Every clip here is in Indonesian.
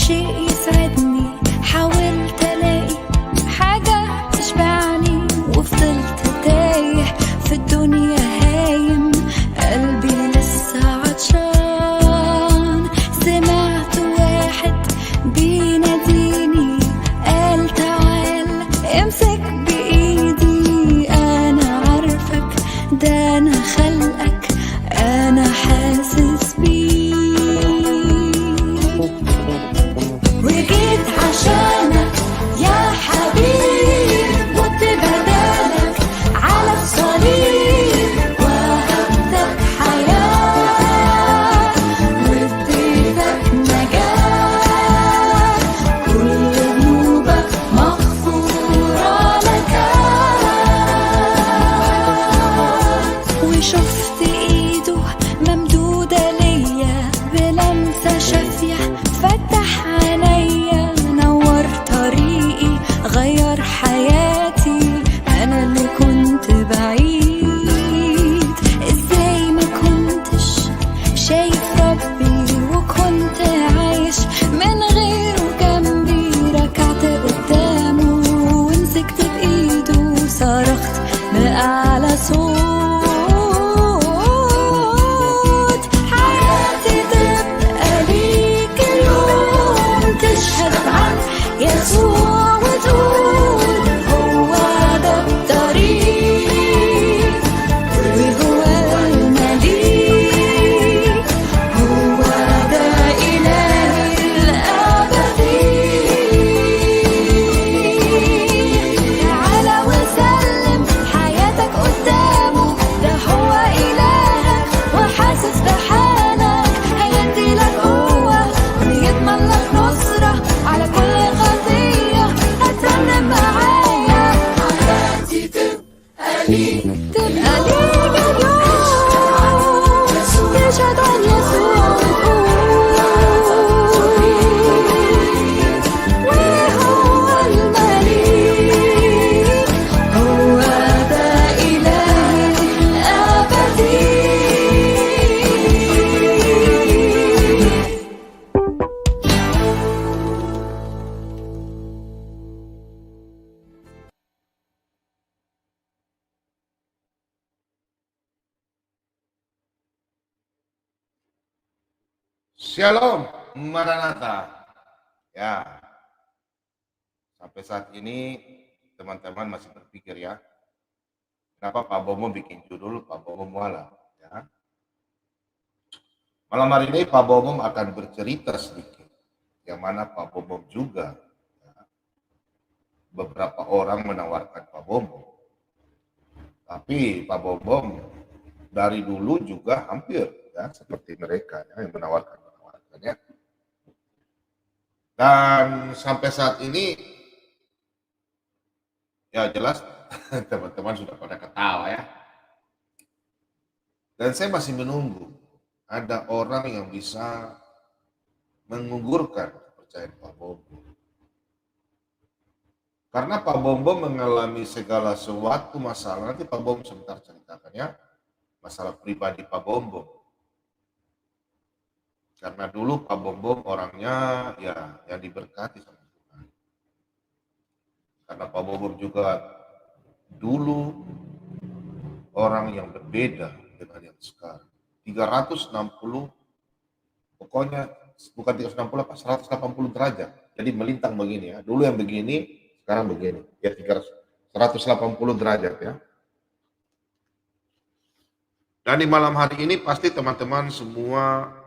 شيء يسعدني، حاولت الاقي حاجة تشبعني وفضلت تايه في الدنيا هايم، قلبي لسه عطشان. سمعت واحد بيناديني قال تعال امسك بايدي، انا عارفك ده انا خلقك، انا حاسس بيك، وجيت عشانك يا حبيب، مت بدالك على الصليب، وهبتك حياة واديتك نجاة، كل ذنوبك مغفورة لك. وشفت ايده ممدودة ليا بلمسة شافية، فتح عينيا نور طريقي غير حياتي، انا اللي كنت بعيد. ازاي ما كنتش شايف ربي وكنت عايش من غيره جنبي، ركعت قدامه ومسكت بايده صرخت بأعلى صوت، حياتي تبقى ليك اليوم، تشهد عن يسوع وتقول هو ده الطريق وهو المليك، هو ده إلهي الأبدي. تعالى وسلم حياتك قدامه، ده هو إلهك وحاسس بحالك، هيدي لك قوة ويضمن لك نصرة على كل خطية. هترنم معايا حياتي تبقى ليك، تبقى ليك اليوم، تشهد عن يسوع وهو المليك، هو ده إلهي الأبدي. Shalom, Maranatha. Ya, sampai saat ini teman-teman masih berpikir ya, kenapa Pak Bomo bikin judul Pak Bomo Mualaf ya. Malam hari ini Pak Bomo akan bercerita sedikit, yang mana Pak Bomo juga ya, beberapa orang menawarkan Pak Bomo, tapi Pak Bomo dari dulu juga hampir ya seperti mereka ya, yang menawarkannya. Dan sampai saat ini ya jelas teman-teman sudah pada ketawa ya. Dan saya masih menunggu ada orang yang bisa menggugurkan kepercayaan Pak Bomo. Karena Pak Bomo mengalami segala sesuatu masalah, nanti Pak Bomo sebentar ceritakan ya, masalah pribadi Pak Bomo. Karena dulu Pak Bomo orangnya ya yang diberkati sama Tuhan. Karena Pak Bomo juga dulu orang yang berbeda dengan yang sekarang. 360, pokoknya bukan 360 apa, 180 derajat. Jadi melintang begini ya. Dulu yang begini, sekarang begini. Ya 180 derajat ya. Dan di malam hari ini pasti teman-teman semua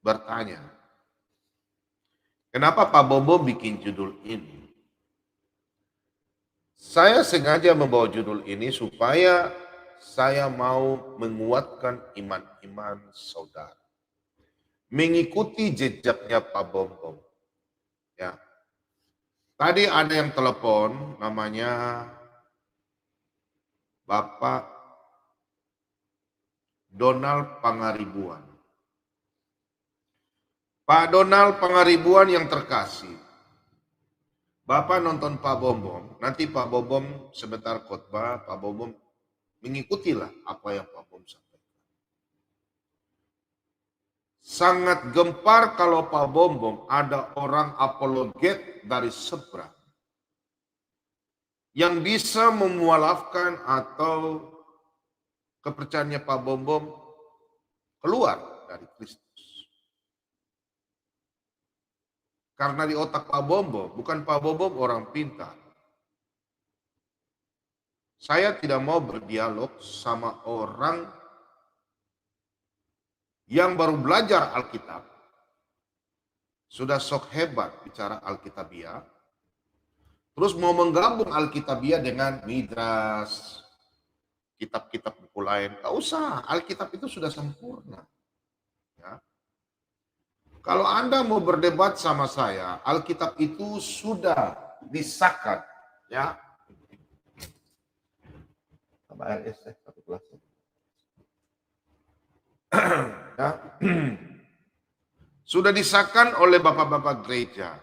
bertanya, kenapa Pak Bomo bikin judul ini? Saya sengaja membawa judul ini supaya saya mau menguatkan iman-iman saudara, mengikuti jejaknya Pak Bomo. Ya, tadi ada yang telepon, namanya Bapak Donald Pangaribuan. Pak Donald Pangaribuan yang terkasih, Bapak nonton Pak Bomo, nanti Pak Bomo sebentar khotbah, Pak Bomo mengikutilah apa yang Pak Bomo sampaikan. sangat gempar kalau Pak Bombom ada orang apologet dari seberang yang bisa memualafkan atau kepercayaannya Pak Bombom keluar dari Kristus. Karena di otak Pak Bombom, bukan Pak Bombom orang pintar. Saya tidak mau berdialog sama orang yang baru belajar Alkitab, sudah sok hebat bicara Alkitabiah, terus mau menggabung Alkitabiah dengan Midras, kitab-kitab buku lain. Gak usah, Alkitab itu sudah sempurna. Ya. Kalau Anda mau berdebat sama saya, Alkitab itu sudah disahkan. Ya. Satu kelas. Ya. Sudah disahkan oleh bapak-bapak gereja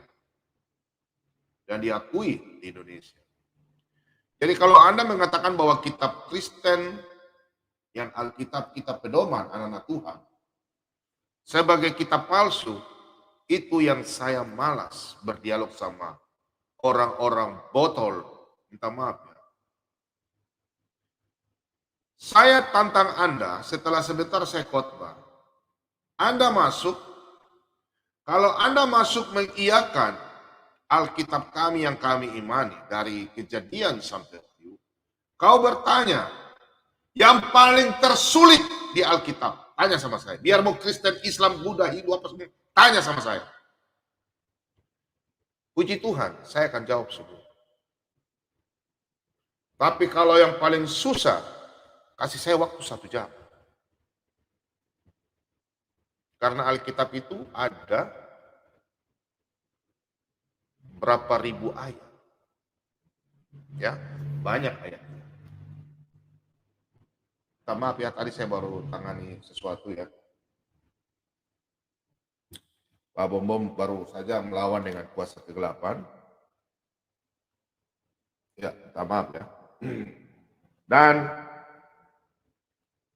dan diakui di Indonesia. Jadi kalau Anda mengatakan bahwa kitab Kristen yang Alkitab kitab pedoman anak-anak Tuhan sebagai kitab palsu, itu yang saya malas berdialog sama orang-orang botol. Minta maaf ya. Saya tantang Anda setelah sebentar saya khotbah. Anda masuk, kalau Anda masuk mengiyakan Alkitab kami yang kami imani dari Kejadian sampai Wahyu, kau bertanya, yang paling tersulit di Alkitab, tanya sama saya. Biar mau Kristen, Islam, Buddha, Hindu, apa semua, tanya sama saya. Puji Tuhan, saya akan jawab semua. Tapi kalau yang paling susah, kasih saya waktu 1 jam. Karena Alkitab itu ada berapa ribu ayat. Ya, banyak ayatnya. Minta maaf ya, tadi saya baru tangani sesuatu ya. Pak Bombom baru saja melawan dengan kuasa kegelapan. Ya, minta maaf ya. Dan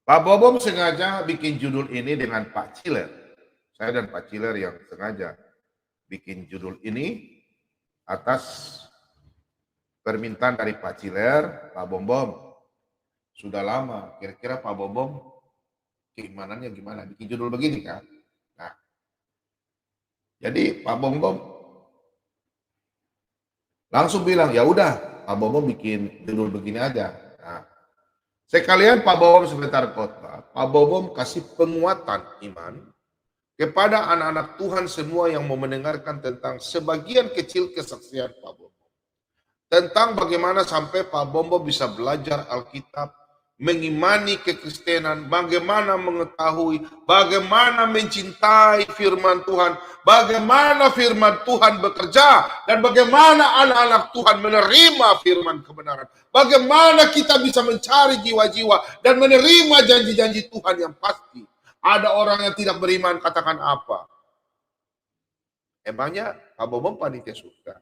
Pak Bombom sengaja bikin judul ini dengan Pak Ciler. Saya dan Pak Ciler yang sengaja bikin judul ini atas permintaan dari Pak Ciler. Pak Bombom, sudah lama, kira-kira Pak Bombom keimanannya gimana? Bikin judul begini kan? Nah, jadi Pak Bombom langsung bilang, ya udah, Pak Bombom bikin judul begini aja. Nah, sekalian Pak Bombom sebentar khotbah, Pak Bombom kasih penguatan iman kepada anak-anak Tuhan semua yang mau mendengarkan tentang sebagian kecil kesaksian Pak Bombom. Tentang bagaimana sampai Pak Bombom bisa belajar Alkitab, mengimani kekristenan, bagaimana mengetahui, bagaimana mencintai firman Tuhan, bagaimana firman Tuhan bekerja, dan bagaimana anak-anak Tuhan menerima firman kebenaran. Bagaimana kita bisa mencari jiwa-jiwa dan menerima janji-janji Tuhan yang pasti. Ada orang yang tidak beriman, katakan apa? Emangnya Pak Bombom panitia surga?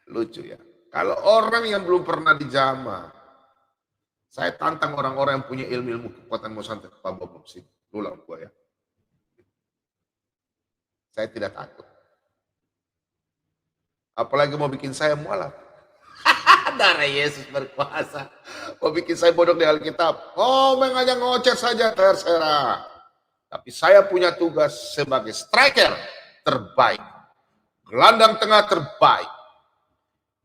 Lucu ya. Kalau orang yang belum pernah dijamah, saya tantang orang-orang yang punya ilmu-ilmu kekuatan mau santai ke Pak Bombom sih. Ulang gua ya. Saya tidak takut. Apalagi mau bikin saya mualaf. Darah Yesus berkuasa. Mau bikin saya bodoh di Alkitab. Oh, hanya ngoceh saja, terserah. Tapi saya punya tugas sebagai striker terbaik. Gelandang tengah terbaik.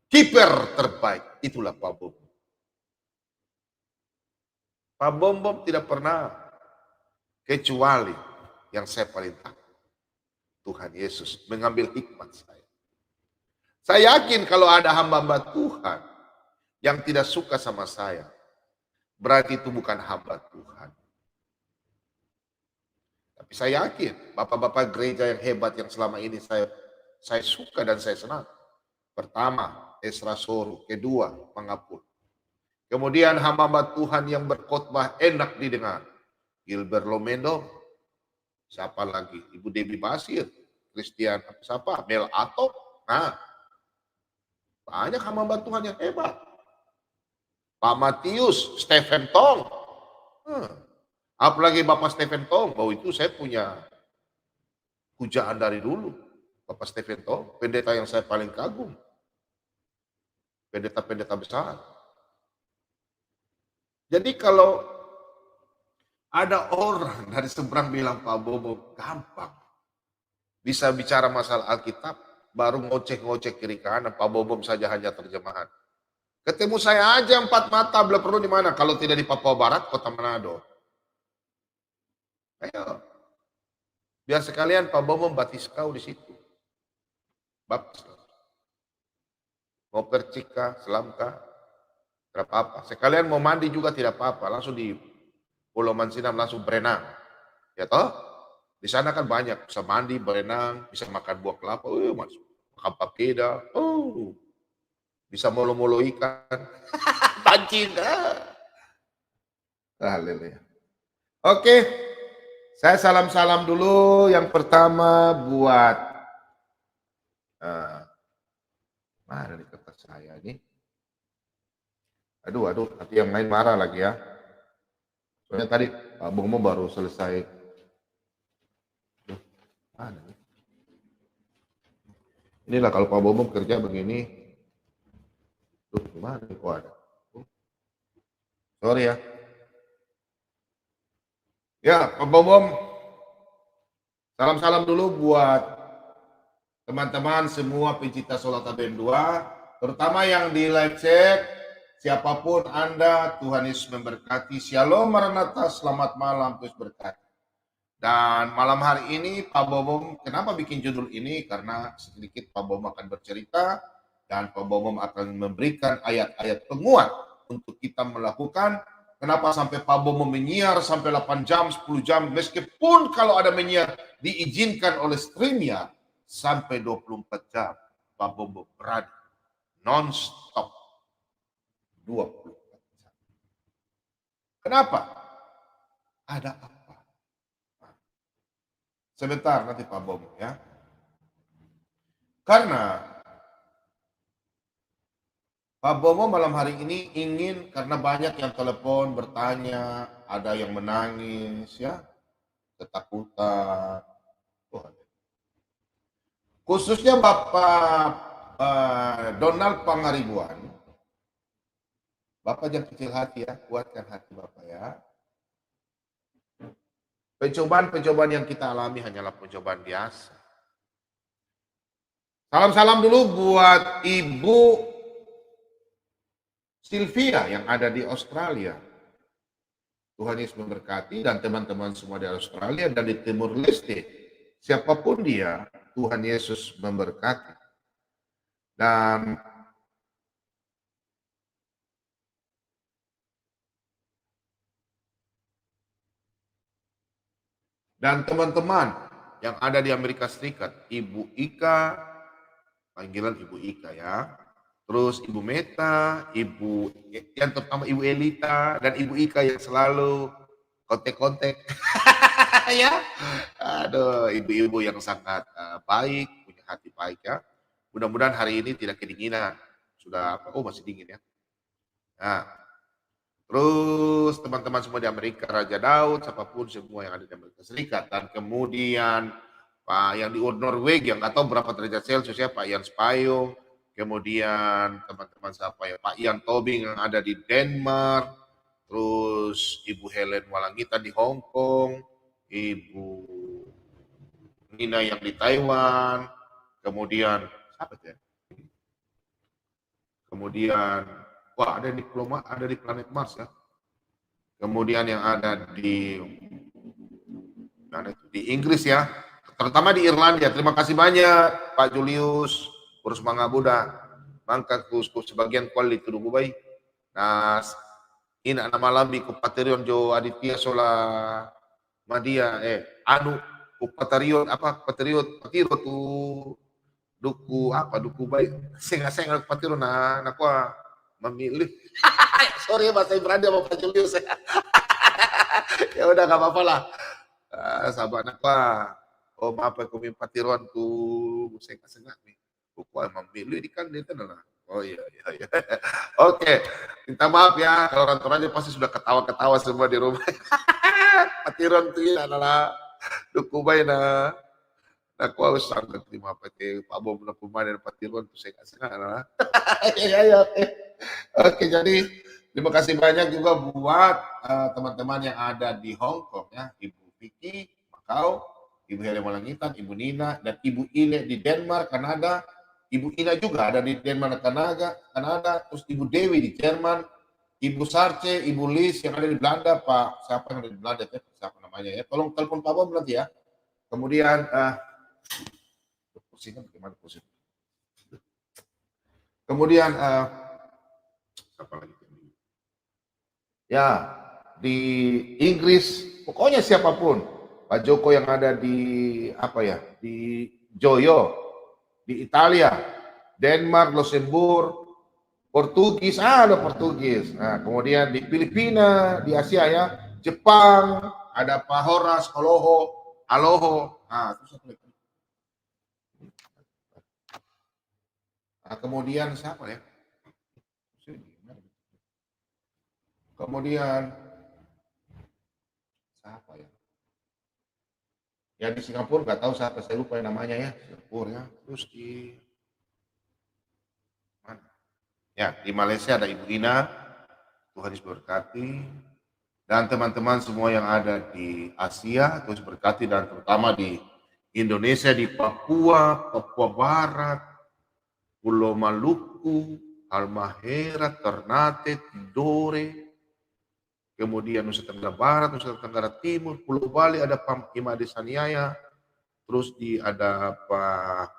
Kiper terbaik. Itulah Pak Bombom. Pak Bombom tidak pernah kecuali yang saya paling takut. Tuhan Yesus mengambil hikmat saya. Saya yakin kalau ada hamba-hamba Tuhan yang tidak suka sama saya, berarti itu bukan hamba Tuhan. Tapi saya yakin bapak-bapak gereja yang hebat yang selama ini saya suka dan saya senang. Pertama, Esra Soru. Kedua, Mangapul. Kemudian hamba-hamba Tuhan yang berkhotbah enak didengar. Gilbert Lomendo. Siapa lagi? Ibu Debbie Basir. Christian siapa? Mel Atok. Nah, banyak hamba-hamba Tuhan yang hebat. Pak Matius, Stephen Tong. Apalagi Bapak Stephen Tong, bahwa itu saya punya pujaan dari dulu. Bapak Stephen Tong, pendeta yang saya paling kagum. Pendeta-pendeta besar. Jadi kalau ada orang dari seberang bilang Pak Bobo gampang, bisa bicara masalah Alkitab, baru ngoceh-ngoceh kiri kanan, Pak Bobom saja hanya terjemahan. Ketemu saya aja 4 mata, belum perlu di mana? Kalau tidak di Papua Barat, Kota Manado. Ayo, biar sekalian Pak Bobom batis kau di situ. Baptis. Mau percika, selamka, tidak apa-apa. Sekalian mau mandi juga tidak apa-apa, langsung di Pulau Mansinam langsung berenang. Ya toh? Di sana kan banyak, bisa mandi, berenang, bisa makan buah kelapa, makan papeda, bisa molo-molo ikan, pancing. Haleluya. Oke, saya salam-salam dulu. Yang pertama buat, mana nih kertas saya ini? Aduh, nanti yang lain marah lagi ya. Soalnya tadi Pak Bomo baru selesai. Mana nih? Inilah kalau Pak Bomo kerja begini. Tuh, gimana nih kok ada? Sorry ya. Ya, Pak Bomo, salam-salam dulu buat teman-teman semua pencinta Solat ABM 2, terutama yang di live chat, siapapun Anda, Tuhan Yesus memberkati. Shalom Maranatha, selamat malam, Tuhan berkati. Dan malam hari ini Pak Bobom, kenapa bikin judul ini? Karena sedikit Pak Bobom akan bercerita dan Pak Bobom akan memberikan ayat-ayat penguat untuk kita melakukan. Kenapa sampai Pak Bobom menyiar sampai 8 jam, 10 jam, meskipun kalau ada menyiar diizinkan oleh StreamYard sampai 24 jam. Pak Bobom berada non-stop 24 jam. Kenapa? Ada apa? Sebentar nanti Pak Bomo ya. Karena Pak Bomo malam hari ini ingin, karena banyak yang telepon bertanya, ada yang menangis ya, ketakutan. Khususnya Bapak Donald Pangaribuan. Bapak jangan kecil hati ya, kuatkan hati Bapak ya. Pencobaan-pencobaan yang kita alami hanyalah pencobaan biasa. Salam-salam dulu buat Ibu Sylvia yang ada di Australia. Tuhan Yesus memberkati, dan teman-teman semua di Australia dan di Timur Leste. Siapapun dia, Tuhan Yesus memberkati. Dan teman-teman yang ada di Amerika Serikat, Ibu Ika, panggilan Ibu Ika ya, terus Ibu Meta, yang terutama Ibu Elita, dan Ibu Ika yang selalu kontek-kontek, ya, aduh, ibu-ibu yang sangat baik, punya hati baik ya. Mudah-mudahan hari ini tidak kedinginan, sudah, masih dingin ya. Nah, terus teman-teman semua di Amerika, Raja Daud, siapapun semua yang ada di Amerika Serikat, dan kemudian Pak yang di Norwegia, nggak tahu berapa derajat Celcius ya, Pak Ian Spayung, kemudian teman-teman siapa ya, Pak Ian Tobing yang ada di Denmark, terus Ibu Helen Walangita di Hong Kong, Ibu Nina yang di Taiwan, kemudian siapa ya? Kemudian ada di planet Mars ya. Kemudian yang ada di Inggris ya, terutama di Irlandia. Terima kasih banyak Pak Julius, urus mangga Buddha, mangka kusku sebagian kuali tunggu baik. Nah, ini nama lambi kupaterion Jo Aditya Sola Madia kupaterion pateriot tu duku baik sehingga paterion nakwa memilih. Sorry bahasa Ibrani sama Pak Julius. Ya udah gak apa-apa lah. Sahabat apa? Maaf aku patiron tu sengak nih. Buku memilih ikan dia lah. Oh iya. Oke. Minta maaf ya kalau kantor aja pasti sudah ketawa-ketawa semua di rumah. Patiron tu ina nala dukubay na kuha sangkat lima pati pabom na pemain patiron tu saya kasih nala. Ya, oke. Oke, jadi terima kasih banyak juga buat teman-teman yang ada di Hong Kong ya, Ibu Vicky, Macau, Ibu Helena Langitan, Ibu Nina, dan Ibu Ile di Denmark, Kanada. Ibu Ina juga ada di Denmark, Kanada, terus Ibu Dewi di Jerman, Ibu Sarce, Ibu Lis yang ada di Belanda, Pak siapa yang ada di Belanda ya, siapa namanya ya, tolong telepon Pak Bob nanti ya. Kemudian kursinya bagaimana kursi? Kemudian apa lagi? Ya, di Inggris, pokoknya siapapun, Pak Joko yang ada di apa ya, di Joyo, di Italia, Denmark, Luxembourg, Portugis, ada Portugis. Nah, kemudian di Filipina, di Asia ya, Jepang, ada Pak Horas, Aloho. Nah, terus apa lagi? Nah, kemudian siapa ya? Kemudian siapa ya? Ya di Singapura nggak tahu siapa, saya lupa namanya ya, Singapura ya. Terus di mana? Ya di Malaysia ada Ibu Ina, Tuhan Yesus berkati, dan teman-teman semua yang ada di Asia, Tuhan Yesus berkati, dan terutama di Indonesia, di Papua, Papua Barat, Pulau Maluku, Halmahera, Ternate, Tidore, kemudian Nusa Tenggara Barat, Nusa Tenggara Timur, Pulau Bali ada Pak Imade Saniaya, terus ada Pak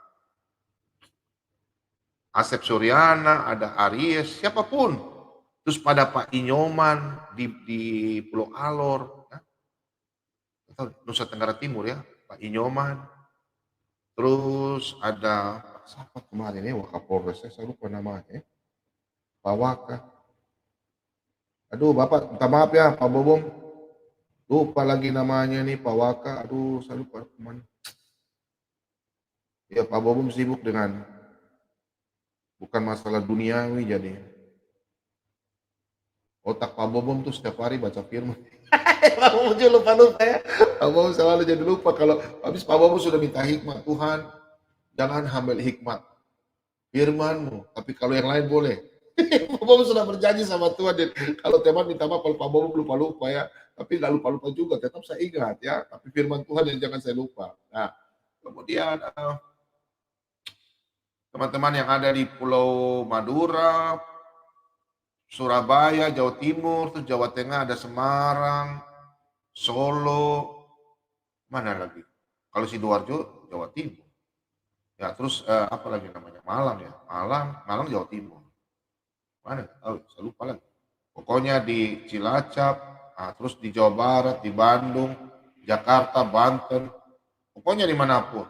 Asep Suryana, ada Aries, siapapun. Terus pada Pak Inyoman di Pulau Alor, ya. Nusa Tenggara Timur ya, Pak Inyoman. Terus ada siapa kemarin ya, Wakapolres, saya lupa namanya, Pak Waka. Aduh Bapak, minta maaf ya Pak Bobom, lupa lagi namanya nih Pak Waka. Aduh saya lupa kemana. Ya Pak Bobom sibuk dengan bukan masalah duniawi, jadi otak Pak Bobom tuh setiap hari baca firman. Pak Bobom juga lupa ya. Pak Bobom selalu jadi lupa kalau habis Pak Bobom sudah minta hikmat, Tuhan jangan ambil hikmat firman-Mu, tapi kalau yang lain boleh. Pak Bobom sudah berjanji sama Tuhan, dan kalau teman minta maaf kalau Pak Bobom lupa-lupa ya, tapi nggak lupa-lupa juga, tetap saya ingat ya, tapi firman Tuhan yang jangan saya lupa. Nah, kemudian teman-teman yang ada di Pulau Madura, Surabaya, Jawa Timur, terus Jawa Tengah ada Semarang, Solo, mana lagi? Kalau Sidoarjo, Jawa Timur. Ya, terus apa lagi namanya? Malang ya, Malang Jawa Timur. Mana? Oh, saya lupa lagi. Pokoknya di Cilacap, terus di Jawa Barat, di Bandung, Jakarta, Banten, pokoknya dimanapun.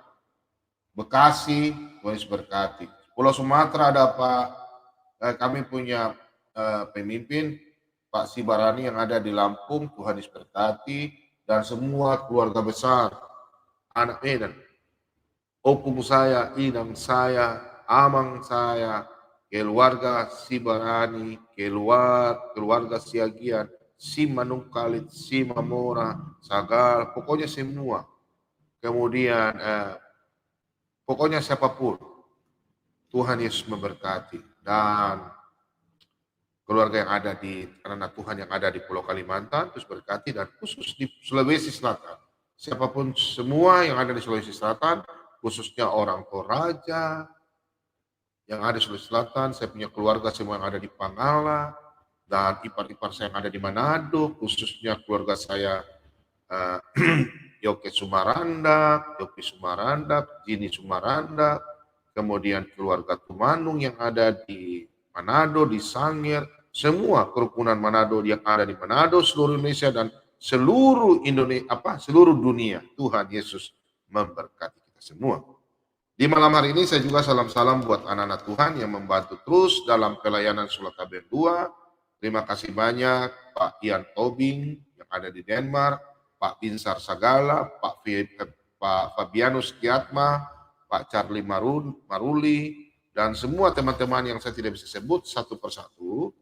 Bekasi, Tuhan Yesus berkati. Pulau Sumatera ada Pak, kami punya pemimpin Pak Sibarani yang ada di Lampung, Tuhan Yesus berkati, dan semua keluarga besar, anak Medan, opung saya, inang saya, amang saya, keluarga Sibarani, keluarga Siagian, si Manungkalit, si Mamora, Sagal, pokoknya semua. Kemudian pokoknya siapapun, Tuhan Yesus memberkati, dan keluarga yang ada di, karena Tuhan yang ada di Pulau Kalimantan, terus berkati, dan khusus di Sulawesi Selatan. Siapapun semua yang ada di Sulawesi Selatan, khususnya orang Toraja, yang ada di Sulawesi Selatan, saya punya keluarga semua yang ada di Pangala, dan ipar-ipar saya yang ada di Manado, khususnya keluarga saya Yoke Sumarandak, Jini Sumarandak, kemudian keluarga Tumanung yang ada di Manado, di Sangir, semua kerukunan Manado yang ada di Manado, seluruh Indonesia dan seluruh seluruh dunia. Tuhan Yesus memberkati kita semua. Di malam hari ini saya juga salam-salam buat anak-anak Tuhan yang membantu terus dalam pelayanan Sholat Tabir 2. Terima kasih banyak Pak Ian Tobing yang ada di Denmark, Pak Binsar Sagala, Pak Fabianus Kiatma, Pak Charlie Maruli, dan semua teman-teman yang saya tidak bisa sebut satu persatu.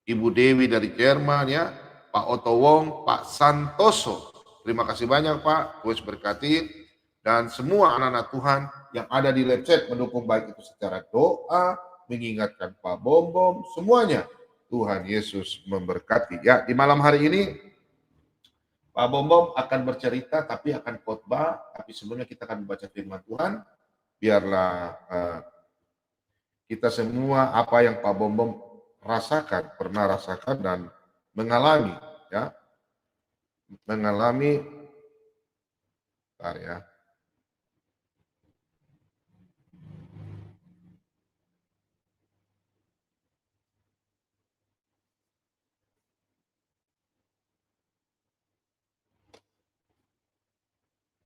Ibu Dewi dari Jerman ya, Pak Oto Wong, Pak Santoso. Terima kasih banyak Pak, Tuhan berkati. Dan semua anak-anak Tuhan yang ada di live chat mendukung baik itu secara doa, mengingatkan Pak Bom, semuanya. Tuhan Yesus memberkati. Ya, di malam hari ini Pak Bom akan bercerita, tapi akan khotbah. Tapi sebelumnya kita akan membaca firman Tuhan. Biarlah kita semua apa yang Pak Bom rasakan, pernah rasakan dan mengalami, ya, mengalami, bentar ya.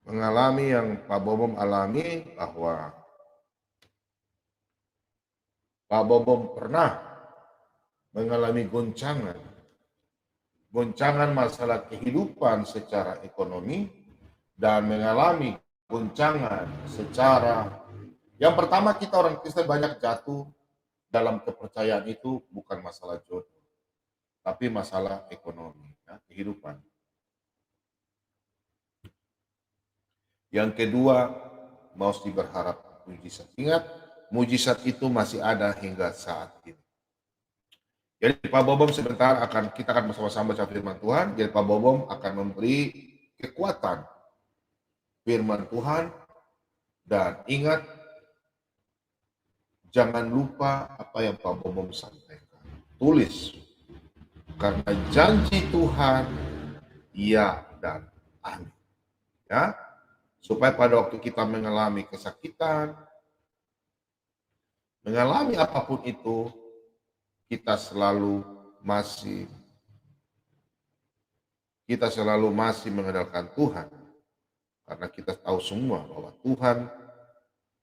Mengalami yang Pak Bom alami bahwa Pak Bom pernah mengalami goncangan masalah kehidupan secara ekonomi dan mengalami goncangan secara yang pertama kita orang Kristen banyak jatuh dalam kepercayaan itu bukan masalah jodoh, tapi masalah ekonomi, ya, kehidupan. Yang kedua, mesti berharap mujizat. Ingat, mujizat itu masih ada hingga saat ini. Jadi Pak Bom sebentar kita akan bersama-sama baca firman Tuhan. Jadi Pak Bom akan memberi kekuatan firman Tuhan. Dan ingat, jangan lupa apa yang Pak Bom sampaikan. Tulis. Karena janji Tuhan, ya dan amin. Ya, supaya pada waktu kita mengalami kesakitan, mengalami apapun itu, kita selalu masih mengandalkan Tuhan. Karena kita tahu semua bahwa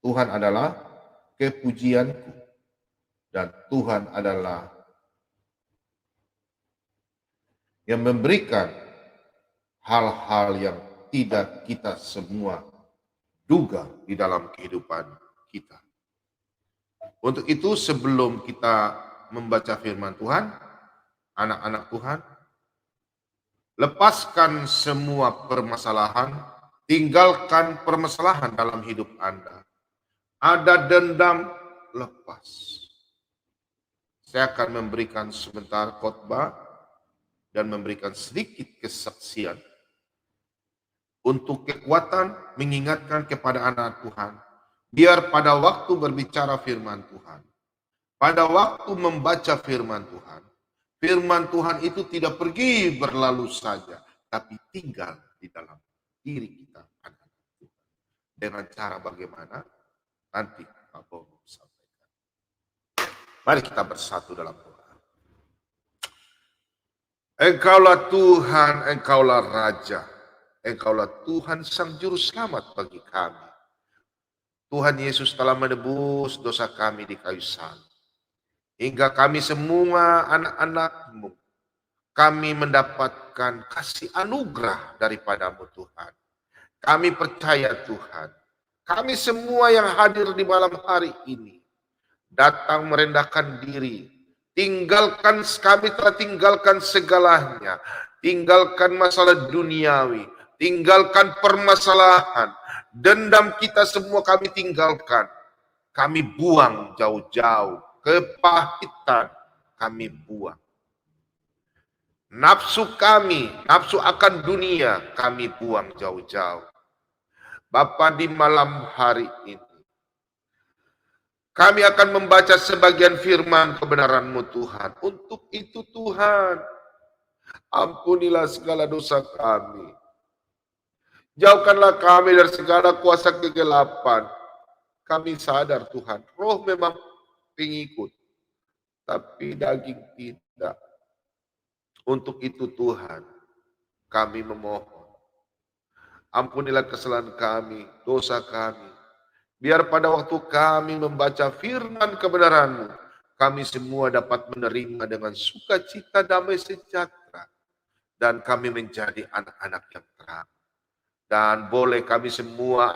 Tuhan adalah kepujianku. Dan Tuhan adalah yang memberikan hal-hal yang tidak kita semua duga di dalam kehidupan kita. Untuk itu sebelum kita membaca firman Tuhan, anak-anak Tuhan, lepaskan semua permasalahan, tinggalkan permasalahan dalam hidup Anda. Ada dendam, lepas. Saya akan memberikan sebentar khotbah dan memberikan sedikit kesaksian untuk kekuatan mengingatkan kepada anak Tuhan. Biar pada waktu berbicara firman Tuhan, pada waktu membaca firman Tuhan itu tidak pergi berlalu saja, tapi tinggal di dalam diri kita. Dengan cara bagaimana? Nanti Pak Bobo sampaikan. Mari kita bersatu dalam doa. Engkaulah Tuhan, Engkaulah Raja. Engkaulah Tuhan Sang Juru Selamat bagi kami. Tuhan Yesus telah menebus dosa kami di kayu salib. Hingga kami semua anak-anak-Mu, kami mendapatkan kasih anugerah daripada-Mu Tuhan. Kami percaya Tuhan, kami semua yang hadir di malam hari ini, datang merendahkan diri, kami telah tinggalkan segalanya, tinggalkan masalah duniawi, tinggalkan permasalahan, dendam kita semua kami tinggalkan. Kami buang jauh-jauh, kepahitan kami buang. Nafsu akan dunia kami buang jauh-jauh. Bapa, di malam hari ini, kami akan membaca sebagian firman kebenaran-Mu Tuhan. Untuk itu Tuhan, ampunilah segala dosa kami. Jauhkanlah kami dari segala kuasa kegelapan. Kami sadar Tuhan, roh memang pengikut, tapi daging tidak. Untuk itu Tuhan, kami memohon. Ampunilah kesalahan kami, dosa kami. Biar pada waktu kami membaca firman kebenaran-Mu, kami semua dapat menerima dengan sukacita, damai sejahtera. Dan kami menjadi anak-anak yang terang. Dan boleh kami semua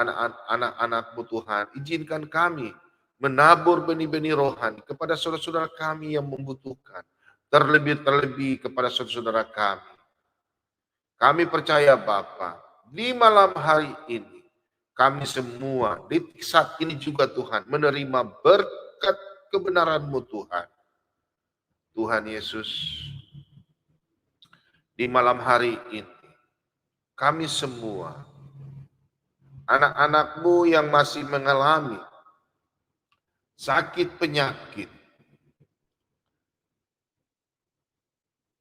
anak-anak-Mu Tuhan, izinkan kami menabur benih-benih rohani kepada saudara-saudara kami yang membutuhkan. Terlebih-terlebih kepada saudara-saudara kami Kami percaya Bapa, di malam hari ini, kami semua, di saat ini juga Tuhan, menerima berkat kebenaran-Mu Tuhan. Tuhan Yesus, di malam hari ini, kami semua, anak-anak-Mu yang masih mengalami sakit penyakit,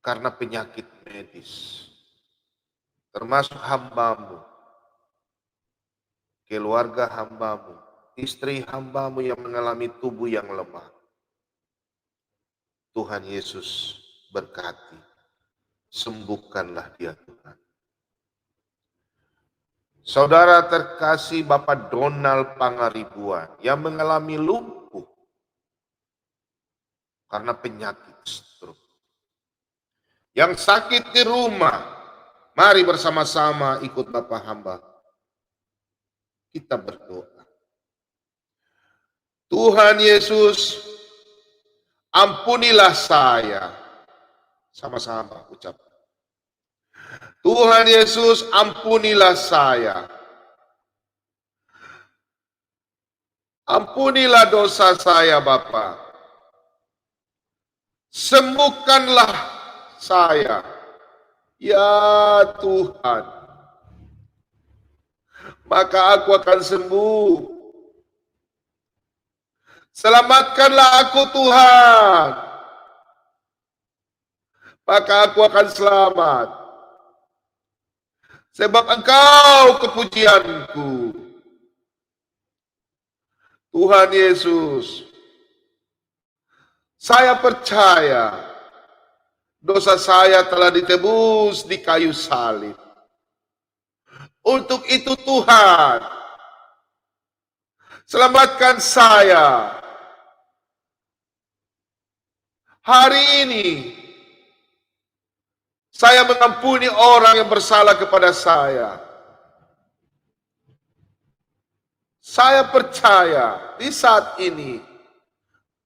karena penyakit medis, termasuk hamba-Mu, keluarga hamba-Mu, istri hamba-Mu yang mengalami tubuh yang lemah. Tuhan Yesus berkati, sembuhkanlah dia Tuhan. Saudara terkasih Bapak Donald Pangaribuan yang mengalami lumpuh karena penyakit stroke. Yang sakit di rumah, mari bersama-sama ikut Bapak hamba. Kita berdoa. Tuhan Yesus, ampunilah saya. Sama-sama ucap. Tuhan Yesus, ampunilah saya. Ampunilah dosa saya, Bapa. Sembuhkanlah saya. Ya Tuhan. Maka aku akan sembuh. Selamatkanlah aku Tuhan. Maka aku akan selamat. Sebab Engkau kepujianku. Tuhan Yesus, saya percaya dosa saya telah ditebus di kayu salib. Untuk itu Tuhan, selamatkan saya. Hari ini, saya mengampuni orang yang bersalah kepada saya. Saya percaya di saat ini,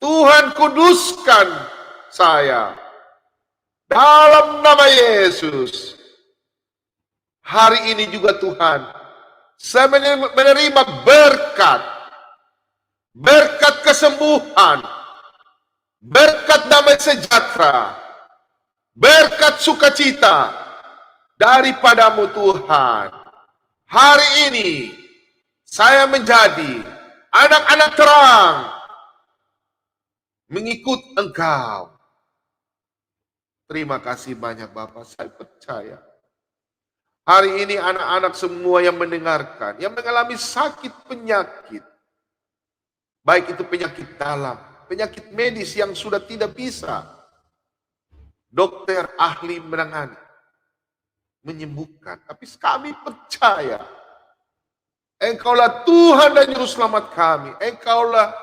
Tuhan kuduskan saya. Dalam nama Yesus. Hari ini juga Tuhan, saya menerima berkat. Berkat kesembuhan. Berkat damai sejahtera. Berkat sukacita daripadamu Tuhan. Hari ini saya menjadi anak-anak terang, mengikut Engkau. Terima kasih banyak Bapak, saya percaya. Hari ini anak-anak semua yang mendengarkan, yang mengalami sakit penyakit, baik itu penyakit dalam, penyakit medis yang sudah tidak bisa dokter ahli menangani, menyembuhkan. Tapi kami percaya, Engkaulah Tuhan dan Juru Selamat kami. Engkaulah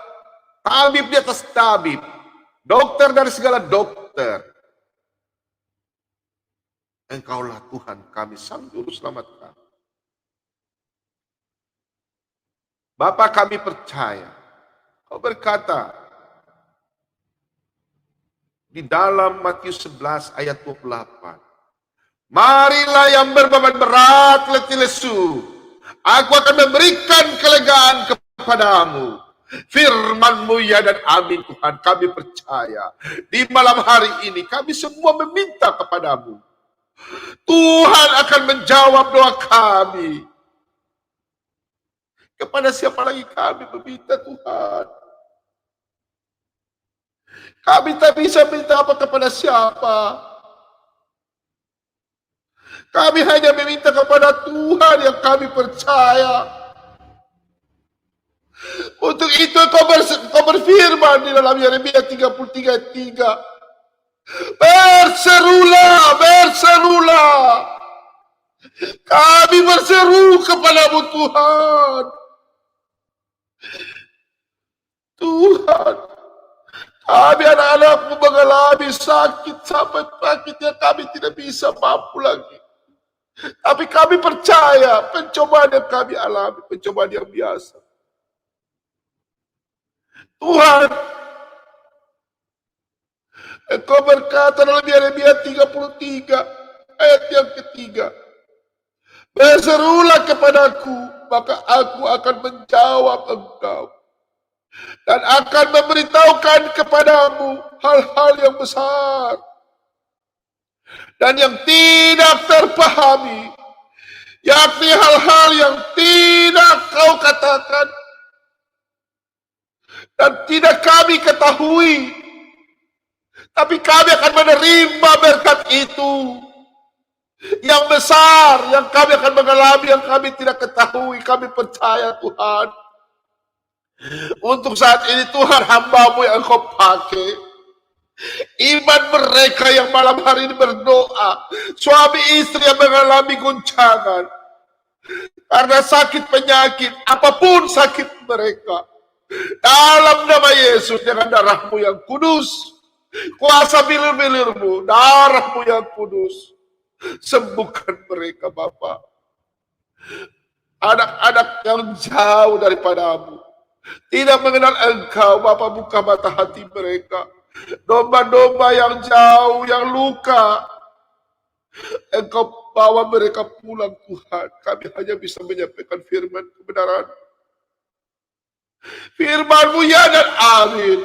tabib di atas tabib, dokter dari segala dokter. Engkaulah Tuhan kami, Sang Juru Selamat kami. Bapa, kami percaya, Kau berkata di dalam Matius 11 ayat 28. Marilah yang berbeban berat, letih lesu, aku akan memberikan kelegaan kepadamu. Firman-Mu ya dan amin Tuhan, kami percaya. Di malam hari ini kami semua meminta kepadamu. Tuhan akan menjawab doa kami. Kepada siapa lagi kami meminta Tuhan? Kami tak bisa minta apa kepada siapa. Kami hanya meminta kepada Tuhan yang kami percaya. Untuk itu kau berfirman di dalam Yeremia 33 ayat 3. Berserulah, berserulah. Kami berseru kepadamu Tuhan. Tuhan, kami anak-anakmu mengalami sakit sampai sakit yang kami tidak bisa mampu lagi. Tapi kami percaya pencobaan yang kami alami, pencobaan yang biasa. Tuhan, Engkau berkata dalam Yeremia 33, Ayat yang ketiga, berserulah kepadaku, maka aku akan menjawab engkau dan akan memberitahukan kepadamu hal-hal yang besar dan yang tidak terpahami, yakni hal-hal yang tidak kau katakan dan tidak kami ketahui, tapi kami akan menerima berkat itu yang besar, yang kami akan mengalami, yang kami tidak ketahui. Kami percaya Tuhan, untuk saat ini Tuhan, hamba-Mu yang Engkau pakai, iman mereka yang malam hari ini berdoa, suami istri yang mengalami guncangan karena sakit penyakit, apapun sakit mereka, dalam nama Yesus, dengan darah-Mu yang kudus, kuasa bilir-bilir-Mu, darah-Mu yang kudus, sembuhkan mereka Bapa. Anak-anak yang jauh daripada-Mu, tidak mengenal Engkau Bapa, buka mata hati mereka. Domba-domba yang jauh, yang luka, Engkau bawa mereka pulang Tuhan. Kami hanya bisa menyampaikan firman kebenaran, firman-Mu ya dan amin.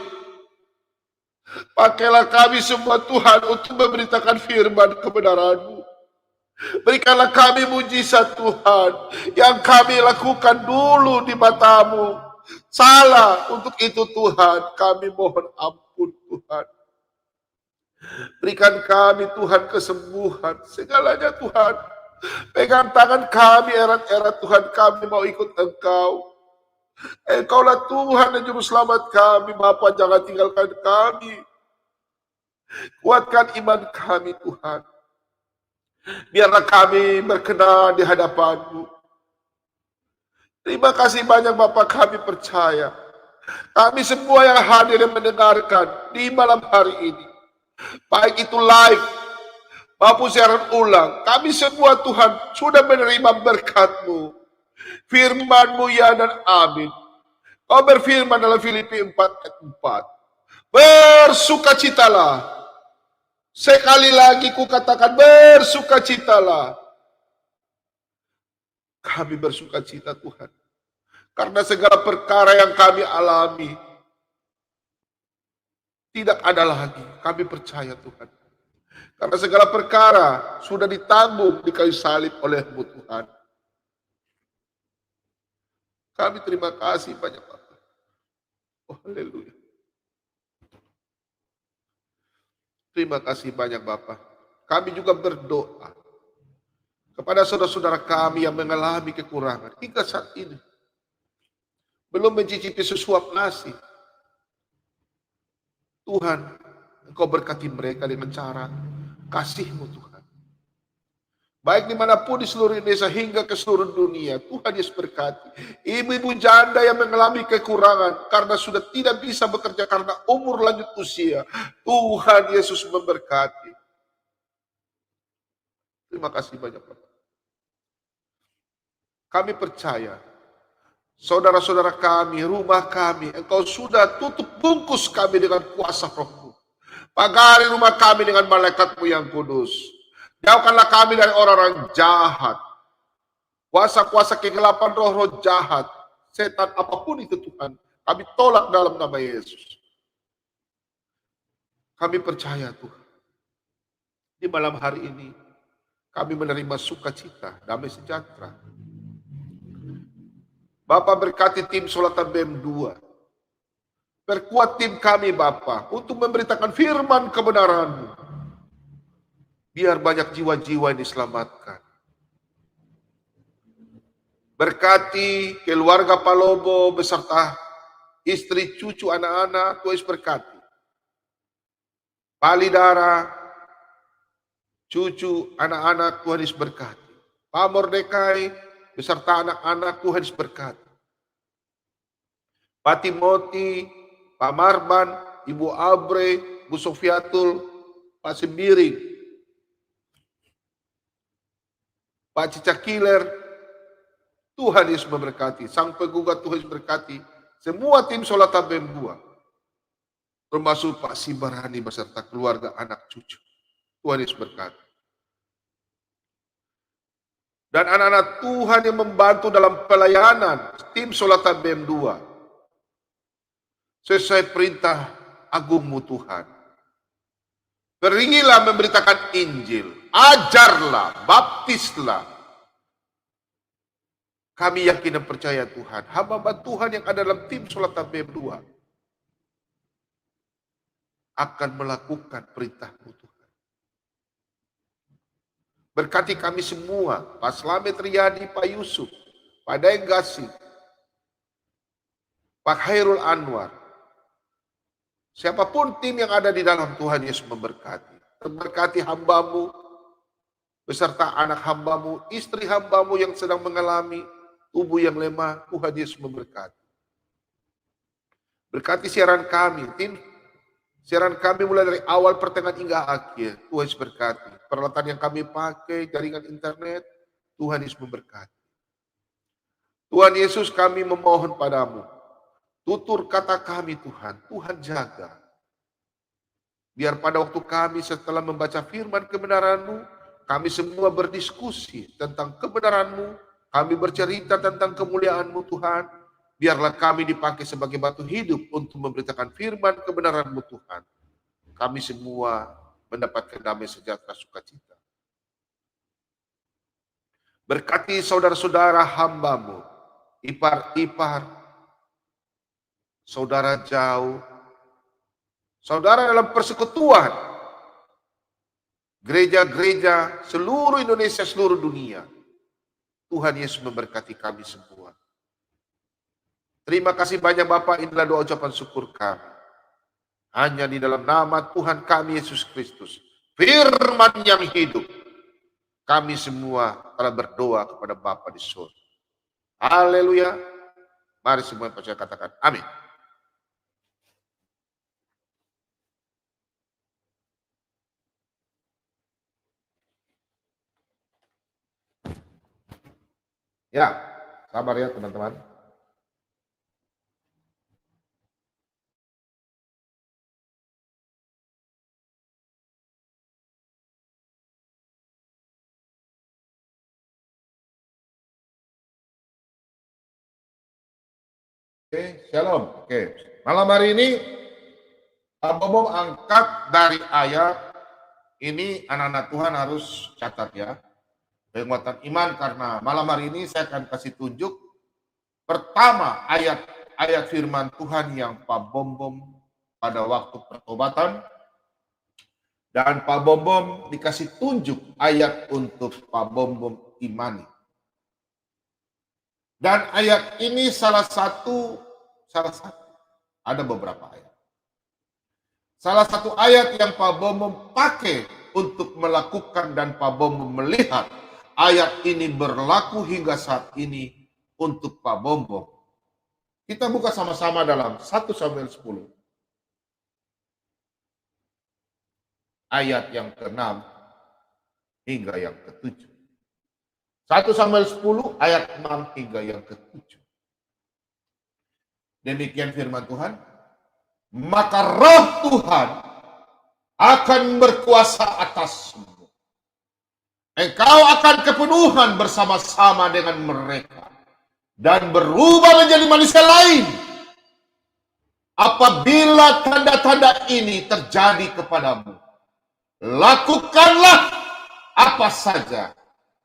Pakailah kami semua Tuhan untuk memberitakan firman kebenaran-Mu. Berikanlah kami mujizat Tuhan yang kami lakukan dulu di mata-Mu salah. Untuk itu Tuhan, kami mohon ampun Tuhan. Berikan kami Tuhan kesembuhan segalanya Tuhan. Pegang tangan kami erat-erat Tuhan, kami mau ikut Engkau. Engkaulah Tuhan dan Juru Selamat kami Bapa, jangan tinggalkan kami. Kuatkan iman kami Tuhan. Biarlah kami berkenan di hadapan-Mu. Terima kasih banyak Bapak, kami percaya. Kami semua yang hadir dan mendengarkan di malam hari ini, baik itu live maupun siaran ulang, kami semua Tuhan sudah menerima berkat-Mu, firman-Mu ya dan amin. Kau berfirman dalam Filipi 4 ayat 4, bersukacitalah. Sekali lagi ku katakan, bersukacitalah. Kami bersukacita Tuhan, karena segala perkara yang kami alami tidak ada lagi. Kami percaya Tuhan, karena segala perkara sudah ditanggung di kayu salib oleh-Mu Tuhan. Kami terima kasih banyak Bapak. Oh haleluya. Terima kasih banyak Bapak. Kami juga berdoa kepada saudara-saudara kami yang mengalami kekurangan hingga saat ini, belum mencicipi sesuap nasi. Tuhan, Engkau berkati mereka dengan cara kasih-Mu Tuhan. Baik dimanapun di seluruh Indonesia hingga ke seluruh dunia, Tuhan Yesus berkati. Ibu-ibu janda yang mengalami kekurangan karena sudah tidak bisa bekerja karena umur lanjut usia, Tuhan Yesus memberkati. Terima kasih banyak Bapak. Kami percaya, saudara-saudara kami, rumah kami, Engkau sudah tutup bungkus kami dengan kuasa Roh-Mu. Pagari rumah kami dengan malaikat-Mu yang kudus. Jauhkanlah kami dari orang-orang jahat, kuasa-kuasa kegelapan, roh-roh jahat, setan apapun itu Tuhan, kami tolak dalam nama Yesus. Kami percaya Tuhan, di malam hari ini kami menerima sukacita, damai sejahtera. Bapak berkati tim Solatan BEM 2. Perkuat tim kami Bapak untuk memberitakan firman kebenaran-Mu. Biar banyak jiwa-jiwa yang diselamatkan. Berkati keluarga Palobo beserta istri, cucu, anak-anak, Tuhan Yesus berkati. Palidara, cucu, anak-anak, Tuhan Yesus berkati. Pak Mordekai beserta anak-anak, Tuhan Yesus berkati. Pak Timoti, Pak Marban, Ibu Abre, Bu Sofiatul, Pak Sembiring, Pak Cicakiler, Tuhan Yesus memberkati. Sang penggugat Tuhan Yesus berkati. Semua tim Solatan BEM 2. Termasuk Pak Simbarani beserta keluarga anak cucu. Tuhan Yesus berkati. dan anak-anak Tuhan yang membantu dalam pelayanan tim Solatan BM2 sesuai perintah agungmu Tuhan. Beringilah memberitakan Injil, ajarlah, baptislah. Kami yakin dan percaya Tuhan, hamba Tuhan yang ada dalam tim Solatan BM2 akan melakukan perintah-Mu Tuhan. Berkati kami semua, Pak Slamet Riyadi, Pak Yusuf, Pak Daeng Gassi, Pak Khairul Anwar, siapapun tim yang ada di dalam, Tuhan Yesus memberkati. Memberkati hamba-Mu, beserta anak hamba-Mu, istri hamba-Mu yang sedang mengalami tubuh yang lemah, Tuhan Yesus memberkati. Berkati siaran kami, tim siaran kami mulai dari awal, pertengahan hingga akhir. Tuhan Yesus berkati. Peralatan yang kami pakai, jaringan internet, Tuhan Yesus memberkati. Tuhan Yesus, kami memohon padamu, tutur kata kami Tuhan, Tuhan jaga. Biar pada waktu kami setelah membaca firman kebenaran-Mu, kami semua berdiskusi tentang kebenaran-Mu, kami bercerita tentang kemuliaan-Mu Tuhan, biarlah kami dipakai sebagai batu hidup untuk memberitakan firman kebenaran-Mu Tuhan. Kami semua mendapatkan damai sejahtera sukacita. Berkati saudara-saudara hamba-Mu, ipar-ipar, saudara jauh, saudara dalam persekutuan, gereja-gereja seluruh Indonesia, seluruh dunia. Tuhan Yesus memberkati kami semua. Terima kasih banyak Bapak, inilah doa ucapan syukur kami. Hanya di dalam nama Tuhan kami Yesus Kristus, firman yang hidup, kami semua telah berdoa kepada Bapa di surga. Haleluya. Mari semua yang percaya katakan amin. Ya, sabar ya teman-teman. Oke, shalom. Oke, malam hari ini Pak Bobo angkat dari ayat ini, anak-anak Tuhan harus catat ya. Penguatan iman, karena malam hari ini saya akan kasih tunjuk pertama ayat firman Tuhan yang Pak Bom pada waktu pertobatan, dan Pak Bom dikasih tunjuk ayat untuk Pak Bom imani. Dan ayat ini salah satu, ada beberapa ayat. Salah satu ayat yang Pak Bom pakai untuk melakukan, dan Pak Bom melihat ayat ini berlaku hingga saat ini untuk Pak Bom. Kita buka sama-sama dalam 1 Samuel 10. Ayat yang ke-6 hingga yang ke-7. 1 Samuel 10 ayat 6 hingga yang ke-7. Demikian firman Tuhan. Maka roh Tuhan akan berkuasa atasmu. Engkau akan kepenuhan bersama-sama dengan mereka dan berubah menjadi manusia lain. Apabila tanda-tanda ini terjadi kepadamu, lakukanlah apa saja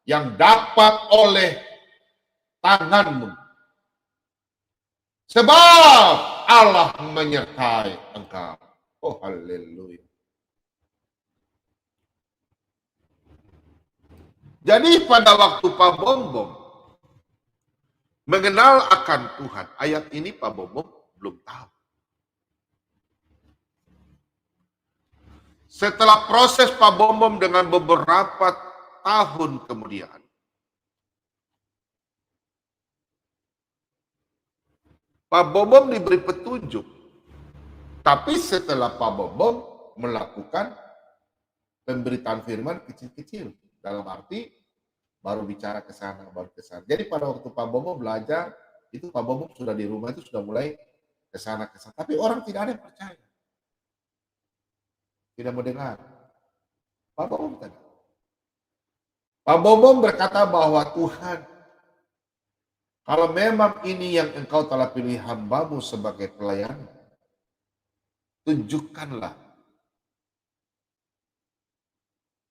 yang dapat oleh tanganmu. Sebab Allah menyertai engkau. Oh, haleluya. Jadi pada waktu Pak Bom mengenal akan Tuhan, ayat ini Pak Bom belum tahu. Setelah proses Pak Bom dengan beberapa tahun kemudian, Pak Bom diberi petunjuk. Tapi setelah Pak Bom melakukan pemberitaan firman kecil-kecil, dalam arti baru bicara ke sana, baru ke sana. Jadi pada waktu Pak Bom belajar, itu Pak Bom sudah di rumah itu sudah mulai ke sana, ke sana. Tapi orang tidak ada yang percaya. Tidak mau dengar. Pak Bom tadi. Pak Bobom berkata bahwa Tuhan, kalau memang ini yang engkau telah pilih hambamu sebagai pelayan, tunjukkanlah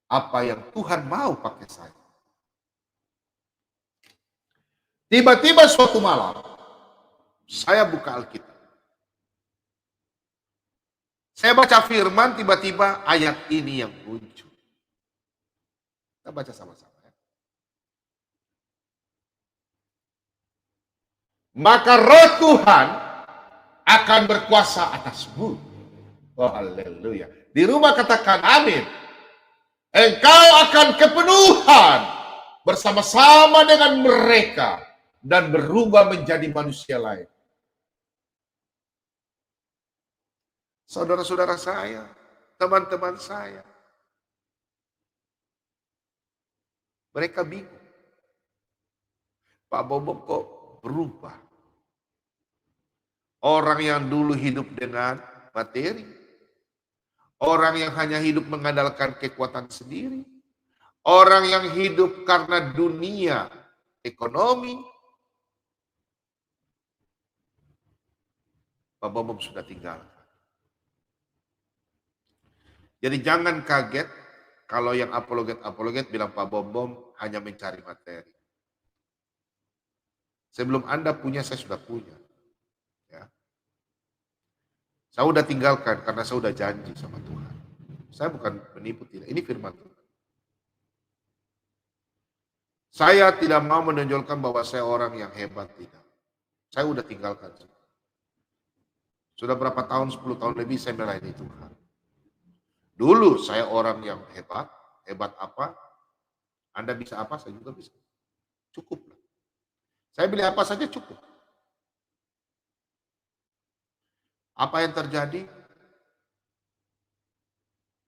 apa yang Tuhan mau pakai saya. Tiba-tiba suatu malam, saya buka Alkitab. Saya baca firman, tiba-tiba ayat ini yang muncul. Kita baca sama-sama. Ya. Maka roh Tuhan akan berkuasa atasmu. Oh haleluya. Di rumah katakan amin. Engkau akan kepenuhan bersama-sama dengan mereka dan berubah menjadi manusia lain. Saudara-saudara saya, teman-teman saya, mereka bingung. Pak Bobom kok berubah? Orang yang dulu hidup dengan materi, orang yang hanya hidup mengandalkan kekuatan sendiri, orang yang hidup karena dunia ekonomi, Pak Bobom sudah tinggalkan. Jadi jangan kaget kalau yang apologet bilang Pak Bobom hanya mencari materi. Sebelum Anda punya, saya sudah punya. Ya. Saya sudah tinggalkan karena saya sudah janji sama Tuhan. Saya bukan penipu, tidak. Ini firman Tuhan. Saya tidak mau menonjolkan bahwa saya orang yang hebat, tidak. Saya sudah tinggalkan. Sudah berapa tahun, 10 tahun lebih saya melayani Tuhan. Dulu saya orang yang hebat. Hebat apa? Anda bisa apa, saya juga bisa. Cukup. Saya beli apa saja cukup. Apa yang terjadi?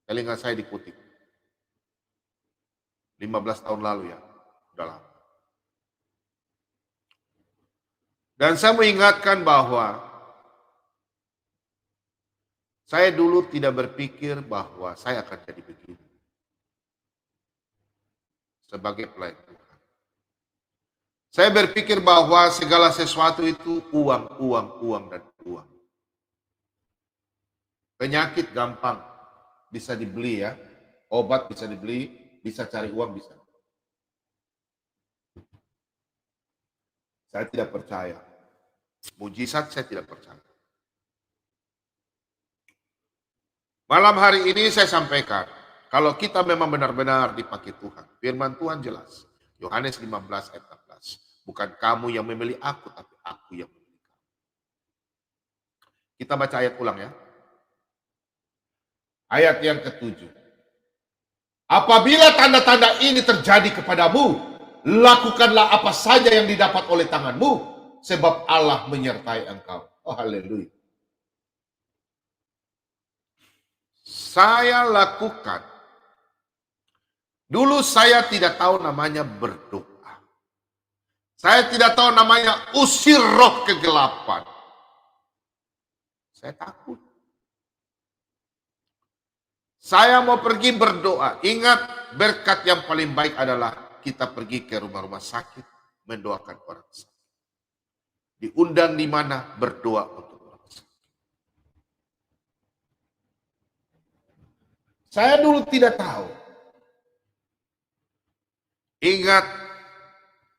Telinga saya dikutip. 15 tahun lalu ya. Udah lama. Dan saya mengingatkan bahwa saya dulu tidak berpikir bahwa saya akan jadi begini. Sebagai pelayan Tuhan. Saya berpikir bahwa segala sesuatu itu uang, dan uang. Penyakit gampang bisa dibeli ya. Obat bisa dibeli, bisa cari uang bisa. Saya tidak percaya. Mujizat saya tidak percaya. Malam hari ini saya sampaikan, kalau kita memang benar-benar dipakai Tuhan, firman Tuhan jelas. Yohanes 15 ayat 16. Bukan kamu yang memilih aku, tapi aku yang memilih kamu. Kita baca ayat ulang ya. Ayat yang ke-7. Apabila tanda-tanda ini terjadi kepadamu, lakukanlah apa saja yang didapat oleh tanganmu, sebab Allah menyertai engkau. Oh haleluya. Saya lakukan. Dulu saya tidak tahu namanya berdoa. Saya tidak tahu namanya usir roh kegelapan. Saya takut. Saya mau pergi berdoa. Ingat, berkat yang paling baik adalah kita pergi ke rumah-rumah sakit, mendoakan orang sakit. Diundang di mana berdoa untuk orang sakit. Saya dulu tidak tahu. Ingat,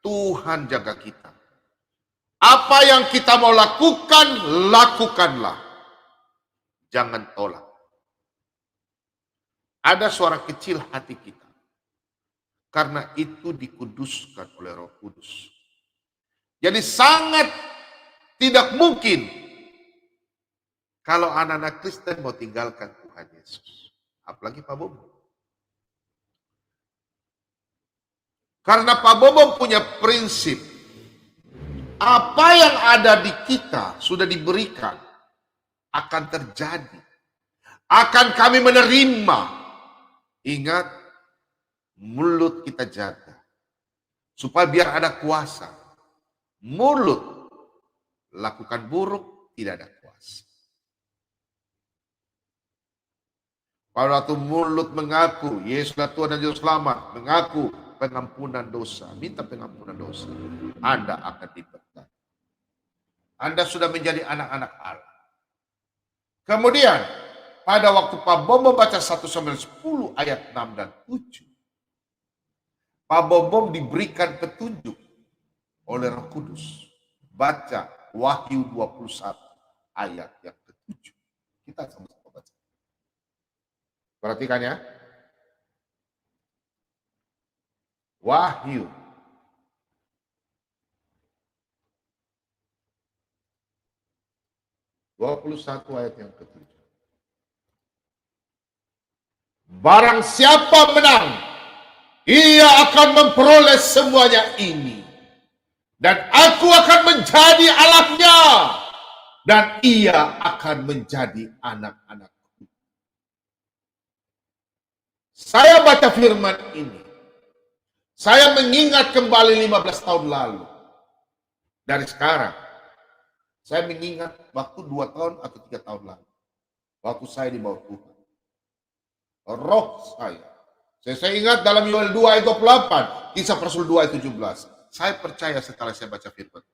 Tuhan jaga kita. Apa yang kita mau lakukan, lakukanlah. Jangan tolak. Ada suara kecil hati kita. Karena itu dikuduskan oleh Roh Kudus. Jadi sangat tidak mungkin kalau anak-anak Kristen mau tinggalkan Tuhan Yesus. Apalagi Pak Bobom. Karena Pak Bobom punya prinsip. Apa yang ada di kita sudah diberikan. Akan terjadi. Akan kami menerima. Ingat, mulut kita jaga. Supaya biar ada kuasa. Mulut. Lakukan buruk, tidak ada kuasa. Pada waktu mulut mengaku, Yesuslah Tuhan dan Juru Selamat, mengaku pengampunan dosa, minta pengampunan dosa, Anda akan diberkati. Anda sudah menjadi anak-anak Allah. Kemudian, pada waktu Pak Bom membaca 1 Samuel 10 ayat 6 dan 7, Pak Bom diberikan petunjuk oleh Roh Kudus. Baca Wahyu 21 ayat yang ke-7. Kita sama-sama baca. Perhatikan ya. Wahyu 21 ayat yang ke-7. Barang siapa menang, ia akan memperoleh semuanya ini. Dan aku akan menjadi Allahnya, dan ia akan menjadi anak-anakku. Saya baca firman ini, saya mengingat kembali 15 tahun lalu. Dari sekarang, saya mengingat waktu 2 tahun atau 3 tahun lalu. Waktu saya di bawah Tuhan. Roh saya ingat dalam Yoel 2 ayat 28, Kisah Rasul 2 ayat 17. Saya percaya setelah saya baca firman.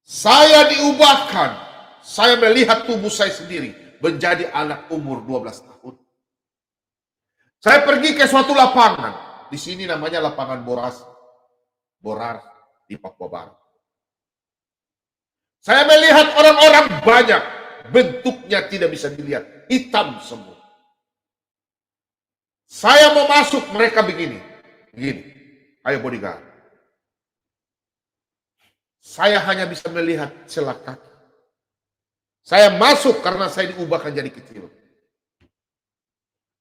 Saya diubahkan. Saya melihat tubuh saya sendiri menjadi anak umur 12 tahun. Saya pergi ke suatu lapangan. Di sini namanya lapangan Borar di Papua Barat. Saya melihat orang-orang banyak. Bentuknya tidak bisa dilihat. Hitam semua. Saya mau masuk, mereka begini. Ayo bodyguard. Saya hanya bisa melihat celah kaki. Saya masuk karena saya diubahkan jadi kecil.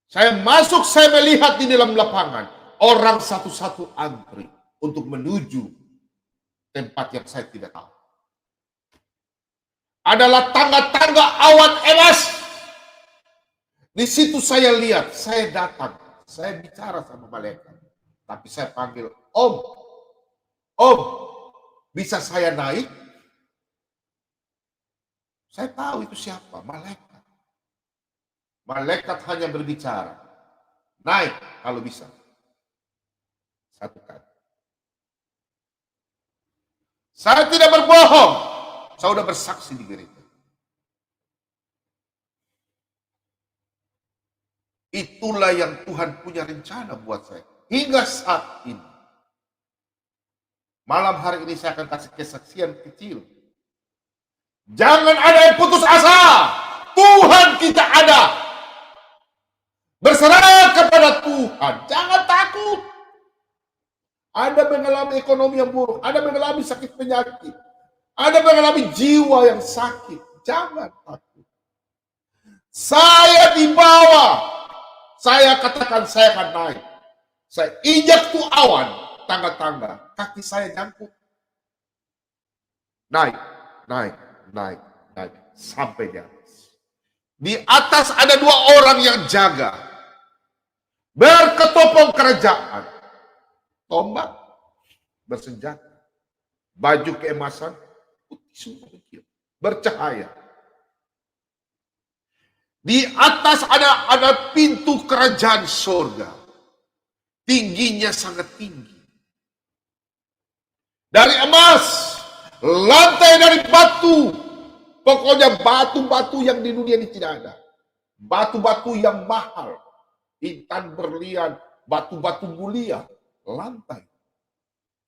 Saya masuk, saya melihat di dalam lapangan. Orang satu-satu antri untuk menuju tempat yang saya tidak tahu. Adalah tangga-tangga awan emas. Di situ saya lihat, saya datang. Saya bicara sama malaikat. Tapi saya panggil, Om, bisa saya naik? Saya tahu itu siapa, malaikat. Malaikat hanya berbicara, naik kalau bisa. Satu kali. Saya tidak berbohong. Saya sudah bersaksi di gereja. Itulah yang Tuhan punya rencana buat saya. Hingga saat ini. Malam hari ini saya akan kasih kesaksian kecil. Jangan ada yang putus asa. Tuhan kita ada. Berserah kepada Tuhan. Jangan takut. Anda mengalami ekonomi yang buruk. Anda mengalami sakit penyakit. Anda mengalami jiwa yang sakit. Jangan takut. Saya di bawah. Saya katakan saya akan naik. Saya injak tuh awan. Tangga-tangga. Kaki saya nyangkut. Naik. Sampai di atas. Di atas ada 2 orang yang jaga. Berketopong kerajaan. Tombak. Bersenjata. Baju keemasan. Bercahaya. Di atas ada pintu kerajaan surga. Tingginya sangat tinggi. Dari emas. Lantai dari batu. Pokoknya batu-batu yang di dunia ini tidak ada. Batu-batu yang mahal. Intan berlian. Batu-batu mulia. Lantai.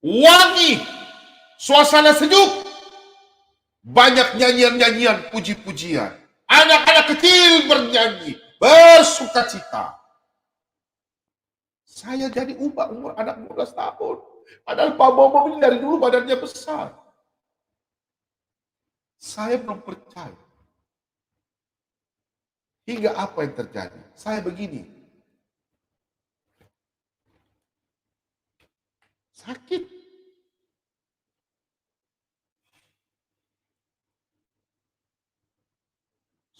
Wangi. Suasana sejuk. Banyak nyanyian-nyanyian, puji-pujian. Anak-anak kecil bernyanyi, bersuka cita. Saya jadi ubah umur anak 12 tahun. Padahal Pak Bobo ini dari dulu badannya besar. Saya belum percaya. Hingga apa yang terjadi? Saya begini. Sakit.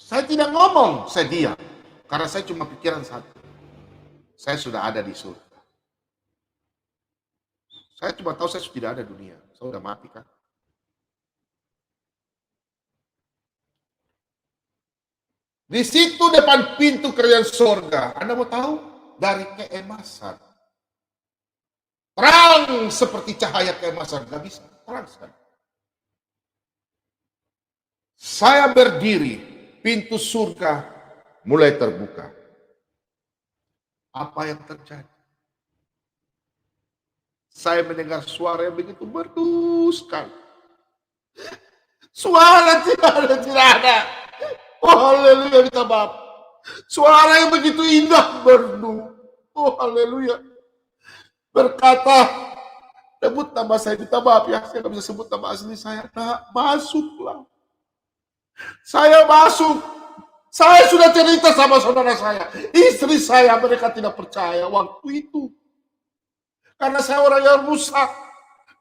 Saya tidak ngomong, saya diam. Karena saya cuma pikiran satu. Saya sudah ada di surga. Saya cuma tahu saya sudah tidak ada dunia. Saya sudah mati kan. Di situ depan pintu kerajaan sorga. Anda mau tahu? Dari keemasan. Terang seperti cahaya keemasan. Gak bisa. Terang sekali. Saya berdiri. Pintu surga mulai terbuka. Apa yang terjadi? Saya mendengar suara yang begitu merdu sekali. Suara tidak ada. Oh haleluya, minta maaf. Suara yang begitu indah merdu. Oh haleluya. Berkata, sebut nama saya, minta maaf ya. Saya tidak bisa sebut nama asli saya. Nah, masuklah. Saya masuk. Saya sudah cerita sama saudara saya. Istri saya, mereka tidak percaya waktu itu. Karena saya orang yang rusak.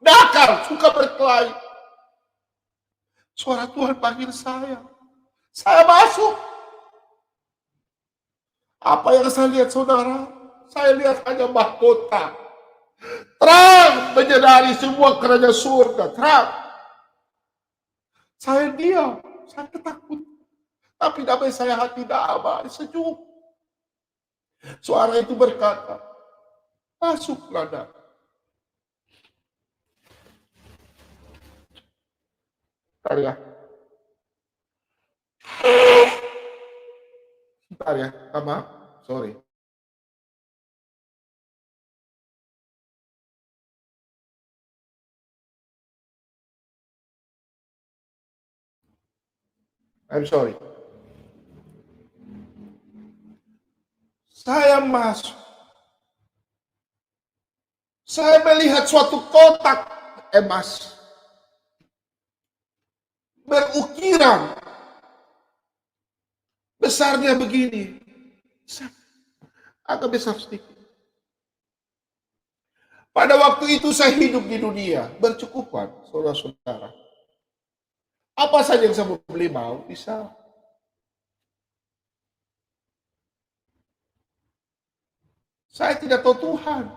Nakal, suka berkelahi. Suara Tuhan panggil saya. Saya masuk. Apa yang saya lihat saudara? Saya lihat hanya mahkota. Terang menyadari semua kerajaan surga. Terang. Saya diam. Saya takut. Tapi damai saya hati damai. Sejuk. Suara itu berkata, masuklah nak. Bentar ya. Bentar ya, maaf, sorry. I'm sorry. Saya masuk. Saya melihat suatu kotak emas. Berukiran. Besarnya begini. Agak besar sedikit. Pada waktu itu saya hidup di dunia. Bercukupan, saudara-saudara. Apa saja yang saya beli mau, bisa. Saya tidak tahu Tuhan.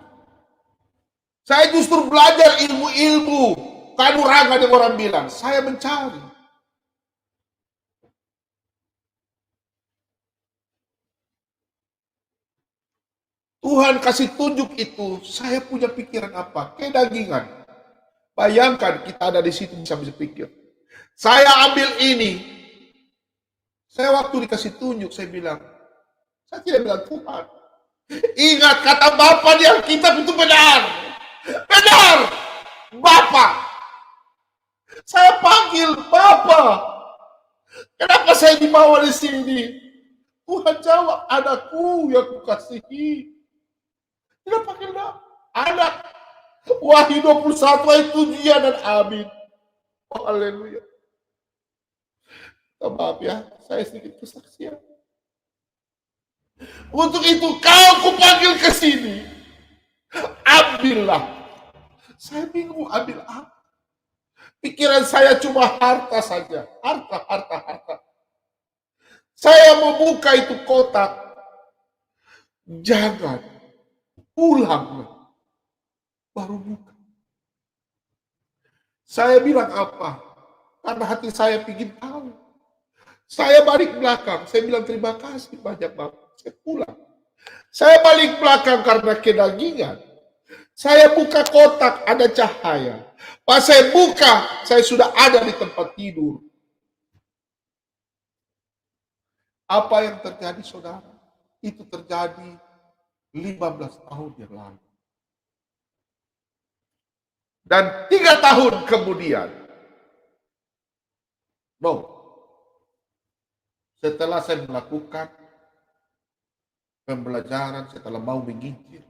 Saya justru belajar ilmu-ilmu kanuragan yang orang bilang. Saya mencari. Tuhan kasih tunjuk itu, saya punya pikiran apa? Kedagingan. Bayangkan kita ada di situ bisa pikir. Saya ambil ini. Saya waktu dikasih tunjuk, saya bilang, saya tidak bilang Tuhan. Ingat kata Bapa di Alkitab itu benar. Benar. Bapak. Saya panggil Bapa. Kenapa saya dibawa di sini? Tuhan jawab, anakku yang kukasihi. Tidak panggil nama. Anak. Wahyu 21 ayat 7 dan amin. Oh, haleluya. Maaf ya, saya sedikit kesaksian. Untuk itu kau kupanggil ke sini. Ambillah. Saya bingung ambil apa. Pikiran saya cuma harta saja. Harta. Saya membuka itu kotak. Jangan. Pulanglah. Baru buka. Saya bilang apa? Karena hati saya ingin tahu. Saya balik belakang. Saya bilang terima kasih banyak Bapak. Saya pulang. Saya balik belakang karena kedagingan. Saya buka kotak, ada cahaya. Pas saya buka, saya sudah ada di tempat tidur. Apa yang terjadi saudara? Itu terjadi 15 tahun yang lalu. Dan 3 tahun kemudian. Setelah saya melakukan pembelajaran, setelah mau menginjil.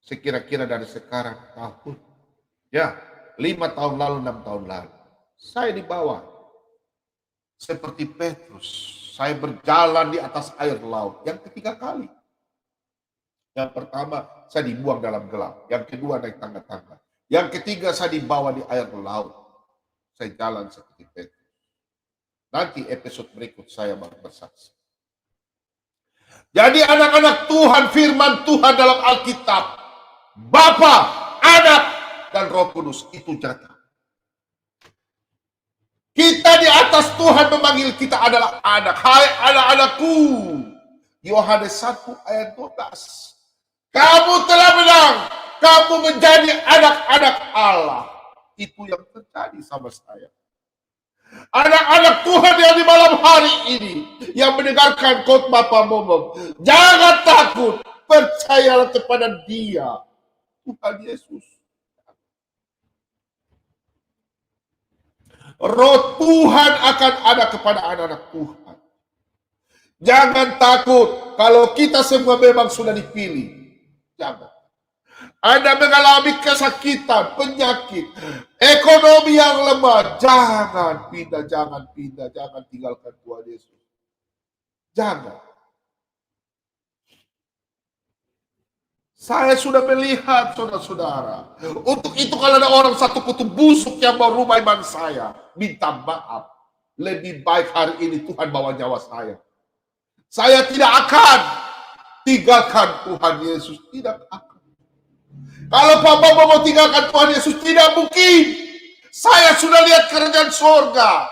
Sekira-kira dari sekarang tahun. Ya, 5 tahun lalu, 6 tahun lalu. Saya dibawa. Seperti Petrus. Saya berjalan di atas air laut. Yang ketiga kali. Yang pertama, saya dibuang dalam gelap. Yang kedua, naik tangga-tangga. Yang ketiga, saya dibawa di air laut. Saya jalan seperti Petrus. Nanti episode berikut saya baru bersaksi. Jadi anak-anak Tuhan, firman Tuhan dalam Alkitab. Bapa, Anak, dan Roh Kudus itu nyata. Kita di atas Tuhan memanggil kita adalah anak. Hai anak-anakku. Yohanes 1 ayat 12. Kamu telah menang. Kamu menjadi anak-anak Allah. Itu yang terjadi sama saya. Anak-anak Tuhan yang di malam hari ini, yang mendengarkan khotbah Pak Momom, jangan takut. Percayalah kepada Dia, Tuhan Yesus. Roh Tuhan akan ada kepada anak-anak Tuhan. Jangan takut kalau kita semua memang sudah dipilih. Jangan. Anda mengalami kesakitan, penyakit, ekonomi yang lemah. Jangan pindah, jangan tinggalkan Tuhan Yesus. Jangan. Saya sudah melihat saudara-saudara. Untuk itu kalau ada orang satu kutu busuk yang mau rumah iman saya, minta maaf. Lebih baik hari ini Tuhan bawa nyawa saya. Saya tidak akan tinggalkan Tuhan Yesus. Tidak akan. Kalau Papa mau tinggalkan Tuhan Yesus, tidak mungkin. Saya sudah lihat kerajaan surga.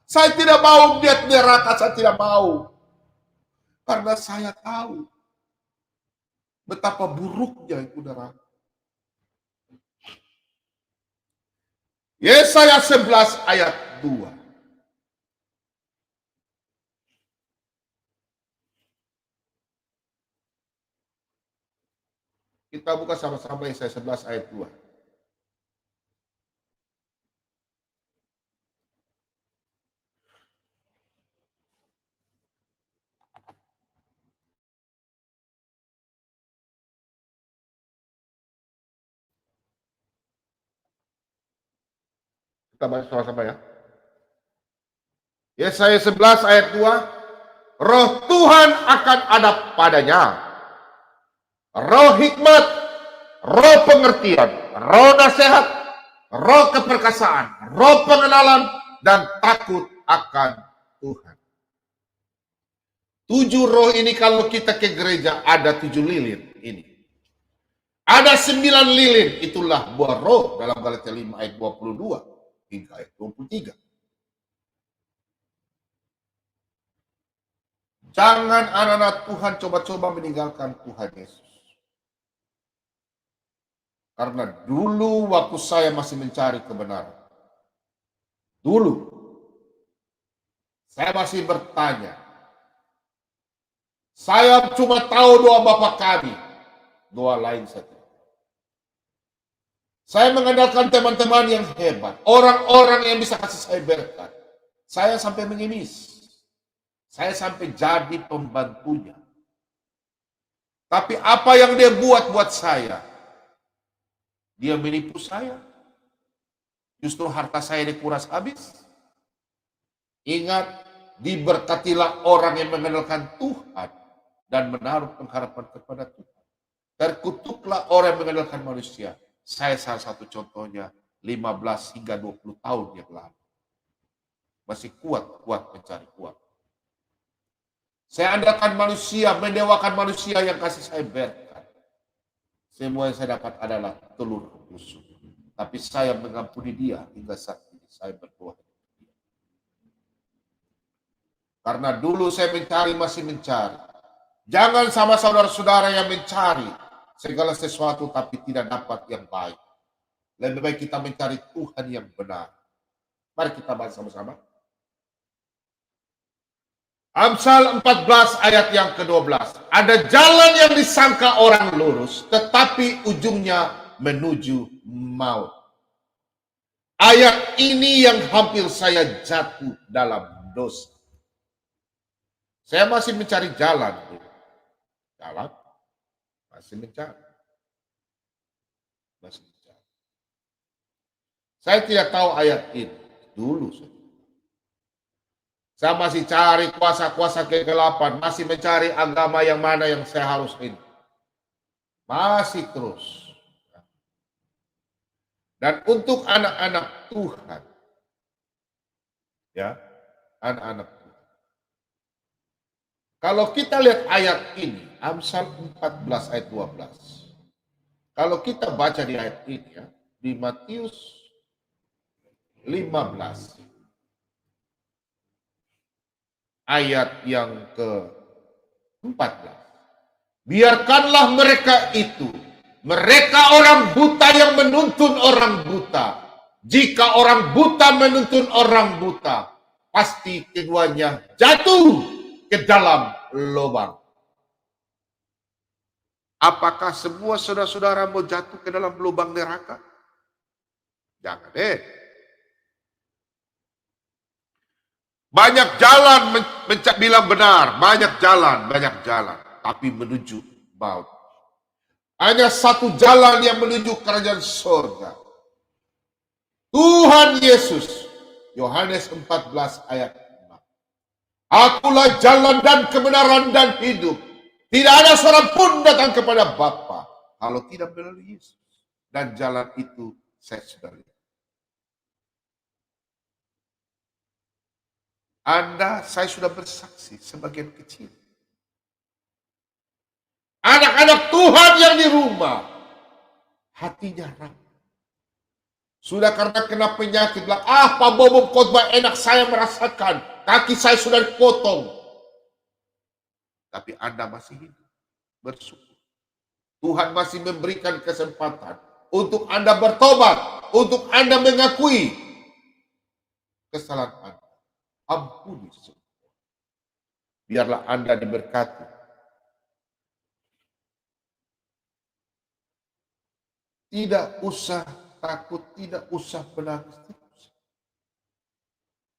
Saya tidak mau lihat neraka, saya tidak mau. Karena saya tahu betapa buruknya itu neraka. Yesaya 11 ayat 2. Kita buka sama-sama Yesaya 11 ayat 2. Kita baca sama-sama ya. Yesaya 11 ayat 2. Roh Tuhan akan ada padanya. Roh hikmat, roh pengertian, roh nasihat, roh keperkasaan, roh pengenalan, dan takut akan Tuhan. 7 roh ini kalau kita ke gereja ada 7 lilin ini. Ada 9 lilin, itulah buah roh dalam Galatia 5 ayat 22 hingga ayat 23. Jangan anak-anak Tuhan coba-coba meninggalkan Tuhan Yesus. Karena dulu waktu saya masih mencari kebenaran, dulu saya masih bertanya. Saya cuma tahu doa Bapa kami, doa lain saja. Saya mengandalkan teman-teman yang hebat, orang-orang yang bisa kasih saya berkat. Saya sampai mengemis. Saya sampai jadi pembantunya. Tapi apa yang dia buat saya? Dia menipu saya. Justru harta saya dikuras habis. Ingat, diberkatilah orang yang mengandalkan Tuhan dan menaruh pengharapan kepada Tuhan. Terkutuklah orang yang mengandalkan manusia. Saya salah satu contohnya 15 hingga 20 tahun yang lalu. Masih kuat mencari kuat. Saya andalkan manusia, mendewakan manusia yang kasih saya berkat. Semua yang saya dapat adalah telur busuk. Tapi saya mengampuni dia hingga saat ini. Saya berdoa. Karena dulu saya mencari, masih mencari. Jangan sama saudara-saudara yang mencari segala sesuatu tapi tidak dapat yang baik. Lebih baik kita mencari Tuhan yang benar. Mari kita baca sama-sama. Amsal 14 ayat yang ke-12. Ada jalan yang disangka orang lurus, tetapi ujungnya menuju maut. Ayat ini yang hampir saya jatuh dalam dosa. Saya masih mencari jalan. Jalan, masih mencari. Saya tidak tahu ayat ini. Dulu saya masih cari kuasa-kuasa kegelapan, masih mencari agama yang mana yang saya harus ini. Masih terus. Dan untuk anak-anak Tuhan, ya, anak-anak Tuhan. Kalau kita lihat ayat ini, Amsal 14 ayat 12. Kalau kita baca di ayat ini ya, di Matius 15. ayat yang ke-14. Biarkanlah mereka itu, mereka orang buta yang menuntun orang buta. Jika orang buta menuntun orang buta, pasti keduanya jatuh ke dalam lubang. Apakah semua saudara-saudara mau jatuh ke dalam lubang neraka? Jangan Banyak jalan bilang benar, banyak jalan, tapi menuju maut. Hanya satu jalan yang menuju kerajaan surga. Tuhan Yesus, Yohanes 14 ayat 6. Akulah jalan dan kebenaran dan hidup. Tidak ada seorang pun datang kepada Bapa kalau tidak melalui Yesus. Dan jalan itu saya sudah lihat. Saya sudah bersaksi sebagian kecil. Anak-anak Tuhan yang di rumah, hatinya rapuh. Sudah karena kena penyakit, bilang, Pak Bobo khotbah enak, saya merasakan. Kaki saya sudah dipotong. Tapi Anda masih hidup, bersyukur. Tuhan masih memberikan kesempatan untuk Anda bertobat, untuk Anda mengakui kesalahan Anda. Ampuni semua. Biarlah Anda diberkati. Tidak usah takut, tidak usah menangis.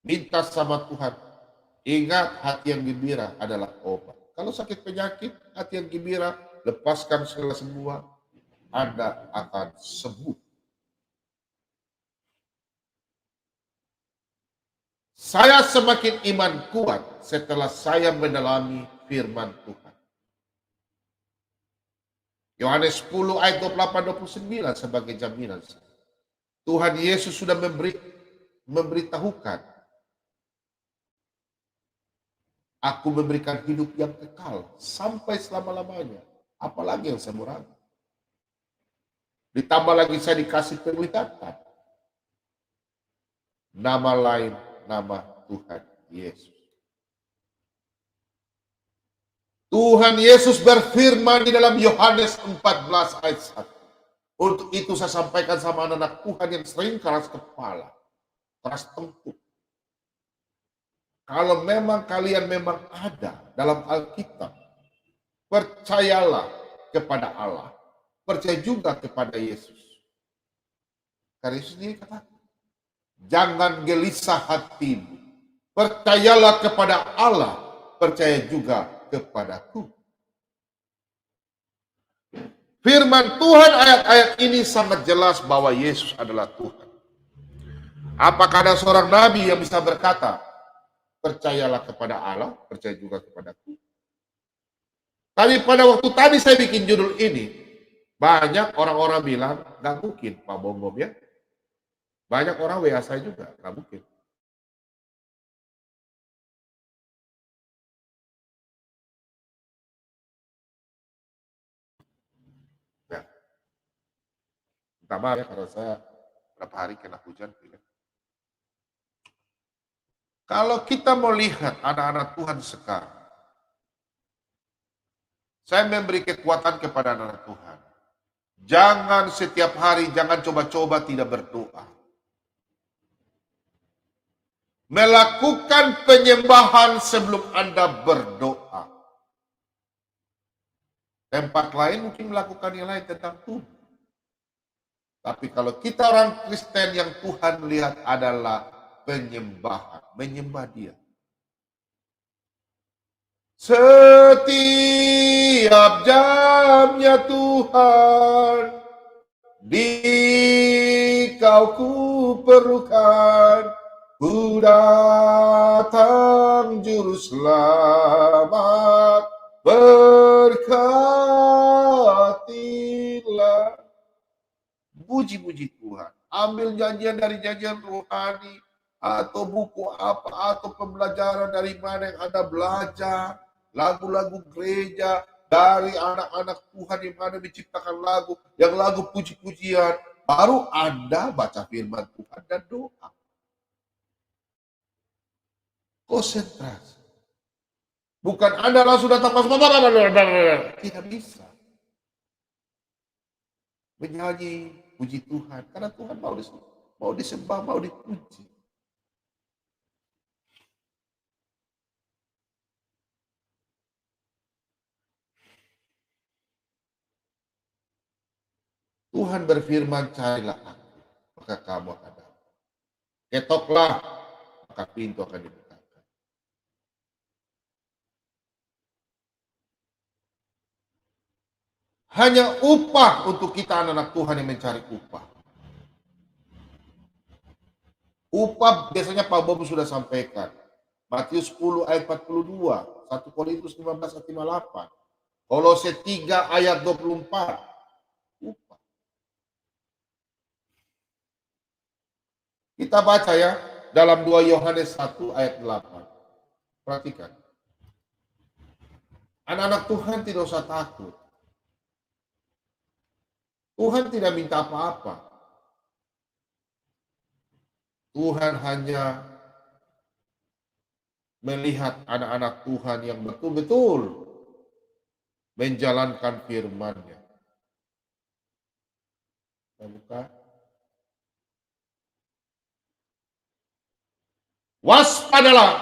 Minta sama Tuhan. Ingat, hati yang gembira adalah obat. Kalau sakit penyakit, hati yang gembira, lepaskan segala semua, Anda akan sembuh. Saya semakin iman kuat setelah saya mendalami firman Tuhan. Yohanes 10 ayat 28-29 sebagai jaminan. Tuhan Yesus sudah memberitahukan, aku memberikan hidup yang kekal sampai selama-lamanya. Apalagi yang saya mau ragu. Ditambah lagi saya dikasih penglihatan. Nama lain, nama Tuhan Yesus. Tuhan Yesus berfirman di dalam Yohanes 14 ayat 1. Untuk itu saya sampaikan sama anak-anak Tuhan yang sering keras kepala, keras tengkuk. Kalau memang kalian memang ada dalam Alkitab, percayalah kepada Allah. Percaya juga kepada Yesus. Karena Yesus sendiri kata, jangan gelisah hatimu. Percayalah kepada Allah. Percaya juga kepadaku. Firman Tuhan ayat-ayat ini sangat jelas bahwa Yesus adalah Tuhan. Apakah ada seorang nabi yang bisa berkata, percayalah kepada Allah, percaya juga kepadaku? Tapi pada waktu tadi saya bikin judul ini, banyak orang-orang bilang, gak mungkin Pak Bonggom ya. Banyak orang WA saya juga, gak mungkin. Ya. Minta maaf ya karena saya berapa hari kena hujan. Kalau kita mau lihat anak-anak Tuhan sekarang, saya memberi kekuatan kepada anak-anak Tuhan. Jangan setiap hari, jangan coba-coba tidak berdoa. Melakukan penyembahan sebelum Anda berdoa. Tempat lain mungkin melakukan yang lain tentang Tuhan. Tapi kalau kita orang Kristen yang Tuhan lihat adalah penyembahan, menyembah Dia. Setiap jamnya Tuhan, Dikau ku perlukan, ku datang juru selamat, berkatilah. Puji-puji Tuhan. Ambil nyanyian dari nyanyian rohani, atau buku apa, atau pembelajaran dari mana yang Anda belajar, lagu-lagu gereja, dari anak-anak Tuhan yang mana menciptakan lagu, yang lagu puji-pujian, baru Anda baca firman Tuhan dan doa. Konsentrasi. Bukan Anda langsung datang pas tidak bisa menyanyi puji Tuhan karena Tuhan mau disembah, mau dipuji. Tuhan berfirman, carilah aku, maka kamu akan dapat. Ketoklah, maka pintu akan dibukakan. Hanya upah untuk kita anak-anak Tuhan yang mencari upah. Upah biasanya Pak Bob sudah sampaikan. Matius 10 ayat 42, 1 Korintus 15 ayat 58, Kolose 3 ayat 24. Upah. Kita baca ya dalam 2 Yohanes 1 ayat 8. Perhatikan. Anak-anak Tuhan tidak usah takut. Tuhan tidak minta apa-apa. Tuhan hanya melihat anak-anak Tuhan yang betul-betul menjalankan firman-Nya. Kita buka. Waspadalah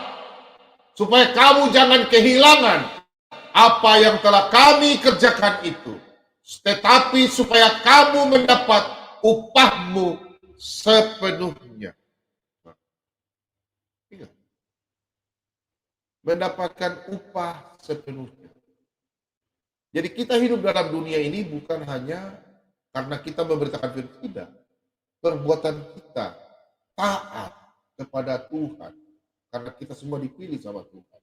supaya kamu jangan kehilangan apa yang telah kami kerjakan itu, tetapi supaya kamu mendapat upahmu sepenuhnya. Mendapatkan upah sepenuhnya. Jadi kita hidup dalam dunia ini bukan hanya karena kita memberitakan firman, tidak. Perbuatan kita taat kepada Tuhan karena kita semua dipilih sama Tuhan.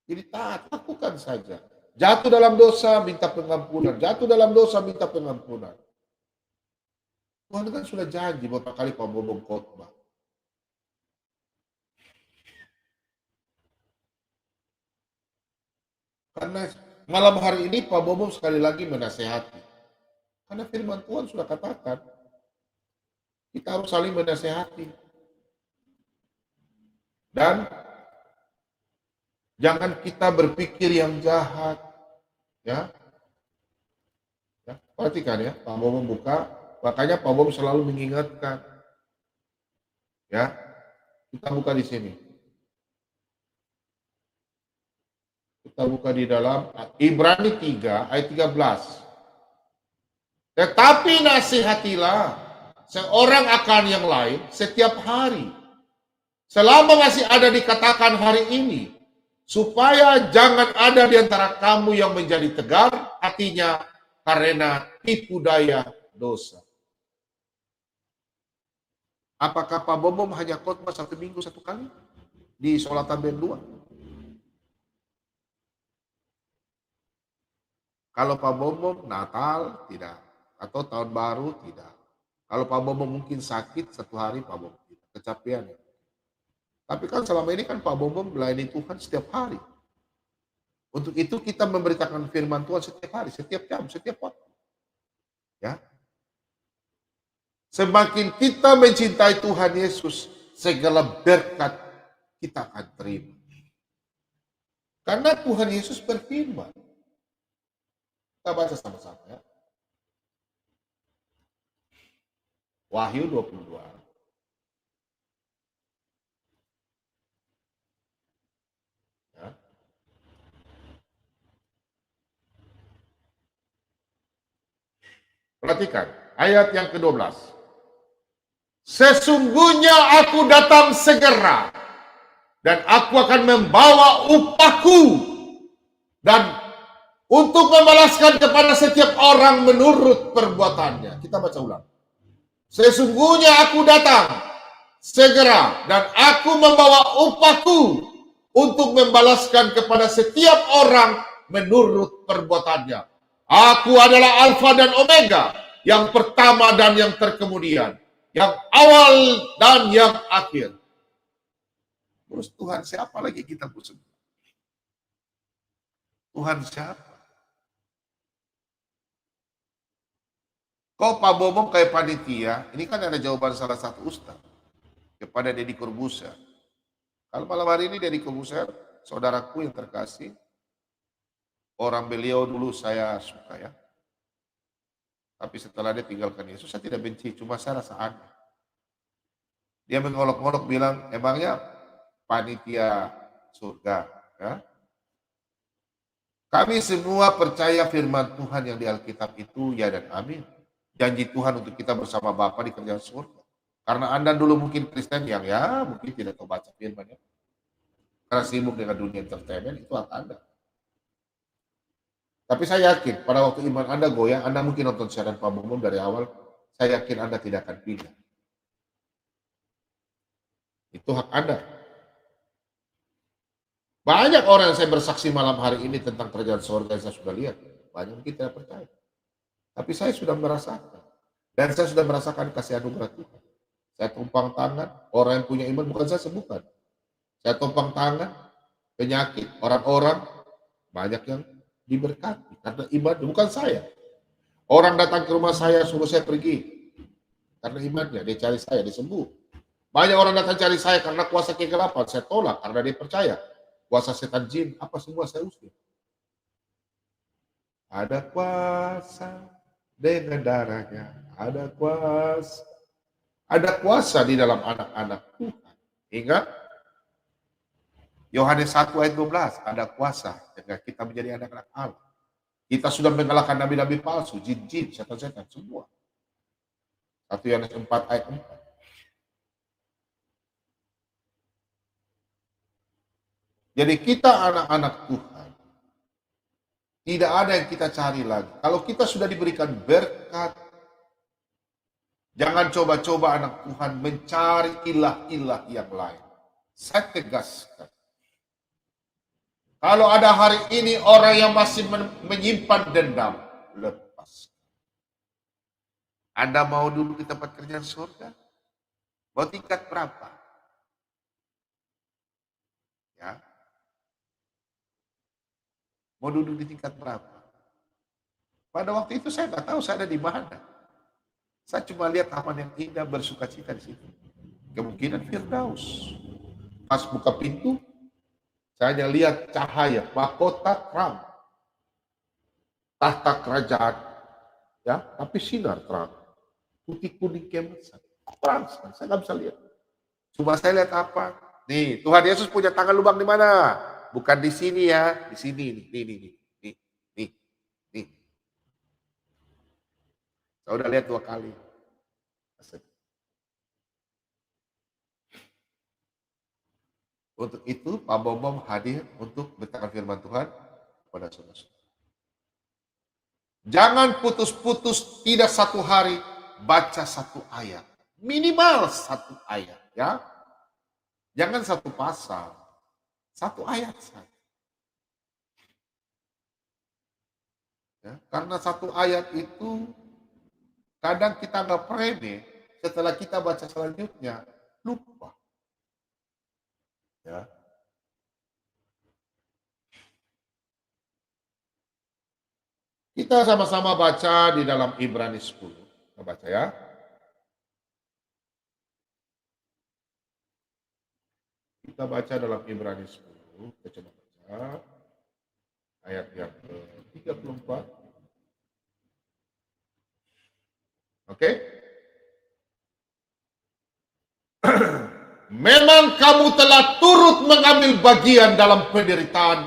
Jadi taat, lakukan saja. Jatuh dalam dosa, minta pengampunan. Jatuh dalam dosa, minta pengampunan. Tuhan kan sudah janji beberapa kali Pak Bobong khotbah. Karena malam hari ini Pak Bobong sekali lagi menasehati. Karena firman Tuhan sudah katakan, kita harus saling menasehati. Dan jangan kita berpikir yang jahat. Ya, perhatikan ya, Pak Bobong buka. Makanya Pak Bobong selalu mengingatkan. Ya, kita buka di sini. Kita buka di dalam Ibrani 3 ayat 13. Tetapi nasihatilah seorang akan yang lain setiap hari. Selama masih ada dikatakan hari ini. Supaya jangan ada di antara kamu yang menjadi tegar hatinya karena tipu daya dosa. Apakah Pak Bobom hanya khotbah 1 minggu 1 kali? Di Sholatan Band 2? Kalau Pak Bobom Natal tidak, atau tahun baru tidak. Kalau Pak Bobom mungkin sakit 1 hari Pak Bobom tidak, kecapean. Tapi kan selama ini kan Pak Bobom melayani Tuhan setiap hari. Untuk itu kita memberitakan firman Tuhan setiap hari, setiap jam, setiap waktu. Ya. Semakin kita mencintai Tuhan Yesus, segala berkat kita akan terima. Karena Tuhan Yesus berfirman. Kita baca sama-sama ya. Wahyu 22. Ya. Perhatikan ayat yang ke-12. Sesungguhnya aku datang segera dan aku akan membawa upahku dan untuk membalaskan kepada setiap orang menurut perbuatannya. Kita baca ulang. Sesungguhnya aku datang segera dan aku membawa upahku untuk membalaskan kepada setiap orang menurut perbuatannya. Aku adalah Alfa dan Omega, yang pertama dan yang terkemudian, yang awal dan yang akhir. Terus Tuhan siapa lagi kita punya? Tuhan siapa? Kok Pak Bobom kayak panitia? Ini kan ada jawaban salah satu ustaz kepada Deddy Corbuzier. Kalau malam hari ini Deddy Corbuzier saudaraku yang terkasih, orang beliau dulu saya suka ya. Tapi setelah dia tinggalkan Yesus, saya tidak benci, cuma saya rasa aneh. Dia mengolok-olok bilang, emangnya panitia surga, ya? Kami semua percaya firman Tuhan yang di Alkitab itu ya dan amin. Janji Tuhan untuk kita bersama Bapa di kerjaan surga. Karena Anda dulu mungkin Kristen yang ya mungkin tidak tahu baca firman ya. Karena sibuk dengan dunia entertainment, itu hak Anda. Tapi saya yakin pada waktu iman Anda goyang, Anda mungkin nonton siaran Pak Bumum dari awal, saya yakin Anda tidak akan pindah. Itu hak Anda. Banyak orang yang saya bersaksi malam hari ini tentang kerajaan surga yang saya sudah lihat. Banyak mungkin tidak percaya. Tapi saya sudah merasakan. Dan saya sudah merasakan kasih anugerah Tuhan. Saya tumpang tangan, orang yang punya iman, bukan saya sembuhkan. Saya tumpang tangan, penyakit, orang-orang, banyak yang diberkati. Karena iman, bukan saya. Orang datang ke rumah saya, suruh saya pergi. Karena imannya, dia cari saya, dia sembuh. Banyak orang datang cari saya karena kuasa kegelapan, saya tolak karena dia percaya. Kuasa setan jin, apa semua saya usir. Ada kuasa dengan darahnya, ada kuasa. Ada kuasa di dalam anak-anak Tuhan. Ingat, Yohanes 1 ayat 12, ada kuasa sehingga kita menjadi anak-anak Allah. Kita sudah mengalahkan nabi-nabi palsu, jin-jin, setan-setan, semua. 1 Yohanes 4 ayat 4. Jadi kita anak-anak Tuhan. Tidak ada yang kita cari lagi. Kalau kita sudah diberikan berkat, jangan coba-coba anak Tuhan mencari ilah-ilah yang lain. Saya tegaskan. Kalau ada hari ini orang yang masih menyimpan dendam, lepaskan. Anda mau dulu di tempat kerjaan surga? Mau tingkat berapa? Ya. Mau duduk di tingkat berapa? Pada waktu itu saya nggak tahu saya ada di mana. Saya cuma lihat taman yang indah, bersuka cita di situ. Kemungkinan Firdaus. Pas buka pintu, saya hanya lihat cahaya, mahkota terang. Tahta kerajaan, ya, tapi sinar terang. Putih kuning kemasan. Terang sekali, saya nggak bisa lihat. Cuma saya lihat apa? Nih, Tuhan Yesus punya tangan lubang di mana? Bukan di sini ya, di sini nih. Saya udah lihat 2 kali. Untuk itu, Pak Bom hadir untuk beritakan firman Tuhan kepada saudara. Jangan putus-putus, tidak 1 hari baca 1 ayat. Minimal 1 ayat, ya. Jangan 1 pasal. 1 ayat saja. Ya, karena 1 ayat itu kadang kita nggak pede, setelah kita baca selanjutnya lupa. Ya. Kita sama-sama baca di dalam Ibrani 10. Kita baca ya. Kita baca dalam Ibrani 10. Kita coba baca ayat yang ke-34. Oke? Memang kamu telah turut mengambil bagian dalam penderitaan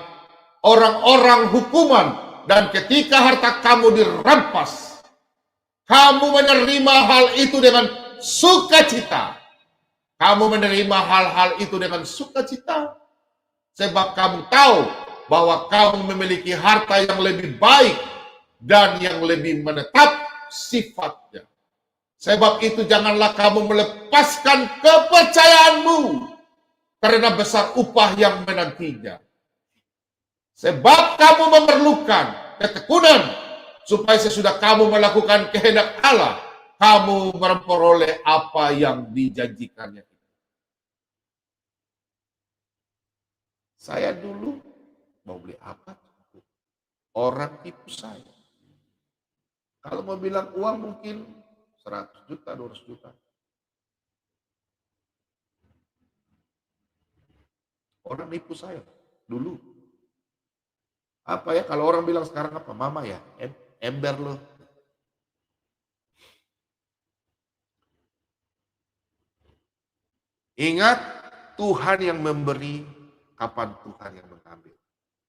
orang-orang hukuman, dan ketika harta kamu dirampas, kamu menerima hal itu dengan sukacita. Kamu menerima hal-hal itu dengan sukacita, sebab kamu tahu bahwa kamu memiliki harta yang lebih baik dan yang lebih menetap sifatnya. Sebab itu janganlah kamu melepaskan kepercayaanmu, karena besar upah yang menantinya. Sebab kamu memerlukan ketekunan, supaya sesudah kamu melakukan kehendak Allah, kamu memperoleh apa yang dijanjikannya. Saya dulu mau beli apa? Orang tipu saya. Kalau mau bilang uang mungkin 100 juta, 200 juta. Orang nipu saya. dulu. Apa ya, kalau orang bilang sekarang apa? Mama ya, ember lo. Ingat, Tuhan yang memberi, kapan Tuhan yang mengambil.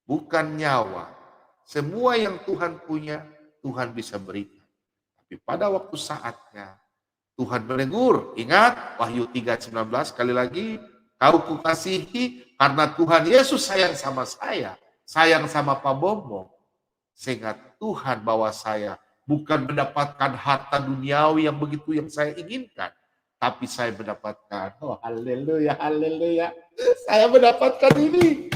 Bukan nyawa. Semua yang Tuhan punya, Tuhan bisa berikan. Tapi pada waktu saatnya, Tuhan menegur. Ingat, Wahyu 3:19, sekali lagi, kau kukasihi karena Tuhan Yesus sayang sama saya, sayang sama Pak Bomo. Sehingga Tuhan bawa saya bukan mendapatkan harta duniawi yang begitu yang saya inginkan. Tapi saya mendapatkan, oh haleluya, haleluya. Saya mendapatkan ini.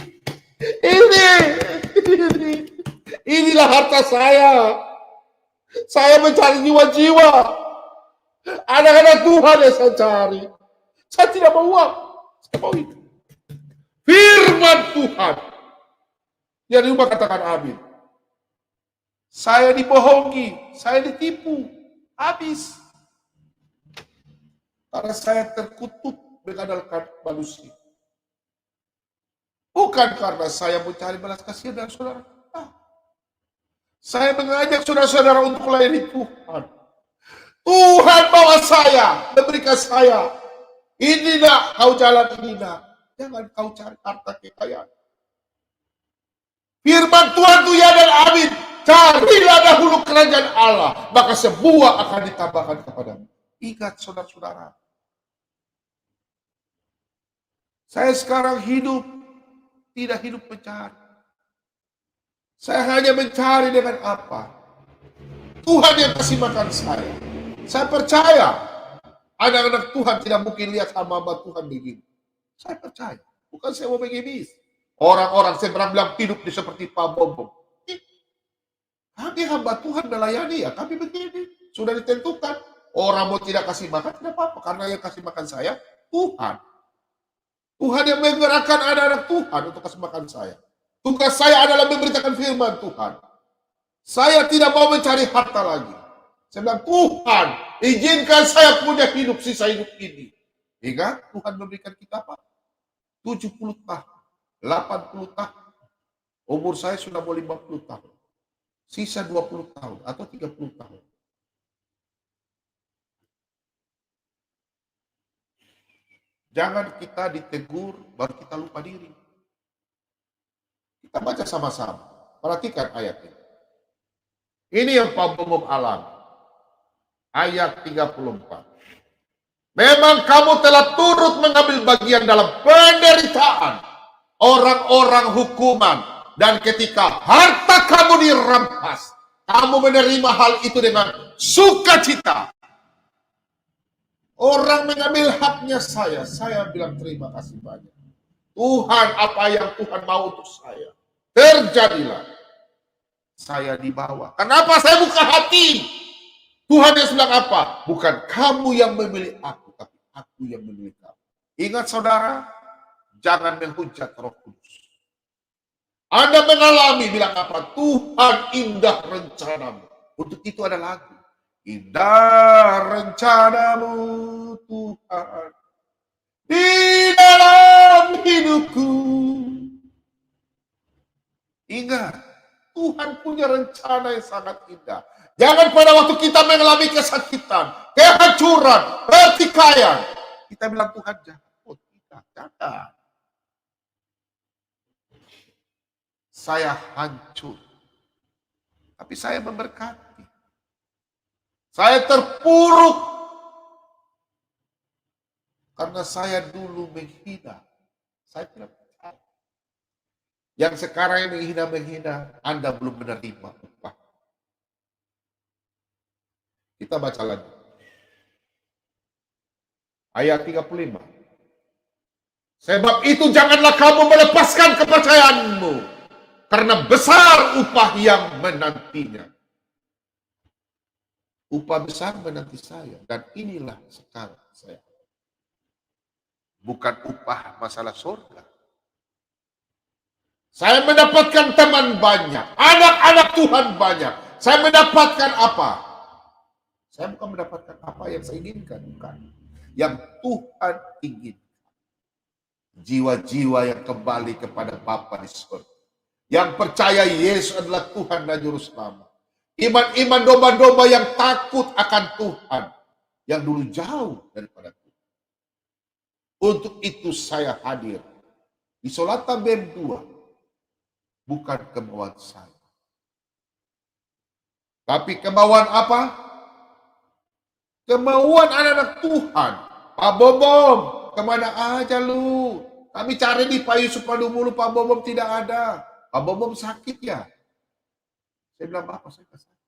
Inilah harta saya. Saya mencari jiwa-jiwa. Anak-anak Tuhan yang saya cari. Saya tidak mau uang. Saya mau itu. Firman Tuhan. Yang di rumah katakan amin. Saya dibohongi. Saya ditipu. Habis. Karena saya terkutuk mengandalkan manusia. Bukan karena saya mencari belas kasihan dan saudara. Saya mengajak saudara-saudara untuk melayani Tuhan. Tuhan bawa saya, memberikan saya. Inilah kau jalan inilah. Jangan kau cari harta kekayaan. Firman Tuhan itu ya dan amin. Carilah dahulu kerajaan Allah, maka semua akan ditambahkan kepadamu. Ingat saudara-saudara. Saya sekarang hidup, tidak hidup mencari. Saya hanya mencari dengan apa? Tuhan yang kasih makan saya. Saya percaya anak-anak Tuhan tidak mungkin lihat hamba Tuhan begini. Saya percaya. Bukan saya mau begini. Orang-orang saya bilang hidup di seperti Pak Bobo. Kami hamba Tuhan melayani ya. Kami begini. Sudah ditentukan. Orang mau tidak kasih makan, tidak apa-apa. Karena yang kasih makan saya, Tuhan. Tuhan yang menggerakkan anak-anak Tuhan untuk kasih makan saya. Tugas saya adalah memberitakan firman Tuhan. Saya tidak mau mencari harta lagi. Saya bilang, Tuhan, izinkan saya punya hidup, sisa hidup ini. Ingat, Tuhan memberikan kita apa? 70 tahun, 80 tahun. Umur saya sudah mau 50 tahun. Sisa 20 tahun atau 30 tahun. Jangan kita ditegur, baru kita lupa diri. Kita baca sama-sama. Perhatikan ayat ini. Ini yang Pak Bomo alami. Ayat 34. Memang kamu telah turut mengambil bagian dalam penderitaan orang-orang hukuman. Dan ketika harta kamu dirampas, kamu menerima hal itu dengan sukacita. Orang mengambil haknya saya bilang terima kasih banyak. Tuhan, apa yang Tuhan mau untuk saya, terjadilah. Saya dibawa. Kenapa saya buka hati? Tuhan yang bilang apa? Bukan kamu yang memilih aku, tapi aku yang memilih kamu. Ingat saudara, jangan menghujat Roh Kudus. Anda mengalami bilang apa? Tuhan indah rencanamu. Untuk itu ada lagu. Indah rencanamu Tuhan di dalam hidupku. Ingat, Tuhan punya rencana yang sangat indah. Jangan pada waktu kita mengalami kesakitan, kehancuran, pertikaian, kita bilang Tuhan jahat. Oh tidak, jangan. Saya hancur, tapi saya memberkati. Saya terpuruk karena saya dulu menghina. Saya tidak percaya. Yang sekarang ini menghina, Anda belum menerima upah. Kita baca lagi. Ayat 35. Sebab itu janganlah kamu melepaskan kepercayaanmu, karena besar upah yang menantinya. Upah besar menanti saya, dan inilah sekarang saya. Bukan upah masalah surga. Saya mendapatkan teman banyak, anak-anak Tuhan banyak. Saya mendapatkan apa? Saya bukan mendapatkan apa yang saya inginkan, bukan. Yang Tuhan inginkan. jiwa-jiwa yang kembali kepada Bapa di surga, yang percaya Yesus adalah Tuhan dan Juru Selamat. Iman-iman domba-domba yang takut akan Tuhan, yang dulu jauh daripada Tuhan. Untuk itu saya hadir di Solata BEM 2, bukan kemauan saya. Tapi kemauan apa? Kemauan anak-anak Tuhan. Pak Bobom, kemana aja lu? Kami cari di Pak Yusuf Padu mulu, Pak Bobom tidak ada. Pak Bobom sakit ya? Saya bilang, Bapak saya nggak sakit.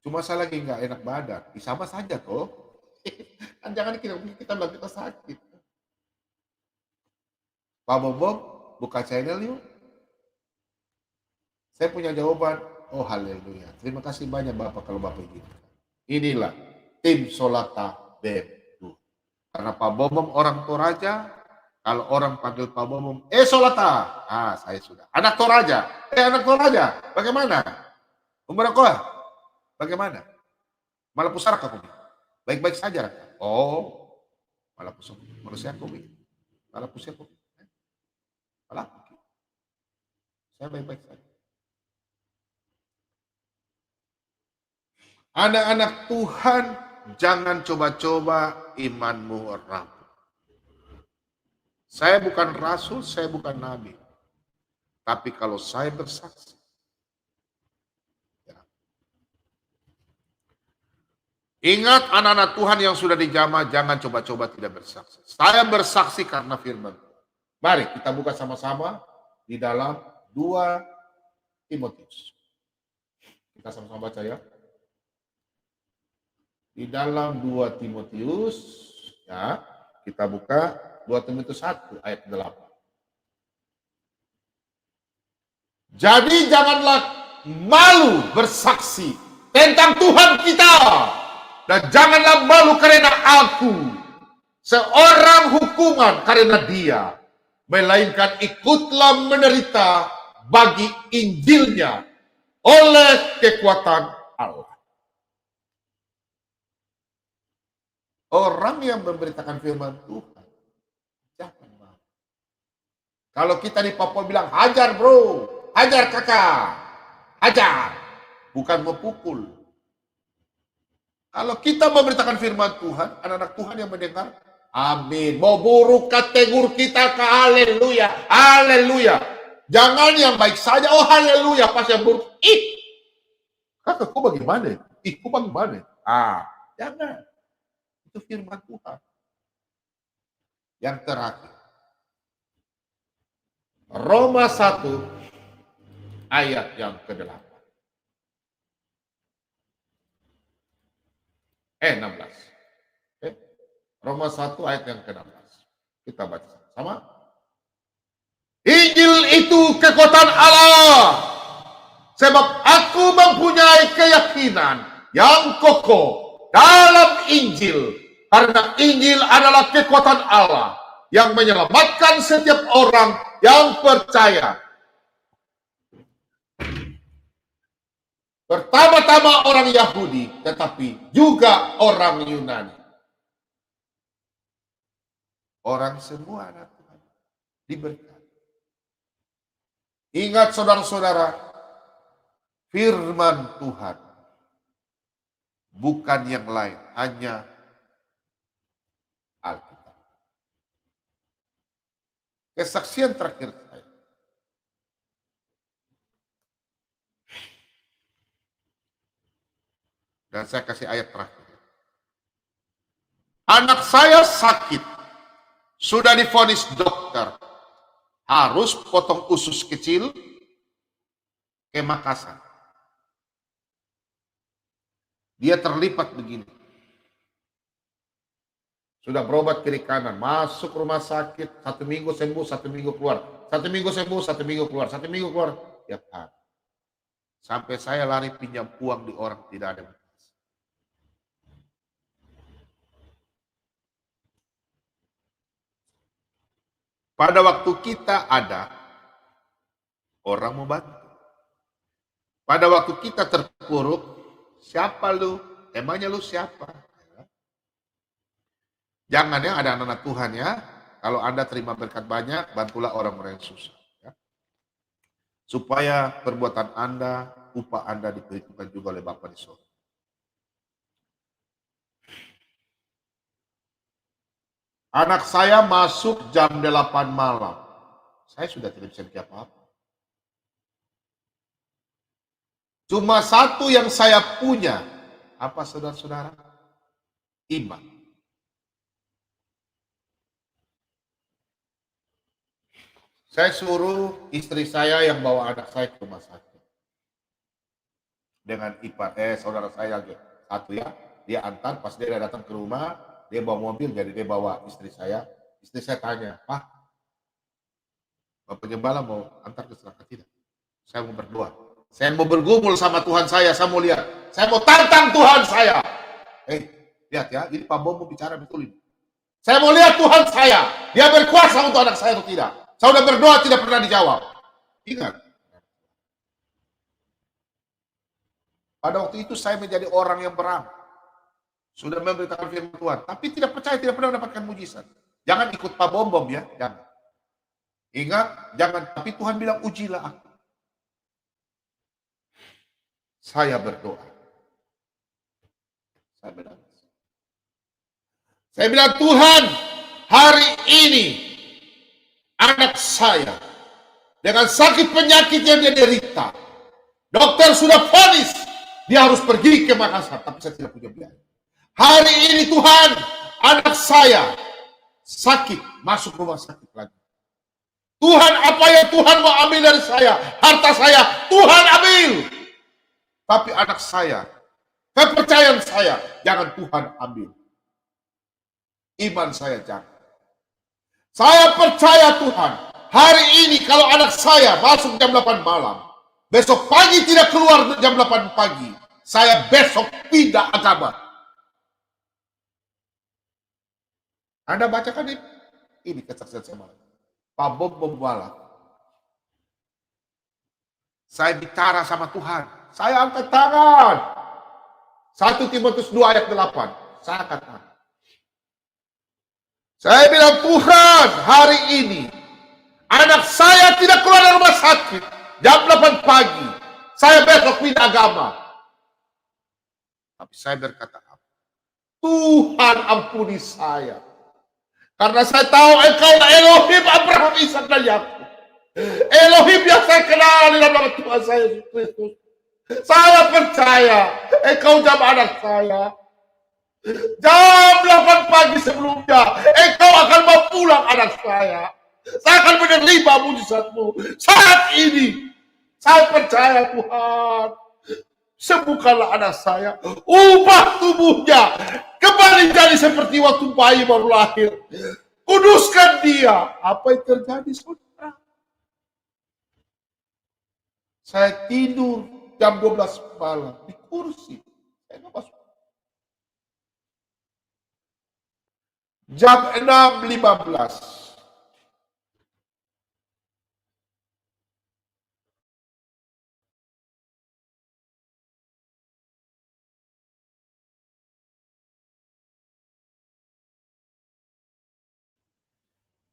Cuma saya lagi nggak enak badan. Sama saja kok. Kan jangan kita bilang kita sakit. Pak Bobom, buka channel yuk. Saya punya jawaban. Oh haleluya. Terima kasih banyak Bapak kalau Bapak ingin. Inilah tim Solata BEM 2. Karena Pak Bobom orang Toraja. Kalau orang panggil Pak Bobom, Solata. Saya sudah. Anak Toraja. Anak Toraja. Bagaimana? Umur aku bagaimana? Malah pusara kau. Baik-baik saja. Oh. Malah pusara. Manusia aku. Malah pusara aku. Malah. Saya baik-baik saja. Anak-anak Tuhan, jangan coba-coba imanmu rapuh. Saya bukan rasul, saya bukan nabi. Tapi kalau saya bersaksi, ya. Ingat anak-anak Tuhan yang sudah dijamah, jangan coba-coba tidak bersaksi. Saya bersaksi karena firman. Mari kita buka sama-sama di dalam 2 Timotius. Kita sama-sama baca ya. Di dalam 2 Timotius, ya, kita buka 2 Timotius 1 ayat 8. Jadi janganlah malu bersaksi tentang Tuhan kita, dan janganlah malu karena aku, seorang hukuman karena dia, melainkan ikutlah menderita bagi Injilnya oleh kekuatan Allah. Orang yang memberitakan firman Tuhan, jangan malu. Kalau kita di Papua bilang, hajar bro, hajar kakak, hajar, bukan memukul. Kalau kita memberitakan firman Tuhan, anak-anak Tuhan yang mendengar, amin. Mau buruk kategori kita ke haleluya, haleluya. Jangan yang baik saja, oh haleluya, pas yang buruk, kakak kok bagaimana? Kok bagaimana? Jangan. Itu firman Tuhan. Yang terakhir, Roma 1 ayat yang ke-8. 16. Roma 1 ayat yang ke-16. Kita baca sama. Injil itu kekuatan Allah. Sebab aku mempunyai keyakinan yang kokoh dalam Injil, karena Injil adalah kekuatan Allah yang menyelamatkan setiap orang yang percaya. Pertama-tama orang Yahudi, tetapi juga orang Yunani. Orang semua anak Tuhan diberkati. Ingat saudara-saudara, firman Tuhan bukan yang lain, hanya Alkitab. Kesaksian terakhir saya. Dan saya kasih ayat terakhir. Anak saya sakit, sudah divonis dokter, harus potong usus kecil ke Makassar. Dia terlipat begini. Sudah berobat kiri kanan, masuk rumah sakit, 1 minggu sembuh, 1 minggu keluar. 1 minggu sembuh, 1 minggu keluar, 1 minggu keluar. Tiap hari. Sampai saya lari pinjam uang di orang tidak ada. Pada waktu kita ada, orang mau bantu. Pada waktu kita terpuruk, siapa lu? Emangnya lu siapa? Jangan ya, ada anak-anak Tuhan ya. Kalau Anda terima berkat banyak, bantulah orang-orang yang susah. Ya. Supaya perbuatan Anda, upah Anda diperhitungkan juga oleh Bapa di surga. Anak saya masuk jam 8 malam. Saya sudah tidak bisa bikin apa-apa. Cuma satu yang saya punya. Apa saudara-saudara? Iman. Saya suruh istri saya yang bawa anak saya ke rumah sakit. Dengan saudara saya satu ya. Dia antar, pas dia datang ke rumah, dia bawa mobil, jadi dia bawa istri saya. Istri saya tanya, Pak, Bapak Gembala mau antar ke neraka tidak? Saya mau berdoa. Saya mau bergumul sama Tuhan saya mau lihat. Saya mau tantang Tuhan saya. Lihat ya, ini Pak Bom mau bicara betul ini. Saya mau lihat Tuhan saya. Dia berkuasa untuk anak saya atau tidak. Saya sudah berdoa, tidak pernah dijawab. Ingat. Pada waktu itu saya menjadi orang yang beramal. Sudah memberitakan firman Tuhan. Tapi tidak percaya, tidak pernah mendapatkan mujizat. Jangan ikut Pak Bom ya. Jangan. Ingat, jangan. Tapi Tuhan bilang, ujilah aku. Saya berdoa. Saya bilang, Tuhan, hari ini anak saya dengan sakit penyakit yang dia derita. Dokter sudah vonis dia harus pergi ke Makassar, tapi saya tidak punya biaya. Hari ini Tuhan, anak saya sakit, masuk rumah sakit lagi. Tuhan, apa yang Tuhan mau ambil dari saya, harta saya, Tuhan ambil. Tapi anak saya, kepercayaan saya, jangan Tuhan ambil. Iman saya jangan. Saya percaya Tuhan, hari ini kalau anak saya masuk jam 8 malam, besok pagi tidak keluar jam 8 pagi, saya besok pindah agama. Anda bacakan ini kesaksian saya malam. Pak Bob membalap. Saya bicara sama Tuhan. Saya angkat tangan. 1 Timotius 2 ayat 8. Saya angkat tangan. Saya bilang, Tuhan, hari ini anak saya tidak keluar dari rumah sakit jam 8 pagi. Saya besok pindah agama. Tapi saya berkata, Tuhan ampuni saya. Karena saya tahu Engkau Elohim Abraham, Ishak dan Yakub. Elohim yang saya kenal dalam nama Tuhan saya Yesus Kristus. Saya percaya Engkau jam anak saya. Jam 8 pagi sebelumnya Engkau akan mau pulang anak saya. Saya akan menerima mujizat-Mu. Saat ini saya percaya Tuhan. Sembuhkanlah anak saya, ubah tubuhnya kembali jadi seperti waktu bayi baru lahir. Kuduskan dia. Apa yang terjadi, saudara? Saya tidur jam 12 malam di kursi. Saya nggak masuk. Jam 6.15.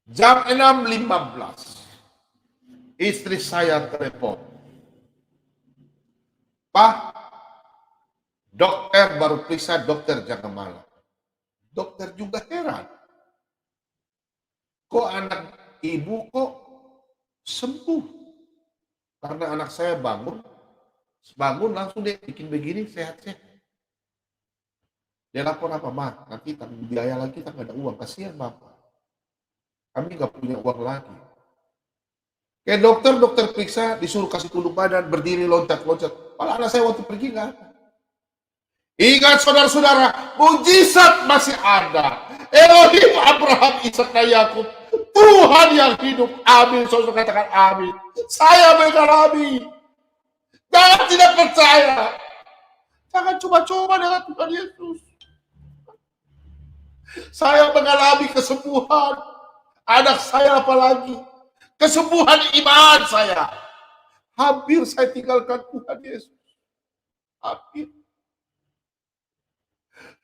Jam 6.15. Istri saya telepon. Pak, dokter baru periksa, dokter jangan malam. Dokter juga heran. Kok anak ibu kok sembuh? Karena anak saya bangun langsung dia bikin begini, sehat-sehat. Dia lapor apa, Ma? Nanti biaya lagi kita nggak ada uang, kasihan Bapak. Kami nggak punya uang lagi. Kayak dokter periksa, disuruh kasih tunduk badan, berdiri, loncat-loncat. Malah anak saya waktu pergi nggak ada. Ingat saudara-saudara, mujizat masih ada. Elohim Abraham, Ishak dan Yakub. Tuhan yang hidup. Amin. Saudara katakan amin. Saya mengalami. Jangan tidak percaya. Jangan coba-coba dengan Tuhan Yesus. Saya mengalami kesembuhan. Anak saya apalagi. Kesembuhan iman saya. Hampir saya tinggalkan Tuhan Yesus. Hampir.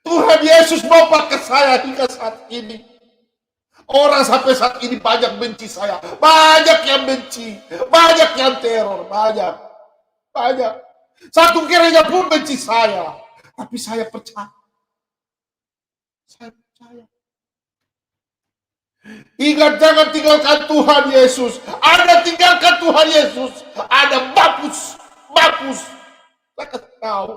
Tuhan Yesus mau pakai saya hingga saat ini. Orang sampai saat ini banyak benci saya. Banyak yang benci. Banyak yang teror. Banyak. Banyak. Satu kiranya pun benci saya. Tapi saya percaya. Saya percaya. Ingat, jangan tinggalkan Tuhan Yesus. Anda tinggalkan Tuhan Yesus, Anda mampus. Mampus. Saya kasih tahu.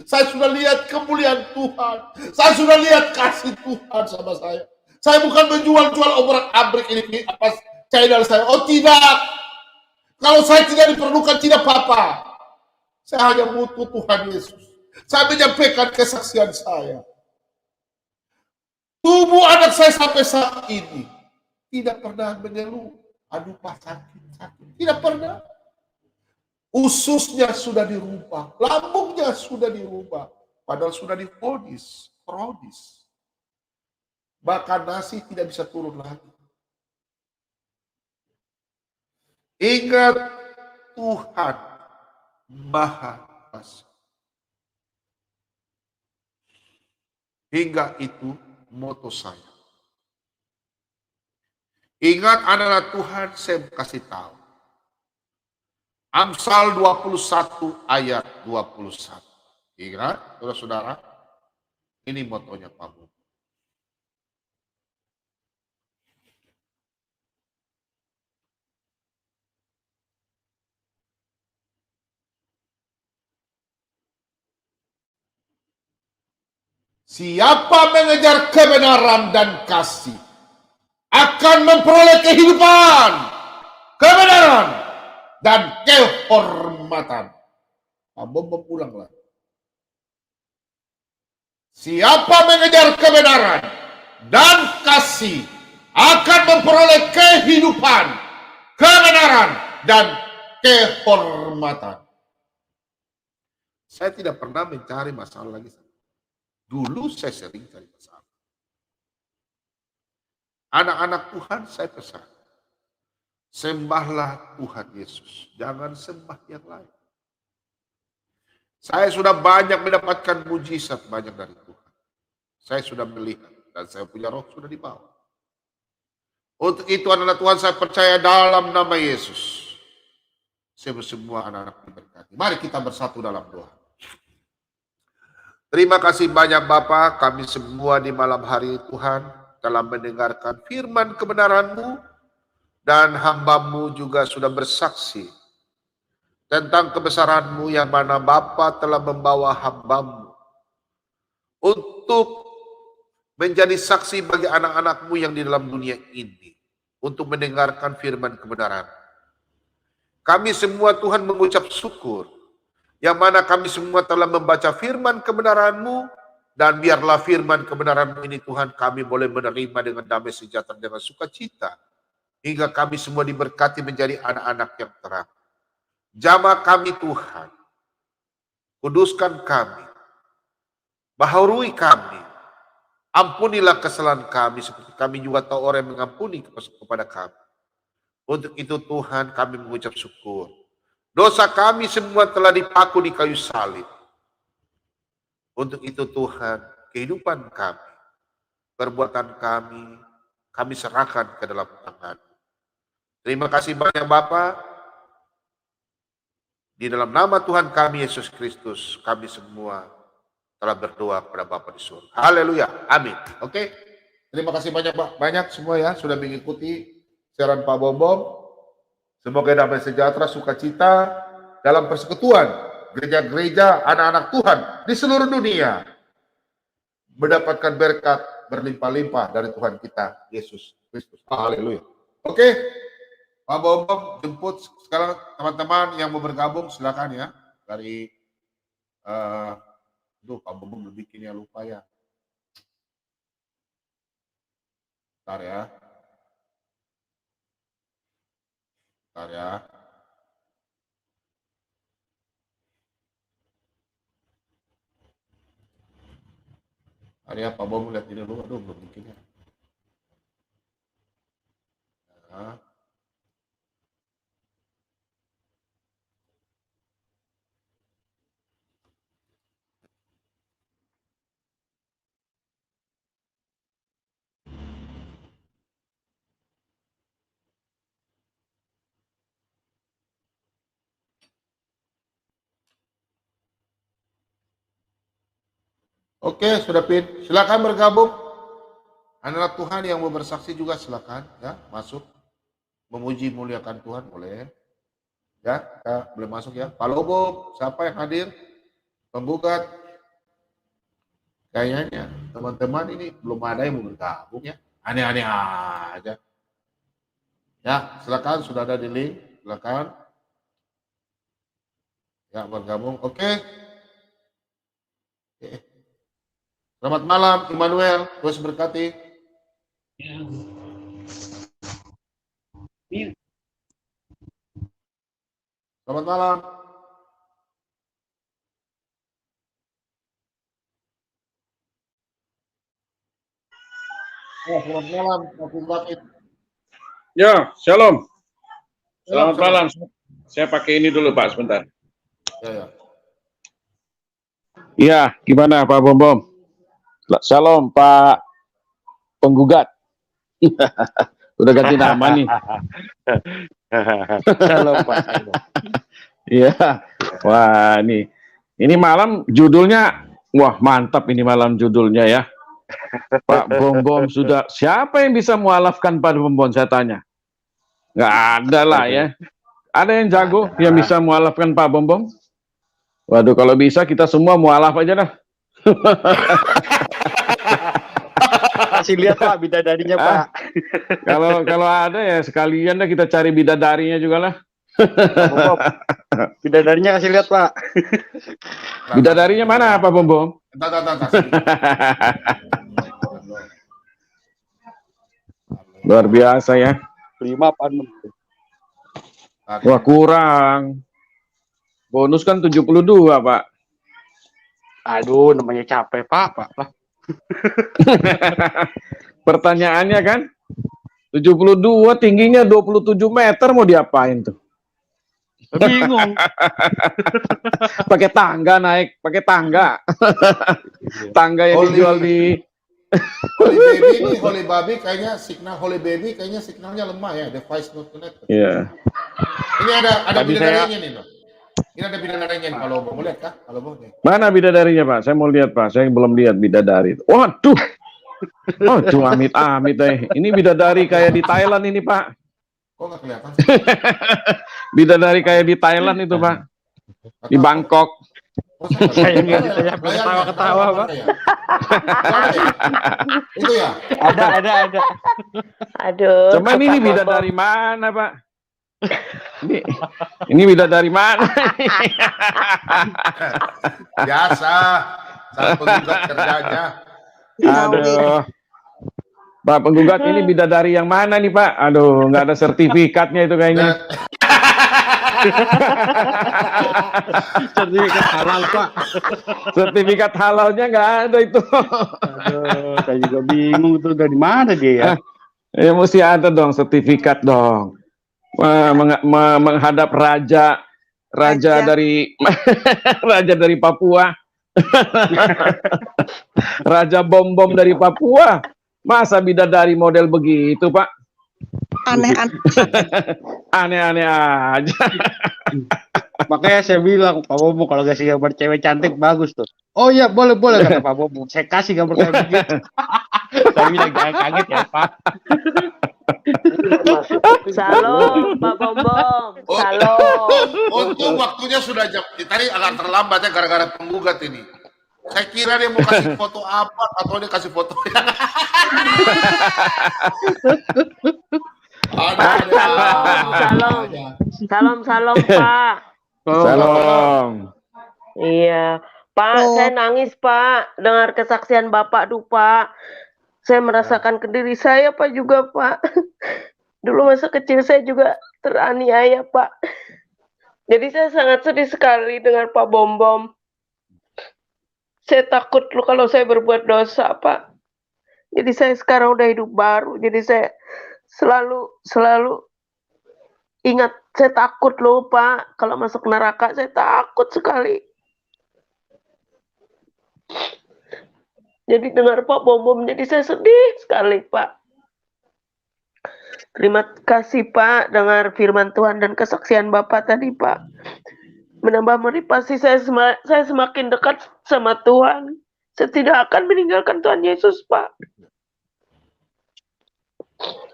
Saya sudah lihat kemuliaan Tuhan. Saya sudah lihat kasih Tuhan sama saya. Saya bukan menjual-jual obrak-abrik ini apa channel saya. Oh tidak. Kalau saya tidak diperlukan tidak apa-apa. Saya hanya butuh Tuhan Yesus. Saya menyampaikan kesaksian saya. Tubuh anak saya sampai saat ini tidak pernah mengeluh. Aduh pak sakit. Tidak pernah. Ususnya sudah dirubah. Lambungnya sudah dirubah. Padahal sudah divonis kronis. Bahkan nasi tidak bisa turun lagi. Ingat, Tuhan Maha Kuasa. Hingga itu moto saya. Ingat, adalah Tuhan, saya kasih tahu. Amsal 21 ayat 21. Ingat, saudara-saudara, ini motonya Pak Bu. Siapa mengejar kebenaran dan kasih akan memperoleh kehidupan, kebenaran, dan kehormatan. Bob ulanglah. Siapa mengejar kebenaran dan kasih akan memperoleh kehidupan, kebenaran, dan kehormatan. Saya tidak pernah mencari masalah lagi. Dulu saya sering cari masalah. Anak-anak Tuhan saya pesan. Sembahlah Tuhan Yesus. Jangan sembah yang lain. Saya sudah banyak mendapatkan mujizat banyak dari Tuhan. Saya sudah melihat dan saya punya roh sudah dibawa. Untuk itu adalah Tuhan saya percaya dalam nama Yesus. Semua anak-anak diberkati. Mari kita bersatu dalam doa. Terima kasih banyak Bapa, kami semua di malam hari Tuhan telah mendengarkan firman kebenaran-Mu dan hamba-Mu juga sudah bersaksi tentang kebesaran-Mu yang mana Bapa telah membawa hamba-Mu untuk menjadi saksi bagi anak-anak-Mu yang di dalam dunia ini untuk mendengarkan firman kebenaran. Kami semua Tuhan mengucap syukur yang mana kami semua telah membaca firman kebenaran-Mu, dan biarlah firman kebenaran-Mu ini Tuhan kami boleh menerima dengan damai sejahtera dengan sukacita, hingga kami semua diberkati menjadi anak-anak yang terang. Jamah kami Tuhan, kuduskan kami, baharui kami, ampunilah kesalahan kami seperti kami juga tahu orang yang mengampuni kepada kami. Untuk itu Tuhan kami mengucap syukur. Dosa kami semua telah dipaku di kayu salib. Untuk itu Tuhan, kehidupan kami, perbuatan kami serahkan ke dalam tangan. Terima kasih banyak Bapa. Di dalam nama Tuhan kami Yesus Kristus, kami semua telah berdoa kepada Bapa di surga. Haleluya. Amin. Oke. Terima kasih banyak semua ya sudah mengikuti siaran Pak Bom. Semoga damai sejahtera, sukacita dalam persekutuan gereja-gereja anak-anak Tuhan di seluruh dunia mendapatkan berkat berlimpah-limpah dari Tuhan kita Yesus Kristus. Haleluya. Oke, Pak Bom jemput sekarang teman-teman yang mau bergabung silakan ya dari Pak Bom bikinnya lupa ya. Bentar ya. Bentar ya. Ada Pak Bom lihat ini dulu, aduh belum bikinnya. Nah. Oke, sudah Pin. Silakan bergabung. Anak Tuhan yang mau bersaksi juga silakan ya masuk memuji muliakan Tuhan boleh. Ya, boleh masuk ya. Pak Lobo, siapa yang hadir? Penggugat. Kayaknya teman-teman ini belum ada yang mau bergabung ya. Aneh-aneh aja. Ya, silakan sudah ada di link, silakan. Ya, bergabung. Oke. Selamat malam, Immanuel. Terus berkati. Selamat malam. Selamat malam, Pak David. Ya, shalom. Selamat Shalom. malam. Saya pakai ini dulu, Pak, sebentar. Ya. Iya, gimana Pak Bom? Shalom, Pak penggugat. Udah ganti nama nih. Shalom, Pak. Iya. Wah, ini malam judulnya, wah mantap ini malam judulnya ya. Pak Bom sudah, siapa yang bisa mualafkan Pak Bom? Saya tanya. Nggak ada lah ya. Ada yang jago yang bisa mualafkan Pak Bom? Waduh, kalau bisa kita semua mualaf aja dah. Kasih lihat Pak bidadarinya Pak. Kalau ada ya sekalian dah kita cari bidadarinya juga lah. Bom, bidadarinya kasih lihat Pak. Bidadarinya mana Pak Bom? Luar biasa ya. 5 Pak. Wah kurang. Bonus kan 72 Pak. Aduh, namanya capek Pak lah. Pertanyaannya kan 72 tingginya 27 meter mau diapain tuh? Bingung. Pakai tangga naik, pakai tangga. Tangga yang dijual di Holy Baby kayaknya signalnya lemah ya, device not connected. Iya. Ini ada Tadi bidadarinya nih, Bang. Ini ada bidadarinya nih, kalau mau lihat kah? Kalau mau nih. Mana bidadarinya Pak? Saya mau lihat Pak. Saya belum lihat bidadari. Waduh. Waduh, amit-amit deh. Ini bidadari kayak di Thailand ini Pak. Kok nggak kelihatan? Bidadari kayak di Thailand itu Pak. Di Bangkok. Saya nggak bisa ketawa-ketawa Pak. Itu ya? Ada. Aduh. Cuman ini bidadari mana Pak? Ini bidadari mana? Biasa. Saat penggugat kerjanya. Aduh. Pak penggugat ini bidadari yang mana nih Pak? Aduh, nggak ada sertifikatnya itu kayaknya. Sertifikat halal Pak. Sertifikat halalnya nggak ada itu. Aduh, saya juga bingung tuh dari mana dia ya. Ya mesti ada dong sertifikat dong. Menghadap raja dari raja dari Papua. Raja Bom dari Papua. Masa bidadari model begitu, Pak? Aneh-aneh aja. Makanya saya bilang Pak Bobo kalau kasih gambar cewek cantik bagus tuh. Oh iya boleh kata Pak Bobo. Saya kasih gambar kayak begitu. Saya bilang jangan kaget ya Pak. Salam, Pak Bombom. Salam. Untung waktunya sudah jam. Tadi agak terlambat ya gara-gara penggugat ini. Saya kira dia mau kasih foto apa atau dia kasih foto. Salam, Pak. Salam. Iya, Pak, saya nangis, Pak, dengar kesaksian Bapak tuh, Pak. Saya merasakan ke diri saya, Pak, juga, Pak. Dulu masa kecil saya juga teraniaya, Pak. Jadi saya sangat sedih sekali dengan Pak Bombom. Saya takut loh kalau saya berbuat dosa, Pak. Jadi saya sekarang udah hidup baru. Jadi saya selalu ingat, saya takut loh, Pak. Kalau masuk neraka, saya takut sekali. Jadi dengar Pak Bombom, jadi saya sedih sekali, Pak. Terima kasih, Pak, dengar firman Tuhan dan kesaksian Bapak tadi, Pak. Menambah motivasi saya semakin dekat sama Tuhan. Saya tidak akan meninggalkan Tuhan Yesus, Pak.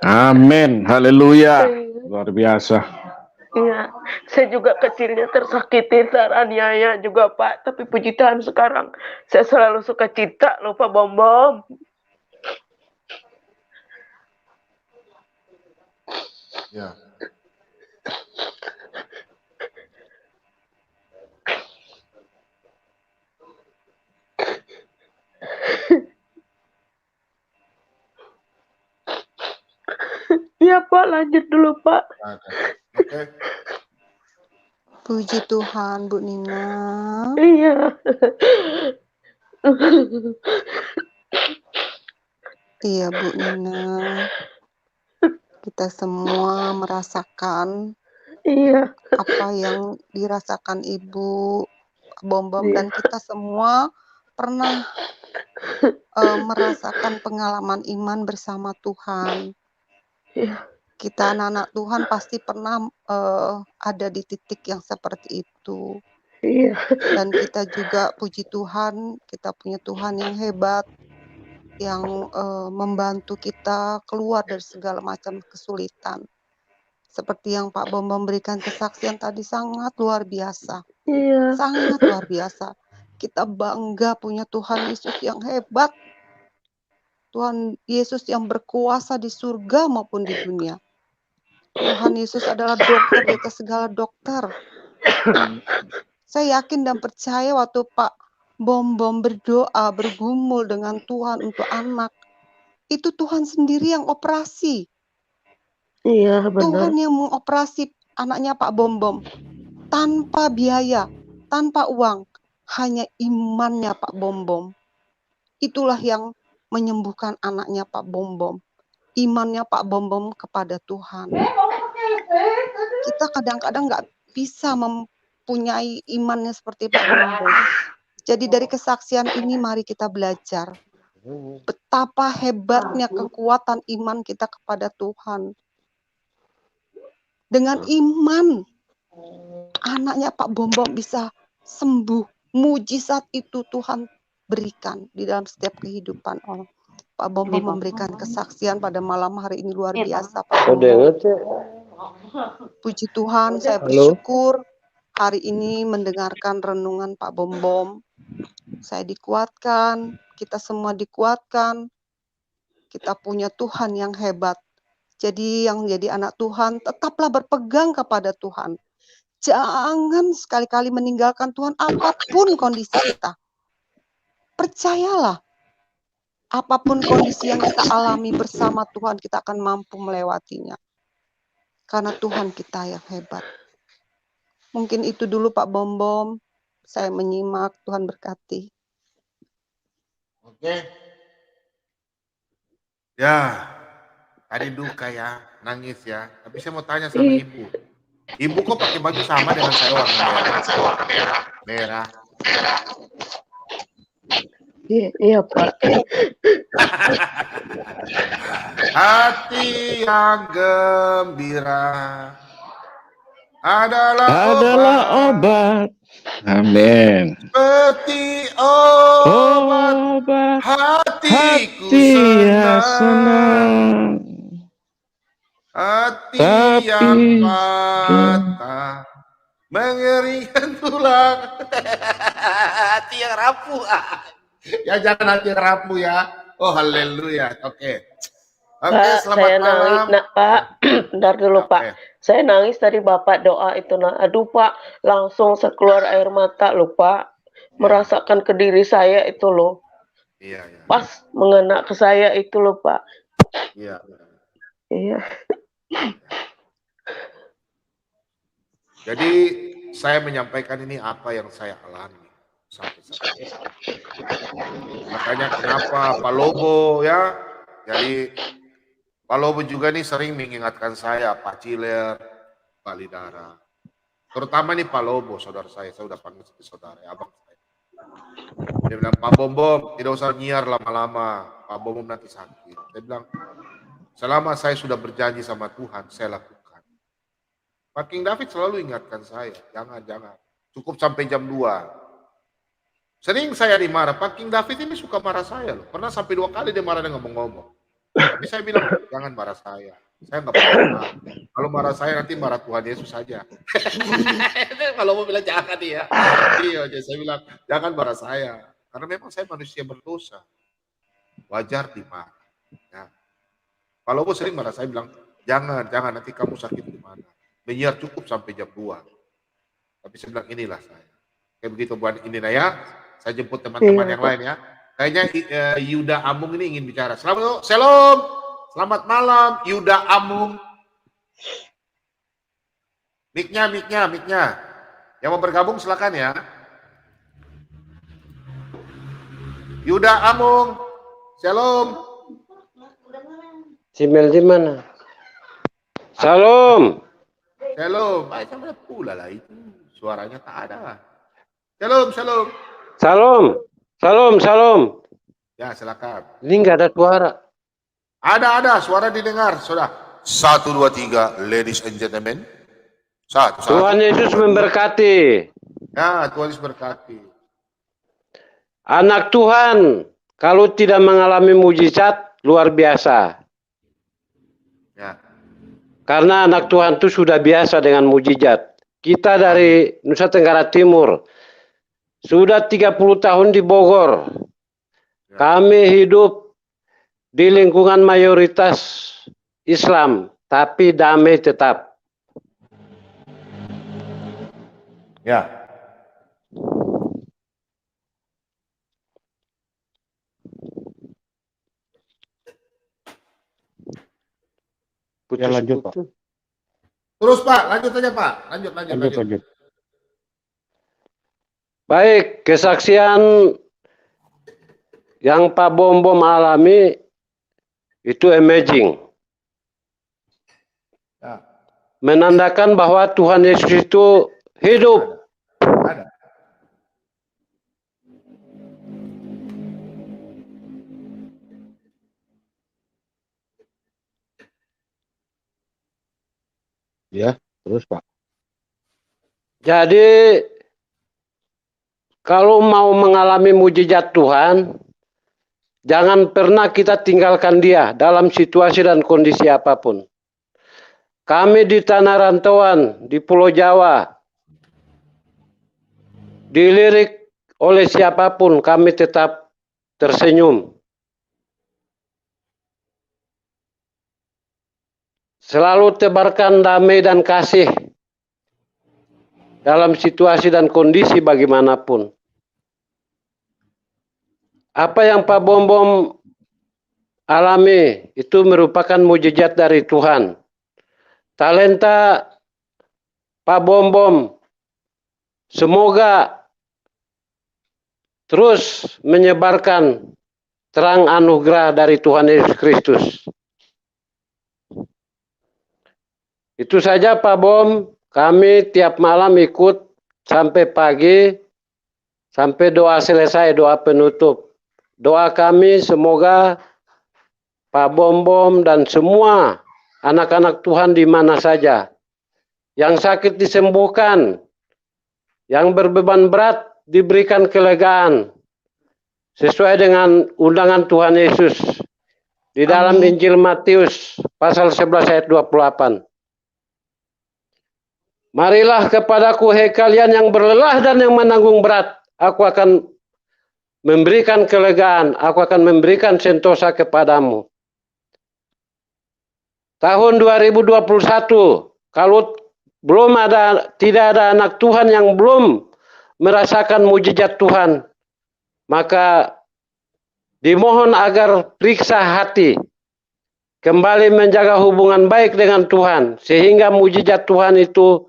Amin. Haleluya. Luar biasa. Iya, saya juga kecilnya tersakiti, teraniaya juga, Pak. Tapi puji Tuhan sekarang saya selalu suka cita loh, Pak Bom. Ya. Iya, Pak, lanjut dulu, Pak. Ada. Oke. Puji Tuhan, Bu Nina. Iya. Iya, Bu Nina. Kita semua merasakan Iya. apa yang dirasakan Ibu Bom Iya. dan kita semua pernah merasakan pengalaman iman bersama Tuhan. Iya. Kita anak-anak Tuhan pasti pernah ada di titik yang seperti itu. Iya. Dan kita juga puji Tuhan, kita punya Tuhan yang hebat, yang membantu kita keluar dari segala macam kesulitan. Seperti yang Pak Bom memberikan kesaksian tadi, sangat luar biasa. Iya. Sangat luar biasa. Kita bangga punya Tuhan Yesus yang hebat. Tuhan Yesus yang berkuasa di surga maupun di dunia. Tuhan Yesus adalah dokter di atas segala dokter. Saya yakin dan percaya waktu Pak Bom berdoa, bergumul dengan Tuhan untuk anak, itu Tuhan sendiri yang operasi. Iya, benar. Tuhan yang mengoperasi anaknya Pak Bom tanpa biaya, tanpa uang, hanya imannya Pak Bom. Itulah yang menyembuhkan anaknya Pak Bom. Imannya Pak Bom kepada Tuhan. Kita kadang-kadang nggak bisa mempunyai imannya seperti Pak Bom. Jadi dari kesaksian ini mari kita belajar betapa hebatnya kekuatan iman kita kepada Tuhan. Dengan iman, anaknya Pak Bom bisa sembuh. Mujizat itu Tuhan berikan di dalam setiap kehidupan orang. Pak Bom memberikan kesaksian pada malam hari ini luar biasa, Pak Bom. Puji Tuhan, saya bersyukur hari ini mendengarkan renungan Pak Bom. Saya dikuatkan, kita semua dikuatkan. Kita punya Tuhan yang hebat. Jadi yang jadi anak Tuhan, tetaplah berpegang kepada Tuhan. Jangan sekali-kali meninggalkan Tuhan apapun kondisi kita. Percayalah, apapun kondisi yang kita alami bersama Tuhan, kita akan mampu melewatinya. Karena Tuhan kita yang hebat. Mungkin itu dulu Pak Bom. Saya menyimak, Tuhan berkati. Oke. Ya, tadi duka ya, nangis ya. Tapi saya mau tanya sama Ibu. Ibu kok pakai baju sama dengan saya warna merah? Iya, Pak. Hati yang gembira adalah obat. Amin. Seperti obat hatiku senang. Hati yang patah mengeringkan tulang. Hati yang rapuh. Ya jangan hati yang rapuh ya. Oh haleluya. Oke. Pak, Selamat saya malam. nangis, Pak. Bentar dulu, Pak. Oke. Saya nangis tadi Bapak doa itu, aduh Pak, langsung keluar air mata loh, Pak. Merasakan ke diri saya itu loh. Iya. Pas mengena ke saya itu loh, Pak. Iya. Iya. Jadi saya menyampaikan ini apa yang saya alami sampai saat ini. Makanya kenapa Pak Lobo ya. Jadi Pak Lobo juga nih sering mengingatkan saya, Pak Ciler, Pak Lidara. Terutama nih Pak Lobo, saudara saya udah panggil seperti saudara, abang saya. Dia bilang, Pak Bom, tidak usah nyiar lama-lama, Pak Bom nanti sakit. Saya bilang, selama saya sudah berjanji sama Tuhan, saya lakukan. Pak King David selalu ingatkan saya, jangan. Cukup sampai jam 2. Sering saya dimarah. Pak King David ini suka marah saya loh. Pernah sampai 2 kali dia marah dengan ngomong-ngomong. Tapi saya bilang, jangan marah saya. Saya nggak pernah. Kalau marah saya nanti marah Tuhan Yesus saja. Kalau mau bilang jangan dia. Iya, jadi saya bilang jangan marah saya. Karena memang saya manusia berdosa. Wajar dimarah. Ya. Kalau mau sering marah saya bilang, jangan nanti kamu sakit di mana. Menyiar cukup sampai jam 2. Tapi saya bilang inilah saya. Kayak begitu buat ini ya. Saya jemput teman-teman Iya, yang Pak. lain ya. Kayaknya Yuda Amung ini ingin bicara. Selamat malam Yuda Amung. Miknya. Yang mau bergabung silakan ya. Yuda Amung. Shalom. Si Mel di mana? Salam. Sama pula lah itu. Suaranya tak ada. Shalom. Salam. Ya, silakan. Ini nggak ada suara. Ada suara didengar, sudah. 1 2 3, ladies and gentlemen. Satu. Tuhan Yesus memberkati. Ya, Tuhan Yesus berkati. Anak Tuhan kalau tidak mengalami mujizat luar biasa. Ya. Karena anak Tuhan itu sudah biasa dengan mujizat. Kita dari Nusa Tenggara Timur sudah 30 tahun di Bogor. Kami hidup di lingkungan mayoritas Islam, tapi damai tetap. Ya. Ya, lanjut, Pak. Terus Pak, lanjut aja Pak. Lanjut. Baik, kesaksian yang Pak Bom alami itu amazing. Ya. Menandakan bahwa Tuhan Yesus itu hidup. Ada. Ya, terus Pak. Jadi kalau mau mengalami mujizat Tuhan, jangan pernah kita tinggalkan dia dalam situasi dan kondisi apapun. Kami di tanah rantauan, di Pulau Jawa, dilirik oleh siapapun, kami tetap tersenyum. Selalu tebarkan damai dan kasih dalam situasi dan kondisi bagaimanapun. Apa yang Pak Bom alami itu merupakan mujizat dari Tuhan. Talenta Pak Bom semoga terus menyebarkan terang anugerah dari Tuhan Yesus Kristus. Itu saja Pak Bom, kami tiap malam ikut sampai pagi, sampai doa selesai, doa penutup. Doa kami semoga Pak Bom dan semua anak-anak Tuhan di mana saja, yang sakit disembuhkan, yang berbeban berat diberikan kelegaan, sesuai dengan undangan Tuhan Yesus di dalam Injil Matius pasal 11 ayat 28. Marilah kepadaku hai kalian yang berlelah dan yang menanggung berat, aku akan memberikan kelegaan, aku akan memberikan sentosa kepadamu. Tahun 2021, kalau tidak ada anak Tuhan yang belum merasakan mujizat Tuhan, maka dimohon agar periksa hati, kembali menjaga hubungan baik dengan Tuhan, sehingga mujizat Tuhan itu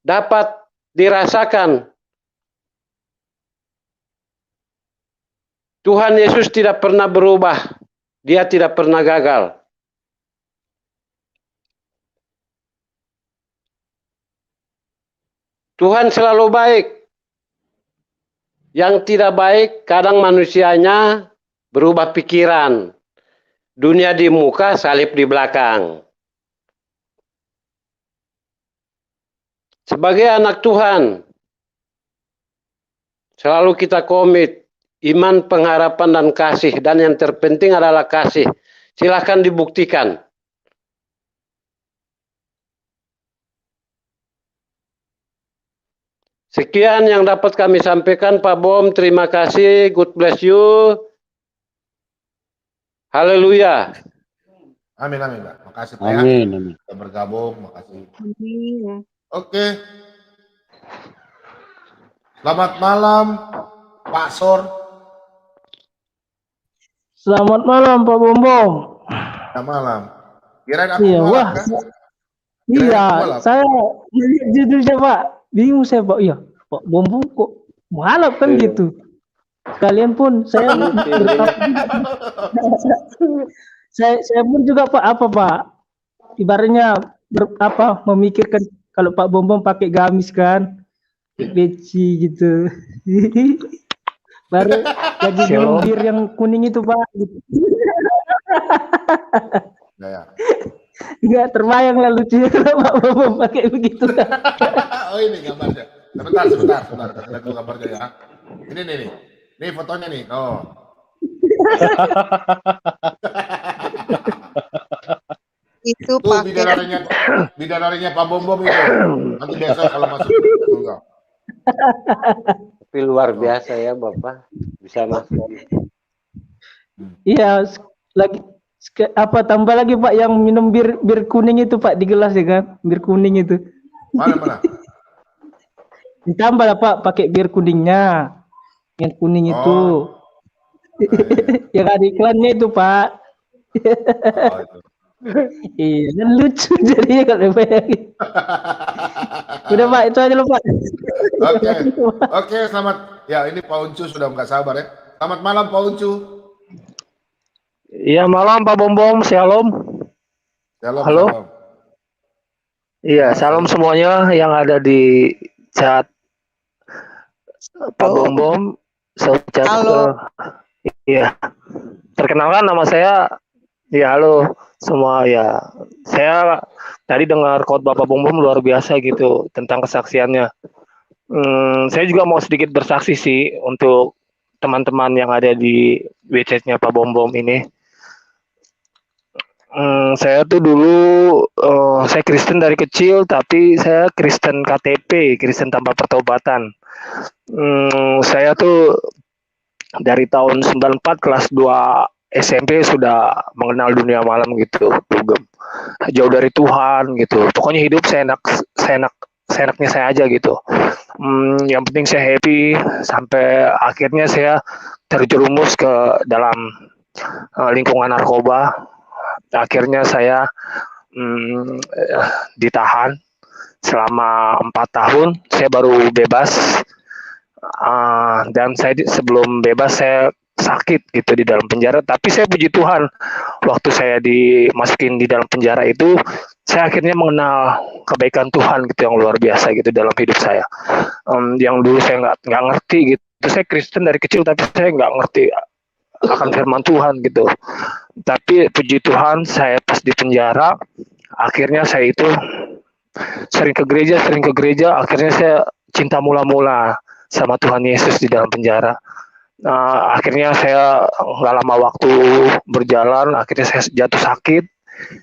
dapat dirasakan. Tuhan Yesus tidak pernah berubah, dia tidak pernah gagal. Tuhan selalu baik. Yang tidak baik kadang manusianya berubah pikiran. Dunia di muka, salib di belakang. Sebagai anak Tuhan, Selalu kita komit iman, pengharapan, dan kasih. Dan yang terpenting adalah kasih. Silahkan dibuktikan. Sekian yang dapat kami sampaikan, Pak Bom. Terima kasih. God bless you. Haleluya. Amin, amin, Pak. Makasih, Pak, ya. Amin, amin. Sudah bergabung, makasih. Amin. Oke. Selamat malam, Pak Sor. Selamat malam Pak Bombom. Selamat malam. Kirain aku Iya, nolak, wah. kan? Iya, Kirain aku saya lihat judulnya Pak, bingung saya Pak. Iya, Pak Bombom kok mualaf kan gitu. Kalian pun saya saya pun juga Pak apa Pak? Ibaratnya memikirkan kalau Pak Bombom pakai gamis kan, beci gitu. Baru lagi minum bir yang kuning itu Pak. Gitu. Ya. Enggak terbayang lah lucunya kalau Pak Bombom pakai begitu. Oh, ini gambarnya. Sebentar. Lihat dulu gambarnya, ya. Ini nih. Ini fotonya nih. Oh. Itu Tuh pakai bidadarinya Pak Bombom itu. Nanti besok kalau masuk. Enggak. Tapi luar biasa ya Bapak. Bisa masuk. Iya, lagi tambah lagi Pak yang minum bir kuning itu Pak di gelas ya kan, bir kuning itu. Mana? Ditambah lah Pak pakai bir kuningnya, yang kuning itu. Yang ada iklannya itu Pak. Oh, itu. Iya, dan lucu jadinya kalau bayangin. Udah Pak, itu aja loh Pak. Oke, selamat. Ya, ini Pak Uncu sudah nggak sabar ya. Selamat malam Pak Uncu. Iya malam Pak Bombom, shalom. Shalom. Halo? Shalom. Iya, salam semuanya yang ada di chat Pak Bombom. Halo. Iya. Perkenalkan nama saya. Ya halo semua ya. Saya tadi dengar khotbah Pak Bombom luar biasa gitu tentang kesaksiannya. Saya juga mau sedikit bersaksi sih untuk teman-teman yang ada di WC-nya Pak Bombom ini. Saya tuh dulu saya Kristen dari kecil, tapi saya Kristen KTP, Kristen tanpa pertobatan. Saya tuh dari tahun 94 kelas 2 SMP sudah mengenal dunia malam gitu, jauh dari Tuhan gitu. Pokoknya hidup seenaknya saya aja gitu. Yang penting saya happy sampai akhirnya saya terjerumus ke dalam lingkungan narkoba. Akhirnya saya ditahan selama 4 tahun. Saya baru bebas. Dan saya sebelum bebas saya sakit gitu di dalam penjara, tapi saya puji Tuhan waktu saya dimasukin di dalam penjara itu saya akhirnya mengenal kebaikan Tuhan gitu yang luar biasa gitu dalam hidup saya. Yang dulu saya nggak ngerti gitu. Saya Kristen dari kecil tapi saya nggak ngerti akan firman Tuhan gitu. Tapi puji Tuhan saya pas di penjara akhirnya saya itu sering ke gereja, akhirnya saya cinta mula-mula sama Tuhan Yesus di dalam penjara. Akhirnya saya nggak lama waktu berjalan, akhirnya saya jatuh sakit,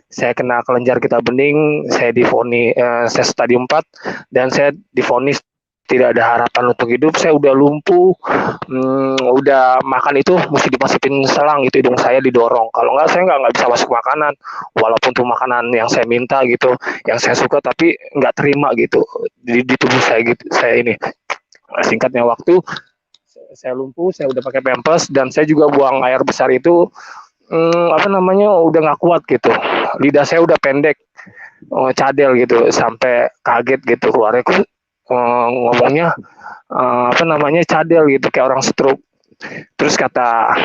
saya kena kelenjar getah bening, saya divonis, saya stadium 4 dan saya divonis tidak ada harapan untuk hidup. Saya udah lumpuh, udah makan itu mesti dimasukin selang gitu, hidung saya didorong. Kalau nggak saya nggak bisa masuk makanan, walaupun tuh makanan yang saya minta gitu, yang saya suka tapi nggak terima gitu di tubuh saya gitu. Saya ini singkatnya waktu saya lumpuh, saya udah pakai pampers dan saya juga buang air besar itu udah nggak kuat gitu. Lidah saya udah pendek, cadel gitu, sampai kaget gitu keluarnya ngomongnya cadel gitu kayak orang stroke. Terus kata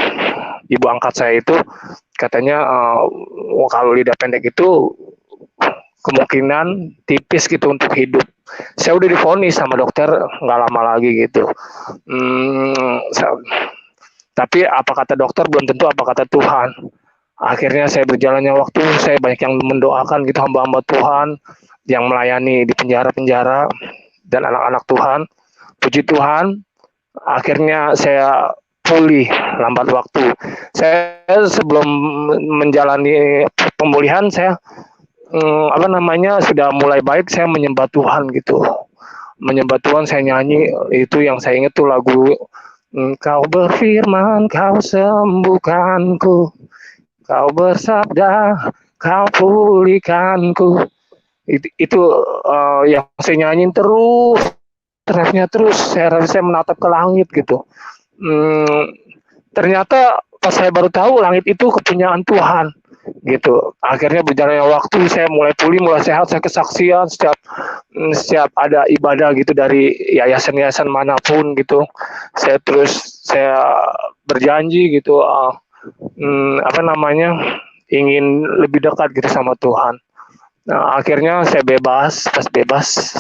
ibu angkat saya itu katanya kalau lidah pendek itu kemungkinan tipis gitu untuk hidup. Saya udah divonis sama dokter nggak lama lagi gitu. Tapi apa kata dokter belum tentu apa kata Tuhan. Akhirnya saya berjalannya waktu, saya banyak yang mendoakan gitu hamba-hamba Tuhan yang melayani di penjara-penjara dan anak-anak Tuhan. Puji Tuhan, Akhirnya saya pulih lambat waktu. Saya sebelum menjalani pemulihan saya sudah mulai baik, saya menyembah Tuhan gitu. Menyembah Tuhan, saya nyanyi, itu yang saya ingat tuh lagu Kau berfirman, kau sembuhkanku, kau bersabda, kau pulihkanku. Itu yang saya nyanyiin terus, terus saya menatap ke langit gitu. Ternyata pas saya baru tahu langit itu kepunyaan Tuhan gitu. Akhirnya berjalannya waktu, saya mulai pulih, mulai sehat, saya kesaksian setiap ada ibadah gitu dari yayasan-yayasan manapun gitu. Saya berjanji gitu ingin lebih dekat gitu sama Tuhan. Nah, akhirnya saya bebas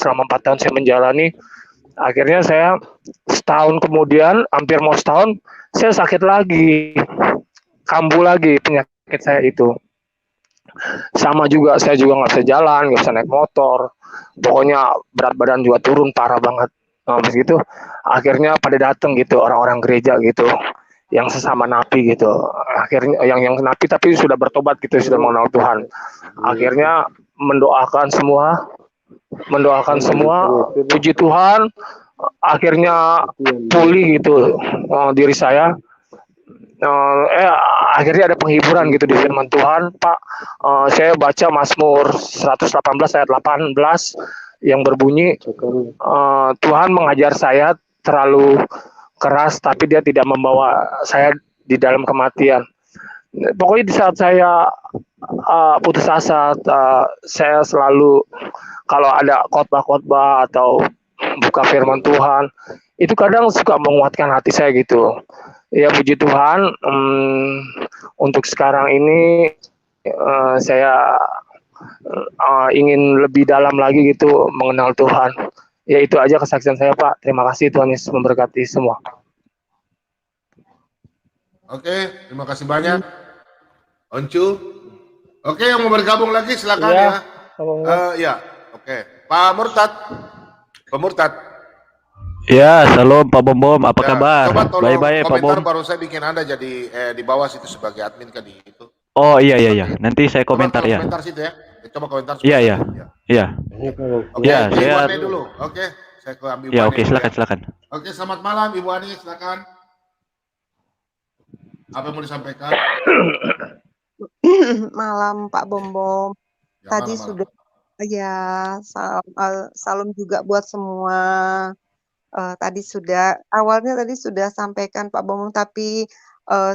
selama 4 tahun saya menjalani. Akhirnya saya setahun kemudian, hampir mau setahun, saya sakit lagi, kambuh lagi penyakit saya itu. Sama juga, saya juga nggak bisa jalan, nggak bisa naik motor, pokoknya berat badan juga turun parah banget. Nah, begitu, akhirnya pada datang gitu orang-orang gereja gitu, yang sesama napi gitu. Akhirnya yang napi tapi sudah bertobat gitu, sudah mengenal Tuhan. Akhirnya mendoakan semua, puji Tuhan, akhirnya pulih gitu diri saya. Akhirnya ada penghiburan gitu di firman Tuhan, Pak. Saya baca Mazmur 118 ayat 18 yang berbunyi, Tuhan mengajar saya terlalu keras, tapi Dia tidak membawa saya di dalam kematian. Pokoknya di saat saya putus asa, saya selalu kalau ada khotbah-khotbah atau buka firman Tuhan, itu kadang suka menguatkan hati saya gitu. Ya puji Tuhan, untuk sekarang ini saya ingin lebih dalam lagi gitu mengenal Tuhan. Ya itu aja kesaksian saya, Pak. Terima kasih, Tuhan Yesus memberkati semua. Oke, terima kasih banyak. Oncu. Oke, yang mau bergabung lagi silakan ya. Ya, oke. Pak Murtad. Pak Murtad. Ya, salam Pak Bom, apa kabar? Coba tolong Baik-baik Pak komentar, Bom. baru saya bikin Anda jadi di bawah situ sebagai admin kan di itu. Oh iya. Nanti saya komentar Coba ya. komentar situ ya. Coba komentar. Iya. Oke, Ya, Ibu saya. Ani dulu. Oke, saya ke Ibu Ya, Ani oke, dulu silakan. Oke, selamat malam Ibu Ani, silakan. Apa yang mau disampaikan? Malam Pak Bom. Ya, Tadi malam. sudah ya salam juga buat semua. Tadi awalnya sudah sampaikan Pak Bom, tapi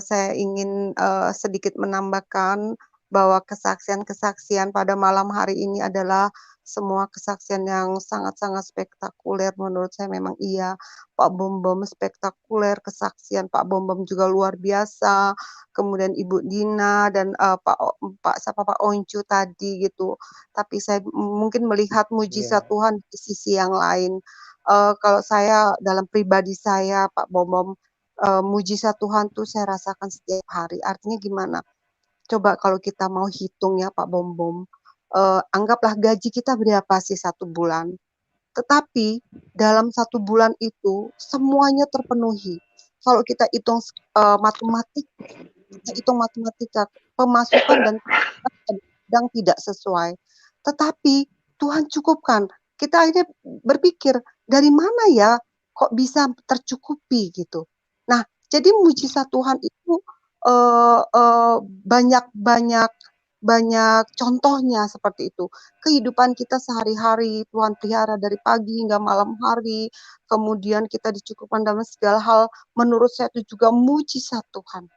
saya ingin sedikit menambahkan bahwa kesaksian-kesaksian pada malam hari ini adalah semua kesaksian yang sangat-sangat spektakuler menurut saya. Memang iya, Pak Bom spektakuler, kesaksian Pak Bom juga luar biasa, kemudian Ibu Dina dan Pak Oncu tadi gitu. Tapi saya mungkin melihat mujizat Tuhan di sisi yang lain. Kalau saya dalam pribadi saya Pak Bom, mujizat Tuhan tuh saya rasakan setiap hari. Artinya gimana? Coba kalau kita mau hitung ya Pak Bom, anggaplah gaji kita berapa sih 1 bulan. Tetapi dalam 1 bulan itu semuanya terpenuhi. Kalau kita hitung matematika, pemasukan dan kadang tidak sesuai. Tetapi Tuhan cukupkan. Kita akhirnya berpikir, dari mana ya kok bisa tercukupi gitu. Nah, jadi mujizat Tuhan itu banyak contohnya seperti itu. Kehidupan kita sehari-hari Tuhan pelihara dari pagi hingga malam hari, kemudian kita dicukupkan dalam segala hal. Menurut saya itu juga mujizat Tuhan.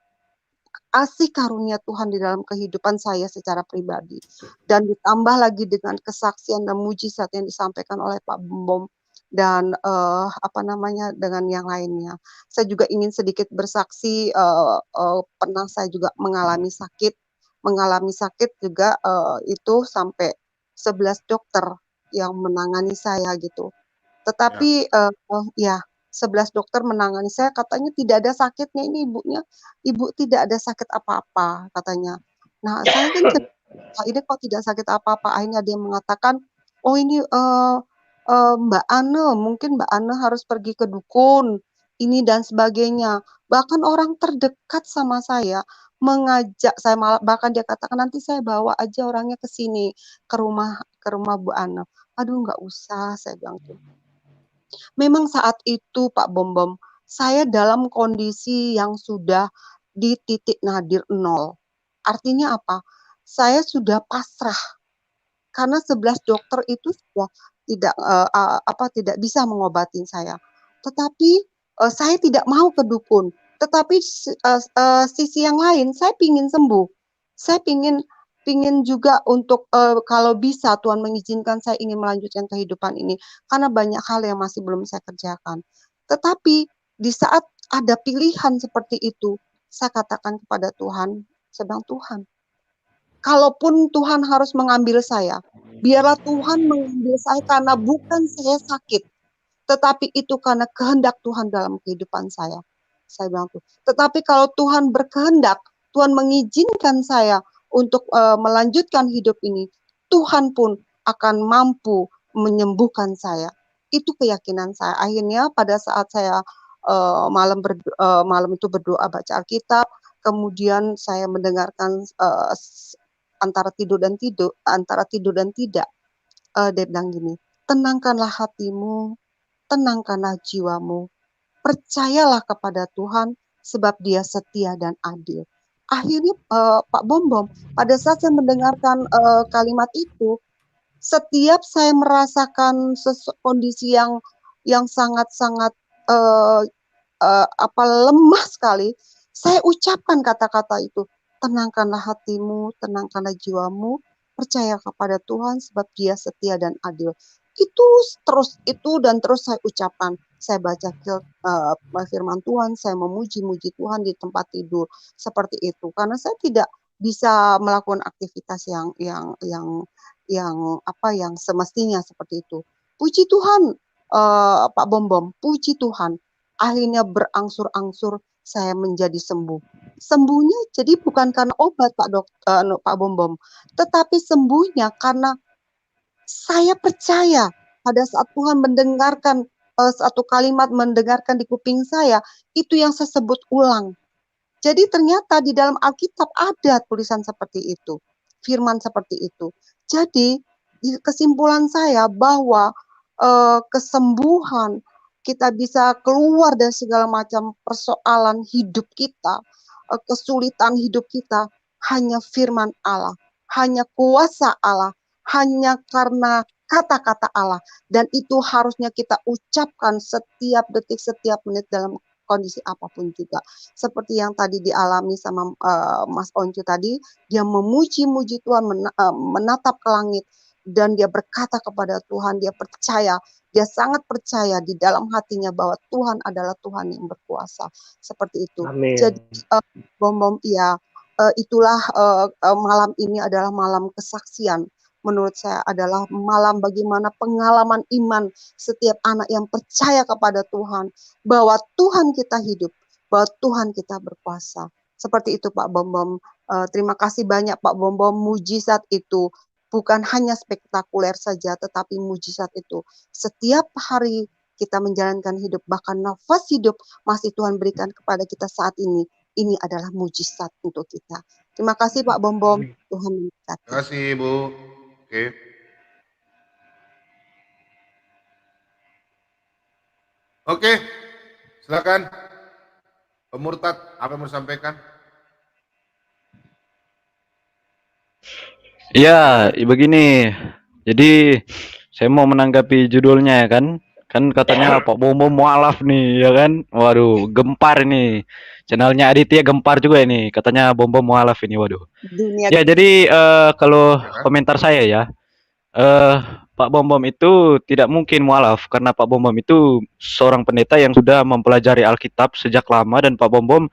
Kasih karunia Tuhan di dalam kehidupan saya secara pribadi, dan ditambah lagi dengan kesaksian dan mujizat yang disampaikan oleh Pak Bom dan dengan yang lainnya. Saya juga ingin sedikit bersaksi, pernah saya juga mengalami sakit juga, itu sampai 11 dokter yang menangani saya gitu. Tetapi 11 dokter menangani saya, katanya tidak ada sakitnya ini ibu tidak ada sakit apa-apa katanya. Nah saya kan ini kok tidak sakit apa-apa, akhirnya ada yang mengatakan, oh ini Mbak Ane, mungkin Mbak Ane harus pergi ke dukun, ini dan sebagainya. Bahkan orang terdekat sama saya mengajak saya, malah bahkan dia katakan nanti saya bawa aja orangnya ke sini, ke rumah Bu Ana. Aduh nggak usah, saya bilang tuh. Memang saat itu Pak Bombom, saya dalam kondisi yang sudah di titik nadir nol. Artinya apa? Saya sudah pasrah karena 11 dokter itu sudah tidak bisa mengobati saya. Tetapi saya tidak mau ke dukun. Tetapi sisi yang lain, saya pingin sembuh. Saya pingin juga untuk kalau bisa Tuhan mengizinkan saya ingin melanjutkan kehidupan ini karena banyak hal yang masih belum saya kerjakan. Tetapi di saat ada pilihan seperti itu, saya katakan kepada Tuhan, saya bilang Tuhan, kalaupun Tuhan harus mengambil saya, biarlah Tuhan mengambil saya karena bukan saya sakit, tetapi itu karena kehendak Tuhan dalam kehidupan saya. Saya bilang tuh. Tetapi kalau Tuhan berkehendak, Tuhan mengizinkan saya untuk melanjutkan hidup ini, Tuhan pun akan mampu menyembuhkan saya. Itu keyakinan saya. Akhirnya pada saat saya malam itu berdoa baca Alkitab, kemudian saya mendengarkan antara tidur dan tidak, dia bilang gini, tenangkanlah hatimu, tenangkanlah jiwamu, percayalah kepada Tuhan sebab Dia setia dan adil. Akhirnya Pak Bombom, pada saat saya mendengarkan kalimat itu, setiap saya merasakan kondisi yang sangat-sangat lemah sekali, saya ucapkan kata-kata itu, tenangkanlah hatimu, tenangkanlah jiwamu, percaya kepada Tuhan sebab Dia setia dan adil. Itu terus saya ucapkan. Saya baca firman Tuhan, saya memuji-muji Tuhan di tempat tidur seperti itu. Karena saya tidak bisa melakukan aktivitas yang semestinya seperti itu. Puji Tuhan, Pak Bombom, puji Tuhan. Akhirnya berangsur-angsur saya menjadi sembuh. Sembuhnya jadi bukan karena obat Pak Bombom, tetapi sembuhnya karena saya percaya pada saat Tuhan mendengarkan satu kalimat mendengarkan di kuping saya, itu yang saya sebut ulang. Jadi ternyata di dalam Alkitab ada tulisan seperti itu, firman seperti itu. Jadi kesimpulan saya bahwa kesembuhan, kita bisa keluar dari segala macam persoalan hidup kita, kesulitan hidup kita, hanya firman Allah, hanya kuasa Allah, hanya karena kata-kata Allah, dan itu harusnya kita ucapkan setiap detik, setiap menit dalam kondisi apapun juga. Seperti yang tadi dialami sama Mas Oncu tadi, dia memuji-muji Tuhan, menatap ke langit, dan dia berkata kepada Tuhan, dia percaya, dia sangat percaya di dalam hatinya bahwa Tuhan adalah Tuhan yang berkuasa. Seperti itu. Amin. Jadi Bombom, ya, itulah malam ini adalah malam kesaksian. Menurut saya adalah malam bagaimana pengalaman iman setiap anak yang percaya kepada Tuhan, bahwa Tuhan kita hidup, bahwa Tuhan kita berkuasa. Seperti itu Pak Bombom. Terima kasih banyak Pak Bombom. Mujizat itu bukan hanya spektakuler saja, tetapi mujizat itu setiap hari kita menjalankan hidup, bahkan nafas hidup masih Tuhan berikan kepada kita saat ini adalah mujizat untuk kita. Terima kasih Pak Bombom. Tuhan memberkati. Terima kasih Bu. Oke. Oke, silakan. Pemurtad, apa yang mau disampaikan? Ya, begini. Jadi saya mau menanggapi judulnya ya kan. Kan katanya Pak Bombom mualaf nih ya kan. Waduh, gempar ini. Channelnya Aditya gempar juga ini. Katanya Bombom mualaf ini, waduh. Dunia Ya, jadi kalau komentar saya ya, Pak Bombom itu tidak mungkin mualaf karena Pak Bombom itu seorang pendeta yang sudah mempelajari Alkitab sejak lama, dan Pak Bombom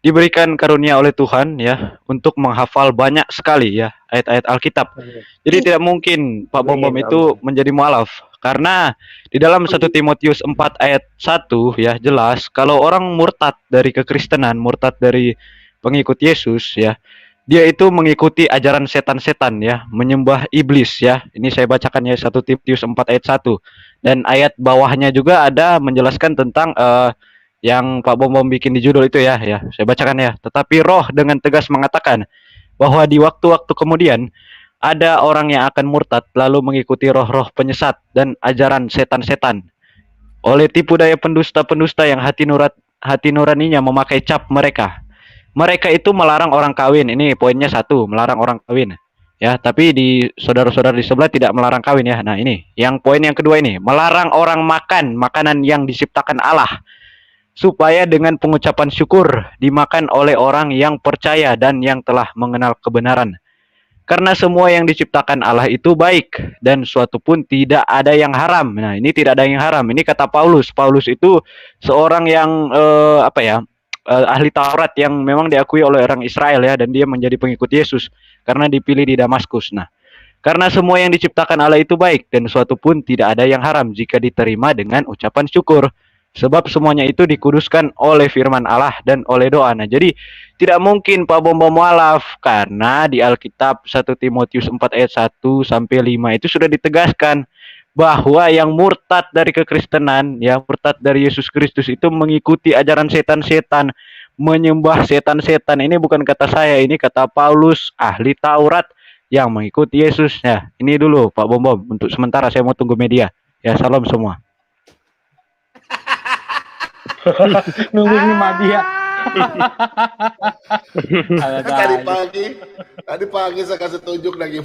diberikan karunia oleh Tuhan ya untuk menghafal banyak sekali ya ayat-ayat Alkitab. Jadi tidak mungkin Pak Bombom itu menjadi mualaf, karena di dalam 1 Timotius 4 ayat 1 ya jelas kalau orang murtad dari kekristenan, murtad dari pengikut Yesus ya, dia itu mengikuti ajaran setan-setan ya, menyembah iblis ya. Ini saya bacakan ya 1 Timotius 4 ayat 1. Dan ayat bawahnya juga ada menjelaskan tentang yang Pak Bom bikin di judul itu ya, saya bacakan ya. Tetapi Roh dengan tegas mengatakan bahwa di waktu-waktu kemudian ada orang yang akan murtad lalu mengikuti roh-roh penyesat dan ajaran setan-setan oleh tipu daya pendusta-pendusta yang hati nuraninya memakai cap mereka. Mereka itu melarang orang kawin. Ini poinnya satu, melarang orang kawin. Ya, tapi di saudara-saudara di sebelah tidak melarang kawin ya. Nah, ini yang poin yang kedua ini, melarang orang makan makanan yang diciptakan Allah supaya dengan pengucapan syukur dimakan oleh orang yang percaya dan yang telah mengenal kebenaran. Karena semua yang diciptakan Allah itu baik dan suatu pun tidak ada yang haram. Nah, ini tidak ada yang haram. Ini kata Paulus. Paulus itu seorang yang ahli Taurat yang memang diakui oleh orang Israel ya, dan dia menjadi pengikut Yesus karena dipilih di Damaskus. Nah, karena semua yang diciptakan Allah itu baik dan suatu pun tidak ada yang haram jika diterima dengan ucapan syukur. Sebab semuanya itu dikuduskan oleh firman Allah dan oleh doa. Nah, jadi tidak mungkin Pak Bom mualaf karena di Alkitab 1 Timotius 4 ayat 1 sampai 5 itu sudah ditegaskan bahwa yang murtad dari kekristenan, yang murtad dari Yesus Kristus itu mengikuti ajaran setan-setan, menyembah setan-setan. Ini bukan kata saya, ini kata Paulus, ahli Taurat yang mengikuti Yesus. Ya, ini dulu Pak Bom. Untuk sementara saya mau tunggu media. Ya, salam semua. Nunggu ini Madia. Tadi pagi saya kasih tunjuk lagi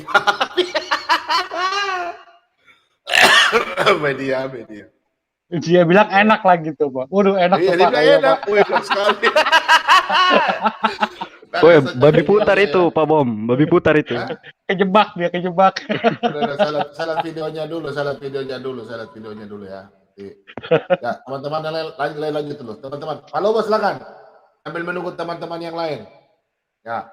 media. Dia bilang enak lagi tuh, Pak. Waduh, enak Iya, tuh, Pak. enak sekali. Woi, babi putar itu, Pak Bom. Babi putar itu. Kejebak dia, kejebak. Saya lihat videonya dulu ya. Ya, teman-teman lanjut dulu. Teman-teman, halo Bos, silakan. Sambil menunggu teman-teman yang lain. Ya.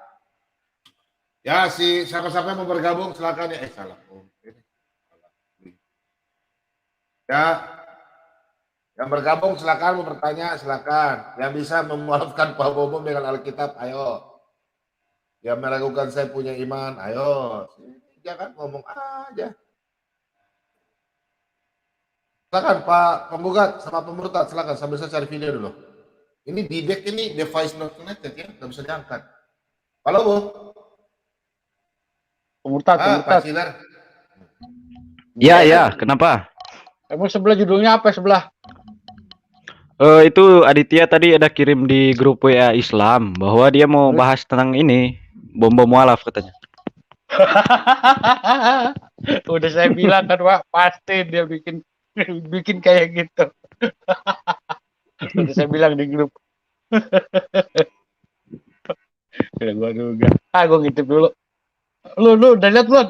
Ya, siapa-siapa yang mau bergabung silakan ya. Salah. Ya. Yang bergabung silakan, mau bertanya silakan. Yang bisa memualafkan Pak Bobo dengan Alkitab, ayo. Yang meragukan saya punya iman, ayo. Jangan ngomong aja. Silakan Pak Penggugat sama pemurtad, silakan sambil saya cari video dulu. Ini di deck ini device not connected ya, nggak bisa diangkat. Halo Bu. Pemurtad. Pak Sinar. Ya, kenapa? Emang sebelah judulnya apa sebelah? Itu Aditya tadi ada kirim di grup WA Islam bahwa dia mau bahas tentang ini, bom mualaf katanya. Udah saya bilang kan, Pak, pasti dia bikin kayak gitu. Udah saya bilang di grup. Udah gua duga. Gua ngintip dulu. Lu udah lihat belum?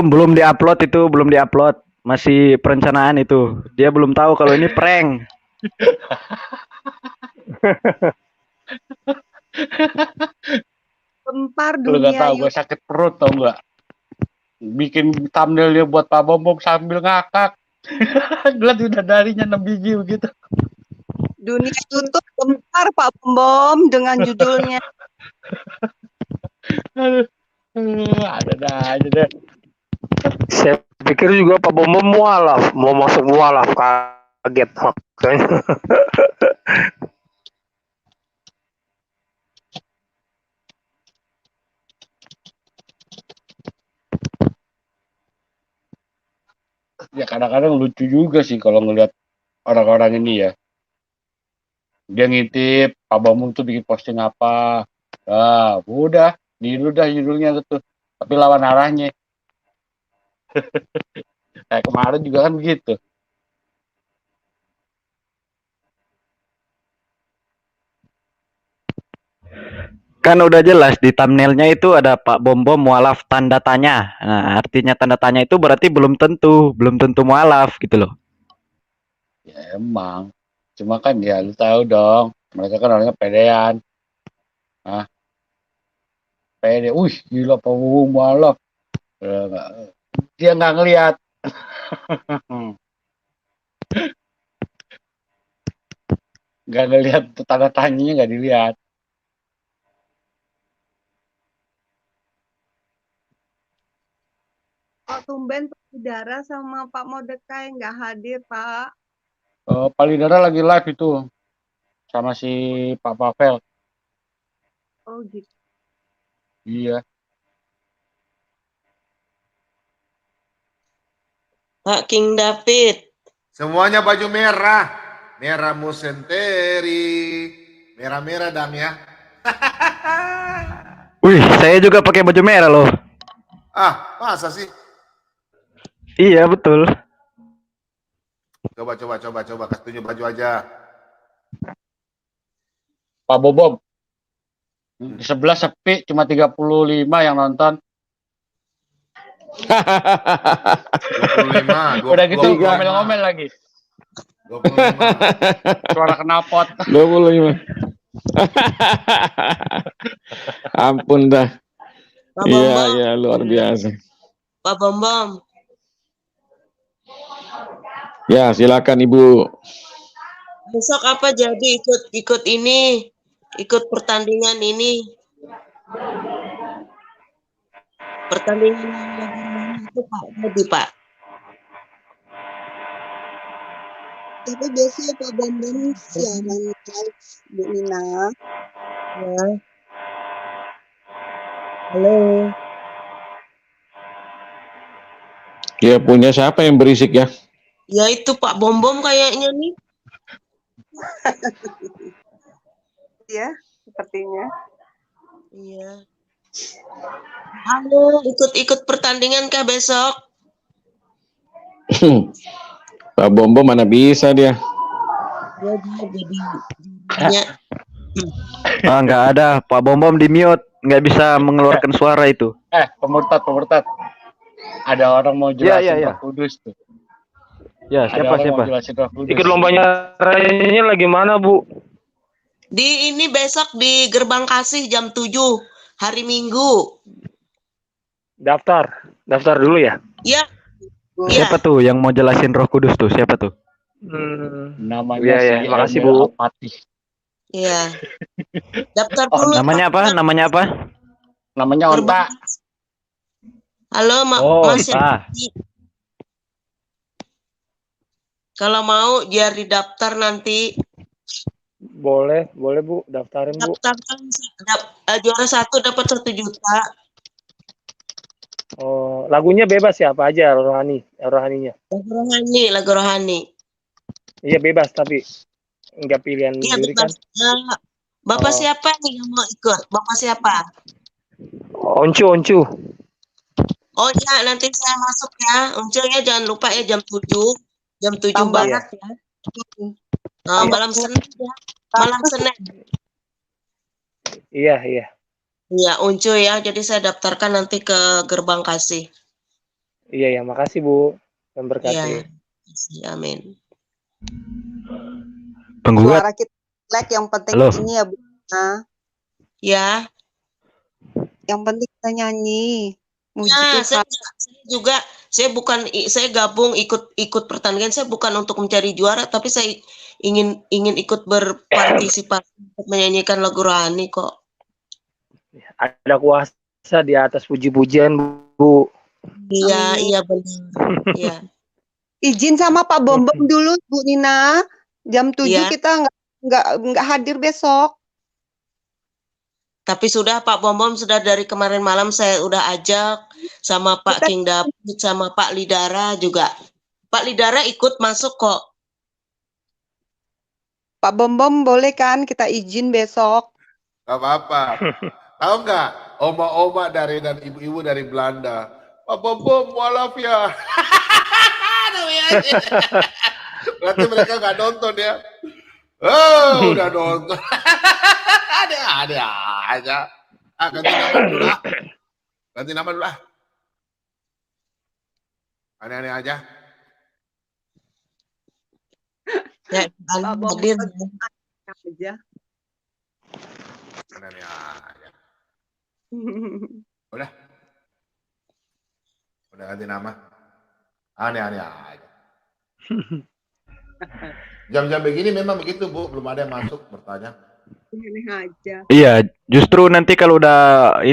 Belum diupload itu, belum diupload. Masih perencanaan itu. Dia belum tahu kalau ini prank. Gempar Lu gak dunia tahu gue sakit perut tau gak? Bikin thumbnailnya buat Pak Bom sambil ngakak. Lihat udah darinya 6 biji begitu. Dunia YouTube gempar Pak Bom dengan judulnya. Ada aja deh. Saya pikir juga Pak Bom mualaf, mau masuk mualaf, kaget makanya. Ya kadang-kadang lucu juga sih kalau ngelihat orang-orang ini ya. Dia ngintip Pak Bom tuh bikin posting apa. Udah judulnya gitu. Tapi lawan arahnya. Kayak kemarin juga kan begitu. Kan udah jelas di thumbnailnya itu ada Pak Bom mualaf tanda tanya. Nah, artinya tanda tanya itu berarti belum tentu mualaf gitu loh. Ya emang. Cuma kan ya lu tahu dong. Mereka kan orangnya pedean. Pede. Gila Pak Bom mualaf. Dia nggak ngelihat. Nggak ngelihat tanda tanyanya, nggak dilihat. Pak tumben Pak Udara sama Pak Mordekai nggak hadir Pak. Pak Lidara lagi live itu sama si Pak Pavel. Oh gitu. Iya. Pak King David. Semuanya baju merah. Merah Musenteri. Merah-merah dam ya. Wih, saya juga pakai baju merah loh. Ah, masa sih? Iya, betul. Coba. Kasih tunjuk baju aja. Pak Bobom. Di sebelah sepi, cuma 35 yang nonton. 25. Udah gitu 25. ngomel-ngomel lagi. 25. Suara knalpot. 25. Ampun dah. Pak Iya, Bambang. iya, luar biasa. Pak Bambang. Ya, silakan Ibu. Besok apa jadi ikut ini? Ikut pertandingan ini. Pertandingan itu Pak jadi Pak. Tapi biasanya Pak Bambang siaran live Bu Nina. Ya. Halo. Ya, punya siapa yang berisik ya? Ya itu Pak Bom kayaknya nih. Ya, sepertinya. Iya. Halo, ikut pertandingan kah besok? Pak Bombo mana bisa dia? Ya dia jadinya. Ah, nggak ada. Pak Bom di mute, nggak bisa mengeluarkan suara itu. Pemurtad. Ada orang mau jelasin Iya. Roh Kudus tuh. Ya, Ada siapa? orang mau jelasin Roh Kudus. Ikut lombanya rayanya lagi mana, Bu? Di ini besok di Gerbang Kasih jam 7 hari Minggu. Daftar dulu ya. Ya. Siapa tuh yang mau jelasin Roh Kudus tuh? Siapa tuh? Namanya Iya, makasih, Bu. Iya. Daftar dulu. Namanya apa? Namanya Onta. Halo, Mas. Kalau mau biar didaftar nanti. Boleh Bu, daftarin Bu. Daftarkan juara 1 dapat 1 juta. Oh, lagunya bebas ya, apa aja rohaninya? Lagu rohani. Iya bebas tapi enggak pilihan Iya, lirik kan? Bapak siapa nih yang mau ikut? Bapak siapa? Oncu. Oh ya, nanti saya masuk ya. Unculnya jangan lupa ya jam 7. Jam 7 barat ya. Malam Senin ya. Malam Senin. Iya. Iya, Uncu ya. Jadi saya daftarkan nanti ke Gerbang Kasih. Iya, makasih Bu. Dan berkati. Iya. Amin. Penggugat. Suara kita jelek, yang penting Halo. ini ya Bu Nina. Ya. Yang penting kita nyanyi. Muji Nah, Tuhan. saya gabung ikut pertandingan, saya bukan untuk mencari juara, tapi saya ingin ikut berpartisipasi untuk menyanyikan lagu rohani kok. Ada kuasa di atas puji-pujian Bu. Iya benar. Iya. Izin sama Pak Bom dulu Bu Nina. Jam 7 Iya. kita nggak hadir besok. Tapi sudah Pak Bom sudah dari kemarin malam saya udah ajak sama Pak King David sama Pak Lidara juga. Pak Lidara ikut masuk kok. Pak Bom boleh kan kita izin besok? Gak apa-apa. Tahu nggak? Oma-oma dan ibu-ibu dari Belanda. Pak Bom, mualaf ya. Berarti mereka nggak nonton ya. Oh, udah nonton. Ada aja. Ganti nama dulu lah. Ganti nama dulu lah. Aneh-aneh aja. Ya, Pak Bom hadir. aja. Aneh-aneh aja. Udah ganti nama. Aneh-aneh aja. Jam-jam begini memang begitu Bu, belum ada yang masuk bertanya. Aneh aja. Iya, justru nanti kalau udah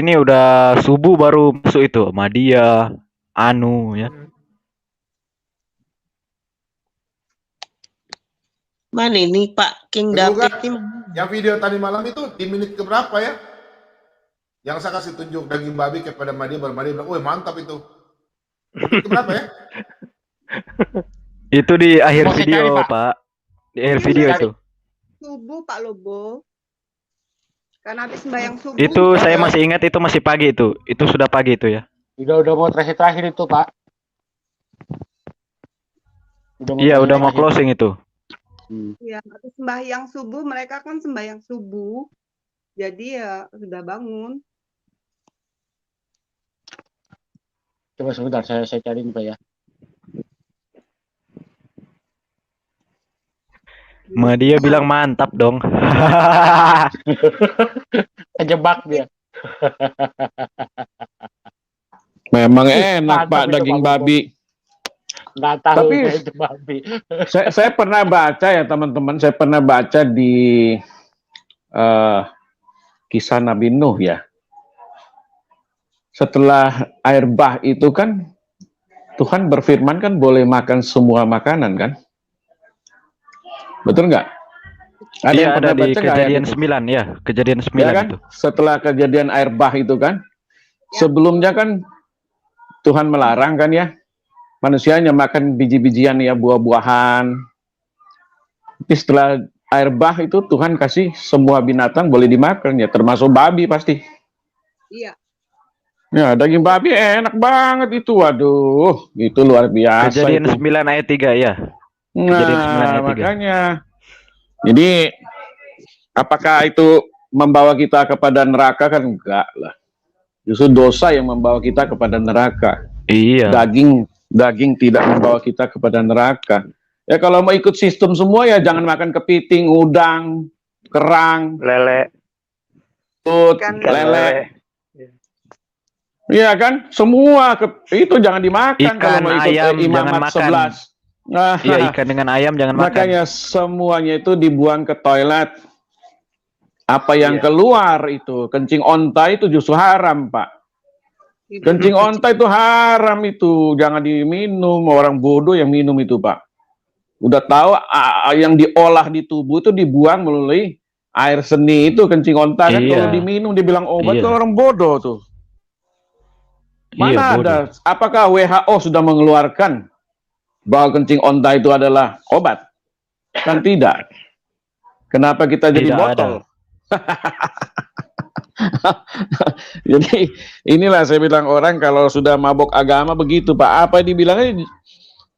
subuh baru masuk itu Madia, Anu ya. Mana ini Pak King Tergugat David ini? yang video tadi malam itu di menit keberapa ya? Yang saya kasih tunjuk daging babi kepada Madia, baru Madia bilang, wih mantap itu. Menit keberapa ya? Itu di akhir Mau saya video, cari, Pak. Pak. Di akhir Ini video sudah itu. subuh Pak Lobo. Karena habis sembahyang subuh. Itu saya masih ingat itu masih pagi itu. Itu sudah pagi itu ya. Udah mau terakhir itu, Pak. Iya, udah mau terakhir. closing itu. Ya, habis sembahyang subuh, mereka kan sembahyang subuh. Jadi ya sudah bangun. Coba sebentar, saya cari Pak ya. Dia bilang mantap dong. Kejebak dia. Memang enak Mantap Pak itu, daging Pak Bobo. babi. Nggak tahu Tapi itu babi. saya pernah baca ya teman-teman, saya pernah baca di kisah Nabi Nuh ya. Setelah air bah itu kan Tuhan berfirman kan boleh makan semua makanan kan? Betul nggak? Ada yang Iya, ada pernah di baca nggak ayat kejadian itu? 9 ya. Kejadian 9 Ya kan? itu. Setelah kejadian air bah itu kan, sebelumnya kan Tuhan melarang kan ya, manusianya makan biji-bijian ya, buah-buahan. Tapi setelah air bah itu Tuhan kasih semua binatang boleh dimakan ya, termasuk babi pasti. Iya. Ya, daging babi enak banget itu, waduh, itu luar biasa Kejadian itu. 9 ayat 3 ya. Kejadian 9 Nah, ayat 3. makanya. Jadi, apakah itu membawa kita kepada neraka kan enggak lah. Justru dosa yang membawa kita kepada neraka. Iya. Daging tidak membawa kita kepada neraka. Ya kalau mau ikut sistem semua ya jangan makan kepiting, udang, kerang, Lele. tut, Ikan lele. Iya kan? Semua itu jangan dimakan Ikan, kalau mau ikut ayam, jangan imamat makan. 11. Nah, Iya, ikan dengan ayam jangan makan. makanya semuanya itu dibuang ke toilet. Apa yang Iya. keluar itu, kencing onta itu justru haram, Pak. Kencing onta itu haram itu, jangan diminum. Orang bodoh yang minum itu, Pak. Udah tahu yang diolah di tubuh itu dibuang melalui air seni itu kencing onta kan. Iya. Kalau diminum dibilang obat Iya. itu orang bodoh tuh. Mana Iya, bodoh. ada? Apakah WHO sudah mengeluarkan bahwa kencing onta itu adalah obat? Kan tidak. Kenapa kita jadi Tidak botol? ada. Jadi inilah saya bilang orang kalau sudah mabok agama begitu Pak. Apa dibilangnya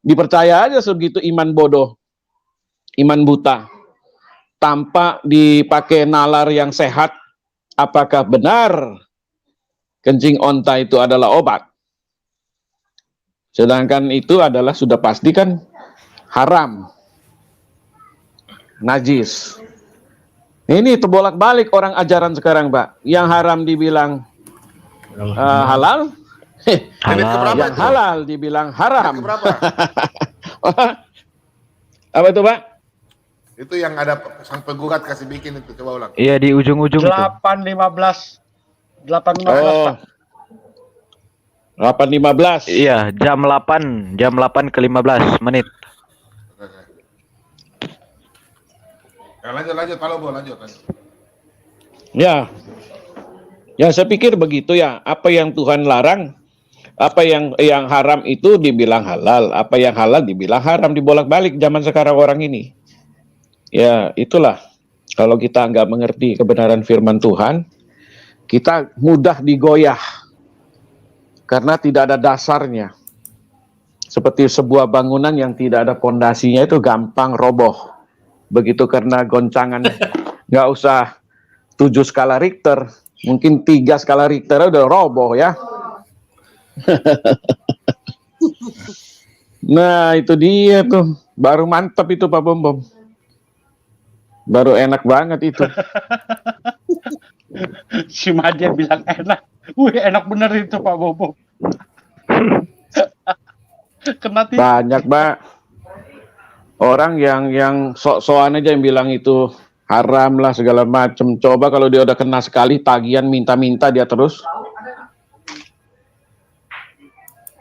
dipercaya aja segitu iman bodoh, iman buta. Tanpa dipakai nalar yang sehat, apakah benar kencing onta itu adalah obat? Sedangkan itu adalah sudah pasti kan haram, najis. Ini terbolak-balik orang ajaran sekarang, Pak. Yang haram dibilang halal, Menit keberapa yang itu? halal dibilang Menit haram. keberapa? Apa itu, Pak? Itu yang ada sang penggugat kasih bikin itu, coba ulang. Iya, di ujung-ujung itu. 8.15. 8.15, Oh, Pak. 8.15. Iya, jam 8 ke 15 menit. Ya, lanjut Pak Lobo, lanjut. Ya. Ya, saya pikir begitu ya. Apa yang Tuhan larang, apa yang haram itu dibilang halal, apa yang halal dibilang haram, dibolak-balik zaman sekarang orang ini. Ya, itulah. Kalau kita nggak mengerti kebenaran firman Tuhan, kita mudah digoyah. Karena tidak ada dasarnya. Seperti sebuah bangunan yang tidak ada pondasinya itu gampang roboh. Begitu karena goncangan nggak usah 7 skala Richter, mungkin 3 skala Richter udah roboh ya. Nah itu dia tuh, baru mantap itu Pak Bom. Baru enak banget itu. Si Madia bilang enak. Wih, enak bener itu Pak Bobo. Kena tipu. Banyak Pak. Orang yang sok-sokan aja yang bilang itu haram lah segala macem. Coba kalau dia udah kena sekali tagihan minta-minta dia terus.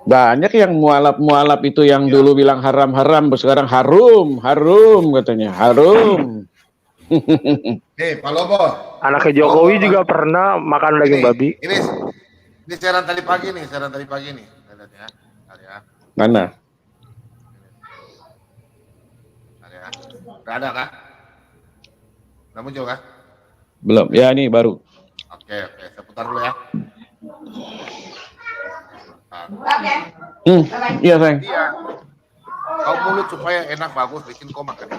Banyak yang mualaf-mualaf itu yang dulu bilang haram-haram, sekarang harum katanya, harum. Nih, Pak Lobo. Anaknya Jokowi juga pernah makan daging babi. Ini siaran tadi pagi nih. Lihat ya. Lihat ya. Mana? Lihat ya. Nggak ada kah? Nggak muncul kah? Belum. Ya, ini baru. Oke, saya putar dulu ya. Iya, sayang. Iya. Kau mulut supaya enak bagus bikin kau makan.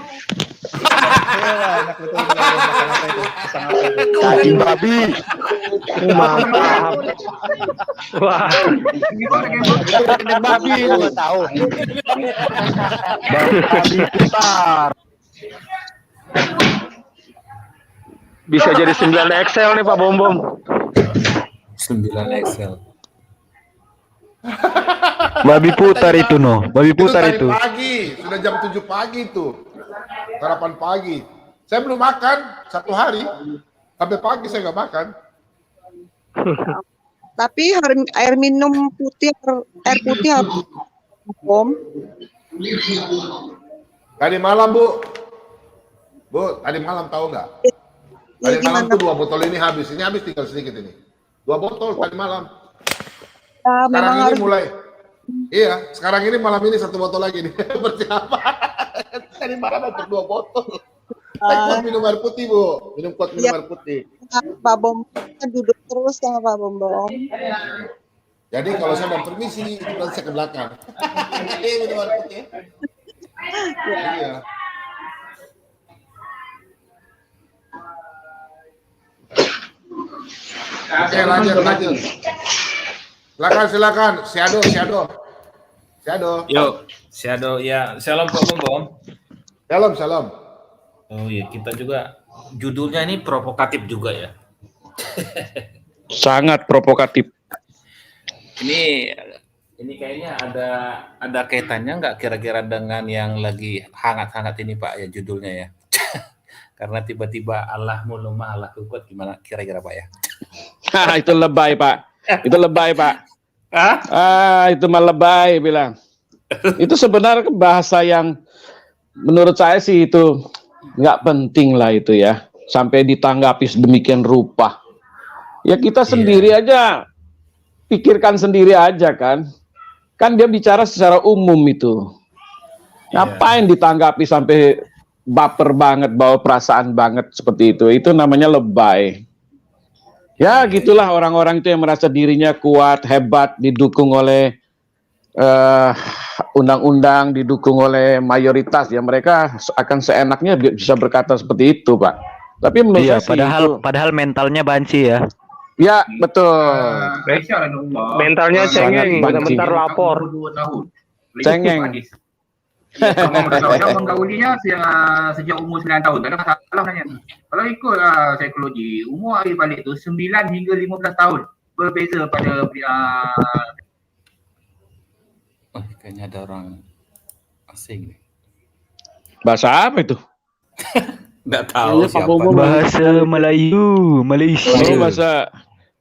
Daging babi. Mantap. Wah. Daging babi, gua tahu. Babi putar. Bisa jadi 9 Excel nih Pak Bom. 9 Excel. Babi putar itu no, babi putar tadi itu. pagi, sudah jam 7 pagi tuh. Sarapan pagi. Saya belum makan 1 hari. Sampai pagi saya nggak makan. Tapi air minum putih, air putih harus Bom. Tadi malam, Bu. Bu, tadi malam tahu nggak? Tadi malam tuh 2 botol ini habis. Ini habis tinggal sedikit ini. 2 botol tadi malam. Sekarang ini mulai. Iya, sekarang ini malam ini 1 botol lagi nih. Persiapan. Tadi malam untuk 2 botol. Saya kuat minum air putih, Bu. Minum air putih. Pak Bom duduk terus sama Pak Bom. Jadi kalau saya mau permisi, nanti saya ke belakang. Minum air putih. Iya. Oke, lanjut. Silakan. Shadow. Yuk, Shadow ya. Salam Pak Bom. Salam. Oh iya, kita juga judulnya ini provokatif juga ya. Sangat provokatif. Ini kayaknya ada kaitannya nggak kira-kira dengan yang lagi hangat-hangat ini Pak ya judulnya ya. Karena tiba-tiba Allah lemah, Allah kuat, gimana kira-kira Pak ya? Itu lebay, Pak. Itu mah lebay bilang. Itu sebenarnya bahasa yang menurut saya sih itu nggak penting lah itu ya. Sampai ditanggapi sedemikian rupa. Ya kita sendiri aja, pikirkan sendiri aja kan. Kan dia bicara secara umum itu. Ngapain ditanggapi sampai baper banget, bawa perasaan banget seperti itu. Itu namanya lebay. Ya gitulah orang-orang itu yang merasa dirinya kuat, hebat, didukung oleh undang-undang, didukung oleh mayoritas. Ya mereka akan seenaknya bisa berkata seperti itu, Pak. Tapi menurut saya padahal mentalnya banci ya. Ya betul. Mentalnya cengeng, bentar lapor. Cengeng. Kalau menggaulinya sejak umur 9 tahun, tak ada masalah nanya. Kalau ikut psikologi, umur akhir balik tu 9 hingga 15 tahun. Berbeza pada Kayaknya ada orang asing nih. Bahasa apa itu? Nggak tahu siapa. Bahasa Melayu, Malaysia. Oh, bahasa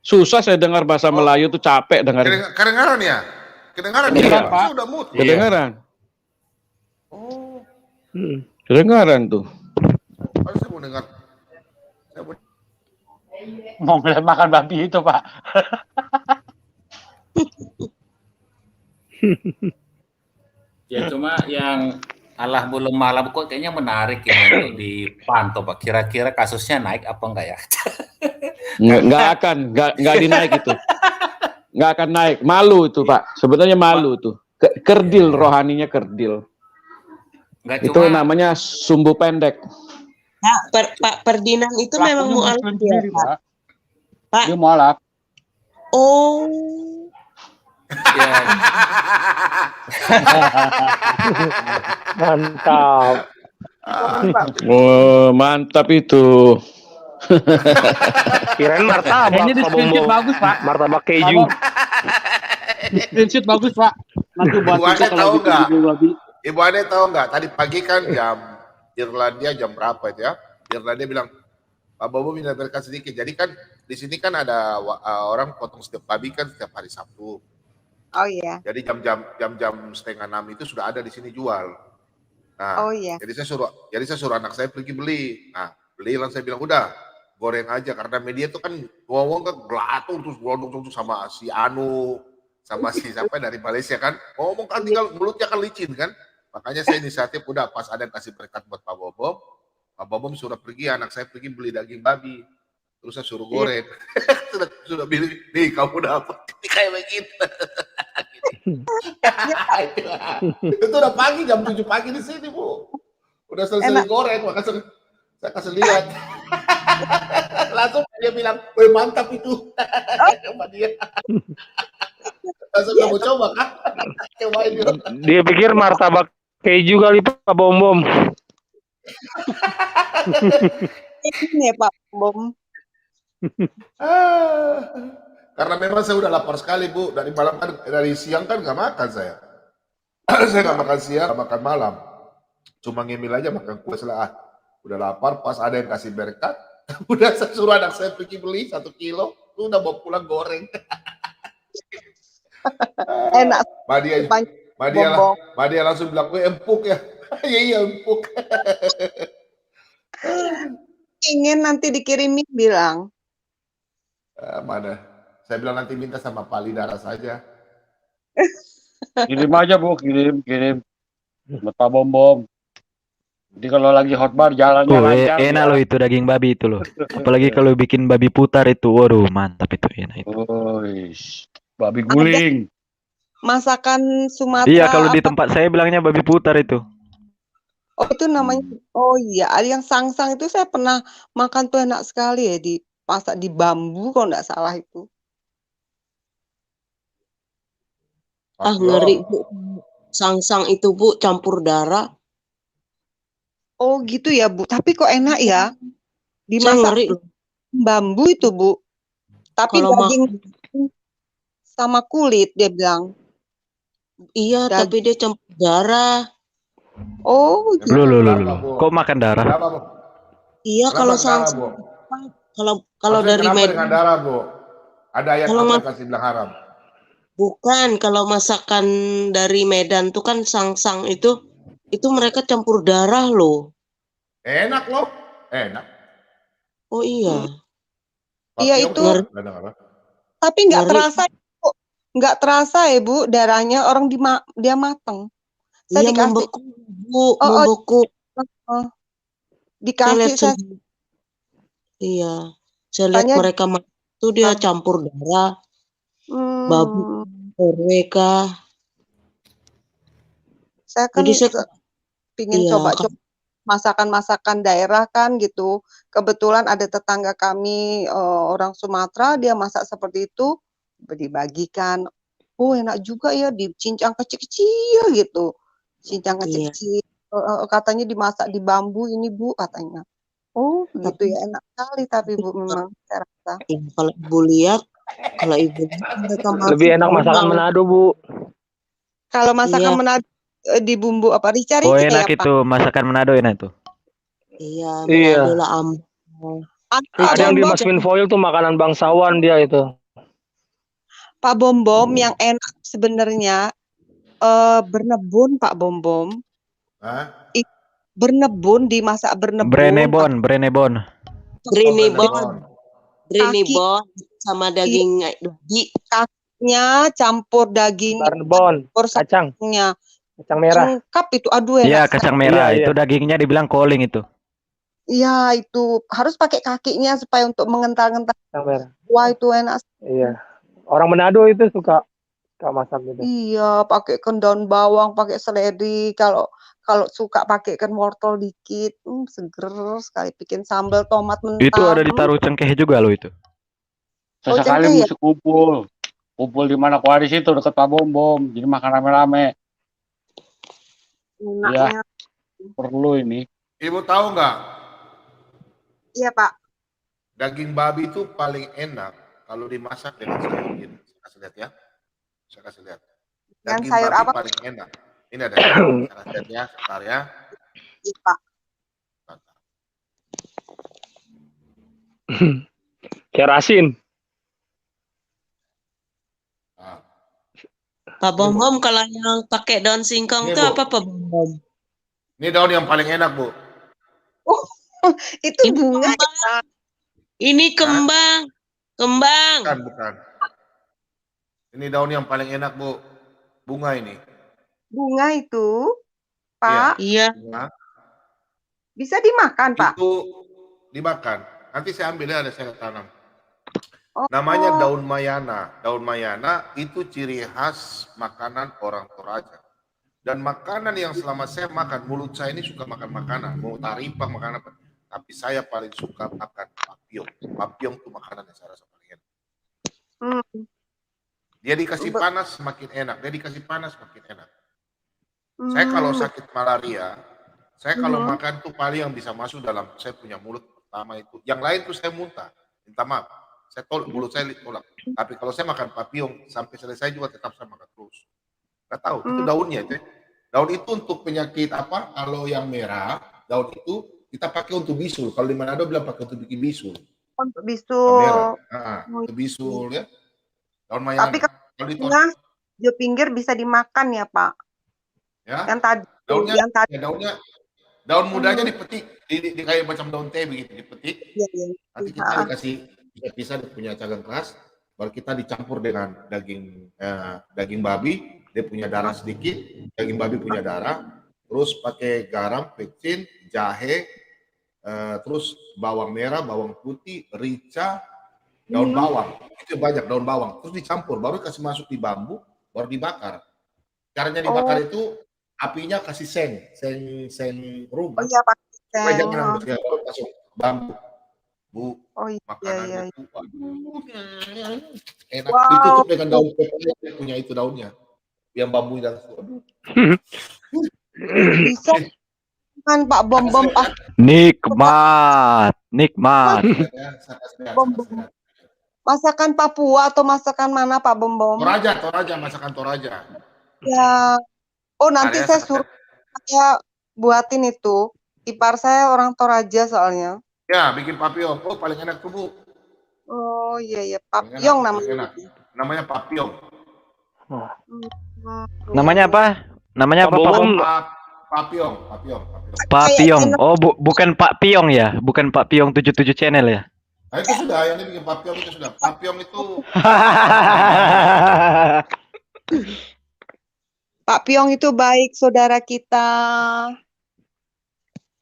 susah saya dengar bahasa Melayu tuh capek dengar. Kedengaran ya? Kedengaran Pak. Sudah mut. Kedengaran. Oh. Kedengaran tuh. Harus saya mau dengar. Mau ngeliat makan babi itu, Pak. Ya cuma yang Allah belum malam kok kayaknya menarik ya untuk dipantau Pak. Kira-kira kasusnya naik apa enggak ya? Nggak dinaik itu. Nggak akan naik. Malu itu Pak. Sebenarnya malu tuh. Kerdil rohaninya kerdil. Itu namanya sumbu pendek. Pak Ferdinand itu memang mualaf ya, Pak. Pak. Dia mualaf. Oh. Ya. Mantap. Oh, mantap itu. Kirain martabak. Ini screenshot bagus, Pak. Martabak keju. Screenshot bagus, Pak. Nanti buat Ibu Ade kita tahu kalau nggak? bikin babi. Ibu Ade tahu nggak? Tadi pagi kan jam Irlandia jam berapa itu ya? Irlandia bilang, Pak Bobo minta berkat sedikit. Jadi kan di sini kan ada orang potong setiap babi kan setiap hari Sabtu. Oh iya. Jadi jam-jam setengah 6 itu sudah ada di sini jual. Nah, Oh iya. jadi saya suruh anak saya pergi beli. Nah, beli langsung saya bilang udah goreng aja karena media itu kan ngomong kan gelatung terus gelondong terus sama si Anu sama si siapa dari Malaysia kan ngomong kan tinggal mulutnya kan licin kan. Makanya saya inisiatif udah pas ada yang kasih berkat buat Pak Bobom suruh pergi anak saya pergi beli daging babi. Terus saya suruh goreng. sudah bilang, nih kamu dapat ini kayak begitu. Itu udah pagi jam 7 pagi di sini Bu. Udah selesai goreng maka saya kasih lihat. Langsung dia bilang, wih mantap itu. Sama dia. Langsung kamu coba kan? Cobain dia. Dia pikir martabak keju kali Pak Bom. Ini ya Pak Bom. Karena memang saya udah lapar sekali Bu. Dari siang kan nggak makan saya. Saya nggak makan siang, nggak makan malam. Cuma ngemil aja makan kue setelah udah lapar. Pas ada yang kasih berkat, udah saya suruh anak saya pergi beli 1 kilo. Udah bawa pulang goreng. Enak. Madia langsung bilang, gue empuk ya. Iya empuk. Ingin nanti dikirimin bilang. Mana? Saya bilang nanti minta sama Pak Lidara saja. Kirim aja Bu, kirim. Buat Pak Bom. Jadi kalau lagi hotbar jalannya lancar. Enak loh itu daging babi itu loh. Apalagi kalau bikin babi putar itu, waduh mantap itu enak itu. Babi guling. Masakan Sumatera. Iya kalau di tempat saya bilangnya babi putar itu. Oh itu namanya. Oh iya, ada yang sangsang itu saya pernah makan tuh enak sekali ya dimasak di bambu kalau nggak salah itu. Ngeri Bu. Sangsang itu Bu campur darah. Oh gitu ya Bu, tapi kok enak ya? Dimasak bambu itu Bu. Tapi kalau daging sama kulit dia bilang. Iya, tapi dia campur darah. Oh gitu. Loh. Kok makan darah? Iya, kalau sangsang kalau dari Medan. Dengan darah, Bu? Ada ayat apa kasih bilang haram? Bukan, kalau masakan dari Medan tuh kan sangsang itu mereka campur darah loh. Enak loh, enak. Oh iya. Iya itu. Tapi nggak terasa, Bu. Nggak terasa ya Bu, darahnya orang dia mateng. Saya dikasih. Membeku, Bu, membeku. Dikasih Iya, saya lihat mereka tuh dia campur darah. Babi, mereka. Saya kan pingin coba masakan-masakan daerah kan gitu. Kebetulan ada tetangga kami orang Sumatera, dia masak seperti itu, dibagikan. Oh enak juga ya, dicincang kecil-kecil gitu. Cincang kecil-kecil. Katanya dimasak di bambu ini Bu katanya. Oh gitu ya, enak sekali tapi Bu memang saya rasa. Kalau Ibu lihat, mereka lebih enak masakan Manado Bu. Kalau masakan Manado di bumbu apa dicari Oh enak ya, itu masakan Manado enak itu. Iya, Manado lah Ada yang dimasukin foil tuh makanan bangsawan dia itu. Pak Bom yang enak sebenarnya bernebun Pak Bom. Bernebun, dimasak bernebun. Brenebon sama daging kakinya campur daging kacangnya kacang merah lengkap itu aduh enak. Iya kacang merah itu dagingnya dibilang calling itu. Iya itu harus pakai kakinya supaya untuk mengental-ngental. Wah itu enak. Iya orang Manado itu suka masak gitu. Iya pakai daun bawang, pakai seledri, kalau suka pakai wortel dikit, seger sekali, bikin sambal tomat mentah. Itu ada ditaruh cengkeh juga loh itu. Sesekali mesti kumpul di mana di situ dekat Pak Bom, jadi makan rame-rame. Iya, perlu ini. Ibu tahu nggak? Iya Pak. Daging babi itu paling enak kalau dimasak dengan sayur ini. Saya kasih lihat ya. Saya kasih lihat. Daging sayur babi apa? paling enak. Ini ada saya kasih lihat ya, sebentar ya. Iya Pak. Kerasin. Pak Bom Bom, kalau yang pakai daun singkong Ini, itu Bu. apa Pak Bom Bom? Ini daun yang paling enak, Bu. Oh, itu Ini bunga ya, kembang. Pak. Ini kembang. Kembang. Bukan. Ini daun yang paling enak, Bu. Bunga ini. Bunga itu, Pak, Iya. Bunga. bisa dimakan, Pak. Itu dimakan. Nanti saya ambil ya, ada saya tanam. Oh, Namanya daun mayana. Daun mayana itu ciri khas makanan orang Toraja. Dan makanan yang selama saya makan, mulut saya ini suka makan makanan. Mau taripang, makanan apa. Tapi saya paling suka makan papiong. Papiong itu makanan yang saya rasa paling enak. hmm. Dia dikasih panas semakin enak. Dia dikasih panas semakin enak. Saya kalau sakit malaria, saya kalau makan tuh paling yang bisa masuk dalam saya punya mulut pertama itu. Yang lain tuh saya muntah. Minta maaf. Saya tolak, mulut saya tolak. Tapi kalau saya makan papiong, sampai selesai juga tetap saya makan terus. Nggak tahu, itu daunnya itu. Daun itu untuk penyakit apa? Kalau yang merah, daun itu kita pakai untuk bisul. Kalau di Manado bilang pakai untuk bikin bisul. Untuk Yang bisul. merah. Untuk bisul ya. Daun mayana. Tapi kalau di pinggir bisa dimakan ya, Pak. Ya. Yang tadi. Daunnya, yang tadi. ya, daun mudanya dipetik, di kayak macam daun teh begitu dipetik. Nanti kita dikasih pisah, dia punya cangkang keras, baru kita dicampur dengan daging babi, dia punya darah sedikit, daging babi punya darah, terus pakai garam, pecin, jahe, terus bawang merah, bawang putih, rica, daun bawang, itu banyak daun bawang, terus dicampur, baru kasih masuk di bambu, baru dibakar. Caranya dibakar itu apinya kasih seng rumah. Oh iya, pakai seng. Jangan langsung bambu. Bu, oh iya, makanannya tuh enak. Wow. Ditutup dengan daun pepaya, dia punya itu daunnya. Yang bambu dan bisa kan Pak Bom Bom pas Nikmat. Bom Bom. Masakan Papua atau masakan mana Pak Bom Bom? Toraja, masakan Toraja. Ya. Oh, nanti Area saya suruh saya buatin itu. Ipar saya orang Toraja soalnya. Ya, bikin papiong. Oh, paling enak tuh, Bu. Oh iya, papiong namanya. Namanya papiong. Namanya apa? Namanya apa, Pak Bom? Papiong. Papiong. Oh, bukan Pak Piong ya? Bukan Pak Piong 77 channel ya? Nah, itu sudah, yang ini bikin papiong itu sudah. Papiong itu Pak Piong itu baik saudara kita.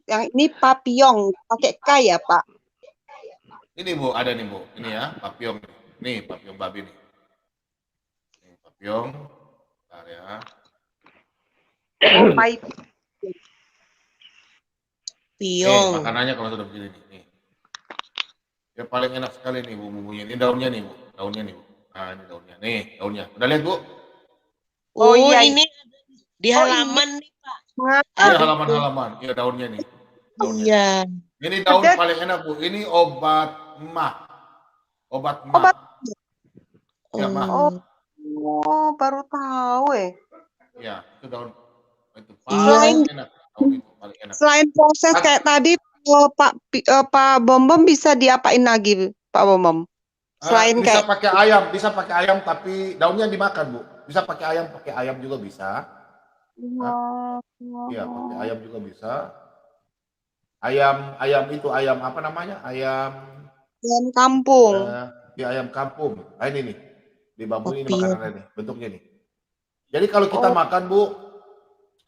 Yang ini papiong pakai K ya, Pak? ini, Bu, ada nih, Bu. Ini ya, papiong. Nih, papiong babi nih. Ini papiong. Bentar ya. Piong. Makanannya kalau sudah begini nih. Ya paling enak sekali nih bumbunya. Ini daunnya nih, Bu. Daunnya nih, Bu. Nah, ini daunnya. Nih, daunnya. Udah lihat, Bu? Oh, iya. ini di halaman nih, Pak. Iya, halaman-halaman. Iya, daunnya nih. Daunnya. Iya. Ini daun paling enak, Bu. Ini obat mah. Obat mah. Ya, mah. Oh, baru tahu Ya, itu daun itu Selain- paling enak. Daun itu paling enak. Selain proses kayak tadi, Pak Bom Bom bisa diapain lagi, Pak Bom Bom? Selain bisa kayak bisa pakai ayam tapi daunnya dimakan, Bu. Bisa pakai ayam juga bisa. Iya, pakai ayam juga bisa. Ayam itu ayam apa namanya? Ayam kampung. ayam kampung. Nah, ini nih. Di bambu ini makanannya nih, bentuknya nih. Jadi kalau kita makan, Bu,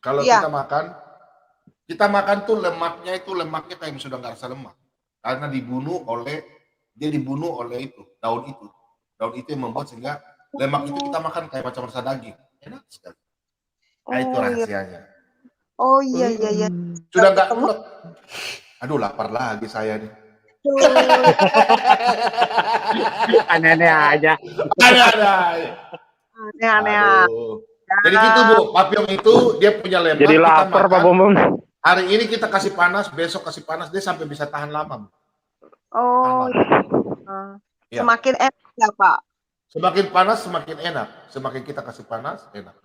kalau kita makan tuh lemaknya kayak sudah nggak rasa lemak. Karena dibunuh oleh itu, daun itu. Daun itu yang membuat sehingga lemak itu kita makan kayak macam rasa daging. Enak sekali. Nah, itu rahasianya. Oh iya. Sudah nggak mulut. Aduh, lapar lagi saya nih. Aneh-aneh aja. Aneh-aneh. Aduh. Jadi gitu, Bu. Papiong itu dia punya lemak. Jadi kita lapar, makan. Pak Bom Bom. Hari ini kita kasih panas, besok kasih panas, dia sampai bisa tahan lama, Bu. Oh. Iya. Semakin enak ya, Pak. Semakin panas semakin enak. Semakin kita kasih panas enak.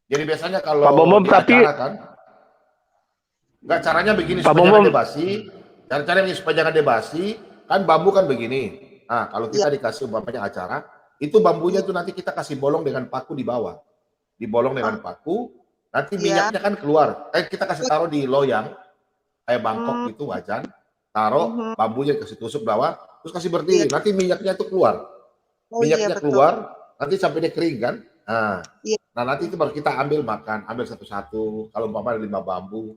Jadi biasanya kalau Pak Bom Bom, di tapi acara kan, nggak caranya begini Pak supaya Bom jangan Bom. debasi. Cara-cara supaya jangan debasi, kan bambu kan begini. Nah, kalau kita dikasih umpamanya acara, itu bambunya itu nanti kita kasih bolong dengan paku di bawah. Dibolong dengan paku, nanti minyaknya kan keluar. Kita kasih taruh di loyang, kayak mangkok gitu, wajan. Taruh bambunya kasih tusuk bawah, terus kasih berdiri. Nanti minyaknya itu keluar. Minyaknya keluar, nanti sampai dia kering kan. Nah nanti itu baru kita ambil makan, ambil satu-satu. Kalau umpamanya 5 bambu,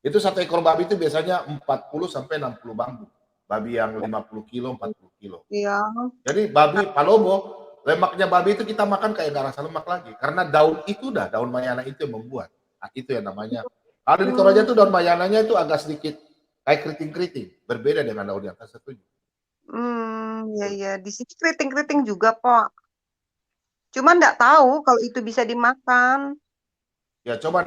itu satu ekor babi itu biasanya 40 sampai 60 bambu. Babi yang 50 kilo, 40 kilo. Iya. Jadi babi Palobo, lemaknya babi itu kita makan kayak nggak rasa lemak lagi. Karena daun itu daun mayana itu yang membuat. Nah, itu yang namanya. Kalau di Toraja itu daun mayananya itu agak sedikit kayak keriting-keriting. Berbeda dengan daun yang atas itu. Iya. Di sini keriting-keriting juga, Pak. Cuman nggak tahu kalau itu bisa dimakan. Ya coba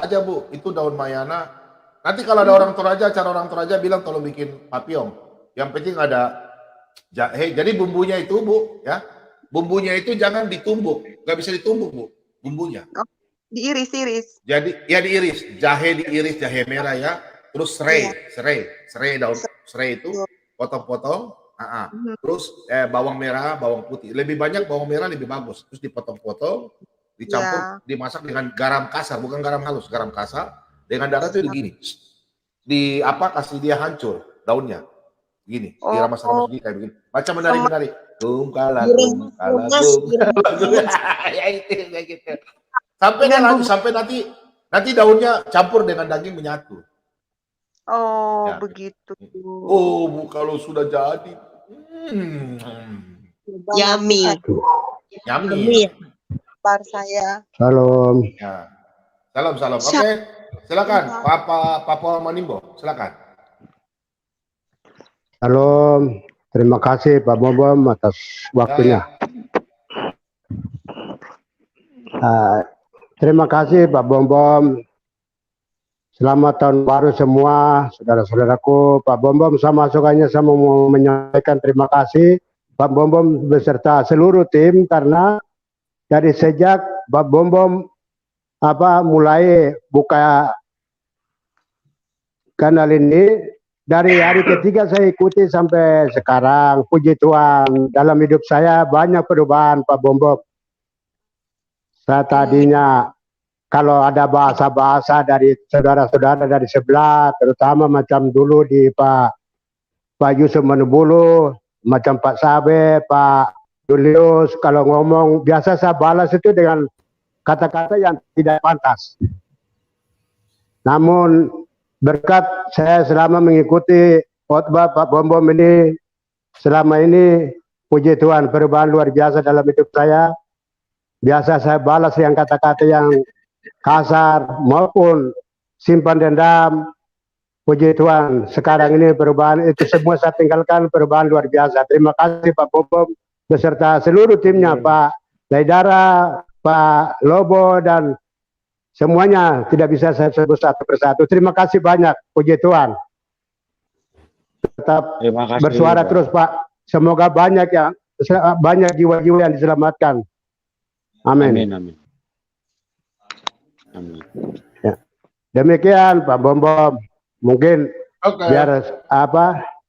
aja Bu, itu daun mayana. Nanti kalau ada orang Toraja, bilang tolong bikin papiong. Yang penting ada jahe. Jadi bumbunya itu Bu, ya, bumbunya itu jangan ditumbuk, nggak bisa ditumbuk Bu, bumbunya. Diiris-iris. Jadi ya diiris, jahe merah ya, terus serai daun serai itu potong-potong. Terus bawang merah, bawang putih. Lebih banyak bawang merah lebih bagus. Terus dipotong-potong, dicampur, dimasak dengan garam kasar, bukan garam halus, garam kasar. Dengan darah itu begini. Kasih dia hancur daunnya. Gini, diramas-ramas gini kayak begini. Macam menari-menari. Kum kala. Ya itu kayak gitu. Sampai nanti daunnya campur dengan daging menyatu. Begitu. Bu, kalau sudah jadi. Yummy. Bar saya. Salam. Ya. Salam. Oke. Silakan Papa Manimbo, silakan. Salam. Terima kasih Pak Bombom atas waktunya. Terima kasih Pak Bombom. Selamat tahun baru semua saudara-saudaraku. Pak Bombom sama sukanya saya mau menyampaikan terima kasih Pak Bombom beserta seluruh tim karena dari sejak Pak Bombom mulai buka kanal ini, dari hari ketiga saya ikuti sampai sekarang. Puji Tuhan, dalam hidup saya banyak perubahan Pak Bombom. Saya tadinya kalau ada bahasa-bahasa dari saudara-saudara dari sebelah, terutama macam dulu di Pak Yusuf Manubulu, macam Pak Sabe, Pak Julius, kalau ngomong biasa saya balas itu dengan kata-kata yang tidak pantas. Namun berkat saya selama mengikuti khotbah Pak Bombom ini, selama ini puji Tuhan perubahan luar biasa dalam hidup saya. Biasa saya balas yang kata-kata yang kasar maupun simpan dendam. Puji Tuhan sekarang ini perubahan itu semua saya tinggalkan, perubahan luar biasa. Terima kasih Pak Bombom beserta seluruh timnya, Pak Laidara, Pak Lobo, dan semuanya tidak bisa saya sebut satu persatu. Terima kasih banyak, puji Tuhan. Tetap bersuara terus Pak. Semoga banyak jiwa-jiwa yang diselamatkan. Amin. Ya. Demikian Pak Bombom. Mungkin biar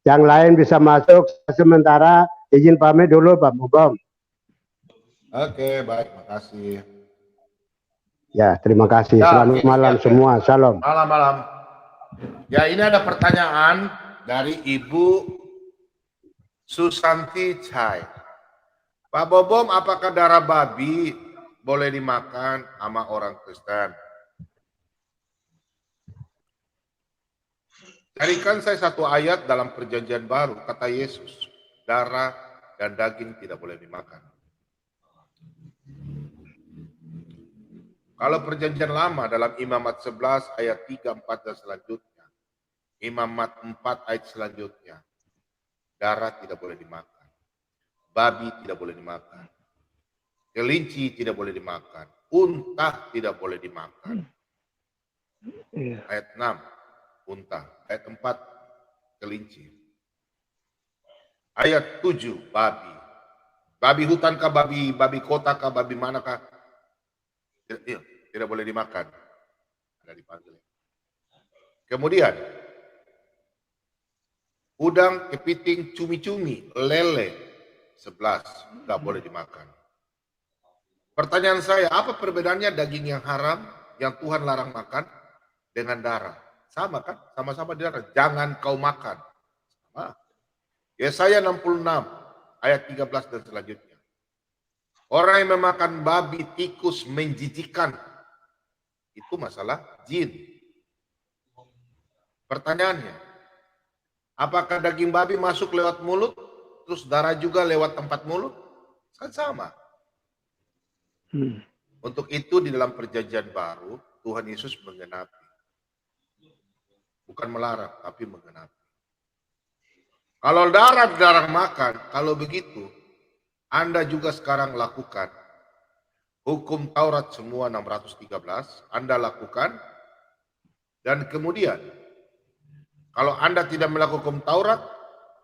yang lain bisa masuk, sementara izin pamit dulu Pak Bombom. Oke, baik, makasih. Ya, terima kasih. Selamat malam semua. Salam. Malam. Ya, ini ada pertanyaan dari Ibu Susanti Chai. Pak Bombom, apakah darah babi boleh dimakan sama orang Kristen? Carikan saya satu ayat dalam Perjanjian Baru, kata Yesus, darah dan daging tidak boleh dimakan. Kalau Perjanjian Lama dalam Imamat 11 ayat 3, 4 dan selanjutnya, Imamat 4 ayat selanjutnya, darah tidak boleh dimakan, babi tidak boleh dimakan, kelinci tidak boleh dimakan, unta tidak boleh dimakan. Ayat 6, unta. Ayat 4, kelinci. Ayat 7, babi. Babi hutan kah, babi kota kah, babi mana kah? Tidak boleh dimakan. Ada dipanggil. Kemudian, udang, kepiting, cumi-cumi, lele, 11 nggak boleh dimakan. Pertanyaan saya, apa perbedaannya daging yang haram yang Tuhan larang makan dengan darah? Sama kan? Sama-sama darah. Jangan kau makan. Sama. Yesaya 66 ayat 13 dan selanjutnya. Orang yang memakan babi, tikus, menjijikan. Itu masalah jin. Pertanyaannya, apakah daging babi masuk lewat mulut, terus darah juga lewat tempat mulut? Kan sama. Untuk itu di dalam perjanjian baru, Tuhan Yesus menggenapi. Bukan melarang, tapi menggenapi. Kalau darah makan, kalau begitu, Anda juga sekarang lakukan. Hukum Taurat semua 613, Anda lakukan. Dan kemudian, kalau Anda tidak melakukan hukum Taurat,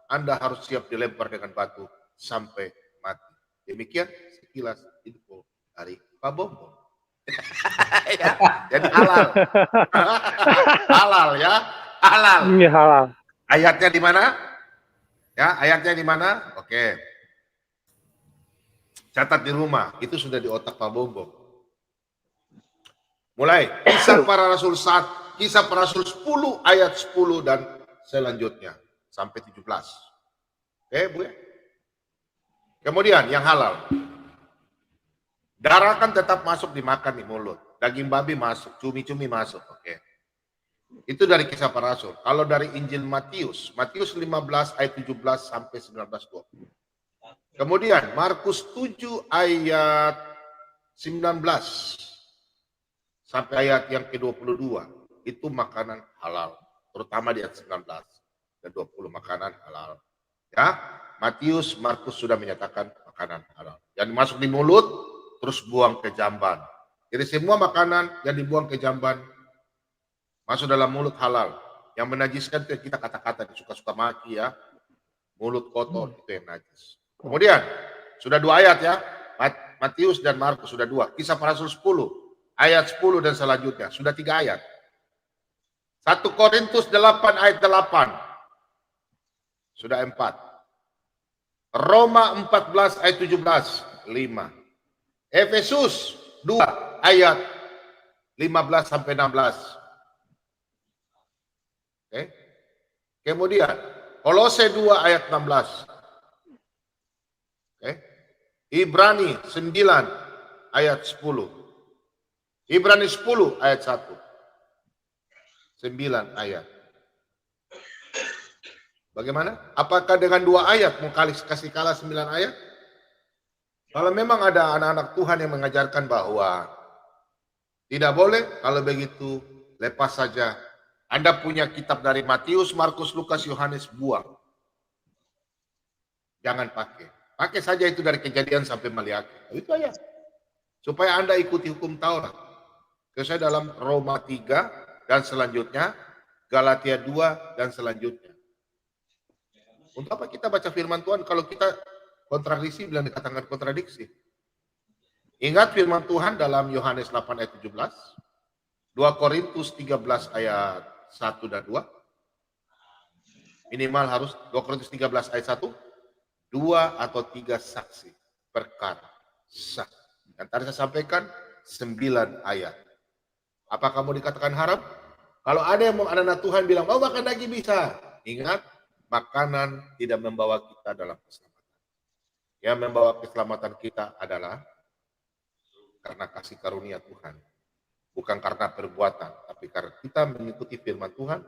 Anda harus siap dilempar dengan batu sampai mati. Demikian sekilas info dari Pak Bombom. Ya, jadi halal. Halal ya, halal. Ini halal. Ayatnya di mana? Ya, ayatnya di mana? Oke. Catat di rumah, itu sudah di otak Pak Bombom. Mulai, Kisah Para Rasul 1, Kisah Para Rasul 10 ayat 10 dan selanjutnya sampai 17. Oke, Bu ya. Kemudian yang halal. Darah kan tetap masuk dimakan di mulut. Daging babi masuk, cumi-cumi masuk. Oke. Itu dari Kisah Para Rasul. Kalau dari Injil Matius, Matius 15 ayat 17 sampai 19-20. Kemudian Markus 7 ayat 19 sampai ayat yang ke-22. Itu makanan halal. Terutama di ayat 19 dan 20 makanan halal. Ya, Matius, Markus sudah menyatakan makanan halal. Yang masuk di mulut, terus buang ke jamban. Jadi semua makanan yang dibuang ke jamban masuk dalam mulut halal. Yang menajiskan itu kita kata-kata suka-suka maki ya. Mulut kotor itu yang najis. Kemudian sudah 2 ayat ya. Matius dan Markus sudah 2. Kisah Para Rasul 10 ayat 10 dan selanjutnya sudah 3 ayat. 1 Korintus 8 ayat 8 sudah 4. Roma 14 ayat 17 5. Efesus 2 ayat 15 sampai 16. Oke. Kemudian Kolose 2 ayat 16. Oke. Ibrani 9 ayat 10. Ibrani 10 ayat 1. 9 ayat. Bagaimana? Apakah dengan 2 ayat mau kasih kalah 9 ayat? Kalau memang ada anak-anak Tuhan yang mengajarkan bahwa tidak boleh, kalau begitu lepas saja. Anda punya kitab dari Matius, Markus, Lukas, Yohanes, buang. Jangan pakai. Pakai saja itu dari Kejadian sampai Maliaki. Itu aja. Supaya Anda ikuti hukum Taurat. Saya dalam Roma 3 dan selanjutnya, Galatia 2 dan selanjutnya. Untuk apa kita baca firman Tuhan kalau kita kontradiksi bilang dikatakan kontradiksi? Ingat firman Tuhan dalam Yohanes 8 ayat 17, 2 Korintus 13 ayat 1 dan 2. Minimal harus 2 Korintus 13 ayat 1, 2 atau 3 saksi perkara sah. Dan tadi saya sampaikan 9 ayat. Apa kamu dikatakan haram? Kalau ada yang mau anak Tuhan bilang, mau makan daging bisa. Ingat, makanan tidak membawa kita dalam keselamatan. Yang membawa keselamatan kita adalah karena kasih karunia Tuhan. Bukan karena perbuatan, tapi karena kita mengikuti firman Tuhan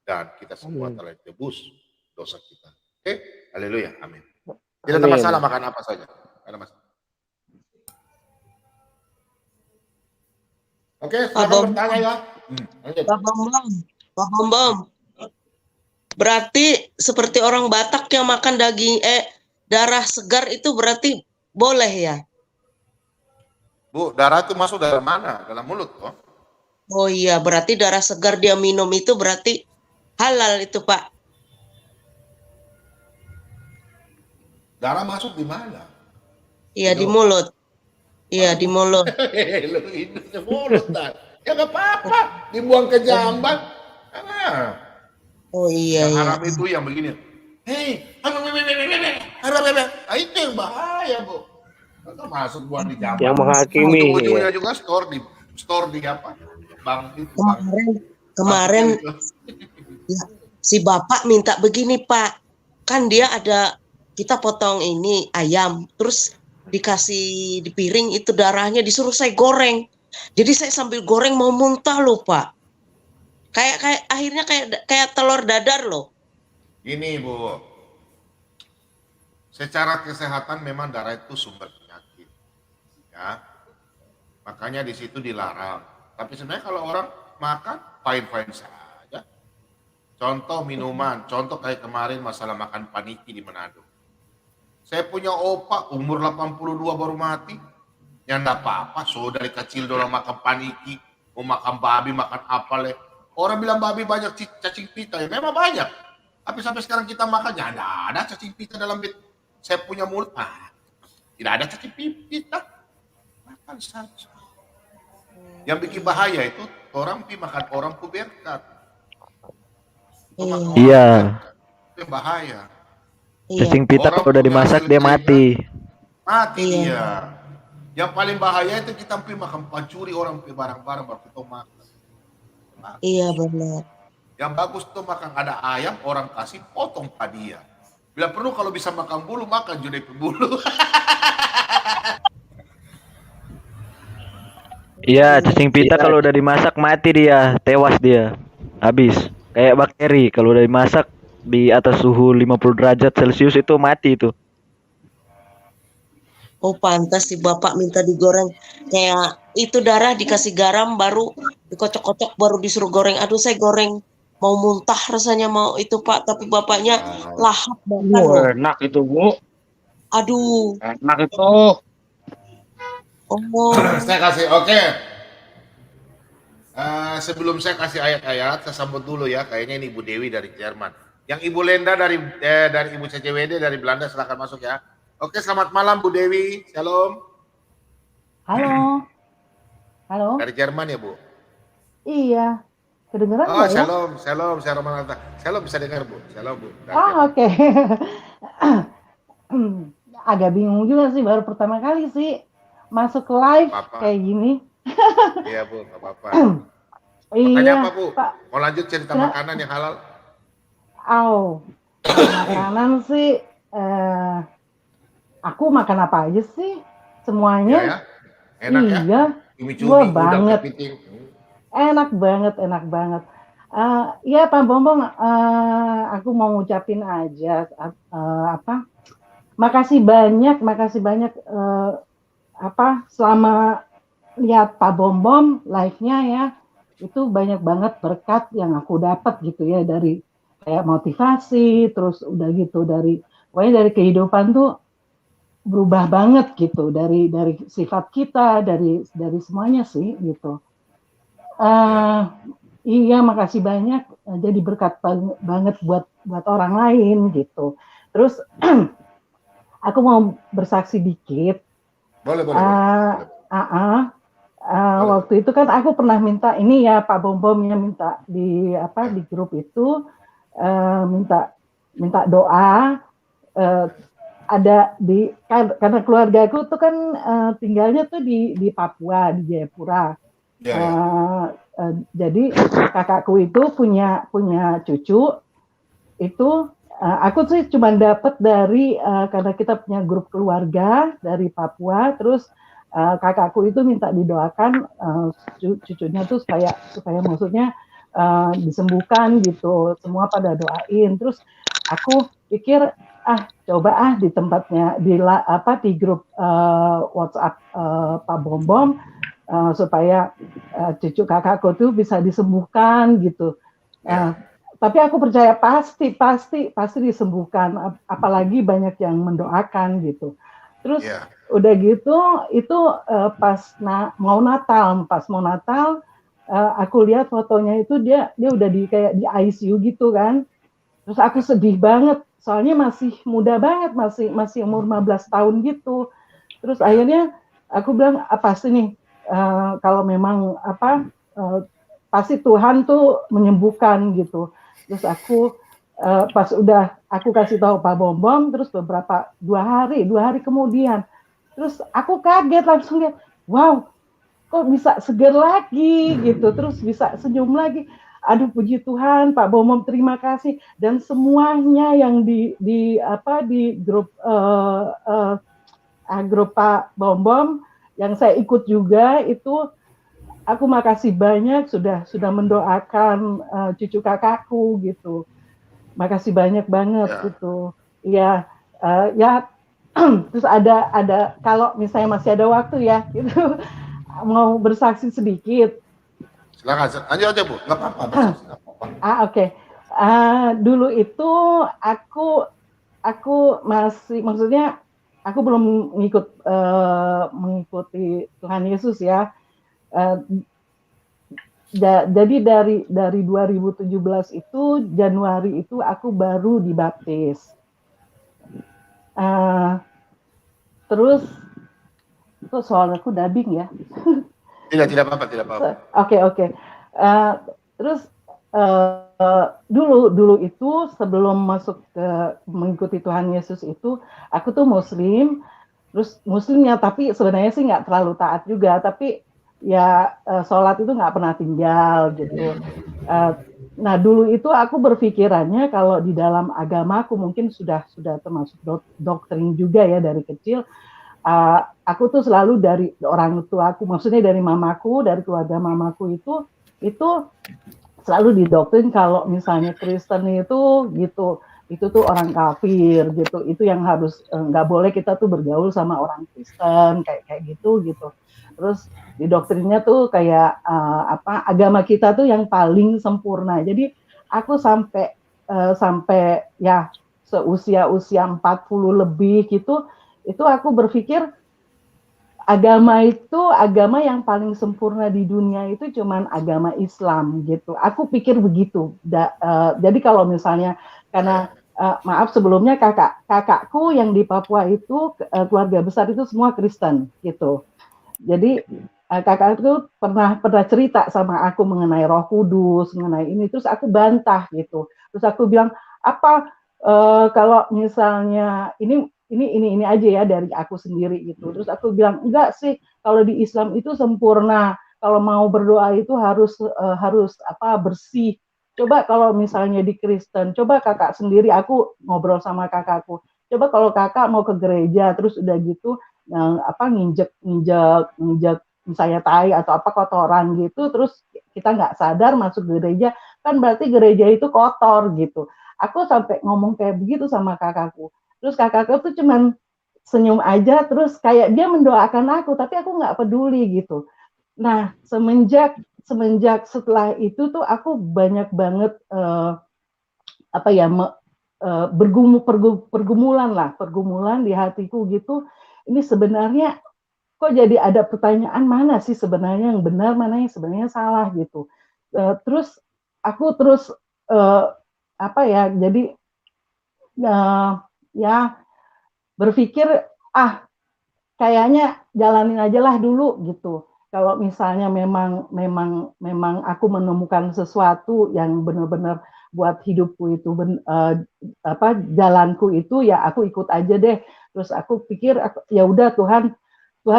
dan kita semua telah ditebus dosa kita. Oke? Haleluya. Amin. Tidak ada masalah makan apa saja. Tidak ada masalah. Oke, silakan bertanya ya. Pak Bombom. Berarti seperti orang Batak yang makan daging darah segar itu berarti boleh ya? Bu, darah itu masuk dari mana? Dalam mulut kok. Oh iya, berarti darah segar dia minum itu berarti halal itu, Pak. Darah masuk di mana? Iya, di mulut. Iya, di mulut. Di mulut dah. Ya nggak apa-apa, dibuang ke jamban. Oh iya. Yang iya. haram itu yang begini. Hei, itu yang bahaya, Bu. Maka masuk buat di zaman. Yang menghakimi, Ujung-ujungnya ya. juga store di apa? Bank itu. Kemarin ya, si bapak minta begini Pak, kan dia ada, kita potong ini ayam, terus dikasih di piring itu darahnya disuruh saya goreng. Jadi saya sambil goreng mau muntah loh Pak. Kayak akhirnya kayak telur dadar loh. Ini Bu, secara kesehatan memang darah itu sumber penyakit, ya. Makanya di situ dilarang. Tapi sebenarnya kalau orang makan fine-fine saja. Contoh minuman, contoh kayak kemarin masalah makan paniki di Manado. Saya punya opa umur 82 baru mati. Ya enggak apa-apa, so dari kecil dorong makan paniki, mau makan babi, makan apa le. Orang bilang babi banyak cacing pita, ya memang banyak. Tapi sampai sekarang kita makan, ya ada cacing pita dalam saya punya mulut. Tidak ada cacing pita. Makan saja. Yang bikin bahaya itu orang makan orang puberkat. Iya. Itu yang bahaya. Cacing pita Orang kalau udah punya dimasak hasil dia keringat, mati. mati dia. Yang paling bahaya itu kita makan pancuri orang barang-barang baru kita makan. Iya benar. Yang bagus tuh makan ada ayam orang kasih potong padia. Bila perlu kalau bisa makan bulu makan juga bulu. Iya, cacing pita kalau udah dimasak mati dia, tewas dia. Habis. Kayak bakteri kalau udah dimasak di atas suhu 50 derajat Celcius itu mati itu. Oh pantas si bapak minta digoreng. Kayak itu darah dikasih garam baru dikocok-kocok baru disuruh goreng. Aduh saya goreng mau muntah rasanya mau itu Pak. Tapi bapaknya lahap banget loh. Enak itu Bu. Aduh. Enak itu. Oh. Saya kasih oke. Sebelum saya kasih ayat-ayat, saya sambut dulu ya. Kayaknya ini Ibu Dewi dari Jerman. Yang Ibu Lenda dari Ibu CCWD dari Belanda, silakan masuk ya. Oke, selamat malam Bu Dewi. Shalom. Halo. Halo. Dari Jerman ya Bu? Iya. Kedengeran Oh, nggak ya? shalom, saya Roman Arta. Shalom bisa dengar Bu. Shalom Bu. Oh, oke. Agak bingung juga sih, baru pertama kali sih masuk live kayak gini. Iya Bu, nggak apa-apa. Iya, Makanya apa Bu? Pak. Mau lanjut cerita makanan yang halal? Makanan sih, aku makan apa aja sih? Semuanya. Iya ya? Enak ya? Iya, Cumi-cumi, wah udang, banget. kepiting. Enak banget, enak banget. Iya Pak Bombong, aku mau ngucapin aja makasih banyak selama lihat Pak Bombom live-nya ya, itu banyak banget berkat yang aku dapat gitu ya, dari kayak motivasi, terus udah gitu pokoknya dari kehidupan tuh berubah banget gitu, dari sifat kita, dari semuanya sih gitu. Iya, makasih banyak, jadi berkat banget buat orang lain gitu. Terus aku mau bersaksi dikit. Boleh. Waktu itu kan aku pernah minta ini ya, Pak Bombomnya minta di grup itu, minta doa, ada karena keluarga aku tuh kan tinggalnya tuh di Papua, di Jayapura. Jadi kakakku itu punya cucu itu, aku sih cuma dapat dari karena kita punya grup keluarga dari Papua, terus kakakku itu minta didoakan cucunya tuh supaya maksudnya disembuhkan gitu, semua pada doain. Terus aku pikir coba di tempatnya di grup WhatsApp Pak Bombom, supaya cucu kakakku tuh bisa disembuhkan gitu. Tapi aku percaya pasti disembuhkan, apalagi banyak yang mendoakan gitu. Terus udah gitu itu pas mau Natal, aku lihat fotonya itu dia udah kayak di ICU gitu kan. Terus aku sedih banget, soalnya masih muda banget, masih umur 15 tahun gitu. Terus akhirnya aku bilang pasti nih, kalau memang pasti Tuhan tuh menyembuhkan gitu. Terus aku pas udah aku kasih tahu Pak Bombom, terus dua hari kemudian, terus aku kaget langsung lihat, wow, kok bisa seger lagi gitu, terus bisa senyum lagi. Aduh, puji Tuhan, Pak Bombom, terima kasih, dan semuanya yang di grup grup Pak Bombom yang saya ikut juga itu, aku makasih banyak sudah mendoakan cucu kakakku gitu. Makasih banyak banget gitu. Ya, ya. Terus ada kalau misalnya masih ada waktu ya, gitu, mau bersaksi sedikit. Silakan, lanjut aja Bu, nggak apa-apa. Oke. Dulu itu aku masih, maksudnya aku belum mengikuti Tuhan Yesus ya. Jadi dari 2017 itu, Januari itu aku baru dibaptis. Terus itu soal aku dubbing ya. Tidak apa-apa. Oke. Terus dulu itu sebelum masuk ke mengikuti Tuhan Yesus itu, aku tuh Muslim. Terus Muslimnya tapi sebenarnya sih nggak terlalu taat juga, tapi ya sholat itu nggak pernah tinggal gitu. Nah dulu itu aku berpikirannya kalau di dalam agamaku mungkin sudah termasuk doktrin juga ya dari kecil. Aku tuh selalu dari orang tua aku, maksudnya dari mamaku, dari keluarga mamaku itu selalu didoktrin kalau misalnya Kristen itu gitu, itu tuh orang kafir gitu, itu yang harus nggak boleh kita tuh bergaul sama orang Kristen kayak gitu. Terus didoktrinnya tuh kayak agama kita tuh yang paling sempurna. Jadi aku sampai ya seusia 40 lebih gitu, itu aku berpikir agama yang paling sempurna di dunia itu cuman agama Islam gitu. Aku pikir begitu. Jadi kalau misalnya, karena maaf sebelumnya kakakku yang di Papua itu keluarga besar itu semua Kristen gitu. Jadi kakakku pernah cerita sama aku mengenai Roh Kudus, mengenai ini, terus aku bantah gitu. Terus aku bilang, apa kalau misalnya ini aja ya dari aku sendiri gitu. Terus aku bilang, enggak sih, kalau di Islam itu sempurna. Kalau mau berdoa itu harus bersih. Coba kalau misalnya di Kristen, coba kakak sendiri, aku ngobrol sama kakakku. Coba kalau kakak mau ke gereja, terus udah gitu nginjek misalnya tai atau kotoran gitu, terus kita nggak sadar masuk gereja, kan berarti gereja itu kotor gitu. Aku sampai ngomong kayak begitu sama kakakku. Terus kakakku tuh cuman senyum aja, terus kayak dia mendoakan aku, tapi aku nggak peduli gitu. Nah, semenjak setelah itu tuh aku banyak banget pergumulan di hatiku gitu. Ini sebenarnya kok jadi ada pertanyaan, mana sih sebenarnya yang benar, mana yang sebenarnya salah gitu. Terus aku jadi ya berpikir kayaknya jalanin aja lah dulu gitu. Kalau misalnya memang aku menemukan sesuatu yang benar-benar buat hidupku itu jalanku itu, ya aku ikut aja deh. Terus aku pikir ya udah, Tuhan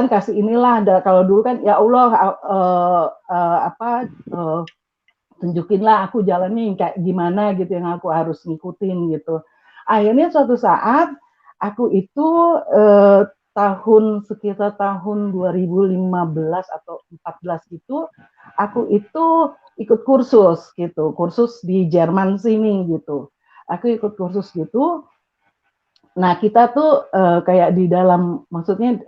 kasih inilah. Kalau dulu kan ya Allah tunjukinlah aku jalannya kayak gimana gitu, yang aku harus ngikutin gitu. Akhirnya suatu saat aku itu sekitar tahun 2015 atau 14 gitu, aku itu ikut kursus di Jerman sini gitu. Aku ikut kursus gitu. Nah, kita tuh kayak di dalam, maksudnya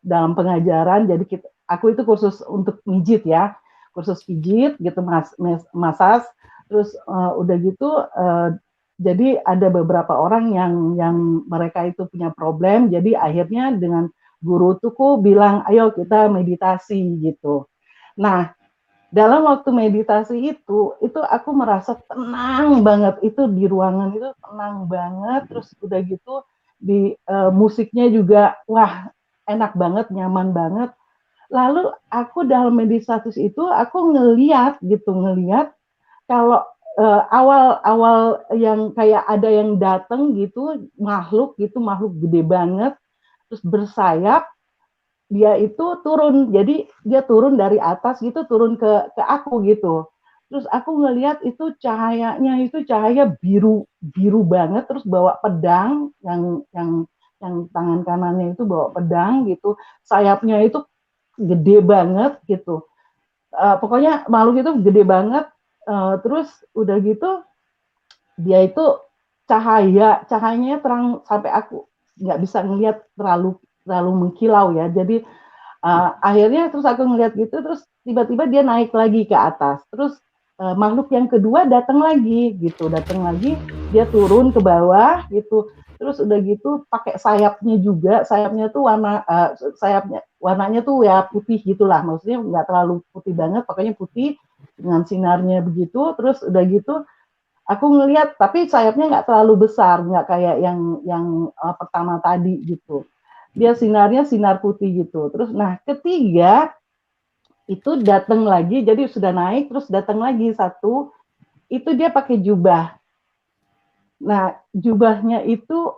dalam pengajaran, jadi aku itu kursus untuk pijit ya, kursus pijit gitu, masas, terus udah gitu, jadi ada beberapa orang yang mereka itu punya problem, jadi akhirnya dengan guru tuku bilang, ayo kita meditasi gitu. Nah, dalam waktu meditasi itu aku merasa tenang banget, itu di ruangan itu tenang banget, terus udah gitu di musiknya juga wah enak banget, nyaman banget. Lalu aku dalam meditasi itu aku ngeliat kalau awal-awal yang kayak ada yang datang gitu, makhluk gede banget, terus bersayap, dia itu turun, jadi dia turun dari atas gitu, turun ke aku gitu. Terus aku ngelihat itu cahayanya itu cahaya biru biru banget, terus bawa pedang yang tangan kanannya itu bawa pedang gitu, sayapnya itu gede banget gitu. Pokoknya makhluk itu gede banget. Terus udah gitu dia itu cahayanya terang sampai aku nggak bisa ngelihat terlalu mengkilau ya. Jadi akhirnya terus aku ngelihat gitu, terus tiba-tiba dia naik lagi ke atas. Terus makhluk yang kedua datang lagi gitu, dia turun ke bawah gitu. Terus udah gitu pakai sayapnya juga, sayapnya tuh warnanya tuh ya putih gitulah, maksudnya nggak terlalu putih banget, pokoknya putih dengan sinarnya begitu. Terus udah gitu aku ngelihat, tapi sayapnya nggak terlalu besar, nggak kayak yang pertama tadi gitu. Dia sinarnya sinar putih gitu. Terus nah ketiga itu datang lagi, jadi sudah naik terus datang lagi satu, itu dia pakai jubah. Nah jubahnya itu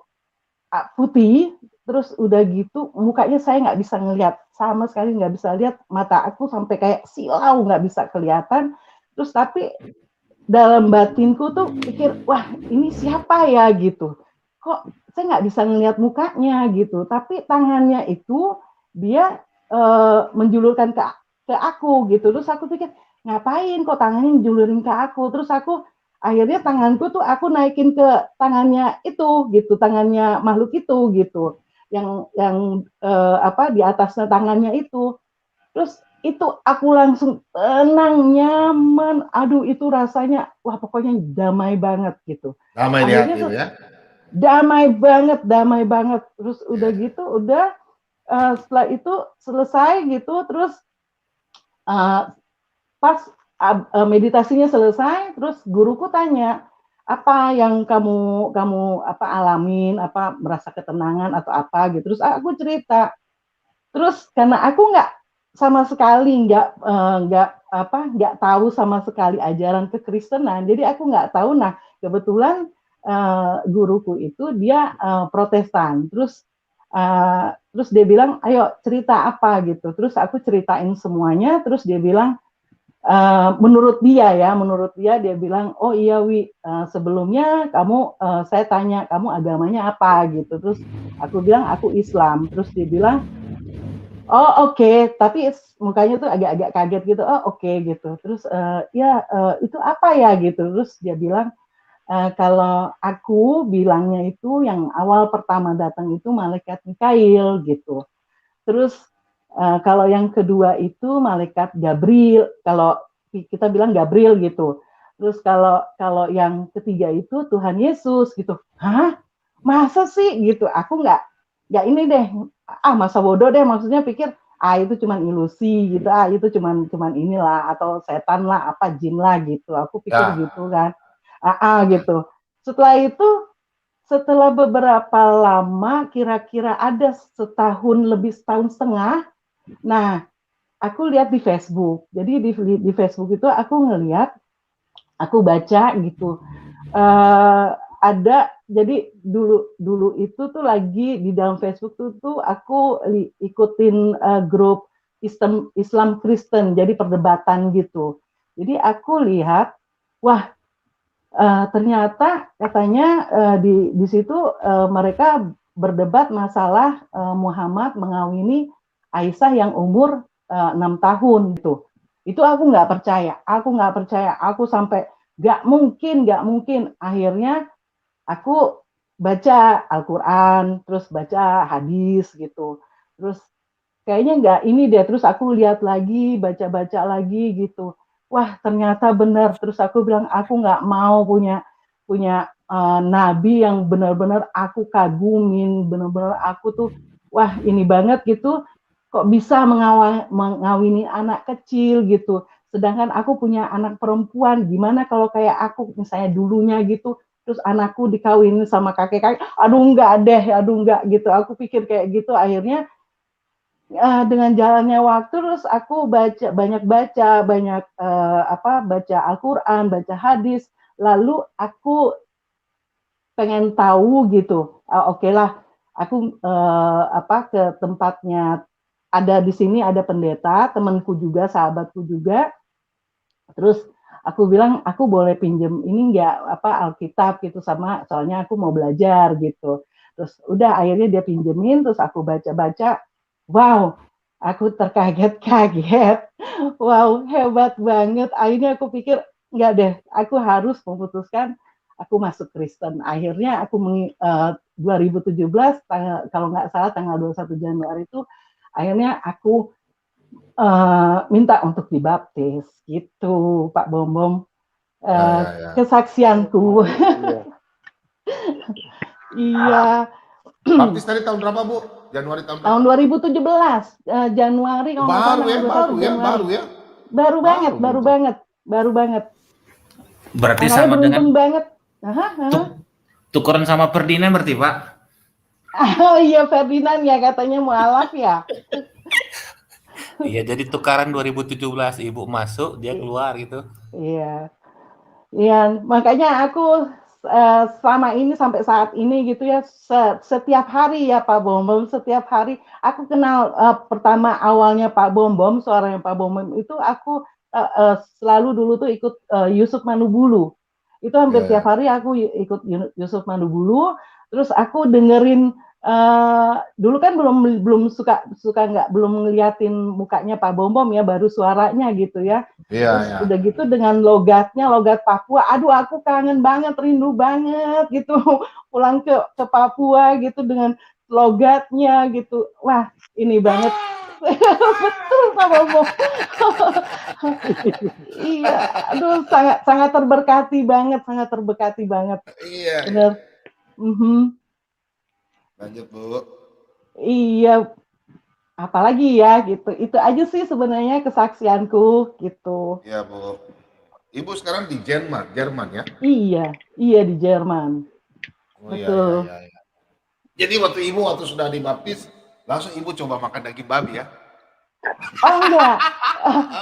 putih, terus udah gitu mukanya saya nggak bisa ngelihat, sama sekali nggak bisa lihat, mata aku sampai kayak silau nggak bisa kelihatan. Terus tapi dalam batinku tuh pikir, wah ini siapa ya gitu, kok saya nggak bisa ngelihat mukanya gitu, tapi tangannya itu dia menjulurkan ke aku gitu. Terus aku pikir ngapain kok tangannya menjulurin ke aku, terus aku akhirnya tanganku tuh aku naikin ke tangannya itu gitu, tangannya makhluk itu gitu, yang di atasnya tangannya itu. Terus itu aku langsung tenang, nyaman, aduh itu rasanya, wah pokoknya damai banget gitu. Damai di hati Akhirnya ya. damai banget. Terus udah gitu, setelah itu selesai gitu, terus pas meditasinya selesai, terus guruku tanya, apa yang kamu alamin, apa merasa ketenangan atau apa gitu. Terus aku cerita. Terus karena aku sama sekali nggak tahu sama sekali ajaran kekristenan, jadi aku nggak tahu. Nah kebetulan guruku itu dia Protestan, terus dia bilang ayo cerita apa gitu, terus aku ceritain semuanya, terus dia bilang menurut dia dia bilang, oh iya Wi, sebelumnya saya tanya kamu agamanya apa gitu, terus aku bilang aku Islam, terus dia bilang oh oke. Tapi mukanya tuh agak-agak kaget gitu, oh oke gitu. Terus itu apa ya gitu, terus dia bilang kalau aku bilangnya itu yang awal pertama datang itu malaikat Mikail gitu. Terus kalau yang kedua itu malaikat Gabriel, kalau kita bilang Gabriel gitu. Terus kalau yang ketiga itu Tuhan Yesus gitu. Hah? Masa sih gitu? Aku nggak ini deh, masa bodoh deh, maksudnya pikir itu cuman ilusi gitu, itu cuman inilah, atau setan lah, apa jin lah gitu, aku pikir gitu kan. Gitu. Setelah itu, setelah beberapa lama, kira-kira ada setahun setengah, nah aku lihat di Facebook. Jadi di Facebook itu aku ngelihat, aku baca gitu, ada, jadi dulu itu tuh lagi di dalam Facebook tuh aku ikutin grup Islam Kristen, jadi perdebatan gitu. Jadi aku lihat, wah ternyata katanya di situ mereka berdebat masalah Muhammad mengawini Aisyah yang umur 6 tahun gitu. Itu aku nggak percaya, aku sampai nggak mungkin. Akhirnya aku baca Al-Quran, terus baca hadis gitu. Terus kayaknya nggak ini deh, terus aku lihat lagi, baca-baca lagi gitu. Wah ternyata benar. Terus aku bilang aku nggak mau punya nabi yang benar-benar aku kagumin, benar-benar aku tuh wah ini banget gitu. Kok bisa mengawini anak kecil gitu. Sedangkan aku punya anak perempuan, gimana kalau kayak aku misalnya dulunya gitu, terus anakku dikawinin sama kakek-kakek, aduh enggak gitu. Aku pikir kayak gitu, akhirnya dengan jalannya waktu terus aku banyak baca Al-Quran, baca hadis, lalu aku pengen tahu gitu. Oke lah, aku ke tempatnya, ada di sini ada pendeta, temanku juga, sahabatku juga. Terus aku bilang, aku boleh pinjem ini nggak Alkitab gitu, sama soalnya aku mau belajar gitu. Terus udah akhirnya dia pinjemin, terus aku baca-baca. Wow, aku terkaget-kaget. Wow, hebat banget. Akhirnya aku pikir nggak deh, aku harus memutuskan aku masuk Kristen. Akhirnya aku 2017 kalau nggak salah tanggal 21 Januari itu akhirnya aku minta untuk dibaptis gitu, Pak Bom. Kesaksianku. Iya. Baptis tadi tahun berapa, Bu? Januari tahun berapa? Tahun 2017, Januari kalau nggak salah tanggal 21 Januari. Baru banget. Berarti Makanya sama beruntung dengan banget. tukeran sama Ferdinand berarti, Pak? Oh iya, Ferdinand ya katanya mualaf ya. Iya, jadi tukaran 2017, Ibu masuk, dia keluar gitu. Iya. Iya, makanya aku selama ini sampai saat ini gitu ya, setiap hari ya Pak Bom, setiap hari aku kenal pertama awalnya Pak Bom, suaranya Pak Bom itu aku selalu dulu tuh ikut Yusuf Manubulu. Itu hampir tiap hari aku ikut Yusuf Manubulu, terus aku dengerin dulu kan belum belum ngeliatin mukanya Pak Bom ya, baru suaranya gitu ya. Terus udah gitu dengan logat Papua, aduh aku kangen banget, rindu banget gitu pulang ke Papua gitu dengan logatnya gitu. Wah, ini banget. Betul Pak Bobo. Iya, aduh sangat terberkati banget. Iya. Bener. Lanjut, Bu. Iya, apalagi ya gitu. Itu aja sih sebenarnya kesaksianku gitu. Iya, Bu. Ibu sekarang di Jerman ya? Iya di Jerman. Betul. Iya. Jadi waktu sudah dibaptis, langsung Ibu coba makan daging babi ya? Oh enggak.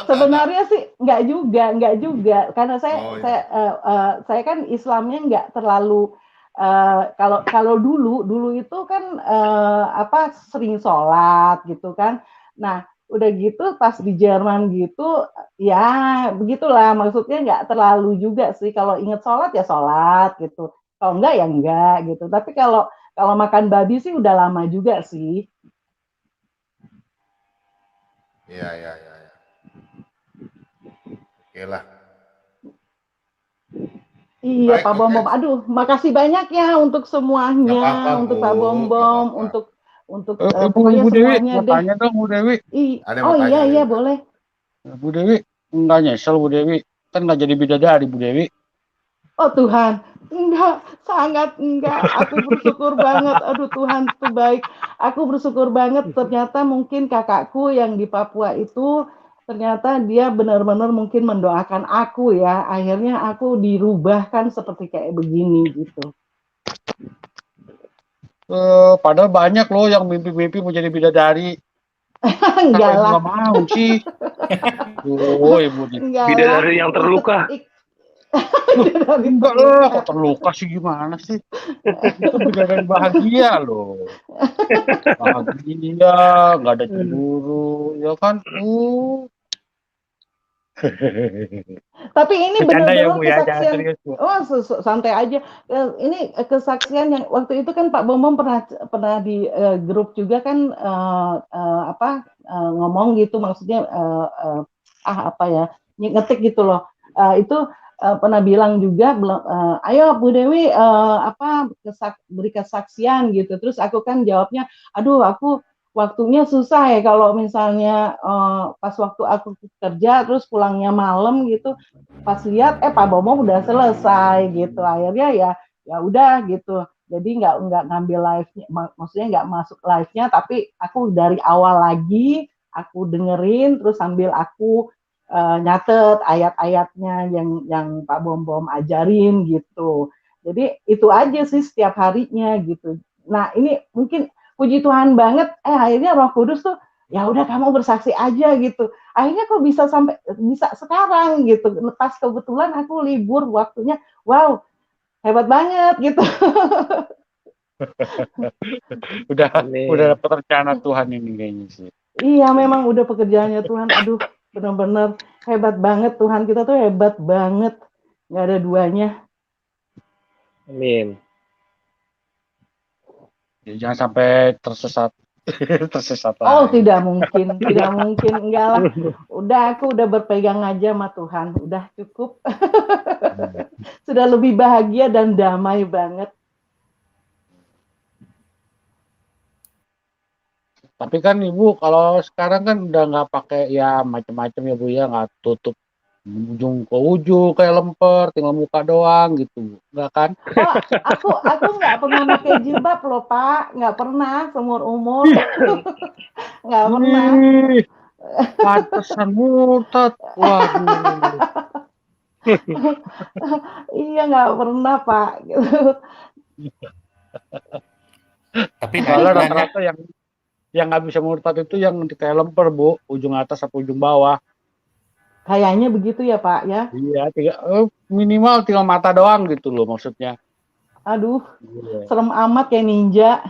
Sebenarnya sih enggak juga. Karena saya kan Islamnya enggak terlalu kalau dulu itu kan sering sholat gitu kan. Nah, udah gitu pas di Jerman gitu ya begitulah, maksudnya nggak terlalu juga sih, kalau inget sholat ya sholat gitu, kalau enggak ya enggak gitu. Tapi kalau makan babi sih udah lama juga sih. Iya. Oke lah. Iya Pak Bom. Aduh, makasih banyak ya untuk semuanya, untuk Pak Bom, untuk pokoknya semuanya deh. Tanya dong Bu Dewi. Oh iya boleh. Bu Dewi nggak nyesel Bu Dewi, kan nggak jadi bidadari Bu Dewi. Oh Tuhan, enggak, sangat enggak. Aku bersyukur banget. Aduh Tuhan itu baik. Aku bersyukur banget. Ternyata mungkin kakakku yang di Papua itu, ternyata dia benar-benar mungkin mendoakan aku ya. Akhirnya aku dirubahkan seperti kayak begini gitu. Padahal banyak loh yang mimpi-mimpi mau jadi bidadari. Enggak lah. Nggak mau sih. Oh Ibu bidadari yang terluka. Enggak lah, kok terluka sih, gimana sih? Itu bidadari bahagia loh. Bahagia, nggak ada cemburu, ya kan? Tapi ini benar-benar ya, kesaksian. Santai aja. Ini kesaksian yang waktu itu kan Pak Bom pernah di grup juga kan ngomong gitu, maksudnya ngetik gitu loh. Itu pernah bilang juga, ayo Bu Dewi beri kesaksian gitu. Terus aku kan jawabnya, aduh aku waktunya susah ya kalau misalnya pas waktu aku kerja terus pulangnya malam gitu, pas lihat Pak Bomo udah selesai gitu. Akhirnya ya udah gitu. Jadi nggak ngambil live-nya, maksudnya nggak masuk live-nya, tapi aku dari awal lagi aku dengerin terus sambil aku nyatet ayat-ayatnya yang Pak Bom ajarin gitu. Jadi itu aja sih setiap harinya gitu. Nah ini mungkin puji Tuhan banget, akhirnya Roh Kudus tuh ya udah kamu bersaksi aja gitu. Akhirnya kok bisa sekarang gitu. Pas kebetulan aku libur waktunya, wow, hebat banget gitu. udah dapat rencana Tuhan ini kayaknya sih. Iya, memang udah pekerjaannya Tuhan. Aduh, benar-benar hebat banget Tuhan kita tuh hebat banget. Nggak ada duanya. Amin. Ya, jangan sampai tersesat. tersesat Oh, lagi. tidak mungkin, enggak lah. Aku udah berpegang aja sama Tuhan, udah cukup. Sudah lebih bahagia dan damai banget. Tapi kan Ibu kalau sekarang kan udah nggak pakai ya macam-macam ya Bu ya, nggak tutup ujung ke ujung kayak lemper, tinggal muka doang gitu, nggak kan? Oh, aku nggak pernah pakai jilbab loh Pak, nggak pernah seumur umur, nggak pernah. Pantesan murtad, waduh. Iya nggak pernah Pak. Tapi kalau rata-rata yang nggak bisa murtad itu yang kayak lemper Bu, ujung atas atau ujung bawah. Kayaknya begitu ya Pak ya. Iya, minimal tinggal mata doang gitu loh maksudnya. Aduh, serem amat kayak ninja.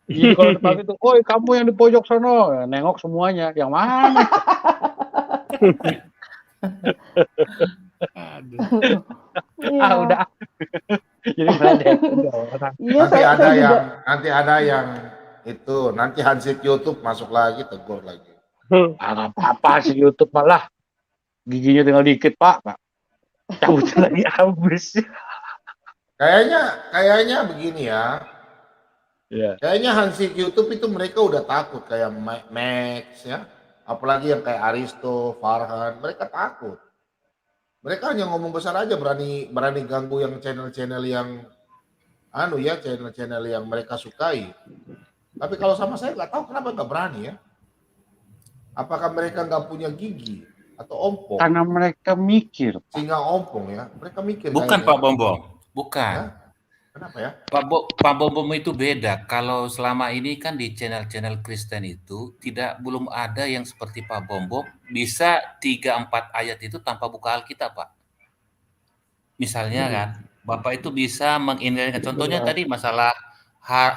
Jadi kalau dipanggil itu, "Oi, kamu yang di pojok sono," nengok semuanya, yang mana? Udah. Jadi nanti ada yang itu, nanti Hansip YouTube masuk lagi, tegur lagi. Nggak apa-apa sih YouTube malah giginya tinggal dikit Pak. Cabutnya lagi habis. Kayaknya begini ya. Yeah. Kayaknya Hansip YouTube itu mereka udah takut kayak Max ya. Apalagi yang kayak Aristo, Farhan, mereka takut. Mereka hanya ngomong besar aja, berani ganggu yang channel-channel yang channel-channel yang mereka sukai. Tapi kalau sama saya nggak tahu kenapa nggak berani ya. Apakah mereka nggak punya gigi atau ompong? Karena mereka mikir. Singa ompong ya, mereka mikir. Bukan Pak Bombom, bukan. Ya? Kenapa ya? Pak Bombom itu beda. Kalau selama ini kan di channel-channel Kristen itu belum ada yang seperti Pak Bombom bisa 3-4 ayat itu tanpa buka Alkitab Pak. Misalnya kan, Bapak itu bisa mengindahkan. Contohnya tadi masalah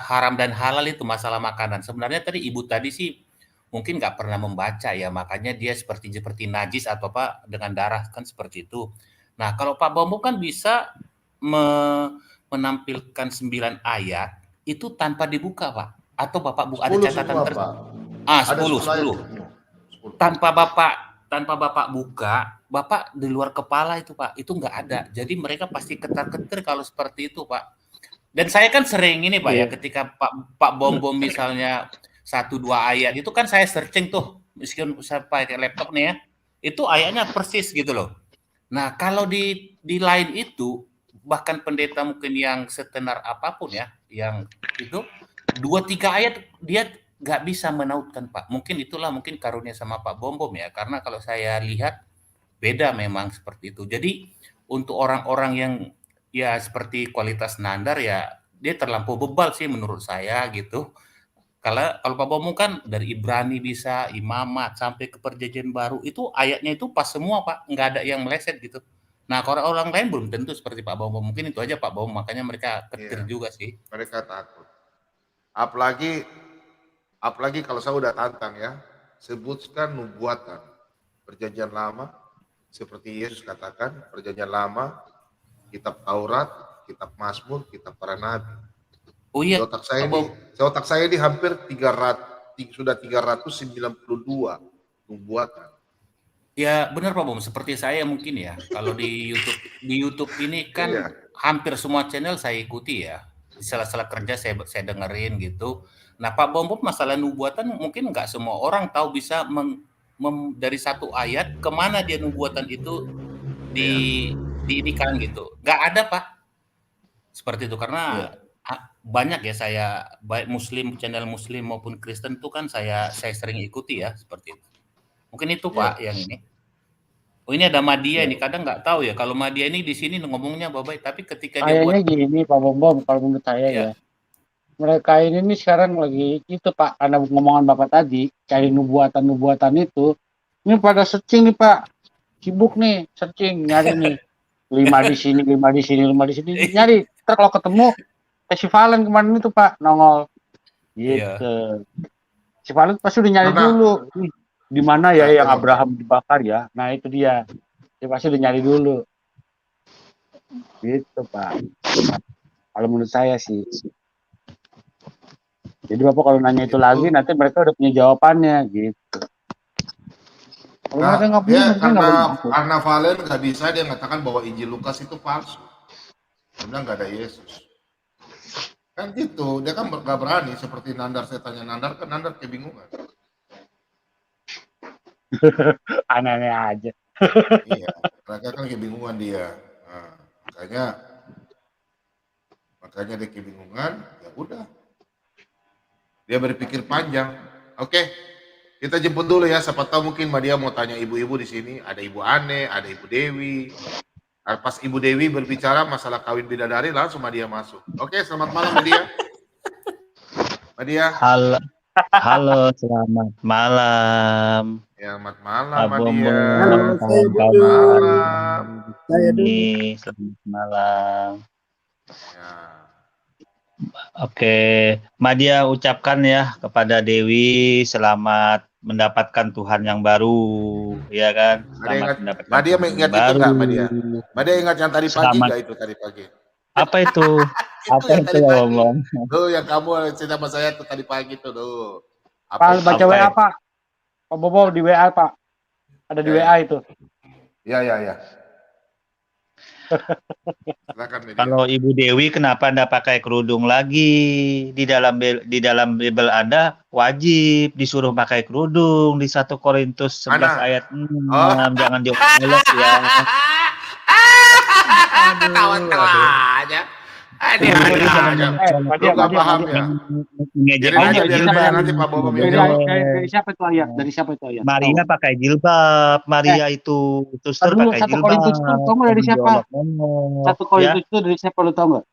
haram dan halal itu masalah makanan. Sebenarnya tadi Ibu tadi sih mungkin nggak pernah membaca ya, makanya dia seperti najis atau apa dengan darah kan seperti itu. Nah kalau Pak Bombom kan bisa menampilkan 9 ayat itu tanpa dibuka Pak, atau Bapak ada catatan semua, 10. Tanpa Bapak buka, Bapak di luar kepala itu Pak, itu nggak ada. Jadi mereka pasti ketar-ketir kalau seperti itu Pak. Dan saya kan sering ini Pak ya, ketika Pak Bombom misalnya 1-2 ayat itu kan saya searching tuh, meskipun saya pakai laptop nih ya, itu ayatnya persis gitu loh. Nah kalau di lain itu, bahkan pendeta mungkin yang setenar apapun ya, yang itu 2-3 ayat dia nggak bisa menautkan Pak. Mungkin karunia sama Pak Bombom ya, karena kalau saya lihat beda memang seperti itu. Jadi untuk orang-orang yang ya seperti kualitas Nandar ya, dia terlampau bebal sih menurut saya gitu. Kalau Pak Bombom kan dari Ibrani bisa, Imamat sampai ke Perjanjian Baru itu ayatnya itu pas semua Pak, nggak ada yang meleset gitu. Nah kalau orang lain belum tentu seperti Pak Bombom, mungkin itu aja Pak Bombom, makanya mereka ketir juga sih. Mereka takut. Apalagi kalau saya udah tantang ya, sebutkan nubuatan Perjanjian Lama seperti Yesus katakan, Perjanjian Lama, kitab Taurat, kitab Mazmur, kitab para nabi. Oh iya. Otak saya ini hampir 392 nubuatan. Ya benar Pak Bom, seperti saya mungkin ya. Kalau di YouTube ini kan hampir semua channel saya ikuti ya. Di sela-sela kerja saya dengerin gitu. Nah Pak Bom masalah nubuatan mungkin nggak semua orang tahu bisa dari satu ayat kemana dia nubuatan itu diinikan gitu. Nggak ada Pak. Seperti itu karena banyak ya saya baik channel Muslim maupun Kristen itu kan saya sering ikuti ya seperti itu. Mungkin itu Pak yang ini. Oh ini ada Madia ini, kadang nggak tahu ya kalau Madia ini di sini ngomongnya baik, tapi ketika dia kayaknya gini Pak Bombom kalau menurut saya ya. mereka ini nih sekarang lagi itu Pak, karena ngomongan Bapak tadi, cari nubuatan-nubuatan itu, ini pada searching nih Pak, sibuk nih, searching, nyari nih, 5 di sini, 5 di sini, 5 di sini, nyari, ntar kalau ketemu, si Valen kemarin itu Pak, nongol, Iya. gitu. Si Valen pasti udah nyari Karena dulu, nih, di mana ya yang tengok, Abraham dibakar ya, nah itu dia, dia pasti udah nyari dulu, gitu Pak, kalau menurut saya sih. Jadi Bapak kalau nanya itu lagi, itu nanti mereka udah punya jawabannya, gitu. Kalau mereka nggak punya, dia mereka nggak boleh masuk. karena Valen nggak bisa dia mengatakan bahwa Injil Lukas itu palsu. Dia bilang nggak ada Yesus. Kan gitu, dia kan nggak berani seperti Nandar. Saya tanya Nandar, kan Nandar kebingungan. Aneh-aneh aja. Iya, mereka kan kebingungan dia. Nah, makanya dia kebingungan. Ya udah, dia berpikir panjang. Oke, kita jemput dulu ya. Siapa tahu mungkin Madia mau tanya ibu-ibu di sini. Ada Ibu Ane, ada Ibu Dewi. Nah, pas Ibu Dewi berbicara masalah kawin bidadari, langsung Madia masuk. Oke, selamat malam Madia. Madia. Halo, halo, selamat malam. Ya, selamat malam Pak Madia. Bombom, kawan-kawan. Malam. Ini selamat malam. Ya. Oke, Madia ucapkan ya kepada Dewi selamat mendapatkan Tuhan yang baru, ya kan? Selamat mendapatkan Madia Tuhan yang ingat itu baru. enggak Madia? Madia ingat yang tadi pagi Selamat. enggak itu tadi pagi? Apa itu? Apa yang itu tadi ya, pagi. Bombom? Tuh yang kamu cerita sama saya tuh tadi pagi tuh tuh. Pak, baca WA Pak. Pak Bobo di WA Pak. Ada di WA itu. Ya. Silakan Madia. Kalau Ibu Dewi kenapa Anda pakai kerudung lagi? Di dalam Bible Anda wajib disuruh pakai kerudung di 1 Korintus 11 ayat 6. Jangan diolok ya. Tawa-tawa aja. Ada Nggak paham ya. Ngejek Biarin aja aja, biarin aja nanti Pak Bobo yang jawab. Dari siapa itu ayat? Dari siapa itu ayat? Maria pakai jilbab. Maria itu suster Dulu, pakai 1 jilbab. Korintus itu tau nggak dari siapa? 1 Korintus Ya. itu dari siapa lu tau nggak?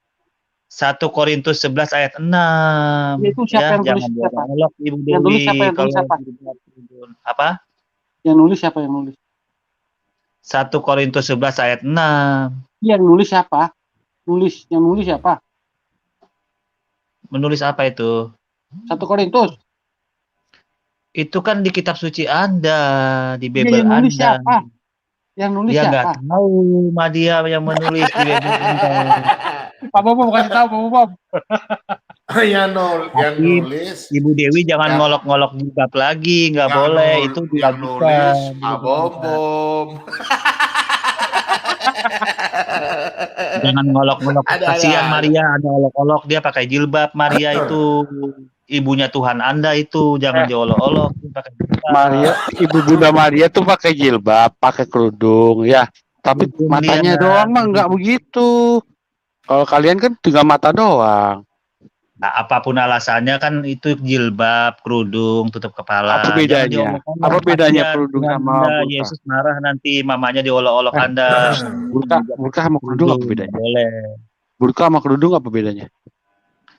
1 Korintus 11 ayat 6. Itu siapa yang tulis jangan siapa? diolok Ibu Dewi. Yang tulis siapa? Yang tulis siapa? Apa? Yang nulis siapa yang nulis? 1 Korintus 11 ayat 6. Yang nulis siapa? Yang nulis siapa? Menulis apa itu? 1 Korintus. Itu kan di kitab suci Anda, di Bible Yang nulis Anda. siapa? Yang nulis Ya siapa? nggak tahu Madia yang menulis di Bible Anda. Pak Bobo kasih tahu Pak Bobo. yang nulis. Ibu Dewi jangan ngolok-ngolok jilbab lagi, nggak boleh. Itu Yang nulis Pak Bombom. Jangan ngolok-ngolok. Kasihan Maria, ada olok-olok dia pakai jilbab. Maria itu ibunya Tuhan Anda itu, jangan diolok-olok. Pakai jilbab. Maria, Ibu Bunda Maria tuh pakai jilbab, pakai kerudung ya. Tapi matanya doang mah nggak begitu. Kalau kalian kan tinggal mata doang. Nah, apapun alasannya kan itu jilbab, kerudung, tutup kepala. Apa bedanya? Apa bedanya kerudung sama burka? Yesus marah nanti mamanya diolok-olok Anda. Burka sama kerudung apa bedanya? Boleh. Burka sama kerudung apa bedanya?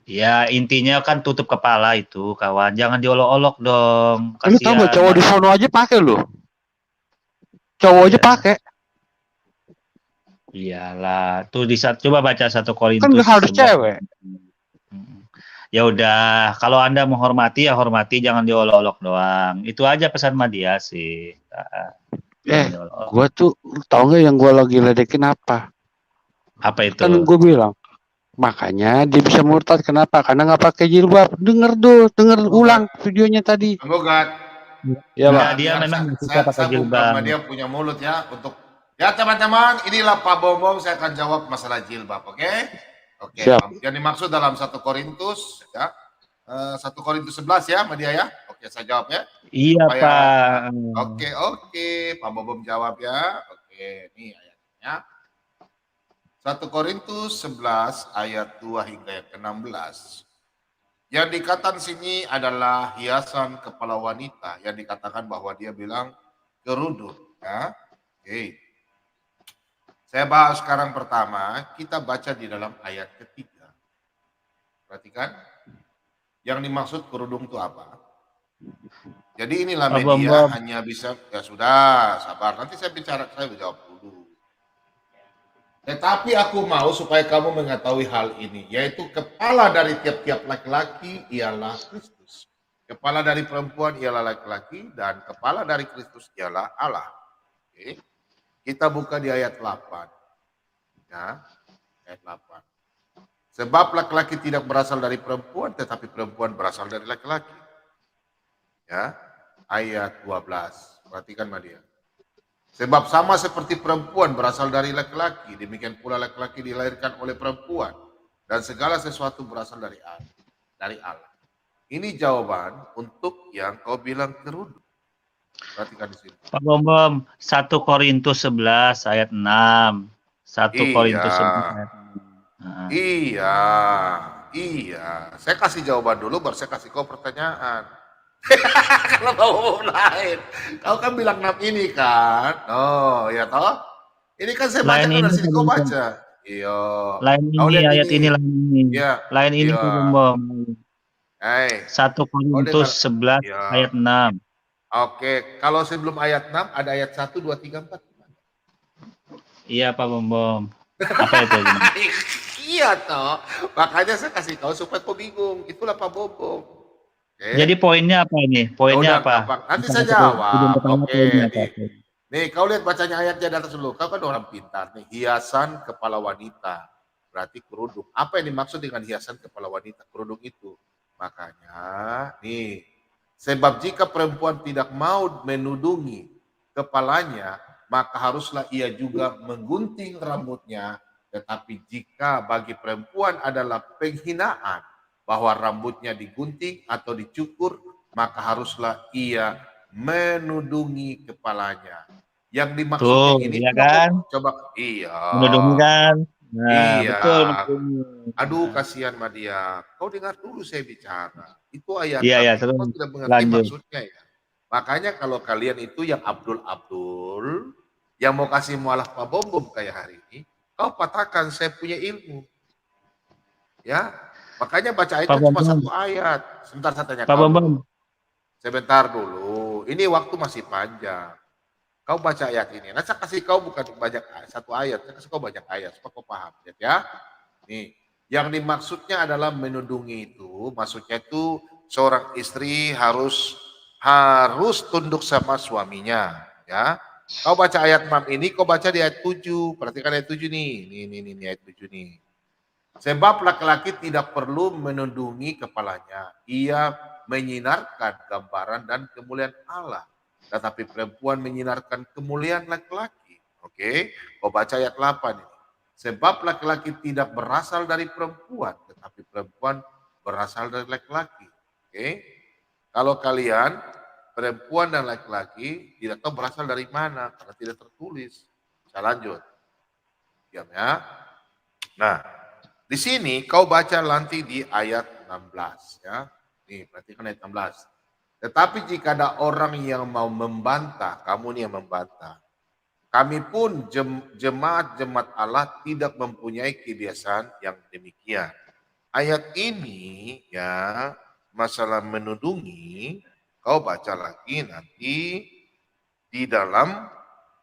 Ya intinya kan tutup kepala itu kawan, jangan diolok-olok dong. Lu tau gak cowok di sono aja pakai loh. Cowok aja pakai. Iyalah, tuh di saat coba baca 1 Korintus. Kan gak harus cewek. Ya udah, kalau Anda menghormati ya hormati, jangan diolok-olok doang. Itu aja pesan Madia sih. Gua tuh tau nggak yang gua lagi ledekin apa? Apa itu? Kan gue bilang, makanya dia bisa murtad. Kenapa? Karena nggak pakai jilbab. Denger ulang videonya tadi. Semoga. Ya Pak. Dia memang suka pakai jilbab. Dia punya mulut ya untuk. Ya teman-teman, inilah Pak Bombom. Saya akan jawab masalah jilbab, oke? Oke, yang dimaksud dalam 1 Korintus ya. 1 Korintus 11 ya, Madia ya. Oke, saya jawab ya. Iya, Pak. Oke, Pak Bobom jawab ya. Oke, ini ayatnya. 1 Korintus 11 ayat 2 hingga ayat 16. Yang dikatakan sini adalah hiasan kepala wanita. Yang dikatakan bahwa dia bilang kerudung ya. Oke. Saya bahas sekarang pertama, kita baca di dalam ayat ketiga. Perhatikan. Yang dimaksud kerudung itu apa? Jadi inilah Pak media Bombom. hanya bisa, ya sudah, sabar. Nanti saya jawab dulu. Tetapi aku mau supaya kamu mengetahui hal ini, yaitu kepala dari tiap-tiap laki-laki ialah Kristus. Kepala dari perempuan ialah laki-laki, dan kepala dari Kristus ialah Allah. Oke. Kita buka di ayat 8. Ya, ayat 8. Sebab laki-laki tidak berasal dari perempuan, tetapi perempuan berasal dari laki-laki. Ya, ayat 12. Perhatikan Madia. Sebab sama seperti perempuan berasal dari laki-laki, demikian pula laki-laki dilahirkan oleh perempuan, dan segala sesuatu berasal dari Allah. Ini jawaban untuk yang kau bilang kerudung. Perhatikan di sini. Pak Bombom, 1 Korintus 11 ayat 6. 1 Korintus 11 ayat 6. Iya. Saya kasih jawaban dulu, baru saya kasih kau pertanyaan. Kalau kau lain, kau kan bilang 6 ini kan? Oh, ya toh? Ini kan saya baca dari sini kau baca. Iya. Lain ini ayat ini, lain ini. Iya. Lain ini Pak Bombom. 1 Korintus 11 ayat 6. Oke, kalau sebelum ayat 6 ada ayat 1, 2, 3, 4. Iya Pak Bombom. Apa itu? Iya toh. Makanya saya kasih tahu supaya kau bingung. Itulah Pak Bombom. Okay. Jadi poinnya apa ini? Poinnya apa? Gampang. Nanti saya jawab. Oke. Nih, kau lihat bacanya ayatnya di atas dulu. Kau kan orang pintar nih. Hiasan kepala wanita. Berarti kerudung. Apa yang dimaksud dengan hiasan kepala wanita? Kerudung itu. Makanya, nih. Sebab jika perempuan tidak mau menudungi kepalanya, maka haruslah ia juga menggunting rambutnya. Tetapi jika bagi perempuan adalah penghinaan bahwa rambutnya digunting atau dicukur, maka haruslah ia menudungi kepalanya. Yang dimaksudnya ini iya kan? Coba iya. Menudungi kan? Nah, iya. Betul. Aduh, kasihan Madia. Kau dengar dulu saya bicara. Itu ayat Iya, kau tidak mengerti maksudnya ya. Makanya kalau kalian itu yang Abdul yang mau kasih mualaf Pak Bombom kayak hari ini, kau patahkan saya punya ilmu. Ya, makanya baca ayatnya cuma 1 ayat. Sebentar saya tanya kau dulu. Sebentar dulu. Ini waktu masih panjang. Kau baca ayat ini. Nah, saya kasih kau bukan banyak 1 ayat, saya kasih kau banyak ayat supaya kau paham, ya. Nih, yang dimaksudnya adalah menudungi itu, maksudnya itu seorang istri harus tunduk sama suaminya, ya. Kau baca ayat 6 ini, kau baca di ayat 7. Perhatikan ayat 7 nih. Nih ayat 7 nih. Sebab laki-laki tidak perlu menundungi kepalanya. Ia menyinarkan gambaran dan kemuliaan Allah. Tetapi perempuan menyinarkan kemuliaan laki-laki. Oke, kau baca ayat 8 ini. Sebab laki-laki tidak berasal dari perempuan, tetapi perempuan berasal dari laki-laki. Oke, kalau kalian perempuan dan laki-laki tidak tahu berasal dari mana karena tidak tertulis. Saya lanjut. Diam ya. Nah, di sini kau baca nanti di ayat 16 ya. Nih, perhatikan ayat 16. Tetapi jika ada orang yang mau membantah, kamu nih yang membantah. Kami pun jemaat-jemaat Allah tidak mempunyai kebiasaan yang demikian. Ayat ini ya, masalah menudungi, kau baca lagi nanti di dalam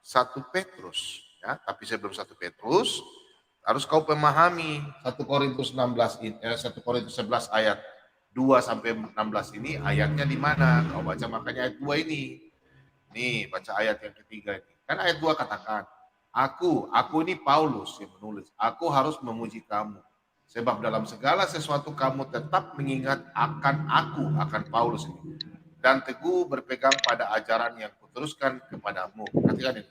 1 Petrus ya. Tapi sebelum 1 Petrus harus kau memahami 1 Korintus 11 ayat 2 sampai 16 ini ayatnya di mana? Kau baca makanya ayat 2 ini. Nih, baca ayat yang ketiga ini. Kan ayat 2 katakan, aku ini Paulus yang menulis. Aku harus memuji kamu. Sebab dalam segala sesuatu kamu tetap mengingat akan aku, akan Paulus ini. Dan teguh berpegang pada ajaran yang kuteruskan kepadamu. Perhatikan ini.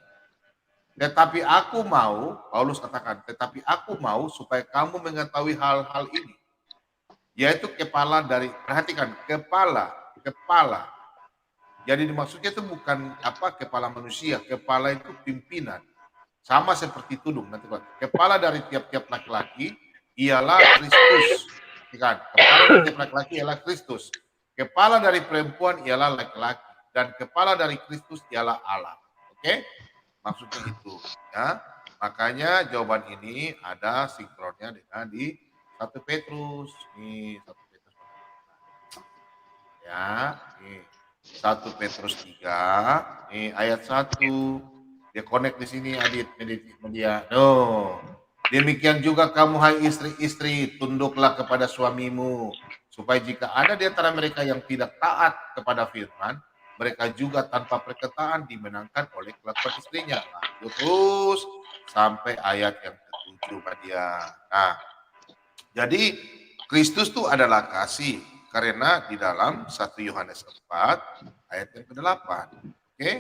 Tetapi aku mau, Paulus katakan, tetapi aku mau supaya kamu mengetahui hal-hal ini. Yaitu kepala dari, perhatikan, kepala. Jadi dimaksudnya itu bukan kepala manusia, kepala itu pimpinan. Sama seperti tudung. Nanti kepala dari tiap-tiap laki-laki ialah Kristus. Kan? Kepala dari tiap laki-laki ialah Kristus. Kepala dari perempuan ialah laki-laki. Dan kepala dari Kristus ialah Allah. Oke? Maksudnya itu. Ya. Makanya jawaban ini ada sinkronnya dengan di 1 Petrus. Nih, 1 Petrus. Ya, nih 1 Petrus 3, nih ayat 1. Dia connect di sini Adit, media. No. Demikian juga kamu hai istri-istri, tunduklah kepada suamimu, supaya jika ada di antara mereka yang tidak taat kepada firman, mereka juga tanpa perkataan dimenangkan oleh kelakuan istrinya. Lanjut terus sampai ayat yang ke-7 dia. Nah, jadi Kristus itu adalah kasih, karena di dalam 1 Yohanes 4 ayat yang ke-8. Oke?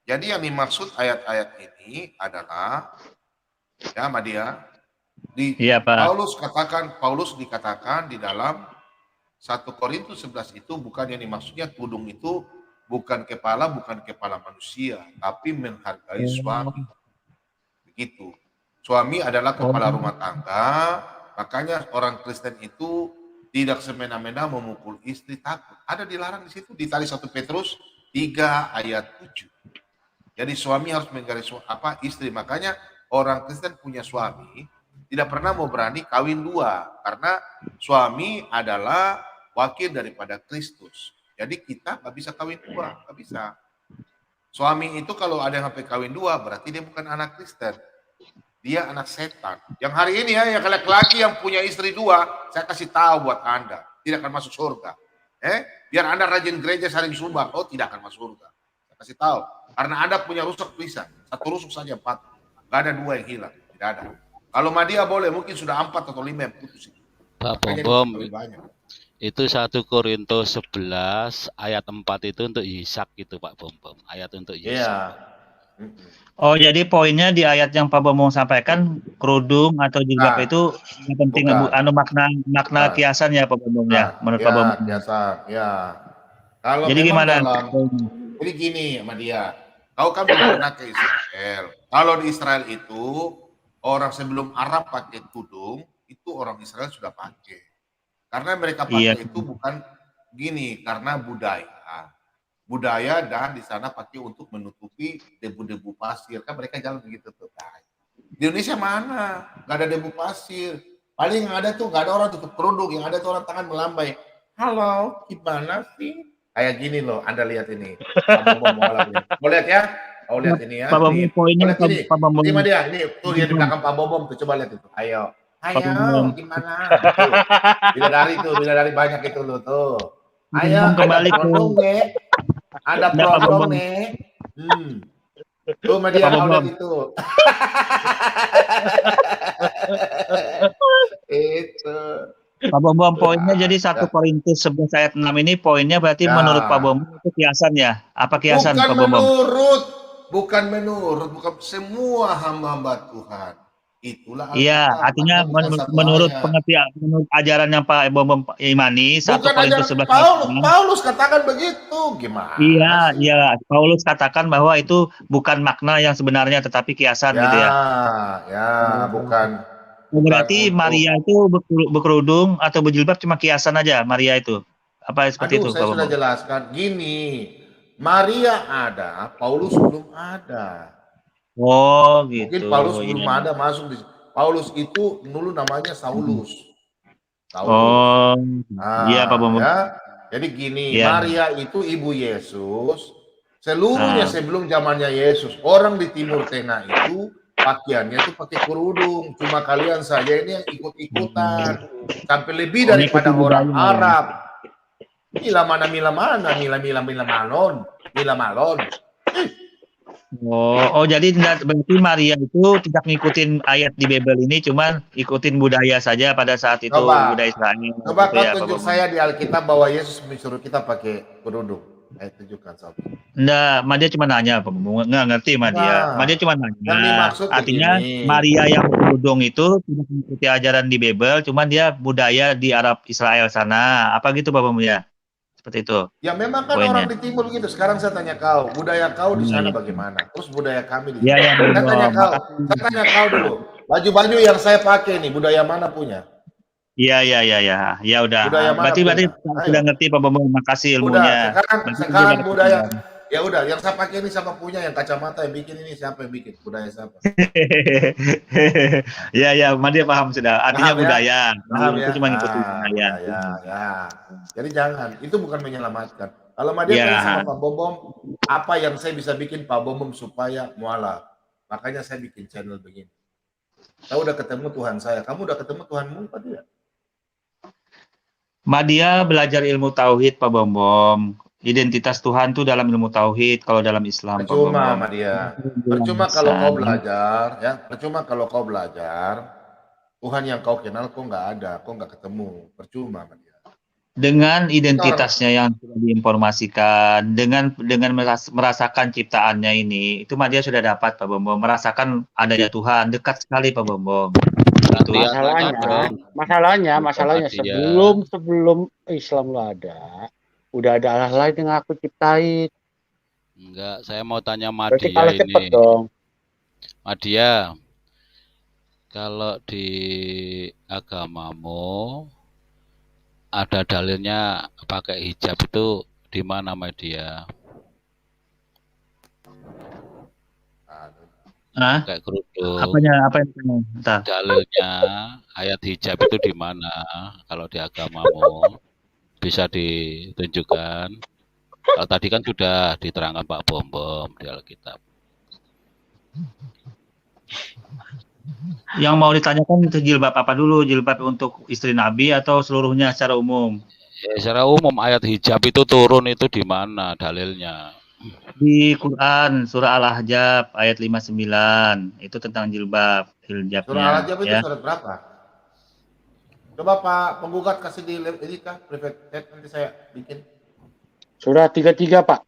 Jadi yang dimaksud ayat-ayat ini adalah ya Madia, Iya, Pak. Paulus dikatakan di dalam 1 Korintus 11 itu bukan yang dimaksudnya tudung itu bukan kepala manusia, tapi menghargai suami. Begitu. Suami adalah kepala rumah tangga, makanya orang Kristen itu tidak semena-mena memukul istri, takut. Ada dilarang di situ di tali 1 Petrus 3 ayat 7. Jadi suami harus menggarisbawahi istri, makanya orang Kristen punya suami tidak pernah mau berani kawin dua, karena suami adalah wakil daripada Kristus. Jadi kita nggak bisa kawin dua, nggak bisa. Suami itu kalau ada yang sampai kawin dua, berarti dia bukan anak Kristen, dia anak setan. Yang hari ini ya, yang laki-laki yang punya istri dua, saya kasih tahu buat Anda, tidak akan masuk surga. Biar Anda rajin gereja saling sumbang, tidak akan masuk surga. Saya kasih tahu, karena Anda punya rusuk bisa, 1 rusuk saja 4. Gak ada 2 yang hilang, tidak ada. Kalau Madia boleh, mungkin sudah 4 atau 5 yang putus. Pak Bombom, itu 1 Korintus 11 ayat 4 itu untuk Ishak gitu Pak Bombom. Ayat untuk Ishak. Iya. Oh, jadi poinnya di ayat yang Pak Bombom sampaikan, kerudung atau jilbab itu yang penting makna kiasan ya Pak Bombom ya, menurut Pak Bombom. Kiasan, ya. Kalau jadi gimana? Jadi gini Madia, kau kan belum pernah ke Israel. Kalau di Israel itu orang sebelum Arab pakai tudung, itu orang Israel sudah pakai. Karena mereka pakai itu bukan gini, karena budaya dan di sana pakai untuk menutupi debu-debu pasir. Kan mereka jalan begitu tuh. Di Indonesia mana? Gak ada debu pasir. Paling yang ada tuh gak ada orang tutup kerudung, yang ada tuh orang tangan melambai. Halo, gimana sih? Kayak gini loh, Anda lihat ini. Mau lihat ya? Oh lihat ini ya. Pak Bombom poinnya Pak Bombom. Ini dia, ini tuh dia di belakang Pak Bombom tuh, coba lihat itu. Ayo, gimana? Bidadari banyak itu loh tuh. Ayo, kembali ada berondong nih. Tuh Madia, kau lihat itu. Itu. Pak Bombom poinnya jadi 1 Korintus 11 ayat 6 ini poinnya berarti menurut Pak Bombom itu kiasan ya? Apa kiasan Pak Bombom? Bukan menurut semua hamba-hamba Tuhan. Itulah. Iya, artinya menurut pengertian, menurut ajaran yang Pak Bombom imani 1 Korintus 11 Paulus katakan begitu, gimana? Iya, Paulus katakan bahwa itu bukan makna yang sebenarnya tetapi kiasan gitu ya. Ya, bukan. Berarti Maria itu berkerudung atau berjilbab cuma kiasan aja Maria itu. Apa seperti itu? Saya sudah jelaskan gini. Maria ada, Paulus belum ada. Oh, gitu. Mungkin Paulus belum ada masuk di Paulus itu dulu namanya Saulus. Oh, iya Pak Bombom. Ya. Jadi gini, Maria itu ibu Yesus. Seluruhnya sebelum zamannya Yesus, orang di Timur Tengah itu pakaiannya itu pakai kerudung. Cuma kalian saja ini yang ikut-ikutan. Sampai lebih daripada orang Arab. Mila malon. Oh, jadi berarti Maria itu tidak ngikutin ayat di Bible ini, cuman ikutin budaya saja pada saat itu, budaya Israel. Coba kau tunjuk saya di Alkitab bahwa Yesus menyuruh kita pakai kerudung. Ayo tunjukkan sob. Enggak, Madia cuma nanya, nggak ngerti Madia. Madia cuma nanya. Artinya Maria yang berkerudung itu tidak mengikuti ajaran di Bible, cuman dia budaya di Arab Israel sana. Apa gitu Pak ya? Seperti itu. Ya memang kan orang di timur begitu. Sekarang saya tanya kau, budaya kau di sana bagaimana? Terus budaya kami di sana. Saya tanya kau dulu. Baju-baju yang saya pakai nih, budaya mana punya? Iya. Ya udah. Berarti sudah ngerti Pak Bombom. Makasih ilmunya. Sekarang budaya Ya udah, yang saya pakai ini siapa punya, yang kacamata yang bikin ini siapa yang bikin? Budaya siapa? Ya, Madia paham sudah. Artinya Paham ya? budaya. Paham Itu ya? cuma ngikutin budaya. Budaya, ya. Jadi jangan, itu bukan menyelamatkan. Kalau Madia Ya. tanya sama Pak Bombom, apa yang saya bisa bikin Pak Bombom supaya mualaf? Makanya saya bikin channel begini. Saya udah ketemu Tuhan saya, kamu udah ketemu Tuhanmu apa tidak? Madia belajar ilmu tauhid, Pak Bombom. Identitas Tuhan tuh dalam ilmu tauhid kalau dalam Islam, Pak Percuma, Bombom. Madia. Percuma kalau kau belajar, ya. Percuma kalau kau belajar, Tuhan yang kau kenal kau nggak ada, kau nggak ketemu. Percuma, Madia. Dengan identitasnya yang sudah diinformasikan, dengan merasakan ciptaannya ini, itu Madia sudah dapat, Pak Bombom. Merasakan adanya Tuhan, dekat sekali, Pak Bombom. Itu. Masalahnya sebelum Islam lo ada, udah ada Allah lain yang aku ciptain. Enggak, saya mau tanya Berarti Madia kalah cepet ini. dong. Madia, kalau di agamamu ada dalilnya pakai hijab itu di mana, Madia? Kayak kerudung. Apa yang Dalilnya ayat hijab itu di mana? Kalau di agamamu bisa ditunjukkan. Kalau tadi kan sudah diterangkan Pak Bombom di Alkitab. Yang mau ditanyakan itu jilbab apa dulu? Jilbab untuk istri Nabi atau seluruhnya secara umum? Ya, secara umum ayat hijab itu turun itu di mana dalilnya? Di Quran surah Al-Ahzab ayat 59 itu tentang jilbab, hijabnya. Surah Al-Ahzab itu Ya. surat berapa? Coba Pak penggugat kasih di ini kah? Private chat nanti saya bikin. Surah 33, Pak.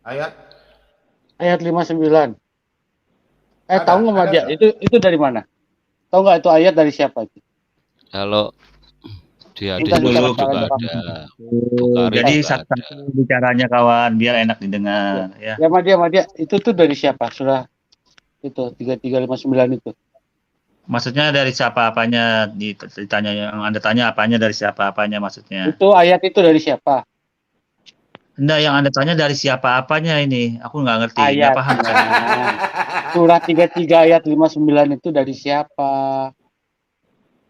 Ayat? Ayat 59. Ada, Tahu nggak, Madia? Itu dari mana? Tahu nggak itu ayat dari siapa itu? Kalau di hadis Minta Muslim dicatat juga dalam ada. Jadi juga ada. satu bicaranya kawan, biar enak didengar. Ya. Ya, Madia, itu tuh dari siapa? Surah itu 3359 itu. Maksudnya dari siapa apanya? Ditanya yang Anda tanya apanya dari siapa apanya maksudnya? Itu ayat itu dari siapa? Enggak, yang Anda tanya dari siapa apanya ini? Aku nggak ngerti, nggak Ayat. paham. Surah 33 ayat 59 itu dari siapa?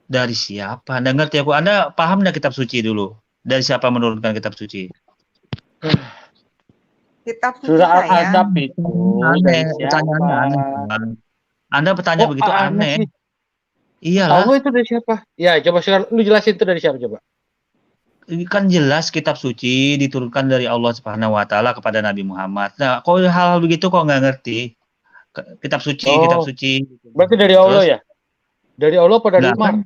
Dari siapa? Anda ngerti aku? Anda paham nggak kitab suci dulu? Dari siapa menurunkan kitab suci? Kitab suci Surah saya. Al-Ahzab itu dari Aneh, siapa? pertanyaannya aneh. Anda bertanya begitu aneh. Sih? Iyalah. Tahu itu dari siapa? Ya, coba sekarang lu jelasin itu dari siapa coba. Ini kan jelas kitab suci diturunkan dari Allah Subhanahu wa taala kepada Nabi Muhammad. Nah, kok hal gitu kok nggak ngerti? Kitab suci. Berarti dari Allah ya? Dari Allah apa dari Nah, Umar? kan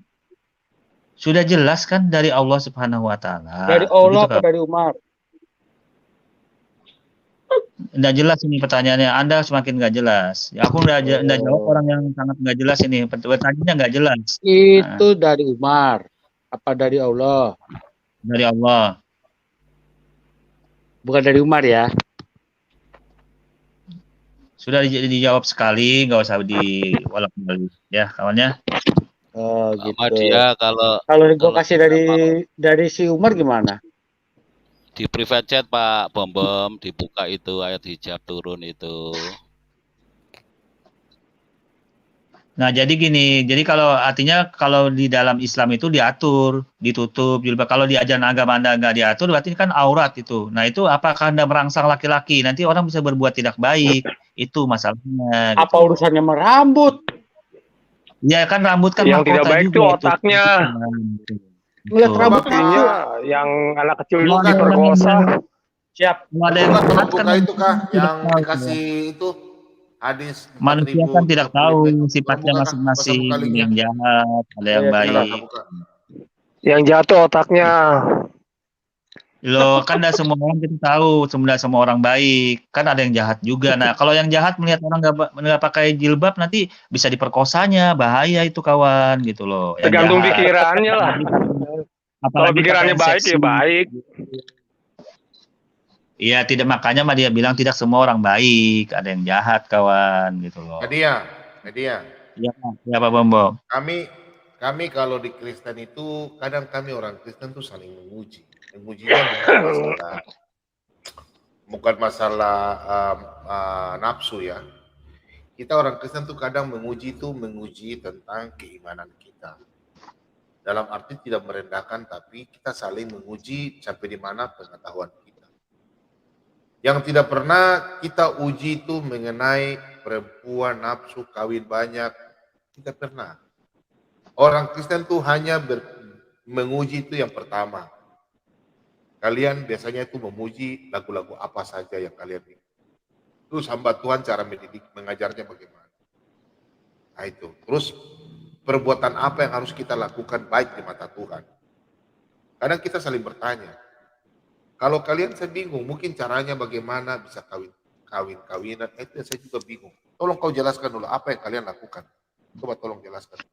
sudah jelas kan dari Allah Subhanahu wa taala. Dari Allah Begitu, apa Kak? dari Umar? Nggak jelas ini pertanyaannya. Anda semakin nggak jelas. Ya, aku nggak jawab orang yang sangat nggak jelas ini. Pertanyaannya nggak jelas. Itu dari Umar. Apa dari Allah? Dari Allah. Bukan dari Umar ya? Sudah dijawab sekali, nggak usah diulang kembali. Ya, kawannya. Oh, gitu. Madia, kalau gue kasih dari si Umar gimana? di private chat Pak Bombom dibuka itu ayat hijab turun itu. Nah, jadi gini, jadi artinya kalau di dalam Islam itu diatur, ditutup jilbab. Kalau di ajaran agama Anda nggak diatur, berarti kan aurat itu. Nah, itu apakah Anda merangsang laki-laki? Nanti orang bisa berbuat tidak baik. Itu masalahnya. Apa urusannya merambut? Ya kan rambut kan yang tidak mahkota baik juga itu otaknya. Ngeliat rambut Buktinya yang anak kecil itu Bukan. diperkosa. Siap. Ada yang Bukan jahat buka kan itu kah yang tahu. dikasih itu hadis Manusia 4000 kan tidak tahu sifatnya buka, masing-masing, buka ada linknya. yang jahat, ada yang Iya, baik. Buka. Yang jatuh otaknya. Loh, kan semua orang kita tahu, semua orang baik. Kan ada yang jahat juga. Nah, kalau yang jahat melihat orang nggak pakai jilbab nanti bisa diperkosanya, bahaya itu kawan gitu loh. Yang Tergantung jahat. pikirannya lah. Kalau pikirannya baik ya baik. Iya, tidak, makanya mah dia bilang tidak semua orang baik, ada yang jahat kawan gitu loh. Media. Iya, Pak Bombom. Kami kalau di Kristen itu kadang kami orang Kristen tuh saling menguji. Mengujinya bukan masalah bukan masalah nafsu ya. Kita orang Kristen tuh kadang menguji tentang keimanan kita. Dalam arti tidak merendahkan, tapi kita saling menguji sampai di mana pengetahuan kita. Yang tidak pernah kita uji itu mengenai perempuan, nafsu, kawin banyak. Tidak pernah. Orang Kristen tuh hanya menguji itu yang pertama. Kalian biasanya itu memuji lagu-lagu apa saja yang kalian ingin. Terus hamba Tuhan cara mengajarnya bagaimana. Nah itu. Terus perbuatan apa yang harus kita lakukan baik di mata Tuhan. Kadang kita saling bertanya. Kalau kalian saya bingung, mungkin caranya bagaimana bisa kawin-kawinan. Itu saya juga bingung. Tolong kau jelaskan dulu apa yang kalian lakukan. Coba tolong jelaskan.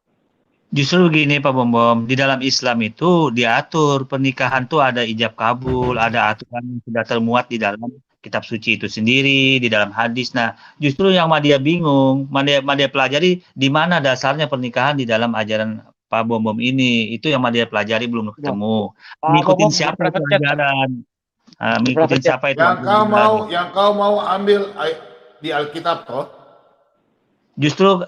Justru begini Pak Bom, di dalam Islam itu diatur pernikahan tuh ada ijab kabul, ada aturan yang sudah termuat di dalam kitab suci itu sendiri, di dalam hadis. Nah, justru yang Madia bingung, Madia pelajari di mana dasarnya pernikahan di dalam ajaran Pak Bom ini. Itu yang Madia pelajari belum ketemu. Ngikutin siapa itu ajaran? Ngikutin siapa itu? Yang kau mau ambil di Alkitab toh? Justru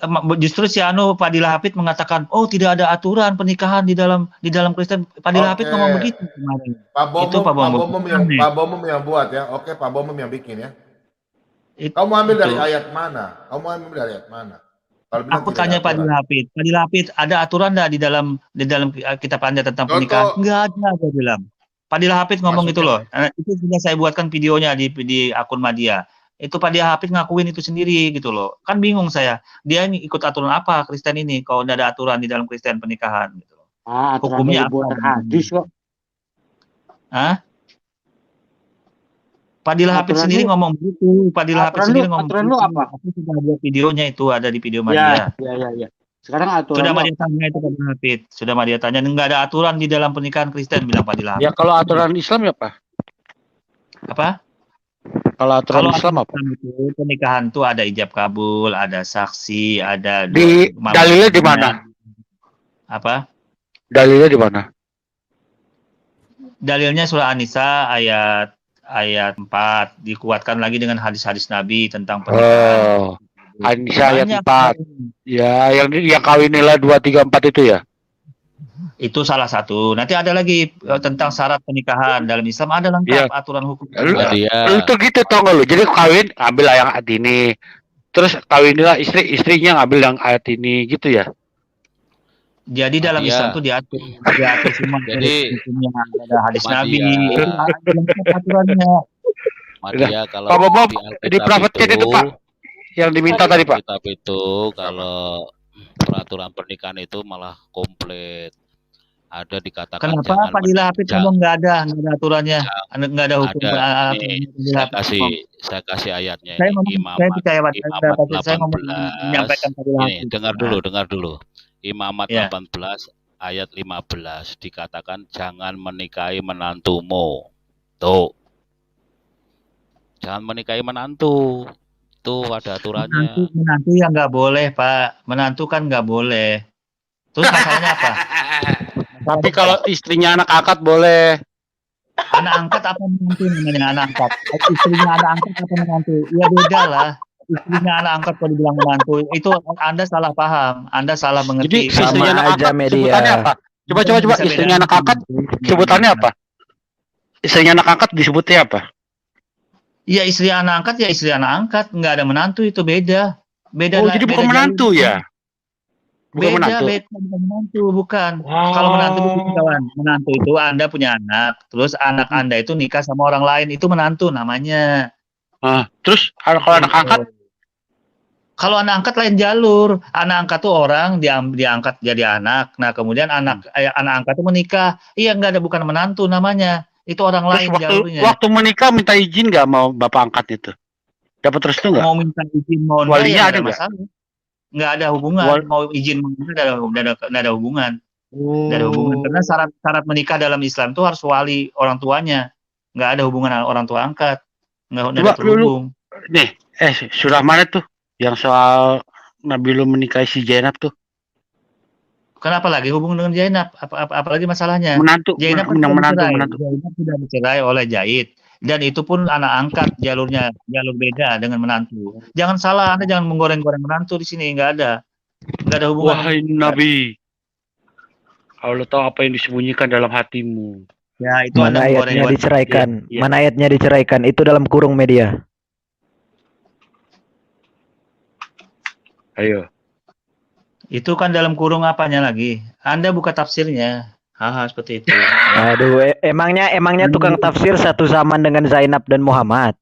si Fadilah Hafid mengatakan, oh tidak ada aturan pernikahan di dalam Kristen. Fadilah Hafid ngomong begitu kemarin. Pak Bomom yang buat ya. Oke, Pak Bomom yang bikin ya. Kamu ambil dari ayat mana? Aku tanya Fadilah Hafid. Fadilah Hafid, ada aturan enggak di dalam kitab Anda tentang pernikahan? Enggak ada, dia bilang. Fadilah Hafid ngomong gitu loh. Itu sudah saya buatkan videonya di akun Madia. Itu Pak Dia Hafid ngakuin itu sendiri gitu loh. Kan bingung saya. Dia ini ikut aturan apa Kristen ini kalau tidak ada aturan di dalam Kristen pernikahan gitu loh. Hukumnya apa? Hadis kok. Hah? Pak Dia Hafid sendiri ngomong begitu. Pak Dia Hafid sendiri ngomong begitu. Aturan lu apa? Aku sudah buat videonya itu, ada di video Madia. Ya. Sekarang aturan sudah Madia tanya itu Pak Dia Hafid. Sudah Madia tanya, enggak ada aturan di dalam pernikahan Kristen, bilang Pak Dia Hafid. Ya kalau aturan Islam ya Pak? Apa? Kalau aturan Islam apa? Itu pernikahan tuh ada ijab kabul, ada saksi, ada dalilnya di mana? Apa? Dalilnya di mana? Dalilnya surah An-Nisa ayat 4 dikuatkan lagi dengan hadis-hadis Nabi tentang pernikahan. An-Nisa ayat 4. Ya, yang kawinilah 2, 3, 4 itu ya. Itu salah satu. Nanti ada lagi tentang syarat pernikahan dalam Islam, ada lengkap aturan hukum. Itu gitu tau gak lu? Jadi kawin ambil yang ayat ini, terus kawinilah istrinya ngambil yang ayat ini gitu ya. Jadi dalam Islam itu diatur semua. Jadi ada hadis Nabi. Itu ada lengkap aturannya. Madia kalau Pak Bob di private chat itu Pak yang diminta tadi Pak. Kitab itu kalau peraturan pernikahan itu malah komplit. Ada dikatakan kenapa Pak Dia Hafid ngomong nggak ada aturannya, nggak ada hukum. Saya kasih ayatnya. Saya Imamat saya menyampaikan Pak Dia Hafid. Dengar dulu. Imamat 18 ayat 15 dikatakan jangan menikahi menantumu. Tuh. Jangan menikahi menantu. Tuh ada aturannya. Menantu yang nggak boleh Pak. Menantu kan nggak boleh. Terus masalahnya apa? Tapi kalau istrinya anak angkat boleh. Anak angkat apa menantu namanya anak angkat? Istrinya anak angkat apa menantu? Ya beda lah. Istrinya anak angkat kalau dibilang menantu itu Anda salah paham. Anda salah mengerti. Jadi istrinya anak angkat sebutannya apa? Coba istrinya anak angkat sebutannya apa? Istrinya anak angkat disebutnya apa? Iya istri anak angkat ya istri anak angkat. Nggak ada menantu itu beda. Oh jadi bukan menantu ya? Bukan menantu, bukan. Wow. Kalau menantu itu kawan, menantu itu Anda punya anak, terus anak Anda itu nikah sama orang lain, itu menantu namanya. Terus kalau anak angkat? Kalau anak angkat lain jalur. Anak angkat tuh orang diangkat jadi anak. Nah kemudian anak angkat itu menikah. Iya nggak ada, bukan menantu namanya. Itu orang lain jalurnya. Waktu menikah minta izin nggak mau bapak angkat itu? Dapat restu nggak? Mau minta izin, mau walinya ada nggak? Nggak ada hubungan, mau izin nggak ada hubungan. Nggak ada hubungan karena syarat menikah dalam Islam itu harus wali orang tuanya, nggak ada hubungan orang tua angkat, nggak ada terhubung. Nih, surah mana tuh yang soal Nabi lu menikahi si Zainab tuh? Kenapa lagi hubungan dengan Zainab? Apalagi masalahnya? Menantu, Zainab menantu. Zainab sudah dicerai oleh Zaid. Dan itu pun anak angkat jalurnya, jalur beda dengan menantu. Jangan salah, Anda jangan menggoreng-goreng menantu di sini, nggak ada hubungan. Wahai Nabi, Allah tahu apa yang disembunyikan dalam hatimu. Ya, itu Anda Mana ayatnya menggoreng-goreng. diceraikan? Iya. Mana ayatnya diceraikan? Itu dalam kurung media. Ayo. Itu kan dalam kurung apanya lagi? Anda buka tafsirnya. Hal-hal seperti itu. Aduh, emangnya tukang tafsir satu zaman dengan Zainab dan Muhammad.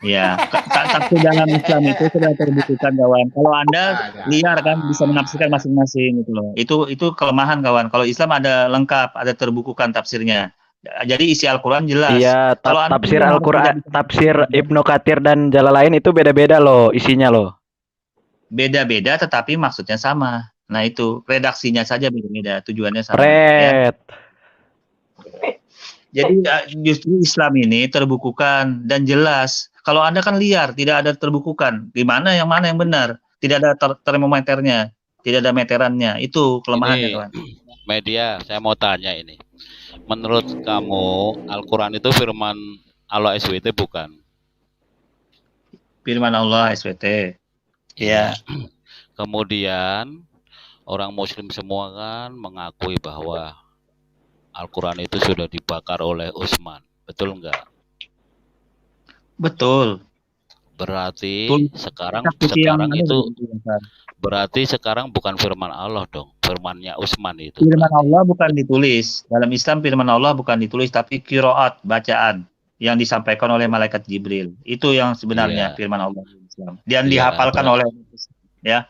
Ya, tafsir dalam Islam itu sudah terbuktikan, kawan. Kalau Anda liar kan bisa menafsirkan masing-masing gitu loh. Itu kelemahan, kawan. Kalau Islam ada lengkap, ada terbukukan tafsirnya. Jadi isi Al-Qur'an jelas. Iya, Kalau Anda tafsir bilang Al-Qur'an, tafsir Ibnu Katsir dan Jalalain itu beda-beda loh isinya loh. beda-beda tetapi maksudnya sama. Nah, itu redaksinya saja beda-beda, tujuannya sama. Pret. Jadi justru Islam ini terbukukan dan jelas. Kalau Anda kan liar, tidak ada terbukukan. Di mana yang benar? Tidak ada termometernya, tidak ada meterannya. Itu kelemahannya, Ini kawan. media, saya mau tanya ini. Menurut kamu Al-Quran itu firman Allah SWT bukan? Firman Allah SWT. Ya. Kemudian orang Muslim semua kan mengakui bahwa Al-Quran itu sudah dibakar oleh Utsman, betul enggak? Betul. Berarti sekarang bukan firman Allah dong, firmannya Utsman itu. Firman Allah bukan ditulis. Dalam Islam firman Allah bukan ditulis tapi qiraat, bacaan yang disampaikan oleh malaikat Jibril. Itu yang sebenarnya firman Allah di Islam. Dan dihafalkan oleh ya.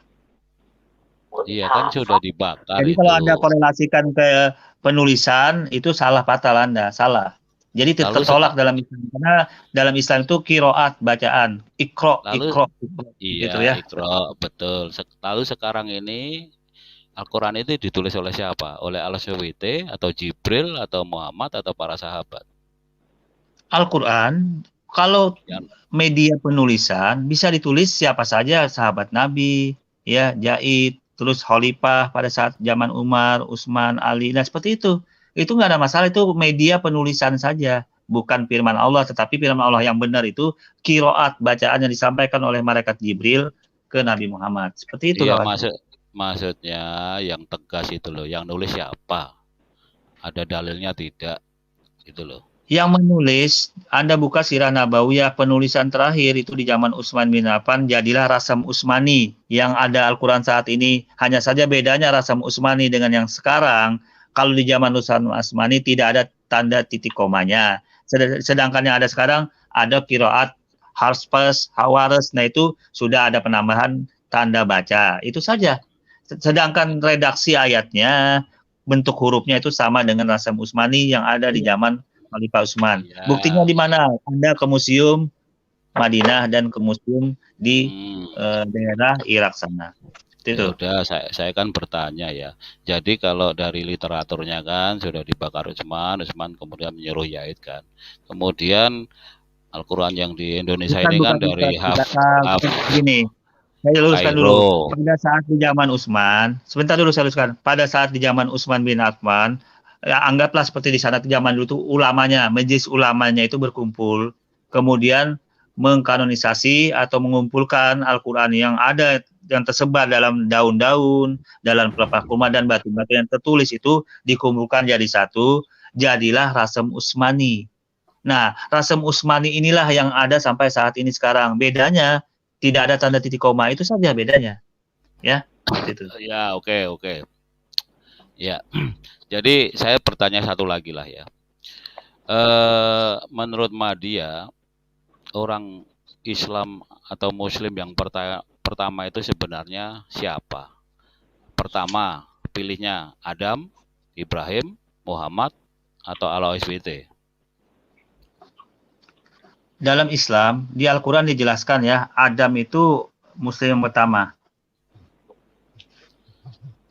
Iya kan sudah dibakar. Jadi kalau Anda korelasikan ke penulisan itu salah fatal Anda, salah. Jadi tertolak dalam Islam karena dalam Islam itu qiraat, bacaan, ikro, Iya, gitu ya. Iqra, betul. Lalu sekarang ini Al-Quran itu ditulis oleh siapa? Oleh Allah SWT atau Jibril atau Muhammad atau para sahabat? Al-Quran kalau media penulisan bisa ditulis siapa saja, sahabat Nabi, ya, Zaid, terus Khalifah pada saat zaman Umar, Utsman, Ali, nah seperti itu. Itu nggak ada masalah, itu media penulisan saja, bukan firman Allah, tetapi firman Allah yang benar itu qiraat, bacaan yang disampaikan oleh malaikat Jibril ke Nabi Muhammad. Seperti itu. Iya, kawan. maksudnya yang tegas itu loh, yang nulis siapa? Ada dalilnya tidak? Gitu loh. Yang menulis, Anda buka Sirah Nabawiyah, penulisan terakhir itu di zaman Utsman bin Affan, jadilah Rasam Utsmani yang ada Al-Quran saat ini. Hanya saja bedanya Rasam Utsmani dengan yang sekarang, kalau di zaman Rasam Utsmani tidak ada tanda titik komanya. Sedangkan yang ada sekarang ada qiraat, harfas, hawares, nah itu sudah ada penambahan tanda baca. Itu saja. Sedangkan redaksi ayatnya, bentuk hurufnya itu sama dengan Rasam Utsmani yang ada di zaman Khalifah Utsman. Buktinya di mana? Anda ke museum Madinah dan ke museum di daerah Irak sana. Ya udah, saya kan bertanya ya. Jadi kalau dari literaturnya kan sudah dibakar Utsman kemudian menyuruh Zaid kan. Kemudian Al-Quran yang di Indonesia ini kan dari gini. Saya luruskan dulu. Pada saat di zaman Utsman, sebentar dulu saya luruskan. Pada saat di zaman Utsman bin Affan, ya, anggaplah seperti di sana zaman dulu tuh ulamanya, majelis ulamanya itu berkumpul, kemudian mengkanonisasi atau mengumpulkan Al-Quran yang ada yang tersebar dalam daun-daun, dalam pelepah kurma dan batu-batu yang tertulis itu dikumpulkan jadi satu, jadilah Rasam Utsmani. Nah, Rasam Utsmani inilah yang ada sampai saat ini sekarang. Bedanya tidak ada tanda titik koma, itu saja bedanya. Ya, itu. Ya, oke. Ya. Jadi saya bertanya satu lagi lah ya. Menurut Madia, orang Islam atau Muslim yang pertama itu sebenarnya siapa? Pertama, pilihnya Adam, Ibrahim, Muhammad, atau Allah SWT? Dalam Islam, di Al-Quran dijelaskan ya, Adam itu Muslim yang pertama.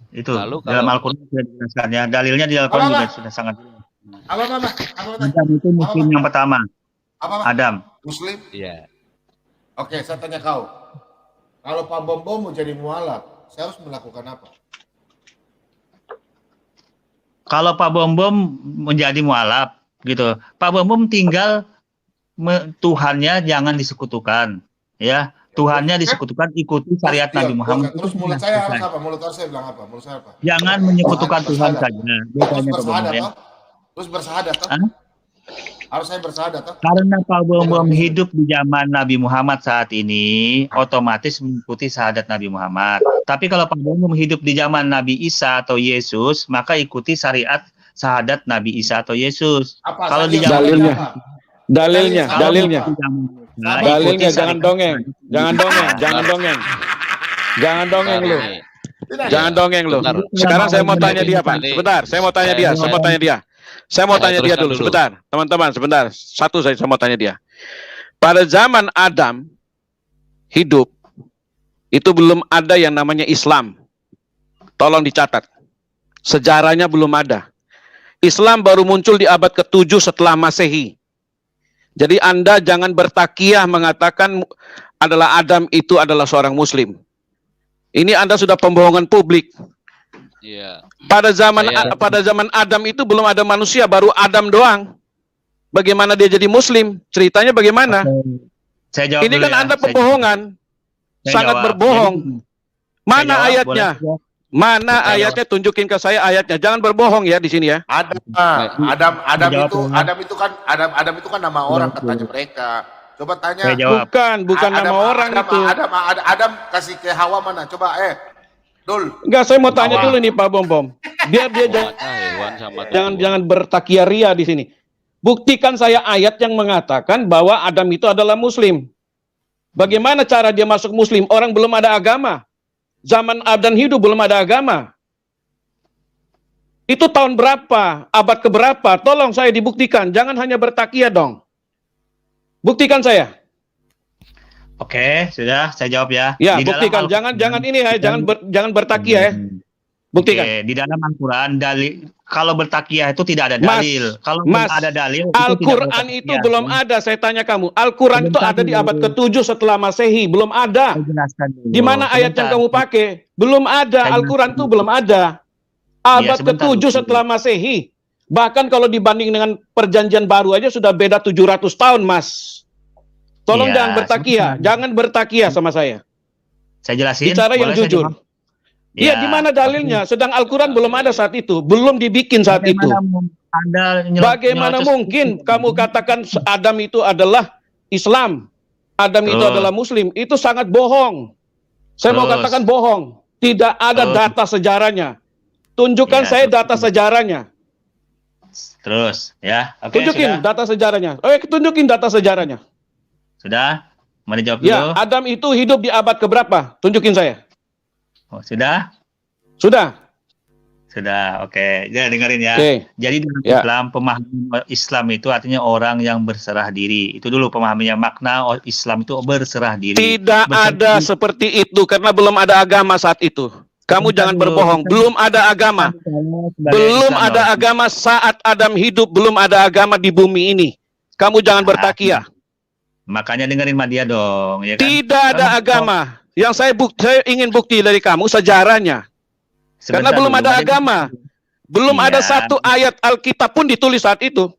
Itu dalam Al-Quran sudah dijelaskan ya. Dalilnya di Al-Quran juga sudah sangat jelas. Adam itu Muslim yang pertama. Adam. Muslim? Iya. Oke, saya tanya kau. Kalau Pak Bombom mau jadi mualaf, saya harus melakukan apa? Kalau Pak Bombom menjadi mualaf gitu, Pak Bombom tinggal Tuhannya jangan disekutukan, ya. Tuhannya disekutukan, ikuti syariat Nabi Muhammad. Terus mulut saya harus apa? Mulut saya bilang apa? Mulut saya apa? Jangan menyekutukan Tuhan saja. Terus bersahadat toh? Terus bersahadat toh? Harus saya bersahadat toh? Karena Pak Bom hidup di zaman Nabi Muhammad saat ini, otomatis mengikuti syahadat Nabi Muhammad. Tapi kalau Pak Bom hidup di zaman Nabi Isa atau Yesus, maka ikuti syariat syahadat Nabi Isa atau Yesus. Kalau di zaman Dalilnya, Nah, dalilnya ikuti jangan syariat. dongeng, jangan dongeng lu. Jangan dongeng lu. Sekarang saya mau tanya dia, Pak. Sebentar, saya mau tanya dia. Saya mau tanya dia dulu. Sebentar, teman-teman, sebentar. Saya mau tanya dia. Pada zaman Adam hidup, itu belum ada yang namanya Islam. Tolong dicatat. Sejarahnya belum ada. Islam baru muncul di abad ke-7 setelah Masehi. Jadi Anda jangan bertakiyah mengatakan adalah Adam itu adalah seorang Muslim. Ini Anda sudah pembohongan publik. Iya. Pada zaman Adam itu belum ada manusia, baru Adam doang. Bagaimana dia jadi Muslim? Ceritanya bagaimana? Saya jawab Ini dulu kan ya. Anda pembohongan, Saya sangat jawab. berbohong. Mana jawab, ayatnya? boleh? Mana Saya ayatnya? Tunjukin ke saya ayatnya. Jangan berbohong ya di sini ya. Adam itu kan nama orang katanya mereka. Coba tanya. Bukan nama orang itu. Adam kasih ke Hawa mana? Coba Dul. Enggak, saya mau tanya dulu nih Pak Bom. Biar dia jangan bertakiyah ria di sini. Buktikan saya ayat yang mengatakan bahwa Adam itu adalah Muslim. Bagaimana cara dia masuk Muslim? Orang belum ada agama. Zaman Adam hidup belum ada agama. Itu tahun berapa? Abad keberapa? Tolong saya dibuktikan. Jangan hanya bertakiyah dong. Buktikan saya. Oke, sudah saya jawab ya. Ya, Di dalam buktikan. Al-Quran- Jangan ini ya, jangan bertakiyah ya. Buktikan. Oke, di dalam Al-Quran dalil kalau bertakiyah itu tidak ada dalil. Kalau belum Mas, ada dalil itu Al-Quran tidak itu bertakiyah. belum ada. Saya tanya kamu, Al-Quran itu Sebentar ada di abad dulu. ke-7 setelah Masehi, belum ada. Saya jelaskan dulu. Di mana ayat yang Sebentar. kamu pakai? Belum ada. Saya Al-Quran itu belum ada. Iya, Abad sebentar ke-7 dulu. setelah Masehi. Bahkan kalau dibanding dengan perjanjian baru aja sudah beda 700 tahun, Mas. Tolong Iya, jangan bertakiyah. Jangan bertakiyah sama saya. Saya jelasin. Bicara yang Boleh saya jujur. jawab? Iya, di mana dalilnya? Sedang Al-Quran belum ada saat itu. Belum dibikin saat itu. Bagaimana mungkin kamu katakan Adam itu adalah Islam? Adam itu Terus. adalah Muslim? Itu sangat bohong. Saya mau Terus. katakan bohong. Tidak ada Terus. data sejarahnya. Tunjukkan Ya, saya data sejarahnya. Terus, ya. Oke, Tunjukin sudah. data sejarahnya. Tunjukin data sejarahnya. Sudah? Mau dijawab dulu? Ya, Adam itu hidup di abad keberapa? Tunjukin saya. Oh, sudah? Sudah. Sudah, oke. Ya, dengerin ya. Oke. Jadi dalam Ya. Islam, pemahaman Islam itu artinya orang yang berserah diri. Itu dulu pemahamannya, makna Islam itu berserah diri. Tidak ada seperti itu karena belum ada agama saat itu. Kamu jangan berbohong. Belum ada agama. Belum ada agama saat Adam hidup. Belum ada agama di bumi ini. Kamu jangan bertakiyah. Makanya dengerin Madia dong, ya kan? Tidak ada agama. Yang saya ingin bukti dari kamu sejarahnya. Karena Sebentar belum dulu, ada Madia. agama. Belum Iya. ada satu ayat Alkitab pun ditulis saat itu.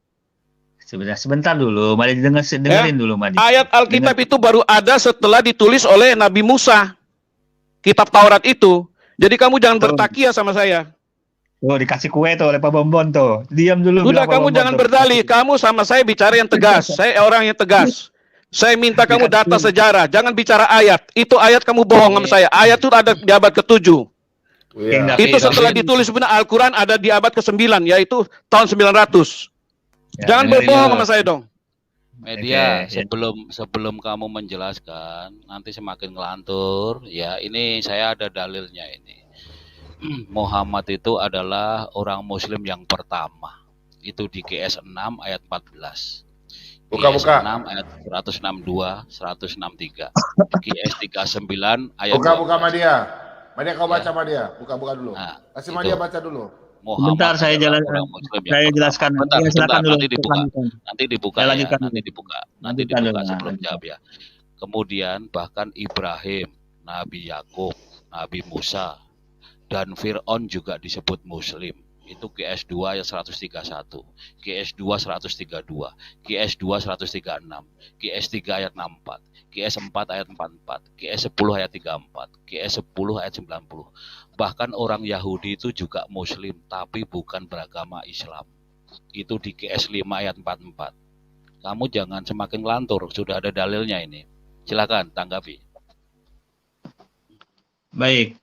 Sebentar dulu, Madia dengerin dulu, Madia. Ayat Alkitab itu baru ada setelah ditulis oleh Nabi Musa. Kitab Taurat itu. Jadi kamu jangan bertakiyah sama saya. Tuh, dikasih kue tuh oleh Pak Bombon tuh. Diam dulu. Udah, bilang Pak kamu Bombon jangan tuh. berdalih. Kamu sama saya bicara yang tegas. Saya orang yang tegas. Saya minta kamu data sejarah. Jangan bicara ayat. Itu ayat kamu bohong sama saya. Ayat itu ada di abad ke-7. Itu setelah ditulis benar Al-Quran ada di abad ke-9, yaitu tahun 900. Jangan dengerin berbohong dulu. sama saya dong. Media, Oke, ya. sebelum kamu menjelaskan, nanti semakin ngelantur. Ya, ini saya ada dalilnya ini. Muhammad itu adalah orang Muslim yang pertama. Itu di GS 6 ayat 14. GS 6 ayat 162, 163. GS 39 ayat Buka 12. Madia. Madia kau baca Madia. Buka dulu. Kasih Madia itu. baca dulu. Muhammad Bentar, saya adalah jelaskan. orang Muslim yang Saya pertama. jelaskan. Bentar, Ya, silakan bentar, dulu. nanti dibuka. Silakan. Nanti dibuka Saya ya, lanjutkan nanti dulu. dibuka. Nanti Lanjutkan dibuka dulu. sebelum jawab ya. Kemudian bahkan Ibrahim, Nabi Yakub, Nabi Musa, dan Fir'aun juga disebut Muslim. itu GS2 ayat 131, GS2 132, GS2 136, GS3 ayat 64, GS4 ayat 44, GS10 ayat 34, GS10 ayat 90. Bahkan orang Yahudi itu juga Muslim tapi bukan beragama Islam. Itu di GS5 ayat 44. Kamu jangan semakin ngelantur, sudah ada dalilnya ini. Silakan tanggapi. Baik,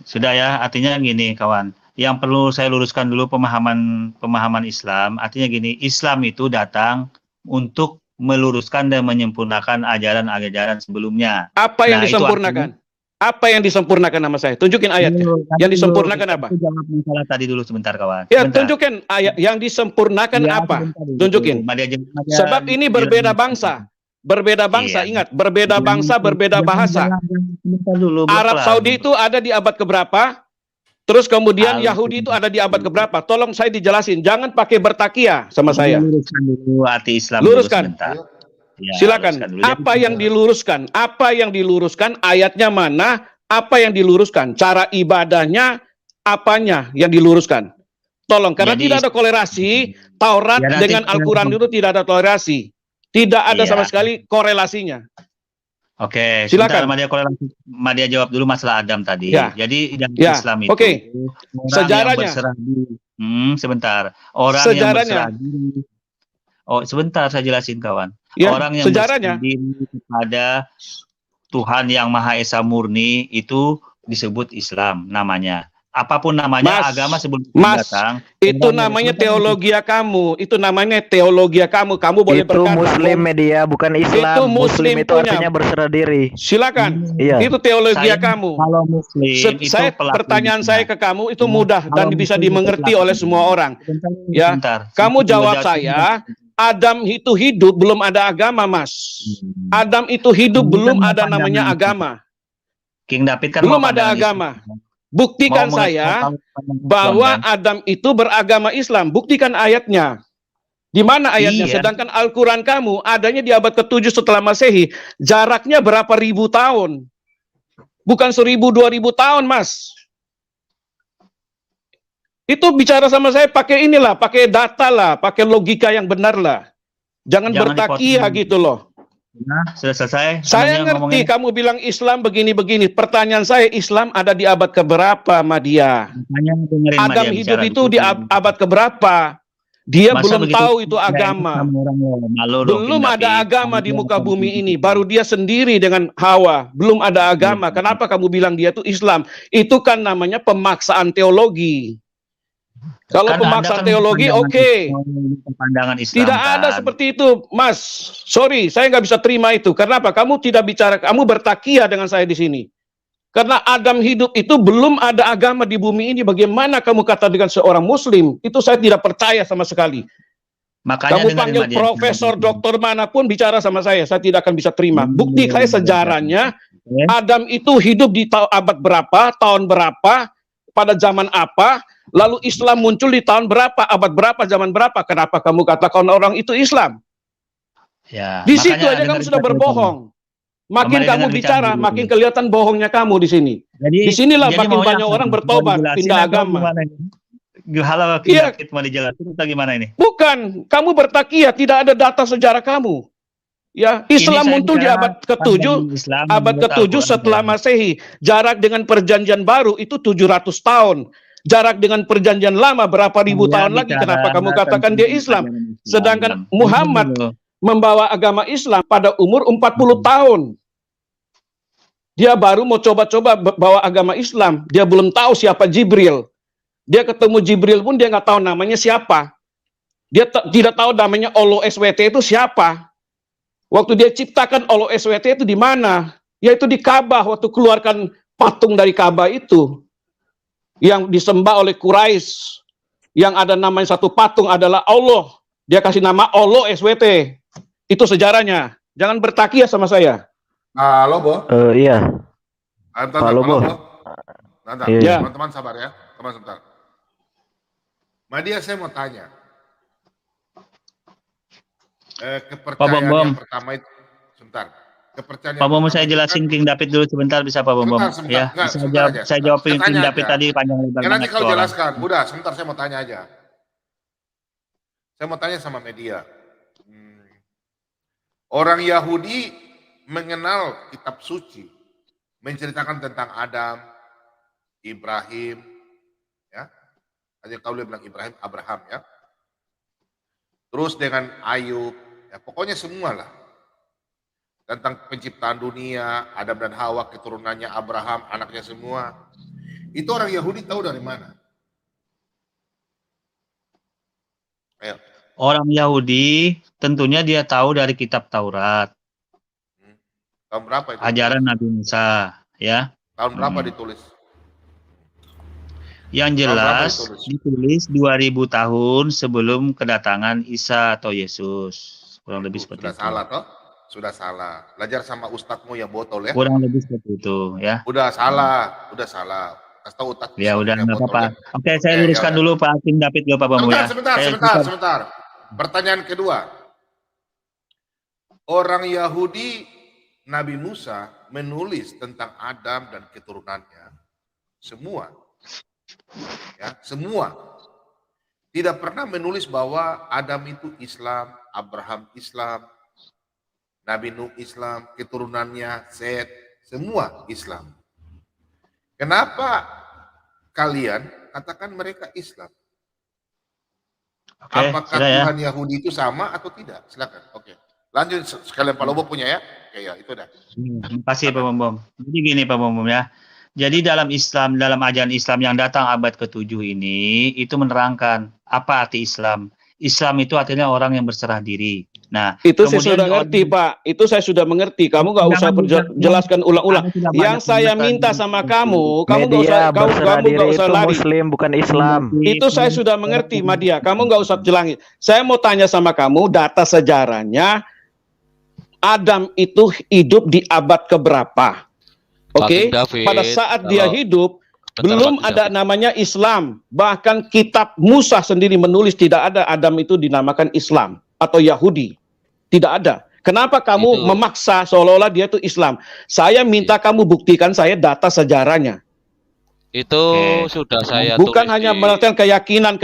sudah ya. Artinya gini, kawan. Yang perlu saya luruskan dulu pemahaman Islam. Artinya gini, Islam itu datang untuk meluruskan dan menyempurnakan ajaran-ajaran sebelumnya. Apa yang Nah, itu disempurnakan? Apa yang disempurnakan nama saya? Tunjukin ayatnya. Yang disempurnakan apa? Aku jawab masalah tadi dulu sebentar, kawan. Ya, Sebentar. tunjukin ayat yang disempurnakan Ya, apa? sebentar dulu. Tunjukin. Madia- Sebab ini berbeda bangsa. Berbeda bangsa, Iya. ingat, berbeda bangsa, berbeda bahasa. Sebentar dulu, Arab pelan. Saudi itu ada di abad keberapa? Terus kemudian Al- Yahudi itu ada di abad keberapa? Tolong saya dijelasin. Jangan pakai bertakia sama saya. Luruskan dulu arti Islam dulu Luruskan. sebentar. Ya, Silakan. luruskan dulu. Jadi, Apa yang diluruskan? Apa yang diluruskan? Ayatnya mana? Apa yang diluruskan? Cara ibadahnya apanya yang diluruskan? Tolong, karena Jadi- tidak ada kolerasi Taurat Ya, nanti- dengan Al-Quran itu tidak ada tolerasi. Tidak ada Iya. sama sekali korelasinya. Oke, Silakan. sebentar Madia jawab dulu masalah Adam tadi. Ya. Jadi dalam Ya, Islam itu oke. orang Sejarahnya. yang berserah diri. Sebentar. Orang Sejarahnya. yang berserah diri. Oh, sebentar saya jelasin, kawan. Ya, Orang yang sejarahnya. berserah diri kepada Tuhan yang Maha Esa Murni itu disebut Islam namanya. Apapun namanya, Mas, agama sebelum Mas, datang. itu namanya teologia kamu. Itu namanya teologia kamu. Kamu boleh Itu berkata. Muslim media, bukan Islam. Itu Muslim itu punya. artinya berserah diri. Silakan. Iya. Itu teologia kamu. Kalau Muslim itu Pertanyaan saya ke kamu itu Ya, mudah dan kalau bisa Muslim itu dimengerti pelakunya. oleh semua orang. Ya, Sebentar. kamu Sebelum jawab jawab, saya. Adam itu hidup belum ada agama, Mas. Adam itu hidup Ini belum kan ada pandangan namanya itu. agama. King David kan Belum mau ada pandangan agama. Islam. Buktikan Mau saya mengetahui pandangan Islam, bahwa kan? Adam itu beragama Islam. Buktikan ayatnya. Di mana ayatnya? Iya. Sedangkan Al-Quran kamu adanya di abad ke-7 setelah Masehi. Jaraknya berapa ribu tahun? Bukan 1000, 2000 tahun, Mas. Itu bicara sama saya pakai inilah, pakai data lah, pakai logika yang benar lah. Jangan bertakia dipotong. gitu loh. Nah, sudah selesai. Saya Semuanya ngerti ngomongin. kamu bilang Islam begini-begini. Pertanyaan saya, Islam ada di abad keberapa, Madia? Makanya dengerin Adam Madia hidup bicara itu dulu. di abad keberapa? Dia Masa belum begitu tahu itu nggak enak agama. sama orang loh. Malu loh, Belum King ada David. agama di Kamu muka jangan bumi begitu. ini. Baru dia sendiri dengan Hawa. Belum ada agama. Kenapa kamu bilang dia itu Islam? Itu kan namanya pemaksaan teologi. Kalau Kan Anda pemaksaan kan teologi, pandangan oke. pandangan Islam. Tidak ada kan? seperti itu, Mas. Sorry, saya nggak bisa terima itu. Kenapa? Kamu tidak bicara, kamu bertakia dengan saya di sini. Karena Adam hidup itu belum ada agama di bumi ini. Bagaimana kamu kata dengan seorang Muslim? Itu saya tidak percaya sama sekali. Makanya Kamu dengerin panggil Madia. profesor, doktor manapun bicara sama saya tidak akan bisa terima. Bukti saya sejarahnya, Adam itu hidup di abad berapa, tahun berapa, pada zaman apa, lalu Islam muncul di tahun berapa, abad berapa, zaman berapa. Kenapa kamu katakan orang itu Islam? Ya, Di situ makanya aja kamu dengerin sudah saya dulu. berbohong. Makin Kemarin kamu dengar bicara, dulu. makin kelihatan bohongnya kamu di sini. Jadi, Disinilah jadi makin maunya banyak apa? orang Mau bertobat, dijelasin pindah atau agama. gimana ini? Halo, King Iya. David mau dijelasin atau gimana ini? Bukan, kamu bertakia, tidak ada data sejarah kamu. Ya, Islam saya muncul di bicara abad ke-7, pandangan Islam abad menurut ke-7 Al-Quran. setelah Masehi. Jarak dengan perjanjian baru itu 700 tahun. Jarak dengan perjanjian lama berapa ribu Saya tahun lagi? bicara Kenapa kamu katakan tentang dia Islam? ajaran Islam. Sedangkan Tunggu Muhammad dulu. membawa agama Islam pada umur 40 tahun. Dia baru mau coba-coba bawa agama Islam. Dia belum tahu siapa Jibril. Dia ketemu Jibril pun dia nggak tahu namanya siapa. Dia tidak tahu namanya Allah SWT itu siapa. Waktu dia ciptakan Allah SWT itu di mana? Yaitu di Ka'bah, waktu keluarkan patung dari Ka'bah itu. Yang disembah oleh Quraisy. Yang ada namanya satu patung adalah Allah. Dia kasih nama Allah SWT. Itu sejarahnya. Jangan bertakia sama saya. Halo, Bo. Iya. Bentar, Halo, Bo. Bentar, Iya. teman-teman sabar ya. Teman sebentar. Madia, saya mau tanya. Kepercayaan Bom. yang pertama itu, sebentar. kepercayaan Pak yang Bombom, pertama saya itu kan jelasin King David dulu sebentar, bisa Pak Bombom? sebentar, Ya, enggak, bisa sebentar jawab, aja. saya jawab Saya King tanya David aja. tadi panjang lebar Ya nanti banget kau ke orang. jelaskan. Udah, sebentar saya mau tanya aja. Saya mau tanya sama media. Orang Yahudi mengenal kitab suci, menceritakan tentang Adam, Ibrahim, ya. Aja kau bilang Ibrahim, Abraham, ya. Terus dengan Ayub, ya pokoknya semua lah. Tentang penciptaan dunia, Adam dan Hawa, keturunannya Abraham, anaknya semua. Itu orang Yahudi tahu dari mana? Ayo. Orang Yahudi tentunya dia tahu dari kitab Taurat, Tahun berapa itu? ajaran Nabi Musa, ya. Tahun berapa ditulis? Yang Tahun berapa jelas ditulis 2000 tahun sebelum kedatangan Isa atau Yesus. Kurang lebih seperti Sudah itu. salah toh? Sudah salah. Belajar sama ustadzmu yang botol ya. Kurang lebih seperti itu, ya. Udah salah, udah salah. Kasih tahu ustadz. Ya udah yang nggak botol apa-apa. ya. Oke, saya Ya luruskan udah. dulu Pak King David dulu Pak Bombom ya. Sebentar. Pertanyaan kedua. Orang Yahudi, Nabi Musa menulis tentang Adam dan keturunannya. Semua. Ya, semua. Tidak pernah menulis bahwa Adam itu Islam, Abraham Islam, Nabi Nuh Islam, keturunannya Set, semua Islam. Kenapa kalian katakan mereka Islam? Oke, Apakah sudah ya. Tuhan Yahudi itu sama atau tidak? Silakan. Oke. Lanjut sekalian Pak Lobo punya ya. Oke ya, itu dah. Terima kasih Pak Bombom. Jadi gini Pak Bombom ya. Jadi dalam Islam, dalam ajaran Islam yang datang abad ke-7 ini, itu menerangkan apa arti Islam. Islam itu artinya orang yang berserah diri. Nah, Itu saya sudah ngerti, Pak. Itu saya sudah mengerti. Kamu nggak usah jelaskan ulang-ulang. Yang saya minta sama kamu nggak usah, kamu nggak usah lari. Muslim bukan Islam. Itu saya sudah mengerti, Madia. Kamu nggak usah jelangin. Saya mau tanya sama kamu, data sejarahnya Adam itu hidup di abad keberapa? Oke, pada saat dia hidup belum ada namanya Islam. Bahkan kitab Musa sendiri menulis tidak ada Adam itu dinamakan Islam atau Yahudi. Tidak ada. Kenapa kamu memaksa seolah-olah dia itu Islam? Saya minta kamu buktikan saya data sejarahnya. Itu sudah saya Bukan tulis hanya di- mengatakan keyakinan.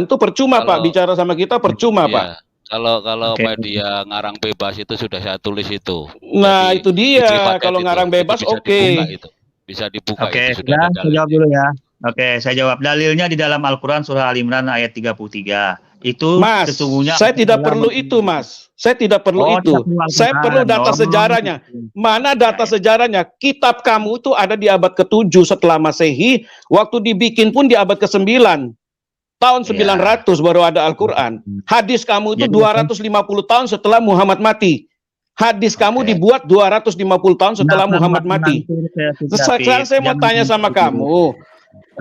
Itu percuma, Pak. Bicara sama kita percuma, Iya. Pak. Kalau media ngarang bebas itu sudah saya tulis itu. Nah, itu dia. privatet Kalau itu. ngarang bebas, Itu bisa oke. dibuka itu. Bisa dibuka Oke, itu sudah sudah, ada saya dalilnya. jawab dulu ya. Oke, saya jawab. Dalilnya di dalam Al-Quran surah Al-Imran ayat 33. Itu Mas, sesungguhnya saya tidak perlu itu, Mas. Saya tidak perlu Oh, itu. tidak perlu Saya Al-Quran. perlu data Oh. sejarahnya. Mana data sejarahnya? Kitab kamu itu ada di abad ke-7 setelah Masehi. Waktu dibikin pun di abad ke-9. Tahun 900 baru ada Al-Quran. Hadis kamu itu 250 tahun setelah Muhammad mati. Hadis kamu dibuat 250 tahun setelah Muhammad mati. Sekarang saya mau tanya sama kamu.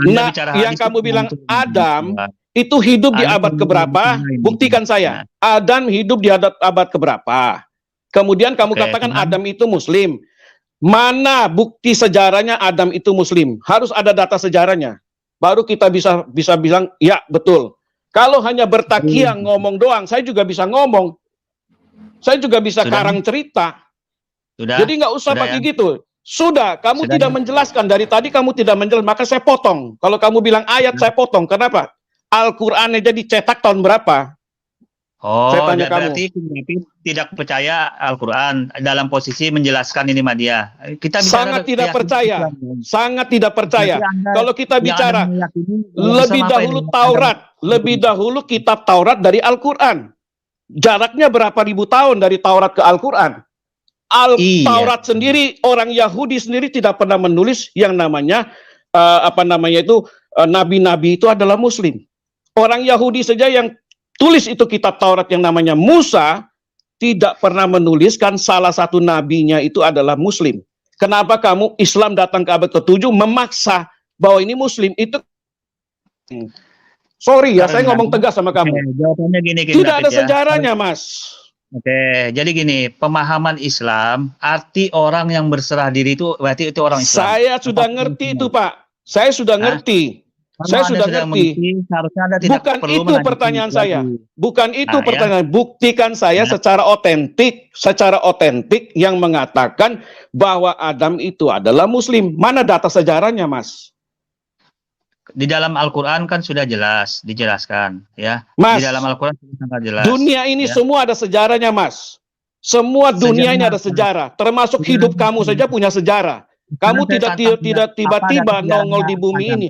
Nah, yang kamu bilang Adam itu hidup di abad keberapa? Buktikan saya. Adam hidup di abad keberapa? Kemudian kamu katakan Adam itu Muslim. Mana bukti sejarahnya Adam itu Muslim? Harus ada data sejarahnya. Baru kita bisa bilang ya betul. Kalau hanya bertakiang ngomong doang, saya juga bisa ngomong. Saya juga bisa karang cerita. Jadi nggak usah pakai gitu. Sudah, kamu tidak menjelaskan. Dari tadi kamu tidak menjelaskan, maka saya potong. Kalau kamu bilang ayat, saya potong. Kenapa? Al-Qurannya jadi cetak tahun berapa? Oh, Saya tanya berarti tidak percaya Al-Quran dalam posisi menjelaskan ini Madia. Kita bicara Sangat tidak keyakinan percaya. Islam. Sangat tidak percaya. Berarti Anda- Kalau kita yang bicara Anda meyakini lebih sama apa dahulu ini? Taurat, lebih dahulu kitab Taurat dari Al-Quran. Jaraknya berapa ribu tahun dari Taurat ke Al-Quran? Iya. Taurat sendiri, orang Yahudi sendiri tidak pernah menulis yang namanya nabi-nabi itu adalah Muslim. Orang Yahudi saja yang tulis itu kitab Taurat yang namanya Musa tidak pernah menuliskan salah satu nabinya itu adalah Muslim. Kenapa kamu Islam datang ke abad ke-7 memaksa bahwa ini Muslim? Itu sorry ya, saya ngomong tegas sama kamu. Jawabannya gini, Tidak ada David, ya. sejarahnya, Mas. Oke, jadi gini, pemahaman Islam, arti orang yang berserah diri itu berarti itu orang Islam. Saya sudah ngerti itu, Pak. Saya sudah ngerti. Kalau Saya Anda sudah sedang ngerti. mengerti, seharusnya Anda tidak Bukan perlu itu menanyakan pertanyaan itu saya. lagi. Bukan itu Nah, ya. pertanyaan. Buktikan saya Nah. secara otentik yang mengatakan bahwa Adam itu adalah Muslim. Mana data sejarahnya, Mas? Di dalam Al-Quran kan sudah jelas, dijelaskan, ya. Mas, Di dalam Al-Quran sudah sangat jelas. dunia ini ya. semua ada sejarahnya, Mas. Semua dunia ini ada sejarah, termasuk hidup kamu saja punya sejarah. Kamu tidak tiba-tiba nongol di bumi ini.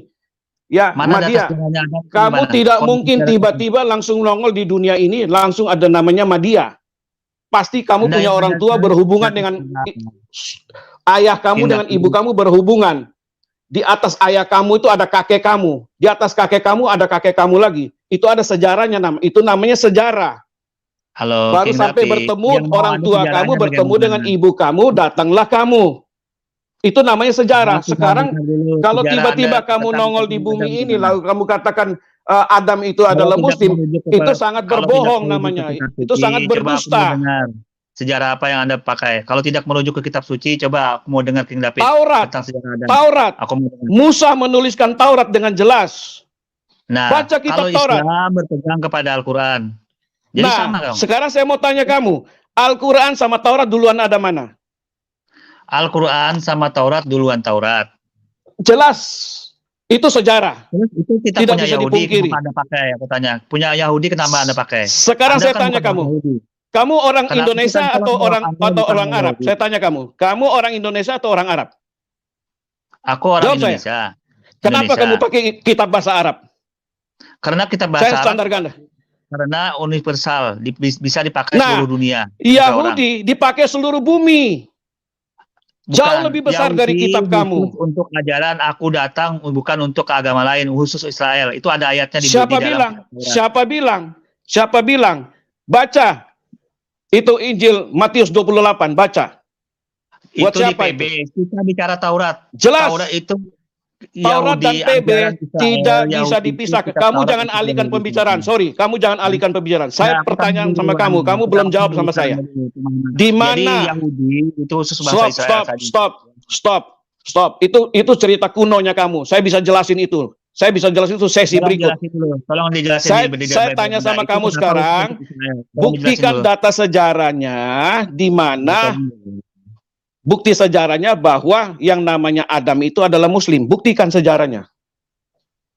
Ya, Mana data Madia, sejarahnya Adam kamu gimana? tidak Kondisi mungkin sejarah tiba-tiba langsung nongol di dunia ini, langsung ada namanya Madia. Pasti kamu Anda punya yang orang ada tua sejarah berhubungan dengan ayah kamu dengan ibu kamu berhubungan. Di atas ayah kamu itu ada kakek kamu. Di atas kakek kamu ada kakek kamu lagi. Itu ada sejarahnya, itu namanya sejarah. Halo, Baru King sampai David, bertemu yang mau orang ada tua sejarahnya kamu bertemu bagaimana? dengan ibu kamu, datanglah kamu. Itu namanya sejarah. Sekarang kalau Sejarah tiba-tiba Anda kamu tentang nongol di Adam bumi bagaimana? ini lalu kamu katakan Adam itu Kalau adalah tidak Muslim, merujuk itu kepada- sangat kalau tidak berbohong merujuk namanya. ke kitab Itu suci, sangat coba aku mau berdusta. dengar sejarah apa yang Anda pakai. Kalau tidak merujuk ke kitab suci, coba aku mau dengar King David Taurat, tentang sejarah Adam. Taurat. Aku mau dengar. Musa menuliskan Taurat dengan jelas. Nah, Baca kitab kalau Taurat. Islam berpegang kepada Al-Quran. Jadi sama Nah, dong. sekarang saya mau tanya kamu, Al-Quran sama Taurat duluan ada mana? Al-Quran sama Taurat duluan Taurat. Jelas. Itu sejarah. Terus itu kita Tidak punya bisa Yahudi, dipungkiri. kenapa Anda pakai? Aku tanya. Punya Yahudi, kenapa Anda pakai? Sekarang Anda saya kan tanya bukan kamu, Yahudi. kamu orang Kenapa Indonesia itu kan atau kalau orang Anda bukan orang Arab? Yahudi? Saya tanya kamu orang Indonesia atau orang Arab? Aku orang Jawab saya. Indonesia. Kenapa Indonesia. kamu pakai kitab bahasa Arab? Karena kita bahasa Saya Arab standar ganda. karena universal, bisa dipakai Nah, seluruh dunia. Tiga orang. Yahudi dipakai seluruh bumi. Jauh Bukan. lebih besar dari Yahudi kitab khusus kamu. Untuk ajaran aku datang bukan untuk ke agama lain, khusus Israel. Itu ada ayatnya di Siapa dalam bilang? Taurat. Siapa bilang? Siapa bilang? Baca. Itu Injil Matius 28, baca. Buat Itu di siapa PB. itu? Kita bicara Taurat. Jelas. Taurat itu Taurat dan Yahudi, PB ajaran Israel, tidak bisa Yahudi, dipisahkan. kitab Kamu Taurat jangan itu alihkan Yahudi. pembicaraan. Sorry, kamu jangan alihkan pembicaraan. Saya Nah, kita pertanyaan dulu sama kamu. Kamu belum kita jawab dulu sama saya. dulu, teman-teman. Di Jadi mana? Yahudi itu khusus bahasa Israel saja. Stop. Itu cerita kunonya kamu. Saya bisa jelasin itu. Saya bisa jelasin itu sesi Tolong berikut. jelasin dulu. Tolong dijelasin Saya tanya sama kamu sekarang, buktikan buktikan data sejarahnya di mana bukti sejarahnya bahwa yang namanya Adam itu adalah Muslim. Buktikan sejarahnya.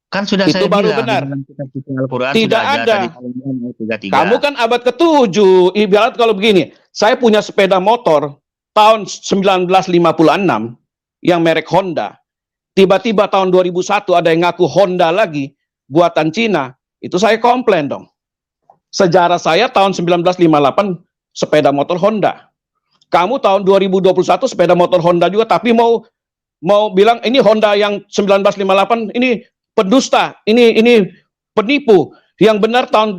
Kan sudah Itu saya baru bilang benar. dalam kitab suci Al-Quran Tidak sudah ada. tadi Al-Quran ayat 33. Kamu kan abad ke-7. Ibarat kalau begini, saya punya sepeda motor tahun 1956 yang merek Honda. Tiba-tiba tahun 2001 ada yang ngaku Honda lagi, buatan Cina. Itu saya komplain dong. Sejarah saya tahun 1958 sepeda motor Honda. Kamu tahun 2021 sepeda motor Honda juga, tapi mau bilang ini Honda yang 1958 ini pendusta, ini penipu. Yang benar tahun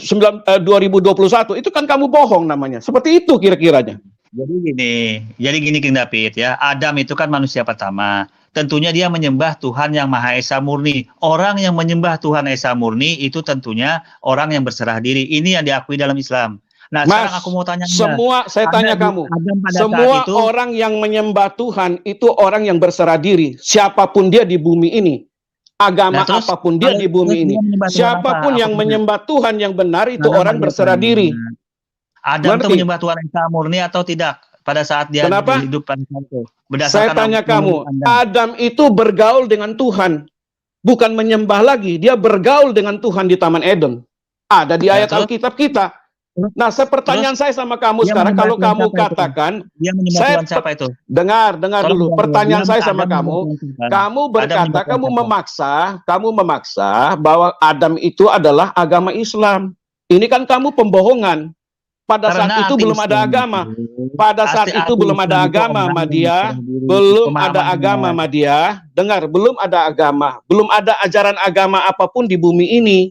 2021 itu kan kamu bohong namanya. Seperti itu kira-kiranya. Jadi gini King David ya, Adam itu kan manusia pertama. Tentunya dia menyembah Tuhan yang Maha Esa Murni. Orang yang menyembah Tuhan Esa Murni itu tentunya orang yang berserah diri. Ini yang diakui dalam Islam. Nah, Mas, sekarang aku mau tanya saya tanya kamu, semua orang yang menyembah Tuhan itu orang yang berserah diri. Siapapun dia di bumi ini, agama apapun dia di bumi ini, siapapun yang menyembah Tuhan yang benar itu orang berserah diri. Adam itu menyembah Tuhan Esa Murni atau tidak pada saat dia hidup pada saat itu? Saya tanya kamu, Adam itu bergaul dengan Tuhan, bukan menyembah lagi. Dia bergaul dengan Tuhan di Taman Eden. Ada di ayat Alkitab kita. Nah, pertanyaan saya sama kamu sekarang, kalau kamu katakan, dia menyembah Tuhan siapa itu? Dengar dulu. Pertanyaan saya sama kamu, kamu berkata, kamu memaksa bahwa Adam itu adalah agama Islam. Ini kan kamu pembohongan. Pada saat itu belum ada agama. Pada saat itu belum ada agama, Madia. Belum ada agama, Madia. Dengar, belum ada agama. Belum ada ajaran agama apapun di bumi ini.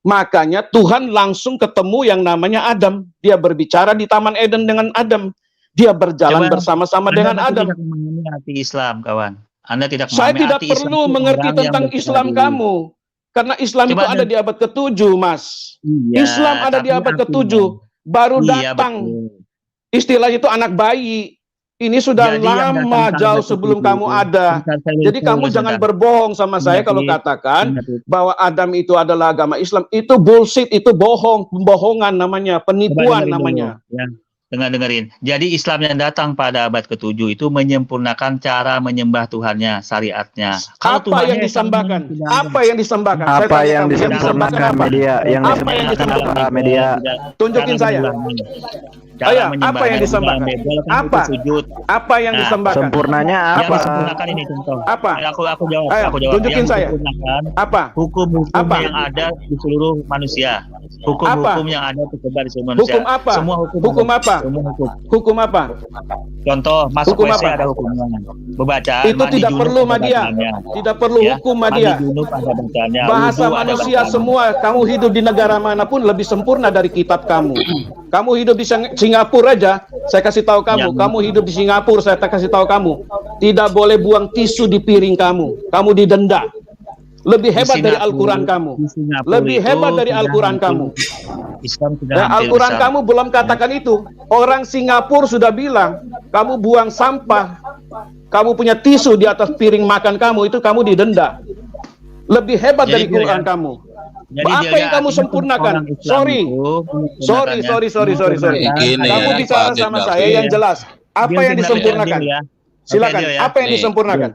Makanya Tuhan langsung ketemu yang namanya Adam. Dia berbicara di Taman Eden dengan Adam. Dia berjalan bersama-sama dengan Adam. Anda tidak memahami arti Islam, kawan. Anda tidak Saya memahami tidak arti perlu Islam mengerti tentang Islam kamu. Karena Islam itu ada di abad ke-7, Mas. Iya, Islam ada di abad ke-7. Baru datang. Istilahnya itu anak bayi. Ini sudah Jadi yang lama datang jauh tanggal sebelum 7 kamu itu ada. bukan saya Jadi lupa kamu jangan sebentar. berbohong sama saya kalau Ingat, katakan ingat itu. bahwa Adam itu adalah agama Islam. Itu bullshit, itu bohong, pembohongan namanya, Coba penipuan dengerin dulu, namanya. ya. Dengerin. Jadi Islam yang datang pada abad ke-7 itu menyempurnakan cara menyembah Tuhannya, syariatnya. Kalau Apa Tuhannya yang disembahkan? sudah ada. Apa yang disembahkan? Saya Apa tanya yang kamu, yang disembahkan disempurnakan apa? media? Yang Apa yang disempurnakan disembahkan? apa media? Tunjukin saya. Cara Apa yang disembahkan? Apa? sujud. Apa yang Nah, disembahkan? Sempurnanya Yang apa? disempurnakan ini contoh. Apa? Aku jawab. Ayo, Aku jawab. tunjukin Yang saya. disempurnakan Apa? hukum-hukum Apa? yang ada di seluruh manusia. Hukum-hukum yang ada tersebar di seluruh manusia. Hukum apa? Semua hukum. Hukum ada. apa? Semua hukum. Hukum apa? Contoh, masuk Hukum WC apa? ada hukumnya. Bacaan, Itu mandi tidak junub perlu ada Madia. bacaannya. Tidak perlu Ya, hukum mandi Madia. junub ada bacaannya. Bahasa Wudu ada manusia bacaannya. semua, kamu hidup di negara manapun lebih sempurna dari kitab kamu. Kamu hidup di Singapura aja, saya kasih tahu kamu. Kamu hidup di Singapura, saya kasih tahu kamu. Tidak boleh buang tisu di piring kamu. Kamu didenda. Lebih hebat dari Al-Quran kamu. Lebih hebat dari Al-Quran kamu. Islam sudah Nah, hampir Al-Quran besar. kamu belum katakan itu. Orang Singapura sudah bilang, kamu buang sampah, kamu punya tisu di atas piring makan kamu, itu kamu didenda. Lebih hebat Jadi dari dia Quran ya- kamu. Jadi Apa dia yang kamu artinya sempurnakan? orang Islam Sorry. itu Sorry. Gini Kamu ya, bicara Pak sama Dim saya David. yang jelas. Apa yang disempurnakan? Silakan. Apa yang Nih, disempurnakan?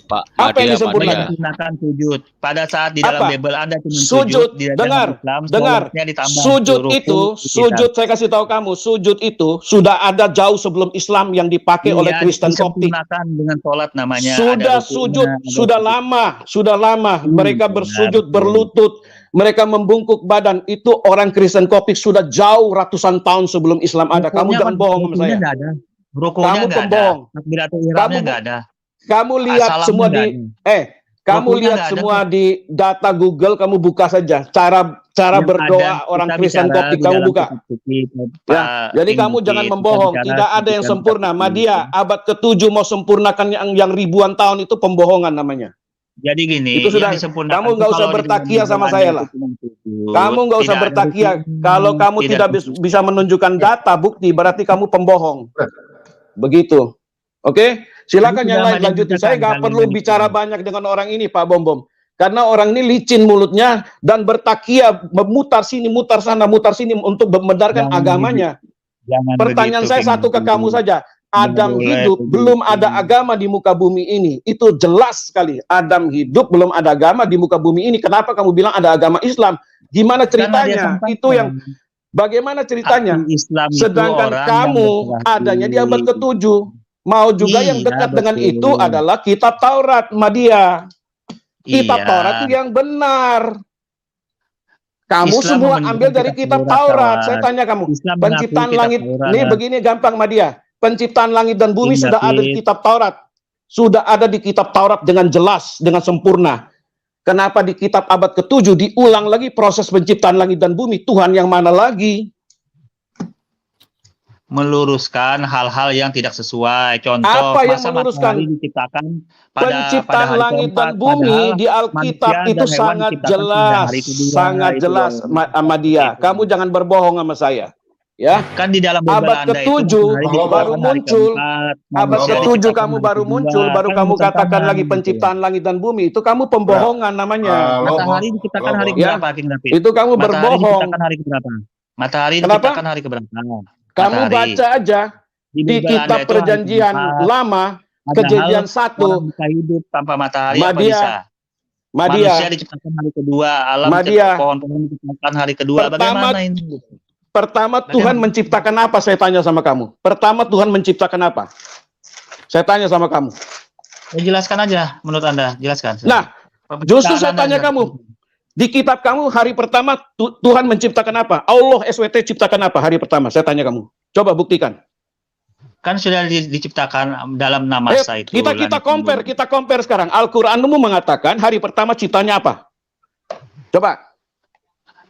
Pak Apa yang Madia, disempurnakan? Sempurnakan sujud. Pada saat di dalam Apa? Bible Anda cuma Sujud, di dalam dengar, Islam, dengar. sholatnya ditambah Sujud ruku, itu, kita. sujud saya kasih tahu kamu, sujud itu sudah ada jauh sebelum Islam yang dipakai oleh Iya, Kristen Koptik. disempurnakan dengan sholat namanya. Sudah ada rukunya, sujud, ada sudah lama. Mereka bersujud, berlutut, mereka membungkuk badan. Itu orang Kristen Koptik sudah jauh ratusan tahun sebelum Islam ada. Kamu jangan bohong sama saya. Nggak ada. Rukunya Kamu nggak pembohong. ada. Takbiratul ihramnya Kamu- nggak ada. Kamu lihat Assalamnya semua nggak di ada. kamu Rukunya lihat nggak ada, semua di data Google, kamu buka saja cara Yang berdoa ada, orang kita Kristen bicara Koptik, di kamu dalam buka. kitab suci, Ya, Pak jadi Tim kamu Bukit. jangan Kita membohong. bicara Tidak ada yang kitab sempurna. suci. Madia, abad ke-7 mau sempurnakan yang ribuan tahun itu pembohongan namanya. Jadi gini, Itu sudah. yang disempurnakan Kamu itu nggak usah kalau di dalam bertakia Bible sama Anda saya itu lah. cuma sujud. Kamu nggak usah Tidak ada bertakia. ruku, Kalau kamu tidak bisa menunjukkan data bukti, berarti kamu pembohong. Begitu. Oke, silakan Jadi yang sudah lain lanjutin. Saya nggak kalian perlu ini. bicara banyak dengan orang ini, Pak Bom. Karena orang ini licin mulutnya dan bertakia, memutar sini, mutar sana, mutar sini untuk membenarkan Jangan agamanya. Jangan Pertanyaan begitu, saya satu ke kamu saja. Adam boleh hidup, begitu. belum ada agama di muka bumi ini. Itu jelas sekali. Adam hidup, belum ada agama di muka bumi ini. Kenapa kamu bilang ada agama Islam? Gimana Karena dia ceritanya? sampaikan. Itu yang bagaimana ceritanya? Arti Islam itu Sedangkan orang kamu yang berarti. adanya di abad ke-7. Mau juga yang Iya, dekat dengan betul. itu adalah kitab Taurat, Madia. Kitab Iya. Taurat itu yang benar. Kamu Islam semua menunjukkan ambil dari kitab Taurat. Saya tanya kamu, Islam penciptaan mengakui kitab langit. Taurat. Nih begini gampang Madia. Penciptaan langit dan bumi Iya, sudah ada di Fit. kitab Taurat. Sudah ada di kitab Taurat dengan jelas, dengan sempurna. Kenapa di kitab abad ke-7 diulang lagi proses penciptaan langit dan bumi? Tuhan yang mana lagi? Meluruskan hal-hal yang tidak sesuai. Contoh, Apa yang masa meluruskan? matahari diciptakan pada Penciptaan hari langit keempat, dan bumi padahal di Alkitab manusia itu dan hewan sangat diciptakan pada jelas, hari kedua. sangat Itu jelas, yang- Ahmadiyah. Kamu jangan berbohong sama saya, ya. Kan di dalam Bible Abad Anda itu ke-7 matahari diciptakan baru hari muncul. keempat, Abad manusia ke-7 diciptakan kamu hari baru kedua. muncul, baru Kan kamu katakan bertentangan lagi gitu. penciptaan langit dan bumi. Itu kamu pembohongan namanya. Matahari diciptakan hari Ya, keberapa, King David? itu kamu Matahari berbohong. diciptakan hari keberapa? Matahari Kenapa? diciptakan hari keberapa? Kamu Matahari. baca aja Di di Bible kitab Anda itu hari perjanjian keempat. lama, Padahal kejadian 1, orang bisa hidup tanpa matahari apa Madia, bisa? Madia, Manusia diciptakan hari kedua, alam Madia. pohon-pohon diciptakan hari kedua. Pertama, Bagaimana ini? pertama Tuhan menciptakan apa? Saya tanya sama kamu. Pertama Tuhan menciptakan apa? Saya tanya sama kamu. Ya, jelaskan aja menurut Anda, jelaskan. Nah, justru saya tanya kamu. Di kitab kamu hari pertama Tuhan menciptakan apa? Allah SWT ciptakan apa hari pertama? Saya tanya kamu. Coba buktikan. Kan sudah diciptakan dalam nama Ayo, saya itu. kita compare sekarang. Al-Qur'anmu mengatakan hari pertama ciptanya apa? Coba.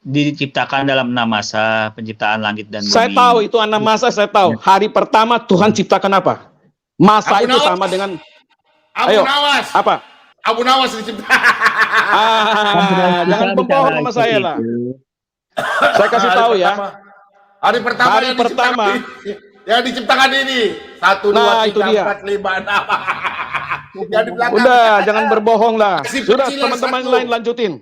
Diciptakan dalam nama masa penciptaan langit dan bumi. Saya tahu itu anak masa, saya tahu. Hari pertama Tuhan ciptakan apa? Masa Abu itu Nawas. sama dengan Abu Ayo, Nawas. apa? Abu Nawas diciptakan. Jangan pembohong sama saya lah. Saya kasih tahu ya. Hari pertama Hari yang pertama. diciptakan yang diciptakan ini 1, 2, Nah, itu 3, dia. 4, 5, 6. Yang di belakang. Udah, jangan berbohong lah. Kasih Sudah, kecilan teman-teman satu. lain lanjutin.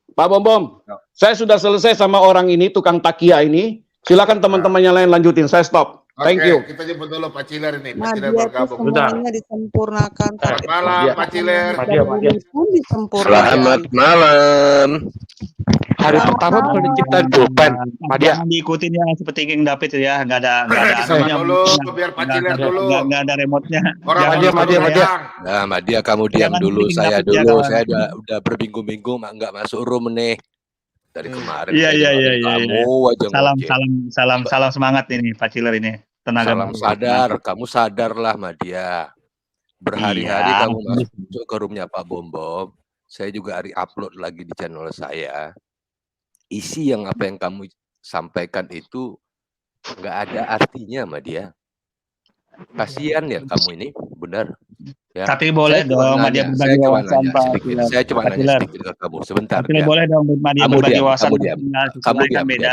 Pak Bom, saya sudah selesai sama orang ini, tukang takia ini. Silakan teman-teman yang lain lanjutin. Saya stop. Thank you. Kita jemput dulu Pak Ciler ini. Pak Ciler Nadia itu bergabung. semuanya disempurnakan. Selamat malam Pak Ciler. Pun disempurnakan. Selamat malam. Hari pertama bukan diciptain pulpen, Madia. Jangan diikutin ya seperti King David ya, nggak ada Sabar dulu, biar Pak Ciler dulu. nggak ada remote-nya. Orang Madia. Nah, Madia kamu diam Jangan dulu, bikin saya takut ya, dulu. kawan. Saya udah berminggu-minggu nggak masuk room nih. Dari kemarin. Iya. Kamu aja ngoceh. Salam semangat ini Pak Ciler ini. Tenaga Salam sadar, kamu sadarlah Madia. Berhari-hari Iya. kamu masuk ke roomnya Pak Bom. Saya juga hari upload lagi di channel saya. Isi apa yang kamu sampaikan itu nggak ada artinya Madia. Kasihan ya kamu ini, benar. Ya. Tapi boleh Saya cuma dong nanya, Madia saya berbagi cuma wawasan nanya Pak sedikit. Ciler. Saya cuma Pak nanya Ciler. sedikit ke kamu sebentar. Tapi ya. boleh dong Madia Kamu berbagi diam, wawasan. kamu diam. Kamu diam, beda.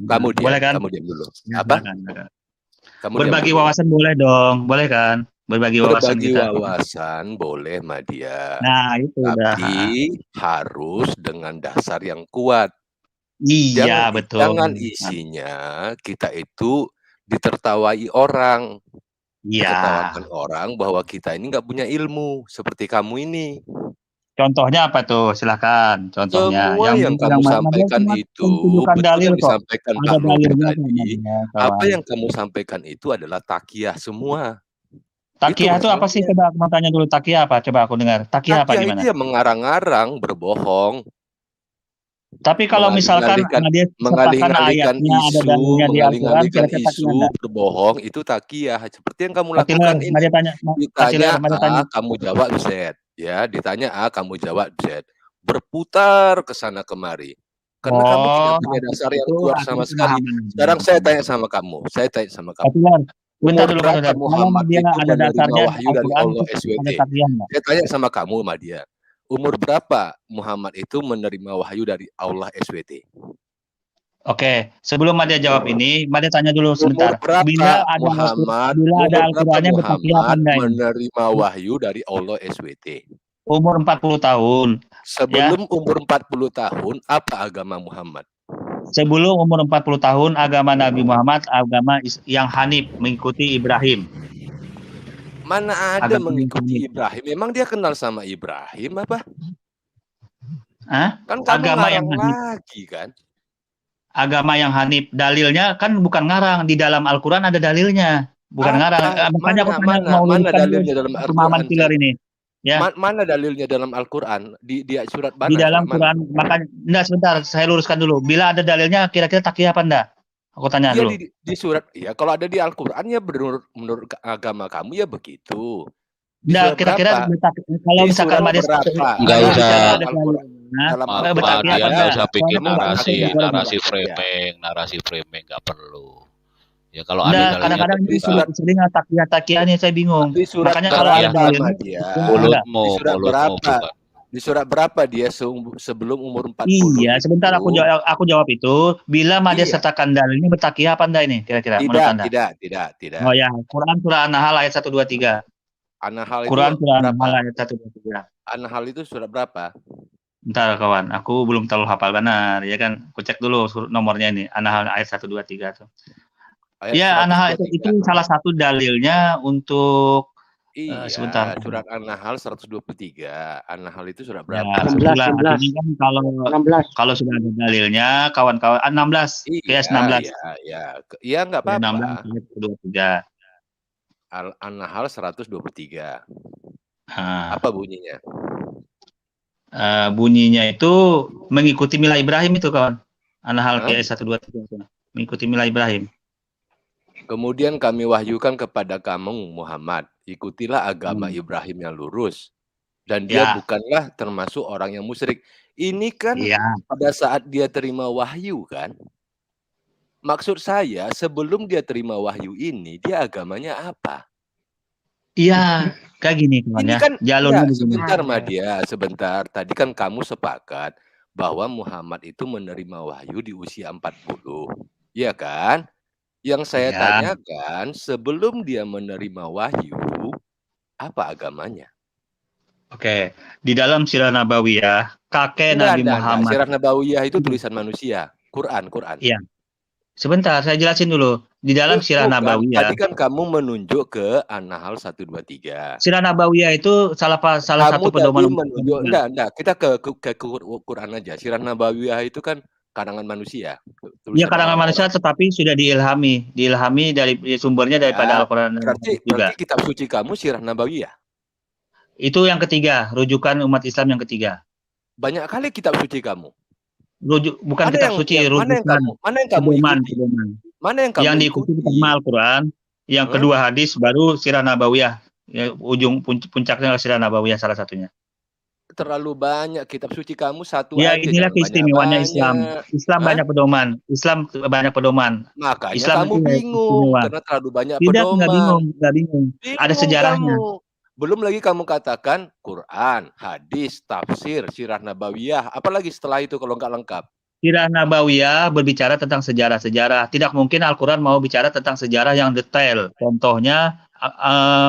Kamu diam, Boleh kan? kamu diam dulu. Apa? Kamu diam Berbagi dulu. wawasan boleh dong, boleh kan? Berbagi wawasan Berbagi kita. wawasan boleh Madia. Nah, itu udah. Tapi harus dengan dasar yang kuat. Iya, betul. Jangan isinya kita itu ditertawai orang. Iya. Ditertawakan orang bahwa kita ini nggak punya ilmu seperti kamu ini. Contohnya apa tuh? Silakan. Contohnya Semua yang kamu sampaikan itu betul dalil yang kok. disampaikan Ada Pak Nurdin dalilnya tadi. Apa yang kamu sampaikan itu adalah takiyah semua. Takiyah itu apa sih? Coba aku mau tanya dulu. Takiyah apa? Coba aku dengar. Takiyah apa Takiyah gimana? itu ya mengarang-arang, berbohong. Tapi kalau misalkan dia sertakan ayatnya ada dalilnya di Al-Quran, mengalihkan kira-kira takiyah isu, enggak? berbohong itu takiyah. Seperti yang kamu Pak Ciler, lakukan ini. Madia tanya. Pak Ciler, Ditanya Madia tanya. A, kamu jawab Z. Ya, ditanya A, kamu jawab Z. Berputar ke sana kemari. Karena kamu tidak punya dasar yang itu kuat artinya sama sekali. pemahaman. Sekarang saya tanya sama kamu. Pak Ciler, bentar Umur dulu, berapa Pak Ciler. Kalau Muhammad dia itu ada menerima dasarnya wahyu dari Al-Quran Allah itu ada SWT? takiyah enggak? Saya tanya sama kamu, Madia. Umur berapa Muhammad itu menerima wahyu dari Allah SWT? Oke, sebelum Madia jawab ini, Madia tanya dulu sebentar. Umur berapa Bila ada Muhammad, Al-Qurannya bertakiyah apa enggak ini? menerima wahyu dari Allah SWT? Umur 40 tahun. Sebelum umur 40 tahun, apa agama Muhammad? Sebelum umur 40 tahun, agama Nabi Muhammad, agama yang Hanif, mengikuti Ibrahim. Mana ada mengikuti Ibrahim? Memang dia kenal sama Ibrahim apa? Hah? Kan kamu Agama yang ngarang Hanif. lagi kan? Agama yang Hanif, dalilnya kan bukan ngarang. Di dalam Al-Quran ada dalilnya. Bukan ngarang. Makanya aku tanya mau mana luruskan dalilnya dalam pemahaman Al-Quran? Ciler ini. Ya. Mana dalilnya dalam Al-Quran? Di surat mana? Di dalam Surat mana? Quran, makanya enggak sebentar, saya luruskan dulu. Bila ada dalilnya, kira-kira takiyah apa enggak? Aku tanya Iya dulu. di surat, ya kalau ada di Al-Quran ya menurut agama kamu ya begitu. Enggak, kira-kira kalau di misalkan surat Madia berapa? Nggak Kalau usah. bicara ada Al-Quran, dalilnya, dalam Pak Al-Quran Dia apa nggak usah bikin Soalnya narasi framing nggak perlu. Ya kalau ada Enggak, dalilnya kadang-kadang itu itu bisa. sering takiyah nih saya bingung. Di surat Makanya kalau ada berapa dalilnya, dia? Mulutmu, Di surat mulutmu berapa? bukan. Di surat berapa dia sebelum umur 40 Iya, sebentar itu? aku jawab itu. Bila Madia Iya. sertakan dalilnya bertakiyah apa enggak ini kira-kira menurut Anda? Tidak. Oh ya, Quran surah An-Nahl ayat 123. An-Nahl itu Quran surah berapa? An-Nahl ayat 123. An-Nahl itu surat berapa? Bentar kawan, aku belum terlalu hafal benar ya kan. Aku cek dulu nomornya ini. An-Nahl ayat 123 tuh. Ya, An-Nahl itu salah satu dalilnya untuk Iya, sebentar. surat An-Nahl 123. An-Nahl itu surat Ya, berapa? sebentar. Artinya kan kalau sudah ada dalilnya, kawan-kawan 16, PS 16. Iya, nggak PS apa-apa. 16 ayat 23. An-Nahl 123. Nah, Apa bunyinya? bunyinya itu mengikuti milah Ibrahim itu kawan. An-Nahl Hah? PS 123 itu. Mengikuti milah Ibrahim. Kemudian kami wahyukan kepada kamu Muhammad, ikutilah agama Ibrahim yang lurus. Dan dia bukanlah termasuk orang yang musyrik. Ini kan pada saat dia terima wahyu kan. Maksud saya sebelum dia terima wahyu ini, dia agamanya apa? Iya, kayak gini kawan Ini ya. kan Jalurnya begini. sebentar Madia, sebentar. Tadi kan kamu sepakat bahwa Muhammad itu menerima wahyu di usia 40. Iya kan? Yang saya Ya. tanyakan, sebelum dia menerima wahyu, apa agamanya? Oke, di dalam Sirah Nabawiyah, kakek Nabi Enggak. Muhammad. Sirah Nabawiyah itu tulisan manusia. Quran. Iya. Sebentar, saya jelasin dulu. Di dalam Sirah Bukan. Nabawiyah, Tadi kan kamu menunjuk ke An-Nahl 123. Sirah Nabawiyah itu salah satu Kamu tadi pedoman menunjuk, enggak. Kita ke Quran aja. Sirah Nabawiyah itu kan karangan manusia. Ya Tulisan karangan manusia, orang-orang. tetapi sudah diilhami dari sumbernya daripada Ya, Al-Quran berarti juga. kitab suci kamu Sirah Nabawiyah. Itu yang ketiga, rujukan umat Islam yang ketiga. Banyak kali kitab suci kamu. Bukan kitab suci, mana yang kamu pedoman. ikuti? Mana yang kamu Yang diikuti pertama Al-Quran, yang kedua hadis, baru Sirah Nabawiyah. Ya, puncaknya Sirah Nabawiyah salah satunya. Terlalu banyak kitab suci kamu satu Ya, aja. inilah jangan keistimewaannya banyak-banyak. Islam. Islam banyak pedoman. Islam banyak pedoman. Makanya Islam kamu itu bingung istimewa. karena terlalu banyak Tidak, nggak pedoman. bingung. Ada Bingung sejarahnya. kamu. Belum lagi kamu katakan Quran, hadis, tafsir, Sirah Nabawiyah. Apalagi setelah itu kalau nggak lengkap? Sirah Nabawiyah berbicara tentang sejarah-sejarah. Tidak mungkin Al-Quran mau bicara tentang sejarah yang detail. Contohnya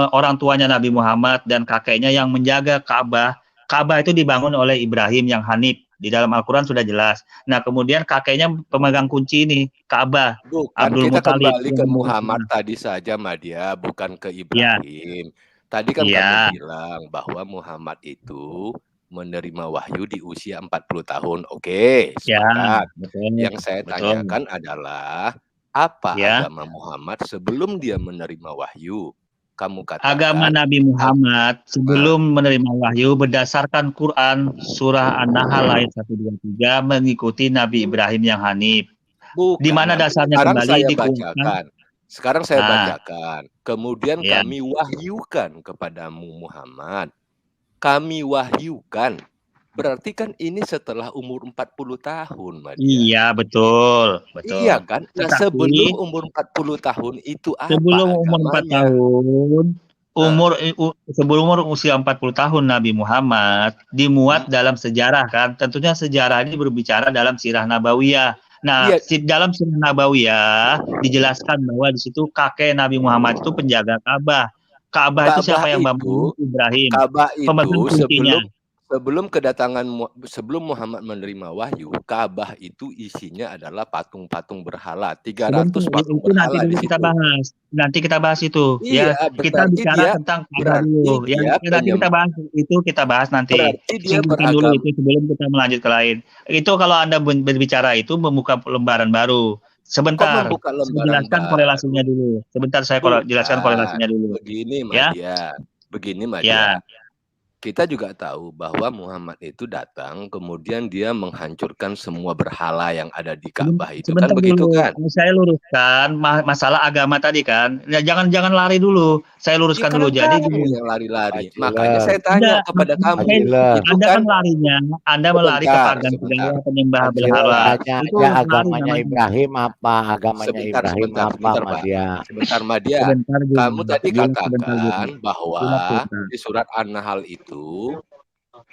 orang tuanya Nabi Muhammad dan kakeknya yang menjaga Ka'bah. Ka'bah itu dibangun oleh Ibrahim yang Hanif. Di dalam Al-Quran sudah jelas. Nah, kemudian kakeknya pemegang kunci ini, Ka'bah. Bukan, Abdul kita Muthalib. kembali ke Muhammad tadi saja, Madia, bukan ke Ya. Ibrahim. Tadi kan Ya. kamu bilang bahwa Muhammad itu menerima wahyu di usia 40 tahun. Oke, Ya, sepakat. betul. Yang saya tanyakan adalah apa Ya. agama Muhammad sebelum dia menerima wahyu? Kamu katakan Agama Nabi Muhammad sebelum menerima wahyu berdasarkan Quran surah An-Nahl ayat 123 mengikuti Nabi Ibrahim yang Hanif. bukan. Di mana dasarnya Sekarang kembali saya di bacakan. Sekarang saya Nah. bacakan. Kemudian Ya. kami wahyukan kepadamu Muhammad. Kami wahyukan. Berarti kan ini setelah umur 40 tahun, Madia. Iya, betul. Iya kan? Nah, Tetapi sebelum umur 40 tahun itu apa sebelum umur 4 agamanya? tahun, sebelum umur usia 40 tahun Nabi Muhammad dimuat dalam sejarah kan. Tentunya sejarah ini berbicara dalam Sirah Nabawiyah. Nah, Iya. dalam Sirah Nabawiyah dijelaskan bahwa di situ kakek Nabi Muhammad itu penjaga Ka'bah. Ka'bah itu siapa yang bangun? Ibrahim. Ka'bah Pemegang itu kuncinya. sebelum Muhammad menerima wahyu, Ka'bah itu isinya adalah patung-patung berhala, 300 Sebentar, patung itu nanti berhala dulu di kita situ. bahas. Nanti kita bahas itu, Iya, ya. Kita berarti bicara dia tentang Ka'bah dulu. Ya, nanti kita bahas itu, kita bahas nanti. Berarti dia Singkatkan dulu beragama. itu sebelum kita melanjut ke lain. Itu kalau Anda berbicara itu membuka lembaran baru. Kok Sebentar, membuka saya lembaran jelaskan baru? korelasinya dulu. Sebentar, saya jelaskan korelasinya dulu. Begini, Ya. Madia. Ya. Kita juga tahu bahwa Muhammad itu datang, kemudian dia menghancurkan semua berhala yang ada di Ka'bah itu. Sebentar Kan begitu dulu, kan? saya luruskan masalah agama tadi kan. Ya, jangan lari dulu. Saya luruskan dulu. Jadi Kamu yang lari-lari. Makanya saya tanya kepada kamu. Anda Itu kan larinya, Anda melari ke Sebentar, pagan sebentar. segala penyembah berhala. Tanya Itu aja lari agamanya namanya. Ibrahim apa? Agamanya Sebentar, Ibrahim sebentar, apa, sebentar, Pak. Madia? Sebentar, Madia. Sebentar, Jun. Kamu tadi Jun, sebentar, Jun. katakan bahwa Jun. di surat An-Nahl itu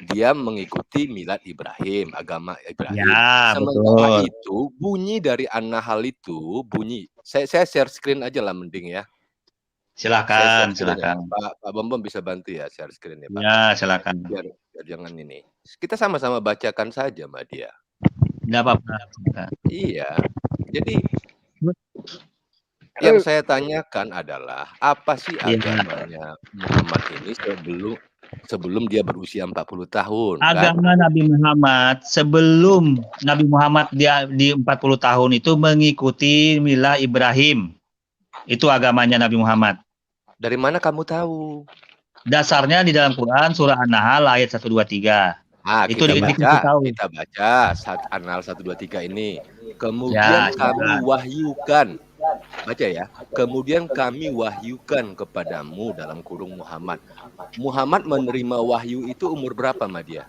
dia mengikuti milad Ibrahim, agama Ibrahim. Ya, Sementara betul. itu bunyi dari An-Nahl itu bunyi. Saya share screen aja lah mending ya. Silakan, Saya share screen ya. silakan. Pak Bambang bisa bantu ya share screen ya, Pak. Ya, silakan. Biar jangan ini. Kita sama-sama bacakan saja, Mbak Dia. Tidak apa-apa. Silakan. Iya. Jadi yang saya tanyakan adalah apa sih Iya. agamanya Muhammad ini sebelum dia berusia 40 tahun kan? Agama Nabi Muhammad sebelum Nabi Muhammad dia di 40 tahun itu mengikuti milah Ibrahim. Itu agamanya Nabi Muhammad. Dari mana kamu tahu? Dasarnya di dalam Quran surah An-Nahl ayat 123. Ah, Itu kita tahu. baca An-Nahl 123 ini. Kemudian Ya, kami silakan. wahyukan. Baca ya. Kemudian kami wahyukan kepadamu dalam kurung Muhammad. Muhammad menerima wahyu itu umur berapa, Madia?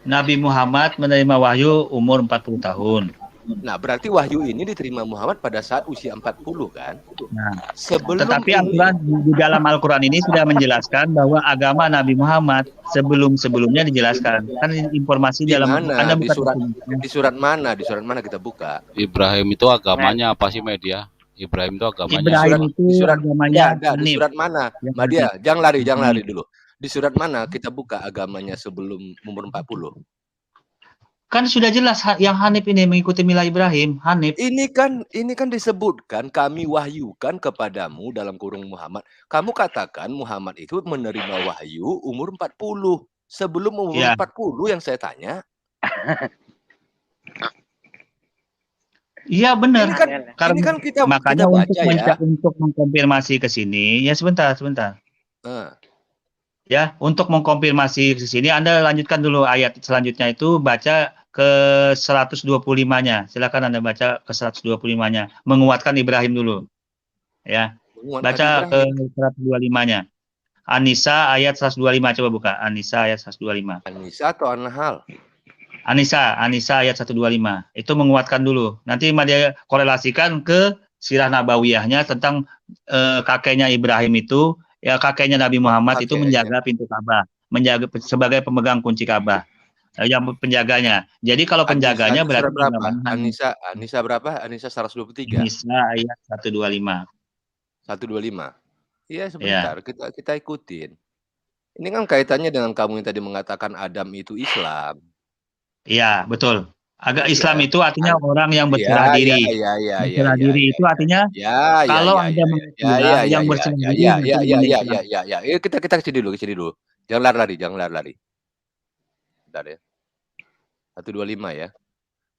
Nabi Muhammad menerima wahyu umur 40 tahun. Nah, berarti wahyu ini diterima Muhammad pada saat usia 40 kan? Nah, Sebelum tetapi ini, Al-Quran di dalam Al-Quran ini sudah menjelaskan bahwa agama Nabi Muhammad sebelum-sebelumnya dijelaskan. Kan informasi di dalam mana? Anda Di bukan surat mana? Di surat mana kita buka? Ibrahim itu agamanya apa sih, Media? Ibrahim itu agamanya Ibrahim apa? itu Di surat agamanya enggak, di Hanif. surat mana? Yang Madia, Hanif. jangan lari Hanif. dulu. Di surat mana kita buka agamanya sebelum umur 40? Kan sudah jelas yang Hanif ini mengikuti milah Ibrahim, Hanif. Ini kan disebutkan kami wahyukan kepadamu dalam kurung Muhammad. Kamu katakan Muhammad itu menerima wahyu umur 40. Sebelum umur Ya. 40 yang saya tanya. Iya benar. Ini kan kita Makanya baca ya. untuk mengkonfirmasi ke sini, ya sebentar. Ya, untuk mengkonfirmasi ke sini Anda lanjutkan dulu ayat selanjutnya itu baca ke 125-nya. Silakan Anda baca ke 125-nya. Menguatkan Ibrahim dulu. Ya. Baca ke 125-nya. An-Nisa ayat 125 coba buka. An-Nisa ayat 125. An-Nisa atau An-Nahl? An-Nisa ayat 125. Itu menguatkan dulu. Nanti dia korelasikan ke sirah nabawiyahnya tentang kakeknya Ibrahim itu, ya kakeknya Nabi Muhammad itu menjaga pintu Ka'bah, menjaga sebagai pemegang kunci Ka'bah. Yang penjaganya. Jadi kalau penjaganya berarti berapa? An-Nisa berapa? An-Nisa 123. An-Nisa ayat 125. 125. Iya sebentar, kita ikutin. Ini kan kaitannya dengan kamu yang tadi mengatakan Adam itu Islam. Iya, betul. Islam itu artinya orang yang berserah diri. Berserah diri itu artinya kalau Anda mengira yang berserah diri. Ya. Kita kesini dulu. Jangan lari. Bentar ya. 125 ya.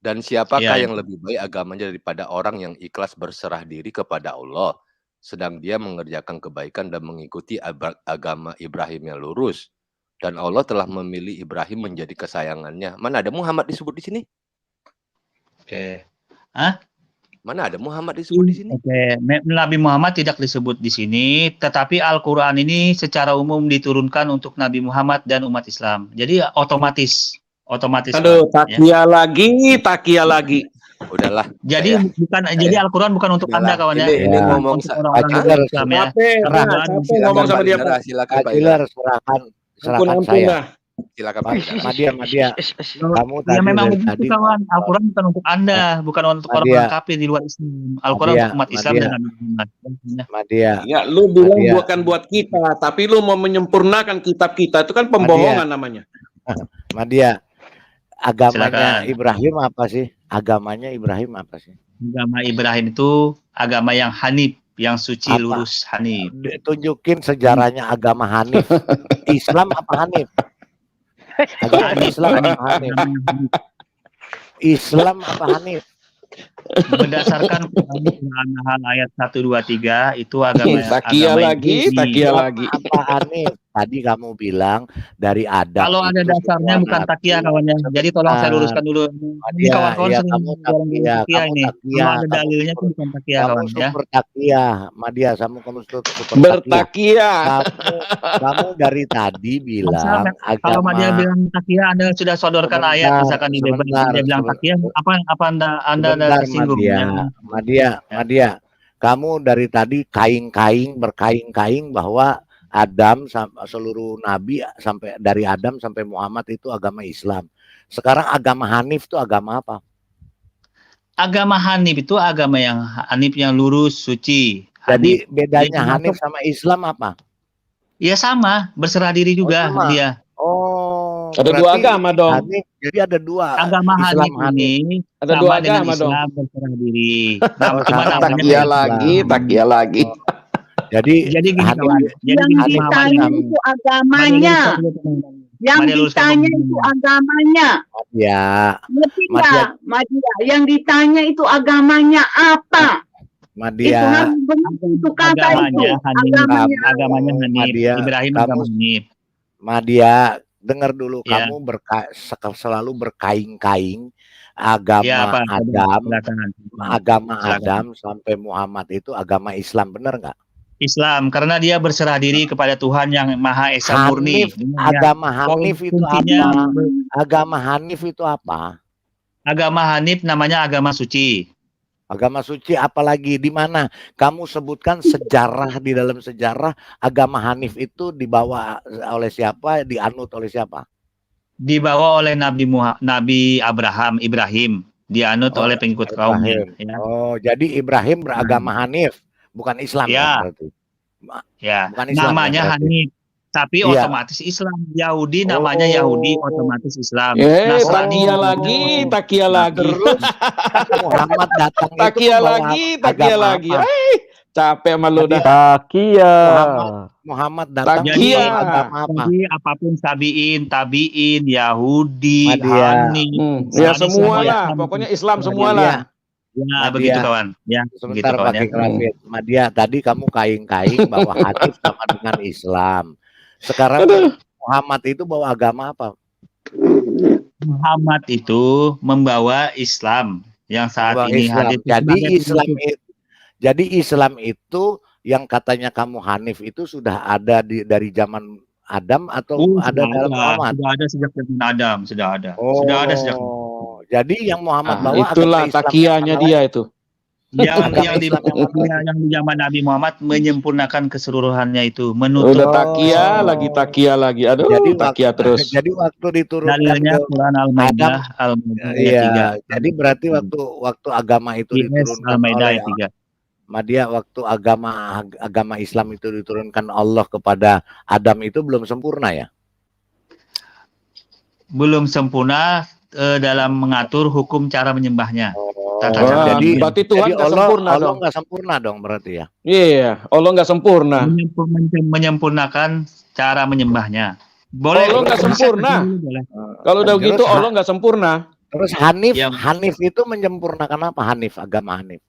Dan siapakah yang lebih baik agamanya daripada orang yang ikhlas berserah diri kepada Allah, sedang dia mengerjakan kebaikan dan mengikuti agama Ibrahim yang lurus. Dan Allah telah memilih Ibrahim menjadi kesayangannya. Mana ada Muhammad disebut di sini? Oke. Mana ada Muhammad disebut di sini? Oke, Nabi Muhammad tidak disebut di sini, tetapi Al-Quran ini secara umum diturunkan untuk Nabi Muhammad dan umat Islam. Jadi otomatis. Aduh, takia lagi. Udahlah. Jadi jadi Al-Quran bukan untuk Anda kawan ya. Ini ngomong orang Islam ya. Ngomong sama dia. Silakan Pak Ajilar, serahkan saya. Silakan Pak. Madia. Kamu tadi memang dari begitu tadi kawan. Al-Quran bukan untuk Anda, bukan untuk orang-orang kafir di luar Islam. Al-Quran untuk umat Islam dan Nabi Muhammad. Madia. Ya, lu bilang bukan buat kita, tapi lu mau menyempurnakan kitab kita. Itu kan pembohongan namanya. Madia, agamanya Silakan. Ibrahim apa sih? Agamanya Ibrahim apa sih? Agama Ibrahim itu agama yang hanif, yang suci, lurus, hanif. Tunjukin sejarahnya agama Hanif. Islam apa Hanif? Agama Islam apa Hanif? Islam apa Hanif? Berdasarkan Quran ayat 123 itu agama Takia lagi. Apa Hanif? Tadi kamu bilang dari Adam. Kalau ada dasarnya bukan takia kawannya. Jadi tolong saya luruskan dulu. Ini kawan-kawan sering dorong takia ini. Kalau ada dalilnya itu bukan takia kawan ya. Bertakia, Madia, kamu super bertakia. Kamu dari tadi bilang kalau Madia bilang takia, Anda sudah sodorkan ayat misalkan di debat dia bilang takia, apa Anda tersinggung? Madia, kamu dari tadi berkaing-kaing bahwa Adam seluruh nabi sampai dari Adam sampai Muhammad itu agama Islam. Sekarang agama Hanif itu agama apa? Agama Hanif itu agama yang Hanif yang lurus, suci. Jadi bedanya Hanif sama Islam apa? Ya sama, berserah diri juga dia. Oh, ada dua agama dong. Hanif, jadi ada dua. Agama Islam Hanif ini ada dua agama dong. Islam berserah diri. Takia lagi. Jadi gini kawan. Yang ditanya itu agamanya. Yang ditanya itu agamanya. Madia. Yang ditanya itu agamanya apa? Madia. Itu kata itu. Agamanya Hanif. Ibrahim agama Hanif. Madia, dengar dulu, kamu selalu berkaing-kaing agama Adam sampai Muhammad itu agama Islam, benar nggak? Islam, karena dia berserah diri kepada Tuhan yang Maha Esa murni. Agama Hanif itu apa? Agama Hanif itu apa? Agama Hanif namanya agama suci. Agama suci apalagi di mana? Kamu sebutkan sejarah, di dalam sejarah agama Hanif itu dibawa oleh siapa? Dianut oleh siapa? Dibawa oleh Nabi Ibrahim. dianut Oh, oleh pengikut kaumnya. Ibrahim. Ya. Oh, jadi Ibrahim beragama Hanif, bukan Islam ya Ya, berarti. ya. Bukan Islam ya Namanya berarti. Hanif, tapi Iya. otomatis Islam. Yahudi namanya Yahudi, Oh. otomatis Islam. Nasrani Takia lagi, takia lagi. Terus Muhammad datang itu Takia membawa lagi, takia agama lagi. apa? Capek sama lu dah. Takia. Muhammad datang Jadi, membawa agama apa? jadi apapun tabiin, Yahudi, Madia. Hanif, Ya Nasrani, semua lah, Islam. pokoknya Islam Ya, semua Madia. lah. Ya, Madia. begitu kawan. Ya, begitu Sebentar kawan pakai ya. grafit. Madia, tadi kamu kaing-kaing bahwa Hanif sama dengan Islam. Sekarang Muhammad itu bawa agama apa? Muhammad itu membawa Islam yang saat Bawa ini Islam. hadir Jadi Islam itu yang katanya kamu Hanif itu sudah ada dari zaman Adam atau ada dalam Muhammad? sudah ada sejak zaman Adam, sudah ada. Oh, Sudah ada sejak jadi yang Muhammad bawa Itulah agama Islam takianya yang dia itu. yang di zaman Nabi Muhammad menyempurnakan keseluruhannya itu, menutup. Udah takia lagi. Aduh, Jadi takia terus. Jadi waktu diturunkan Dalilnya ke Quran Al-Maidah, Al-Maidah ayat Iya, 3. jadi berarti waktu agama itu Yes, diturunkan Al-Maidah oleh ayat 3. Madia, waktu agama Islam itu diturunkan Allah kepada Adam itu belum sempurna ya? Belum sempurna dalam mengatur hukum cara menyembahnya. Tata cara Jadi berarti Tuhan nggak Allah sempurna Allah dong. nggak sempurna dong berarti ya? Iya, Allah nggak sempurna. menyempurnakan cara menyembahnya. Boleh. Allah nggak sempurna. Boleh. Kalau udah Terus gitu Allah nggak sempurna. Terus Hanif, Yang- Hanif itu menyempurnakan apa? Hanif, agama Hanif.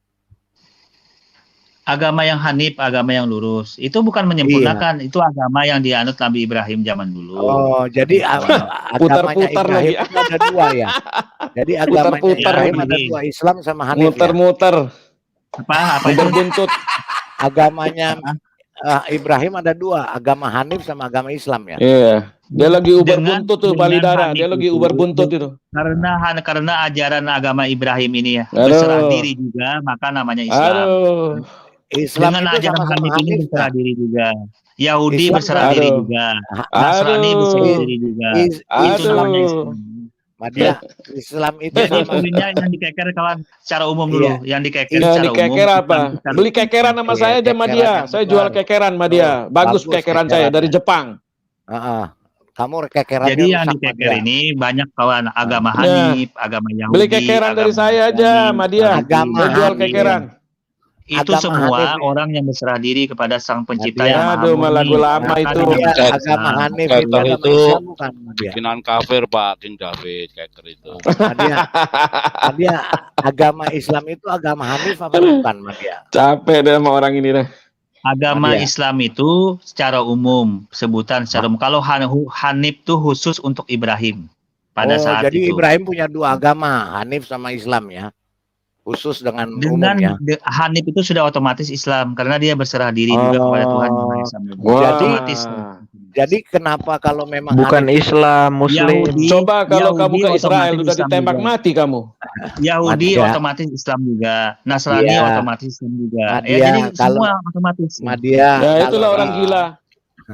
Agama yang hanif, agama yang lurus. Itu bukan menyempurnakan, itu agama yang dianut Nabi Ibrahim zaman dulu. Oh, jadi agamanya Putar-putar Ibrahim lagi. itu ada dua ya? Jadi agamanya Putar-putar. Ibrahim ada dua, Islam sama Hanif ya? Muter-muter. Apa itu? Berbuntut. Agamanya Ibrahim ada dua, agama Hanif sama agama Islam ya? Iya. Dia lagi uber Dengan- buntut tuh dengan Balidara. Hanif Dia lagi itu, uber buntut itu. Karena ajaran agama Ibrahim ini ya Aduh. berserah diri juga, maka namanya Islam. Aduh. Islam Dengan itu ajaran sama-sama Hanif ini Hanif berserah kan? diri juga. Yahudi Islam berserah aduh. diri juga. Nasrani Aduh. berserah diri juga. Itu namanya Aduh. Islam. Madia, Islam itu Jadi sama poinnya yang dikeker kawan secara umum dulu, yang dikeker Nah, secara dikeker umum. apa? Islam secara Beli kekeran sama Iya, saya aja kekeran Madia. yang Saya benar. jual kekeran Madia. Bagus kekeran saya dari Jepang. Kamu kekerannya Jadi yang rusak dikeker Madia. ini banyak kawan agama Ya. Hanif, agama Yahudi. Beli kekeran dari agama saya aja Nasrani, Madia. Agama Saya jual Hanif. kekeran. Itu Agama semua Hanif. orang yang berserah diri kepada Sang Pencipta Madia. yang Maha Aduh, Murni. lagu lama Akan itu. yang Madia, Islam. agama Hanif itu Keker agama itu Islam bukan Madia? bikinan kafir Pak King David, keker itu. Madia, agama Islam itu agama Hanif apa bukan Madia? Capek deh sama orang ini deh. Agama Madia. Islam itu secara umum, sebutan secara umum. Kalau Hanif itu khusus untuk Ibrahim pada saat jadi itu. Ibrahim punya dua agama, Hanif sama Islam ya? Khusus dengan Dengan umum ya? Hanif itu sudah otomatis Islam karena dia berserah diri juga kepada Tuhan Yang Maha Esa. Wah. Otomatis. Jadi kenapa kalau memang Bukan Hanif Islam, Muslim. Yahudi- Coba kalau Yahudi kamu ke Israel otomatis udah Islam ditembak juga. mati kamu. Yahudi Madia. otomatis Islam juga, Nasrani Iya. otomatis Islam juga. Madia, Jadi kalau- semua otomatis. Madia, Ya kalau itulah orang gila.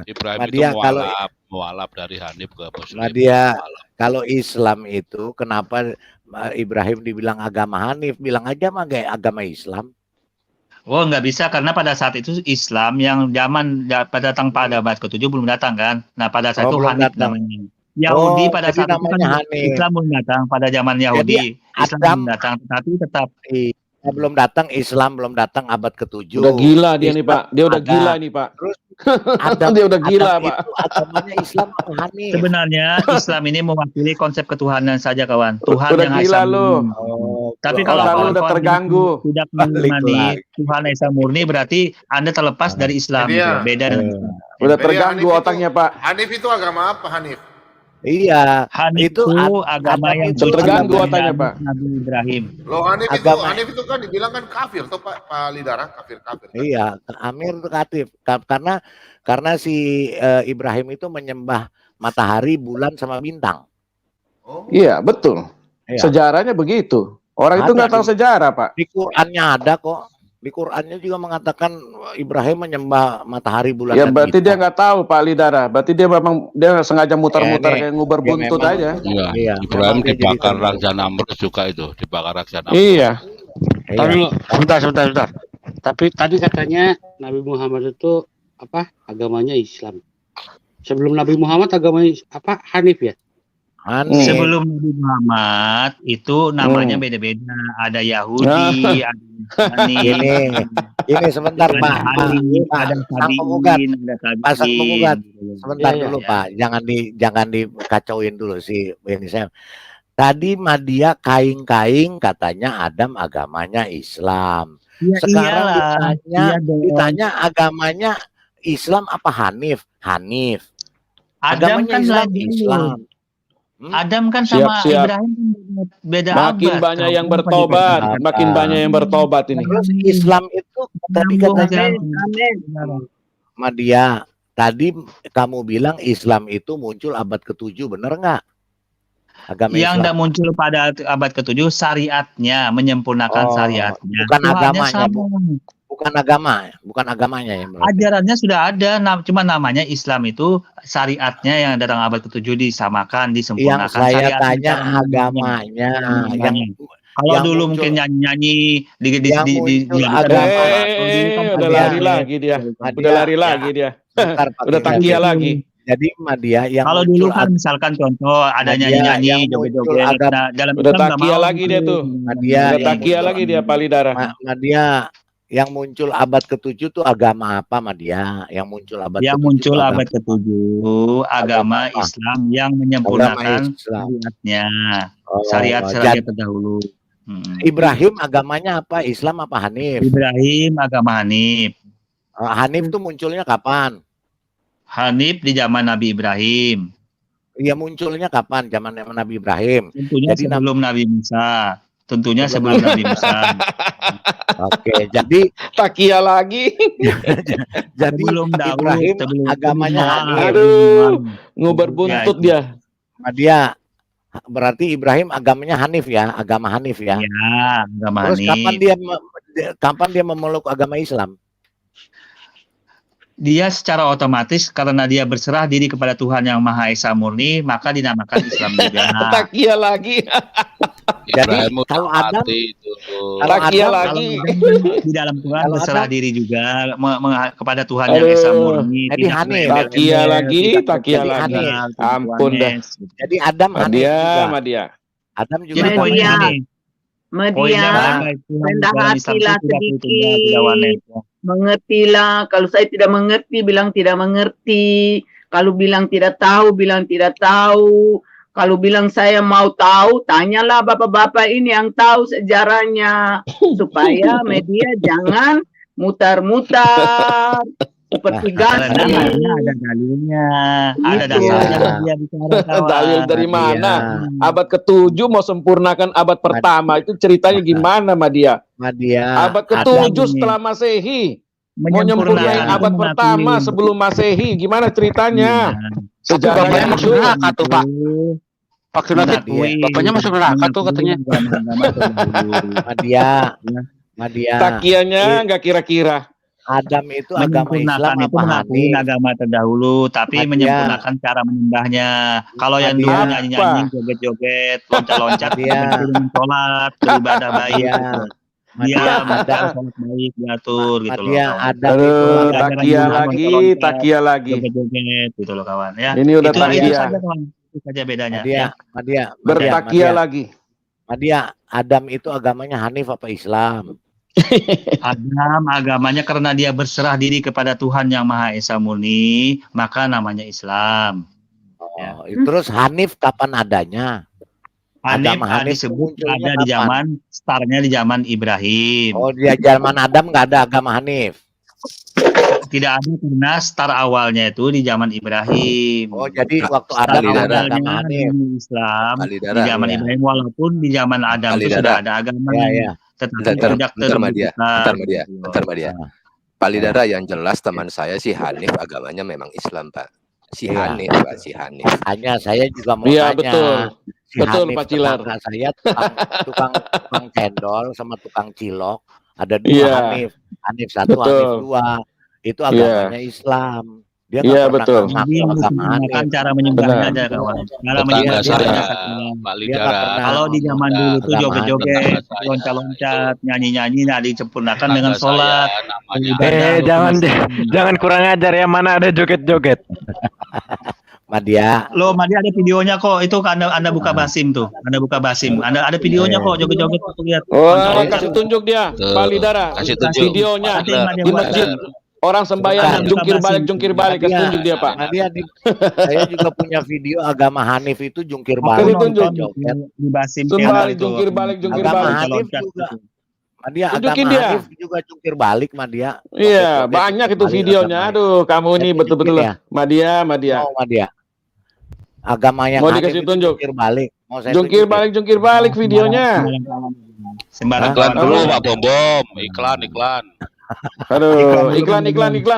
Ibrahim Madia, itu kalau- mualaf dari Hanif ke Muslim. Madia, Mualaf. kalau Islam itu kenapa Ibrahim dibilang agama Hanif, bilang aja mah kayak agama Islam. Oh nggak bisa karena pada saat itu Islam yang pada datang pada abad ke-7 belum datang kan. Nah pada saat Oh, itu belum Hanif datang. namanya. Yahudi pada jadi saat itu kan namanya Hanif. Islam belum datang pada zaman Yahudi. Islam Adam- belum datang tetapi tetap Iya, belum datang Islam, belum datang abad ke-7. Udah gila dia nih Islam Pak. Dia udah ada. gila nih Pak. Terus Adam, Dia udah gila Adam Pak. itu agamanya Islam atau Hanif? sebenarnya Islam ini mewakili konsep ketuhanan saja kawan. Tuhan Udah yang gila Esa lu. Murni. Tapi kalau Otak lu udah kawan-kawan terganggu. tidak Balik mengimani lagi. Tuhan Esa Murni berarti Anda terlepas dari Islam. Jadi Gitu. ya. Beda dengan Islam. Udah Jadi terganggu Hanif otaknya Pak. Hanif itu agama apa Hanif? Iya, Hanif itu itu agama Adam yang itu terganggu dianut otaknya Pak. Nabi Ibrahim. Loh Agama- Hanif itu kan dibilang kan kafir tuh Pak Lidara, kafir. Iya, Amir itu katif karena si Ibrahim itu menyembah matahari, bulan sama bintang. Oh. Iya betul. Iya. Sejarahnya begitu. Orang itu Ada nggak tahu di- sejarah Pak. Di Qurannya ada kok. Di Qurannya juga mengatakan Ibrahim menyembah matahari, bulan, Ya dan berarti dia bintang. nggak tahu Pak Lidara. Berarti dia memang dia sengaja muter-muter ini kayak nguber dia buntut memang aja. Iya, iya Ibrahim memang dia jadi dibakar tertutup. Raja Namrud juga itu, dibakar Raja Namrud. Iya. Iya. Tapi sebentar. Tapi tadi katanya Nabi Muhammad itu apa? Agamanya Islam. Sebelum Nabi Muhammad agamanya apa? Hanif ya? Hanif. Sebelum Nabi Muhammad itu namanya beda-beda. Ada Yahudi, ada Nasrani, Ini sebentar ada Pak, Hanif, Pak, ada Sang Pemugat, Tabiin, ada Pak Sang Pemugat, Tabiin. sebentar Iya, dulu Ya. Pak, jangan dikacauin dulu sih ini saya. Tadi Madia kaing-kaing katanya Adam agamanya Islam. Ya Sekarang iyalah, iya dong. ditanya agamanya Islam apa Hanif? Hanif. Adam Agamanya kan Islam, lain. Islam. Adam kan sama Siap-siap. Ibrahim kan beda Makin abad. banyak yang Kenapa bertobat, dikatakan? makin banyak yang bertobat ini. Terus Islam itu tadi Nyambung, katanya nyambung. Madia, tadi kamu bilang Islam itu muncul abad ke-7, bener nggak? Agama Yang Islam. tidak muncul pada abad ke-7 syariatnya, menyempurnakan Oh, syariatnya. bukan Tuhannya agamanya, sama. bukan agamanya yang berarti. Ajarannya sudah ada, cuma namanya Islam itu syariatnya yang datang abad ke-7 disamakan, Yang disempurnakan. saya Syariatnya tanya cara menyembahnya. agamanya, yang Kalau yang dulu muncul mungkin nyanyi-nyanyi yang muncul dijadikan agama. apa? Kalau dulu kan Udah Madia, lari lagi dia. Madia, Udah lari ya, lagi dia. bentar Pak Udah Kiai. takia lagi. Jadi Madia yang Kalau dulu muncul kan misalkan contoh ada Madia nyanyi-nyanyi, yang muncul joget-joget. agama. Nah, dalam Udah Islam nggak takia mau lagi dia gitu. tuh. Madia Udah yang takia muncul lagi dia Pak Lidara. Madia yang muncul abad ke-7 itu agama apa Madia? Yang muncul abad Yang ke-7 muncul itu abad agama ke-7 agama apa? Islam yang Agama menyempurnakan Islam. syariatnya. Oh, Syariat-syariat terdahulu. Ibrahim agamanya apa? Islam apa Hanif? Ibrahim agama Hanif. Hanif itu munculnya kapan? Hanif di zaman Nabi Ibrahim. Iya munculnya kapan? Zaman Nabi Ibrahim. Tentunya Jadi sebelum Nabi Musa. Tentunya Sebelum sebelum Nabi Musa. Oke, jadi takia lagi. jadi Sebelum Daud, Ibrahim sebelum agamanya Noah. Hanif. Aduh, nguber buntut Ya, dia. Madia, berarti Ibrahim agamanya Hanif ya, agama Hanif ya. Ya, agama Terus Hanif. kapan dia memeluk agama Islam? Dia secara otomatis karena dia berserah diri kepada Tuhan yang Maha Esa Murni, maka dinamakan Islam juga. Takia lagi. Jadi Ibrahim udah kalau Adam mati itu. kalau Takia Adam lagi. Di dalam Tuhan Kalau berserah Adam diri juga kepada Tuhan yang Esa Aduh. Murni, jadi tidak Hanif. Takia lagi, tidak takia Jadi lagi. Hanif. Ampun dah. Jadi Adam Hanif Madia, juga. Madia. Adam juga Jadi agama poinnya Media, gini, poinnya media, bahwa Tuhan rendah dalam Islam hatilah itu tidak tunggal, tidak walet. sedikit, mengertilah. Kalau saya tidak mengerti, bilang tidak mengerti. Kalau bilang tidak tahu, bilang tidak tahu. Kalau bilang saya mau tahu, tanyalah bapak-bapak ini yang tahu sejarahnya. Supaya media jangan mutar-mutar seperti Karena gasing. ada dalilnya, ada Itu. dasarnya kalau dia bicara kawan. Dalil dari mana? Madia, Abad ke-7 mau sempurnakan abad pertama. Itu ceritanya gimana, Madia? Madia, Abad Adam ke-7 setelah Masehi. Mau nyempurnain Menyempurnakan abad itu pertama mengakui. sebelum Masehi. Gimana ceritanya? Tapi Sejarahnya bapaknya masuk itu. neraka tuh Pak. Pak Kinafid, Madia, bapaknya masuk neraka tuh katanya. Madia, Madia. Takianya nggak kira-kira. Adam itu agama Islam Menyempurnakan itu apa mengakui Hanif? agama terdahulu, tapi Madia, menyempurnakan cara menyembahnya. Kalau yang dulu Madia, nyanyi-nyanyi, joget-joget, loncat-loncat, Madia, dengan sholat, beribadah baik, Madia, gitu. Dia Madia, mengatur Adam, sholat baik, diatur gitu loh Madia, kawan. Adam itu Aduh, Ada agama takia ajaran Islam. lagi, loncat-loncat, takia lagi. joget-joget gitu loh kawan ya. Ini udah Itu takia. saja kawan, itu saja bedanya Madia, ya. Madia, Madia, Bertakia Madia, lagi. Madia. Adam itu agamanya Hanif apa Islam? Adam agamanya karena dia berserah diri kepada Tuhan yang Maha Esa Murni, maka namanya Islam. Ya. Oh, terus Hanif kapan adanya? Hanif Agama Hanif itu disebut munculnya ada di kapan? zaman startnya di zaman Ibrahim. Oh, di zaman Adam nggak ada agama Hanif. Tidak ada karena star awalnya itu di zaman Ibrahim. Oh, jadi Kak, waktu Adam nggak ada Kalidara, agama Awalnya Hanif. dunia Islam di Kalidara, zaman Iya, Ibrahim walaupun di zaman Adam itu sudah Kalidara. ada agama, iya, iya. tetapi Bentar, tidak bentar Madia, terwujudkan bentar Madia, gitu. bentar Madia. Ah, Pak Lidara yang jelas teman saya si Hanif agamanya memang Islam Pak. Si iya. Hanif Pak, si Hanif. Hanya saya juga mau Iya, tanya, betul. si Betul, Hanif Pak Cilar. tetangga saya tukang cendol sama tukang cilok, Ada 2 Iya. Hanif 1, Hanif Betul. 2. Itu Iya. agamanya Islam. Dia nggak Iya, pernah betul. ngaku Jadi agama menggunakan Hanif. cara menyembahnya Benar. aja kawan. Cara Tetangga menyembahnya Dia saya, aja. nggak Pak dia nggak Lidara, pernah Kalau di zaman dulu tuh agama Hanif. joget-joget, tetangga saya loncat-loncat, nyanyi-nyanyi, nah disempurnakan dengan tetangga saya sholat, namanya ibadah, jangan rukun jangan kurang ajar ya, mana ada joget-joget. Madia. Loh, Madi ada videonya kok. Itu Anda buka Basim tuh. Anda buka Basim. Anda ada videonya kok joget-joget tuh lihat. Wah, Loncat-loncat. kasih tunjuk dia, tuh, Pak Lidara. kasih tunjuk Videonya Nanti Madi di buat masjid. Orang Sebentar. sembahyang jungkir balik, kasih Madia, tunjuk dia, Pak. Madia saya juga punya video agama Hanif itu jungkir Aku balik, Kasih tunjuk. joget-joget. di Basim Kembali channel itu. jungkir balik, Agama Hanif Loncat-loncat juga. gitu. Madia, Tunjukin agama dia. Hanif juga jungkir balik, Madia. Iya, Joget-joget banyak jungkir itu balik videonya. agama Hanif. Aduh, kamu ini Saya betul-betul tunjukin ya. Madia. Mau Madia. Agama yang Mau Hanif dikasih itu tunjuk. jungkir balik. Mau saya Jungkir tunjukin? balik videonya. Sembarang iklan dulu Apa? Pak Bom, iklan. Aduh, iklan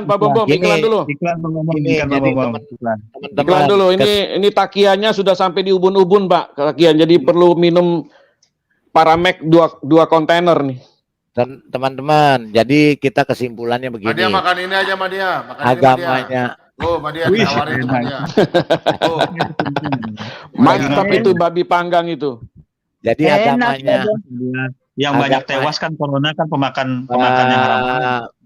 Pak Bom, Gini, iklan dulu. Iklan pengomong, Ini iklan jadi pengomong. Iklan teman-teman dulu. Ini takianya sudah sampai di ubun-ubun, Pak. Takian. Jadi perlu minum Paramek 2 kontainer nih. dan teman-teman, jadi kita kesimpulannya begini. Madia makan ini aja Madia. Makan ini Madia. Agamanya Oh, Madia Wih, ditawarin tuh, Madia. Oh, Mantap itu babi panggang itu. jadi agamanya Yang banyak Agama- tewas kan corona kan pemakan yang haram.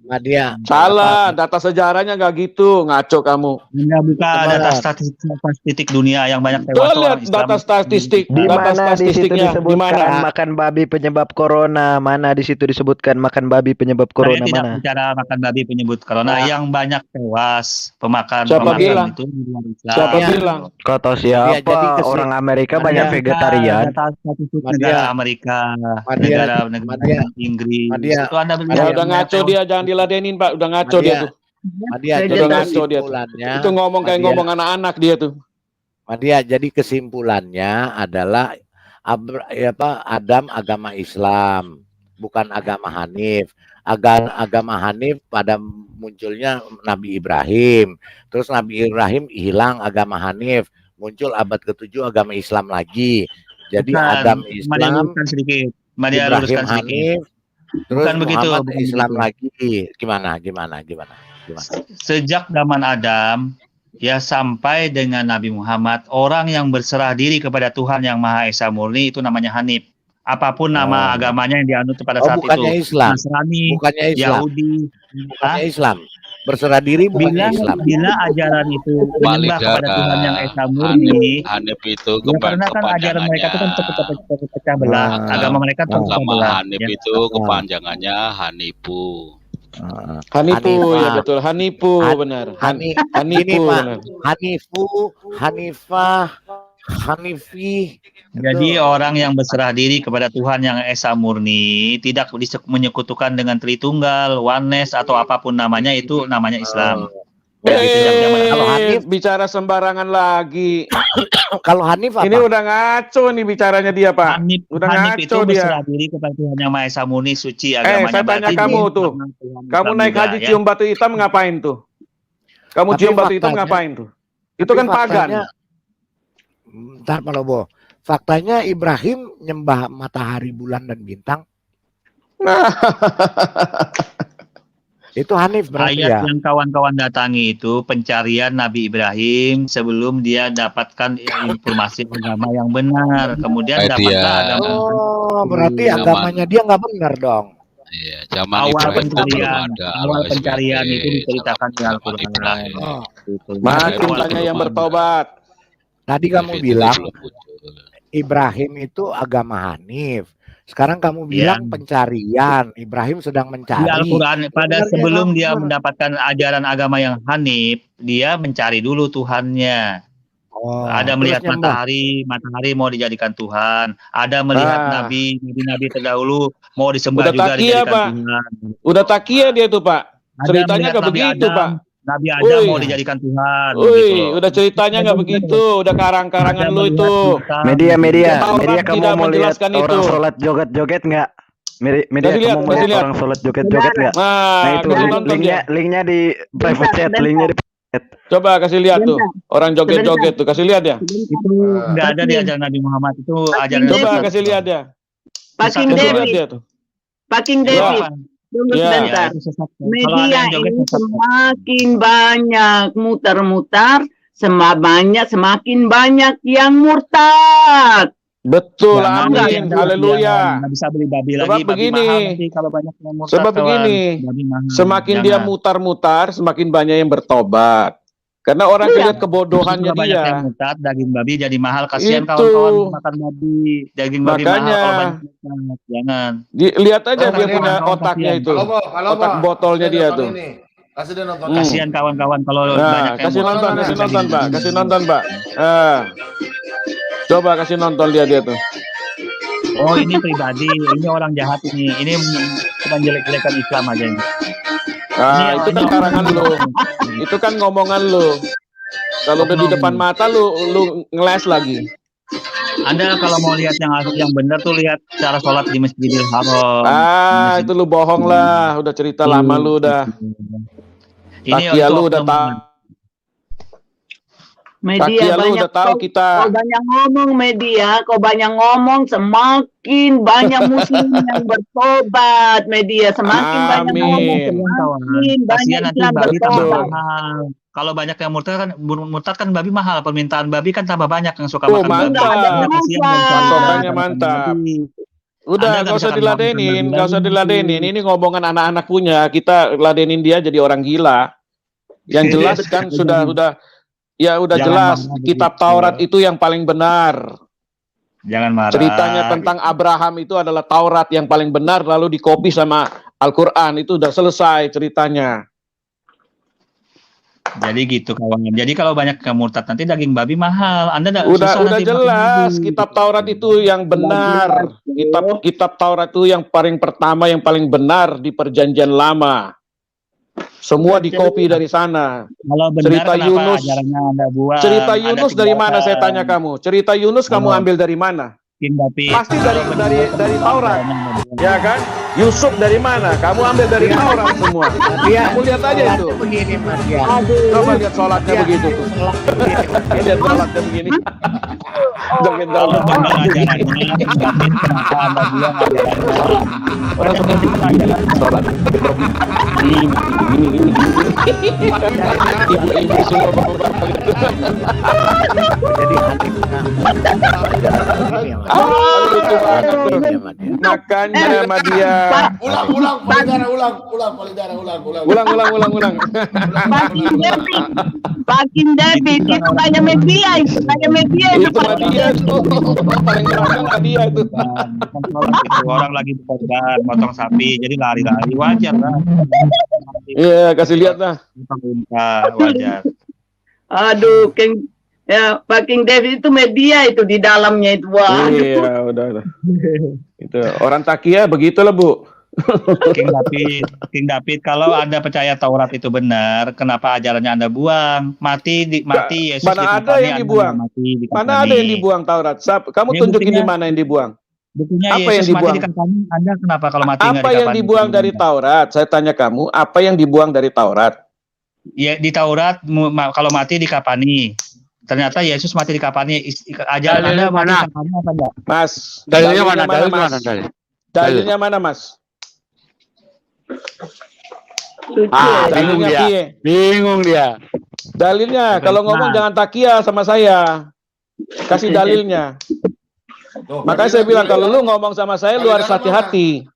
Madia. Salah, data sejarahnya nggak gitu, ngaco kamu. Anda buka Teman. data statistik dunia yang banyak tewas Coba tuh lihat orang Islam. data statistik, Di data mana di situ statistiknya di disebutkan mana? makan babi penyebab corona? Mana di situ disebutkan makan babi penyebab Saya corona tidak mana? bicara makan babi penyebut corona, yang banyak tewas pemakan Siapa bilang? itu di luar Islam. Siapa Iya. bilang? Kata Madia, jadi siapa? Orang Amerika Madia. banyak vegetarian. Data statistik Madia. negara Amerika, Madia. negara Madia. Inggris. Madia. Itu Anda Ya melihat udah ngaco dia, jangan diladenin, Pak. Udah ngaco dia tuh. Madia, Udah jadi ngaco dia tuh. kesimpulannya, Itu ngomong kayak Madia. ngomong anak-anak dia tuh. Madia, jadi kesimpulannya adalah Adam agama Islam, bukan agama Hanif. Agama Hanif pada munculnya Nabi Ibrahim, terus Nabi Ibrahim hilang agama Hanif, muncul abad ke-7 agama Islam lagi. Jadi Bukan, Adam Madia Islam, luruskan sedikit. Madia Ibrahim luruskan sedikit. Hanif, terus Bukan begitu, Muhammad bukan Islam begitu. lagi. Gimana? Sejak zaman Adam ya sampai dengan Nabi Muhammad, orang yang berserah diri kepada Tuhan yang Maha Esa Murni itu namanya Hanif. Apapun nama agamanya yang dianut pada saat bukannya itu. Islam. Nasrani, Bukannya Islam. Yahudi. Bukannya Islam. Berserah diri bukannya Islam. Bila ajaran itu menyembah kepada Tuhan yang Esa Murni, Hanif itu ya karena kan ajaran mereka itu kan pecah belah. Agama mereka terpecah Agama belah. Hanif Ya. itu kepanjangannya Hanipu. Hanipu, Hanifah. ya betul. Hanipu, benar. Ini Hanipu, Pak, benar. Hanifu, Hanifah, Hanifi. Jadi orang yang berserah diri kepada Tuhan yang Esa Murni tidak menyekutukan dengan Tritunggal, Oneness atau apapun namanya itu namanya Islam. Ya, di sejak zaman Kalau Hanif, bicara sembarangan lagi. kalau Hanif apa? Ini udah ngaco nih bicaranya dia, Pak. Udah Hanif itu ngaco dia. berserah diri kepada Tuhan yang Maha Esa Murni, suci agamanya. Saya tanya Berarti kamu dia tuh. Tuhan Kamu Islam naik juga, haji ya. cium batu hitam ngapain tuh? Kamu Tapi cium batu hitam faktanya- ngapain tuh? Itu Tapi kan pagan. faktanya- Bentar Pak Lobo. Faktanya Ibrahim nyembah matahari, bulan, dan bintang. Nah, Itu Hanif berarti Ayat ya. yang kawan-kawan datangi itu pencarian Nabi Ibrahim sebelum dia dapatkan informasi agama yang benar. Kemudian Dia. dapatlah agama. Oh, berarti Zaman- agamanya dia nggak benar dong. Iya, zaman Awal Ibrahim itu belum pencarian, ada awal SBY, pencarian itu diceritakan di zaman Al-Quran. Ibrahim. Oh. Gitu. makin Awal banyak yang pencarian. bertobat. Tadi kamu Itu bilang belum muncul. Ibrahim itu agama Hanif. Sekarang kamu Iya. bilang pencarian. Ibrahim sedang Di mencari. Al-Quran pada Sebenarnya sebelum nggak dia benar. mendapatkan ajaran agama yang Hanif, dia mencari dulu Tuhannya. Oh, Ada terus melihat nyembah. matahari mau dijadikan Tuhan. Ada melihat nabi-nabi terdahulu mau disembah Udah juga takia, dijadikan Pak. Tuhan. Udah takia dia tuh, Pak. Ada Ceritanya melihat nggak Nabi begitu, Adam, Pak. Nabi Adam Woi. mau dijadikan Tuhan. Woi, gitu loh. udah ceritanya nggak begitu. Udah karang-karangan Ada lu melihat itu. Musa, Media, Taurat media kamu tidak mau lihat menjelaskan itu. orang sholat joget-joget nggak? Media Kasih lihat, kamu mau kasih lihat lihat. orang sholat joget-joget nggak? Nah, Nah itu kasih tonton dia. linknya di private chat, linknya di Coba kasih lihat tuh. Orang joget-joget tuh. Kasih lihat ya. itu nggak ada di ajaran Nabi Muhammad, itu ajaran Coba Nabi kasih lihat ya. Pak King Kasih lihat David, dia tuh. Pak King David, tunggu sebentar. Media ini semakin banyak muter-muter, semakin banyak yang murtad. Betul, amin, haleluya. Nggak bisa beli babi Sebab lagi, babi begini, mahal nanti kalau banyak yang murtad, sebab kawan. begini, Babi mahal, semakin dia jangan. mutar-mutar, semakin banyak yang bertobat. Karena orang lihat kebodohannya Kalau banyak yang dia. murtad, daging babi jadi mahal. Kasihan Itu. kawan-kawan makan babi, daging babi mahal Makanya. kalau banyak murtad. Jangan. Lihat aja Otak dia dia punya kawan-kawan, otaknya kasihan. itu. Kalau Otak mau, botolnya dia tuh. Kasih dia nonton. Kasihan kawan-kawan kalau Nah, banyak yang kasih murtad. nonton, kasih daging nonton, Pak. babi. Kasih nonton, Pak. Coba kasih nonton dia tuh. Oh, ini pribadi, ini orang jahat ini cuma jelek-jelekan Islam aja ini. Nah, itu kan karangan lu. Itu kan ngomongan lu. Kalau udah di depan mata lu ngeles lagi. Anda kalau mau lihat yang benar tuh lihat cara sholat di Masjidil Haram. Itu lu bohong lah. Udah cerita lama lu udah. Ini Takia lu untuk udah tahu. Media Takia lu banyak udah tahu kita. kau banyak ngomong media, kau banyak ngomong semakin banyak muslim yang bertobat media, semakin banyak ngomong semakin banyak Kasihan nanti Islam babi tambah bertobat. mahal. Kalau banyak yang murtad kan babi mahal. Permintaan babi kan tambah banyak yang suka Oh, makan babi. mantap. Kasihan dari Patokannya mantap. Udah, Anda nggak gak bisa usah makan diladenin, babi gak usah lagi. diladenin. Ini ngomongan anak-anak punya. Kita ladenin dia jadi orang gila. Yang jelas kan sudah Jangan jelas. marah Kitab begitu. Taurat itu yang paling benar. Jangan marah. Ceritanya tentang Abraham itu adalah Taurat yang paling benar, lalu dikopi sama Al-Quran. Itu udah selesai ceritanya. Jadi gitu kawan. Jadi kalau banyak yang murtad nanti daging babi mahal. Anda Udah susah nanti makan jelas. babi. Kitab Taurat itu yang benar. Kitab Taurat itu yang paling pertama, yang paling benar di Perjanjian Lama. Semua dikopi dari sana. Kalau benar Cerita kenapa Yunus. ajarannya Anda buang? Cerita Anda Yunus dari mana saya tanya kamu? Cerita Yunus kamu ambil dari mana? King David. Pasti dari Taurat. Ya kan? Yusuf dari mana? Kamu ambil dari Taurat semua. Kamu lihat aja itu. Begini Mas ya. Coba lihat sholatnya begitu tuh. Lihat sholatnya begini. Jangan Kalau benar ajarannya, kenapa Anda buang ajarannya? Orang seperti ajaran sholat. Ibu-ibu semua bapak-bapak itu. Jadi Makanya sama dia. Ulang, Ulang. Pak King David itu kayak media itu Itu dia tuh. Paling belakang dia itu. orang lagi berkorban, motong sapi, jadi lari-lari wajar lah. Iya, kasih lihat lah. Wajar. Aduh, Pak King David itu media itu di dalamnya itu. Wah. Iya, udah. Itu orang Takia begitulah, Bu. King David, kalau Anda percaya Taurat itu benar, kenapa ajarannya Anda buang? Mati Yesus Mana ada yang dibuang? Mana ada yang dibuang Taurat? Kamu tunjukin di mana yang dibuang? Buktinya Apa yang Yesus mati dibuang? dikapani, Anda kenapa kalau mati nggak Apa yang dikapani? dibuang dari Taurat? Saya tanya kamu, apa yang dibuang dari Taurat? Ya di Taurat kalau mati dikapani. Ternyata Yesus mati dikapani. Ajaran Anda mati dikapani apa enggak? Mas, dalilnya mana? Dalilnya mana, Mas? Bingung dia. Dalilnya, kalau ngomong jangan takia sama saya. Kasih dalilnya. Makanya saya bilang kalau lu ngomong sama saya lu harus hati-hati.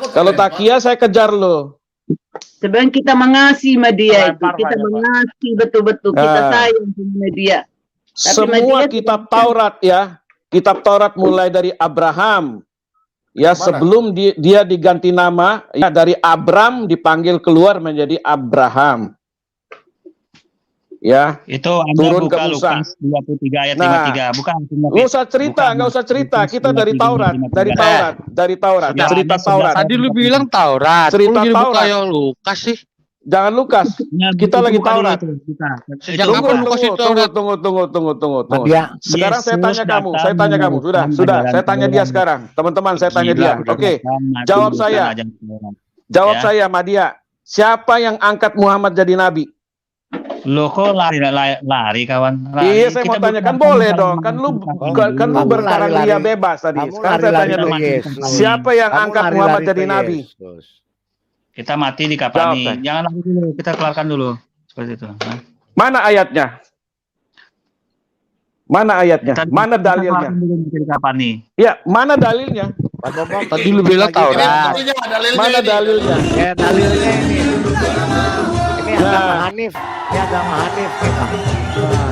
Kalau takia saya kejar lu. Sebenarnya kita mengasihi media itu, kita mengasihi betul-betul, kita sayang sama media. Tapi Semua media kitab Taurat ya, kitab Taurat mulai dari Abraham, ya sebelum dia diganti nama, ya dari Abram dipanggil keluar menjadi Abraham. Ya, itu Anda turun buka ke Musa. Lukas 23 ayat Nah, 53, bukan. nggak usah cerita, nggak usah cerita. Kita dari Taurat, dari Taurat, cerita Taurat. Tadi lu bilang Taurat. Cerita Lu jadi buka Taurat. yang Lukas sih. Jangan Lukas. Kita lagi Taurat. Sejak kapan Lukas itu Taurat? Tunggu. Dia- Sekarang saya Yesus tanya kamu, datang saya tanya kamu. Sudah. ajaran Saya tanya dia Taurat. sekarang. Teman-teman, saya tanya dia. Gila, Oke, datang mati jawab bukan saya. ajaran Taurat. Jawab Ya. saya, Madia. Siapa yang angkat Muhammad jadi nabi? Loh kok lari kawan? Iya, saya mau tanya, kan boleh dong. Kan lu berkarantia bebas tadi. Sekarang saya tanya dulu, siapa yang angkat Muhammad jadi nabi? Kita mati di Kapani. Jangan lagi dulu, kita keluarkan dulu. Seperti itu. Mana ayatnya? Mana ayatnya? Mana dalilnya? Ya, mana dalilnya? Tadi lu bilang Taurat. Mana dalilnya? Ya, dalilnya ini. Ini agama Hanif. Ini agama Hanif.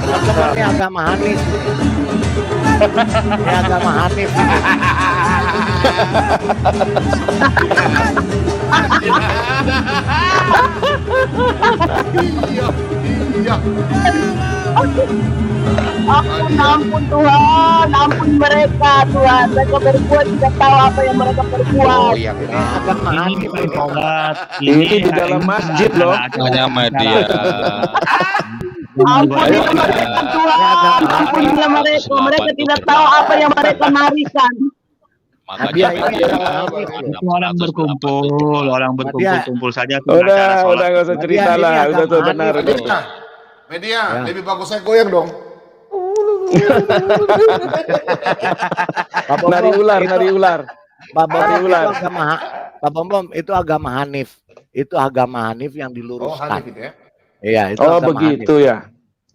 Teman-teman, ini agama Hanif. Ini agama Hanif. Iya. Ampun Tuhan, ampun mereka Tuhan. Mereka berbuat tidak tahu apa yang mereka perbuat. Oh iya, agama Hanif. Ini di dalam masjid loh. Hanya media. Ampunilah mereka Tuhan, ampunilah mereka. Mereka tidak tahu apa yang mereka marikan. Makanya itu orang berkumpul saja. Udah nggak usah cerita lah, udah tuh benar. Media, lebih bagus saya goyang dong. Nari ular. Pak Bom, itu agama Hanif. Itu agama Hanif yang diluruskan. Hanif itu ya? Iya, itu agama begitu Hanif. ya.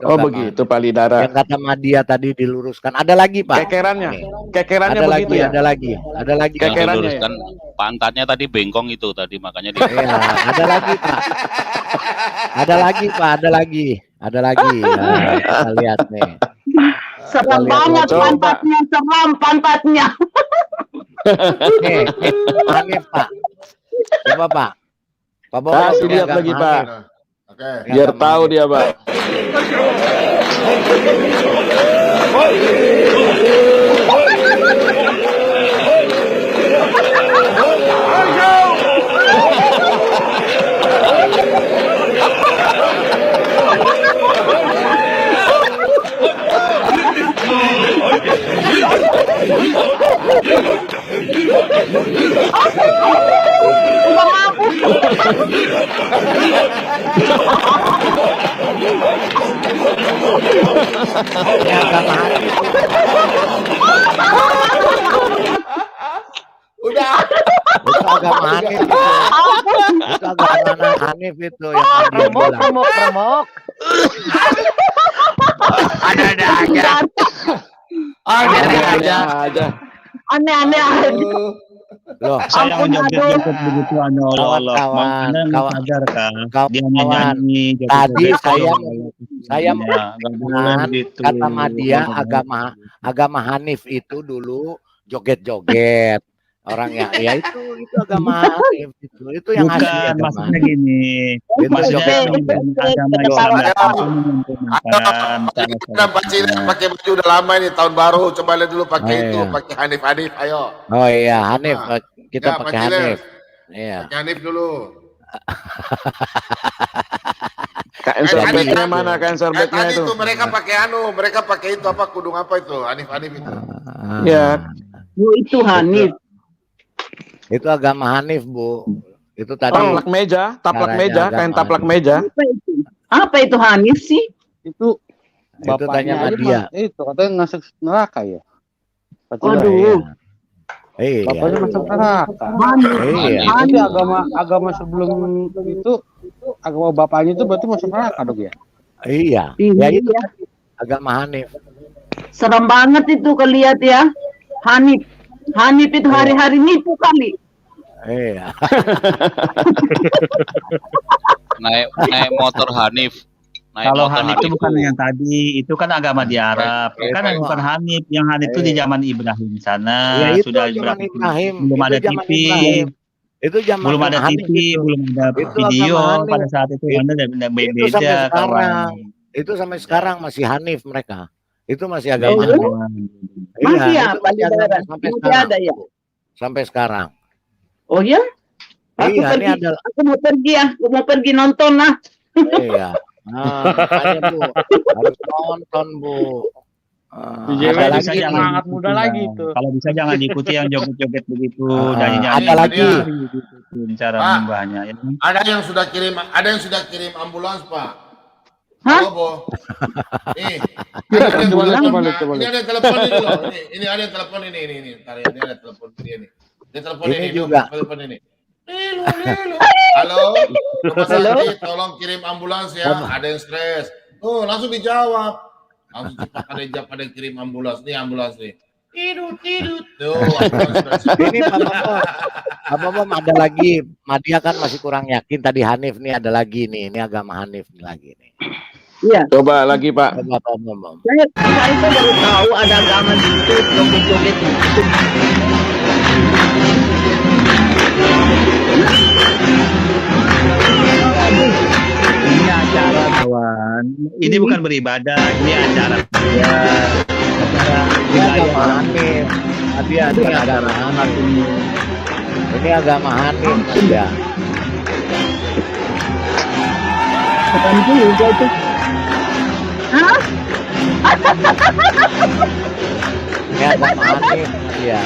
Oh begitu Pak Lidara. Yang kata Madia tadi diluruskan. Ada lagi Pak. Kekerannya ada begitu lagi, ya. Ada lagi. Kekerannya kan pantatnya tadi bengkong itu tadi makanya dia. Iya, ada lagi Pak. Ada lagi. Nah, kita lihat nih. Seram banget pantatnya. Nih, Hanif Pak. Coba Pak. Pak Bom, Kasih lihat lagi Pak. Biar tahu dia Pak. Udah. Itu agama Hanif. Itu agama Hanif itu yang remuk. Ada aja. Aneh-aneh aja. Loh, saya menjoget-joget begitu kawan. Dia nyanyi. Tadi saya kata Madia agama Hanif itu dulu joget-joget. Orang ya itu agama Hanif itu yang bukan maksudnya gini. Maksudnya pakai baju udah lama ini tahun baru, coba lihat dulu pakai itu, pakai Hanif, ayo. Oh iya, Hanif, kita pakai Hanif. Iya. Pakai Hanif dulu. Kain sorbetnya mana? Kain sorbetnya itu. Mereka pakai itu apa kudung apa itu? Hanif itu. Ya. Itu Hanif. Itu agama Hanif, Bu. Itu tadi taplak meja, kain taplak meja. Apa itu Hanif sih? Itu tanya Madia. Itu katanya masuk neraka ya. Waduh. Iya. Bapaknya masuk neraka. Iya. Berarti agama sebelum itu agama bapaknya itu berarti masuk neraka dong ya? Iya. Ya itu agama Hanif. Serem banget itu kelihat ya. Hanif itu hari-hari nipu kali. Iya. naik motor Hanif. Kalau Hanif itu bukan yang tadi, itu kan agama di Arab. Kan bukan Hanif, yang Hanif itu di zaman Ibrahim sana. Ya, itu sudah zaman Ibrahim. Belum ada TV. Itu zaman belum ada TV, belum ada video pada saat itu. Beda kawan. Itu sampai sekarang masih Hanif mereka. Itu masih agama. Masih ya, masih ada ya. Sampai sekarang. Oh ya? Aku mau pergi nonton lah. Iya. Makanya Bu, harus nonton Bu. Ada lagi semangat muda lagi itu. Kalau bisa jangan diikuti yang joget-joget begitu. Ada lagi. Cara membahanya. Ada yang sudah kirim ambulans Pak. Hah? Halo, Bo. Nih, Coba lihat, ini ada yang telepon ini loh. Ini ada yang telepon ini. Ntar ya, ini ada telepon dia nih. Dia telepon Ini ini, juga. dia telepon ini. Halo, rumah sakit, tolong kirim ambulans ya. Ada yang stres. Tuh, langsung dijawab. Langsung cepat ada yang kirim ambulans. Nih ambulans nih. Tidur. Tuh, Ini Pak Bom ada lagi. Madia kan masih kurang yakin. Tadi Hanif nih ada lagi nih. Ini agama Hanif nih lagi nih. Iya. Coba lagi Pak. Coba Pak Bom. Saya itu baru tahu ada agama gitu, joget-joget gitu. Ini acara kawan. Ini bukan beribadah, ini acara ya. Ini agama Hanif. Madia ini agama Hanif. Ini agama Hanif Madia. Bukan juga itu. Hah? Ini agama Hanif Madia.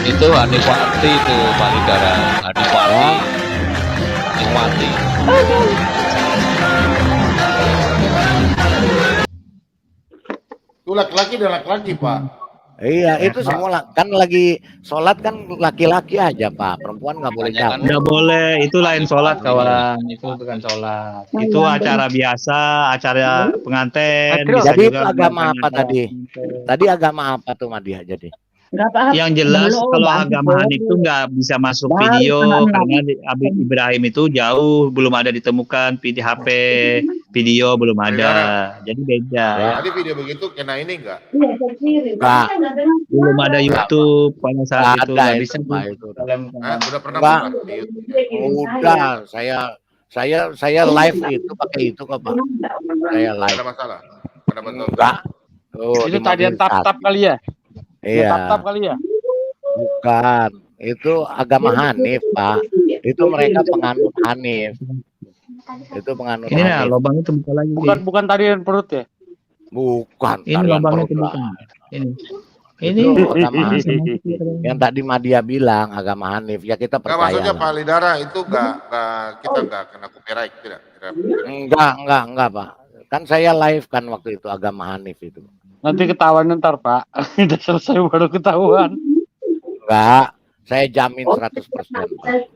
Itu Hanifati itu Pak Lidara. Hanifati. Hanifati. Itu laki-laki dan laki-laki, Pak. Iya, itu semua kan lagi sholat kan laki-laki aja Pak, perempuan nggak boleh cabut. Nggak boleh, itu lain sholat kawan, itu bukan sholat. Itu acara biasa, acara pengantin. Bisa Jadi itu juga agama apa pengantin. tadi? Tadi agama apa tuh Madia jadi? Yang jelas kalau agama Hanif itu nggak bisa masuk video karena Ibrahim itu jauh, belum ada ditemukan video HP, video belum ada, jadi beda. Tadi video begitu kena ini enggak? Enggak. Belum ada YouTube pada saat itu, nggak bisa. Udah pernah Pak, buat di YouTube? udah saya live itu pakai itu kok Pak. Saya live. Ada masalah? Ada masalah? Enggak. Oh, Itu tadi yang tap-tap kali ya? Iya. Tap-tap kali ya? Bukan. Itu agama Hanif, Pak. Itu mereka penganut Hanif. Itu penganut Ini ya, Hanif. lubangnya terbuka lagi. Bukan tadi yang perut ya? Bukan. Ini tarian lubangnya perut terbuka. lah. Ini Itu agama Hanif. Yang tadi Madia bilang agama Hanif. Ya kita Enggak, percaya. maksudnya lah. Pak Lidara itu kita enggak kena copyright tidak? Enggak, Pak. Kan saya live kan waktu itu agama Hanif itu. Nanti ketahuan ntar Pak. Udah selesai baru ketahuan. Enggak, saya jamin 100%, Pak.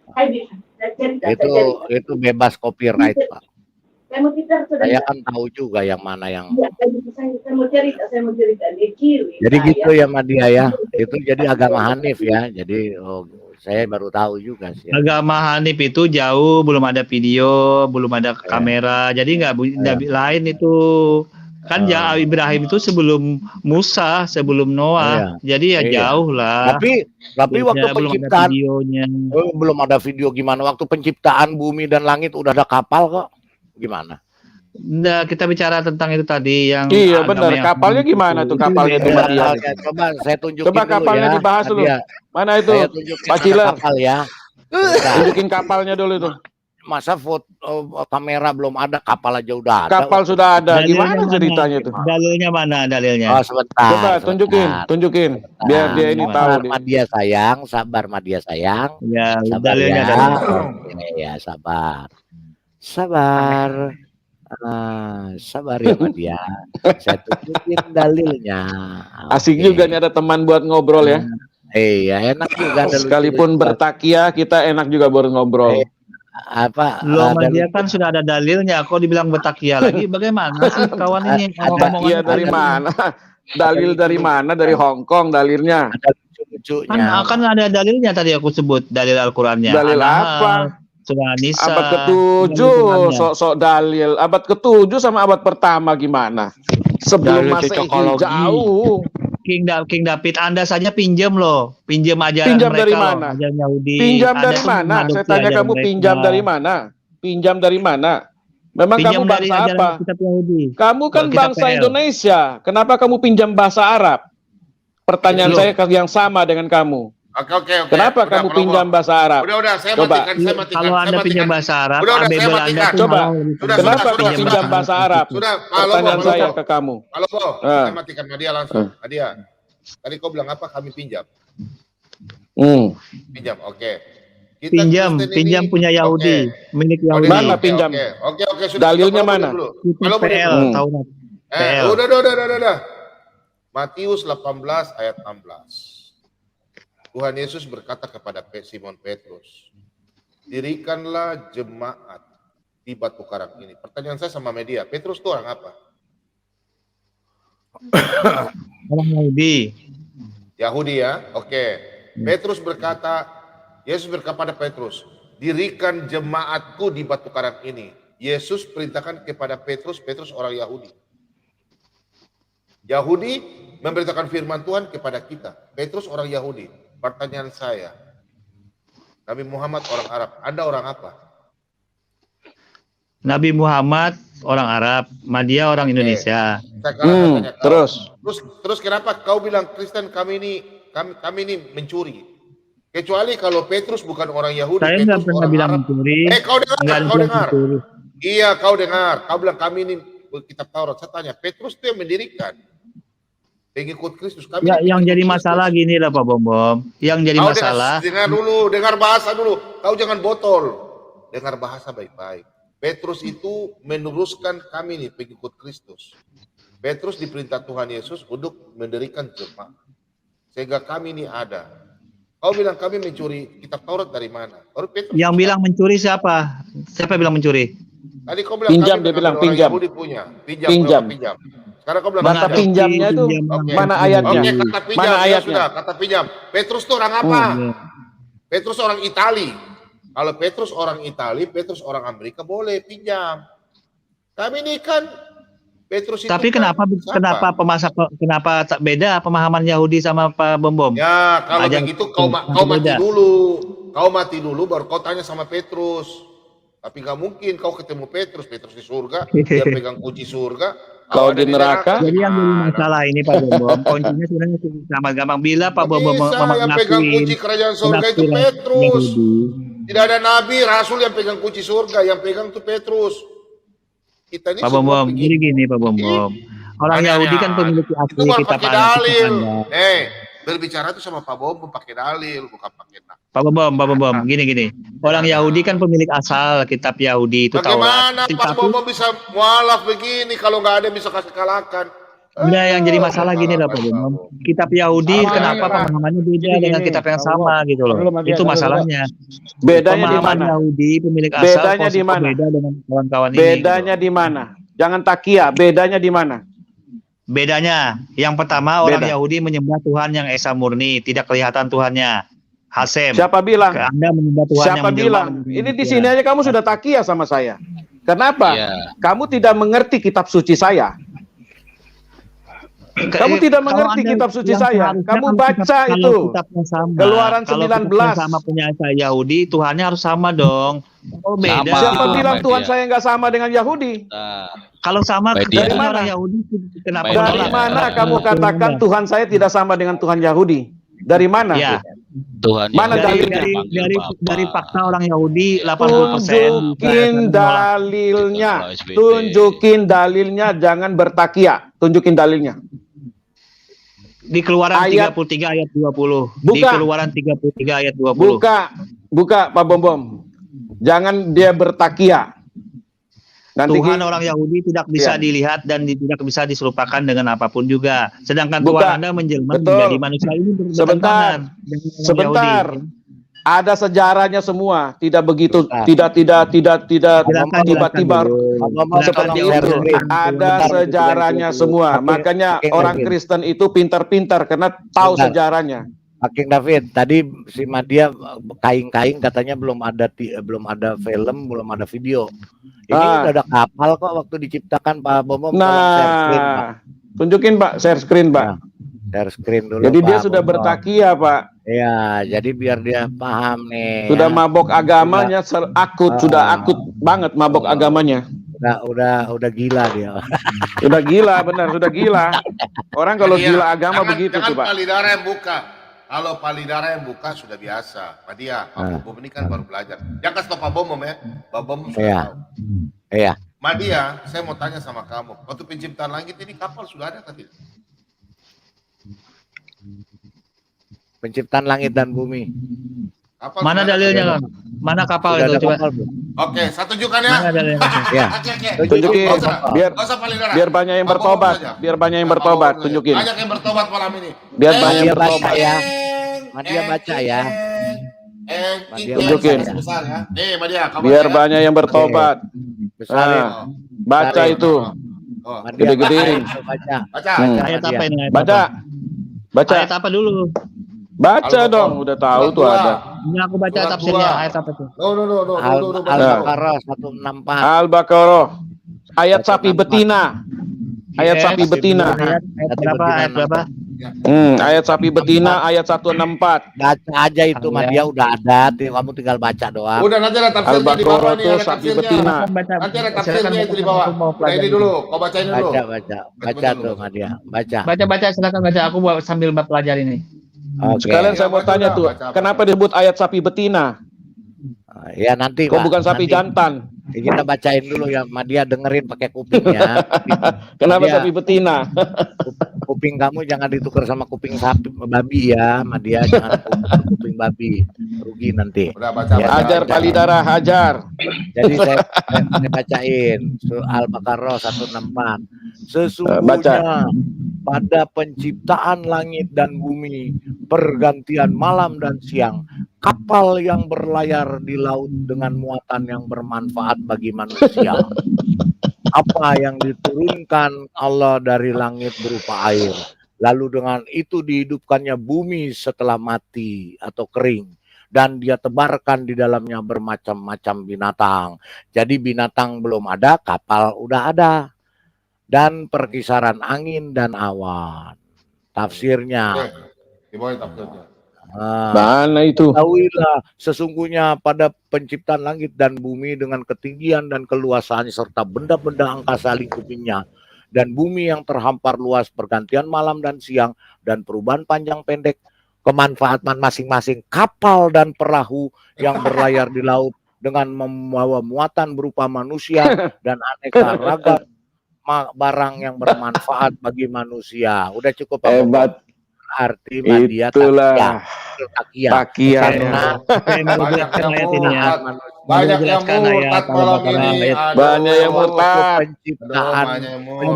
Itu bebas copyright, Pak. Saya kan tahu juga yang mana yang. Jadi gitu ya Madia ya. Itu jadi agama Hanif ya. Jadi saya baru tahu juga sih. Agama Hanif itu jauh, belum ada video, belum ada kamera, jadi nggak lain itu. Kan Ibrahim itu sebelum Musa, sebelum Noah, jadi ya jauh lah. Tapi waktu belum penciptaan ada videonya. belum ada video gimana? Waktu penciptaan bumi dan langit udah ada kapal kok. Gimana? Nah, kita bicara tentang itu tadi yang Iya agama benar. yang Kapalnya gimana tuh kapalnya itu Madia? Coba saya tunjukin Coba dulu kapalnya ya. dibahas dulu. Nadia. Mana itu? Saya tunjukin Pak ada Ciler. kapal ya. Tunjukin kapalnya dulu itu. Masa foto kamera belum ada, kapal aja udah ada. Kapal sudah ada. Dalilnya Gimana mana? ceritanya itu? Dalilnya mana dalilnya? Oh, sebentar. Coba tunjukin. Biar dia ini tahu. Sabar Madia sayang, sabar Madia sayang. Ya, Sabar dalilnya ya. dalilnya. Ya, sabar. Sabar. Sabar ya Madia. Saya tunjukin dalilnya. Asik juga nih ada teman buat ngobrol ya. Iya, enak juga. ada Sekalipun lucu-lucu. bertakia, kita enak juga buat ngobrol. Apa? Lo sama ada dia kan sudah ada dalilnya, kok dibilang betakia lagi? Bagaimana sih kawan ini? Takia dari mana? Dalil dari mana? Dari Hong Kong dalilnya. lucu-lucunya. Kan ada dalilnya tadi aku sebut, dalil Al-Qur'annya. Dalil An-Nahl, apa? Surah Nisa. Abad ke-7, sok-sok dalil. Abad ke-7 sama abad pertama gimana? Sebelum Dalil Masehi cocokologi. jauh. King David, Anda saja pinjam loh, pinjam ajaran Pinjam mereka dari loh, mana? ajaran Yahudi. Pinjam Anda dari tuh mana? mengadopsi Saya tanya ajaran kamu mereka. pinjam dari mana? Pinjam dari mana? Memang Pinjam kamu dari bangsa ajaran apa? kitab Yahudi. Kamu kan Kitab bangsa PL. Indonesia. Kenapa kamu pinjam bahasa Arab? Pertanyaan Loh. saya yang sama dengan kamu. Oke. Kenapa Udah, kamu kalau pinjam mau. bahasa Arab? Udah, saya Coba. matikan. Kalau Anda pinjam bahasa Arab, Udah, saya Abel Anda matikan. tuh Coba. mau Kenapa sudah, kamu pinjam bahasa Arab? Sudah, Pertanyaan halo, saya Bo. ke kamu. Halo, Bo. Ah. Saya matikan Nadia langsung. Nadia, tadi kau bilang apa? Kami pinjam. Hmm. Pinjam, oke. Kita Pinjam, Kristen pinjam ini, punya oke. Yahudi, milik Oh, Yahudi. Mana oke, pinjam? oke, sudah. Dalilnya Kalau mana? dulu. Itu Kalau boleh PL, dulu. Taurat. PL. Udah. Matius 18 ayat 16. Tuhan Yesus berkata kepada Simon Petrus, dirikanlah jemaat di batu karang ini. Pertanyaan saya sama media, Petrus itu orang apa? Orang Yahudi. Yahudi ya, oke. Petrus berkata, Yesus berkata kepada Petrus, dirikan jemaatku di batu karang ini. Yesus perintahkan kepada Petrus, Petrus orang Yahudi. Yahudi memberitakan firman Tuhan kepada kita. Petrus orang Yahudi. Pertanyaan saya, Nabi Muhammad orang Arab, Anda orang apa? Nabi Muhammad orang Arab, Madia orang Indonesia. Sekarang saya tanya kau. Terus Terus kenapa kau bilang Kristen kami ini mencuri? Kecuali kalau Petrus bukan orang Yahudi, Saya nggak Petrus pernah orang bilang Arab. mencuri. Kau dengar, Nggak kau bilang dengar. mencuri. Iya, kau dengar. Kau bilang kami ini kitab Taurat. Saya tanya, Petrus itu yang mendirikan. Pengikut Kristus. Kami Ya, ini yang pengikut jadi Kristus. masalah gini lah Pak Bom. Yang jadi Kau masalah, dengar dulu, dengar bahasa dulu. Kau jangan botol. Dengar bahasa baik-baik. Petrus itu meneruskan kami nih pengikut Kristus. Petrus diperintah Tuhan Yesus untuk mendirikan jemaat. Sehingga kami ini ada. Kau bilang kami mencuri kitab Taurat dari mana? Baru Petrus yang bilang mencuri siapa? Siapa yang bilang mencuri? tadi kau bilang Pinjam, kami dia bilang orang pinjam. Yahudi punya. Pinjam. Pinjam. Sekarang kau bilang Kata pinjamnya itu mana ayatnya? Oke, kata pinjam. Mana Ya ayatnya? sudah, kata pinjam. Petrus itu orang apa? Petrus orang Itali. Kalau Petrus orang Itali, Petrus orang Amerika boleh pinjam. Kami ini kan Petrus itu Tapi kan kenapa kenapa tak beda pemahaman Yahudi sama Pak Bom? Ya, kalau Ajar- begitu kau mati beda. dulu. Kau mati dulu baru kau tanya sama Petrus. Tapi nggak mungkin kau ketemu Petrus di surga, dia pegang kunci surga. Kau ada di neraka. Jadi yang jadi masalah ini Pak Bom, kuncinya sebenarnya sama gampang. Bila Pak Bom Bisa yang pegang kunci kerajaan surga itu Petrus. Tidak ada nabi, rasul yang pegang kunci surga, yang pegang itu Petrus. Kita ini Pak semua Bom, jadi gini Pak Bom. Orang Yahudi kan memiliki itu asli baru kitab pakai dalil. Anda. Berbicara itu sama Pak Bom pakai dalil, bukan pakai nak. Pak Bom, gini. Orang Yahudi kan pemilik asal kitab Yahudi itu Taurat. Bagaimana Pak Bom bisa mualaf begini kalau nggak ada yang bisa kasih kalahkan? Udah yang jadi masalah gini lah Pak Bom. Kitab Yahudi kenapa pemahamannya beda dengan kitab yang sama gitu loh. Itu masalahnya. Bedanya di Pemahaman mana? Yahudi pemilik asal Bedanya di konsep mana? beda dengan kawan-kawan ini. Bedanya di mana? Jangan takia. Bedanya di mana? Bedanya, yang pertama orang Beda. Yahudi menyembah Tuhan yang Esa Murni, tidak kelihatan Tuhannya. Hasem. Siapa bilang? Anda menyembah Tuhan Siapa yang bilang? Ini di sini aja kamu sudah takia sama saya. Kenapa? Kamu tidak mengerti kitab suci saya. Kamu tidak mengerti kitab suci saya. Kamu baca itu. Keluaran Kalau 19. kitabnya sama punya saya Yahudi, Tuhannya harus sama dong. Oh, beda. Siapa bilang Media. Tuhan saya nggak sama dengan Yahudi? Kalau sama Media. dari orang Yahudi, kenapa Media. Dari mana kamu katakan Tuhan saya tidak sama dengan Tuhan Yahudi? Dari mana? Ya. Tuhan Mana Yahudi dalilnya? dipanggil Bapak. Dari fakta orang Yahudi 80%. Tunjukin dalilnya. Tunjukin dalilnya, jangan bertakia. Tunjukin dalilnya. Di Keluaran Ayat- 33 ayat 20. Di Buka. Keluaran 33 ayat 20. Buka Pak Bom. Jangan dia bertakia. Nanti Tuhan orang Yahudi tidak bisa Iya. dilihat dan tidak bisa diserupakan dengan apapun juga. Sedangkan Buka. Tuhan Anda menjelma Betul. menjadi manusia ini bertentangan Sebentar. dengan orang Sebentar. Yahudi. Ada sejarahnya semua, tidak begitu, Bentar. tidak Silakan, tiba-tiba silakan. seperti Silakan, itu. silakan. Ada sejarahnya semua. Makanya orang Kristen itu pintar-pintar karena tahu Bentar. sejarahnya. King David, tadi si Madia kaing-kaing katanya belum ada film, belum ada video. Ini Ah. udah ada kapal kok waktu diciptakan Pak Bomo. tolong share screen, Pak. Nah, tunjukin Pak, share screen Pak. Share screen dulu. Jadi dia Pak sudah Bomo. bertakia Pak. Iya, jadi biar dia paham nih. Sudah ya. mabok agamanya, sudah akut banget mabok agamanya. Udah gila dia. Sudah gila, benar, sudah gila. Orang kalau Iya, gila agama begitu jangan tuh Pak. palidara yang buka. Kalau palidara yang buka sudah biasa. Pak Dia, Pak Bom ini kan baru belajar. Jangan kasih tau Pak Bom ya. Pak Bom sudah Iya. tahu. Iya. Madia, saya mau tanya sama kamu. Waktu penciptaan langit ini kapal sudah ada kan tidak? Penciptaan langit dan bumi. Kapal Mana sudah ada dalilnya, kapal. Kang? Mana kapal Sudah itu ada coba? kapal belum? Oke, saya tunjukkan ya. Mana dalilnya? Ya. Oke. Tunjukin, Nggak usah, biar nggak usah paling darah. biar banyak yang Pak Bohong bertobat, saja. biar banyak yang Pak Bohong bertobat, saja. tunjukin. Banyak yang bertobat malam ini. Biar banyak Madia yang baca bertobat. ya. Madia baca ya. Madia Tunjukin. baca ya. Besar ya. Nih, Madia, kamu Biar baca ya. banyak yang bertobat. Besarin. Nah, baca Besarin. itu. Oh. Madia Gede-gedein. baca. Baca. Ayat Madia. apa ini? Ayat Baca. apa? Baca. Ayat apa dulu? Baca Al-Baqarah. dong, udah tahu Surat tuh 2. ada. Ini aku baca Surat tafsirnya. 2. Ayat apa tuh? No, baca dulu. Al-Baqarah 164. Al-Baqarah. Ayat sapi 164. betina. Ayat Yes. sapi betina. Ayat Sapi berapa? betina Ayat berapa? Ayat sapi betina ayat 164. Baca aja itu Madia udah ada, kamu tinggal baca doang. Udah, nanti ada tafsirnya di bawah Al-Baqarah nih, tuh ada sapi tafsirnya. betina. Nanti ada Silakan tafsirnya itu di bawah. aku mau Nah, pelajari ini dulu, kau bacain dulu. Baca tuh Madia, baca. Baca silakan baca. Aku sambil pelajari nih. Oke. Sekalian saya mau baca tanya udah, tuh, baca. kenapa disebut ayat sapi betina? Ya nanti Kok Pak, bukan sapi nanti jantan? kita bacain dulu ya, Madia dengerin pakai kupingnya. Kenapa Madia, sapi betina? kuping kamu jangan ditukar sama kuping sapi babi ya, Madia jangan kuping babi, rugi nanti. Udah baca. Ya, Hajar Palidara, hajar. Jadi saya bacain Al-Baqarah 164. Sesungguhnya pada penciptaan langit dan bumi, pergantian malam dan siang, kapal yang berlayar di laut dengan muatan yang bermanfaat bagi manusia. Apa yang diturunkan Allah dari langit berupa air. Lalu dengan itu dihidupkannya bumi setelah mati atau kering. Dan dia tebarkan di dalamnya bermacam-macam binatang. Jadi binatang belum ada, kapal udah ada. Dan perkisaran angin dan awan. Tafsirnya. Di bawah tafsirnya. Mana itu? Ketahuilah sesungguhnya pada penciptaan langit dan bumi dengan ketinggian dan keluasan serta benda-benda angkasa lingkupinya dan bumi yang terhampar luas pergantian malam dan siang dan perubahan panjang pendek kemanfaatan masing-masing kapal dan perahu yang berlayar di laut dengan membawa muatan berupa manusia dan aneka ragam barang yang bermanfaat bagi manusia. Udah cukup Pak Hebat. Arti Madia Itulah takian. Banyak yang murtad. Banyak yang murtad malam ini. Banyak yang murtad. Penciptaan.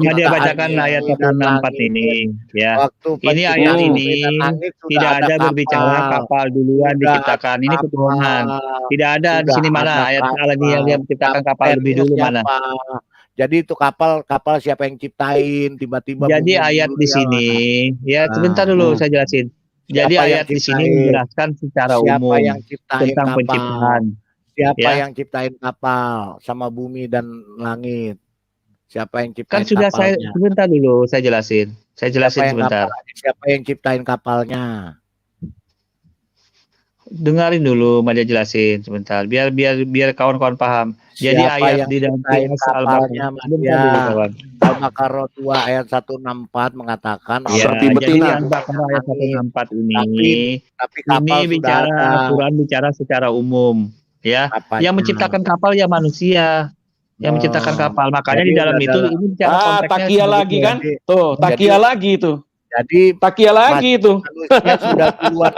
Dia bacakan ayat 164 ini ya. Ini ayat ini tidak ada berbicara kapal duluan diciptakan. Ini kebohongan. Tidak ada di sini mana ayat lagi yang dia menciptakan kapal lebih dulu mana. Jadi itu kapal siapa yang ciptain tiba-tiba. Jadi ayat di sini ya sebentar dulu saya jelasin. Jadi ayat di sini menjelaskan secara umum tentang penciptaan. Siapa yang ciptain kapal sama bumi dan langit? Siapa yang ciptain kan sudah kapalnya? saya sebentar dulu saya jelasin. Saya jelasin sebentar. Siapa yang ciptain kapalnya? Dengarin dulu, Madia jelasin sebentar. Biar kawan-kawan paham. Jadi Siapa ayat di dalam Al-Baqarah Al-Baqarah 2 ayat 164 mengatakan seperti betina. Jadi Al-Baqarah ayat 164 ini bicara Quran bicara secara umum, ya. Yang menciptakan kapal ya manusia. Yang menciptakan kapal. Makanya di dalam itu ini bicara konteksnya takia lagi kan? Tuh, takia lagi itu. Jadi takia lagi itu. Manusia sudah duluan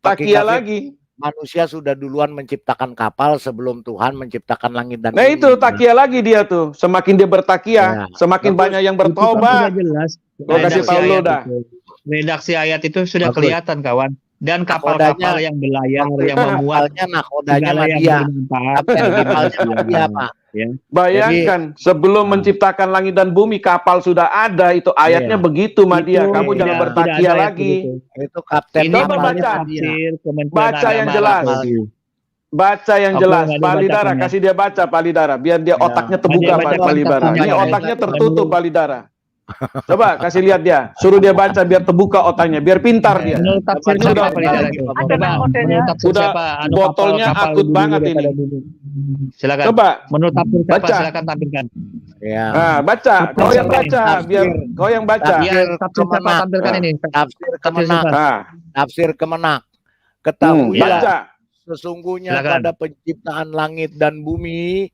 takia lagi. Manusia sudah duluan menciptakan kapal sebelum Tuhan menciptakan langit dan bumi. Nah itu takia lagi dia tuh. Semakin dia bertakia, semakin banyak yang bertobat. Jelas. Gue kasih tahu lo dah. Redaksi ayat itu sudah kelihatan kawan. Dan kapal-kapal yang berlayar yang memuat nakodanya yang bermanfaat dia, Pak. Ya. Bayangkan sebelum menciptakan langit dan bumi kapal sudah ada, itu ayatnya begitu Madia. Kamu jangan bertakia lagi. Itu kapten. Coba baca yang jelas. Baca yang jelas. Palidara kasih dia baca Palidara biar dia otaknya terbuka Palidara. Ini otaknya tertutup Palidara. Coba kasih lihat dia, suruh dia baca biar terbuka otaknya, biar pintar dia. Sudah botolnya akut banget ini. Silakan. Coba menurut tafsir siapa baca. silakan tampilkan. Ya. Nah, baca. Kau yang baca, biar kau yang baca. Tafsir siapa tampilkan ini? Tafsir Kemenak. Tafsir Kemenak. Baca. Sesungguhnya pada penciptaan langit dan bumi,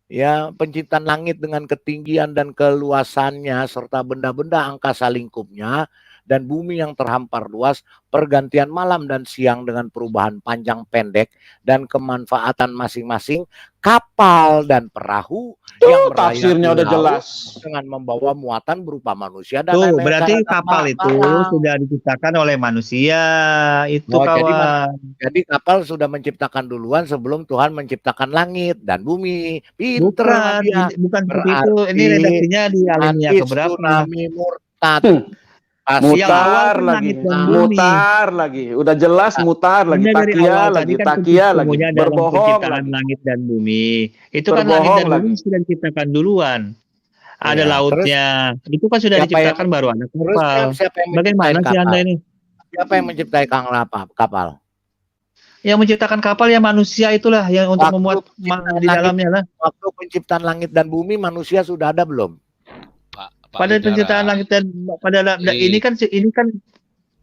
ya penciptaan langit dengan ketinggian dan keluasannya serta benda-benda angkasa lingkupnya dan bumi yang terhampar luas, pergantian malam dan siang dengan perubahan panjang pendek dan kemanfaatan masing-masing, kapal dan perahu yang berlayar Tafsirnya di udah laut jelas. dengan membawa muatan berupa manusia dan Tuh, lain-lain berarti sarana kapal itu barang. sudah diciptakan oleh manusia, itu Oh, kawan. jadi kapal sudah menciptakan duluan sebelum Tuhan menciptakan langit dan bumi. Pinter Bukan, dia. bukan seperti itu. Ini Berarti redaksinya di alinea nanti keberapa? tsunami murtad. Yang awal Mutar kan lagi, langit dan bumi. mutar lagi. Udah jelas mutar lagi, Ini dari takia awal tadi lagi, kan takia lagi, semuanya dalam berbohong penciptaan lagi, langit dan bumi. Itu kan langit berbohong dan bumi lagi. sudah diciptakan duluan. Ada Iya, terus lautnya. Itu kan sudah siapa yang diciptakan baru ada terus kapal. siapa yang Bagaimana menciptain sih Anda kapal? ini? Siapa yang menciptai kapal? Yang menciptakan kapal ya manusia itulah yang untuk Waktu memuat penciptaan di langit, dalamnya lah. waktu penciptaan langit dan bumi manusia sudah ada belum? Pak Pada penciptaan Hidara, langit dan ini kan itu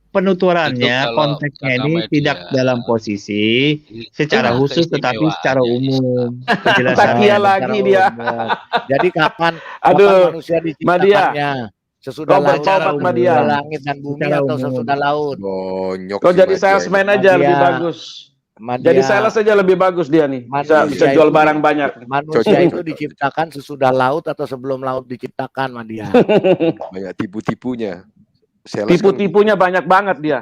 penuturannya kalau konteksnya kata ini tidak media, dalam posisi secara khusus tetapi secara umum Takia penjelasannya. lagi dia. Jadi kapan Aduh, manusia Madia, diciptakannya? Sesudah kau laut, bertobat sesudah Madia. langit dan bumi Secara atau umum. sesudah laut? Bonyok Kau si jadi Madia ini. salesman aja lebih bagus. Jadi Madia, sales aja lebih bagus dia nih. Bisa manusia jual itu barang banyak. manusia itu diciptakan sesudah laut atau sebelum laut diciptakan, Madia? Banyak tipu-tipunya. Sales kan Tipu-tipunya banyak banget dia.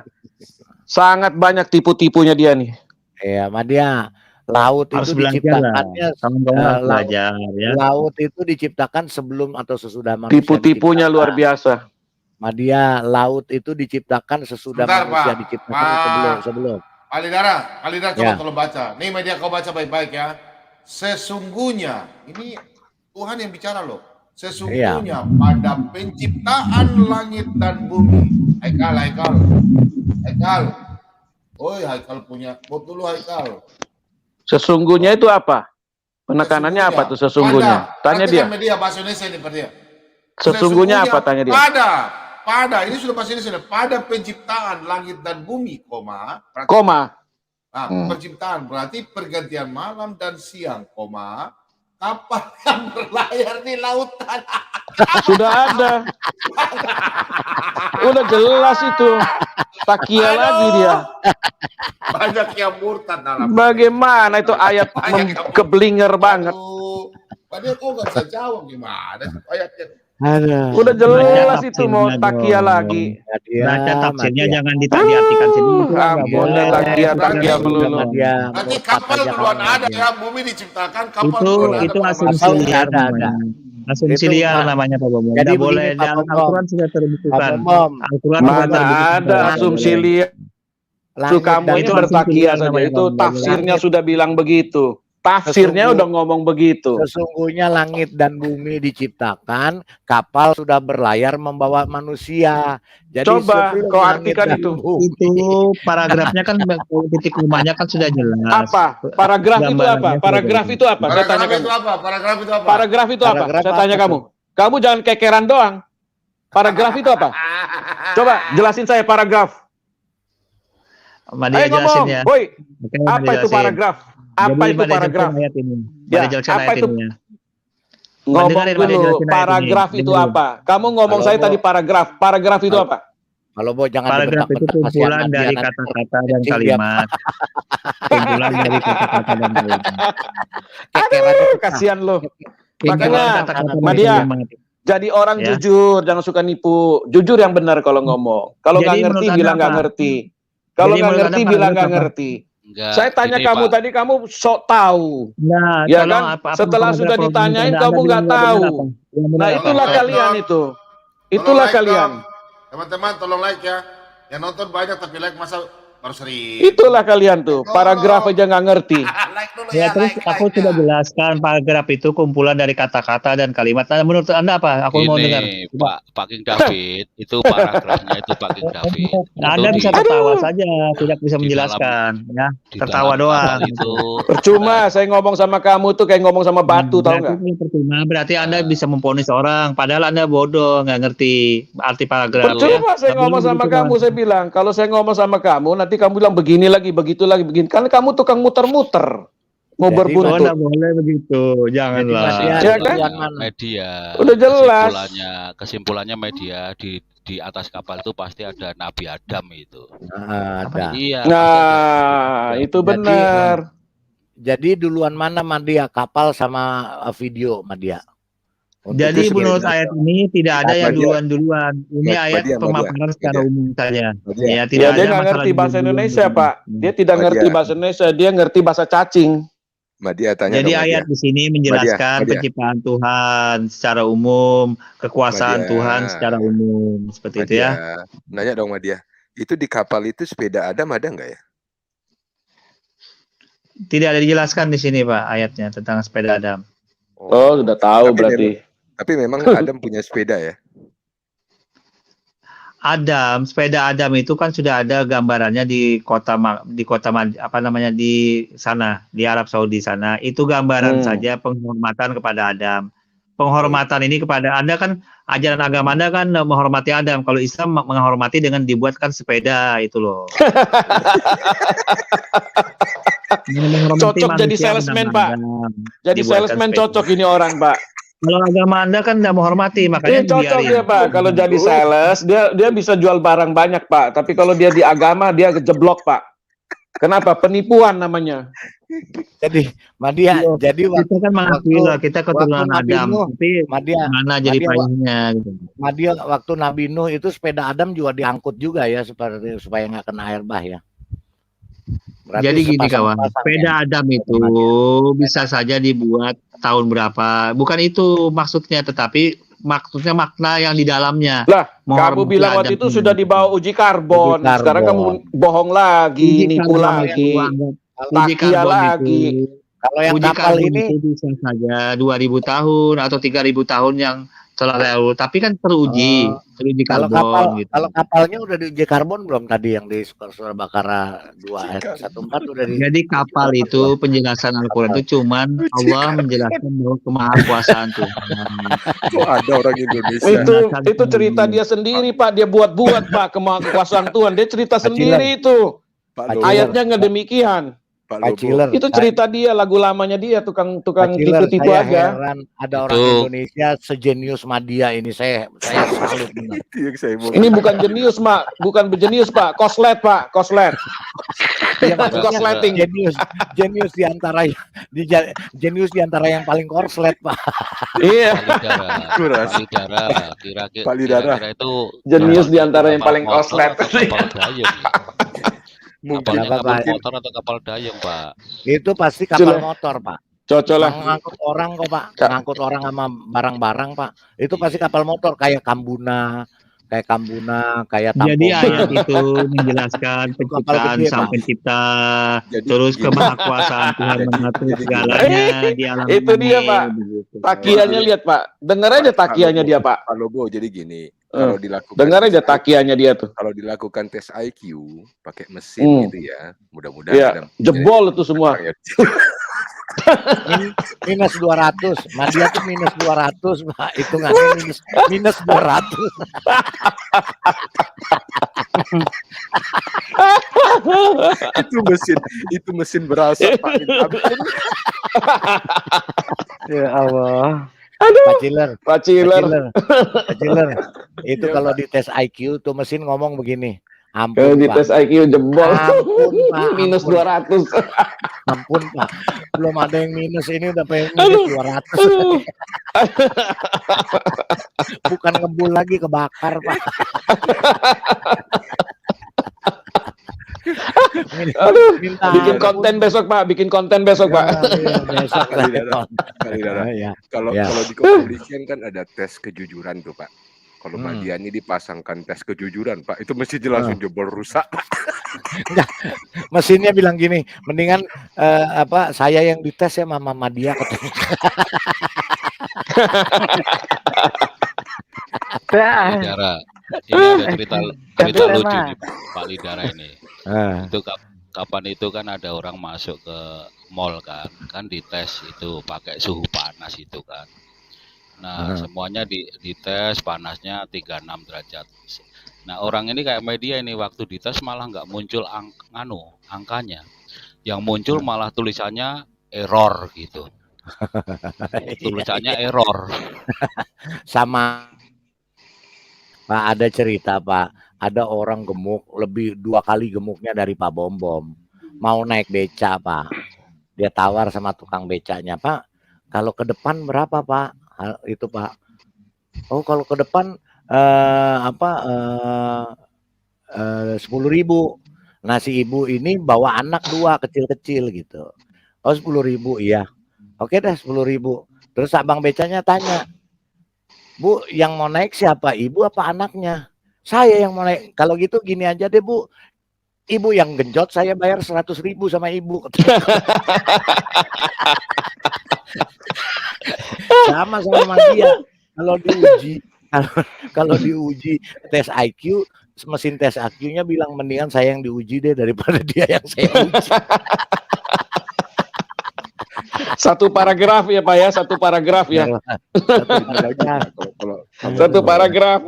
Sangat banyak tipu-tipunya dia nih. Ya, Madia, laut Harus itu belajar lah. diciptakannya Kawan-kawan harus laut, belajar ya. laut itu diciptakan sebelum atau sesudah manusia Tipu-tipunya luar diciptakan. biasa. Madia, laut itu diciptakan sesudah Sebentar, manusia Pak. diciptakan sebelum Pak sebelum. Alidara coba Ya. tolong baca. Nih media kau baca baik-baik ya. Sesungguhnya, ini Tuhan yang bicara loh. Sesungguhnya pada penciptaan langit dan bumi. Haikal. Oi, Haikal punya. Buat dulu Haikal. Sesungguhnya itu apa? Penekanannya apa tuh sesungguhnya? Tanya dia. Perhatikan media bahasa Indonesia ini per dia. Sesungguhnya apa tanya dia? Pada ini sudah bahasa Indonesia. Pada penciptaan langit dan bumi, berarti, Koma. Nah, penciptaan berarti pergantian malam dan siang, kapal yang berlayar di lautan. Sudah ada. Udah jelas itu. Takia lagi dia. Banyak yang murtad dalam. Bagaimana itu ayat keblinger banget. Padahal kau nggak bisa jawab gimana ayatnya. Udah jelas itu mau takia lagi. Baca tafsirnya jangan ditagi-hatikan sendiri. Boleh takia melulu. Nanti kapal duluan ada ya, bumi diciptakan kapal duluan Itu ada. asumsi liar namanya. Asumsi liar namanya Pak Bomo. Tidak boleh dalam Al-Quran sudah terbuktikan. Al-Quran Mana ada asumsi liar. Kamu ini bertakia saja. Itu tafsirnya sudah bilang begitu. Tafsirnya udah ngomong begitu. Sesungguhnya langit dan bumi diciptakan, kapal sudah berlayar membawa manusia. Jadi coba kau artikan itu. Itu paragrafnya kan titik rumahnya kan sudah jelas. Apa? Paragraf itu apa? Paragraf itu apa? Saya tanya kamu. Paragraf itu apa? Paragraf itu apa? Saya tanya kamu. Kamu jangan kekeran doang. Paragraf itu apa? Coba jelasin saya paragraf. Ayo ngomong, woi. Apa itu paragraf? Apa itu paragraf? Ya, apa itu? Ngomong dulu, paragraf itu apa? Kamu ngomong saya tadi paragraf. Paragraf itu apa? Kalau Bo jangan paragraf itu kumpulan dari kata-kata dan kalimat. Kumpulan dari kata-kata dan kalimat. Aduh, kasihan lo. Makanya, Madia, jadi orang jujur, jangan suka nipu. Jujur yang benar kalau ngomong. Kalau nggak ngerti, bilang nggak ngerti. Kalau nggak ngerti, bilang nggak ngerti. Saya tanya kamu tadi, kamu sok tahu. Nah, ya kan? Setelah sudah ditanyain, kamu nggak tahu. Nah, itulah kalian itu. Itulah kalian. Teman-teman, tolong like ya. Yang nonton banyak tapi like masa baru sering. Itulah kalian tuh. Paragraf aja nggak ngerti. Ya, terus aku sudah jelaskan paragraf itu kumpulan dari kata-kata dan kalimat. Nah, menurut Anda apa? Aku mau dengar. Pak King David, itu paragrafnya itu Pak King David. Nah, Anda bisa tertawa saja, tidak bisa menjelaskan. Ya, tertawa doang. Percuma, saya ngomong sama kamu tuh kayak ngomong sama batu, tahu nggak? Percuma, berarti Anda bisa memponis orang. Padahal Anda bodoh, nggak ngerti arti paragraf. Percuma saya ngomong sama kamu, saya bilang. Kalau saya ngomong sama kamu, nanti kamu bilang begini lagi, begitu lagi, begini. Karena kamu tukang muter-muter. Mau berbuntut. Nggak boleh begitu, janganlah. Ya kan? Media. Udah jelas. Kesimpulannya media di atas kapal itu pasti ada Nabi Adam itu. Ada. Iya, Nah, itu benar. Jadi duluan mana Madia, kapal sama video Madia? Jadi menurut ayat ini tidak ada yang Madia. duluan-duluan. Ini ayat pemaparan secara umum saja. Ya, Ya, tidak ada dia nggak masalah ngerti bahasa duluan. Indonesia, Pak. Dia tidak ngerti bahasa Indonesia, dia ngerti bahasa cacing. Madia tanya Jadi dong, ayat Madia. di sini menjelaskan Madia. penciptaan Tuhan secara umum, kekuasaan Madia. Tuhan secara umum, seperti itu ya. Nanya dong Madia. Itu di kapal itu sepeda Adam ada nggak ya? Tidak ada dijelaskan di sini Pak ayatnya tentang sepeda Adam. Oh, sudah tahu berarti. Tapi memang Adam punya sepeda ya? Adam, sepeda Adam itu kan sudah ada gambarannya di kota apa namanya di sana, di Arab Saudi sana. Itu gambaran saja penghormatan kepada Adam. Penghormatan ini kepada Anda kan ajaran agama Anda kan menghormati Adam. Kalau Islam menghormati dengan dibuatkan sepeda itu loh. Cocok jadi salesman, Pak. Jadi salesman cocok ini orang, Pak. Kalau agama Anda kan tidak menghormati, makanya cocok dia, Pak. Kalau jadi sales, dia bisa jual barang banyak, Pak. Tapi kalau dia di agama, dia kejeblok, Pak. Kenapa? Penipuan namanya. Jadi Madia, jadi kita kan mengakui lah kita keturunan Adam, tapi mana jadi payahnya gitu. Madia, waktu Nabi Nuh itu sepeda Adam juga diangkut juga ya seperti supaya nggak kena air bah ya. Berarti jadi gini kawan, sepeda Adam itu bisa saja dibuat tahun berapa, bukan itu maksudnya, tetapi maksudnya makna yang di dalamnya. Lah, kamu bilang waktu itu sudah dibawa uji karbon. Sekarang kamu bohong lagi, nipu lagi, takia lagi. Kalau yang uji kapal karbon ini itu bisa saja 2000 tahun atau 3000 tahun yang telah lalu, tapi kan teruji kalau karbon kapal, gitu. kalau kapalnya udah diuji karbon belum tadi yang di surah Baqarah 2 ayat 14 udah di. Jadi kapal itu penjelasan Al-Quran itu cuman Allah menjelaskan bahwa kemahakuasaan Tuhan. Kok ada orang Indonesia? Itu cerita dia sendiri, Pak. Dia buat-buat, Pak, kemahakuasaan Tuhan. Dia cerita sendiri itu. Ayatnya nggak demikian. Itu cerita dia, lagu lamanya dia, tukang tipu-tipu saya aja. Heran ada orang Indonesia sejenius Madia ini, saya salut benar. Ini bukan jenius, Mak. Bukan jenius, Pak. Koslet, Pak. Koslet. Dia kosleting. Jenius di antara yang paling korslet, Pak. Iya. Kira-kira itu jenius di antara yang paling koslet. Kapalnya kapal motor atau kapal dayung, Pak? Itu pasti kapal motor, Pak. Cocok lah. Ngangkut orang kok, Pak. Ngangkut orang sama barang-barang, Pak. Itu pasti kapal motor kayak Kambuna, kayak Tampoman. Jadi ayat itu menjelaskan penciptaan Sang Pencipta, terus kemahakuasaan Tuhan mengatur segalanya di alam itu ini. dia, Pak. Takiannya lihat, Pak. Dengar aja takiannya dia, Pak. Kalau Bo, jadi gini. Kalau dilakukan dengar aja takiannya dia tuh. Kalau dilakukan tes IQ pakai mesin gitu ya, mudah-mudahan ya, jebol itu semua. minus 200, Madia tuh minus 200, Pak. Hitungannya minus 200. itu mesin berasa, Pak. Ya Allah. Aduh, Pak Ciler. Itu kalau di tes IQ tuh mesin ngomong begini. Ampun, di Pak. tes IQ jebol. Ampun, Pak. minus 200. Ampun, Pak. Belum ada yang minus, ini udah pengen minus 200. Bukan ngebul lagi, kebakar, Pak. Aduh, bikin konten besok, Pak. Kalau di kepolisian kan ada tes kejujuran tuh, Pak. Kalau Madia ini dipasangkan tes kejujuran, Pak, itu mesti langsung jebol rusak. Enggak, mesinnya bilang gini, mendingan saya yang dites ya Mama Madia katanya. Lidara, ini ada cerita lucu nih, Pak Lidara ini. Itu kapan itu kan ada orang masuk ke mall kan dites itu pakai suhu panas itu kan. Nah, semuanya dites panasnya 36 derajat. Nah, orang ini kayak media ini waktu dites malah nggak muncul angkanya. Yang muncul malah tulisannya error gitu. Tulisannya error. Sama Pak, ada cerita Pak, ada orang gemuk, lebih 2 kali gemuknya dari Pak Bombom. Mau naik beca Pak, dia tawar sama tukang becanya, Pak, kalau ke depan berapa Pak? Itu Pak, oh kalau ke depan 10.000. Nah si ibu ini bawa anak 2 kecil-kecil gitu. Oh 10.000, iya. Oke dah 10.000. Terus abang becanya tanya, Bu, yang mau naik siapa? Ibu apa anaknya? Saya yang mau naik. Kalau gitu gini aja deh Bu, ibu yang genjot saya bayar 100.000 sama ibu. Sama dia. Kalau diuji tes IQ, mesin tes IQ-nya bilang mendingan saya yang diuji deh daripada dia yang saya uji. Satu paragraf ya Pak ya, satu paragraf ya. Satu paragraf.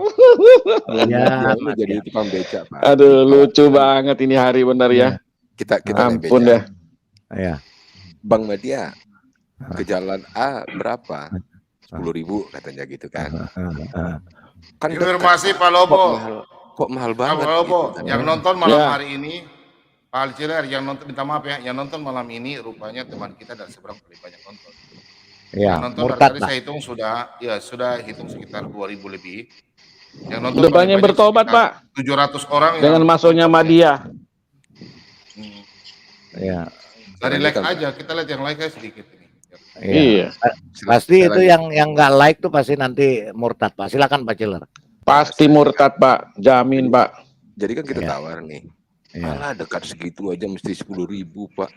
Ya, jadi tukang beca Pak. Aduh, lucu banget ini hari benar ya. Kita ampun dah. Ya. Bang Madia ke jalan A berapa? 10.000 katanya gitu kan. Kan Informasi Pak Lobo. Kok mahal banget. Pak Lobo, gitu, yang nonton malam hari ini, Pak Alciler, yang nonton, minta maaf ya, yang nonton malam ini rupanya teman kita dan seberang paling banyak nonton. Ya, Yang nonton murtad tadi Pak. saya hitung sudah hitung sekitar 2.000 lebih. Yang nonton Udah banyak bertobat Pak. 700 orang. Dengan masuknya Madia. Ya. Dari like aja, kita lihat yang like sedikit ini. Iya. Pasti itu yang nggak like tuh pasti nanti murtad Pak. Silakan Pak Ciler. Pasti murtad Pak, jamin Pak. Jadi kan kita tawar nih. Malah dekat segitu aja mesti 10.000 Pak.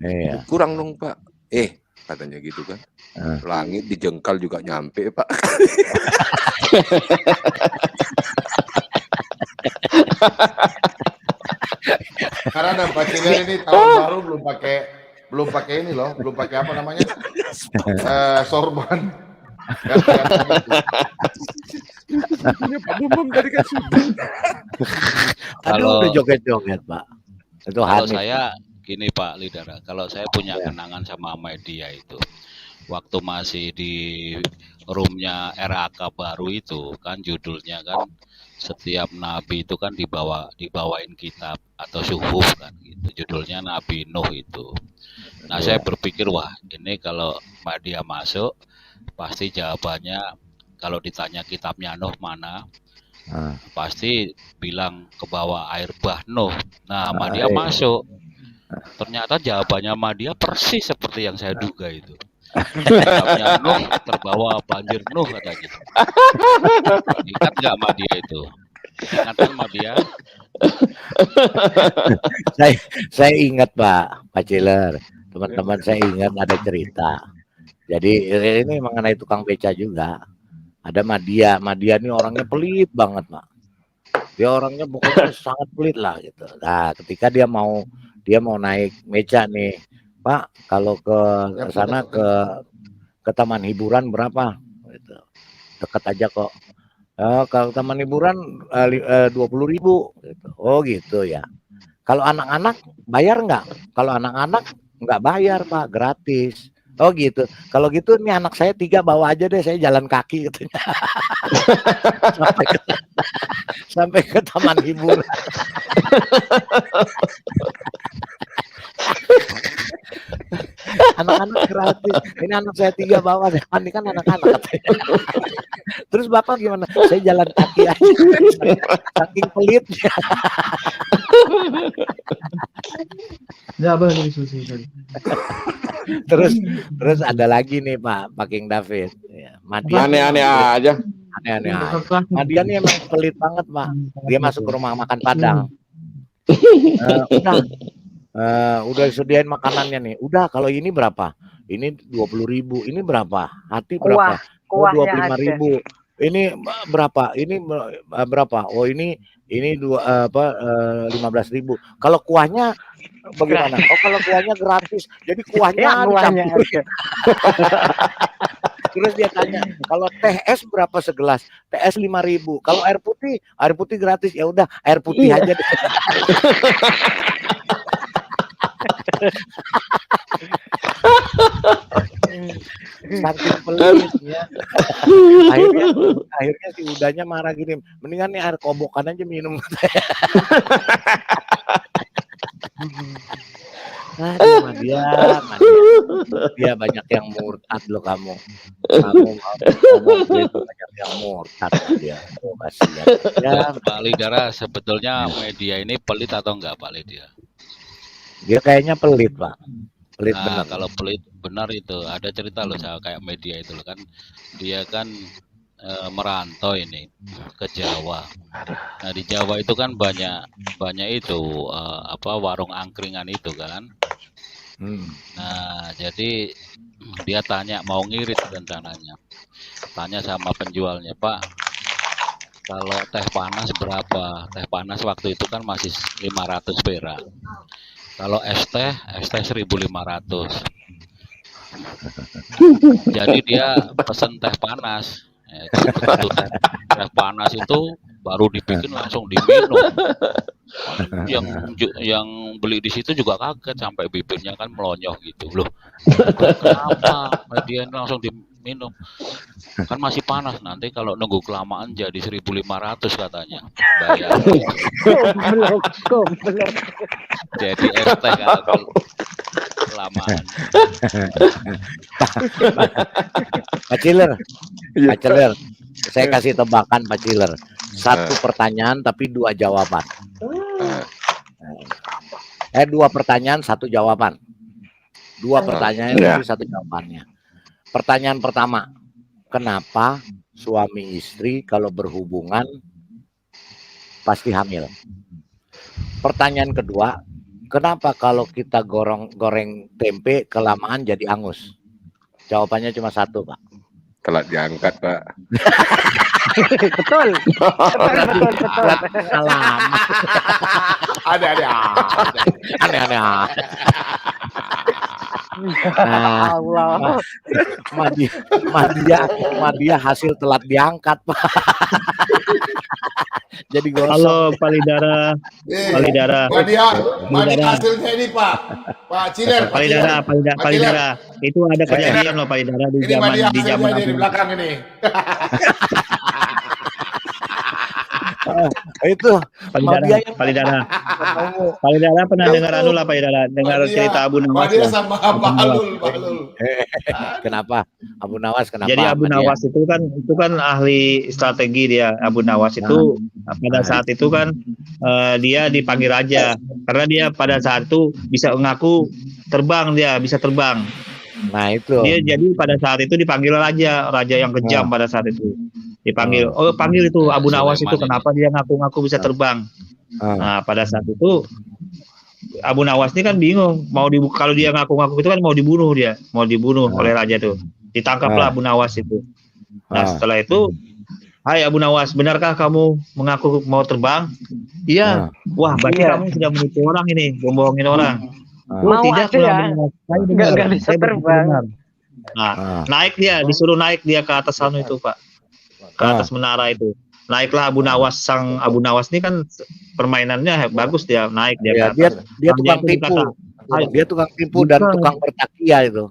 Iya. Kurang dong Pak. Katanya gitu kan. Langit dijengkal juga nyampe Pak. Karena ada Pak Ciler ini tahun baru belum pakai ini loh, belum pakai apa namanya? Sorban. Pak Bombom tadi kan sudah. Aduh, udah joget-joget Pak. Itu Kalau Hanif. saya gini Pak Lidara, kalau saya punya kenangan sama media itu, waktu masih di roomnya RAK baru itu kan judulnya kan setiap nabi itu kan dibawain kitab atau suhuf kan gitu, judulnya Nabi Nuh itu. Nah saya berpikir wah ini kalau media masuk pasti jawabannya kalau ditanya kitabnya Nuh mana, pasti bilang ke bawah air bah Nuh. Nah Madia masuk, ternyata jawabannya Madia persis seperti yang saya duga itu. Kitabnya Nuh terbawa banjir Nuh katanya. Ingat nggak Madia itu? Ingat kan Madia? saya ingat Pak Ciler. Teman-teman saya ingat ada cerita. Jadi ini mengenai tukang beca juga. Ada Madia ini orangnya pelit banget Pak. Dia orangnya pokoknya sangat pelit lah gitu. Nah ketika dia mau naik beca nih, Pak, kalau ke sana ke taman hiburan berapa? Gitu. Dekat aja kok. Kalau taman hiburan 20.000. Gitu. Oh gitu ya. Kalau anak-anak bayar nggak? Kalau anak-anak nggak bayar Pak, gratis. Oh gitu. Kalau gitu nih anak saya 3 bawa aja deh, saya jalan kaki katanya. sampai ke taman hiburan. Anak-anak gratis. Ini anak saya 3 bawa deh. Ini kan anak-anak katanya. Terus Bapak gimana? Saya jalan kaki aja. Saking pelitnya. Ya boleh diskusi. Terus ada lagi nih Pak King David. Ya, aneh-aneh aja. Aneh-aneh aja. Madia nih emang pelit banget Pak. Dia masuk ke rumah makan Padang. Udah disediain makanannya nih. Udah kalau ini berapa? Ini 20.000. Ini berapa? Hati berapa? Oh 25.000. Ini berapa? Ini berapa? Oh ini 15.000. Kalau kuahnya bagaimana? Oh kalau kuahnya gratis. Jadi kuahnya dicampurin. Terus dia tanya, kalau teh es berapa segelas? Teh es 5.000. Kalau air putih gratis. Ya udah air putih aja deh. Saking pelitnya. akhirnya si udahnya marah gini, mendingan nih air kobokan aja minum. Aduh, dia banyak yang murtad loh kamu. Kamu banyak yang murtad dia. Oh, kasihan. Ya, Pak Lidara, sebetulnya media ini pelit atau enggak Pak Lidara? dia kayaknya pelit, Pak. Pelit Nah, benar. kalau pelit benar itu ada cerita loh, saya kayak media itu loh kan, dia kan merantau ini ke Jawa. Nah di Jawa itu kan banyak itu warung angkringan itu kan. Nah jadi dia tanya mau ngirit rencananya, tanya sama penjualnya, Pak kalau teh panas berapa? Teh panas waktu itu kan masih 500 perak. Kalau es teh 1.500. Jadi dia pesen teh panas. Begitu teh panas itu baru dibikin langsung diminum. Yang beli di situ juga kaget sampai bibirnya kan melonyoh gitu loh. Kenapa dia langsung diminum? Kan masih panas, nanti kalau nunggu kelamaan jadi 1.500 katanya. Bayangin. Goblok. Jadi es teh kalau kelamaan. Pak Ciler, saya kasih tebakan Pak Ciler. Satu pertanyaan tapi 2 jawaban. 2 pertanyaan 1 jawaban. 2 pertanyaan tapi 1 jawabannya. Pertanyaan pertama, kenapa suami istri kalau berhubungan pasti hamil? Pertanyaan kedua, kenapa kalau kita goreng tempe kelamaan jadi angus? Jawabannya cuma 1, Pak. Telat diangkat, Pak. Betul. Salam. Ada. Aneh-aneh. Allah. Madia hasil telat diangkat, Pak. Jadi gosong. Halo Pak Lidara. Pak Lidara. Madia hasilnya ini Pak Ciler. Pak Lidara. Itu ada kejadian loh Pak Lidara di zaman di belakang ini. Itu Pak Lidara pernah dengar lah Pak Lidara, dengar cerita Abu Nawas. Dia sama Pak Alul. Kenapa Abu Nawas? Kenapa? Jadi Abu Nawas itu kan ahli strategi dia. Abu Nawas itu pada saat itu kan dia dipanggil raja karena dia pada saat itu bisa mengaku terbang, dia bisa terbang. Nah itu. Dia jadi pada saat itu dipanggil raja yang kejam pada saat itu. Dipanggil, panggil itu Abu Nawas itu kenapa dia ngaku-ngaku bisa terbang. Nah pada saat itu Abu Nawas ini kan bingung kalau dia ngaku-ngaku itu kan mau dibunuh oleh raja tuh. Ditangkaplah Abu Nawas itu. Nah setelah itu, hai Abu Nawas, benarkah kamu mengaku mau terbang? Iya. Wah berarti kamu sudah menipu orang ini, membohongin orang. Mau tidak ya? Nggak bisa terbang. Nah, disuruh naik dia ke atas sana itu Pak, ke atas menara itu. Naiklah Abu Nawas, sang Abu Nawas ini kan permainannya bagus, dia naik dia. Dia tukang tipu. Dia tukang tipu dan tukang bertakia itu.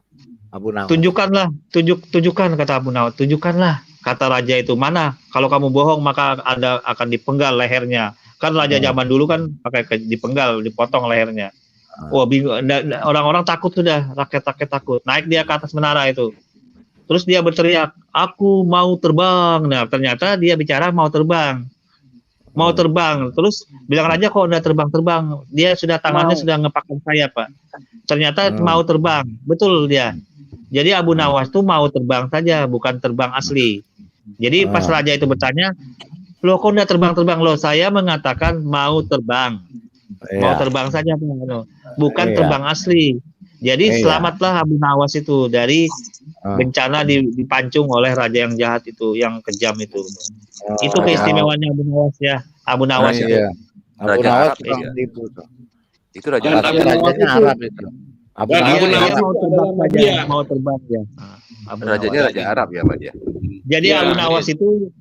Abu Nawas. Tunjukkan kata Abu Nawas, tunjukkanlah kata raja itu mana. Kalau kamu bohong maka Anda akan dipenggal lehernya. Kan raja zaman dulu kan pakai dipenggal, dipotong lehernya. Wah bingung, orang-orang takut sudah, rakyat-rakyat takut. Naik dia ke atas menara itu. Terus dia berteriak, aku mau terbang. Nah ternyata dia bicara mau terbang. Terus bilang raja kok udah terbang. Dia sudah tangannya sudah ngepakkan sayap Pak. Ternyata mau terbang, betul dia. Jadi Abu Nawas itu mau terbang saja, bukan terbang asli. Jadi pas raja itu bertanya, loh kok udah terbang loh? Saya mengatakan mau terbang. Mau terbang saja bukan terbang asli. Jadi selamatlah Abu Nawas itu dari bencana dipancung oleh raja yang jahat itu, yang kejam itu. Itu keistimewaannya Abu Nawas ya. Abu Nawas itu. Abu Nawas itu raja rajanya Arab itu. Abu Nawas mau terbang ya. Rajanya raja Arab ya Pak dia. Jadi Abu Nawas itu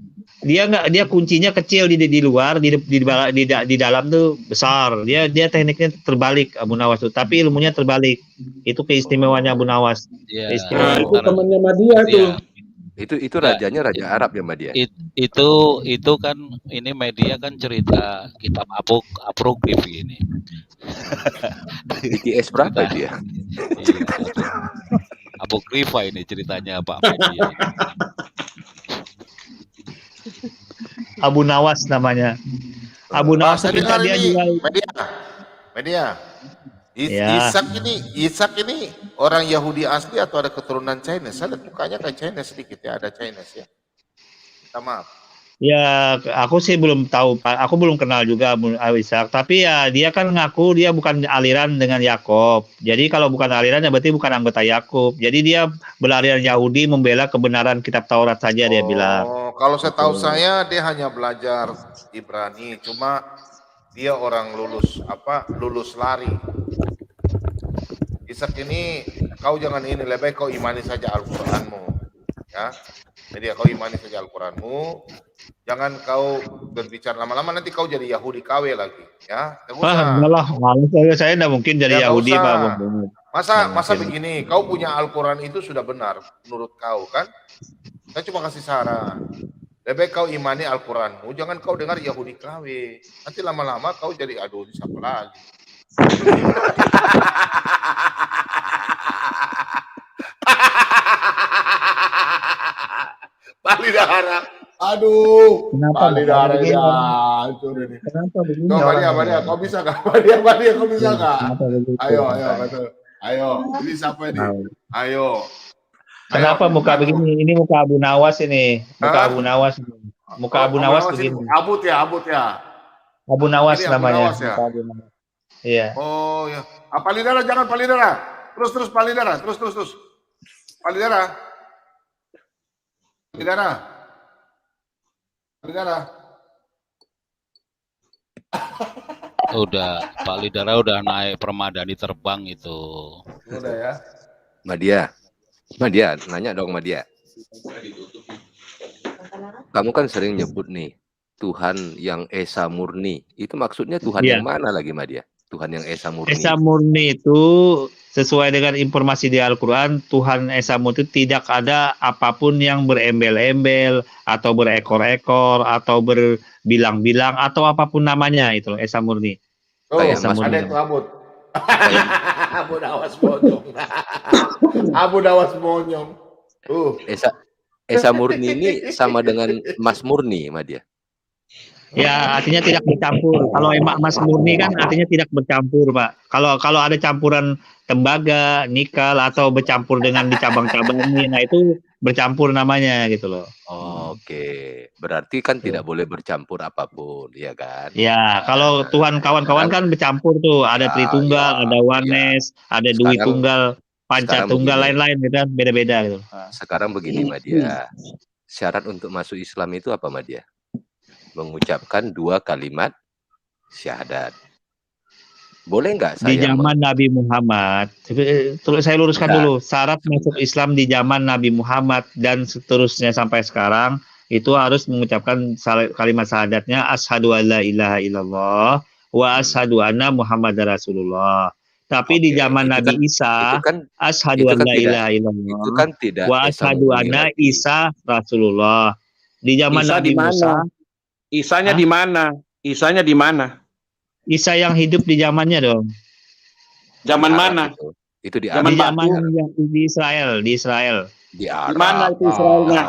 dia kuncinya kecil di luar, di dalam tuh besar. Dia tekniknya terbalik Abu Nawas tuh, tapi ilmunya terbalik. Itu keistimewaannya Abu Nawas. Iya. Keistimewaan. Itu temannya Madia tuh. Itu rajanya raja Arab ya Madia. Itu kan ini media kan cerita kitab apokrif ini. BTS berapa dia? Apokrifa ini ceritanya Pak Media. Abu Nawas namanya. Abu Nawas cerita dia juga. Media. Ya. Ishak ini orang Yahudi asli atau ada keturunan Chinese? Saya lihat mukanya kayak Chinese sedikit ya, ada Chinese ya. Minta maaf. Ya, aku sih belum tahu, Pak. Aku belum kenal juga Abu Ishak. Tapi ya dia kan ngaku dia bukan aliran dengan Yakub. Jadi kalau bukan aliran ya berarti bukan anggota Yakub. Jadi dia beraliran Yahudi membela kebenaran kitab Taurat saja dia bilang. Oh, kalau saya tahu saya dia hanya belajar Ibrani, cuma dia orang lulus lari. Ishak ini kau jangan ini, lebih baik kau imani saja Al-Qur'anmu. Ya. Jadi kau imani saja Al-Qur'anmu. Jangan kau berbicara lama-lama nanti kau jadi Yahudi KW lagi, ya. Enggak, saya enggak mungkin jadi Yahudi, Pak. Masa begini, kau punya Al-Quran itu sudah benar menurut kau kan? Saya cuma kasih saran. Lebih baik kau imani Al-Quranmu, jangan kau dengar Yahudi KW. Nanti lama-lama kau jadi aduh siapa lagi. Bali darah. Aduh. Bali darah ya. Kenapa begini? Maria, kau bisa nggak? Maria, kau bisa nggak? Ayo, betul. Ayo, ini siapa ini? Ayo. Kenapa muka begini? Ini muka Abu Nawas ini. Muka Abu Nawas. Muka Abu Nawas begini. Abut ya. Abu Nawas namanya. Abu Nawas, ya? Iya. Oh ya. Palidara, jangan palidara. Terus palidara. Terus. Palidara. Udah, Pak Lidara udah naik permadani terbang itu. Udah ya. Madia, nanya dong Madia. Kamu kan sering nyebut nih Tuhan yang Esa Murni. Itu maksudnya Tuhan yang mana lagi Madia? Tuhan yang Esa Murni. Esa Murni itu sesuai dengan informasi di Al-Quran, Tuhan Esa Murni itu tidak ada apapun yang berembel-embel atau berekor-ekor atau berbilang-bilang atau apapun namanya itu Esa Murni. Oh, ada itu Abud. Abu Nawas monyong. Esa Murni ini sama dengan Mas Murni, Madia. Ya, artinya tidak bercampur. Kalau Mas Murni kan artinya tidak bercampur, Pak. Kalau ada campuran tembaga, nikel atau bercampur dengan dicabang-cabangin, nah itu bercampur namanya gitu loh. Oke, berarti kan tidak boleh bercampur apapun, ya kan? Ya, kalau Tuhan kawan-kawan kan bercampur tuh, ada Tritunggal, ada Wanes, ada Dwi Tunggal, Panca Tunggal, lain-lain gitu kan, beda-beda gitu. Sekarang begini Madia, syarat untuk masuk Islam itu apa Madia? Mengucapkan 2 kalimat syahadat. Boleh nggak saya? Di zaman Nabi Muhammad, saya luruskan dulu, syarat masuk Islam di zaman Nabi Muhammad dan seterusnya sampai sekarang itu harus mengucapkan kalimat syahadatnya asyhadu alla ilaha illallah wa asyhadu anna Muhammadar Rasulullah. Tapi di zaman Nabi Isa, asyhadu alla ilaha illallah wa asyhadu anna Isa Rasulullah. Di zaman Nabi Musa, Isanya di mana? Isanya di mana? Isa yang hidup di zamannya dong. Zaman mana? Itu di zaman yang di Israel, di Israel. Di Arab. Di mana itu Israelnya?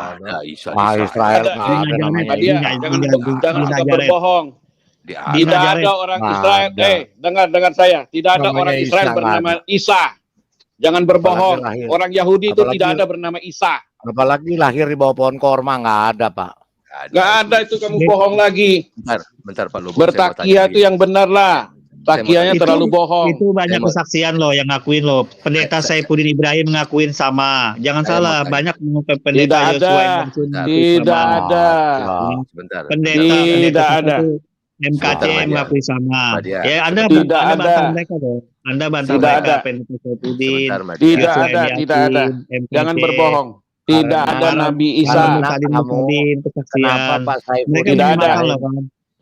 Israel. Jangan berbohong. Tidak ada orang Israel. Dengar saya. Tidak ada orang Israel bernama Isa. Jangan berbohong. Orang Yahudi itu tidak ada bernama Isa. Apalagi lahir di bawah pohon korma, nggak ada, Pak. Nggak ada, itu kamu bohong lagi. Bentar Pak Lubu. Bertakia itu yang benar lah. Takianya terlalu bohong. Itu banyak kesaksian loh yang ngakuin loh. Pendeta Saifuddin Ibrahim ngakuin sama. Jangan salah, banyak pendeta Yosua. Tidak ada. Pendeta ada. MKC mengakui sama. Ya Anda bantah mereka dong. Anda bantah mereka pendeta Saifuddin. Tidak ada. Jangan berbohong. Tidak ada Nabi Isa. Kenapa Pak Saifuddin? Tidak ada.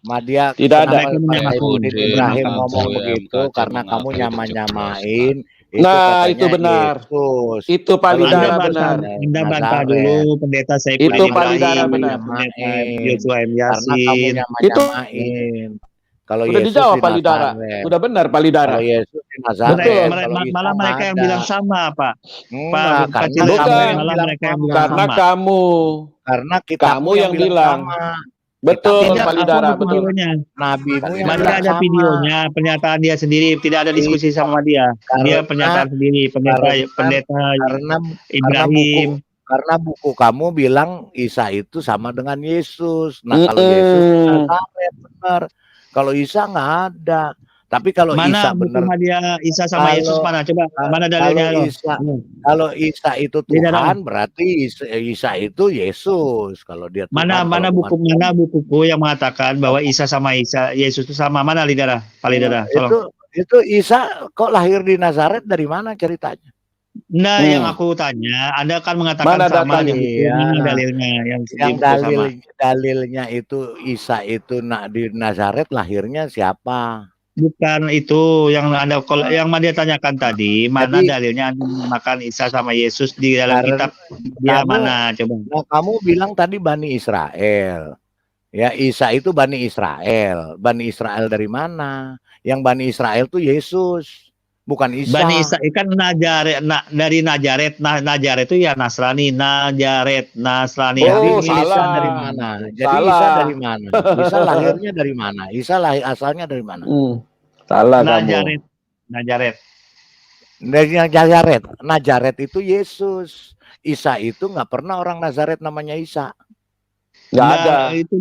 Madia, Tidak ada. Pak Saifuddin Ibrahim ngomong begitu karena kamu nyamain. Nah, itu benar. Yesus. Itu Palidara benar. Anda bantah dulu pendeta Saiful Itu Palidara benar. Yosua M. Karena kamu Yasin. nyamain. Kalau Udah Yesus dijawab di Palidara. Nazaret. Udah benar Palidara. Kalau Yesus di Nazaret. Betul. Malah mereka yang bilang sama, Pak. Enggak, Pak karena Ciles, kamu yang malah bilang mereka yang bilang Karena sama. Karena kamu yang bilang. Betul, Tidak, Palidara, aku betul. videonya. Nabimu yang Madia bilang ada sama. videonya, pernyataan dia sendiri, tidak ada diskusi sama dia. Dia pernyataan sendiri, pendeta Ibrahim. Karena buku kamu bilang Isa itu sama dengan Yesus. Nah, kalau Yesus di Nazaret benar. Kalau Isa nggak ada. Tapi kalau Mana Isa buku benar, Madia Isa sama Yesus mana? Coba mana dalilnya lo? Kalau Isa itu Tuhan, berarti Isa itu Yesus. Kalau dia Tuhan, Mana bukuku yang mengatakan bahwa Isa sama Yesus itu sama? Mana Lidara? Palidara, tolong. Itu Isa kok lahir di Nazaret, dari mana ceritanya? Nah, yang aku tanya, Anda kan mengatakan Mana sama di datanya? buku, mana dalilnya yang sama? Dalilnya itu Isa itu di Nazaret lahirnya siapa? Bukan itu yang Anda yang Madia tanyakan tadi, mana dalilnya Anda menggunakan Isa sama Yesus di dalam kitab dia mana coba? Nah, kamu bilang tadi Bani Israel. Ya, Isa itu Bani Israel. Bani Israel dari mana? Yang Bani Israel tuh Yesus, bukan Isa. Bani Isa kan Nazaret, dari Nazaret. Nazaret itu ya Nasrani, Nasrani. Oh, Jadi salah. Isa dari mana? Jadi Isa dari mana? Isa lahirnya dari mana? Isa asalnya dari mana? Salah Nazaret. Dari Nazaret. Nazaret itu Yesus. Isa itu nggak pernah orang Nazaret namanya Isa. Nggak ada. Itu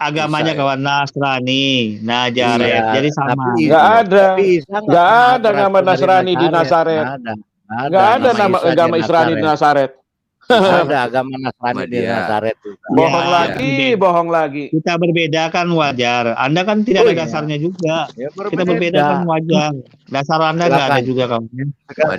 agamanya kawan Nasrani, Nazaret. Iya, Jadi sama. Nggak ada. Nggak ada nama Nasrani di Nazaret. Nggak ada nama agama Israani di Nazaret. Ada agama Nasrani di Nazaret. Bohong lagi. Kita berbeda kan wajar. Anda kan tidak ada dasarnya juga. Kita berbeda kan wajar. Dasar Anda nggak ada juga kamu.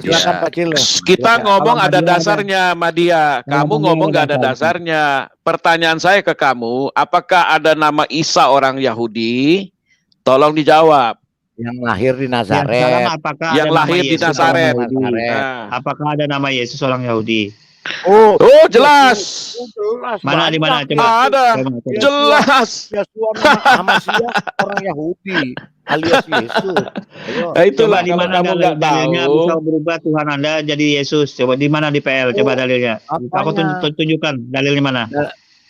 Silakan Pak Ciles. Kita ngomong ada dasarnya, Madia. Kamu ngomong nggak ada dasarnya. Pertanyaan saya ke kamu, apakah ada nama Isa orang Yahudi? Tolong dijawab. Yang lahir di Nazaret. Yang lahir di Nazaret. Apakah ada nama Yesus orang Yahudi? Oh, jelas. Mana di mana coba? Ada. Jelas. Yesua Hamasiah orang Yahudi alias Yesus. Itulah di mana dalilnya bisa berubah Tuhan Anda jadi Yesus. Coba di mana di PL? Coba dalilnya. Aku tunjukkan dalilnya mana.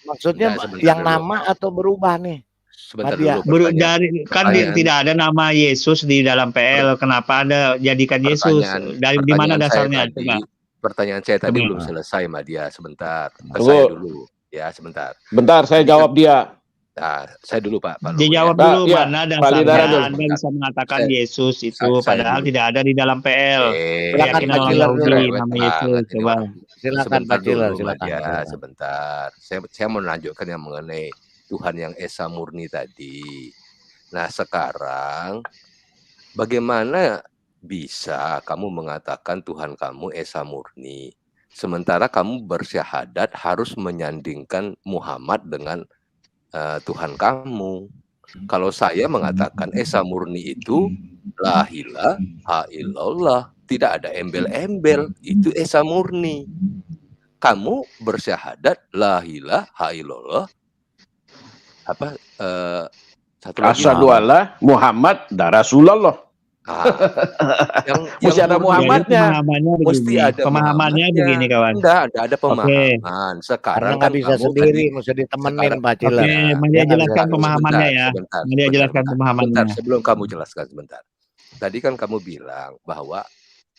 Maksudnya yang nama atau berubah nih? Sebentar dulu. Tidak ada nama Yesus di dalam PL. Kenapa Anda jadikan Yesus? Dari di mana dasarnya? Coba. Pertanyaan saya tadi belum selesai, Madia. Sebentar. Saya dulu. Ya, sebentar. Bentar, saya jawab dia. Nah, saya dulu, Pak. Dijawab dulu mana dasarnya Anda bisa mengatakan Yesus itu padahal tidak ada di dalam PL. Silakan Pak Ciles dulu. Nama Yesus. Coba. Silakan Pak Ciles, silakan. Ya, sebentar. Saya mau lanjutkan yang mengenai Tuhan yang Esa Murni tadi. Nah, sekarang bagaimana bisa kamu mengatakan Tuhan kamu Esa Murni, sementara kamu bersyahadat harus menyandingkan Muhammad dengan Tuhan kamu? Kalau saya mengatakan Esa Murni itu la ilaha illallah, tidak ada embel-embel, itu Esa Murni. Kamu bersyahadat la ilaha illallah, satu lagi Asyhadu alla Muhammad dan Rasulullah. Mesti ada Muhammadnya. Mesti ada pemahamannya begini kawan. Enggak ada pemahaman. Sekarang nggak bisa sendiri, mesti ditemenin Pak Ciles. Dia jelaskan pemahamannya ya. Dia jelaskan pemahamannya. Sebelum kamu jelaskan sebentar. Tadi kan kamu bilang bahwa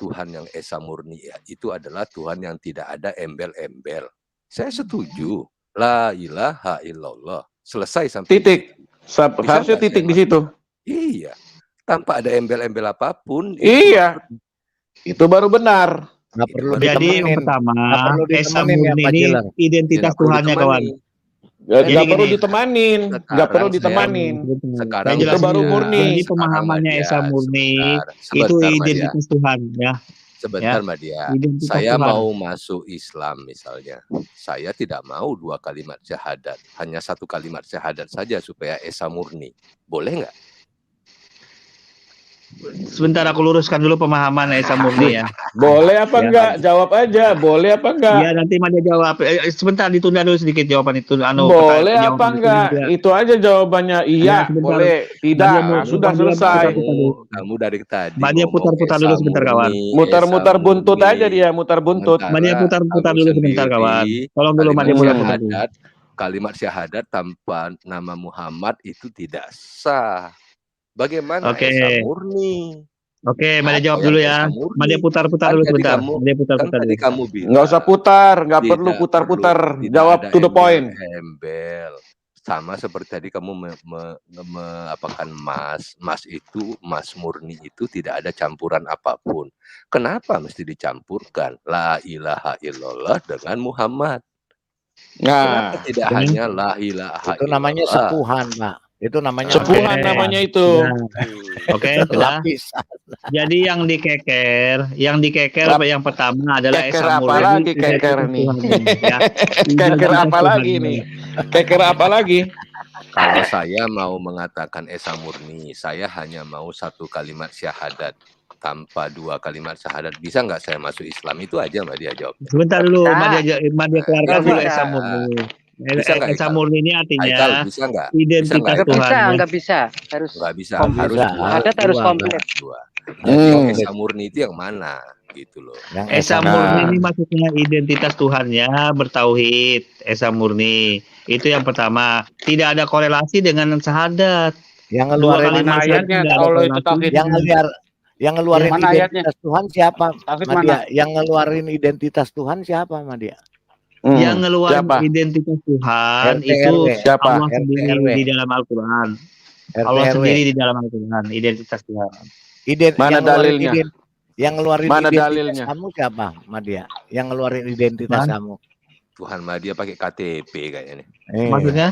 Tuhan yang Esa Murni itu adalah Tuhan yang tidak ada embel-embel. Saya setuju. La ilaha illallah. Selesai sampai titik. Harusnya titik di situ. Iya. Tanpa ada embel-embel apapun. Iya. Itu baru benar. Nggak perlu jadi yang pertama, Esa Murni ini identitas Tuhannya kawan. Nggak perlu ditemanin. Nggak perlu ditemanin. Sekarang itu baru murni. Jadi pemahamannya Esa Murni itu identitas Tuhan ya. Sebentar Mbak Dia, Identitas saya Tuhan. mau masuk Islam misalnya, saya tidak mau 2 kalimat syahadat, hanya 1 kalimat syahadat saja supaya esa murni, boleh nggak? Sebentar aku luruskan dulu pemahaman Esa Murni ya. Boleh apa Ya. enggak? Jawab aja. Boleh apa enggak? Iya nanti Madia jawab. Sebentar ditunda dulu sedikit jawaban itu. Boleh apa jawaban enggak? Itu aja jawabannya. Iya, sebentar. boleh. Tidak. Madia mau- Nah, sudah Madia selesai. Kamu dari tadi Madia ngomong putar-putar esa dulu sebentar kawan. murni, Mutar-mutar esa buntut murni. aja dia, mutar buntut. Madia Sementara putar-putar kamu dulu sebentar kawan. sendiri, Tolong dulu Madia putar-putar dulu. kalimat syahadat tanpa nama Muhammad itu tidak sah. Bagaimana Oke. esa murni? Oke, Madia Apa jawab yang dulu esa ya. murni? Madia putar-putar Kan dulu tadi sebentar. kamu, Madia putar-putar dulu. kamu bilang Nggak usah putar, nggak perlu tidak putar-putar. tidak Jawab ada to the point. embel-embel. Sama seperti tadi kamu apakan emas itu, emas murni itu tidak ada campuran apapun. Kenapa mesti dicampurkan la ilaha illallah dengan Muhammad? Nah, Kenapa tidak hanya la ilaha Itu namanya illallah? sepuhan, Pak. Itu namanya sepuhan Oke. namanya itu. Oke, sudah. lapisan. Jadi yang dikeker yang pertama adalah Keker Esa apa Murni. lagi keker nih? Ya. Keker apa lagi nih? Keker apa lagi? Kalau saya mau mengatakan esa murni, saya hanya mau 1 kalimat syahadat tanpa 2 kalimat syahadat. Bisa nggak saya masuk Islam? Itu aja Mbak Dia jawab. Sebentar dulu, Bisa. Madia keluarkan Nggak dulu bisa. Esa Murni. Bisa nggak, Esa Haikal? Murni ini artinya Haikal, bisa nggak? Bisa identitas nggak, Tuhan. Haikal? Nggak bisa. Harus Nggak bisa, komplit. harus Bisa, 2. Syahadat harus dua, komplit. 2. Jadi yang esa murni itu yang mana? Gitu loh. Yang Esa Murni ini maksudnya identitas Tuhannya bertauhid. Esa Murni itu yang pertama. Tidak ada korelasi dengan syahadat. Yang 2 ngeluarin kalimat Mana syahadat ayatnya tidak ada kalau itu korelasi. tauhid? yang ngeluarin Mana ayatnya? identitas Tuhan siapa, Tauhid Madia? mana? Yang ngeluarin identitas Tuhan siapa, Madia? Yang ngeluarin Siapa? identitas Tuhan RT, itu RW. Siapa? Allah RT, sendiri RW. di dalam Al-Quran. RT, Allah RW. sendiri di dalam Al-Quran, identitas Tuhan. Mana yang ngeluarin dalilnya? yang ngeluarin Mana identitas dalilnya? kamu siapa, Madia? Yang ngeluarin identitas Hah? kamu. Tuhan Mbak Dia pakai KTP kayaknya nih. Maksudnya?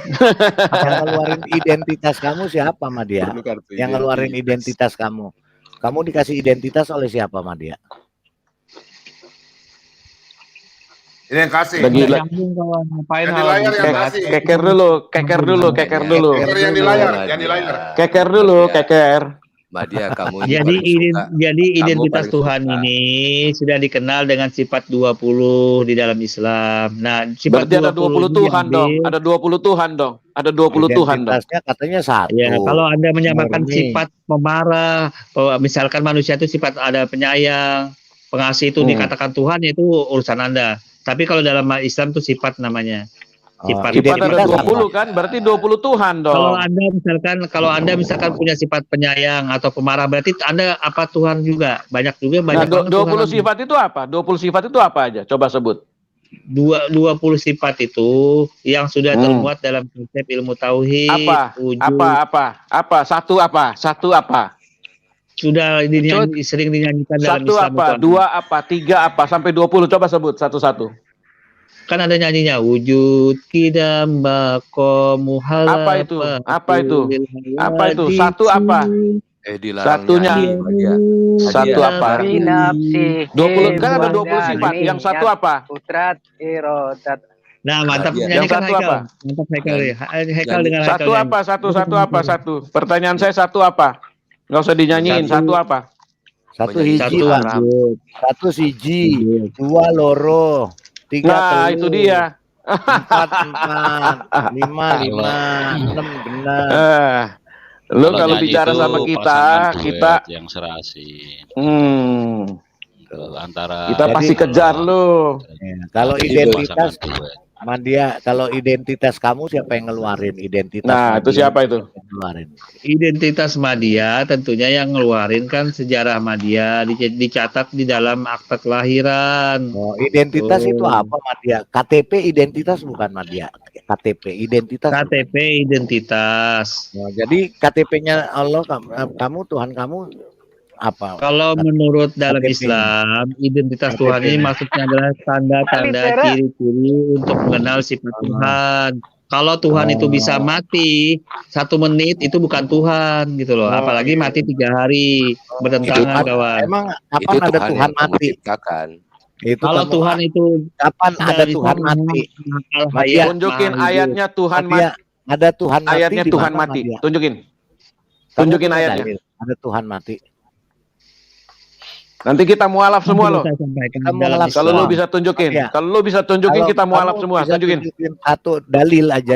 Yang ngeluarin identitas kamu siapa, Madia? Perlu kartu Yang ngeluarin identitas kamu. Kamu dikasih identitas oleh siapa, Madia? Ini yang kasih. Lagi Nggak nyambung kawan, ngapain Yang di hal layar gitu? yang kasih. keker dulu, keker dulu, keker dulu. Keker yang di layar, yang di layar. Keker dulu, keker. Mbak Dia, kamu ini Jadi paling suka. jadi Kamu identitas paling Tuhan suka. ini sudah dikenal dengan sifat 20 di dalam Islam. Nah, sifat Berarti ada 20 ini Tuhan dong. diambil. Ada 20 Tuhan dong. Ada 20 Tuhan dong. Identitasnya katanya satu. Ya, kalau Anda menyamakan Murni. sifat pemarah, misalkan manusia itu sifat ada penyayang, pengasih itu dikatakan Tuhan, itu urusan Anda. Tapi kalau dalam Islam itu sifat namanya. Sifat Sifat ada Identitas 20 kan? Berarti 20 Tuhan Kalau dong. Anda misalkan punya sifat penyayang atau pemarah, berarti Anda apa Tuhan juga? Banyak juga Nah, banyak banget 20 Tuhan. sifat itu apa? 20 sifat itu apa aja? Coba sebut. 20 sifat itu yang sudah termuat dalam konsep ilmu tauhid, Apa? wujud. Apa? Satu apa? Satu apa? Sudah sering dinyanyikan dalam Satu Islam. apa? itu. Dua apa? Tiga apa? Sampai 20. Coba sebut satu-satu. Kan ada nyanyinya wujud kidam bako muhala. Apa itu? Apa itu? Apa itu? Satu apa? Dilarang Satunya. nyanyi, Mbak Dia. Satu apa? Binapsi 20 kan ada 20 sifat. Yang satu apa? Putrat irodat. Nah, mantap Yang nyanyikan satu Haikal. apa? Mantap Haikal ya. Haikal dengan Haikal. Satu nyanyi. apa? Satu apa? Satu. Pertanyaan saya satu apa? Nggak usah dinyanyiin. Satu apa? Satu Menyanyi hiji, Pak. Satu Satu siji, dua loro, tiga Nah, telu, itu dia. empat, lima, enam, genap. Lu kalau nyanyi bicara itu sama kita, pasangan duet kita yang serasi antara kita pasti kejar lu. Kalau Jadi identitas pasangan duet. Madia, kalau identitas kamu siapa yang ngeluarin identitas? Nah, itu Madia? siapa itu? Ngeluarin. Identitas Madia tentunya yang ngeluarin kan sejarah Madia dicatat di dalam akta kelahiran. Oh, identitas Tuh. itu apa, Madia? KTP identitas bukan, Madia? KTP identitas. KTP identitas. Oh, jadi KTP-nya Allah, kamu Tuhan kamu apa? Kalau menurut dalam KTP. Islam, identitas KTP. Tuhan ini maksudnya adalah tanda-tanda ciri-ciri untuk mengenal sifat Tuhan. Kalau Tuhan itu bisa mati 1 menit itu bukan Tuhan gitu loh. Apalagi mati 3 hari bertentangan kawan. Emang Itu kapan ada Tuhan Tuhan yang kamu mati? ciptakan. Itu Kalau kamu Tuhan itu kapan ada dari Tuhan sana mati? Al-Hayat, Madia, Tunjukin Maha Hidup. ayatnya Tuhan Madia, mati. ada Tuhan mati Ayatnya di Tuhan mana mati. Madia? Tunjukin. Kamu Tunjukin punya ayatnya. dalil ada Tuhan mati. Nanti kita mualaf Nanti semua loh. saya sampaikan Kita dalam mualaf Kalau lu Islam. bisa tunjukin. Madia. Kalau lu bisa tunjukin Kalau kita kamu mualaf semua. bisa Tunjukin. tunjukin satu dalil aja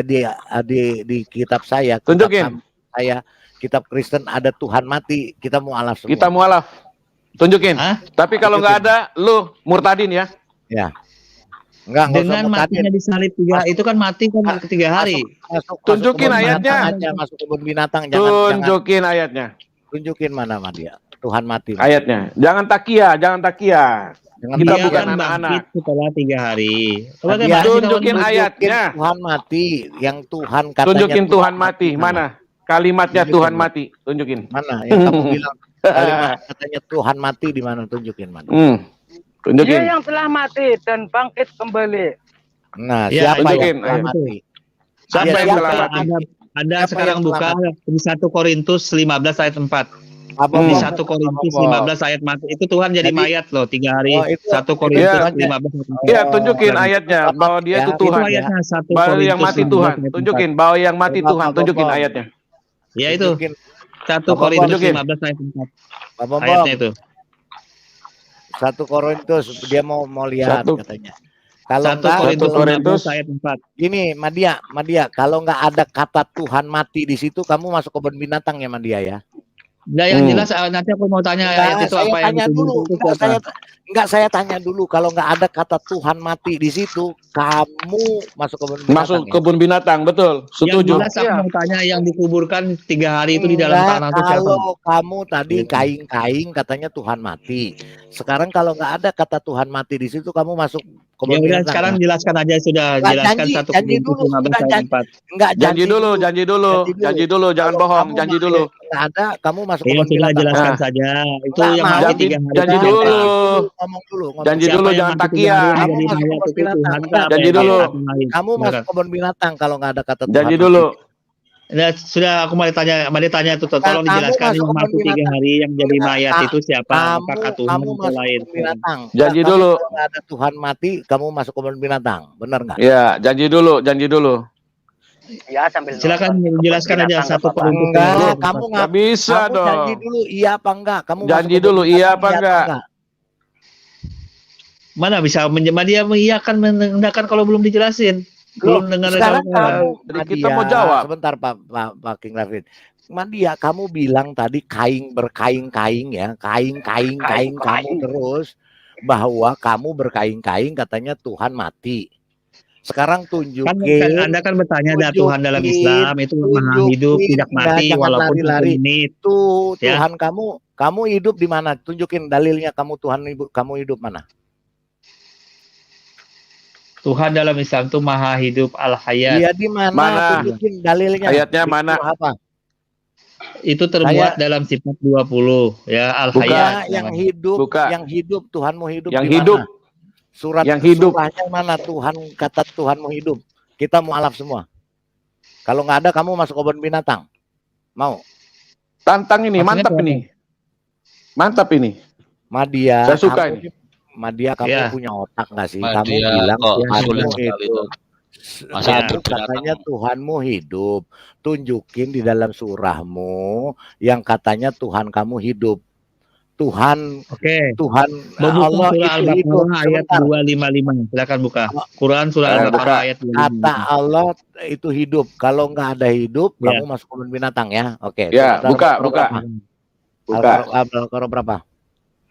di kitab saya, kitab Tunjukin. saya, kitab Kristen ada Tuhan mati, kita mualaf semua. Kita mualaf. Tunjukin. Tapi kalau nggak Tunjukin. ada, lu murtadin ya. Ya. Enggak usah Dengan murtadin. matinya disalib 3 itu kan mati kan 3 hari. Masuk Tunjukin kebun ayatnya. binatang aja, masuk kebun binatang, jangan Tunjukin ayatnya. tunjukin mana Madia. Tuhan mati. Ayatnya. Jangan takia, jangan takia. Jangan Kita Dia bukan kan anak-anak. bangkit setelah 3 hari. Coba Madia, mana sih kawan? Tunjukin ayatnya. Tuhan mati, yang Tuhan katanya Tunjukin Tuhan mati. mana? Mana? Kalimatnya Tunjukin, Tuhan Mas. mati. Tunjukin. Mana yang kamu bilang kalimat katanya Tuhan mati di mana, tunjukin mana? Tunjukin. Dia yang telah mati dan bangkit kembali. Nah, Ya, siapa tunjukin yang telah ayat itu. mati? Siapa Ya, yang siapa telah yang mati? Anda Siapa sekarang yang telah buka mati? di 1 Korintus 15 ayat 4. Apa Di Bob? 1 Korintus Apa, Bob? 15 ayat mati. Itu Tuhan jadi Jadi- mayat loh 3 hari. Oh, itu 1 itu Korintus Iya. 15 ayat 4. Iya, tunjukin Oh, ayatnya bahwa dia ya. itu Itu Tuhan. ayatnya 1 Bahwa yang Korintus mati 15 Tuhan. ayat 4. Tunjukin bahwa yang mati Coba Tuhan. Pak Tunjukin Bob. ayatnya. Ya itu Tunjukin 1 Pak Bob. Korintus Tunjukin. 15 ayat 4. Pak Bob. Ayatnya itu. 1 Korintus dia mau lihat Satu. katanya. Kalau 1 enggak Korintus Korintus. 15 ayat 4. gini Madia, kalau nggak ada kata Tuhan mati di situ, kamu masuk kebun binatang ya Madia ya. Nah, yang jelas nanti aku mau tanya ayat itu saya apa yang tanya dulu, dituduhkan itu siapa? saya tanya dulu, kalau nggak ada kata Tuhan mati di situ, kamu masuk kebun binatang. Masuk ya? kebun binatang, betul. Yang Setuju. jelas aku mau tanya yang dikuburkan 3 hari itu di dalam Enggak, tanah itu siapa? kalau kamu tadi kaing-kaing katanya Tuhan mati. Sekarang kalau nggak ada kata Tuhan mati di situ, kamu masuk Ya kebun udah binatang. sekarang jelaskan aja sudah, Nggak, jelaskan janji 1 janji Korintus dulu, 15 enggak ayat 4. enggak Janji dulu, janji dulu, janji dulu, jangan Kalau bohong, kamu janji masih dulu. nggak ada, kamu masuk Ya kebun sudah binatang. jelaskan Nah. saja. Itu Nggak yang mau. mati Janji, 3 hari janji itu dulu. siapa? Ngomong dulu. Janji Siapa dulu, yang jangan mati 3 takia. hari yang Kamu jadi masuk mayat kebun itu binatang. Tuhan Enggak, apa Janji yang dulu. mati lain? kamu masuk Silakan. kebun binatang kalau nggak ada kata Tuhan Janji mati. dulu. Nah, sudah aku mau tanya itu Nah, tolong kamu dijelaskan masuk yang kebun mati 3 binatang. hari yang jadi Enggak, mayat itu siapa? Apakah Tuhan kamu atau masuk lain? kebun binatang. Janji Enggak, dulu. Kalau nggak ada Tuhan mati, kamu masuk kebun binatang. Benar nggak? Ya, janji dulu, janji dulu. Ya sambil Silakan nonton. jelaskan Kebun aja binatang 1 nggak apa-apa. Korintus Enggak, 15. kamu Nggak bisa kamu janji dong. dulu iya apa enggak? Kamu masuk Janji kebun dulu, iya binatang, apa enggak? Mana bisa dia mengiyakan menandakan kalau belum dijelasin. Loh, Belum dengar sekarang kamu Jadi kita mau Madia, jawab. sebentar Pak King Rafid. Madia, kamu bilang tadi berkaing-kaing ya, kaing kamu terus bahwa kamu berkaing-kaing katanya Tuhan mati. Sekarang Kan tunjukin, Anda kan bertanya ada Tuhan dalam Islam itu maha hidup tidak mati jangan walaupun 1 lari-lari. menit. Tuh Ya. Tuhan kamu hidup di mana? Tunjukin dalilnya kamu Tuhan kamu hidup mana? Tuhan dalam Islam itu maha hidup al-hayat. Iya di mana? Mana? Tunjukin dalilnya. Ayatnya Di mana? surah apa? Itu termuat dalam sifat 20 ya Buka al-hayat. yang hidup, Buka. yang hidup Tuhanmu hidup Yang di hidup. mana? Surat Yang hidup. surahnya mana Tuhan kata Tuhanmu hidup? Kita mualaf semua. Kalau nggak ada kamu masuk kebun binatang. Mau? Tantang ini, Maksudnya mantap apa? ini. Mantap ini. Madia, Saya suka kamu, ini. Madia kamu Ya. punya otak nggak sih? Madia Kamu bilang kok Tuhanmu sulit sekali itu. itu. Masuk Kamu kebun binatang. katanya Tuhanmu hidup. Tunjukin di dalam surahmu yang katanya Tuhan kamu hidup. Tuhan Oke. Tuhan Membuka Allah surah itu hidup. Al-Baqarah ayat Sebentar. 255. Silakan buka. Quran surah Buka. Al-Baqarah ayat Kata 255. Allah itu hidup. Kalau nggak ada hidup, Ya. kamu masuk kebun binatang ya. Oke. Ya, buka, buka. Buka. Al-Baqarah berapa?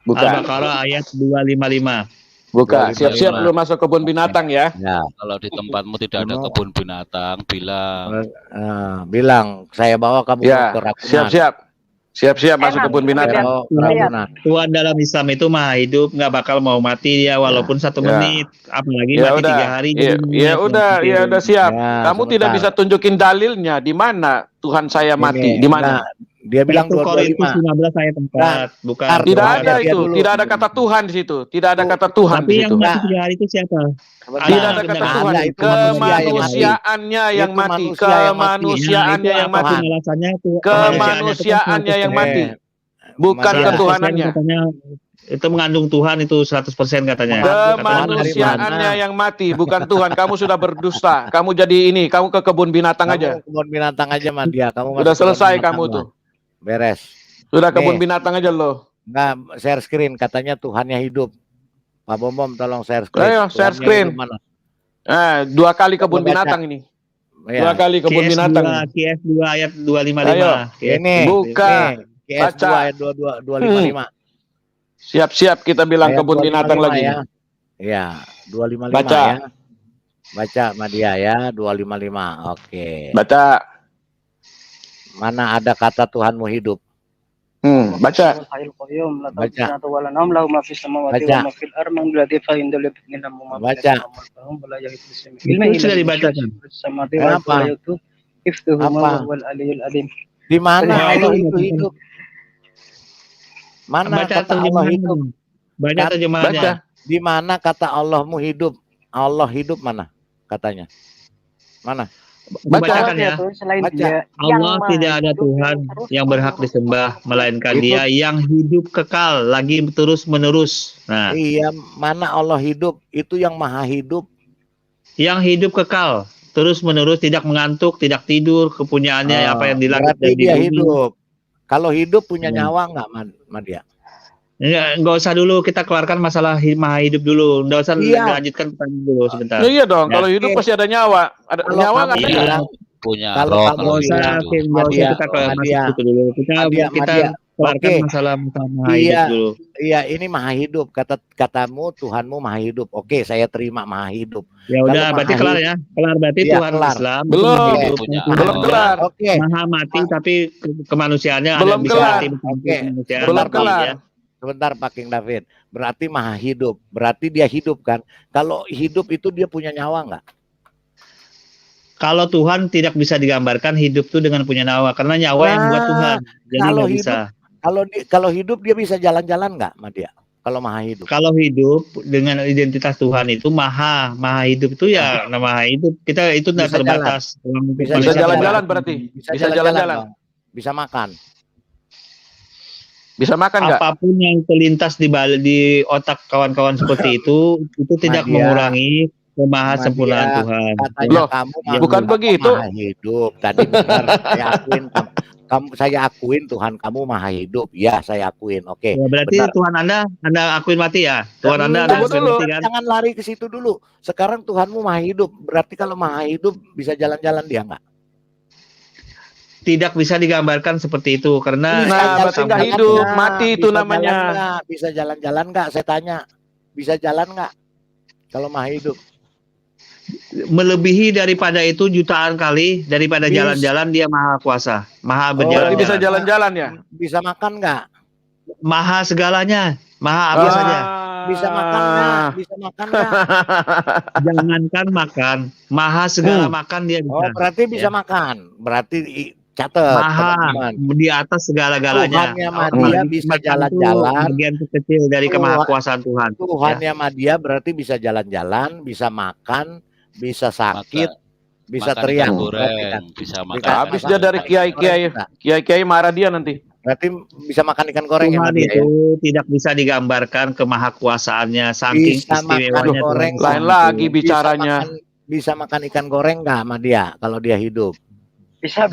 Buka. Al-Baqarah ayat 255. Buka. 255. Siap-siap lu masuk kebun binatang ya. Ya. Kalau di tempatmu tidak ada kebun binatang, bilang. Bilang saya bawa kamu Ya, ke Ragunan. siap-siap. Siap-siap masuk kebun binatang. Bawa ke Ragunan. Tuhan dalam Islam itu maha hidup, nggak bakal mau mati dia walaupun 1 Ya. menit, apalagi Ya mati udah. 3 hari. Ya, jadi ya mayat. udah, ya udah siap. Ya, Kamu tidak bisa sebentar. tunjukin dalilnya di mana Tuhan saya mati, Ini, di mana? Dia bilang 1 Korintus 2:25. 15 ayat 4, bukan. Tidak Dengar ada dia itu, dulu. tidak ada kata Tuhan di situ, tidak ada kata Tuhan di Tapi yang situ. mati 3 hari itu siapa? Tidak ada kata Nggak Tuhan, ada, itu manusia yang mati. kemanusiaannya yang Itu mati, manusia yang mati. kemanusiaannya yang mati, Apapun alasannya itu kemanusiaannya yang mati, bukan Manusia. ketuhanannya. Katanya itu mengandung Tuhan itu 100% katanya. Kemanusiaannya yang mati, bukan Tuhan. Kamu sudah berdusta. Kamu jadi ini, kamu ke kebun binatang aja. Kamu kebun binatang aja sama dia. Kamu Udah masuk kebun selesai binatang kamu lah. tuh. Beres. Sudah kebun Nih. binatang aja lo. Enggak, share screen katanya Tuhannya hidup. Pak Bom tolong share screen. Ayo share Tuhannya screen. hidup mana? 2 kali kebun Coba baca. binatang ini. Ya. 2 kali kebun binatang. KS 2 ayat 255. Ayo, Ini buka, KS 2 baca. ayat 255. Siap-siap kita bilang Ayat kebun binatang 255 lagi. ya. Iya, 255 Baca. ya. Baca Madia ya, 255. Oke. Baca. Mana ada kata Tuhanmu hidup? Baca. Baca. Baca. Itu sudah dibacakan. Kenapa? Apa? Di mana Allah itu hidup? Mana Baca kata Allah terjemahannya. hidup? Baca terjemahannya. Baca. Di mana kata Allahmu hidup? Allah hidup mana katanya? Mana? Bacakan ya. Baca. Allah tidak ada Tuhan yang berhak disembah, melainkan Itu- Dia yang hidup kekal lagi terus menerus. Nah, Iya, mana Allah hidup? Itu yang maha hidup. yang hidup kekal terus menerus, tidak mengantuk, tidak tidur, kepunyaannya apa yang di langit Berarti dan di dia bumi. hidup. Kalau hidup punya Hmm. nyawa nggak, Madia? Nggak usah dulu kita keluarkan masalah maha hidup dulu. Nggak usah Iya. lanjutkan pertanyaan dulu sebentar. Ya, iya dong, Ya. kalau hidup pasti ada nyawa. Ada Kalau nyawa kamu nggak ada? bilang, Punya kalau roh kamu kalau Nggak usah, bilang, hidup. Kim, nggak usah Madia, kita ke masuk Madia, situ dulu. Kita Madia. keluarkan Oke. masalah maha hidup Iya, dulu. iya, ini maha hidup. Katamu Tuhanmu maha hidup. Oke, saya terima maha hidup. Ya Kalau udah, berarti maha kelar hidup- ya. Kelar berarti Iya, Tuhan kelar. Islam itu Belum. maha hidup. Punya Tuhan Belum roh. kelar. Oke, maha mati, tapi kemanusiaannya ada Belum bisa kelar. mati bersama Oke. kemanusiaan. Belum Tapi, kelar. ya. sebentar Pak King David. Berarti maha hidup. Berarti dia hidup kan? Kalau hidup itu dia punya nyawa nggak? Kalau Tuhan tidak bisa digambarkan hidup tuh dengan punya nyawa, karena nyawa yang buat Tuhan. Jadi kalau nggak bisa. Kalau hidup dia bisa jalan-jalan nggak, Madia? Kalau maha hidup. Kalau hidup dengan identitas Tuhan itu maha hidup itu ya maha hidup. Kita itu tidak Bisa terbatas. Bisa Bisa jalan. jalan-jalan berarti. Bisa jalan-jalan. dong. Bisa makan. Bisa makan nggak? Apapun yang terlintas di otak kawan-kawan seperti itu tidak Madia. mengurangi kemahasempurnaan Madia, Tuhan. Katanya Loh, kamu bukan kamu begitu. maha hidup. Tadi benar. Saya akuin Tuhan kamu maha hidup. Ya, saya akuin. Oke. Ya, berarti benar. Tuhan Anda akuin mati ya? Tuhan Anda Tunggu akuin dulu, mati kan? jangan lari ke situ dulu. Sekarang Tuhanmu maha hidup. Berarti kalau maha hidup bisa jalan-jalan dia nggak? Tidak bisa digambarkan seperti itu karena berarti nggak hidup, mati itu Bisa namanya. jalan nggak? Bisa jalan-jalan nggak? Saya tanya. Bisa jalan nggak? Kalau maha hidup. melebihi daripada itu jutaan kali daripada jalan-jalan dia maha kuasa, maha Berarti berjalan. bisa jalan-jalan ya? Bisa makan nggak? Maha segalanya, maha apa saja. Bisa makan nggak? Bisa makan nggak? Jangankan makan, maha segala makan dia bisa. Oh, berarti bisa Ya. makan. Berarti catat. Maha teman-teman. di atas segala-galanya. Tuhannya Madia bisa Makan jalan-jalan. itu bagian terkecil dari kemahakuasaan Tuhan. Tuhannya Madia berarti bisa jalan-jalan, bisa makan, bisa sakit, bisa makan teriak. ikan Berarti goreng, kan? bisa Bisa makan Habis dia dari kiai-kiai. Bisa. Kiai-kiai marah dia nanti. Berarti bisa makan ikan goreng ya Tuhan Madia itu ya? tidak bisa digambarkan kemahakuasaannya, saking Bisa makan istimewanya goreng. Tuhan. Lain lagi bicaranya. Bisa makan ikan goreng nggak Madia kalau dia hidup? Bisa.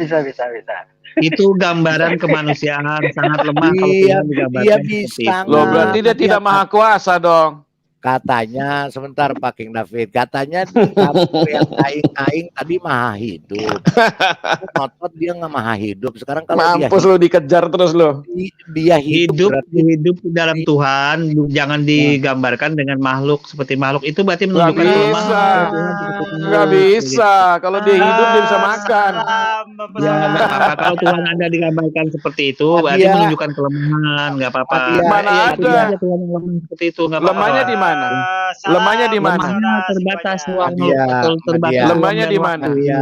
Itu gambaran kemanusiaan sangat lemah kalau Iya, Tuhan digambarkan iya seperti bisa. itu. Loh, berarti dia tidak maha kuasa dong. Katanya, sebentar Pak King David, katanya kamu yang kaing-kaing tadi maha hidup. Aku ngotot dia nggak maha hidup. Sekarang kalau Mampus lu dikejar terus lu. dia hidup, Hidup dalam Tuhan jangan digambarkan dengan makhluk seperti makhluk itu berarti Gak menunjukkan bisa. kelemahan Tuhan seperti itu. Gak bisa. Kalau dia hidup dia bisa makan. Ya nggak apa-apa kalau Tuhan Anda digambarkan seperti itu berarti Madia. menunjukkan kelemahan, nggak apa-apa. Madia, Mana Ya, ada? aja Tuhan yang lemah seperti itu, nggak apa-apa. Lemahnya di mana? Lemahnya di mana? Lemahnya terbatas ruang Madia, terbatas Madia. ruang Lemahnya dan di waktu. mana? Madia,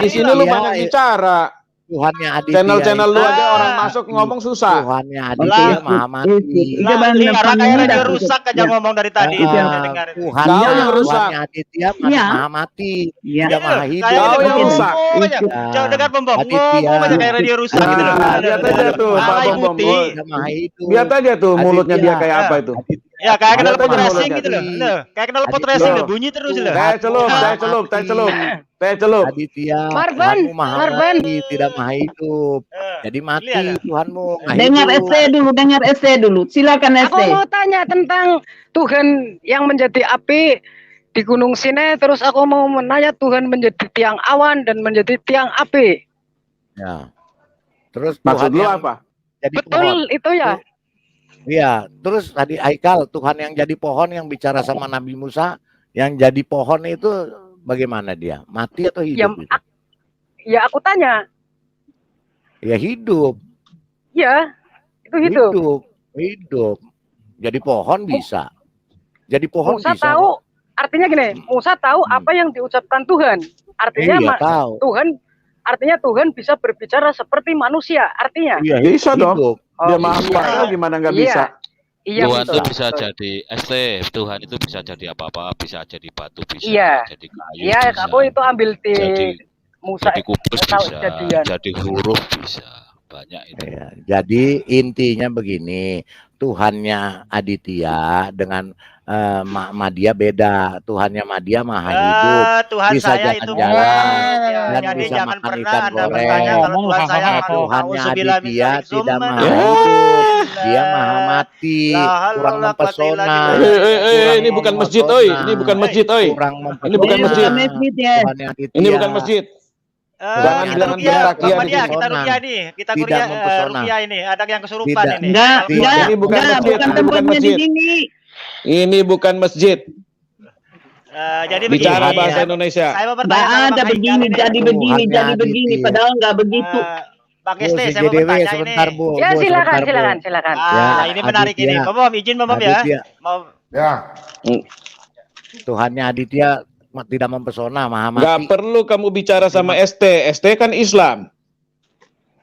Di sini lu banyak bicara. Tuhannya Aditya Channel-channel lu itu aja orang masuk ngomong susah. Tuhannya Aditya maha mati. Orang kayak radio rusak aja ngomong dari tadi. Tuhannya Tuhannya Aditya maha mati, tidak maha hidup. Kau yang rusak. Coba dengar Bom Bom. Ngomong aja kayak radio rusak gitu loh. Lihat aja tuh Pak Bom Bom. Lihat aja tuh mulutnya dia kayak apa itu. Ya kayak kenal pot racing gitu loh. Kayak kenal pot racing loh, bunyi terus loh. Teh celup. Aditya, Marban, Tuhanmu maha mati, tidak maha hidup. Jadi mati Tuhanmu. Dengar SC dulu. Silakan SC. Aku mau tanya tentang Tuhan yang menjadi api di Gunung Sinai, terus aku mau menanya Tuhan menjadi tiang awan dan menjadi tiang api. Ya. Terus maksud Tuhan lu apa? Jadi betul pohon. Itu ya. Iya, terus tadi Haikal, Tuhan yang jadi pohon yang bicara sama Nabi Musa, yang jadi pohon itu bagaimana dia? Mati atau hidup? Ya aku tanya. Ya hidup. Ya, itu hidup. Hidup. Jadi pohon bisa. Jadi pohon Musa bisa. Tahu, artinya gini, Musa tahu apa yang diucapkan Tuhan. Artinya tahu. Artinya Tuhan bisa berbicara seperti manusia. Artinya. Iya, bisa dong. Dia maha kuasa gimana nggak bisa? Iya, Tuhan itu bisa jadi Tuhan itu bisa jadi apa-apa, bisa jadi batu, bisa jadi kayu. Iya, aku itu ambil di Musa. Jadi kubus bisa, jadi huruf bisa, banyak itu. Ya, jadi intinya begini, Tuhannya Aditya dengan Madia beda. Tuhannya Madia maha hidup, Tuhan bisa saya itu jalan-jalan dan bisa jangan makan pernah ikan Anda goreng. bertanya kalau Tuhan saya Tuhannya Aditya tidak maha hidup, dia maha mati, kurang mempesona. Ini bukan masjid, oi. Ini bukan masjid, oi. Ini bukan masjid. Ini bukan masjid. Jangan bertakian di kita rupiah nih, kita rupiah ini, ada yang kesurupan ini. Enggak, ini bukan masjid, ini bukan masjid. Ini bukan masjid. Jadi bicara begini, bahasa Indonesia. Saya mau bertanya ada begini, jadi begini, padahal nggak begitu. Bang Este, saya mau bertanya sebentar, ini. Bu. Ya silakan. Ini menarik ini. Bom, izin Bom ya. Mau. Ya. Tuhannya Aditya tidak mempesona, maha mati. Gak perlu kamu bicara sama ST. ST kan Islam.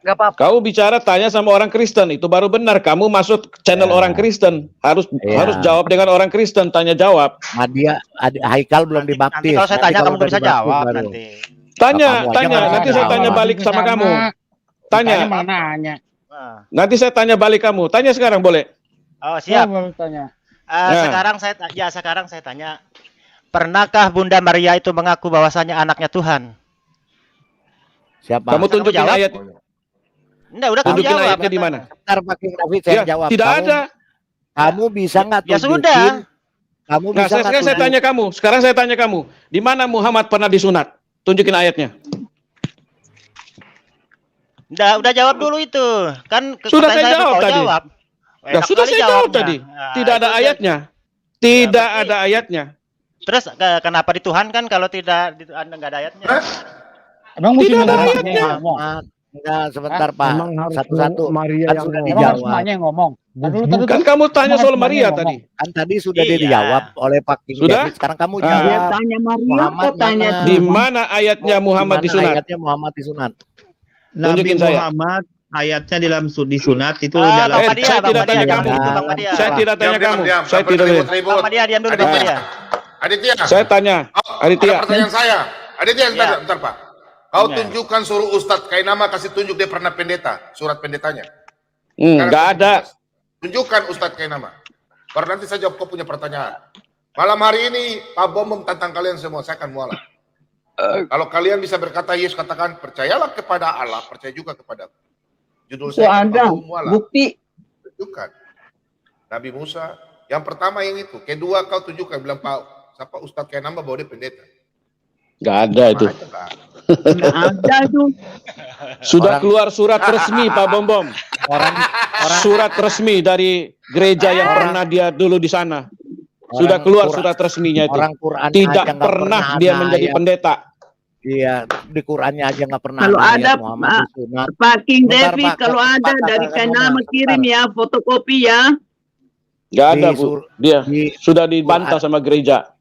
Gak apa-apa. Kau bicara tanya sama orang Kristen, itu baru benar. Kamu masuk channel orang Kristen, harus jawab dengan orang Kristen, tanya jawab. Haikal belum dibaptis. Nanti kalau saya tanya kamu nggak bisa jawab nanti. Tanya. Nanti saya tanya balik sama kamu. Tanya. Nanti saya tanya balik kamu. Tanya sekarang boleh? Oh siap. Tanya. Sekarang saya tanya. Pernahkah Bunda Maria itu mengaku bahwasanya anaknya Tuhan? Siapa? Kamu tunjukin ayat. Enggak, udah kamu tunjukin jawab. ayatnya di mana? Bentar Pak King David saya jawab. Tidak ada. Kamu bisa nggak tunjukin? Ya sudah. Kamu Nah, bisa sekarang saya tanya kamu. Sekarang saya tanya kamu. Di mana Muhammad pernah disunat? Tunjukin ayatnya. Udah jawab dulu itu. Kan sudah saya jawab tadi. Ya, sudah saya jawab tadi. Tidak ada ayatnya. Tidak ada ayatnya. Terus kenapa dituhankan kalau tidak nggak ada ayatnya? Emang mesti ada ayatnya. Enggak, sebentar Pak. Satu-satu. Maria Kan yang sudah dijawab. dijawab. Semuanya yang ngomong. Kan kamu tanya soal Maria tadi. Kan tadi sudah dijawab oleh Pak King Sudah? David. Sekarang kamu jawab. Tanya Maria, Muhammad tanya mana? Di mana ayatnya Muhammad disunat? Ayatnya Muhammad disunat. Nabi Tunjukin saya. Muhammad ayatnya dalam disunat itu Bang dalam Madia, saya Bang tidak Madia, tanya jangan kamu. begitu, Bang Madia. Saya tidak tanya kamu. Saya tidak. Bang Madia diam dulu, Bang Madia. Aditya. Saya tanya. Aditya. Ada pertanyaan saya. Aditya, bentar Pak. Kau tunjukkan suruh Ustadz Kainama kasih tunjuk dia pernah pendeta, surat pendetanya. Nggak ada. Tunjukkan Ustadz Kainama. Baru nanti saya jawab kau punya pertanyaan. Malam hari ini Pak Bom tentang kalian semua, saya akan mualaf. Kalau kalian bisa berkata Yesus, katakan percayalah kepada Allah, percaya juga kepada aku. Judul saya ada mualaf. bukti. Tunjukkan. Nabi Musa, yang pertama yang itu. Kedua kau tunjukkan, bilang Pak, siapa Ustadz Kainama bahwa dia pendeta. Nggak ada itu. Ada tuh. Sudah keluar surat resmi Pak Bom Bom. Surat resmi dari gereja yang pernah dia dulu di sana. Sudah keluar surat resminya itu. Tidak pernah dia menjadi pendeta. Iya, di Qurannya aja nggak pernah. Kalau ada Pak King Bentar, David, Pak, kalau ada dari Kainama kirim ya, fotokopi ya. Nggak ada Bu. Dia sudah dibantah sama gereja.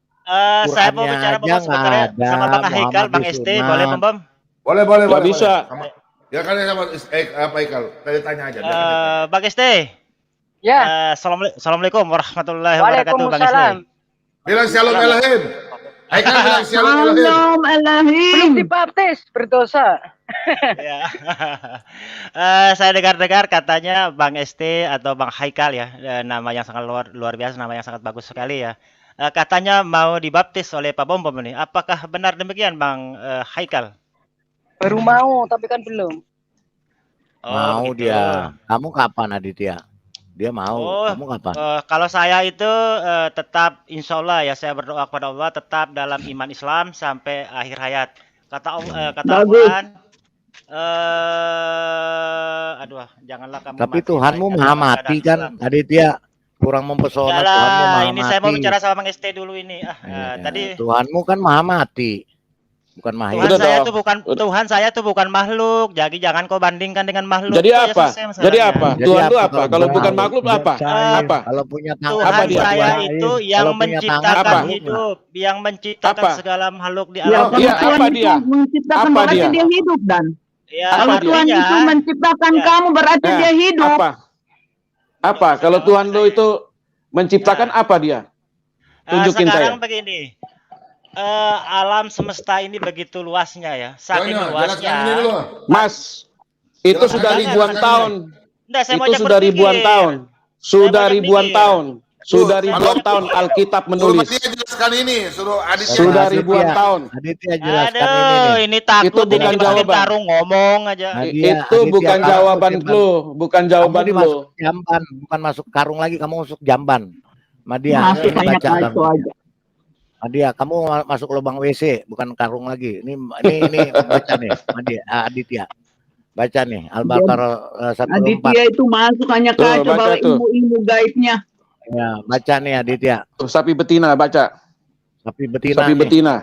Saya mau bicara sebentar ya sama Bang Haikal, Bang ST, boleh Bang Bom? Boleh. Nggak bisa. Ya kan sama apa Ikal? Tadi tanya aja. Bang Este. Ya. Assalamualaikum warahmatullahi wabarakatuh, Bang Este. Waalaikumsalam. Bilang shalom Elohim. Aikal bilang shalom Elohim. Shalom Elohim. Belum dibaptis, berdosa. Ya. Saya dengar-dengar katanya Bang Este atau Bang Haikal ya, nama yang sangat luar biasa, nama yang sangat bagus sekali ya. Katanya mau dibaptis oleh Pak Bom Bom ini. Apakah benar demikian, Bang Haikal? Baru mau, tapi kan belum. Mau begitu. dia. Kamu kapan Aditya? Dia mau. Kamu kapan? Kalau saya itu tetap insya Allah ya, saya berdoa kepada Allah tetap dalam iman Islam sampai akhir hayat. Kata Al-Quran, aduh, janganlah kamu Tapi mati. Tuhanmu maha mati kan, Aditya. Kurang mempesona. Yalah, Tuhanmu maha ini mati. saya mau bicara sama Bang Este dulu ini. Tadi Tuhanmu kan maha mati. Bukan maha Tuhan hidup. saya tuh bukan Tuhan saya tuh bukan makhluk. Jadi jangan kau bandingkan dengan makhluk. Jadi Itu ya apa? selesai Jadi masalahnya. apa? Tuhan itu apa? Kalau bukan makhluk apa? Apa? Kalau punya tangan. Tuhan Apa dia? saya itu yang Kalau punya tangan, menciptakan apa? hidup, yang menciptakan Apa? segala makhluk di Ya, alam. kalau Iya, Tuhan apa itu dia? menciptakan Apa berarti dia? dia hidup dan. Ya, Kalau Tuhan artinya itu menciptakan ya. kamu berarti dia hidup. Apa? Apa? Kalau Tuhan lo itu menciptakan apa dia? Tunjukin sekarang saya. begini. Alam semesta ini begitu luasnya ya. Saking Jelaskan luasnya. ini dulu. Mas, itu Jelaskan sudah ini, ribuan jelaskan tahun. Enggak, saya mau Itu ajak sudah ribuan berpikir. tahun. Sudah mau ajak ribuan mikir. tahun. Sudah Tuh, ribuan tahun Alkitab Suruh menulis. dia jelaskan ini, suruh Aditya. Sudah Aditya, ribuan tahun. Aditya jelaskan ini Aduh, nih. ini takut Itu ini bukan dimasukin jawaban. karung ngomong aja. Nadia, Itu Aditya, bukan kamu jawaban cuman- lu, bukan Kamu jawaban lu. dimasuk jamban, bukan masuk karung lagi, kamu masuk jamban. Madia, Masuk ini hanya baca kacau kamu. aja. Madia, kamu masuk lubang WC, bukan karung lagi. Ini baca nih, Madia, Aditya. Baca nih, Al-Baqarah 104. Aditya itu masuk hanya Tuh, kacau baca bawa tuh. ilmu-ilmu gaibnya. Ya, baca nih Aditya. Tuh, sapi betina baca. Sapi betina. Sapi nih. betina.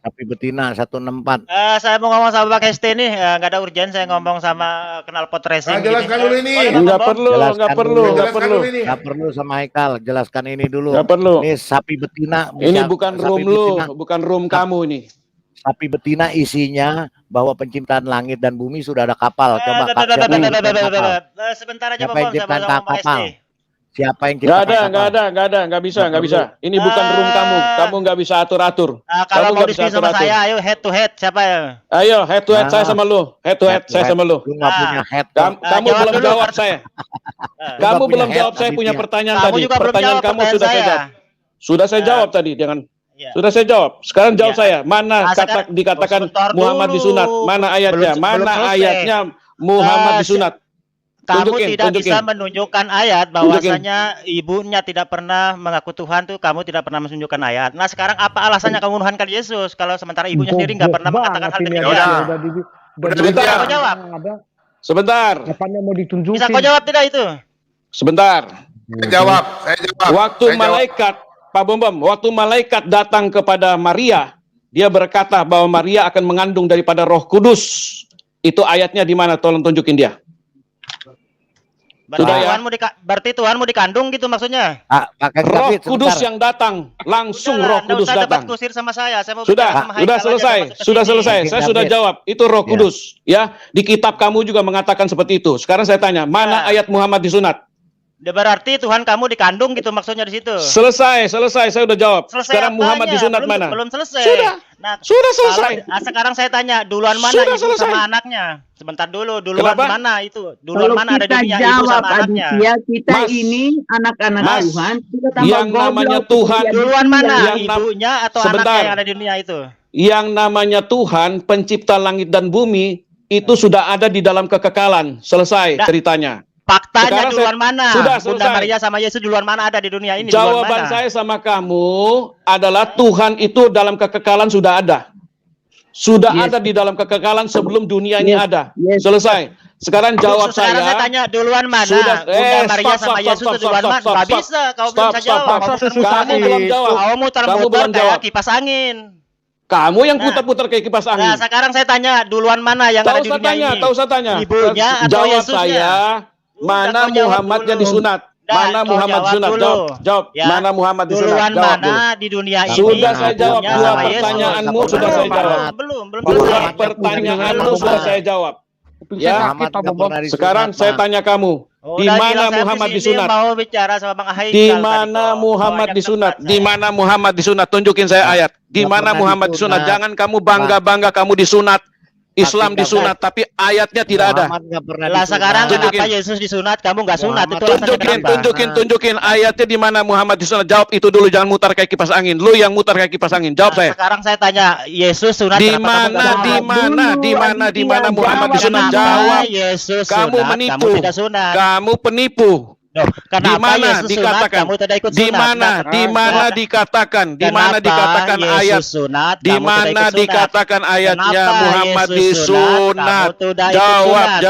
Sapi betina 164. Saya mau ngomong sama Bang Este nih, nggak ada urgen saya ngomong sama kenal pot racing. jelaskan dulu ini. Enggak perlu, Jelaskan enggak perlu, dulu. enggak perlu. Nggak perlu sama Haikal, jelaskan ini dulu. Enggak perlu. Ini sapi betina. Ini bisa- bukan sapi room lu, betina. bukan room kamu ini. Sapi betina isinya bahwa penciptaan langit dan bumi sudah ada kapal. Coba Kak, siapa yang ciptain kapal? Sebentar aja Siapa Bang, yang saya mau ciptain ngomong Bang kapal? Este. Siapa yang Enggak ciptakan ada, kapal? enggak bisa, Nggak enggak bisa. Ini bukan room kamu. Kamu enggak bisa atur-atur. Kalau Kamu mau nggak bisa diskusi sama atur-atur. saya, ayo head to head siapa ya? Ayo, head to head saya sama lu. Head to head Head to saya head. sama lu. Lu nggak punya head. Kamu jawab belum dulu, jawab saya. Kamu punya belum head, jawab saya punya Aditya. pertanyaan Kamu tadi. juga belum Pertanyaan jawab kamu pertanyaan sudah saya saya. jawab. Sudah saya jawab tadi, jangan. Iya. Sudah saya jawab. Sekarang jawab Iya. saya. Mana Sekarang- dikatakan sebentar Muhammad dulu. disunat? Mana ayatnya? Belum Mana selesai. ayatnya Muhammad disunat? Kamu Tunjukin, tidak tunjukin. bisa menunjukkan ayat bahwasanya ibunya tidak pernah mengaku Tuhan tuh kamu tidak pernah menunjukkan ayat. Nah sekarang apa alasannya kamu menuhankan Yesus kalau sementara ibunya sendiri nggak pernah mengatakan hal demikian? Sebentar. Bisa kau jawab? Sebentar. Apanya mau ditunjukin? Bisa kau jawab tidak itu? Sebentar. Saya jawab. Waktu Saya jawab. malaikat, Pak Bom, waktu malaikat datang kepada Maria, dia berkata bahwa Maria akan mengandung daripada Roh Kudus. Itu ayatnya di mana? Tolong tunjukin dia. Berarti Sudah ya? berarti Tuhanmu dikandung gitu maksudnya? Pakai Roh David, Kudus sebentar. yang datang, langsung Udah, Roh nggak Kudus usah debat datang. kusir sama saya. Saya mau Sudah, bicara sama sudah Haikal selesai, aja, masuk ke sudah sini. selesai. Saya sudah David. jawab. Itu Roh Ya. Kudus, ya. Di kitab kamu juga mengatakan seperti itu. Sekarang saya tanya, mana ayat Muhammad disunat? Berarti Tuhan kamu dikandung gitu maksudnya di situ. Selesai, saya sudah jawab. Selesai Sekarang Muhammad apanya? disunat Belum- mana? Belum selesai. Sudah. Nah, Sudah selesai. sekarang saya tanya, duluan mana Sudah ibu selesai. sama anaknya? Sebentar dulu, duluan Kenapa? mana itu? Duluan Kalau mana ada kita dunia ibu jawab sama anaknya? Aditya, kita Mas. ini anak-anak Mas. Tuhan, kita tambah Yang namanya goblok, Tuhan. kemudian Duluan mana? Yang nam- Ibunya atau Sebentar. anaknya yang ada di dunia itu? Yang namanya Tuhan, pencipta langit dan bumi, itu sudah ada di dalam kekekalan. Selesai Nah, ceritanya. Faktanya Sekarang duluan saya- mana? Sudah Bunda selesai. Maria sama Yesus duluan mana ada di dunia ini? Duluan Jawaban mana? saya sama kamu adalah Tuhan itu dalam kekekalan sudah ada. Sudah Yes. ada di dalam kekekalan sebelum dunia ini Yes. ada. Yes. Selesai. Sekarang jawab Sekarang saya saya. tanya duluan mana? Sudah. Bunda Maria sama Yesus itu duluan mana? Nggak bisa, kau belum bisa jawab. Kamu belum jawab. Kamu Kamu muter-muter belum kayak jawab. kipas angin. Kamu yang Nah. putar-putar kayak kipas Nah, angin. sekarang saya tanya, duluan mana yang ada Tahu di saya dunia tanya, ini? tahu saya tanya. Ibunya atau Jawab Yesusnya? saya, mana kau jawab Muhammadnya dulu. disunat? Dah, Mana kau Muhammad jawab disunat? dulu. Jawab, jawab. Ya. Mana Muhammad disunat? Duluan Jawab mana dulu. di dunia ini? Sudah saya jawab Ibunya dua sama Yesus. pertanyaanmu, Belum, sudah saya jawab. Belum Dua selesai. pertanyaanmu sudah saya jawab. Ya, sekarang saya tanya kamu, di mana Muhammad disunat? Mau bicara sama Bang Haikal. Di mana Muhammad disunat? Di mana Muhammad disunat? Tunjukin saya ayat. Di mana Muhammad disunat? Jangan kamu bangga-bangga kamu disunat. Islam disunat, tapi ayatnya tidak ada. Lah sekarang kenapa Yesus disunat, kamu nggak sunat? Itu Tunjukin ayatnya di mana Muhammad disunat. Jawab itu dulu, jangan mutar kayak kipas angin. Lu yang mutar kayak kipas angin. Jawab saya. Sekarang saya tanya, Yesus sunat di mana Muhammad disunat? Jawab. Yesus kamu sunat, menipu. kamu tidak sunat. Kamu penipu. Di mana dikatakan? Di mana dikatakan? Di mana dikatakan ayat? Di mana dikatakan ayatnya Muhammad disunat? Jawab.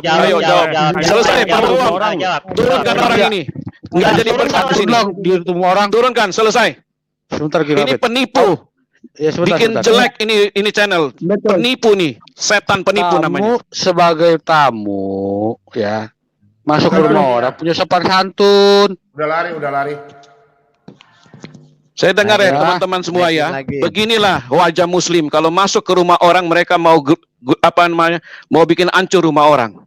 Ayo jawab. Selesai Pak Bombom. Turunkan orang ini. Nggak jadi berkat di sini. Turunkan, selesai. Ini penipu. Bikin jelek ini channel. Penipu nih, setan penipu namanya. Sebagai tamu ya, masuk ke rumah orang punya sopan santun. Udah lari. Saya dengar ya teman-teman semua ya. Beginilah wajah Muslim kalau masuk ke rumah orang, mereka mau mau bikin hancur rumah orang.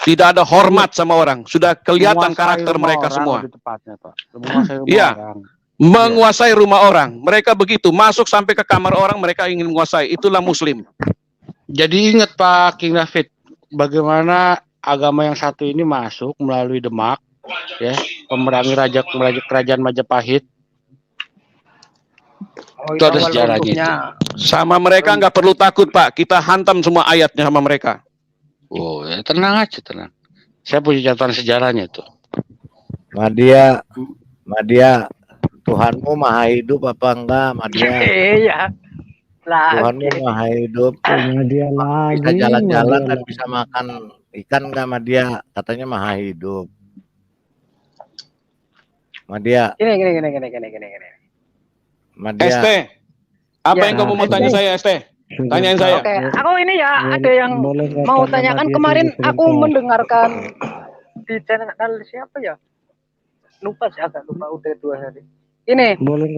Tidak ada hormat sama orang. Sudah kelihatan karakter mereka semua. Iya. Menguasai rumah orang. Mereka begitu, masuk sampai ke kamar orang, mereka ingin menguasai. Itulah Muslim. Jadi ingat Pak King David, bagaimana agama yang satu ini masuk melalui Demak, ya, memerangi kerajaan Majapahit. Itu ada sejarahnya itu. Sama mereka nggak perlu takut Pak, kita hantam semua ayatnya sama mereka. Oh ya, tenang aja, tenang. Saya punya catatan sejarahnya itu. Madia, Tuhanmu maha hidup apa enggak, Madia? Iya. Tuhanmu maha hidup. Madia lagi. Bisa jalan-jalan dan bisa makan ikan enggak, Madia? Katanya maha hidup. Madia. Gini. Madia. ST, apa yang kamu mau tanya saya, ST? Tanyain saya. Oke, aku ini ya ada yang mau tanyakan. Kemarin aku mendengarkan di channel siapa ya? Lupa sih, agak lupa, udah 2 hari. Ini boleh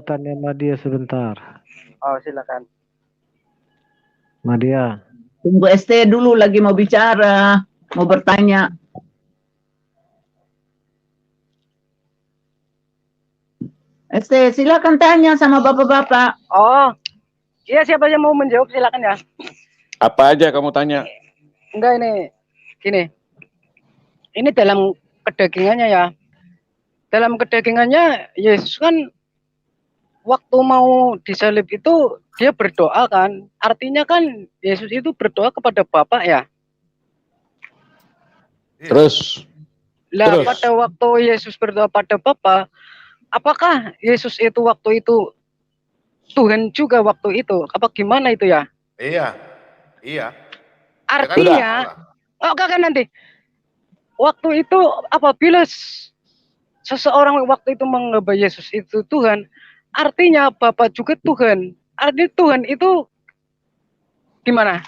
tanya Madia sebentar. Oh silakan. Madia. Tunggu ST dulu, lagi mau bicara, mau bertanya. ST silakan tanya sama bapak-bapak. Oh iya, siapa yang mau menjawab silakan ya. Apa aja kamu tanya? Enggak, ini gini. Ini dalam kedagingannya ya. Dalam kedagingannya Yesus kan waktu mau disalib itu dia berdoa kan. Artinya kan Yesus itu berdoa kepada Bapa ya. Terus Pada waktu Yesus berdoa pada Bapa, apakah Yesus itu waktu itu Tuhan juga waktu itu? Apa gimana itu ya? Iya. Artinya, kan nanti waktu itu apabila seseorang waktu itu menganggap Yesus itu Tuhan, artinya Bapa juga Tuhan. Artinya Tuhan itu gimana?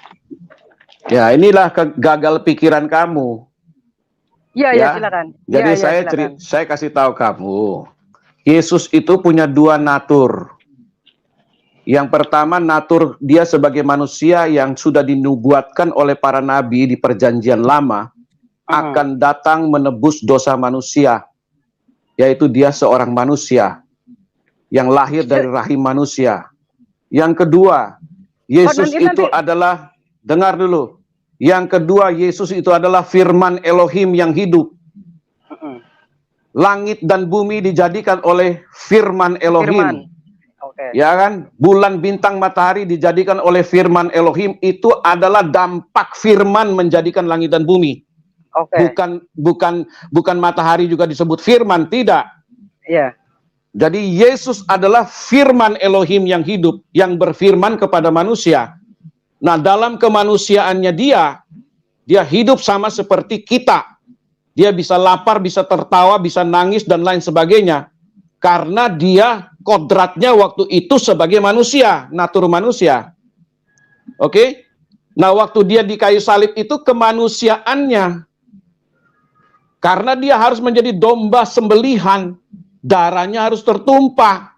Ya, inilah gagal pikiran kamu. Iya, silakan. Jadi saya kasih tahu kamu, Yesus itu punya 2 natur. Yang pertama, natur dia sebagai manusia yang sudah dinubuatkan oleh para nabi di Perjanjian Lama akan datang menebus dosa manusia. Yaitu dia seorang manusia yang lahir dari rahim manusia. Yang kedua, Yesus itu adalah, dengar dulu. Yang kedua, Yesus itu adalah firman Elohim yang hidup. Langit dan bumi dijadikan oleh firman Elohim. Ya kan? Bulan, bintang, matahari dijadikan oleh firman Elohim. Itu adalah dampak firman menjadikan langit dan bumi. Bukan matahari juga disebut firman, tidak. Iya. Jadi Yesus adalah firman Elohim yang hidup, yang berfirman kepada manusia. Nah, dalam kemanusiaannya dia hidup sama seperti kita. Dia bisa lapar, bisa tertawa, bisa nangis dan lain sebagainya. Karena dia kodratnya waktu itu sebagai manusia, natur manusia. Oke? Nah, waktu dia di kayu salib itu kemanusiaannya. Karena dia harus menjadi domba sembelihan, darahnya harus tertumpah.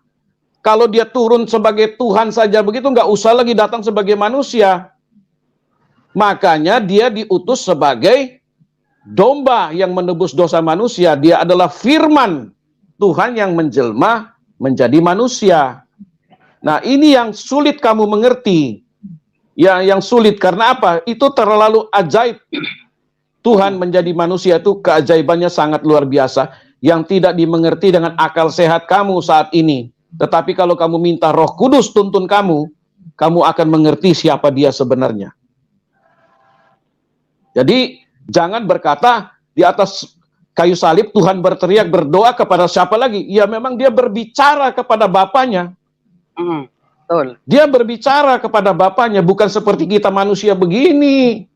Kalau dia turun sebagai Tuhan saja begitu, nggak usah lagi datang sebagai manusia. Makanya dia diutus sebagai domba yang menebus dosa manusia. Dia adalah firman Tuhan yang menjelma menjadi manusia. Nah, ini yang sulit kamu mengerti. Ya, yang sulit karena apa? Itu terlalu ajaib. Tuhan menjadi manusia itu keajaibannya sangat luar biasa yang tidak dimengerti dengan akal sehat kamu saat ini. Tetapi kalau kamu minta Roh Kudus tuntun kamu, kamu akan mengerti siapa dia sebenarnya. Jadi jangan berkata di atas kayu salib Tuhan berteriak berdoa kepada siapa lagi? Ya memang dia berbicara kepada Bapaknya. Betul. Dia berbicara kepada Bapaknya, bukan seperti kita manusia begini.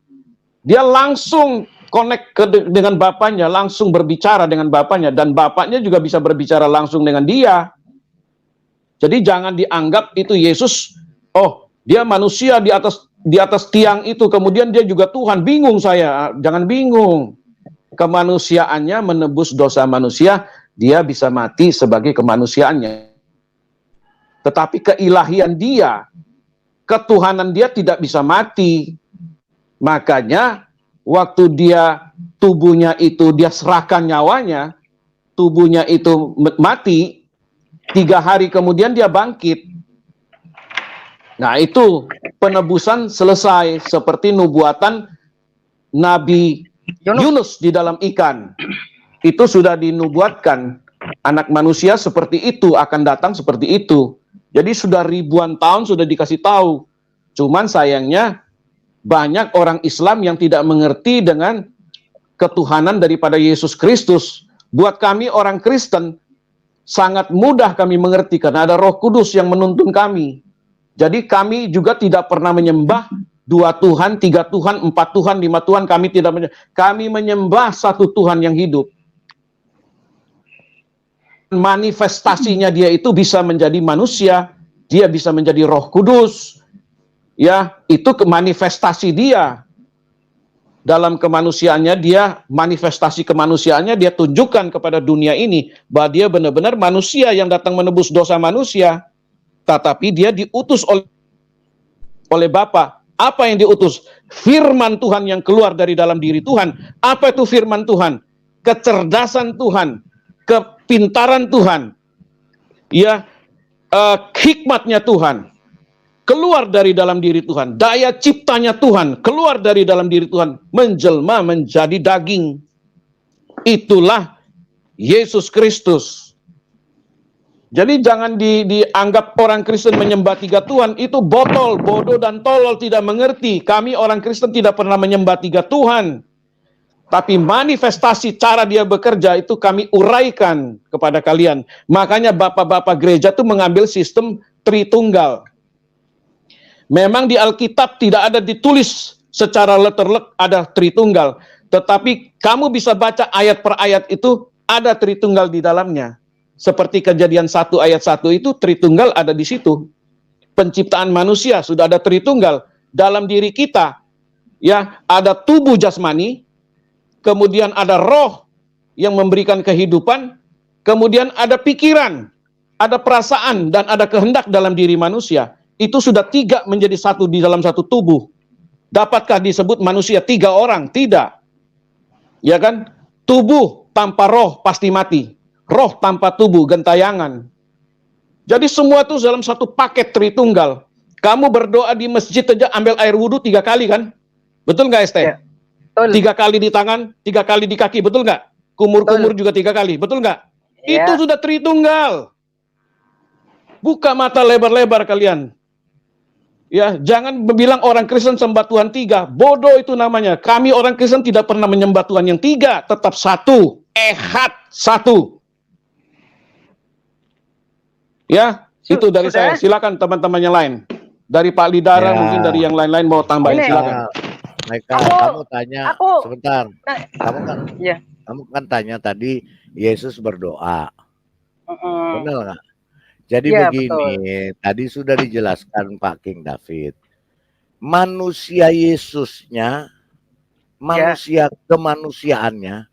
Dia langsung connect dengan Bapaknya, langsung berbicara dengan Bapaknya, dan Bapaknya juga bisa berbicara langsung dengan dia. Jadi jangan dianggap itu Yesus, oh dia manusia di atas tiang itu, kemudian dia juga Tuhan. Bingung saya, jangan bingung. Kemanusiaannya menebus dosa manusia, dia bisa mati sebagai kemanusiaannya. Tetapi keilahian dia, ketuhanan dia tidak bisa mati. Makanya waktu dia tubuhnya itu dia serahkan nyawanya, tubuhnya itu mati, 3 hari kemudian dia bangkit. Nah itu penebusan selesai seperti nubuatan Nabi Yunus di dalam ikan. Itu sudah dinubuatkan. Anak manusia seperti itu akan datang seperti itu. Jadi sudah ribuan tahun sudah dikasih tahu. Cuman sayangnya banyak orang Islam yang tidak mengerti dengan ketuhanan daripada Yesus Kristus. Buat kami orang Kristen sangat mudah kami mengerti karena ada Roh Kudus yang menuntun kami. Jadi kami juga tidak pernah menyembah 2 Tuhan, 3 Tuhan, 4 Tuhan, 5 Tuhan. Kami tidak menyembah. Kami menyembah 1 Tuhan yang hidup. Manifestasinya dia itu bisa menjadi manusia, dia bisa menjadi Roh Kudus. Ya, itu manifestasi dia. Dalam kemanusiaannya dia, manifestasi kemanusiaannya dia tunjukkan kepada dunia ini bahwa dia benar-benar manusia yang datang menebus dosa manusia. Tetapi dia diutus oleh Bapa. Apa yang diutus? Firman Tuhan yang keluar dari dalam diri Tuhan. Apa itu firman Tuhan? Kecerdasan Tuhan, kepintaran Tuhan, ya, hikmatnya Tuhan keluar dari dalam diri Tuhan, daya ciptanya Tuhan keluar dari dalam diri Tuhan, menjelma menjadi daging. Itulah Yesus Kristus. Jadi jangan dianggap orang Kristen menyembah 3 Tuhan itu botol, bodoh dan tolol, tidak mengerti. Kami orang Kristen tidak pernah menyembah 3 Tuhan. Tapi manifestasi cara dia bekerja itu kami uraikan kepada kalian. Makanya bapak-bapak gereja itu mengambil sistem Tritunggal. Memang di Alkitab tidak ada ditulis secara letterlek ada Tritunggal. Tetapi kamu bisa baca ayat per ayat itu ada Tritunggal di dalamnya. Seperti Kejadian 1 ayat 1 itu Tritunggal ada di situ. Penciptaan manusia sudah ada Tritunggal. Dalam diri kita ya ada tubuh jasmani, kemudian ada roh yang memberikan kehidupan, kemudian ada pikiran, ada perasaan, dan ada kehendak dalam diri manusia. Itu sudah 3 menjadi 1 di dalam 1 tubuh. Dapatkah disebut manusia 3 orang? Tidak. Ya kan? Tubuh tanpa roh pasti mati. Roh tanpa tubuh gentayangan. Jadi semua itu dalam 1 paket Tritunggal. Kamu berdoa di masjid aja ambil air wudhu 3 kali kan? Betul nggak Este? Ya. 3 kali di tangan, 3 kali di kaki, betul nggak? Kumur-kumur juga 3 kali, betul nggak? Ya. Itu sudah Tritunggal. Buka mata lebar-lebar kalian. Ya, jangan bilang orang Kristen sembah Tuhan 3. Bodoh itu namanya. Kami orang Kristen tidak pernah menyembah Tuhan yang 3, tetap 1. Ehad 1. Ya, itu dari saya. Silakan teman-teman yang lain. Dari Pak Lidara, mungkin dari yang lain-lain mau tambahin, silakan. Kamu tanya sebentar. Kamu kan tanya tadi Yesus berdoa. Benar nggak? Jadi begini, tadi sudah dijelaskan Pak King David. Manusia Yesusnya, manusia kemanusiaannya,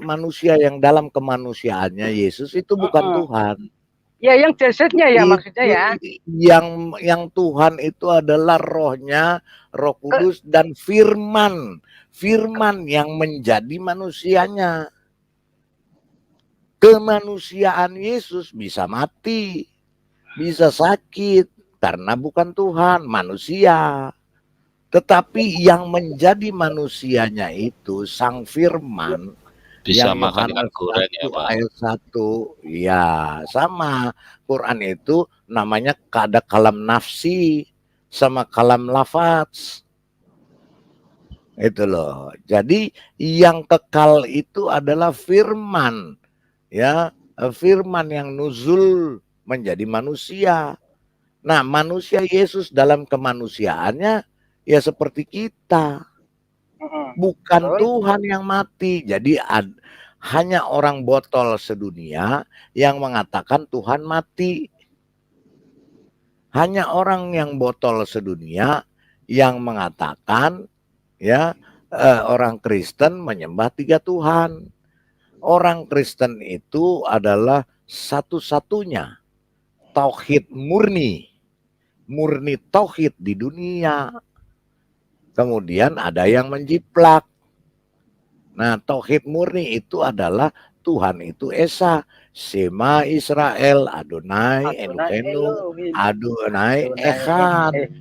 manusia yang dalam kemanusiaannya Yesus itu bukan Tuhan. Ya, yang jasadnya ya maksudnya ya. Yang Tuhan itu adalah rohnya, Roh Kudus dan firman. Firman yang menjadi manusianya. Kemanusiaan Yesus bisa mati, bisa sakit, karena bukan Tuhan, manusia. Tetapi yang menjadi manusianya itu Sang Firman, Bisa yang makan ikan Yohanes goreng ya 1 Pak. ayat 1, ya sama. Quran itu namanya ada kalam nafsi sama kalam lafaz. Itu loh. Jadi yang kekal itu adalah firman. Ya, firman yang nuzul menjadi manusia. Nah, manusia Yesus dalam kemanusiaannya ya seperti kita. Bukan Tuhan yang mati. Jadi hanya orang botol sedunia yang mengatakan Tuhan mati. Hanya orang yang botol sedunia yang mengatakan ya orang Kristen menyembah 3 Tuhan. Orang Kristen itu adalah satu-satunya tauhid murni tauhid di dunia. Kemudian ada yang menjiplak. Nah, tauhid murni itu adalah Tuhan itu Esa, Shema Israel, Adonai Elohenu, Adonai Echad.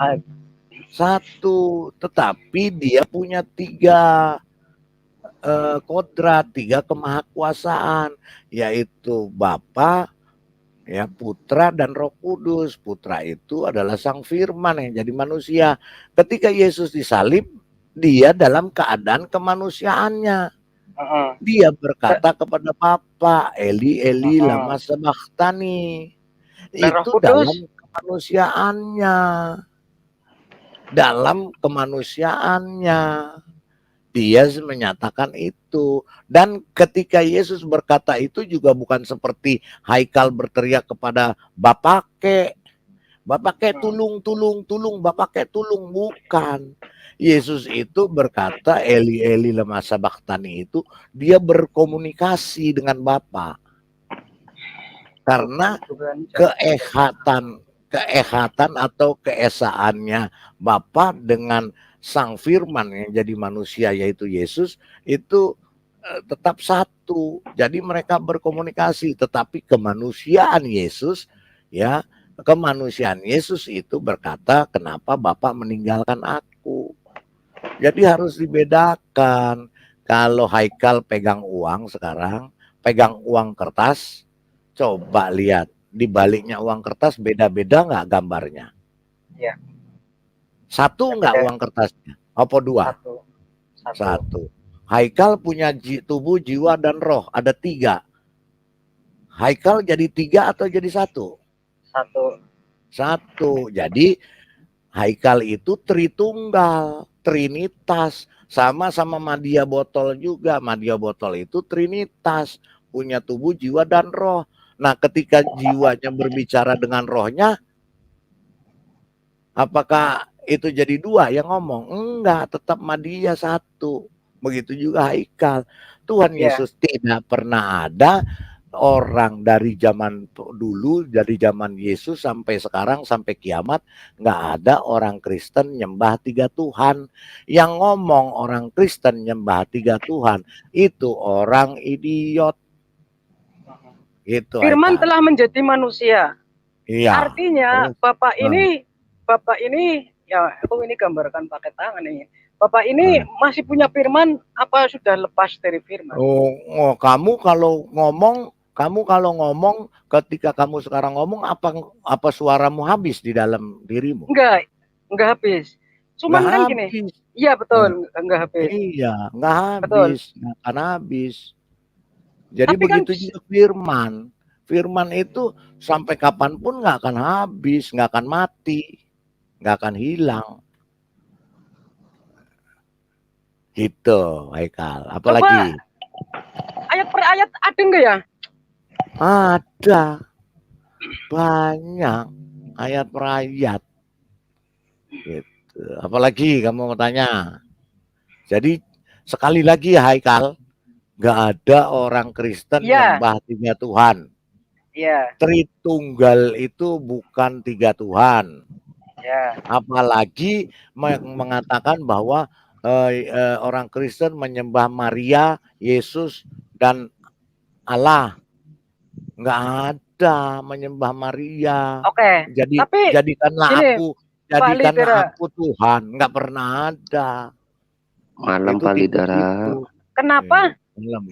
Satu, tetapi dia punya 3 kodrat, 3 kemahakuasaan, yaitu Bapa, ya, Putra dan Roh Kudus. Putra itu adalah Sang Firman yang jadi manusia. Ketika Yesus disalib, dia dalam keadaan kemanusiaannya. Dia berkata kepada Bapa, Eli Eli lama sabachthani. Itu dalam kemanusiaannya. Dalam kemanusiaannya. Dia menyatakan itu. Dan ketika Yesus berkata itu juga bukan seperti Haikal berteriak kepada Bapake. Bapake tulung, tulung, tulung, Bapake tulung. Bukan. Yesus itu berkata Eli Eli lama sabachthani itu dia berkomunikasi dengan Bapa. Karena keehatan atau keesaannya Bapa dengan Sang Firman yang jadi manusia yaitu Yesus itu tetap satu. Jadi mereka berkomunikasi, tetapi kemanusiaan Yesus ya, kemanusiaan Yesus itu berkata, kenapa Bapa meninggalkan aku? Jadi harus dibedakan. Kalau Haikal pegang uang sekarang, pegang uang kertas, coba lihat di baliknya uang kertas beda-beda nggak gambarnya? Iya. Satu nggak uang kertasnya? Apa 2? Satu. Haikal punya tubuh, jiwa, dan roh. Ada 3. Haikal jadi 3 atau jadi 1? 1. Jadi Haikal itu Tritunggal, Trinitas. Sama-sama Madia Botol juga. Madia Botol itu Trinitas. Punya tubuh, jiwa, dan roh. Nah, ketika jiwanya berbicara dengan rohnya, apakah itu jadi 2 yang ngomong? Enggak, tetap Madia 1. Begitu juga Haikal. Tuhan Yesus tidak pernah ada orang dari zaman dulu, dari zaman Yesus sampai sekarang, sampai kiamat, nggak ada orang Kristen nyembah 3 Tuhan. Yang ngomong orang Kristen nyembah 3 Tuhan, itu orang idiot. Gitu, Firman Haikal. telah menjadi manusia. Iya. Artinya Bapak ini ya aku ini gambarkan pakai tangan ini. Bapak ini masih punya firman apa sudah lepas dari firman? Oh, kamu kalau ngomong ketika kamu sekarang ngomong apa suaramu habis di dalam dirimu? Enggak habis. Cuman Nggak kan gini. habis. Iya betul, enggak habis. Iya, nggak Betul. habis, nggak akan habis. Jadi Tapi kan begitu juga firman. Firman itu sampai kapanpun nggak akan habis, nggak akan mati, nggak akan hilang. Gitu, Haikal. Apalagi? Ayat per ayat ada enggak ya? Ada. Banyak ayat per ayat. Gitu. Apalagi kamu mau tanya? Jadi sekali lagi Haikal, nggak ada orang Kristen Iya. nyembah 3 Tuhan. Iya. Tritunggal itu bukan 3 Tuhan. Ya. Apalagi mengatakan bahwa orang Kristen menyembah Maria, Yesus, dan Allah. Nggak ada menyembah Maria. Oke. Jadi Tapi jadikanlah gini, Pak jadikanlah Lidera. aku Tuhan. Nggak pernah ada. Malam Itu Pak tipe Lidera. itu. Kenapa? Malam.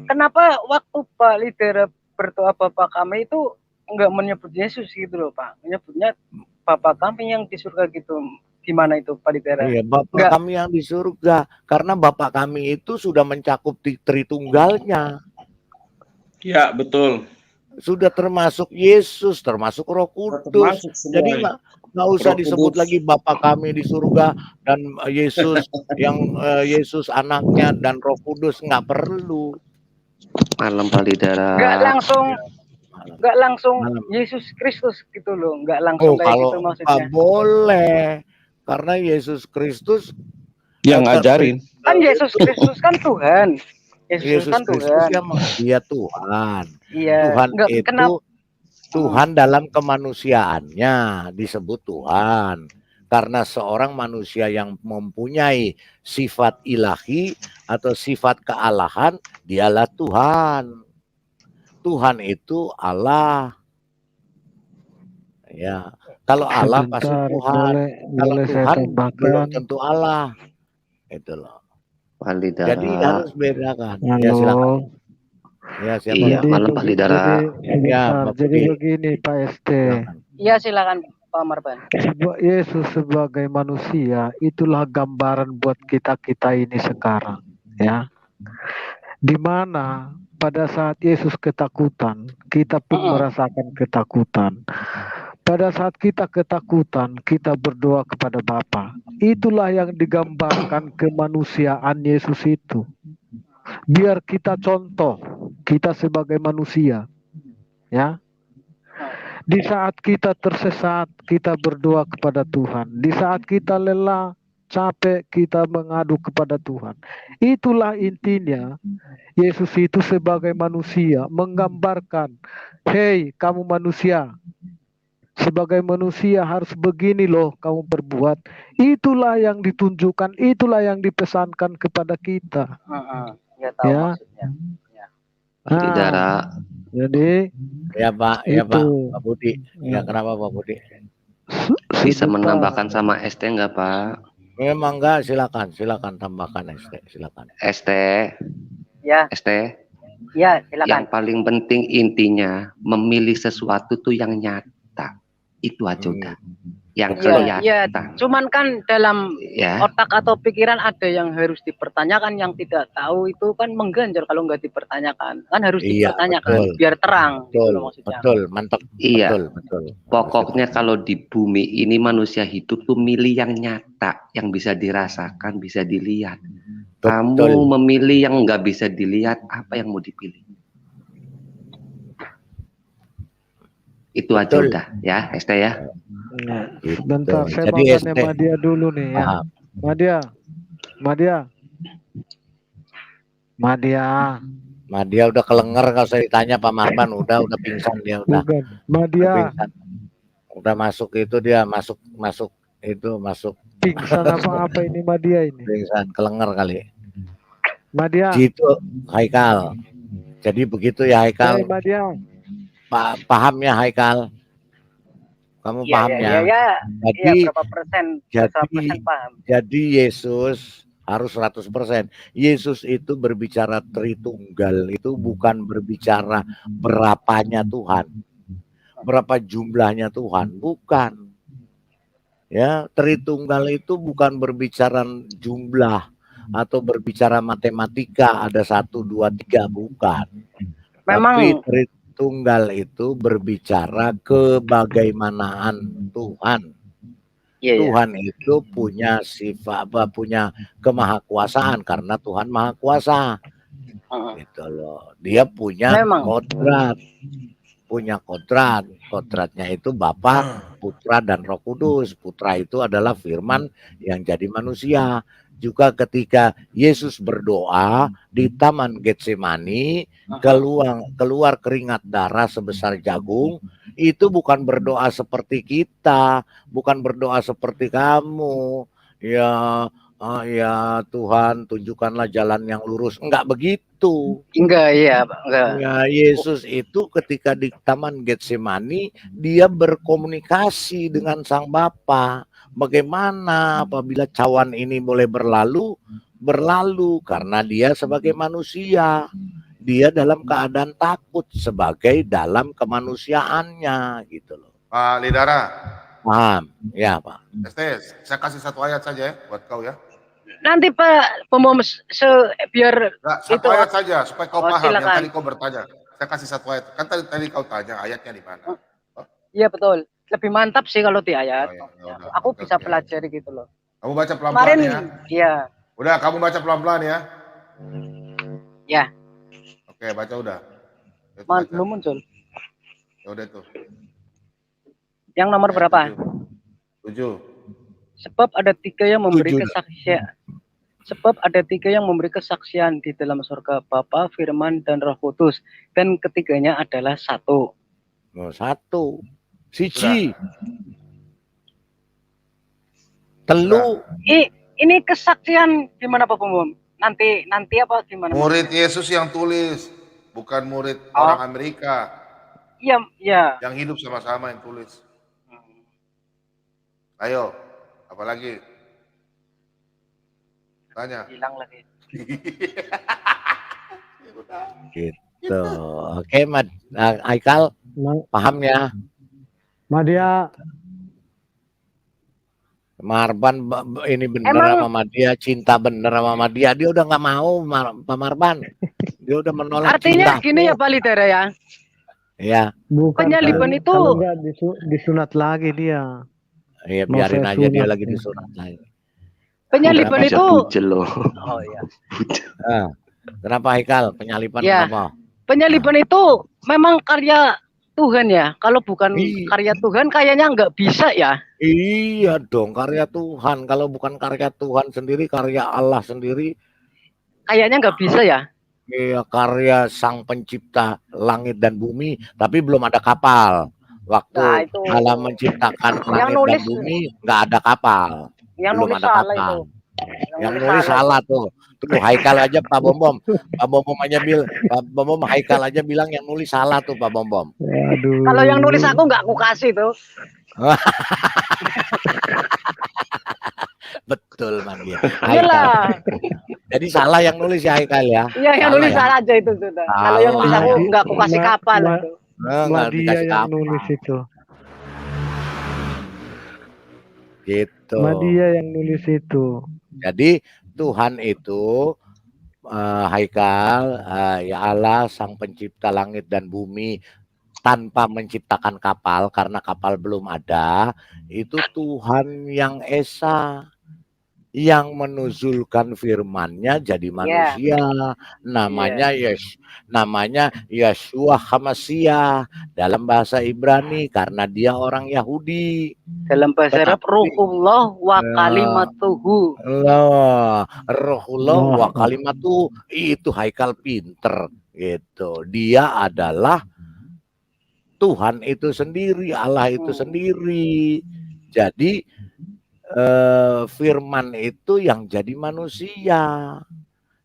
Kenapa waktu Pak Lidera berdoa Bapak kami itu nggak menyebut Yesus gitu loh Pak? Menyebutnya Bapak kami yang di surga gitu. Gimana itu Pak Lidera? Iya, Bapak Nggak. kami yang di surga. Karena Bapak kami itu sudah mencakup Tritunggalnya. Ya, betul. Sudah termasuk Yesus, termasuk Roh Kudus. Termasuk semua. Jadi nggak usah Roh disebut Kudus. lagi Bapa kami di surga dan Yesus yang Yesus anaknya dan Roh Kudus, nggak perlu. Malam Pak Lidera. Nggak langsung Yesus Kristus gitu loh, nggak langsung kayak Kalau gitu maksudnya. nggak boleh, karena Yesus Kristus yang ngajarin. Kan Yesus Kristus kan Tuhan. Yesus kan Kristus Tuhan. dia Tuhan. Iya. Tuhan Nggak, itu kenapa? Tuhan dalam kemanusiaannya disebut Tuhan. Karena seorang manusia yang mempunyai sifat ilahi atau sifat kealahan, dialah Tuhan. Tuhan itu Allah. Ya, kalau Allah pasti Tuhan. Kalau Tuhan belum tentu Allah. Itu loh. Pak Lidera. Jadi harus bedakan. Ya, silakan. Ya, siapa? Iya, malam Pak Lidera. Ya, Jadi begini Pak ST. Iya silakan Pak Marban. Yesus sebagai manusia itulah gambaran buat kita ini sekarang, ya. Di mana pada saat Yesus ketakutan, kita pun merasakan ketakutan. Pada saat kita ketakutan, kita berdoa kepada Bapa. Itulah yang digambarkan kemanusiaan Yesus itu. Biar kita contoh, kita sebagai manusia, ya. Di saat kita tersesat, kita berdoa kepada Tuhan. Di saat kita lelah, capek, kita mengadu kepada Tuhan. Itulah intinya. Yesus itu sebagai manusia menggambarkan, hei kamu manusia, sebagai manusia harus begini loh kamu berbuat. Itulah yang ditunjukkan, itulah yang dipesankan kepada kita. Ya, tahu Ya. maksudnya. Ya. Pak Lidera. Jadi ya Pak, ya Pak, itu. Pak Budi. Ya, kenapa Pak Budi? Bisa menambahkan sama ST enggak Pak? Memang enggak, silakan tambahkan ST, silakan. ST. Ya. ST. Ya, silakan. Yang paling penting intinya memilih sesuatu tuh yang nyata. Itu aja udah. Yang Iya, kelihatan. cuman kan dalam Ya. otak atau pikiran ada yang harus dipertanyakan, yang tidak tahu itu kan mengganjal kalau nggak dipertanyakan. Kan harus Iya, dipertanyakan betul. biar terang gitu Betul, loh maksudnya. betul, mantap. Iya. Betul. Pokoknya kalau di bumi ini manusia hidup tuh milih yang nyata, yang bisa dirasakan, bisa dilihat. Kamu memilih yang nggak bisa dilihat, apa yang mau dipilih? Itu aja Betul. udah ya, ST ya. Bentar, saya Jadi mau ST. tanya Madia dulu nih ya. Madia udah kelenger kalau saya ditanya Pak Marban, udah pingsan dia udah. Bukan, Madia. Udah pingsan. Udah masuk itu dia, masuk Pingsan apa ini Madia ini? pingsan, kelenger kali. Madia. Gitu, Haikal. Jadi begitu ya Haikal. Hey, Madia. Paham ya Haikal? Kamu Iya, paham iya, ya? iya, Jadi, iya, berapa persen paham. jadi Yesus harus 100%. Yesus itu berbicara Tritunggal, itu bukan berbicara berapanya Tuhan. Berapa jumlahnya Tuhan, bukan. Ya, Tritunggal itu bukan berbicara jumlah atau berbicara matematika, ada 1, 2, 3, bukan. Memang Tapi Tritunggal itu berbicara kebagaimanaan Tuhan. Iya, Tuhan itu punya sifat punya kemahakuasaan karena Tuhan maha kuasa. Gitu loh. Dia punya Memang. kodrat. Punya kodrat. Kodratnya itu Bapa, Putra dan Roh Kudus. Putra itu adalah firman yang jadi manusia. juga ketika Yesus berdoa di Taman Getsemani, keluar keringat darah sebesar jagung, itu bukan berdoa seperti kita, bukan berdoa seperti kamu. Ya, ya Tuhan, tunjukkanlah jalan yang lurus. Enggak begitu. Enggak, iya, Pak. Enggak. Ya, Yesus itu ketika di Taman Getsemani, dia berkomunikasi dengan Sang Bapa. Bagaimana apabila cawan ini boleh berlalu? Berlalu karena dia sebagai manusia. Dia dalam keadaan takut sebagai dalam kemanusiaannya gitu loh. Pak Lidara. Paham? Ya, Pak. Estes, saya kasih satu ayat saja ya buat kau ya. Nanti Pak Bom biar Enggak, satu itu ayat saja supaya kau paham yang silakan. tadi kau bertanya. Saya kasih satu ayat. Kan tadi kau tanya ayatnya di mana. Iya betul. Lebih mantap sih kalau di ayat. Aku bisa pelajari gitu loh. Kamu baca pelan-pelan Kemarin, ya. iya. Udah, kamu baca pelan-pelan ya. Ya. Oke, baca udah. Belum muncul. Ya udah tuh. Yang nomor berapa? 7. Sebab ada 3 yang memberi 7. kesaksian. Sebab ada 3 yang memberi kesaksian di dalam surga, Bapa, Firman, dan Roh Kudus. Dan ketiganya adalah satu. Satu. Siji. Telu. Ini kesaksian gimana Pak Bom? Nanti apa gimana? Murid Yesus yang tulis, bukan murid orang Amerika. Iya, iya. Yang hidup sama-sama yang tulis. Ayo, apalagi? Tanya. Hilang lagi. Gitu. Oke, Aikal, paham ya? Madia. Marban ini bener sama Madia, cinta bener sama Madia. Dia udah nggak mau, Pak Marban. Dia udah menolak. Artinya gini ya Pak Lidera ya. Ya. Bukan penyaliban itu. Kalau nggak disunat lagi dia. Iya, biarin aja dia lagi disunat lagi. Penyaliban itu. Oh iya. Kenapa Haikal? Penyaliban ya. kenapa? Penyaliban itu memang karya Tuhan ya. Kalau bukan karya Tuhan kayaknya nggak bisa ya. Iya dong, karya Tuhan. Kalau bukan karya Tuhan sendiri, karya Allah sendiri. Kayaknya nggak bisa ya. Iya, karya Sang Pencipta langit dan bumi, tapi belum ada kapal. Waktu Allah menciptakan langit dan bumi, nggak ada kapal. Yang belum nulis ada salah kapal. itu. Yang nulis salah tuh. Tuh Haikal aja Pak Bom. Pak Bom aja Haikal aja bilang yang nulis salah tuh Pak Bom. Aduh. Kalau yang nulis aku nggak aku kasih tuh. Betul Madia. Iyalah. Jadi salah yang nulis ya Haikal ya. Iya yang nulis salah aja itu sudah. Kalau yang nulis aku nggak aku kasih kapal itu. Madia yang nulis itu. Gitu. Madia yang nulis itu. Jadi Tuhan itu Haikal, ya Allah Sang Pencipta langit dan bumi tanpa menciptakan kapal karena kapal belum ada, itu Tuhan yang Esa yang menuzulkan firman-Nya jadi manusia. Namanya namanya Yeshua HaMashiach dalam bahasa Ibrani karena dia orang Yahudi. Dalam bahasa Arab Ruhullah wa kalimatuhu. Ruhullah wa kalimatuhu itu Haikal pinter gitu. Dia adalah Tuhan itu sendiri, Allah itu sendiri. Jadi firman itu yang jadi manusia.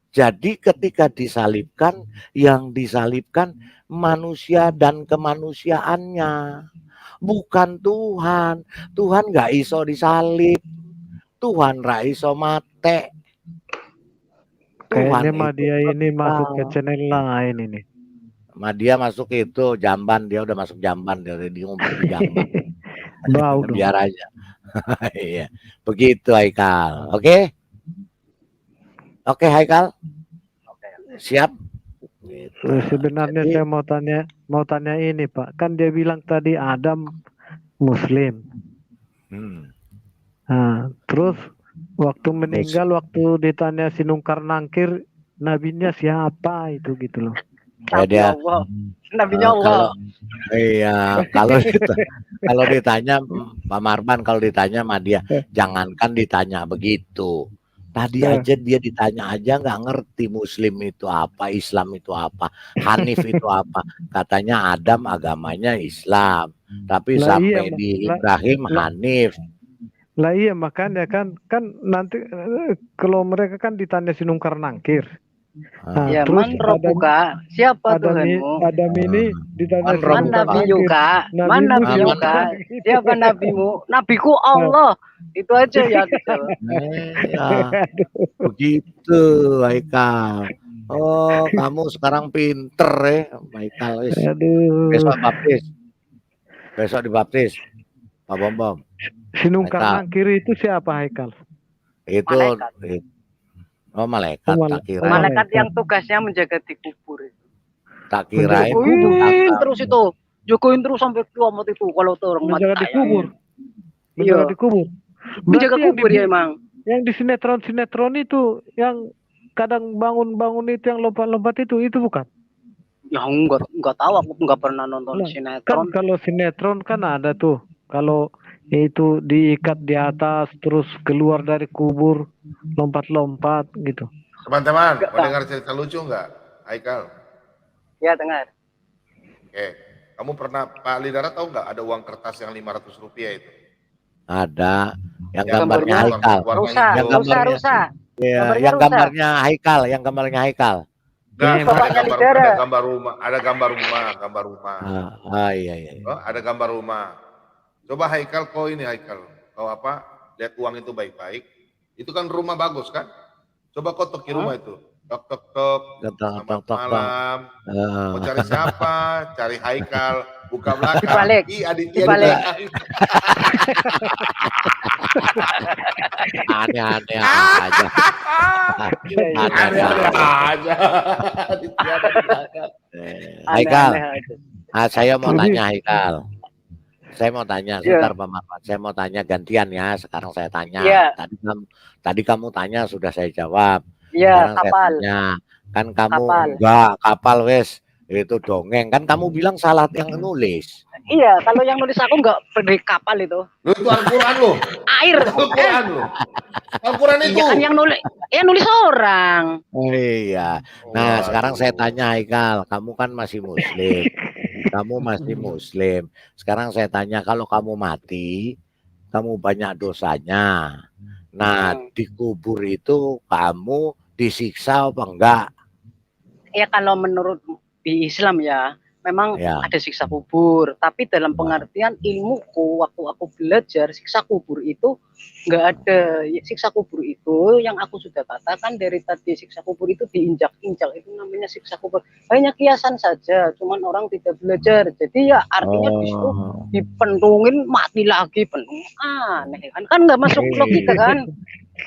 Jadi ketika disalibkan, yang disalibkan manusia dan kemanusiaannya, bukan Tuhan. Tuhan nggak iso disalib, Tuhan ra iso mate. Kayaknya Madia ini masuk ke channel lain ini. Madia masuk itu Jamban, dia udah masuk Jamban, dia ngumpet di Jamban. Bau biar aja. Iya, begitu Haikal. Oke? Oke Haikal. Siap. Sebenarnya saya mau tanya ini Pak. Kan dia bilang tadi Adam Muslim. Nah, terus waktu meninggal, waktu ditanya Sinungkar Nangkir, nabinya siapa itu gitu loh. Nabi Allah. Nabinya Allah. Iya, kalau ditanya Pak Marban, kalau ditanya sama dia, jangankan ditanya begitu. Tadi aja dia ditanya aja nggak ngerti Muslim itu apa, Islam itu apa, Hanif itu apa. Katanya Adam agamanya Islam, tapi Lah sampai iya, di Ibrahim Hanif. lah iya makanya kan nanti kalau mereka kan ditanya sinungkar nangkir. Nah, Ya, terus man Rabbuka, siapa Tuhanmu? Adam ini ditanya Man sinungkar nabiyuka, nangkir. man Nabimu nabiyuka, siapa? siapa nabimu? Nabiku Allah. Itu aja ya gitu. Ya, begitu Haikal. Oh, kamu sekarang pinter ya, Haikal. Aduh. Besok baptis. Besok dibaptis. Pak Bom. Sinungkar Haikal. nangkir itu siapa Haikal? Itu Malaikat. Oh, malaikat. Tak kira. Malaikat yang tugasnya menjaga di kubur. Tak kirain. Jokoin terus itu. Jokoin terus sampai kiamat itu kalau tuh orang mati. Menjaga di kubur. Iya. Menjaga di kubur. Menjaga Berarti kubur ya emang. Yang di sinetron itu yang kadang bangun itu yang lompat-lompat itu bukan? Ya enggak tahu, aku enggak pernah nonton Kan sinetron. kalau sinetron kan ada tuh. Kalau itu diikat di atas terus keluar dari kubur lompat-lompat gitu. Teman-teman, mau dengar cerita lucu nggak, Haikal? Ya, dengar. Oke, kamu pernah, Pak Lidara tahu nggak ada uang kertas yang 500 rupiah itu? Ada yang Yang gambarnya Haikal. Rusa. Ya, yang gambarnya Haikal, yang gambarnya Haikal. Nggak, ada gambar rumah, gambar rumah. Iya. Oh, ada gambar rumah. Coba Haikal, kau apa? Lihat uang itu baik-baik. Itu kan rumah bagus kan? Coba kau toki rumah itu. Tok. Selamat malam. Mau cari siapa? Cari Haikal. Buka belakang. Dibalik. Aditya Dibalik. Aneh-aneh aja. Aneh-aneh aja. Haikal. Saya mau tanya Haikal. Saya mau tanya sebentar Pak Marwan. Saya mau tanya gantian ya. Sekarang saya tanya. Tadi kamu tanya sudah saya jawab. Iya, sekarang kapal. Saya tanya. Kan kamu enggak kapal wes. Itu dongeng. Kan kamu bilang salah yang nulis. Iya, kalau yang nulis aku enggak pergi kapal itu. Lu itu Al-Quran lu. Air. Al-Quran lu. Al-Quran itu. Iya kan yang nulis orang. Oh iya. Nah, sekarang saya tanya Haikal, kamu kan masih Muslim. Kamu masih Muslim. Sekarang saya tanya, kalau kamu mati, kamu banyak dosanya. Nah, di kubur itu kamu disiksa apa enggak? Ya kalau menurut di Islam ya, memang ada siksa kubur. Tapi dalam pengertian ilmuku, waktu aku belajar, siksa kubur itu enggak ada. Siksa kubur itu yang aku sudah katakan dari tadi, siksa kubur itu diinjak-injak, itu namanya siksa kubur. Hanya kiasan saja, cuman orang tidak belajar. Jadi ya artinya disitu dipentungin mati lagi, pentung aneh kan nggak masuk logika kan?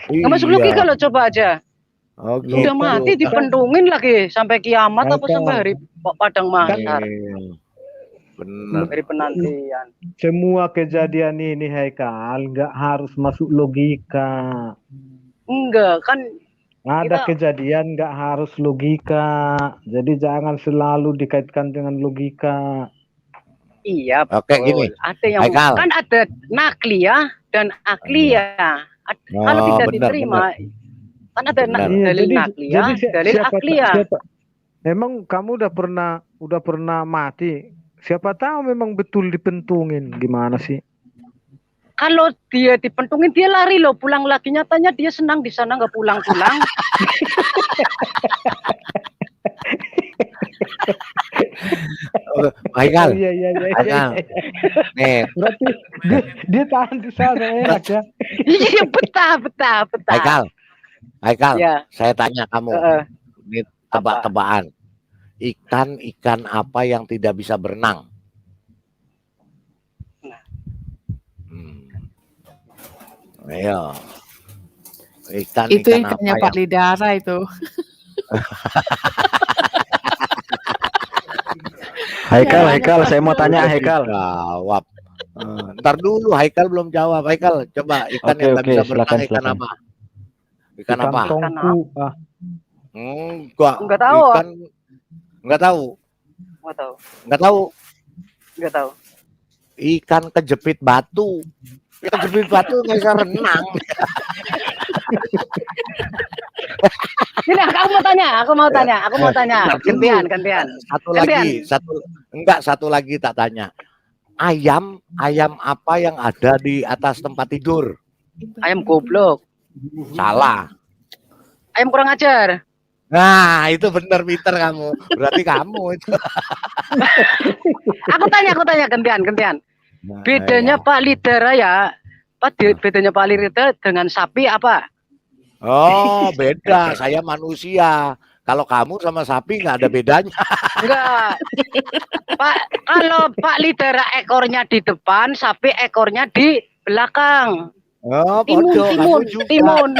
Nggak masuk logika loh, coba aja. Udah mati dipentungin lagi sampai kiamat apa sampai hari padang mahsyar. Benar. Dari penantian. Semua kejadian ini Haikal nggak harus masuk logika. Enggak kan. Ada kejadian nggak harus logika. Jadi jangan selalu dikaitkan dengan logika. Iya. Oke, gini. Ada yang Haikal. kan ada nakliyah dan akliyah. Kalau tidak diterima. Kan ada dalil nakliyah, dalil akliyah. Emang kamu udah pernah mati? Siapa tahu memang betul dipentungin, gimana sih? Kalau dia dipentungin dia lari loh, pulang lagi, nyatanya dia senang di sana nggak pulang-pulang. Haikal. Iya. Haikal. Nih. Berarti dia tahan di sana enak ya. Iya, betah. Haikal, Ya. saya tanya kamu, ini tebak-tebakan. Ikan apa yang tidak bisa berenang? Ayo. Itu ikannya Pak Lidara itu. Haikal, saya mau tanya Haikal. Jawab. Ntar dulu, Haikal belum jawab. Haikal, coba ikan yang tak bisa berenang, ikan apa? Ikan apa? Tongku. Enggak tahu. Enggak tahu. Ikan kejepit batu. Kejepit batu nggak bisa renang. Ini aku mau tanya. Gantian. Satu lagi tak tanya. Ayam apa yang ada di atas tempat tidur? Ayam goblok. Salah. Ayam kurang ajar. Nah, itu benar pinter kamu. Berarti kamu itu. Aku tanya gantian. Bedanya Pak Lidara ya, bedanya Pak Lidara dengan sapi apa? Oh, beda. Saya manusia. Kalau kamu sama sapi nggak ada bedanya. Enggak. Pak, kalau Pak Lidara ekornya di depan, sapi ekornya di belakang. Oh, bodoh. Timun.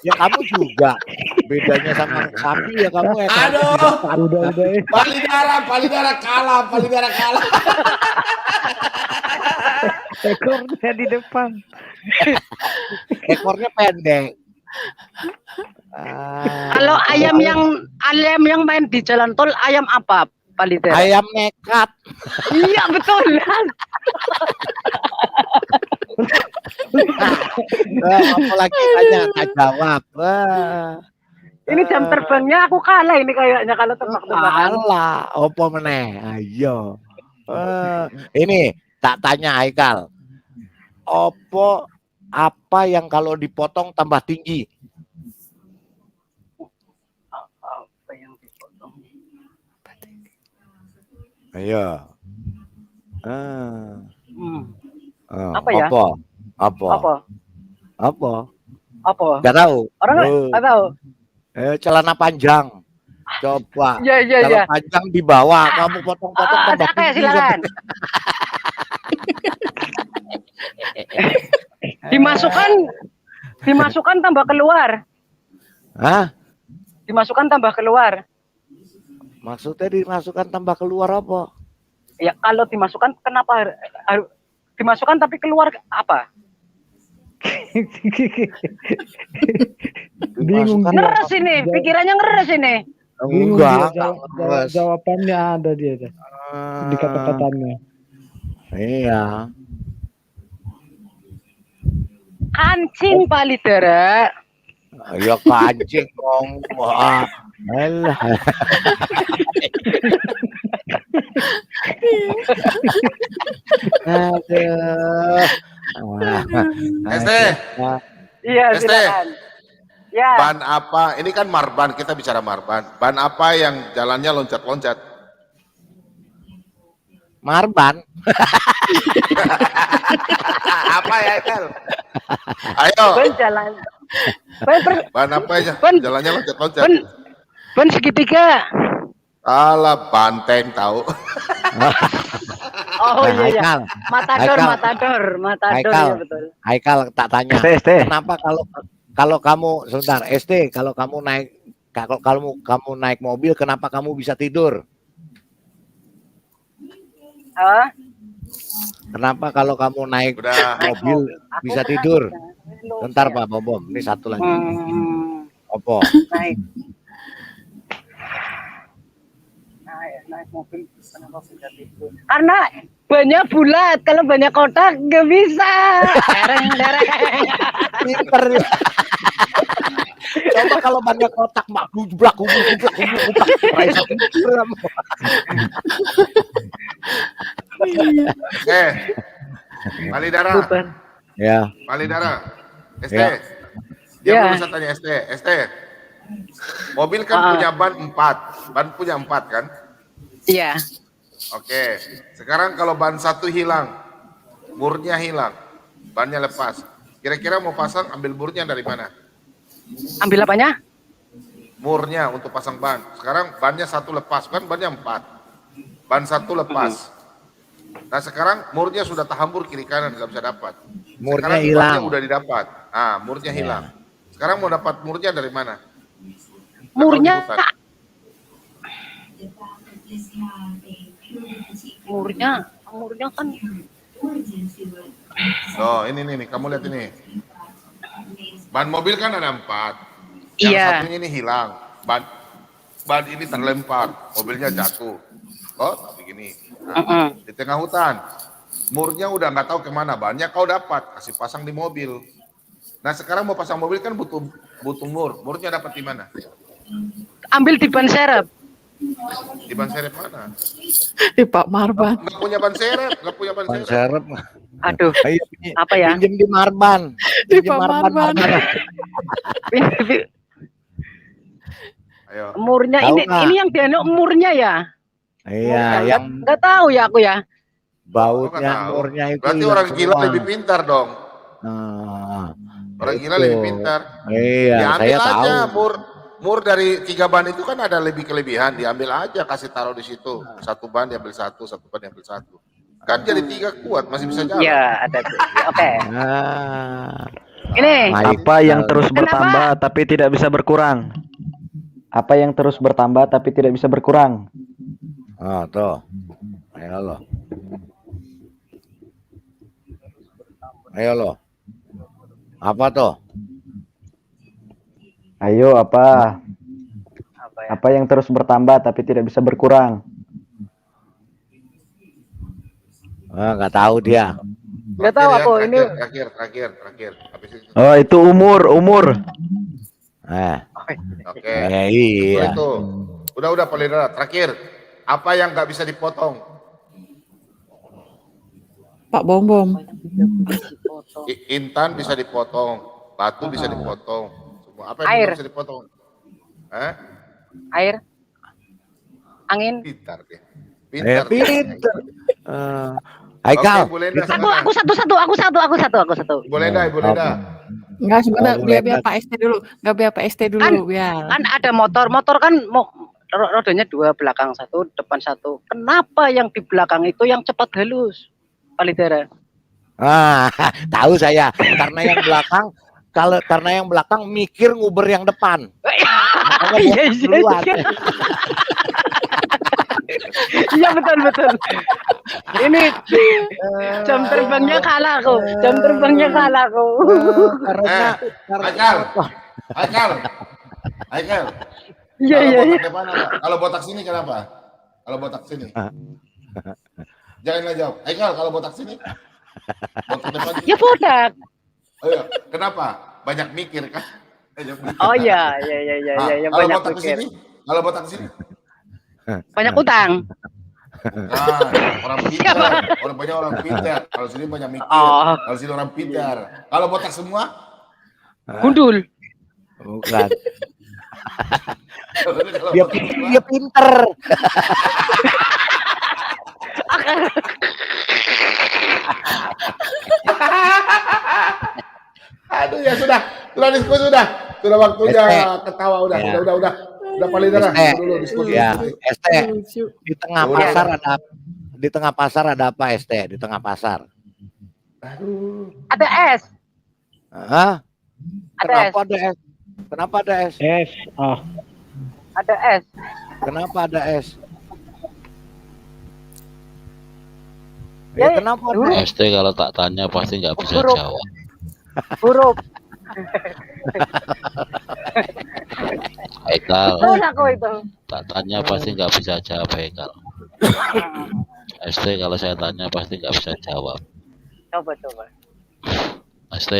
Ya kamu juga. Bedanya sama sapi ya kamu ya. Aduh. Udah. Pak Lidara kalah. Ekornya di depan. Ekornya pendek. Kalau ayam yang main di jalan tol, ayam apa, Pak Lidara? Ayam nekat. Iya betul. Apa lagi tanya? Tak jawab. Ini jam terbangnya aku kalah ini kayaknya kalau tebak-tebakan. Kalah. Opo meneh? Ayo. Ini tak tanya Haikal. Opo apa yang kalau dipotong tambah tinggi? Apa yang dipotong? Ayo. Apa ya? Apa? Gak tahu. Orang nggak tahu. Celana panjang. Coba. Iya. Celana panjang di bawah. Kamu potong-potong tambah tinggi. Silakan. Dimasukkan tambah keluar. Hah? Dimasukkan tambah keluar. Maksudnya dimasukkan tambah keluar apa? Ya kalau dimasukkan kenapa harus dimasukkan tapi keluar apa? Bingung. Ngeres ini, pikirannya ngeres ini. Enggak. Jawabannya ada dia di kata-katanya. Iya. Kancing Pak Lidara. Ya kancing dong. Wah. Alah. Aduh. Iya, silakan. Ya. Ban apa? Ini kan marban, kita bicara marban. Ban apa yang jalannya loncat-loncat? Marban. Apa ya, Kel? Ayo. Ban apa ya? Jalannya loncat-loncat. Ban segitiga. Alah, banteng tahu. Oh iya. Matador Haikal, ya betul. Haikal tak tanya. Kenapa kalau kamu sebentar ST, kalau kamu naik mobil, kenapa kamu bisa tidur? Kenapa kalau kamu naik mobil bisa tidur? Bentar Pak Bom, ini satu lagi. Opo? Naik mobil kenapa bisa tidur? Karena banyak bulat, kalau banyak kotak nggak bisa. Pinter. Coba kalau banyak kotak mak gublak. Pak Lidara. Ya. Pak Lidara. ST. Ya. Dia perlu saya tanya ST. Mobil kan punya ban 4. Ban punya 4 kan? Iya. Oke. Sekarang kalau ban 1 hilang, murnya hilang, bannya lepas. Kira-kira mau pasang ambil murnya dari mana? Ambil apanya? Murnya untuk pasang ban. Sekarang bannya 1 lepas, kan bannya 4. Ban 1 lepas. Nah sekarang murnya sudah terhambur kiri kanan, nggak bisa dapat. Murnya sekarang hilang. bannya udah didapat. Murnya hilang. Sekarang mau dapat murnya dari mana? Murnya kan. Oh ini kamu lihat ini. Ban mobil kan ada 4. Yang satunya ini hilang. Ban ini terlempar, mobilnya jatuh. Oh, begini. Nah, di tengah hutan, murnya udah nggak tahu kemana, bannya kau dapat, kasih pasang di mobil. Nah sekarang mau pasang mobil kan butuh mur. Murnya dapat di mana? Ambil di ban serep. Di ban serep mana? Di Pak Marban. Nggak punya ban serep, nggak punya ban Ban serep. serep. Aduh, Ayo, apa ya? pinjem di Marban. Di Pinjem Pak Marban. Ayo. Murnya Tahu ini nggak? ini yang dianu murnya ya. Iya, Murnya. yang Nggak tahu ya aku ya. bautnya, tahu. murnya itu. Berarti yang orang gila keluar. lebih pintar dong. Nah, Orang gila itu. lebih pintar. Iya, Diambil saya aja tahu. mur dari 3 ban itu kan ada lebih kelebihan. Diambil aja, kasih taruh di situ. 1 ban diambil 1, 1 ban diambil 1. Kan jadi 3 kuat, masih bisa jalan. Iya, ada. Oke. Nah, Ini Apa yang terus bertambah tapi tidak bisa berkurang? Apa yang terus bertambah tapi tidak bisa berkurang? oh, tuh. Ayo lo. Ayo lo. Apa tuh? Ayo apa? Apa yang terus bertambah tapi tidak bisa berkurang? Nggak tahu dia. nggak tahu aku ini. Terakhir. Habis itu. Oh, itu umur. Oke. Iya. Itu. Udah Pak Lida. Terakhir. Apa yang nggak bisa dipotong? Pak Bom Bom. Intan bisa dipotong, batu bisa dipotong, semua. Apa yang Air. bisa dipotong? Hah? Air. Angin. Pintar deh. Pintar. Oke, Haikal. Bu Lenda, Aku satu. Bu Lenda. Enggak, sebentar, Oh, biar Pak ST dulu. Enggak, biar Pak ST dulu, biar. Kan ada motor kan rodanya 2, belakang 1, depan 1. Kenapa yang di belakang itu yang cepat halus? Palidara. Tahu saya. Karena yang belakang mikir nguber yang depan. Iya. Iya betul. Ini jam terbangnya kalah aku. Haikal. Iya. Kalau botak sini kenapa? Kalau botak sini. Janganlah jawab. Haikal, kalau botak sini. Botak depan sini. Ya botak. Ayo, kenapa? Banyak mikir kan? Oh iya. Kalau Banyak botak pikir. sini, kalau botak sini. Banyak utang. Nah, orang pintar. Banyak orang pintar. Kalau sini banyak mikir. Oh. Kalau sini orang pintar. Kalau botak semua? Gundul. Bukan. Dia pinter. Aduh ya sudah diskusi sudah waktunya ketawa udah paling darah dulu diskusi. Ya, ST di tengah pasar ada apa ST di tengah pasar? Ada es. Hah? Ada Kenapa ada es? Ada es. Kenapa ada es? Ya, kenapa ada ST kalau tak tanya pasti nggak bisa Huruf. jawab. Huruf. Haikal, Betul aku itu. tak tanya pasti nggak bisa jawab Haikal. ST kalau saya tanya pasti nggak bisa jawab. Coba. ST,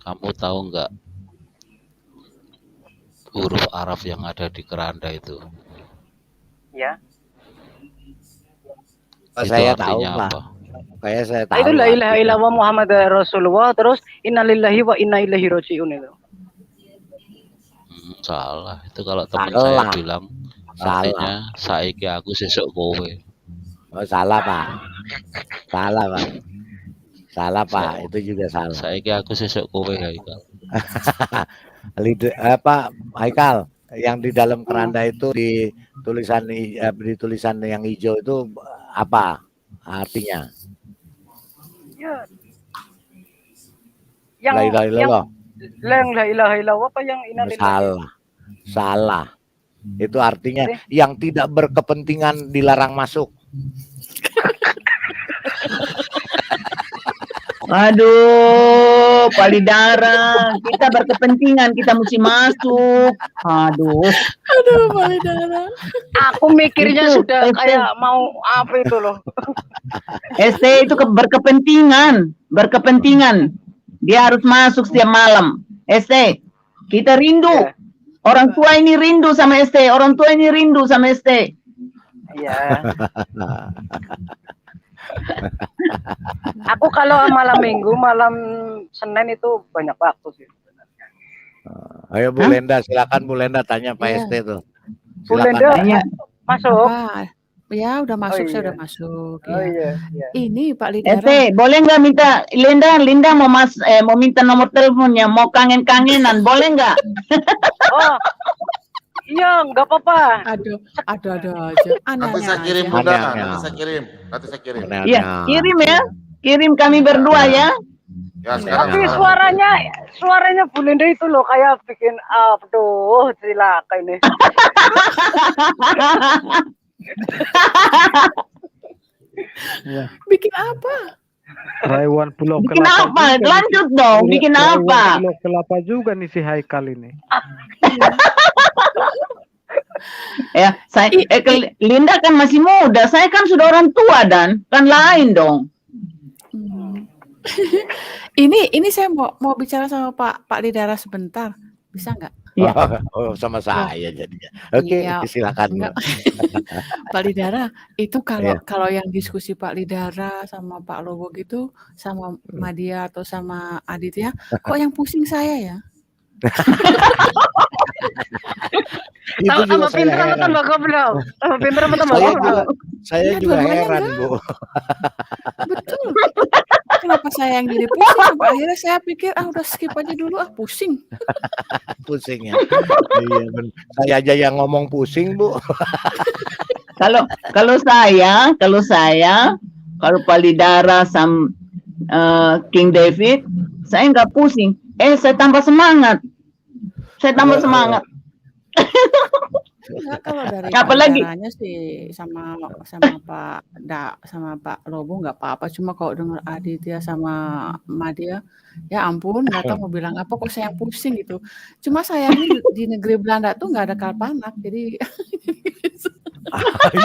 kamu tahu nggak huruf Arab yang ada di keranda itu? Ya. Itu Saya tahu artinya Pak. apa? Kayak saya tahu. Itu la ilaha illallah Muhammad Rasulullah, terus innalillahi wa inna ilaihi rajiun itu. Salah. Itu kalau teman saya bilang Salah. artinya saiki aku sesuk kowe. Oh, salah Pak. Salah Pak. Itu juga salah. Saiki aku sesuk kowe Haikal. Haikal, yang di dalam keranda itu di tulisan yang hijau itu apa artinya? Ya. La ilaha illallah. Yang la ilaha illallah apa yang innalillahi? Salah. Itu artinya yang tidak berkepentingan dilarang masuk. Aduh, Palidara, kita berkepentingan, kita mesti masuk. Aduh, Palidara. Aku mikirnya Itu, sudah ST. kayak mau apa itu loh. ST itu berkepentingan. Dia harus masuk setiap malam. ST, kita rindu. Orang tua ini rindu sama ST. Orang tua ini rindu sama ST. Iya. Aku kalau malam Minggu, malam Senin itu banyak waktu sih. Ayo Bu Lenda, silakan Bu Lenda tanya Pak ST tuh. Bu Silakan Lenda tanya. masuk. Apa? Ya udah masuk, saya iya. udah masuk. Oh Ya. iya. Ini Pak Lidara. ST, boleh nggak minta Linda mau minta nomor teleponnya, mau kangen-kangenan, boleh nggak? Oh, iya, nggak apa-apa. Aduh aja. Nanti saya kirim Aneh-aneh Bunda, aja. nanti saya kirim. Nanti saya kirim. Iya, kirim ya. Kirim kami berdua ya. Ya, sekarang Tapi suaranya Bu Linda itu loh kayak bikin aduh, cilaka ini. Bikin apa? Rayuan Pulau Bikin Kelapa apa? juga nih. Lanjut dong, bikin Rayuan apa? Pulau Kelapa juga nih si Haikal ini. Ya, Linda kan masih muda, saya kan sudah orang tua dan kan lain dong. Ini saya mau bicara sama Pak Lidara sebentar. Bisa nggak? Iya. Oh, sama saya jadinya. Oke, Iya, silakan. enggak. Pak Lidara, itu Iya. kalau yang diskusi Pak Lidara sama Pak Lobo gitu, sama Madia atau sama Aditya, kok yang pusing saya ya? Itu juga Tambah saya pinter sama heran. tambah goblok. Tambah pinter sama tambah Saya juga, goblok. saya Iya, juga dua-duanya heran, enggak. Bu. Betul. Kenapa saya yang jadi pusing? Sampai akhirnya saya pikir, udah skip aja dulu, pusing. Pusing ya. Iya, bener. Saya aja yang ngomong pusing, Bu. Kalau Pak Lidara sama King David, saya nggak pusing. Saya tambah semangat. Semangat. Enggak, kalau dari Apalagi? Lidaranya sih sama Pak Lobo nggak apa-apa. Cuma kalau dengar Aditya sama Madia, ya ampun, nggak tahu mau bilang apa, kok saya yang pusing gitu. Cuma sayangnya di negeri Belanda tuh nggak ada kalpanak, jadi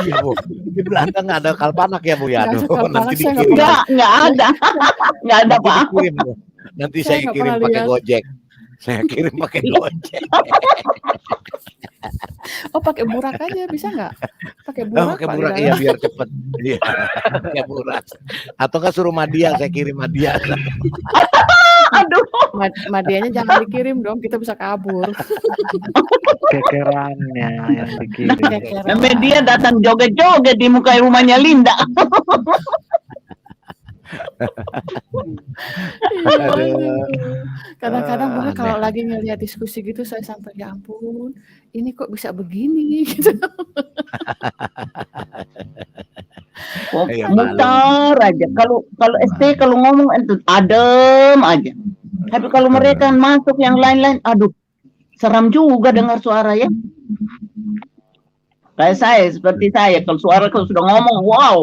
Iya, Bu. Di Belanda nggak ada kalpanak ya, Bu ya. Nggak ada Aduh, kalpanak, nanti saya nggak dikirim. Nggak ada. Nggak ada Nanti Pak. dikirim, Bu. Nanti Saya saya nggak kirim pernah pakai lihat. Gojek. Saya kirim pakai Gojek. Oh, pakai burak aja bisa nggak? Pakai burak, Pakai Pak burak, Lidara. iya biar cepet. Iya, pakai burak. Atau nggak suruh Madia, saya kirim Madia. Aduh. Madianya jangan dikirim dong, kita bisa kabur. Kekerannya yang dikirim. Media datang joget-joget di muka rumahnya Linda. Iya, Aduh. aduh. Kadang-kadang bener Aneh. kalau lagi ngeliat diskusi gitu saya sampai ya ampun, ini kok bisa begini gitu. Iya, Mutar aja. Kalau ST kalau ngomong itu adem aja. Tapi kalau mereka masuk yang lain-lain, aduh, seram juga dengar suara ya. Kayak saya, seperti saya, kalau sudah ngomong, wow.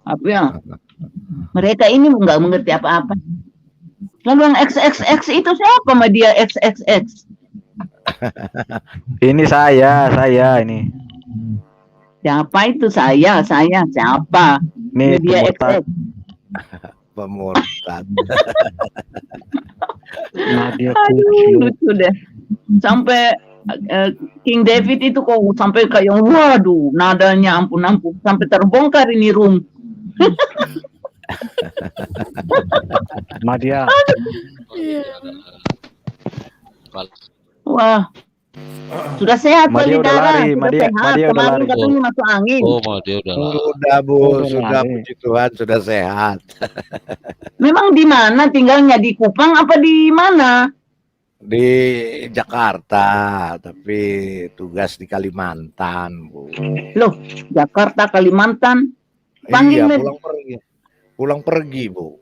Apa ya? Mereka ini nggak mengerti apa-apa. Lalu yang XXX itu siapa sama dia XXX? Ini saya ini. Siapa itu saya siapa? Nih Media pemurtad. XX. Pemurtad. Nadia Aduh, lucu deh. Sampai King David itu kok sampai kayak waduh, nadanya ampun sampai terbongkar ini room. Madia. Iya. Wah. Sudah sehat Pak Madia udah Lidara, lari, sudah Madia- sehat. Madia udah Kemarin lari. katanya masuk angin. Oh, dia udah lari. Sudah, Bu, sudah, lari. puji Tuhan, sudah sehat. Memang di mana tinggalnya, di Kupang apa di mana? Di Jakarta, tapi tugas di Kalimantan, Bu. Loh, Jakarta, Kalimantan. Panggil Iya, pulang pergi, Bu.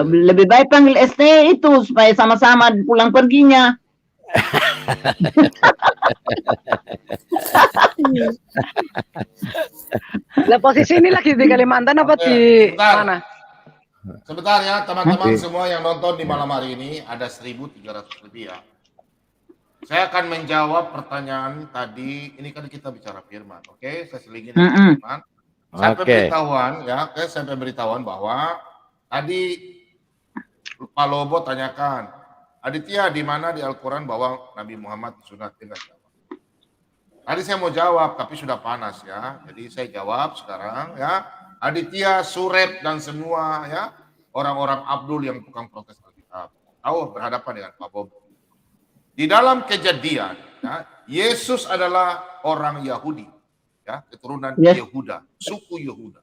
lebih baik panggil ST itu supaya sama-sama pulang perginya. Lah posisi ini lagi di Kalimantan apa di sebentar. mana? Sebentar ya teman-teman Oke. semua yang nonton di malam hari ini, ada 1.300 lebih ya. Saya akan menjawab pertanyaan tadi. Ini kan kita bicara firman, oke? Saya selingin firman. Saya Oke. pemberitahuan ya, saya pemberitahuan bahwa tadi Pak Lobo tanyakan, Aditya di mana di Al-Quran bahwa Nabi Muhammad disunat? Enggak jawab. Tadi saya mau jawab tapi sudah panas ya. Jadi saya jawab sekarang ya. Aditya, Surep dan semua ya orang-orang Abdul yang tukang protes Alkitab. Tahu berhadapan dengan Pak Bob. Di dalam Kejadian ya, Yesus adalah orang Yahudi ya, keturunan Yehuda, suku Yehuda.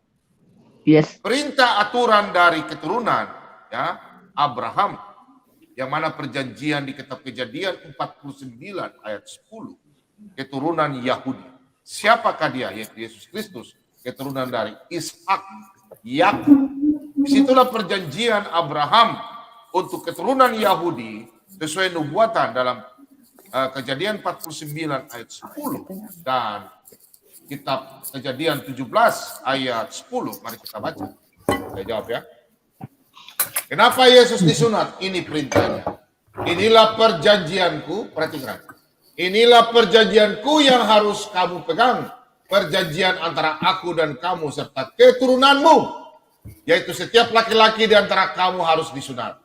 Yes. Perintah aturan dari keturunan ya Abraham yang mana perjanjian di kitab Kejadian 49 ayat 10 keturunan Yahudi. Siapakah dia? Yesus Kristus, keturunan dari Ishak, Yakub. Disitulah perjanjian Abraham untuk keturunan Yahudi sesuai nubuatan dalam Kejadian 49 ayat 10 dan kitab Kejadian 17 ayat 10. Mari kita baca. Saya jawab ya. Kenapa Yesus disunat? Ini perintahnya. Inilah perjanjianku, perhatikan. Inilah perjanjianku yang harus kamu pegang. Perjanjian antara aku dan kamu serta keturunanmu. Yaitu setiap laki-laki di antara kamu harus disunat.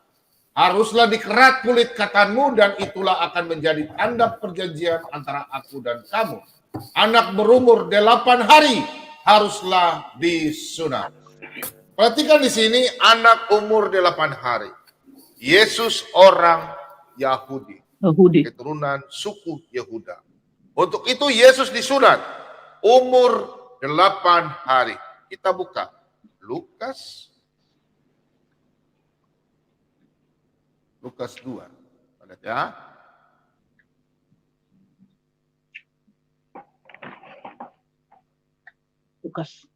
Haruslah dikerat kulit katanmu dan itulah akan menjadi tanda perjanjian antara aku dan kamu. Anak berumur 8 hari haruslah disunat. Perhatikan di sini anak umur 8 hari. Yesus orang Yahudi. Keturunan suku Yehuda. Untuk itu Yesus disunat umur 8 hari. Kita buka Lukas 2. Lihat ya. Lukas.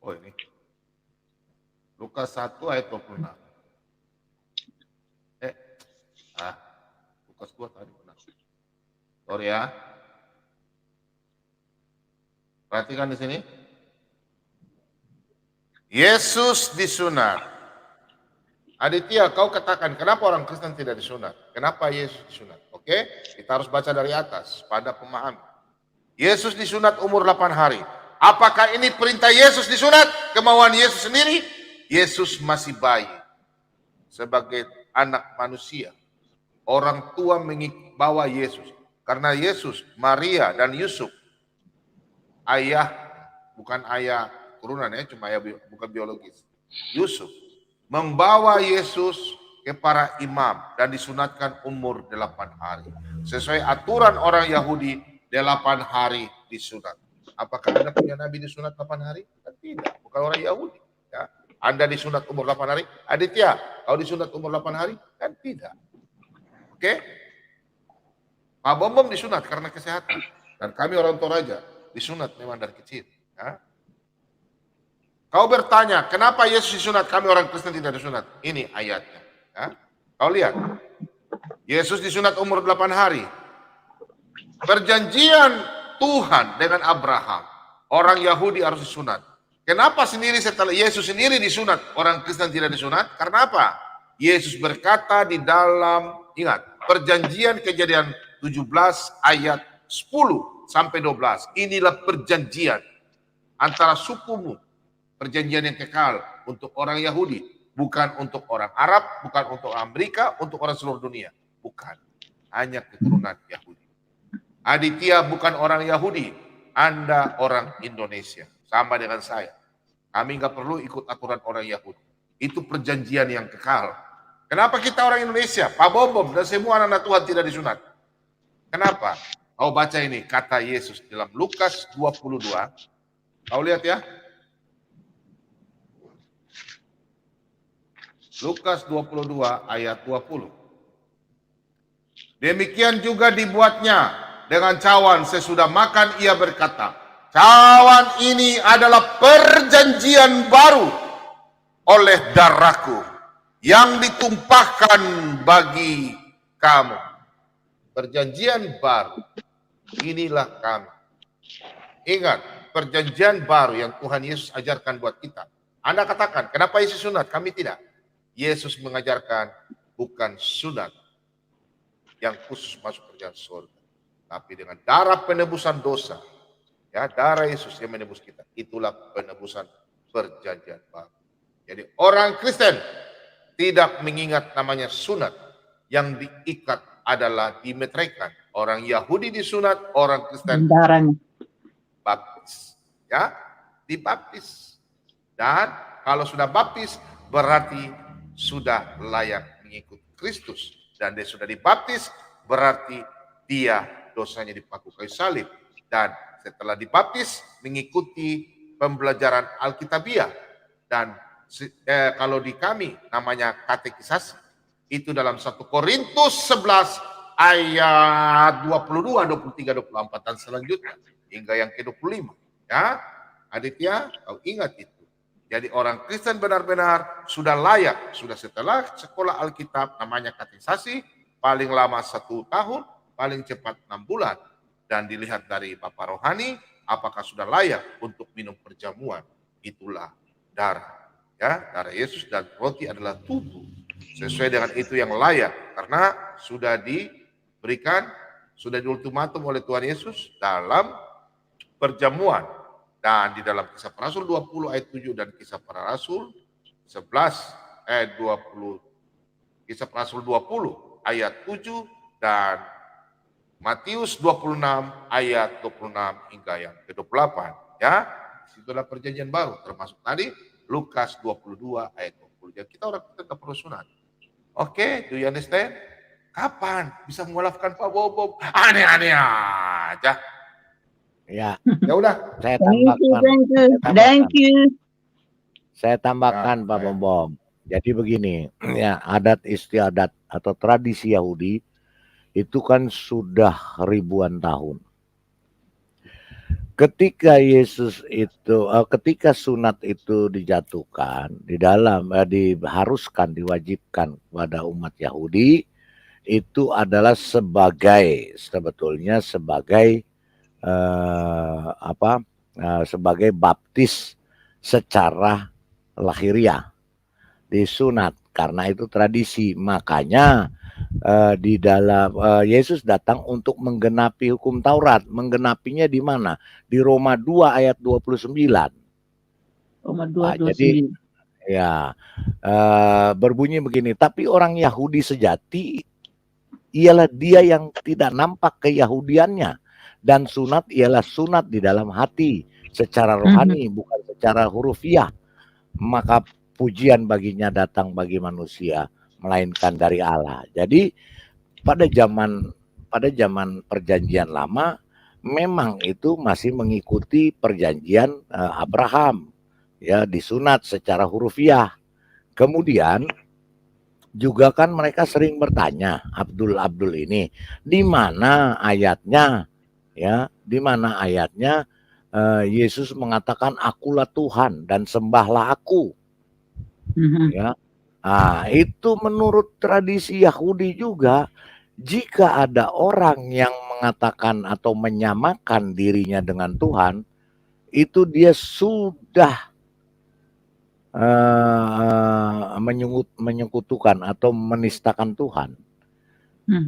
Oh ini. Lukas 1 ayat 26. Lukas 2 tadi benar. Sorry ya. Perhatikan di sini. Yesus disunat. Aditya, kau katakan kenapa orang Kristen tidak disunat? Kenapa Yesus disunat? Oke, kita harus baca dari atas pada pemahaman. Yesus disunat umur 8 hari. Apakah ini perintah Yesus disunat? Kemauan Yesus sendiri? Yesus masih bayi. Sebagai anak manusia. Orang tua membawa Yesus. Karena Yesus, Maria, dan Yusuf. Ayah, bukan ayah turunan ya, cuma ayah bukan biologis. Yusuf membawa Yesus ke para imam dan disunatkan umur 8 hari. Sesuai aturan orang Yahudi, 8 hari disunat. Apakah Anda punya Nabi disunat 8 hari? Tidak, bukan orang Yahudi. Ya. Anda disunat umur 8 hari? Aditya, kau disunat umur 8 hari? Kan tidak. Oke? Pak Bom disunat karena kesehatan. Dan kami orang Toraja disunat memang dari kecil. Ya. Kau bertanya, kenapa Yesus disunat? Kami orang Kristen tidak disunat. Ini ayatnya. Ya. Kau lihat. Yesus disunat umur 8 hari. Perjanjian Tuhan dengan Abraham. Orang Yahudi harus disunat. Kenapa sendiri setelah Yesus sendiri disunat, orang Kristen tidak disunat? Karena apa? Yesus berkata di dalam, ingat, perjanjian Kejadian 17 ayat 10 sampai 12. Inilah perjanjian antara sukumu. Perjanjian yang kekal untuk orang Yahudi, bukan untuk orang Arab, bukan untuk Amerika, untuk orang seluruh dunia. Bukan, hanya keturunan Yahudi. Aditya bukan orang Yahudi, Anda orang Indonesia. Sama dengan saya. Kami nggak perlu ikut aturan orang Yahudi. Itu perjanjian yang kekal. Kenapa kita orang Indonesia, Pak Bom dan semua anak-anak Tuhan tidak disunat? Kenapa? Kau baca ini, kata Yesus dalam Lukas 22. Kau lihat ya. Lukas 22 ayat 20. Demikian juga dibuatnya dengan cawan sesudah makan ia berkata, cawan ini adalah perjanjian baru oleh darahku yang ditumpahkan bagi kamu. Perjanjian baru, inilah kami. Ingat, perjanjian baru yang Tuhan Yesus ajarkan buat kita. Anda katakan, kenapa Yesus sunat? Kami tidak. Yesus mengajarkan bukan sunat yang khusus masuk kerjaan surga. Tapi dengan darah penebusan dosa. Ya, darah Yesus yang menebus kita. Itulah penebusan perjanjian baru. Jadi orang Kristen tidak mengingat namanya sunat. Yang diikat adalah dimeteraikan. Orang Yahudi disunat, orang Kristen baptis. Ya, dibaptis. Dan kalau sudah baptis berarti sudah layak mengikut Kristus. Dan dia sudah dibaptis berarti dia dosanya dipaku kayu salib. Dan setelah dibaptis mengikuti pembelajaran Alkitabiah. Dan kalau di kami namanya katekisasi. Itu dalam 1 Korintus 11 ayat 22, 23, 24 dan selanjutnya hingga yang ke-25. Ya, Aditya, kau ingat itu. Jadi orang Kristen benar-benar sudah layak, sudah setelah sekolah Alkitab namanya katekisasi, paling lama 1 tahun, paling cepat 6 bulan. Dan dilihat dari Bapak Rohani, apakah sudah layak untuk minum perjamuan. Itulah darah. Ya, darah Yesus dan roti adalah tubuh. Sesuai dengan itu yang layak. Karena sudah diberikan, sudah diultimatum oleh Tuhan Yesus dalam perjamuan. Dan di dalam Kisah Para Rasul 20 ayat 7 dan Kisah Para Rasul 11 ayat 20. Kisah Para Rasul 20 ayat 7 dan Matius 26 ayat 26 hingga yang ke-28. Ya, itulah perjanjian baru. Termasuk tadi Lukas 22 ayat 20. Jadi kita orang tetap perlu sunat. Oke, do you understand? Kapan bisa mewalafkan Pak Bobo? Aneh-aneh aja. Ya. Ya udah. Saya tambahkan. Thank you. Saya tambahkan Pak Bom. Jadi begini, ya adat istiadat atau tradisi Yahudi itu kan sudah ribuan tahun. Ketika Yesus itu, ketika sunat itu dijatuhkan di dalam, diharuskan, diwajibkan pada umat Yahudi, itu adalah sebagai sebetulnya sebagai sebagai baptis secara lahiriah, disunat karena itu tradisi. Makanya di dalam Yesus datang untuk menggenapi hukum Taurat. Menggenapinya di mana? Di Roma 2 ayat 29. Roma 2 29. Jadi ya berbunyi begini, tapi orang Yahudi sejati ialah dia yang tidak nampak keyahudiannya, dan sunat ialah sunat di dalam hati secara rohani, bukan secara hurufiah. Maka pujian baginya datang bagi manusia, melainkan dari Allah. Jadi pada zaman perjanjian lama memang itu masih mengikuti perjanjian Abraham, ya, disunat secara hurufiah. Kemudian juga kan mereka sering bertanya, Abdul ini, di mana ayatnya, ya, di mana ayatnya Yesus mengatakan akulah Tuhan dan sembahlah aku. Ya. Nah, itu menurut tradisi Yahudi juga, jika ada orang yang mengatakan atau menyamakan dirinya dengan Tuhan, itu dia sudah menyekutukan atau menistakan Tuhan.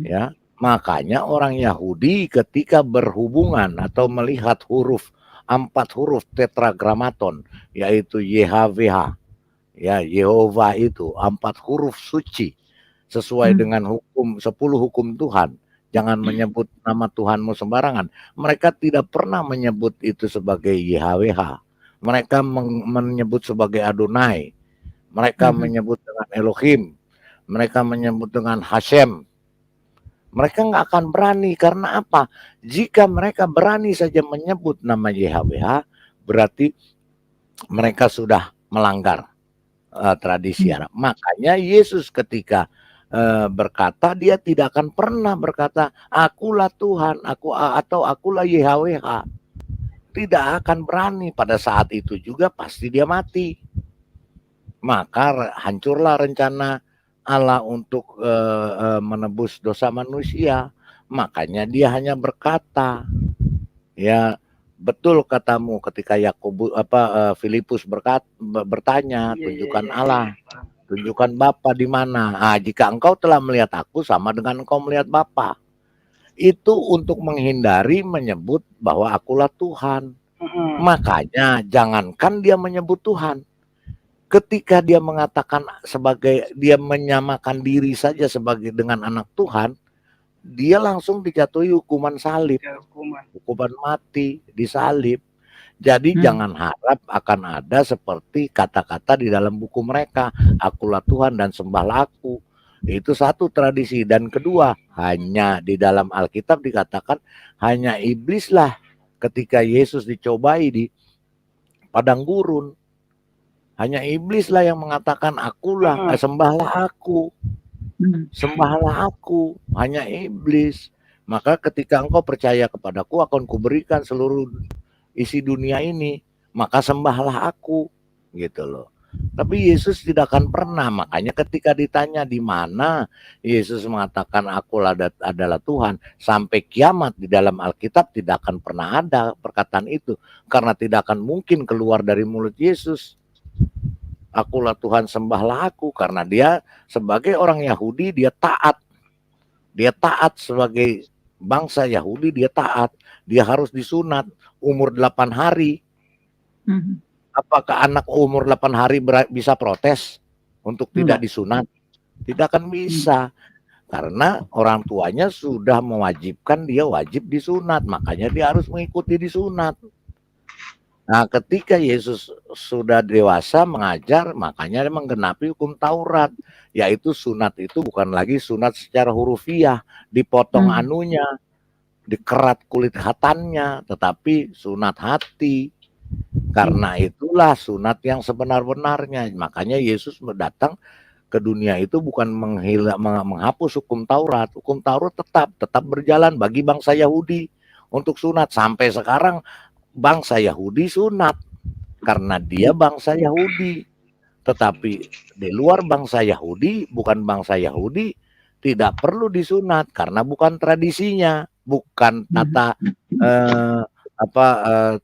Ya, makanya orang Yahudi ketika berhubungan atau melihat 4 huruf tetragramaton, yaitu YHWH, ya, Yehova itu 4 huruf suci sesuai dengan hukum 10 hukum Tuhan. Jangan menyebut nama Tuhanmu sembarangan. Mereka tidak pernah menyebut itu sebagai YHWH. Mereka menyebut sebagai Adonai. Mereka menyebut dengan Elohim. Mereka menyebut dengan Hashem. Mereka nggak akan berani. Karena apa? Jika mereka berani saja menyebut nama YHWH, berarti mereka sudah melanggar tradisi Arab. Makanya Yesus ketika berkata, dia tidak akan pernah berkata akulah Tuhan, atau akulah YHWH. Tidak akan berani. Pada saat itu juga pasti dia mati. Maka hancurlah rencana Allah untuk menebus dosa manusia. Makanya dia hanya berkata, ya, betul katamu ketika Filipus bertanya, tunjukkan Allah, tunjukkan Bapa di mana. Jika engkau telah melihat aku, sama dengan engkau melihat Bapa. Itu untuk menghindari menyebut bahwa akulah Tuhan. Makanya jangankan dia menyebut Tuhan, ketika dia mengatakan dia menyamakan diri saja sebagai dengan anak Tuhan, dia langsung dijatuhi hukuman salib, hukuman mati, disalib. Jadi jangan harap akan ada seperti kata-kata di dalam buku mereka, akulah Tuhan dan sembahlah aku. Itu satu tradisi. Dan kedua, hanya di dalam Alkitab dikatakan hanya iblislah ketika Yesus dicobai di padang gurun. Hanya iblislah yang mengatakan akulah, sembahlah aku. Sembahlah aku. Hanya iblis. Maka ketika engkau percaya kepadaku, akan kuberikan seluruh isi dunia ini, maka sembahlah aku, gitu loh. Tapi Yesus tidak akan pernah, makanya ketika ditanya di mana Yesus mengatakan akulah adalah Tuhan, sampai kiamat di dalam Alkitab tidak akan pernah ada perkataan itu, karena tidak akan mungkin keluar dari mulut Yesus. Akulah Tuhan, sembahlah aku, karena dia sebagai orang Yahudi dia taat sebagai bangsa Yahudi, dia taat, dia harus disunat umur 8 hari. Apakah anak umur 8 hari bisa protes untuk tidak disunat? Tidak akan bisa, karena orang tuanya sudah mewajibkan dia wajib disunat, makanya dia harus mengikuti disunat. Nah, ketika Yesus sudah dewasa mengajar, makanya dia menggenapi hukum Taurat, yaitu sunat itu bukan lagi sunat secara hurufiah, dipotong anunya, dikerat kulit khatannya, tetapi sunat hati. Karena itulah sunat yang sebenar-benarnya. Makanya Yesus datang ke dunia itu bukan menghapus hukum Taurat. Hukum Taurat tetap berjalan bagi bangsa Yahudi untuk sunat. Sampai sekarang bangsa Yahudi sunat karena dia bangsa Yahudi. Tetapi di luar bangsa Yahudi, bukan bangsa Yahudi, tidak perlu disunat karena bukan tradisinya, bukan tata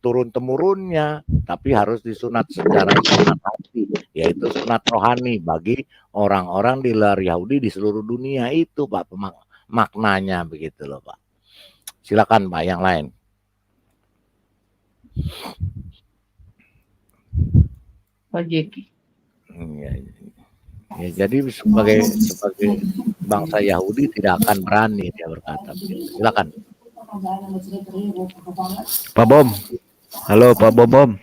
turun temurunnya, tapi harus disunat secara sunat hati, yaitu sunat rohani bagi orang-orang di luar Yahudi di seluruh dunia. Itu Pak maknanya begitu loh Pak. Silakan Pak yang lain. Pak Jeki. Ya, jadi sebagai bangsa Yahudi tidak akan berani dia berkata begitu. Silakan. Pak Bom, halo Pak Bom.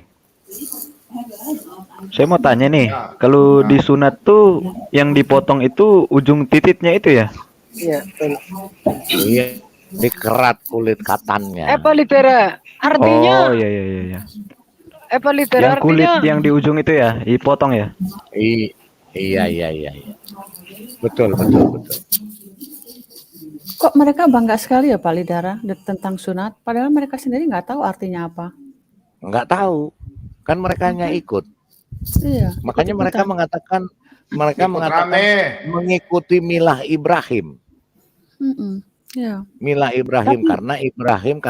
Saya mau tanya nih, kalau disunat tuh yang dipotong itu ujung titiknya itu ya? Iya, betul. Iya, dikerat kulit katannya. Epalitera artinya. Oh iya. Epalitera Yang kulit artinya. yang di ujung itu ya, dipotong ya? Iya. Betul. Kok mereka bangga sekali ya Pak Lidara tentang sunat, padahal mereka sendiri nggak tahu artinya apa. Nggak tahu, kan mereka hanya ikut. Iya. Makanya mereka mengatakan mengikuti milah Ibrahim. Ya. Milah Ibrahim, karena Ibrahim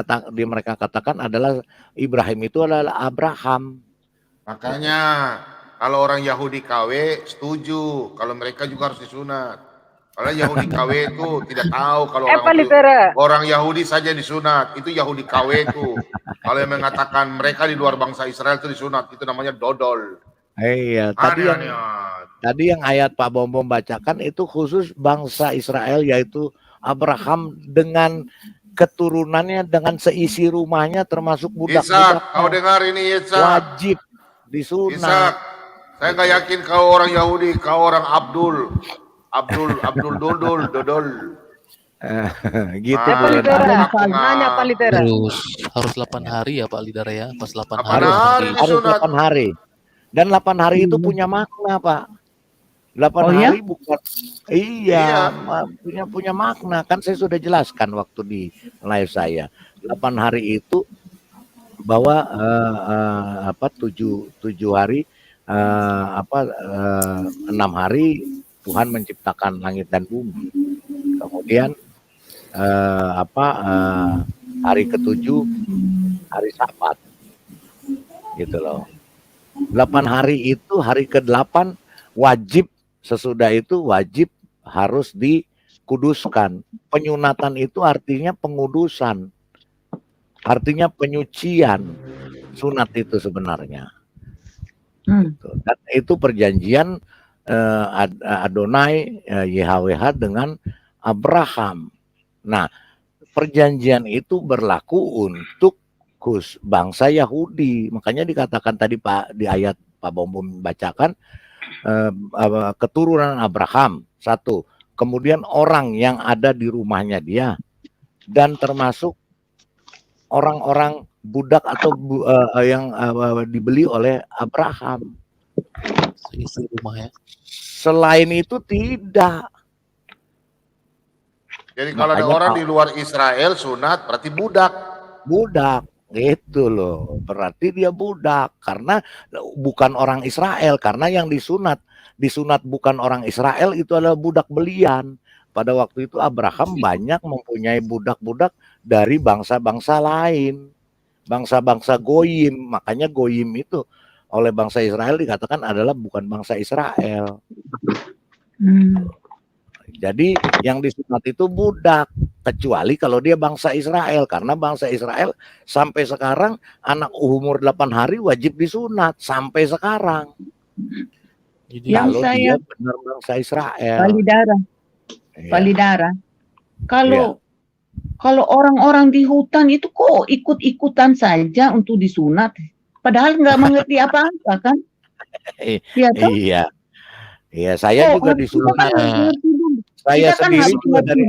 mereka katakan adalah Ibrahim itu adalah Abraham. Makanya kalau orang Yahudi KW setuju, kalau mereka juga harus disunat. Kalau Yahudi KW itu tidak tahu kalau orang Yahudi saja disunat, itu Yahudi KW itu. Kalau yang mengatakan mereka di luar bangsa Israel itu disunat, itu namanya dodol. Iya, tadi yang ayat Pak Bom bacakan itu khusus bangsa Israel, yaitu Abraham dengan keturunannya, dengan seisi rumahnya termasuk budak-budak. Kau dengar ini Yitzhak? Wajib disunat. Yitzhak, saya nggak yakin kau orang Yahudi, kau orang Abdul Dodol. Gitu. Nanya Pak Lidera. Harus 8 hari ya Pak Lidera ya, pas 8 hari. Harus 8 hari. Dan 8 hari itu punya makna Pak. 8 hari bukan. Iya. Punya makna. Kan saya sudah jelaskan waktu di live saya. 8 hari itu bahwa 7 hari 6 hari Tuhan menciptakan langit dan bumi. Kemudian hari ke-7 hari Sabat. Gitu loh. 8 hari itu hari ke-8 wajib, sesudah itu wajib harus dikuduskan. Penyunatan itu artinya pengudusan. Artinya penyucian. sunat itu sebenarnya. Dan itu perjanjian Adonai YHWH dengan Abraham. Nah, perjanjian itu berlaku untuk bangsa Yahudi. Makanya dikatakan tadi Pak di ayat Pak Bombom bacakan keturunan Abraham satu, kemudian orang yang ada di rumahnya dia, dan termasuk orang-orang budak atau yang dibeli oleh Abraham. Isi rumah ya. Selain itu tidak. Jadi kalau ada orang di luar Israel sunat berarti budak. Budak, gitu loh. Berarti dia budak karena bukan orang Israel, karena yang disunat bukan orang Israel itu adalah budak belian. Pada waktu itu Abraham banyak mempunyai budak-budak dari bangsa-bangsa lain, bangsa-bangsa goyim. Makanya goyim itu oleh bangsa Israel dikatakan adalah bukan bangsa Israel. Jadi yang disunat itu budak, kecuali kalau dia bangsa Israel, karena bangsa Israel sampai sekarang anak umur 8 hari wajib disunat sampai sekarang. Jadi kalau dia benar bangsa Israel. Palidara. Kalau orang-orang di hutan itu kok ikut-ikutan saja untuk disunat, padahal nggak mengerti apa-apa kan? Iya, saya juga disunat. Saya sendiri juga dari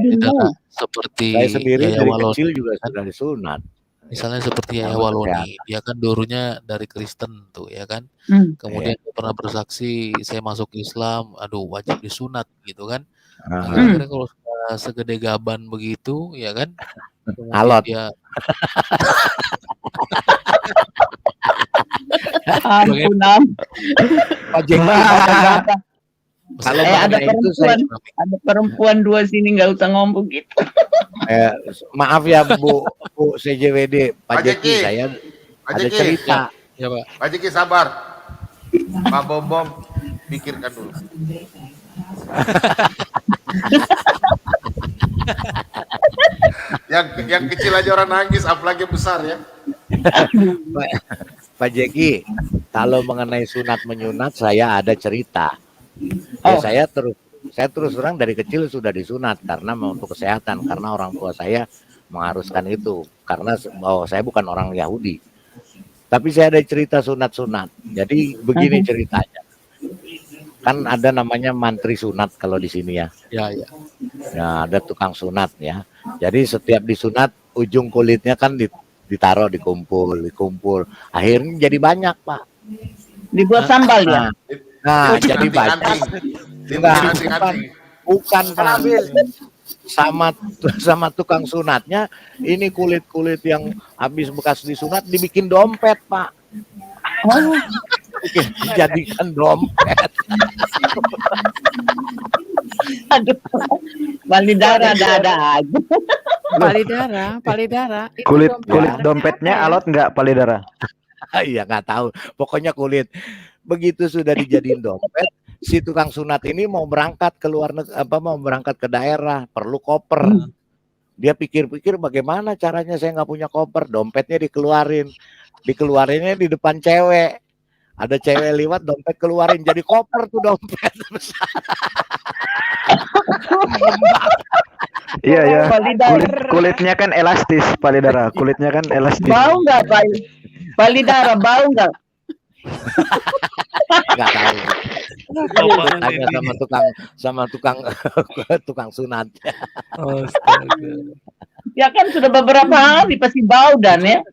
kecil juga sudah disunat. Misalnya seperti Yaya Waloni, dia kan dulunya dari Kristen tuh ya kan. Kemudian dia pernah bersaksi saya masuk Islam, aduh wajib disunat gitu kan. Nah, kira-kira kalau sudah segede gaban begitu ya kan. Alot. Dia Kalau ada perempuan dua sini nggak usah ngomong gitu. Maaf ya Bu CJWD, Pak Jeki, saya ada cerita. Ya, Pak. Pak Jeki sabar. Pak Bombom pikirkan dulu. yang kecil aja orang nangis, apalagi besar ya. Pak Jeki, kalau mengenai sunat menyunat saya ada cerita. Ya, saya terus terang dari kecil sudah disunat karena untuk kesehatan, karena orang tua saya mengharuskan itu, karena saya bukan orang Yahudi. Tapi saya ada cerita sunat-sunat. Jadi begini ceritanya. Kan ada namanya mantri sunat kalau di sini ya. Ya. Nah, ada tukang sunat ya. Jadi setiap disunat ujung kulitnya kan ditaruh dikumpul. Akhirnya jadi banyak, Pak. Dibuat sambal ya. Nah, jadi banyak. Bukan Pak. Sama tukang sunatnya ini kulit-kulit yang habis bekas disunat dibikin dompet, Pak. Dijadikan dompet. Aduh, palidara ada aja. Palidara. Kulit dompetnya alot nggak palidara? Iya nggak tahu. Pokoknya kulit. Begitu sudah dijadiin dompet, si tukang sunat ini mau berangkat ke luar negeri, mau berangkat ke daerah, perlu koper. Dia pikir-pikir bagaimana caranya, saya nggak punya koper, dompetnya dikeluarinnya di depan cewek. Ada cewek lewat, dompet keluarin, jadi koper tuh dompet besar. Iya. Kulitnya kan elastis, palidara. Kulitnya kan elastis. Bau nggak, palidara? Bau nggak? Nggak tahu. Tanya sama tukang sunat. Ya kan sudah beberapa hari pasti bau dan ya.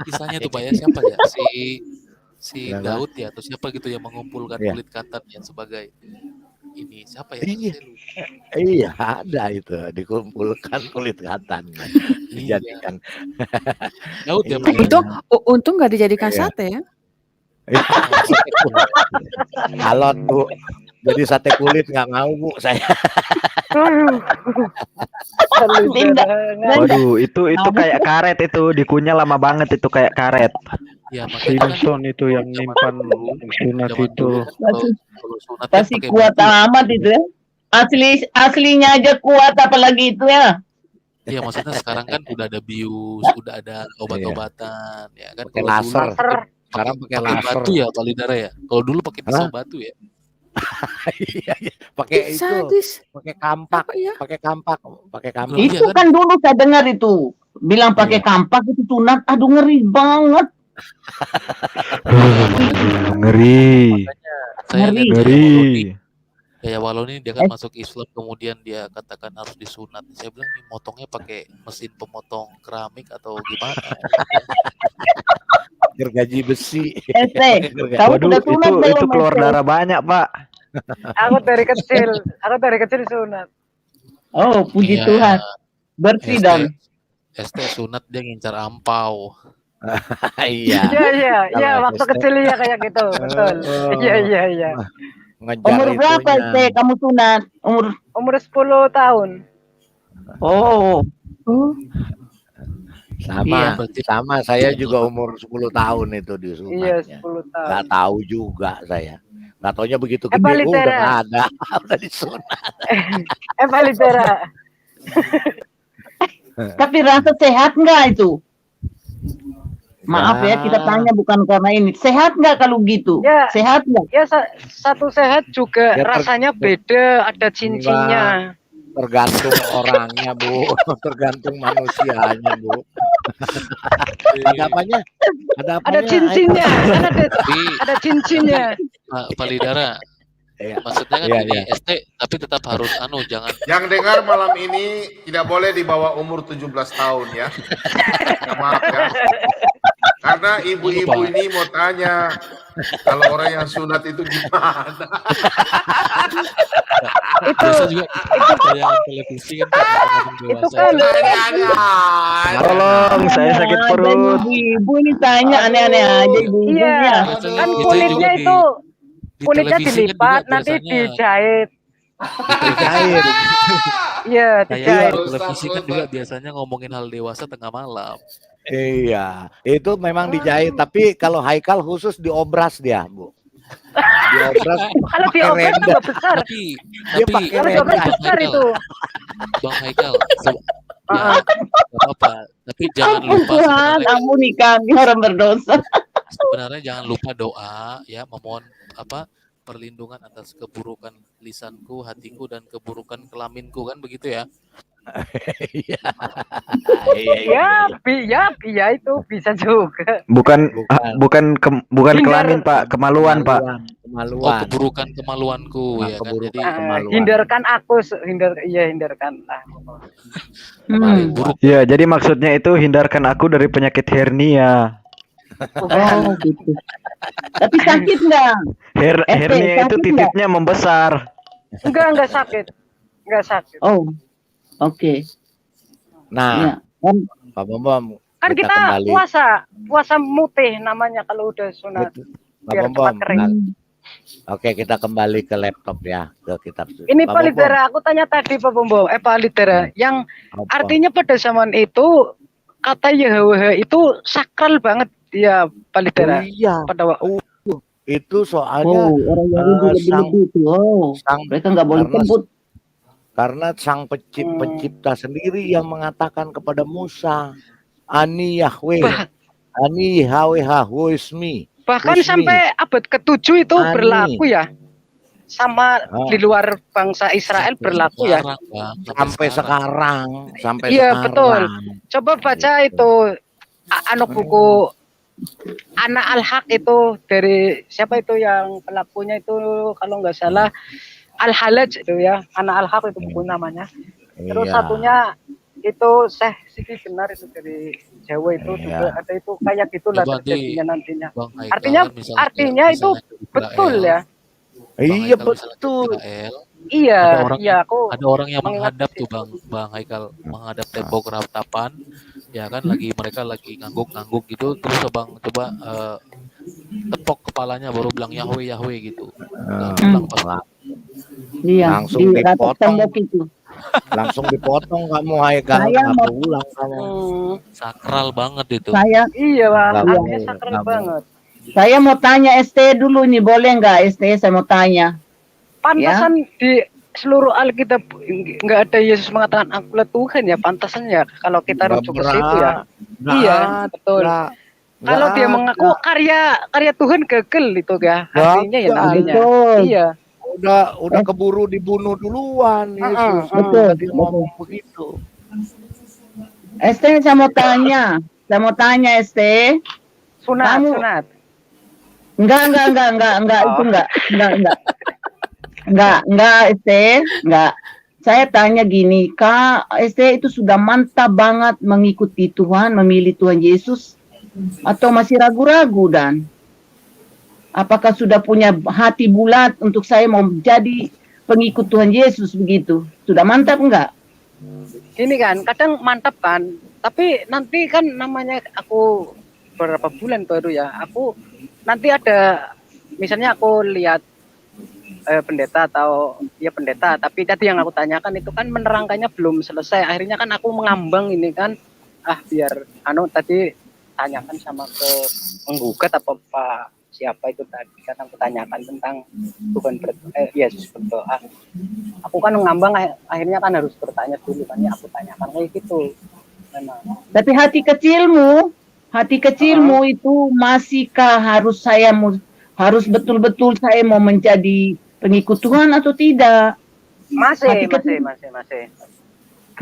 Kisahnya tuh Pak ya, siapa ya si Daud ya atau siapa gitu yang mengumpulkan kulit katan yang sebagai ini siapa ya? Iya ada itu dikumpulkan kulit katan dijadikan. Daud ya. Untung nggak dijadikan sate ya. Alot Bu, jadi sate kulit nggak mau Bu saya. Waduh, itu kayak karet itu, dikunyah lama banget itu kayak karet. Ya, Simpson itu yang nyimpan sunat itu. Pasti kuat amat itu ya. Aslinya aja kuat apalagi itu ya. Iya, maksudnya sekarang kan udah ada bius, udah ada Iya. obat-obatan, ya kan. Pakai Kalau dulu laser. pakai Sekarang pakai pakai laser. batu ya, Pak Lidara ya. Kalau dulu pakai pisau Hah? batu ya. Iya, iya. Pakai Ih, itu, sadis. pakai kampak, Apa ya? pakai kampak, pakai kampak. Loh, iya Itu kan? kan dulu saya dengar itu. Bilang pakai Iya. kampak itu sunat. Aduh ngeri banget. Ngeri. Makanya saya Ngeri. lihat Ngeri. Yaya Waloni dia kan masuk Islam kemudian dia katakan harus disunat. Saya bilang nih motongnya pakai mesin pemotong keramik atau gimana? Gergaji besi. Ente, Gergaji. kamu Waduh, sudah sunat itu belum keluar Ente? darah banyak, Pak. Aku dari kecil sunat. Oh, puji Iya, Tuhan. Bersih ST dong. ST sunat dia ngincar ampau. Iya. Iya, Kalau waktu ST, kecil ya kayak gitu, betul. Iya. ngejar Umur berapa itunya. Ente kamu sunat? Umur 10 tahun. Oh. Sama, Berarti sama saya juga umur 10 tahun itu Iya, disunatnya. 10 tahun. Nggak tahu juga saya. Nggak taunya begitu Pak gede, udah Litera. nggak ada, udah disunat. Pak Litera. Tapi rasa sehat nggak itu? Maaf ya, kita tanya bukan karena ini. Sehat nggak kalau gitu? Ya. Sehat nggak? Ya satu sehat juga Ya, rasanya beda, ada cincinnya. Tergantung orangnya, Bu. Tergantung manusianya, Bu. Ada apanya? Ada apanya? Ada cincinnya, kan Tapi ada cincinnya. Pak Lidara, Iya. maksudnya kan Iya, gini, iya. ST tapi tetap harus jangan Yang dengar malam ini tidak boleh di bawah umur 17 tahun ya. Maaf ya. Karena ibu-ibu ini mau tanya kalau orang yang sunat itu gimana. biasa juga tayangan televisi kan ngomong Itu dewasa. kan Tolong, saya sakit Ada perut. ibu ini tanya aneh-aneh aja ibu-ibunya. iya, Biasanya- kan biasanya kulitnya juga itu di kulitnya televisi kan dilipat juga nanti biasanya dijahit. Dijahit. Iya, tayangan dijahit. televisi kan juga biasanya ngomongin hal dewasa tengah malam. Iya, itu memang dijahit. Tapi kalau Haikal khusus diobras dia, Bu. Diobras Kalau pakai diobras renda. tambah besar. Tapi Dia pakai Kalau renda. diobras besar itu. Bang Haikal, ya nggak apa-apa. Tapi jangan Ampun lupa Tuhan, sebenarnya, ampuni kami orang berdosa. sebenarnya jangan lupa doa ya, memohon perlindungan atas keburukan lisanku, hatiku dan keburukan kelaminku kan begitu ya. Iya. Ya itu bisa juga. Bukan bukan Hindar. kelamin, Pak, kemaluan, Pak. Oh, Kemaluan. keburukan kemaluanku ya kan. Jadi Hindarkan aku, hindarkan lah. paling buruk Ya, jadi maksudnya itu hindarkan aku dari penyakit hernia. Oh gitu. Tapi sakit nggak? Hernia itu sakit titiknya membesar. Enggak sakit. Enggak sakit. Oh, oke. Nah, Ya. Kan Pak Bom, Kan kita kembali. puasa mutih namanya kalau udah sunat. Pak Biar Bom, cepat kering. oke, kita kembali ke laptop ya, ke kitab suci. Ini Pak Pak Bom, Litera, aku tanya tadi Pak Bombo, Pak Litera, yang apa? artinya pada zaman itu kata Yahweh itu sakral banget ya Pak Litera. Oh, iya. Pada waktu Itu soalnya orang Yahudi lebih-lebih itu. Oh, mereka nggak boleh sebut. Karena sang pencipta sendiri yang mengatakan kepada Musa, Ani Yahweh, Ani Yahweh Ismi. bahkan sampai abad ke-7 itu Ani. berlaku ya. Sama di luar bangsa Israel berlaku ya. Sampai sekarang, sampai Iya sekarang. betul. Coba baca itu buku Anak Al-Haq itu dari siapa itu yang pelakunya itu kalau nggak salah Al-Halaj itu ya. Anak Al-Haq itu buku namanya. Terus Iya. satunya itu Syekh Siti Benar itu dari Jawa itu juga ada itu kayak gitulah Coba nanti terjadinya nantinya. Bang Haikal Artinya kan misalnya- artinya itu misalnya betul Israel, ya. Iya Bang Haikal misalnya ke betul. Israel, Iya, ada orang iya aku ada orang yang mengingat menghadap tuh Bang Haikal, menghadap tembok ratapan ya kan, mereka lagi ngangguk-ngangguk gitu, terus Abang coba tepok kepalanya baru bilang Yahweh gitu. Bilang pas Iya, Langsung di atas dipotong. tembok itu. Langsung dipotong kamu Haikal, Saya nggak mau- pulang kamu. sakral banget itu. Saya iya Bang, Nggak artinya boleh, sakral nggak boleh. banget. saya mau tanya ST dulu nih, boleh nggak ST? Saya mau tanya. Pantesan di seluruh Alkitab nggak ada Yesus mengatakan akulah Tuhan ya, pantasan ya kalau kita rujuk ke situ ya. Iya, betul. Kalau dia mengaku karya Tuhan gagal itu ya, artinya ya nantinya. Iya. Udah keburu dibunuh duluan Yesus. Betul, Dia ngomong begitu. ST saya mau tanya ST. Sunat. Enggak, itu enggak, ST, enggak. Saya tanya gini, Kak, ST itu sudah mantap banget mengikuti Tuhan, memilih Tuhan Yesus, atau masih ragu-ragu dan? Apakah sudah punya hati bulat untuk saya mau jadi pengikut Tuhan Yesus begitu? Sudah mantap enggak? Ini kan, kadang mantap kan, tapi nanti kan namanya aku beberapa bulan baru ya, aku nanti ada, misalnya aku lihat pendeta atau ya pendeta, tapi tadi yang aku tanyakan itu kan menerangkannya belum selesai, akhirnya kan aku mengambang ini kan, biar tadi tanyakan sama ke penggugat apa siapa itu tadi kan aku tanyakan tentang Tuhan Yesus berdoa, aku kan mengambang akhirnya kan harus bertanya dulu kan ya, aku tanyakan kayak gitu memang. Tapi hati kecilmu itu masihkah harus betul-betul saya mau menjadi pengikut Tuhan atau tidak? Masih.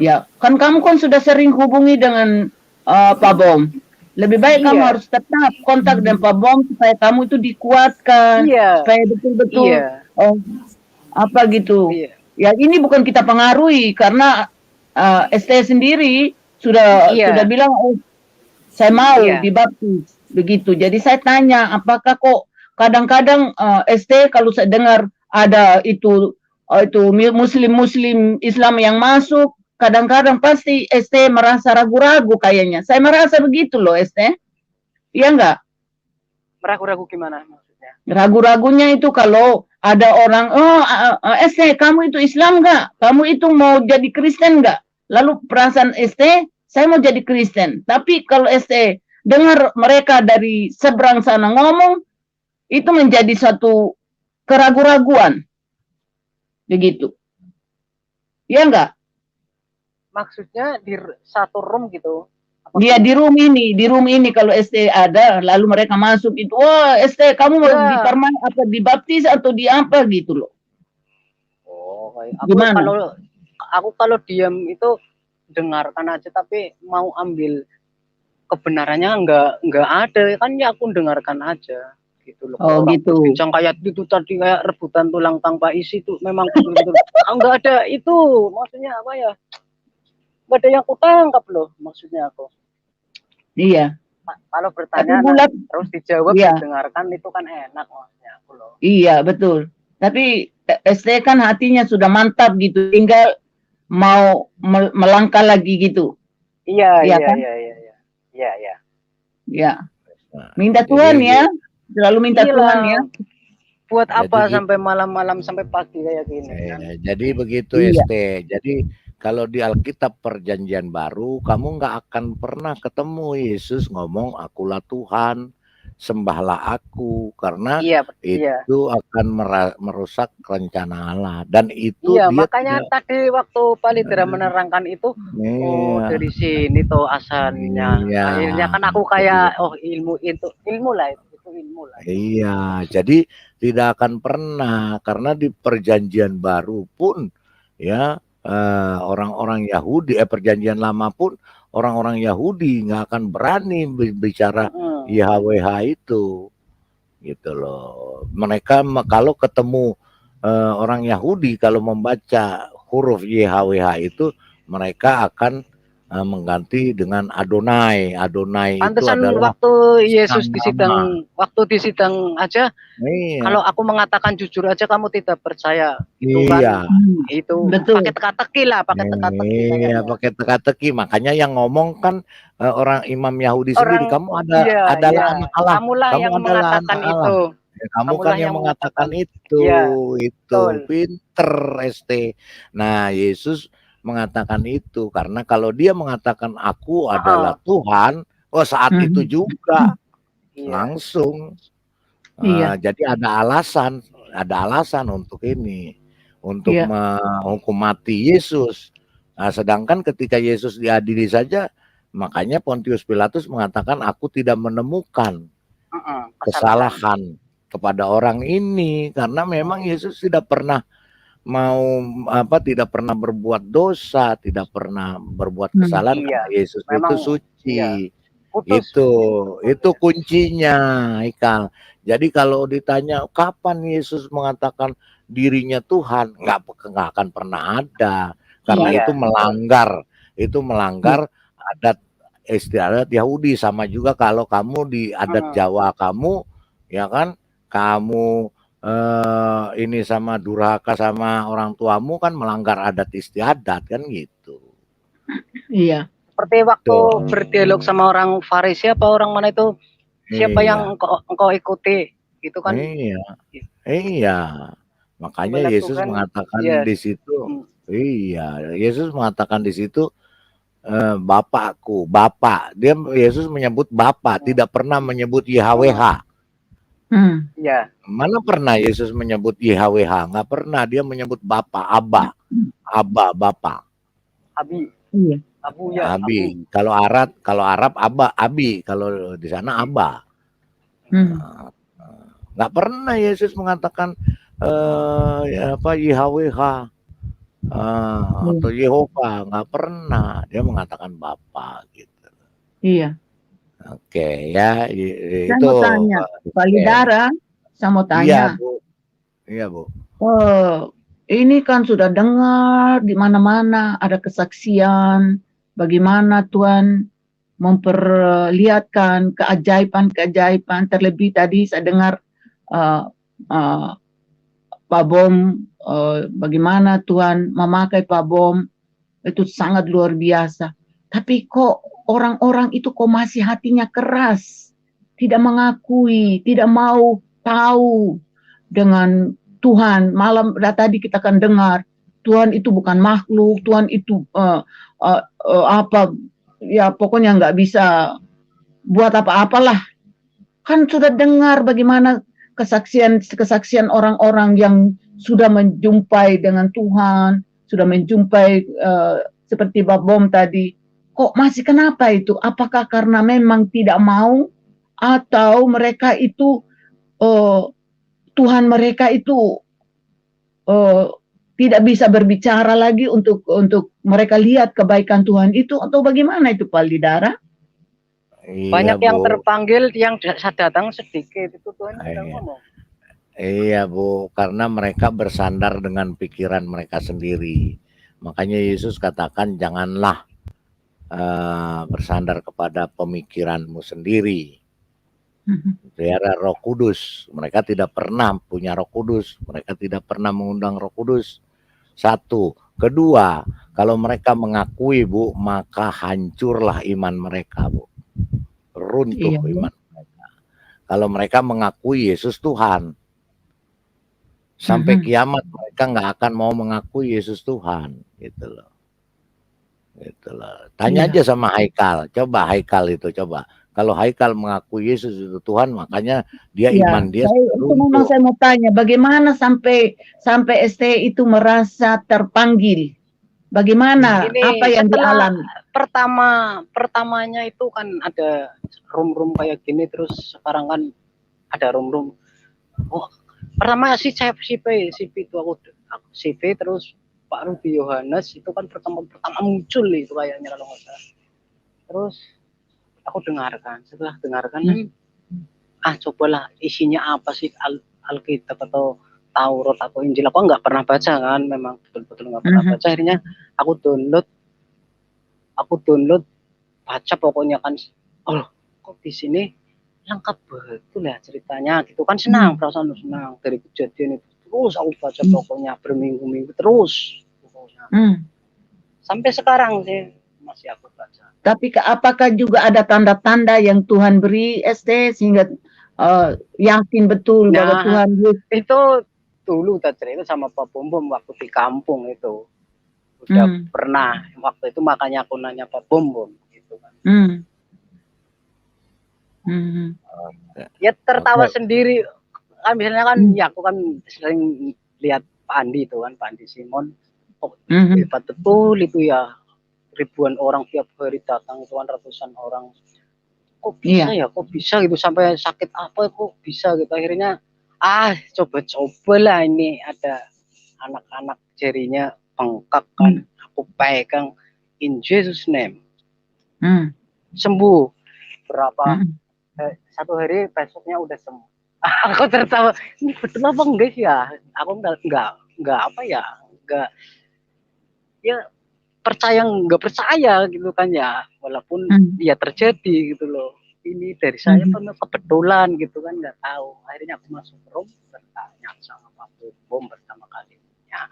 Ya, kan kamu sudah sering hubungi dengan Pak Bom. Lebih baik kamu harus tetap kontak dengan Pak Bom supaya kamu itu dikuatkan, supaya betul-betul gitu. Ya, ini bukan kita pengaruhi karena ST sendiri sudah bilang saya mau dibaptis begitu. Jadi saya tanya, apakah kok kadang-kadang ST kalau saya dengar ada itu muslim Islam yang masuk, kadang-kadang pasti ST merasa ragu-ragu kayaknya. Saya merasa begitu loh ST. Iya enggak? Ragu-ragu gimana maksudnya? Ragu-ragunya itu kalau ada orang, ST kamu itu Islam enggak? Kamu itu mau jadi Kristen enggak? Lalu perasaan ST, saya mau jadi Kristen. Tapi kalau ST dengar mereka dari seberang sana ngomong, itu menjadi satu keraguan-raguan. Begitu. Iya enggak? Maksudnya di satu room gitu? Dia di room ini kalau ST ada, lalu mereka masuk itu, wah ST kamu mau dibaptis atau di apa gitu loh. Oh, gimana? Aku kalau diam itu dengarkan aja, tapi mau ambil kebenarannya enggak ada kan ya, aku dengarkan aja gitu loh. Oh gitu. Bincang kayak itu tadi kayak rebutan tulang tanpa isi itu memang betul-betul enggak ada itu, maksudnya apa ya? Enggak ada yang kutangkap loh maksudnya aku. Iya. Kalau bertanya terus dijawab didengarkan itu kan enak maksudnya aku loh. Iya betul. Tapi ST kan hatinya sudah mantap gitu, tinggal mau melangkah lagi gitu. Iya. Minta Tuhan ya, selalu minta Tuhan ya. Buat apa sampai malam-malam sampai pagi kayak gini kan? Jadi begitu ST. Jadi kalau di Alkitab Perjanjian Baru, kamu nggak akan pernah ketemu Yesus ngomong akulah Tuhan, sembahlah aku, karena itu akan merusak rencana Allah. Dan itu makanya tadi waktu Palidra menerangkan itu, dari sini tuh asalnya. Akhirnya kan aku kayak ilmu lah itu ilmu lah. Iya, jadi tidak akan pernah, karena di Perjanjian Baru pun ya orang-orang Yahudi, Perjanjian Lama pun orang-orang Yahudi nggak akan berani bicara YHWH itu, gitu loh. Mereka kalau ketemu orang Yahudi, kalau membaca huruf YHWH itu, mereka akan mengganti dengan Adonai. Adonai pantesan itu adalah waktu Yesus di sidang aja, kalau aku mengatakan jujur aja kamu tidak percaya. Itu kan, itu pakai teka-teki lah, pakai teka-teki. Iya, pakai teka-teki. Makanya yang ngomong kan orang imam Yahudi sendiri, kamu adalah anak Allah. Kamulah kamu yang adalah mengatakan anak itu. Allah. Ya, kamu kan yang mengatakan itu. Itu pinter ST. Nah, Yesus mengatakan itu karena kalau dia mengatakan aku adalah Tuhan, saat itu juga langsung. Jadi ada alasan untuk ini, untuk Iya. menghukum mati Yesus. Nah, sedangkan ketika Yesus diadili saja, makanya Pontius Pilatus mengatakan aku tidak menemukan kesalahan kepada orang ini, karena memang Yesus tidak pernah tidak pernah berbuat dosa, tidak pernah berbuat kesalahan, Iya, karena Yesus itu memang suci. iya. Putus. Itu kuncinya, Ikal. Jadi kalau ditanya kapan Yesus mengatakan dirinya Tuhan, nggak akan pernah ada, karena Iya. itu melanggar adat istiadat Yahudi. Sama juga kalau kamu di adat Jawa kamu, ya kan, kamu ini sama durhaka sama orang tuamu kan melanggar adat istiadat kan gitu. Iya. Seperti waktu Tuh. berdialog sama orang Farisi apa orang mana itu, siapa Iya. yang engkau ikuti, gitu kan? Iya. Makanya Bala Yesus Tuhan, mengatakan iya. di situ, Yesus mengatakan di situ, Bapakku, Bapak. Yesus menyebut Bapak, tidak pernah menyebut YHWH. Iya. Mana pernah Yesus menyebut YHWH? Nggak pernah, dia menyebut Bapak, Abba, Bapak. Abi. Iya. Abu ya. Abi. Kalau Arab Abba, Abi. Kalau di sana Abba. Nggak pernah Yesus mengatakan YHWH atau Yehova, nggak pernah. Dia mengatakan Bapa gitu. Iya. Oke, ya Saya itu. mau tanya, Pak Lidara, saya mau Iya, tanya. Bu. Iya, Bu. Ini kan sudah dengar di mana-mana ada kesaksian bagaimana Tuhan memperlihatkan keajaiban-keajaiban. Terlebih tadi saya dengar Pak Bom, bagaimana Tuhan memakai Pak Bom, itu sangat luar biasa. Tapi kok orang-orang itu kok masih hatinya keras, tidak mengakui, tidak mau tahu dengan Tuhan. Malam tadi kita akan dengar Tuhan itu bukan makhluk, Tuhan itu ya pokoknya nggak bisa buat apa-apalah. Kan sudah dengar bagaimana kesaksian orang-orang yang sudah menjumpai dengan Tuhan, sudah menjumpai seperti Pak Bom tadi. Kok masih kenapa itu? Apakah karena memang tidak mau, atau mereka itu Tuhan mereka itu tidak bisa berbicara lagi untuk mereka lihat kebaikan Tuhan itu, atau bagaimana itu Pak Lidara? Banyak yang terpanggil, yang datang sedikit, itu Tuhan sudah ngomong. Iya, Bu, karena mereka bersandar dengan pikiran mereka sendiri. Makanya Yesus katakan janganlah bersandar kepada pemikiranmu sendiri. Biara Roh Kudus, mereka tidak pernah punya Roh Kudus, mereka tidak pernah mengundang Roh Kudus. Satu, kedua, kalau mereka mengakui, Bu, maka hancurlah iman mereka, Bu. Runtuh iman mereka. Kalau mereka mengakui Yesus Tuhan, sampai kiamat mereka nggak akan mau mengakui Yesus Tuhan, gitu loh. Gitu loh. Tanya aja sama Haikal, coba Haikal itu coba. Kalau Haikal mengakui Yesus itu Tuhan, makanya dia iman dia itu memang saya mau tanya, bagaimana sampai ST itu merasa terpanggil? Bagaimana? Ini Apa yang dialami? Pertamanya itu kan ada room kayak gini, terus sekarang kan ada room. Oh, pertama CP itu aku CV, terus Pak Rudi Yohanes itu kan pertama muncul itu kayaknya kalau nggak salah. Terus aku dengarkan, setelah dengarkan cobalah isinya apa sih Alkitab atau Taurat atau Injil. Aku nggak pernah baca kan, memang betul-betul nggak pernah baca. Akhirnya aku download baca, pokoknya kan, oh kok di sini lengkap betul ya ceritanya, gitu kan. Senang, perasaan senang dari kejadian itu. Terus aku baca pokoknya berminggu-minggu terus pokoknya. Sampai sekarang sih masih aku baca. Tapi apakah juga ada tanda-tanda yang Tuhan beri ST sehingga yakin betul bahwa Tuhan itu dulu tak cerita sama Pak Bom waktu di kampung itu udah pernah waktu itu, makanya aku nanya Pak Bom gitu kan. Ya tertawa sendiri kan, biasanya kan ya aku kan sering lihat Pak Andi itu kan, Pak Andi Simon. Oh, hebat betul itu ya. Ribuan orang tiap hari datang itu kan, ratusan orang. Kok bisa ya? Kok bisa gitu, sampai sakit apa kok bisa gitu. Akhirnya coba-coba lah, ini ada anak-anak jarinya bengkak kan. Aku pegang in Jesus name. Sembuh. Berapa 1 hari besoknya udah sembuh. Aku tertawa, ini betul apa enggak sih ya? Aku enggak apa ya, enggak ya nggak percaya gitu kan ya, walaupun ya terjadi gitu loh. Ini dari saya kan kebetulan gitu kan, nggak tahu. Akhirnya aku masuk room, bertanya sama Pak Bom pertama kalinya.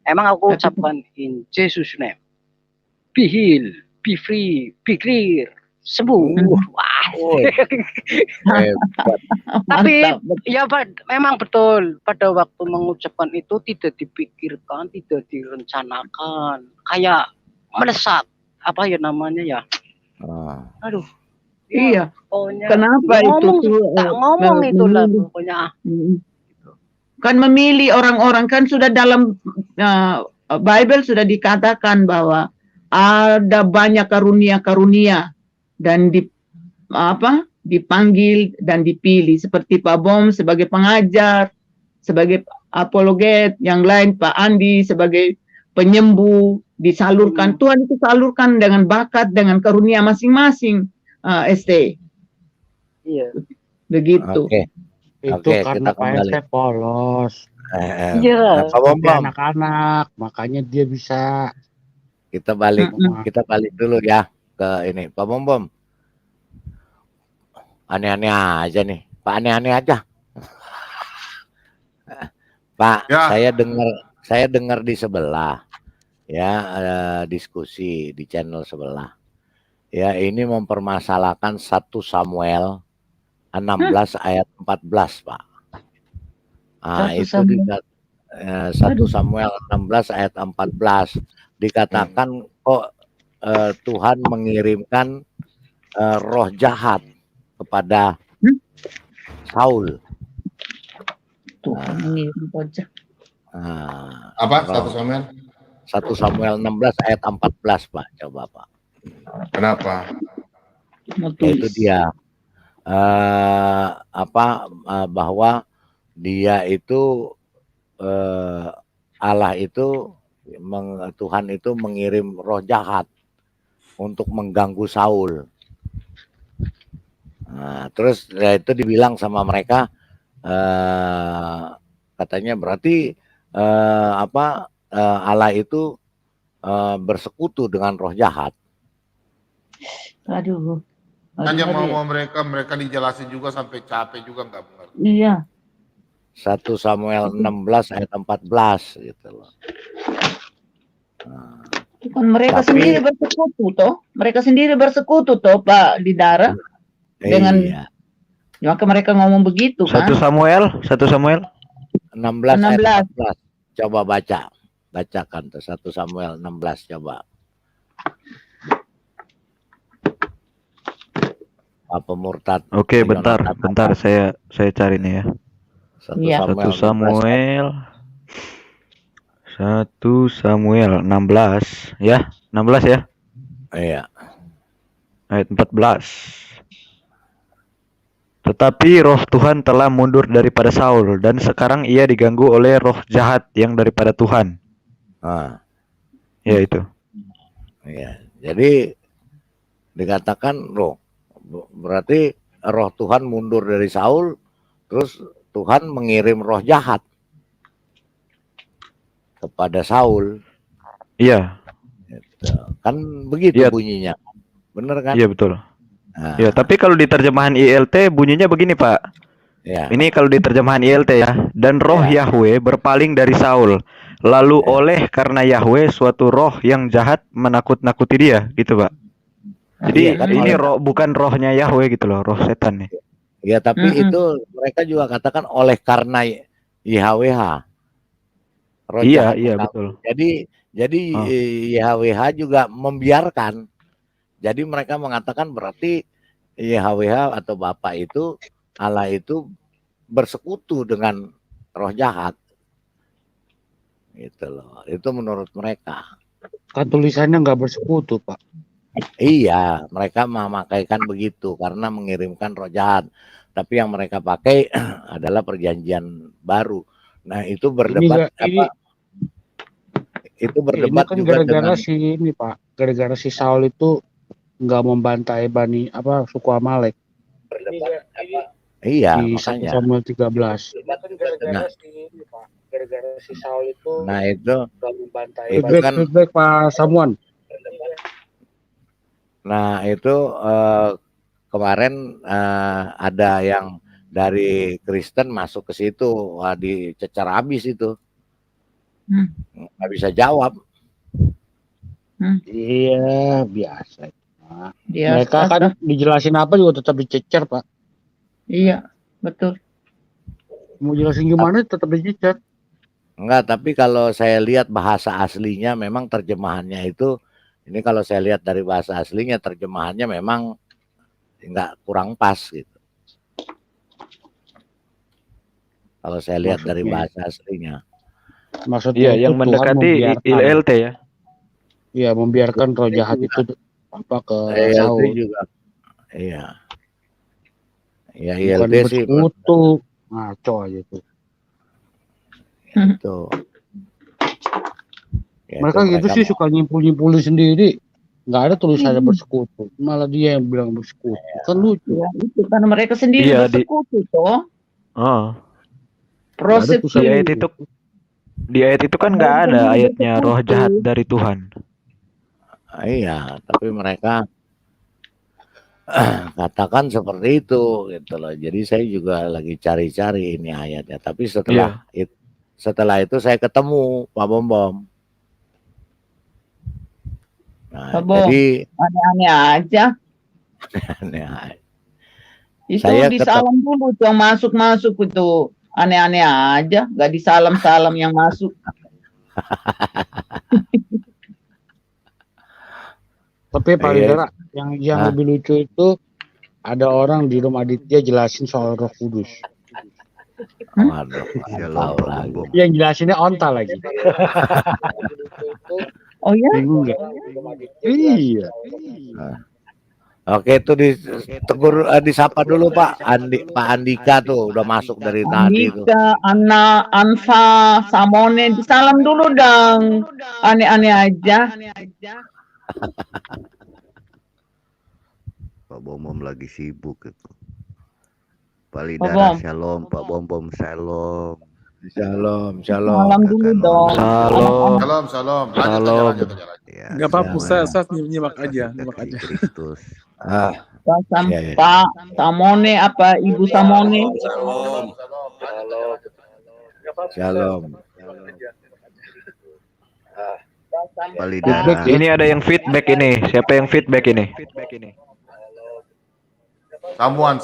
Emang aku ucapkan in Jesus name, be healed, be free, be clear, sembuh. Wah. Tapi ya memang betul, pada waktu mengucapkan itu tidak dipikirkan, tidak direncanakan, kayak melesat, apa ya namanya ya. Aduh. Iya. Pokoknya Kenapa itu? tak ngomong itu lah pokoknya. Kan memilih orang-orang, kan sudah dalam Bible sudah dikatakan bahwa ada banyak karunia-karunia dan dipanggil dan dipilih, seperti Pak Bom sebagai pengajar, sebagai apologet, yang lain Pak Andi sebagai penyembuh, disalurkan. Tuhan itu salurkan dengan bakat, dengan karunia masing-masing. ST. Iya. Begitu. Itu karena Pak ST polos. Iya. Anak-anak, makanya dia bisa. Kita balik dulu ya ke ini, Pak Bom. Aneh-aneh aja nih, Pak, aneh-aneh aja. Pak, ya. Saya dengar di sebelah, ya, diskusi di channel sebelah. Ya, ini mempermasalahkan 1 Samuel 16 ayat 14, Pak. Itu 1 Samuel 16 ayat 14 dikatakan kok Tuhan mengirimkan roh jahat kepada Saul. Tuhan mengirim roh jahat. Apa? 1 Samuel? 1 Samuel 16 ayat 14, Pak. Coba, Pak. Kenapa? Itu dia bahwa dia itu Allah itu Tuhan itu mengirim roh jahat untuk mengganggu Saul. Nah, terus ya itu dibilang sama mereka, katanya berarti Allah itu bersekutu dengan roh jahat. Aduh. Hanya mau mereka dijelasin juga sampai capek juga nggak benar. Iya. 1 Samuel 16 ayat 14 gitu loh. Kan mereka sendiri bersekutu toh. Mereka sendiri bersekutu toh, Pak Didara. Dengan maka mereka ngomong begitu kan. 1 Samuel 16 ayat 14. Coba bacakan tuh 1 Samuel 16 coba. Apa murtad? Oke, bentar saya cari nih ya. 1 Samuel 16 ya, 16 ya. Iya. Ayat 14. Tetapi roh Tuhan telah mundur daripada Saul dan sekarang ia diganggu oleh roh jahat yang daripada Tuhan. Ya itu. Iya. Jadi dikatakan berarti roh Tuhan mundur dari Saul, terus Tuhan mengirim roh jahat kepada Saul. Iya. Gitu. Kan begitu bunyinya. Bener kan? Iya betul. Ya, tapi kalau di terjemahan ILT bunyinya begini, Pak. Ya. Ini kalau di terjemahan ILT ya. Dan roh Yahweh berpaling dari Saul. Lalu oleh karena Yahweh suatu roh yang jahat menakut-nakuti dia, gitu, Pak. Jadi ini bukan rohnya Yahweh gitu loh, roh setan nih. Ya, tapi itu mereka juga katakan oleh karena YHWH. Iya, betul. Jadi YHWH juga membiarkan. Jadi mereka mengatakan berarti YHWH atau Bapa itu, Allah itu bersekutu dengan roh jahat. Gitu loh. Itu menurut mereka. Kan tulisannya nggak bersekutu, Pak. Iya, mereka memakaikan begitu karena mengirimkan roh jahat. Tapi yang mereka pakai adalah perjanjian baru. Nah, itu berdebat itu berdebat kan juga gara-gara dengan si ini, Pak. Gara-gara si Saul itu nggak membantai suku Amalek. iya, Di 1 makanya. Samuel 13. Nah, Gara-gara si Saul itu nah itu kan feedback Pak Samuel. nah itu kemarin ada yang dari Kristen masuk ke situ, wah dicecar habis itu. Nggak bisa jawab. Iya, biasa. Pak. Biasa, Mereka kan dijelasin apa juga tetap dicecer, Pak. Iya, betul. Mau jelasin gimana tetap dicecer. Enggak, tapi kalau saya lihat bahasa aslinya memang terjemahannya itu, ini kalau saya lihat dari bahasa aslinya terjemahannya memang enggak kurang pas gitu. Kalau saya lihat dari bahasa aslinya. Maksudnya Iya, yang Tuhan mendekati ILT ya. Iya, membiarkan roh jahat itu ke ILT Saul. juga. Iya. Ya Bukan ILT sih. bersekutu. Ngaco aja tuh. Itu. Ya, mereka gitu sih suka nyimpul-nyimpulin sendiri. Nggak ada tulisannya bersekutu. Malah dia yang bilang bersekutu. Kan lucu. Ya, itu karena mereka sendiri bersekutu toh. Oh. Proses di ayat itu kan nggak ada ayatnya roh jahat dari Tuhan. Iya, tapi mereka katakan seperti itu gitu loh. Jadi saya juga lagi cari-cari ini ayatnya. Tapi setelah itu saya ketemu Pak Bom. Nah, jadi aneh-aneh aja. aneh aja. Itu disalam dulu tuh yang masuk itu. Aneh-aneh aja, nggak disalam-salam yang masuk. Tapi Pak Lidera, yang lebih lucu itu ada orang di rumah Aditya jelasin soal Roh Kudus. Yang jelasinnya onta lagi. Oh ya? Bingung nggak? Iya. Oke, itu disapa dulu Pak Andika tuh udah masuk dari tadi tuh. Andika, Anfa, Samone, disalam dulu dong. Aneh-aneh aja. Pak Bom lagi sibuk itu. Pak Lidara shalom, Pak Bom shalom. Shalom. Salam dulu dong. Salam. Lanjut. Enggak apa-apa, Ustaz nyimak aja. Kristus. Pak Samone apa Ibu Samone? Shalom. Pak Lidara. Ini ada yang feedback ini. Siapa yang feedback ini? Samuan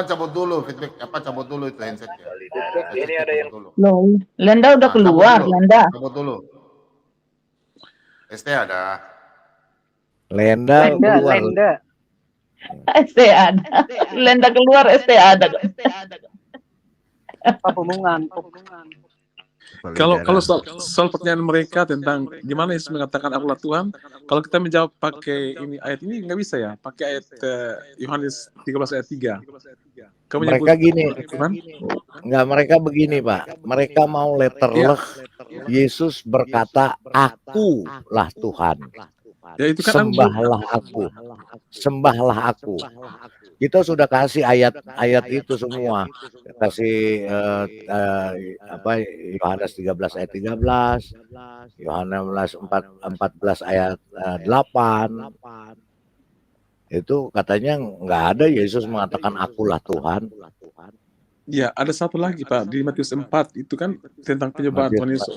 cabut dulu feedback cabut dulu itu handsetnya. Ini ada yang Loh, Lenda udah keluar, Lenda. Cabut dulu. ST ada. Lenda keluar. ST ada. Lenda keluar, ST ada. Hubungan. Kalau soal pertanyaan mereka tentang gimana Yesus mengatakan akulah Tuhan, kalau kita menjawab pakai ini ayat ini nggak bisa ya, pakai ayat Yohanes 13 ayat 3. Mereka gini, mereka begini Pak, mereka mau letterlek. Yesus berkata, akulah Tuhan. Ya, itu kan sembahlah aku. Kita sudah kasih ayat itu semua. Kasih Yohanes 13 ayat 13, Yohanes 14 ayat 8. Itu katanya nggak ada Yesus mengatakan akulah Tuhan. Ya, ada satu lagi Pak di Matius 4 itu kan tentang penyembahan Tuhan Yesus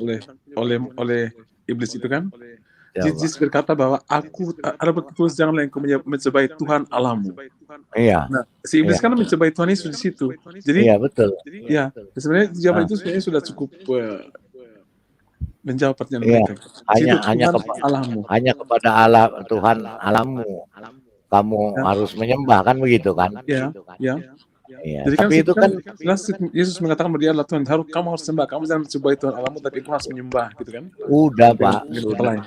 oleh iblis itu kan. Yesus berkata bahwa ada bertulis janganlah engkau mencobai Tuhan Allahmu. Iya. Nah, si iblis kan mencobai Tuhan Yesus di situ. Jadi, iya betul. Ya, sebenarnya jawaban itu sebenarnya sudah cukup menjawab pertanyaan mereka. Hanya kepada Allah Tuhan Allahmu kamu harus menyembah kan begitu kan? Iya. Iya, Jadi kan tapi itu kan jelas Yesus mengatakan bahwa dia adalah Tuhan. Kamu harus sembah. Kamu jangan sembah Tuhan Allahmu, tapi kamu harus menyembah, gitu kan? udah Pak, Dengan kata lain.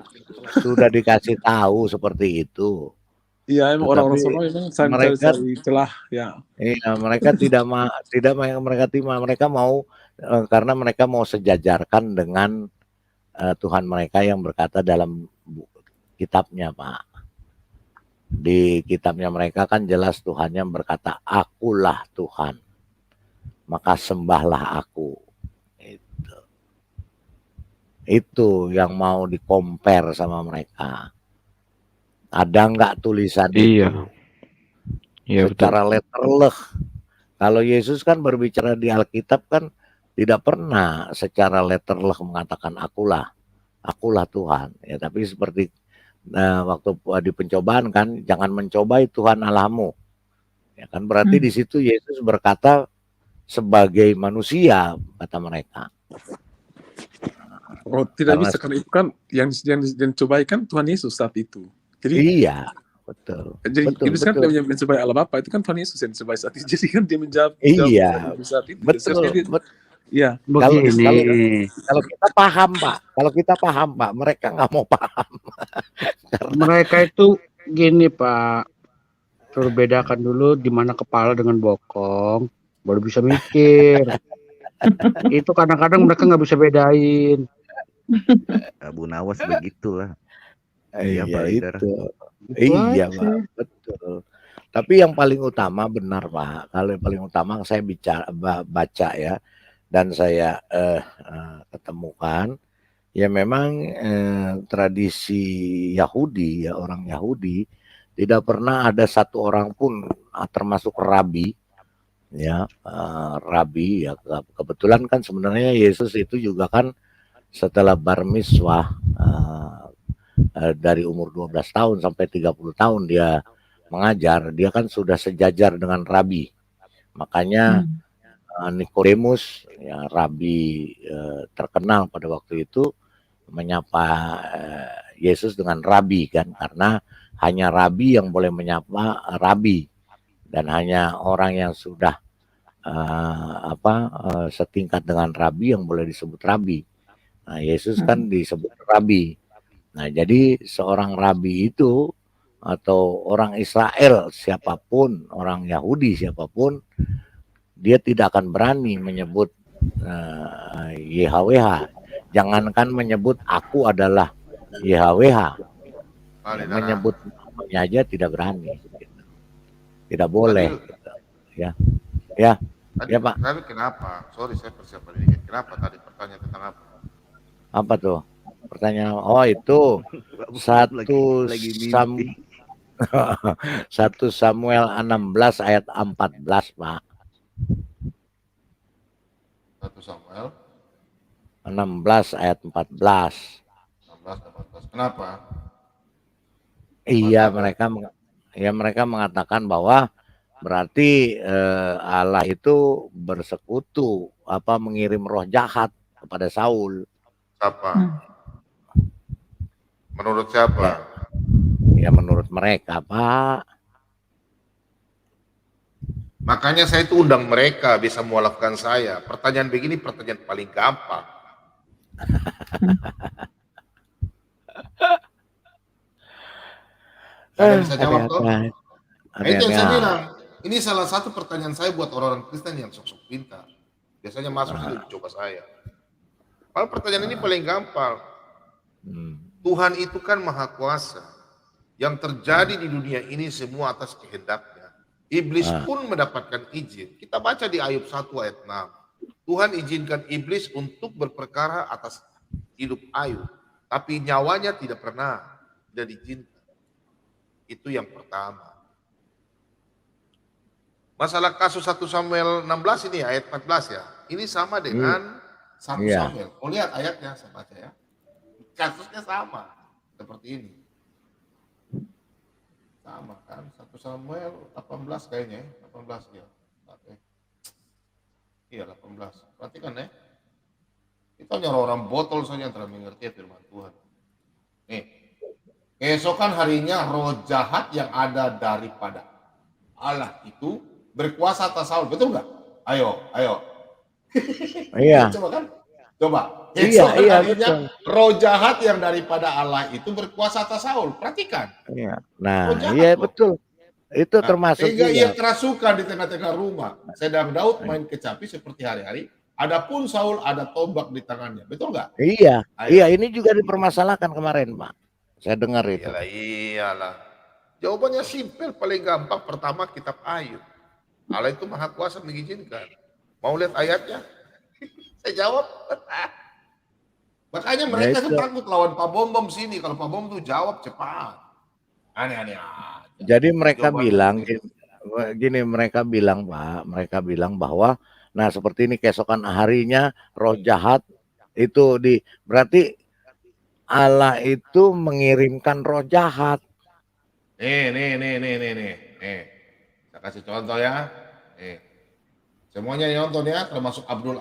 sudah dikasih tahu seperti itu. Iya, emang orang-orang Tetapi sono memang cari mereka celah, ya. iya, mereka mereka mau karena mereka mau sejajarkan dengan Tuhan mereka yang berkata dalam kitabnya, Pak. Di kitabnya mereka kan jelas Tuhannya berkata, akulah Tuhan, maka sembahlah aku. Itu yang mau di-compare sama mereka. Ada nggak tulisan Iya. itu? Iya, Secara letterleh. Kalau Yesus kan berbicara di Alkitab kan tidak pernah secara letterleh mengatakan akulah Tuhan. Ya, tapi seperti waktu di pencobaan kan, jangan mencobai Tuhan Allahmu. Ya kan berarti di situ Yesus berkata sebagai manusia, kata mereka. Oh, tidak Karena bisa, karena itu kan yang dicobai kan Tuhan Yesus saat itu. Jadi iya, betul. Jadi Betul, Iblis kan betul. tidak mencobai Allah Bapa, itu kan Tuhan Yesus yang mencobai saat itu. Jadi kan dia menjawab Iya, Iblis saat itu. betul. Iya. Kalau kita paham, Pak. Kalau kita paham, Pak. Mereka nggak mau paham. Mereka itu gini, Pak. Suruh bedakan dulu di mana kepala dengan bokong, baru bisa mikir. Itu kadang-kadang mereka nggak bisa bedain. Abu Nawas begitulah. Iya, Pak Leader. itu. Itu Iya, aja. Pak. Betul. Tapi yang paling utama benar, Pak. Kalau yang paling utama saya baca ya, dan saya ketemukan, ya memang tradisi Yahudi, ya orang Yahudi, tidak pernah ada satu orang pun, termasuk rabi, ya rabi, ya kebetulan kan sebenarnya Yesus itu juga kan setelah bar mitzvah dari umur 12 tahun sampai 30 tahun dia mengajar, dia kan sudah sejajar dengan rabi. Makanya Nikodemus, ya rabi terkenal pada waktu itu, menyapa Yesus dengan rabi kan, karena hanya rabi yang boleh menyapa rabi, dan hanya orang yang sudah setingkat dengan rabi yang boleh disebut rabi. Nah, Yesus kan disebut rabi. Nah, jadi seorang rabi itu atau orang Israel siapapun, orang Yahudi siapapun, dia tidak akan berani menyebut YHWH. Jangankan menyebut aku adalah YHWH, menyebut namanya aja tidak berani, tidak boleh. Ya, ya, Tadi, ya Pak. Tapi kenapa? Sorry, saya persiapan ini. Kenapa tadi pertanyaan tentang apa? Apa tuh? Pertanyaan, oh itu satu Samuel 16 ayat 14, Pak. 1 Samuel 16 ayat 14. 16 14. Kenapa? Iya, mereka mengatakan bahwa berarti Allah itu bersekutu, mengirim roh jahat kepada Saul. Siapa? Menurut siapa? Ya menurut mereka, Pak. Makanya saya itu undang mereka bisa mualafkan saya. Pertanyaan begini pertanyaan paling gampang. Ada bisa jawab toh? Nah, itu yang saya bilang. Ini salah satu pertanyaan saya buat orang-orang Kristen yang sok-sok pintar. Biasanya masuk sini coba saya. Kalau pertanyaan ini paling gampang. Tuhan itu kan maha kuasa. Yang terjadi di dunia ini semua atas kehendaknya. Iblis pun mendapatkan izin. Kita baca di Ayub 1 ayat 6. Tuhan izinkan iblis untuk berperkara atas hidup Ayub. Tapi nyawanya tidak pernah diizinkan. Itu yang pertama. Masalah kasus 1 Samuel 16 ini ayat 14 ya. Ini sama dengan 1 Samuel. Oh lihat ayatnya saya baca ya. Kasusnya sama. Seperti ini. Sama kan. 1 Samuel 18 kayaknya. 18 ya. Iya 18. Perhatikan ya. Kita hanya orang botol saja yang telah mengerti firman Tuhan. Nih. Keesokan harinya roh jahat yang ada daripada Allah itu berkuasa atas Saul, betul nggak? Ayo. Iya. Coba kan? Coba. Iya, Artinya betul. roh jahat yang daripada Allah itu berkuasa atas Saul. Perhatikan. Iya. Nah, Roh jahat iya loh. betul. Itu Nah, termasuk sehingga ia juga. kerasukan di tengah-tengah rumah. Sedang Daud main kecapi seperti hari-hari. Adapun Saul ada tombak di tangannya. Betul nggak? Iya, Ayo. iya ini juga dipermasalahkan kemarin, Pak. Saya dengar itu. Iyalah. Jawabannya simpel, paling gampang. Pertama, kitab Ayub. Allah itu maha kuasa mengizinkan. Mau lihat ayatnya? Saya jawab. Makanya mereka tuh takut lawan Pak Bom sini. Kalau Pak Bom tuh jawab cepat. Aneh-aneh aja. Jadi mereka Jawaban bilang itu. gini, mereka bilang Pak, mereka bilang bahwa nah seperti ini keesokan harinya roh jahat itu berarti Allah itu mengirimkan roh jahat. Nih. Saya kasih contoh ya. Semuanya nonton ya, termasuk Abdul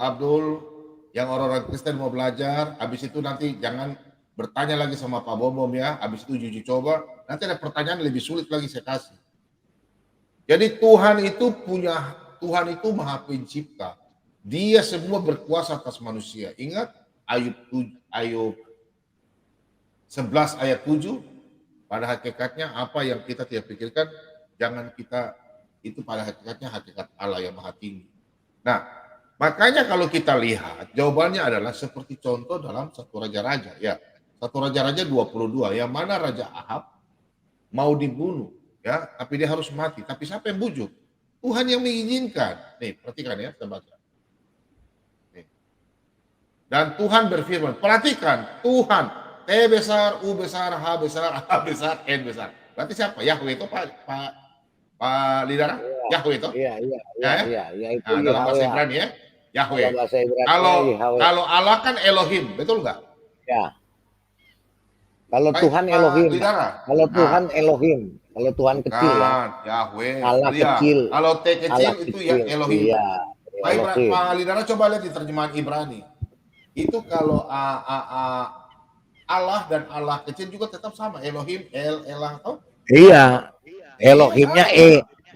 yang orang-orang Kristen mau belajar. Habis itu nanti jangan bertanya lagi sama Pak Bom ya. Habis itu uji coba. Nanti ada pertanyaan lebih sulit lagi saya kasih. Jadi Tuhan itu Maha Pencipta. Dia semua berkuasa atas manusia. Ingat Ayub 11 ayat 7. Pada hakikatnya apa yang kita tidak pikirkan, jangan kita itu pada hakikatnya hakikat Allah yang maha tinggi. Nah, makanya kalau kita lihat jawabannya adalah seperti contoh dalam 1 Raja-Raja ya. 1 Raja-Raja 22 yang mana Raja Ahab mau dibunuh ya, tapi dia harus mati. Tapi siapa yang bujuk? Tuhan yang mengizinkan. Nih, perhatikan ya, saya baca. Nih. Dan Tuhan berfirman, perhatikan, Tuhan T besar, U besar, H besar, A besar, N besar. Berarti siapa? Yahweh itu Pak Lidara? Yahweh itu? Iya, itu Nah, dalam bahasa Yahweh. Ibrani ya, Yahweh. Dalam bahasa Ibrani Yahweh. Kalau Allah kan Elohim, betul nggak? Ya. Kalau Baik, Tuhan Pak Elohim. Lidara. Kalau Tuhan Elohim. Kalau Tuhan kecil ya. Kan, Yahweh. Allah Iya. kecil. Kalau T kecil Allah itu kecil. ya Elohim. Iya. Baik, Elohim. Pak Lidara coba lihat di terjemahan Ibrani. Itu kalau Allah dan Allah kecil juga tetap sama. Elohim, Elah, atau? Iya. Elohimnya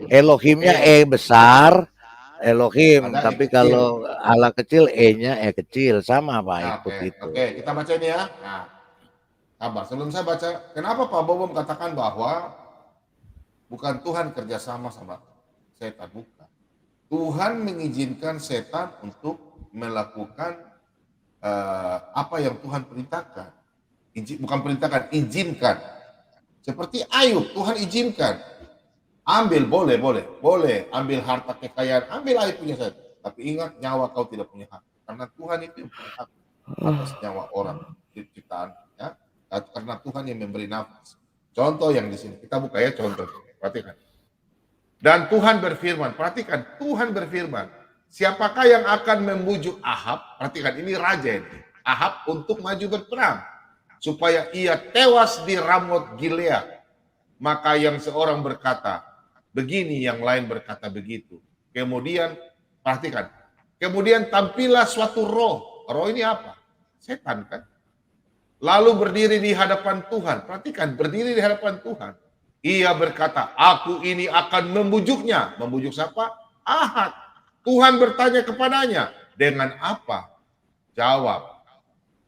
Elohimnya besar. Elohim, Ada tapi kecil. kalau Allah kecil E-nya kecil sama Pak Ya, itu gitu. Oke, kita baca ini ya. Nah, sabar. Sebelum saya baca, kenapa Pak Bobom katakan bahwa bukan Tuhan kerjasama sama setan, bukan. Tuhan mengizinkan setan untuk melakukan apa yang Tuhan perintahkan. Bukan perintahkan, izinkan. Seperti Ayub, Tuhan izinkan. Ambil, boleh. Ambil harta kekayaan, ambil Ayub punya saya. Tapi ingat, nyawa kau tidak punya hak. Karena Tuhan itu yang punya hak atas nyawa orang ciptaan. Ya. Karena Tuhan yang memberi nafas. Contoh yang di sini, kita buka ya contoh. Perhatikan. Dan Tuhan berfirman, perhatikan, Tuhan berfirman, siapakah yang akan membujuk Ahab? Perhatikan, ini raja ini. Ahab untuk maju berperang. Supaya ia tewas di Ramot Gilead. Maka yang seorang berkata, begini, yang lain berkata begitu. Kemudian, perhatikan, kemudian tampillah suatu roh. Roh ini apa? Setan kan? Lalu berdiri di hadapan Tuhan. Perhatikan, berdiri di hadapan Tuhan. Ia berkata, aku ini akan membujuknya. Membujuk siapa? Ahad. Tuhan bertanya kepadanya, dengan apa?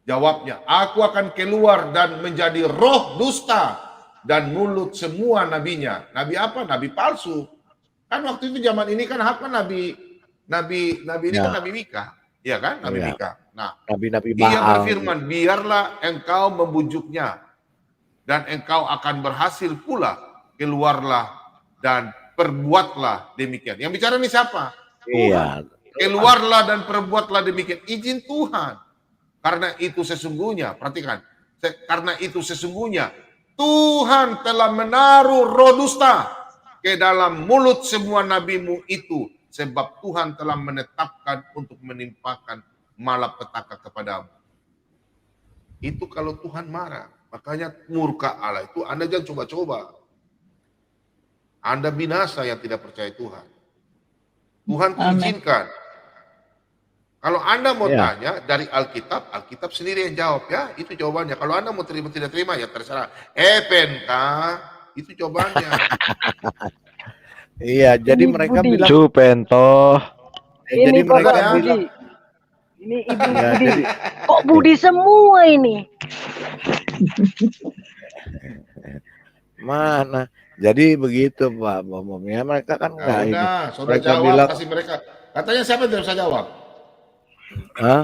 Jawabnya, aku akan keluar dan menjadi roh dusta dan mulut semua nabinya. Nabi apa? Nabi palsu. Kan waktu itu zaman ini kan Ahab kan nabi ini kan Nabi Mika. Iya kan? Nabi Mika. Nah, Nabi-nabi ia Baal. berfirman, biarlah engkau membujuknya dan engkau akan berhasil pula. Keluarlah dan perbuatlah demikian. Yang bicara ini siapa? Iya. Keluarlah dan perbuatlah demikian. Izin Tuhan. Karena itu sesungguhnya, perhatikan. Karena itu sesungguhnya Tuhan telah menaruh roh dusta ke dalam mulut semua nabimu itu. Sebab Tuhan telah menetapkan untuk menimpakan malapetaka kepadamu. Itu kalau Tuhan marah. Makanya murka Allah itu Anda jangan coba-coba. Anda binasa yang tidak percaya Tuhan. Tuhan izinkan. Kalau Anda mau tanya dari Alkitab, Alkitab sendiri yang jawab ya. Itu jawabannya. Kalau Anda mau terima tidak terima ya terserah. PNK itu jawabannya. Iya, jadi Ini mereka Budi. bilang Cupento. jadi Ini mereka Bapak Budi. bilang Ini Ibu ya, Budi. jadi Kok Budi semua ini? mana? Jadi begitu Pak Bom. Ya mereka kan Ya enggak ini. udah, sudah Mereka jawab bilang, kasih mereka. Katanya siapa yang tidak bisa jawab? "Hah?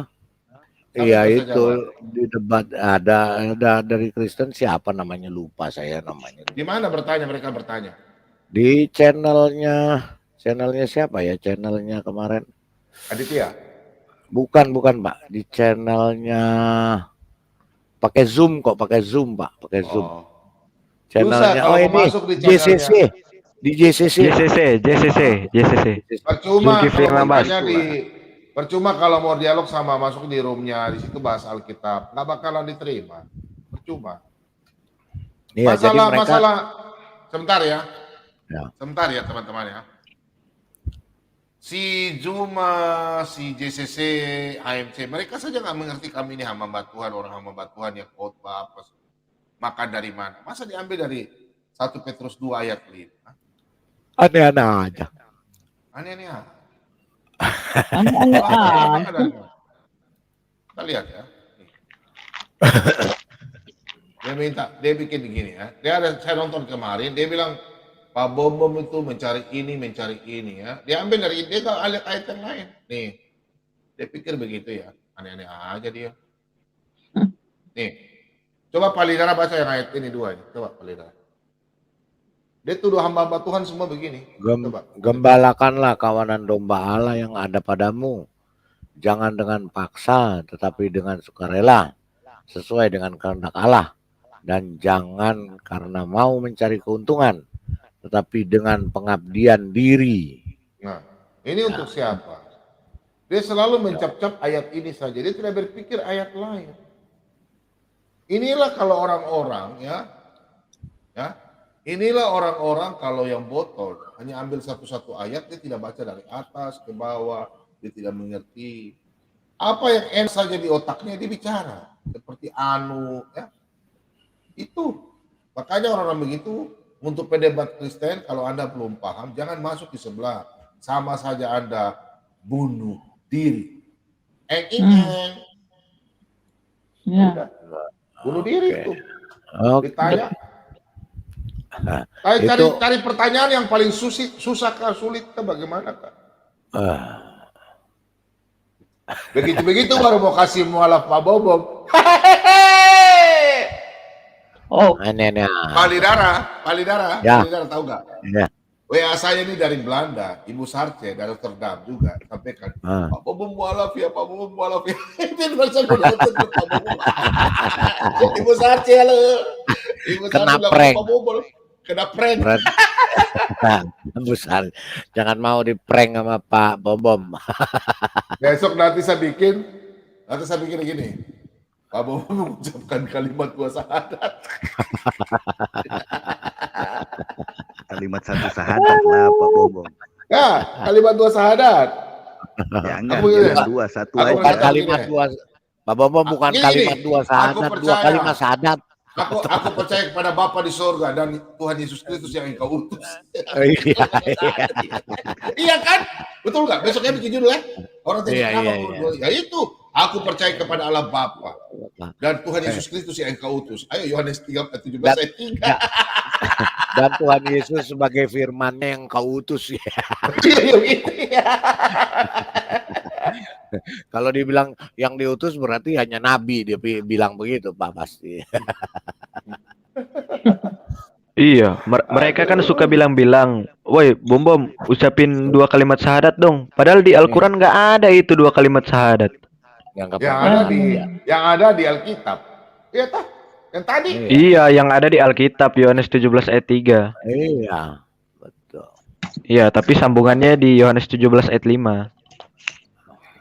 Siapa Iya yang bisa itu jawab? di debat ada dari Kristen siapa namanya lupa saya namanya. Di mana bertanya mereka bertanya? Di channelnya siapa ya? Channelnya kemarin. Aditya. Bukan Pak. Di channelnya pakai Zoom kok, pakai Zoom Pak, pakai Zoom. Oh. Channelnya kalau ini masuk di channelnya. JCC. Di JCC. Percuma Zulkifli kalau Mambas. percuma kalau mau dialog sama masuk di roomnya di situ bahas Alkitab, nggak bakalan diterima. Percuma. Iya, jadi mereka Masalah sebentar ya. Ya. Sebentar ya teman-teman ya. Si Zuma, si JCC, AMC, mereka saja nggak mengerti kami ini hamba Tuhan, orang hamba Tuhan yang khotbah apa, makan dari mana? Masa diambil dari 1 Petrus 2 ayat 5? aneh-aneh aja. Aneh-aneh aja. Aneh-aneh aja. Kita lihat ya. Dia bikin begini ya. Saya nonton kemarin, dia bilang Pak Bom itu mencari ini ya. Dia ambil dari dia kalau ayat yang lain. Nih, dia pikir begitu ya. Aneh-aneh aja dia. Nih, coba Pak Lidara baca yang ayat ini 2 ini. Coba Pak Lidara. Dia tuduh hamba-hamba Tuhan semua begini. Gembalakanlah kawanan domba Allah yang ada padamu. Jangan dengan paksa, tetapi dengan sukarela, sesuai dengan kehendak Allah. Dan jangan karena mau mencari keuntungan, tetapi dengan pengabdian diri. Nah, ini untuk siapa? Dia selalu mencap-cap ayat ini saja. Dia tidak berpikir ayat lain. Inilah kalau orang-orang ya. Inilah orang-orang kalau yang botol hanya ambil satu-satu ayat, dia tidak baca dari atas ke bawah, dia tidak mengerti apa yang enak saja di otaknya dia bicara seperti anu ya. Itu makanya orang-orang begitu untuk pendebat Kristen kalau Anda belum paham jangan masuk di sebelah, sama saja Anda bunuh diri. Ya. Bunuh diri itu. Ditanya cari pertanyaan yang paling susah kah, sulit kah, bagaimana kah? Begitu baru mau kasih mualaf Pak Bobom. Oh, aneh-aneh. Pak Lidara, Ya. Pak Lidara tahu nggak? Ya. WA saya ini dari Belanda, Ibu Sarce dari Rotterdam juga sampaikan. Pak Bobom mualaf ya, Pak Bobom mualaf ya. Itu bahasa nonton Pak Bobom. Ibu Sarce halo. Ibu Kena Sarce bilang, prank. Pak Bobom. Kena prank. Besar. Jangan mau di prank sama Pak Bobom. Besok nanti saya bikin gini. Pak Bobom mengucapkan kalimat 2 syahadat. Kalimat 1 syahadat lah Pak Bobom. Ya, kalimat 2 syahadat. Jangan, Aku begini, jangan 2, 1 aku aja. Bukan kalimat 2. Pak Bobom bukan Gini, kalimat 2 syahadat, aku 2 percaya. kalimat syahadat. Aku percaya kepada Bapa di surga dan Tuhan Yesus Kristus yang Engkau utus. Iya. Iya kan? Betul nggak? Besoknya bikin judul ya. Orang tanya Iya, kenapa? iya. Ya itu. Aku percaya kepada Allah Bapa dan Tuhan Yesus Kristus yang Engkau utus. Ayo Yohanes 3:17 ayat 3. Dan Tuhan Yesus sebagai firman-Nya yang Kau utus ya. Kalau dibilang yang diutus berarti hanya nabi, dia bilang begitu Pak pasti. Iya, mereka kan suka bilang-bilang, woi Bom, ucapin 2 kalimat syahadat dong. Padahal di Al-Quran nggak ada itu 2 kalimat syahadat. Yang ada di Alkitab. Iya tah? Yang tadi. Iya, yang ada di Alkitab Yohanes 17 ayat 3. Iya, betul. Iya, tapi sambungannya di Yohanes 17 ayat 5.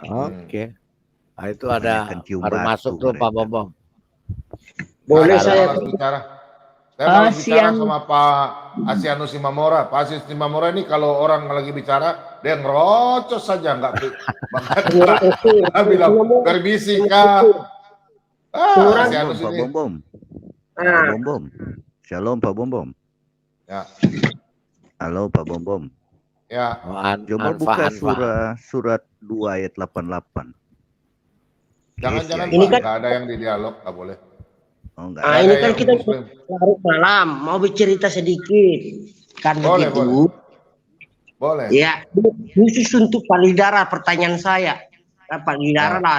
Oke. Nah, itu ada baru masuk tuh Pak Bobom. Boleh saya bicara. Saya mau bicara sama Pak Asianus Simamora. Pak Asianus Simamora ini kalau orang lagi bicara dia ngerocos saja nggak bilang berbisik kah? Asianus Pak ini. Bom. Pak Bom. Shalom Pak Bom. Ya. Halo Pak Bom. Ya. Coba buka surat 2 ayat 88. Jangan-jangan Ini Pak, kan- nggak ada yang di dialog, nggak boleh. Nggak Nah, ada ini kan yang kita Muslim. larut malam, mau bercerita sedikit. Kan Boleh, begitu. Boleh. Ya, khusus untuk Pak Lidara pertanyaan saya. Pak Lidara lah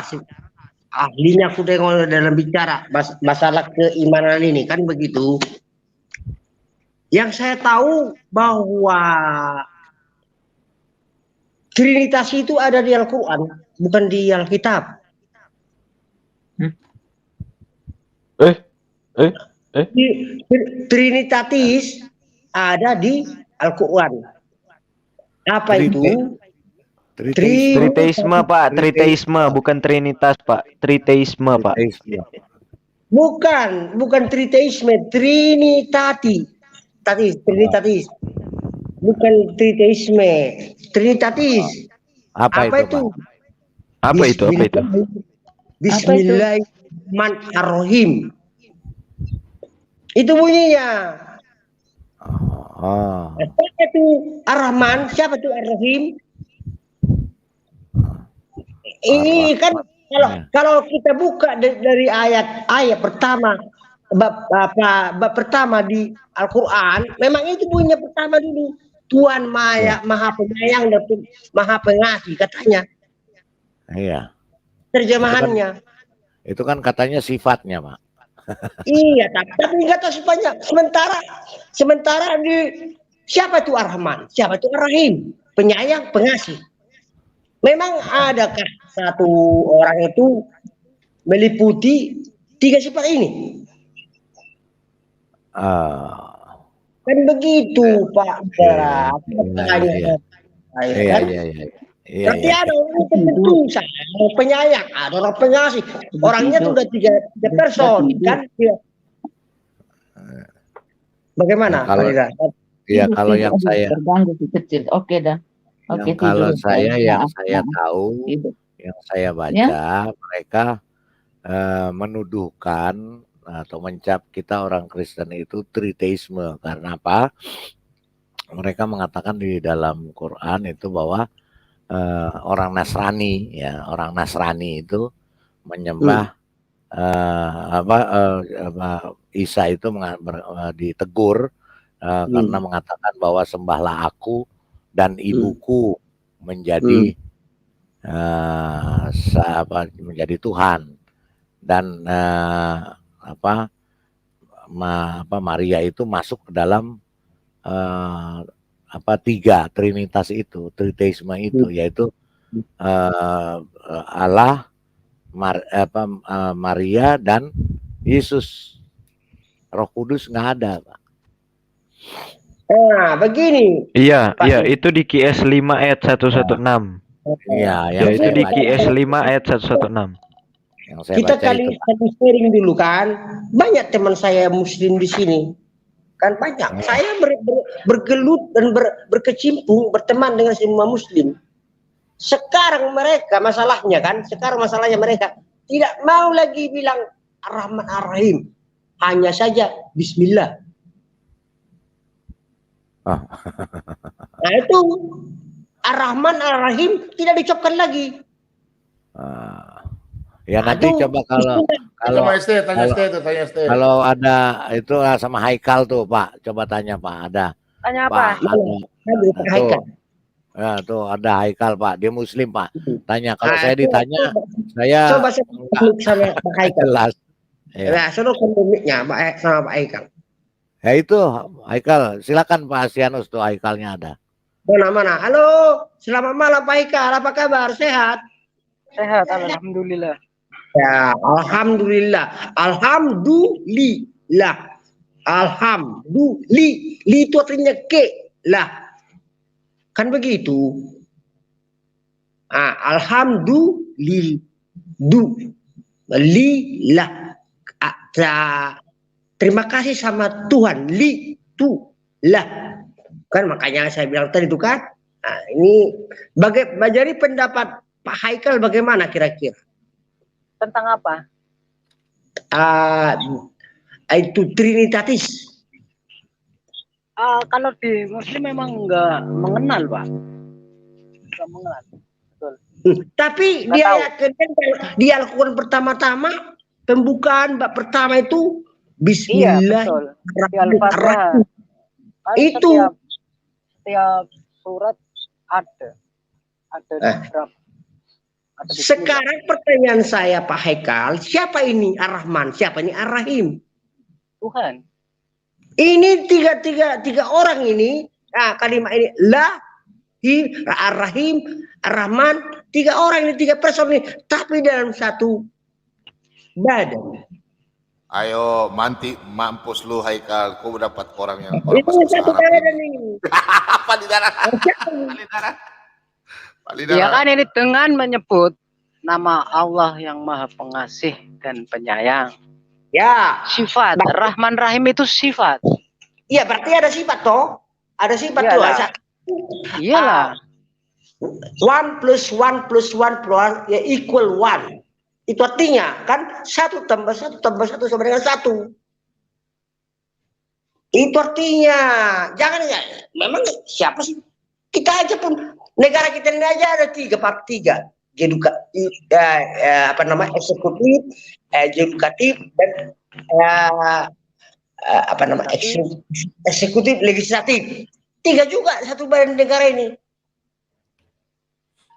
ahlinya aku tengok dalam bicara masalah keimanan ini, kan begitu. Yang saya tahu bahwa Trinitas itu ada di Al-Quran, bukan di Alkitab. Trinitatis ada di Al-Quran. Apa itu? Triteisme, Pak. Triteisme, bukan Trinitas, Pak. Triteisme, Pak. Bukan triteisme, Trinitatis. Bukan triteisme, Trinitatis. Apa itu, Pak? Apa itu? Bismillahirrahmanirrahim. Itu bunyinya. Siapa itu Ar-Rahman? Siapa itu Ar-Rahim? Ini kan kalau kita buka dari ayat pertama bab pertama di Al-Qur'an, memang itu bunyinya pertama dulu. Tuhan Maha Penyayang dan Maha Pengasih katanya. Iya. Terjemahannya. Itu kan katanya sifatnya, Pak. Iya, tapi nggak tahu sepanjang. Sementara di siapa itu Ar-Rahman, siapa itu Ar-Rahim, penyayang, pengasih. Memang adakah satu orang itu meliputi 3 sifat ini? Kan begitu, Pak. Tapi ada orang tertentu, penyayang, ada orang pengasih. Orangnya tuh udah tiga person, kan? Bagaimana? Kalau yang saya terganggu kecil. Oke dah. Oke, kalau tidur. saya yang Maaf, saya maaf. tahu, Tidur. yang saya baca, Ya. mereka menuduhkan atau mencap kita orang Kristen itu triteisme. Karena apa? Mereka mengatakan di dalam Quran itu bahwa orang Nasrani, ya, orang Nasrani itu menyembah Isa itu ditegur karena mengatakan bahwa sembahlah aku dan ibuku menjadi menjadi Tuhan, dan Maria itu masuk ke dalam 3 Trinitas itu, triteisme itu, yaitu Allah, Maria dan Yesus. Roh Kudus nggak ada, Pak. Nah, begini. Iya, itu di QS 5 ayat 116. Iya, ya, itu di QS 5 ayat 116. Yang saya Kita baca kali sharing dulu kan. Banyak teman saya Muslim di sini. Kan banyak. Saya bergelut dan berkecimpung, berteman dengan semua Muslim. Sekarang masalahnya mereka tidak mau lagi bilang Ar-Rahman Ar-Rahim. Hanya saja Bismillah. Nah itu Ar-Rahman Ar-Rahim tidak diucapkan lagi. Ya nanti coba kalau ada itu sama Haikal tuh, Pak. Coba tanya, Pak. Ada. Tanya Pak, apa? Haikal. Ya, tuh ada Haikal, Pak. Dia Muslim, Pak. Tanya, kalau saya ditanya, saya coba sama Pak Haikal. Jelas. Ya, suruh komiknya sama Pak Haikal. Ya itu, Haikal. Silakan Pak Asianus tuh, Haikalnya ada. Mana? Halo, selamat malam Pak Haikal. Apa kabar? Sehat? Sehat, alhamdulillah. Ya, alhamdulillah. Alhamdulillah. Li itu artinya ke lah. Kan begitu. Alhamdulillah. Terima kasih sama Tuhan. Li-tu-lah. Kan makanya saya bilang tadi itu kan. Nah, ini jadi pendapat Pak Haikal bagaimana kira-kira? Tentang apa? Itu Trinitatis. Kalau di Muslim memang nggak mengenal, Pak. Nggak mengenal. Betul. Tapi Nggak dia tahu. yakinkan kalau dia lakukan pertama-tama pembukaan bab pertama itu Iya, betul. Di Al-Fatihah. Bismillahirrahmanirrahim. Kan Itu setiap surat ada di berapa? Ada bismillah. sekarang pertanyaan saya Pak Haikal, siapa ini Ar-Rahman? Siapa ini Ar-Rahim? Tuhan. Ini tiga orang ini, kalimat ini Ar-Rahim, Ar-Rahman, 3 orang ini, 3 person ini, tapi dalam satu badan. Ayo, mampus lu Haikal, kau dapat orang yang Itu satu badan ini. Apa di darah? Ya kan ini dengan menyebut nama Allah yang Maha Pengasih dan Penyayang. Ya. Sifat Rahman Rahim itu sifat. Iya, berarti ada sifat toh? Ada sifat tuh. Iyalah. 1 plus 1 plus 1 plus ya equal 1. Itu artinya kan 1 tambah 1 tambah 1 sama dengan 1. Itu artinya jangan ya. Memang siapa sih? Kita aja pun negara kita ini aja ada 3 part 3. Eksekutif, yudikatif dan eksekutif, legislatif. 3 juga satu badan negara ini.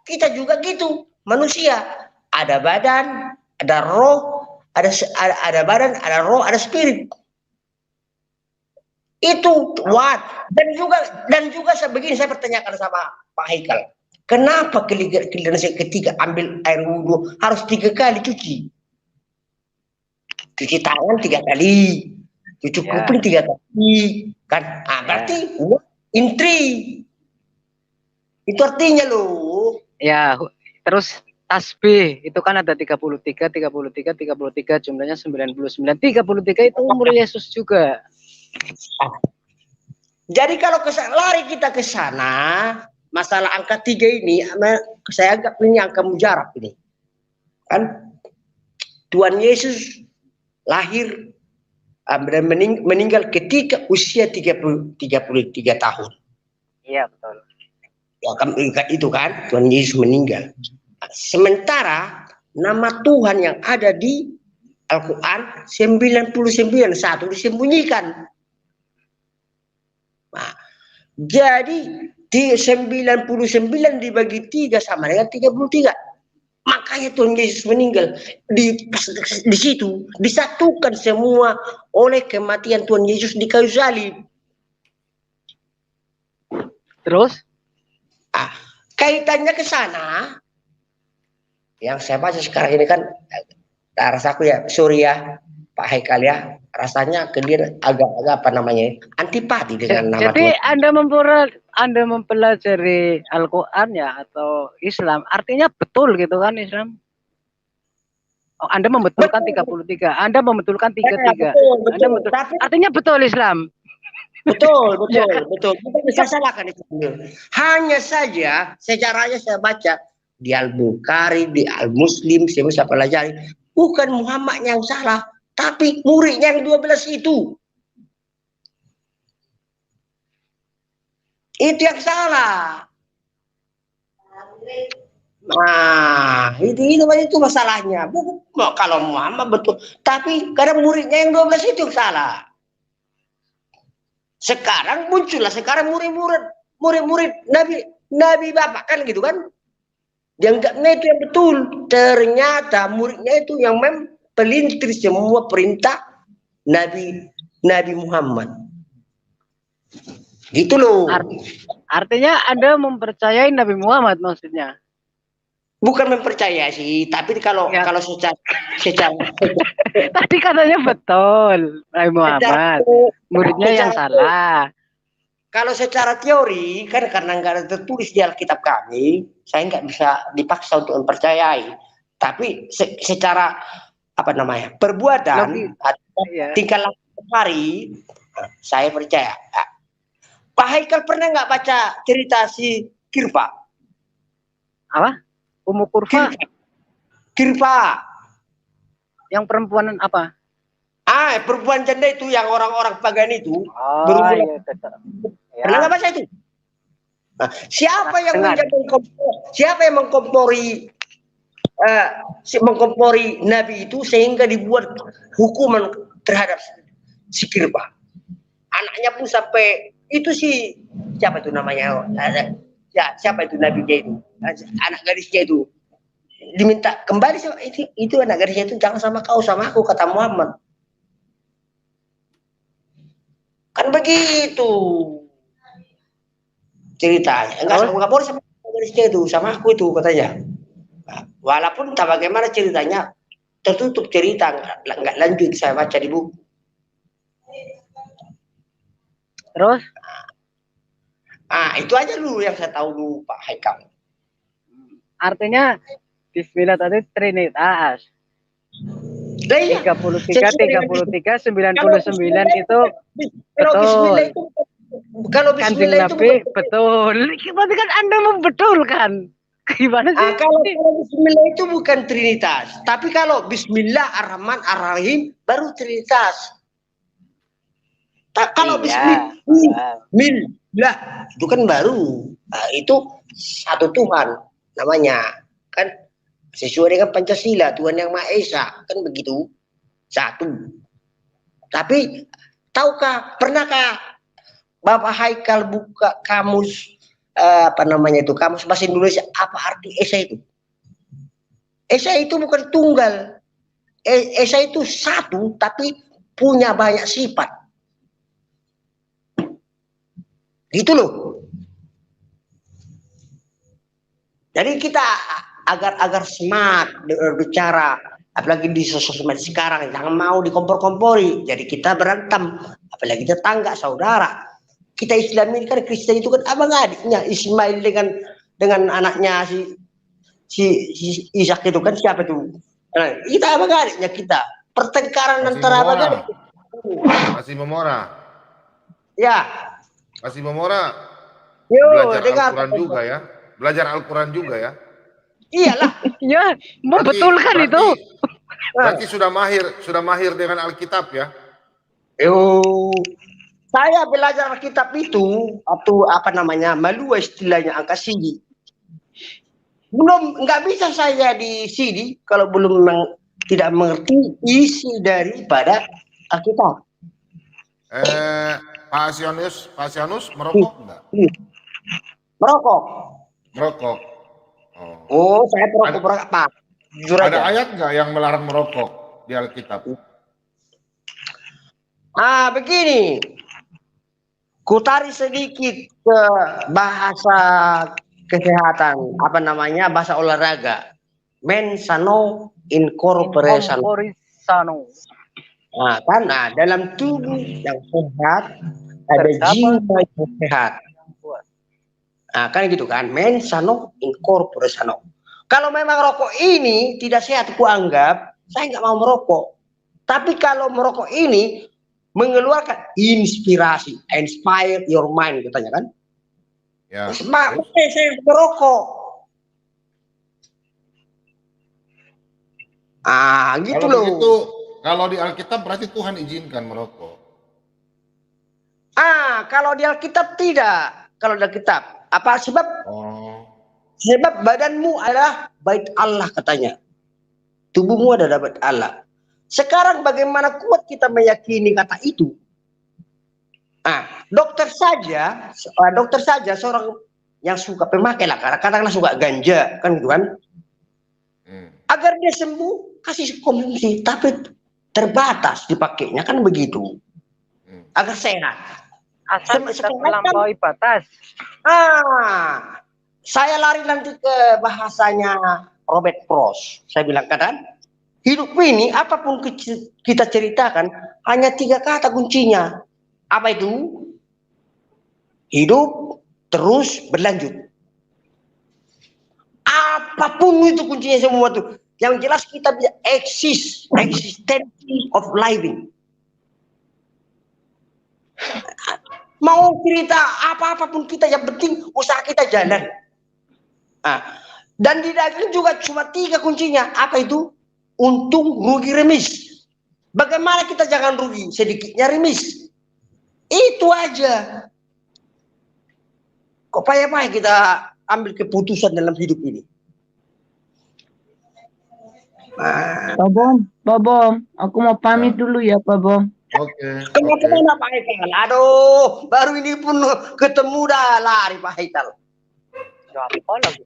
Kita juga gitu, manusia. Ada badan, ada roh, ada badan, ada roh, ada spirit. Itu dan juga begini saya pertanyakan sama Pak Haikal. Kenapa kalian ketiga ambil air wudhu harus 3 kali cuci? Cuci tangan 3 kali, cuci kuping 3 kali, kan? Berarti intri. Itu artinya loh. Ya, terus tasbih itu kan ada 33 jumlahnya 99. 33 itu umur Yesus juga. Jadi kalau lari kita ke sana, masalah angka 3 ini, saya anggap ini angka mujarab ini. Kan Tuhan Yesus lahir dan meninggal ketika usia 33 tahun. Iya, betul. Ya, itu kan Tuhan Yesus meninggal. Sementara nama Tuhan yang ada di Al-Quran 99 satu disembunyikan. Nah, jadi 99 dibagi 3 sama dengan 33. Makanya Tuhan Yesus meninggal di situ disatukan semua oleh kematian Tuhan Yesus di kayu salib. Terus kaitannya ke sana yang saya baca sekarang ini kan rasaku ya Surya Pak Haikal ya rasanya ke dia agak antipati dengan nama jadi Tuhan. Anda mempelajari Al-Quran ya atau Islam artinya betul gitu kan Islam? Anda membetulkan 33, Anda membetulkan 33. Betul. Artinya betul Islam. Betul. Bukan bisa salahkan itu. Hanya saja sejarahnya saya baca di Al-Bukhari, di Al-Muslim, saya pelajari. Bukan Muhammad yang salah, tapi muridnya yang 12 itu. Itu yang salah. Nah, itu masalahnya. Bukan kalau Muhammad betul, tapi kadang muridnya yang 12 itu yang salah. Sekarang muncullah murid-murid Nabi Bapak kan gitu kan. Dianggapnya itu yang betul. Ternyata muridnya itu yang mempelintir semua perintah Nabi Muhammad. Gitu loh. Artinya Anda mempercayai Nabi Muhammad maksudnya? Bukan mempercaya sih, tapi kalau secara tadi katanya betul Nabi Muhammad, muridnya yang salah. Kalau secara teori kan karena nggak ada tertulis di Alkitab kami, saya nggak bisa dipaksa untuk mempercayai. Tapi secara perbuatan tingkah laku hari, saya percaya. Pak Haikal pernah nggak baca cerita si Kirpa? Apa? Ummu Kurfa. Kirpa. Yang perempuan apa? perempuan janda itu yang orang-orang pagan itu Oh, berhubungan. iya, tetap. Pernah nggak baca itu? Nah, siapa yang mengkompori Nabi itu sehingga dibuat hukuman terhadap si Kirba. Anaknya pun sampai itu sih siapa itu namanya? Ya, siapa itu Nabi-nya itu? Anak gadisnya itu diminta kembali sama itu anak gadisnya itu, jangan sama kau, sama aku, kata Muhammad. Kan begitu ceritanya. Enggak boleh sama gadisnya itu, sama aku itu katanya. Nah, walaupun tak bagaimana ceritanya, tertutup cerita, nggak lanjut saya baca di buku. Terus? Itu aja dulu yang saya tahu dulu Pak Haikal. Artinya Bismillah tadi Trinitas. 33, 99 itu betul. Kalau Kanjeng Bismillah itu Nabi betul. Berarti kan Anda membetulkan. Gimana sih? Kalau Bismillah itu bukan Trinitas, tapi kalau Bismillahirrahmanirrahim baru Trinitas. Kalau Bismillah itu kan baru, itu satu Tuhan namanya, kan sesuai dengan Pancasila, Tuhan yang Maha Esa, kan begitu, satu. Tapi tahukah, pernahkah Bapak Haikal buka kamus kamus bahasa Indonesia, apa arti Esa itu? Esa itu bukan tunggal, Esa itu satu tapi punya banyak sifat. Gitu loh. Jadi kita agar smart berbicara, apalagi di sosmed sekarang, jangan mau dikompor-kompori. Jadi kita berantem, apalagi tetangga, saudara. Kita Islam ini kan, Kristen itu kan abang adiknya, Ismail dengan anaknya si Ishak itu kan, siapa itu? Nah, kita abang adiknya kita. Pertengkaran antara abang adik. Masih Memora. Ya. Masih Memora. Yo, belajar Al-Quran juga ya. Belajar Al-Quran juga ya. Iyalah. Ya, membetulkan itu. Berarti sudah mahir dengan Alkitab ya. Saya belajar Alkitab itu malu istilahnya, angka CD. Nggak bisa saya di CD kalau belum tidak mengerti isi daripada Alkitab. Pak Asianus merokok enggak? Merokok. Oh, saya perokok Pak. Jujur ada aja. ayat nggak yang melarang merokok di Alkitab? Begini. Kutarik sedikit ke bahasa kesehatan, bahasa olahraga. Mens sano in corpore sano. Dalam tubuh yang sehat ada jiwa yang sehat. Kan gitu kan, mens sano in corpore sano. Kalau memang rokok ini tidak sehat, aku anggap saya nggak mau merokok. Tapi kalau merokok ini mengeluarkan inspirasi, inspire your mind katanya kan. Ya. Saya merokok. Gitu loh. Begitu, kalau di Alkitab berarti Tuhan izinkan merokok. Kalau di Alkitab tidak. Kalau di Alkitab, apa sebab? Sebab badanmu adalah bait Allah katanya. Tubuhmu adalah bait Allah. Sekarang bagaimana kuat kita meyakini kata itu? Dokter saja seorang yang suka pemakai lah, katakanlah suka ganja, kan gitu kan? Agar dia sembuh, kasih konsumsi, tapi terbatas dipakainya, kan begitu. Agar sehat. Asal kita melampaui batas. Saya lari nanti ke bahasanya Robert Frost. Saya bilang kan, hidup ini apapun kita ceritakan hanya 3 kata kuncinya. Apa itu? Hidup terus berlanjut. Apapun itu kuncinya semua tuh. Yang jelas kita bisa existence of living. Mau cerita apapun kita, yang penting usaha kita jalan. Dan di dalam juga cuma 3 kuncinya. Apa itu? Untung, rugi, remis. Bagaimana kita jangan rugi, sedikitnya remis. Itu aja. Kok payah-payah kita ambil keputusan dalam hidup ini. Pak Bom, aku mau pamit dulu ya Pak Bom. Oke. Kemana Pak Haikal? Aduh, baru ini pun ketemu dah lari Pak Haikal. Apa lagi?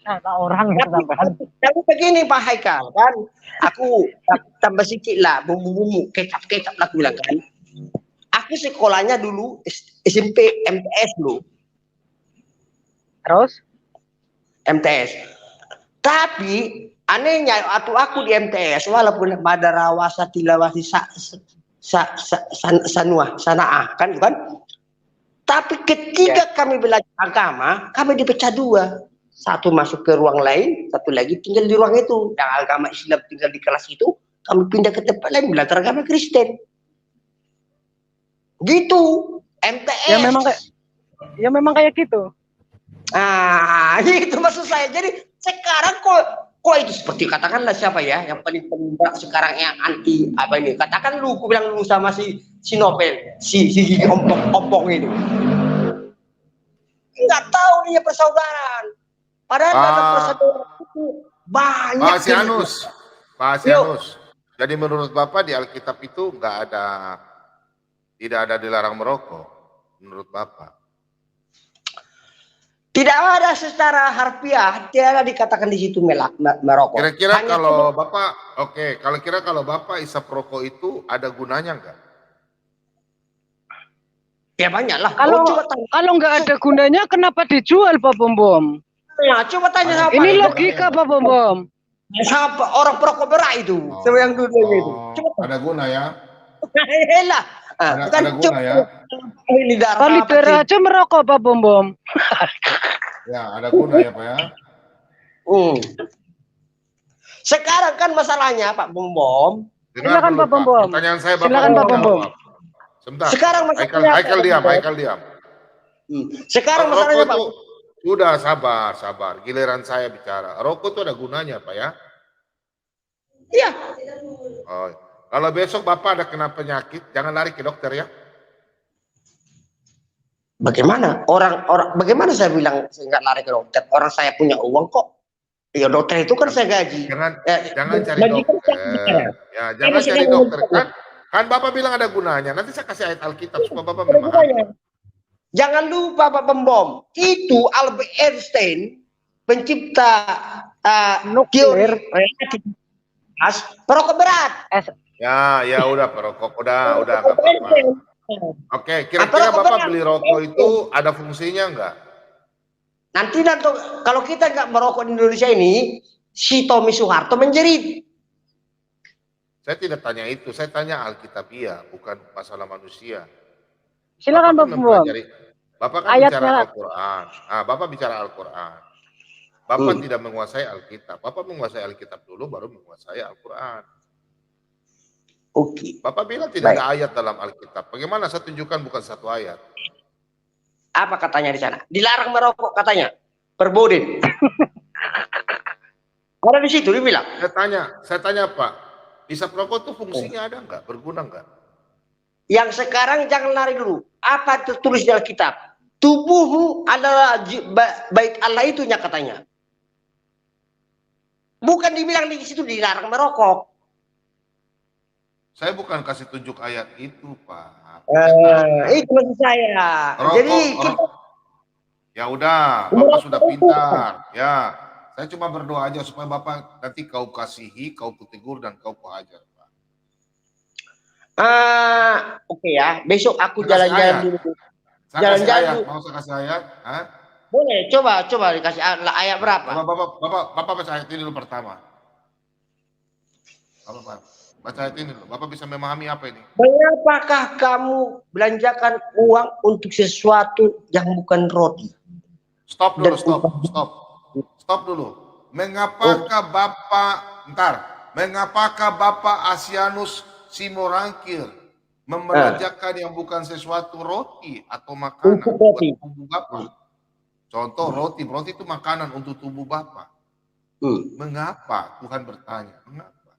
Nah, orang Tapi begini Pak Haikal kan, aku tambah sedikit lah bumbu-bumbu, kecap-kecap lah aku bilang kan. Aku sekolahnya dulu SMP MTS dulu. Terus? MTS. Tapi anehnya waktu aku di MTS, walaupun Madarawasa Tilawasi Sanaah kan, tapi ketika kami belajar agama, kami dipecah dua. Satu masuk ke ruang lain, satu lagi tinggal di ruang itu. Yang agama Islam tinggal di kelas itu, kami pindah ke tempat lain belajar agama Kristen. Gitu, MTS. Ya memang kayak gitu. Ah, itu maksud saya. Jadi sekarang kok itu seperti katakanlah siapa ya yang paling berat sekarang yang anti apa ini? Katakan lu, aku bilang dulu sama si Nobel, si gigi ompong itu. Enggak tahu dia persaudaraan. Padahal ada persaudaraan itu banyak. Pak Sianus. Jadi menurut Bapak di Alkitab itu tidak ada dilarang merokok menurut Bapak? Tidak ada secara harfiah, tidak ada dikatakan di situ merokok. Kira-kira kalau Bapak, kalau Bapak isap rokok itu ada gunanya enggak? Ya banyak lah. Kalau nggak ada gunanya, kenapa dijual Pak Bom? Nah, coba tanya sama Ini logika Pak Bom. Siapa orang perokok berak itu? Sama yang dulu itu. Coba. Ada guna ya? Lah. Ada guna ya? Ini Kali darah aja merokok Pak Bom. Ya, ada guna ya Pak ya? Sekarang kan masalahnya Pak Bom. Silakan Pak Bom. Pertanyaan saya Bapak. Silakan Pak Bom. Sebentar. Sekarang masalahnya Haikal diam. Sekarang masalahnya Pak. Udah sabar. Giliran saya bicara. Rokok itu ada gunanya Pak ya? Iya. Oh, kalau besok Bapak ada kena penyakit, jangan lari ke dokter ya. Bagaimana? Bagaimana saya bilang saya nggak lari ke dokter? Orang saya punya uang kok. Ya dokter itu kan saya gaji. Jangan cari dokter. Ya, jangan cari dokter kan Bapak bilang ada gunanya. Nanti saya kasih ayat Alkitab supaya Bapak memahami. Jangan lupa Pak Bom, itu Albert Einstein pencipta teori perokok berat. Ya udah perokok, udah nggak apa-apa. Oke, kira-kira Bapak beli rokok itu ada fungsinya enggak? Nanti kalau kita nggak merokok di Indonesia ini, si Tommy Soeharto menjerit. Saya tidak tanya itu, saya tanya Alkitabiah, bukan masalah manusia. Silakan Pak Bom. Bapak kan bicara Al-Quran. Bapak bicara Al-Quran. Bapak tidak menguasai Alkitab. Bapak menguasai Alkitab dulu, baru menguasai Al-Quran. Oke. Bapak bilang tidak ada ayat dalam Alkitab. Bagaimana saya tunjukkan bukan satu ayat? Apa katanya di sana? Dilarang merokok katanya. Perboden. Ada di situ dia bilang. Saya tanya Pak, isap rokok itu fungsinya ada enggak? Berguna enggak? Yang sekarang jangan lari dulu. Apa tertulis di Alkitab? Tubuhmu adalah bait Allah itunya katanya. Bukan dibilang di situ dilarang merokok. Saya bukan kasih tunjuk ayat itu, Pak. Itu maksud saya. Jadi ya udah, Bapak sudah pintar. Ya, saya cuma berdoa aja supaya Bapak nanti kau kasihi, kau tegur dan kau hajar, Pak. Oke ya. Besok aku jalan-jalan dulu. Jalan-jalan. Mau saya kasih ayat? Boleh. Coba dikasih ayat berapa? Bapak baca ayat ini dulu pertama. Baca ayat ini dulu. Bapak bisa memahami apa ini? Mengapakah kamu belanjakan uang untuk sesuatu yang bukan roti? Stop dulu. Mengapakah Bapak Asianus Simorangkir membelanjakan yang bukan sesuatu roti atau makanan buat tubuh Bapak? Contoh roti itu makanan untuk tubuh Bapak. Mengapa? Tuhan bertanya, mengapa?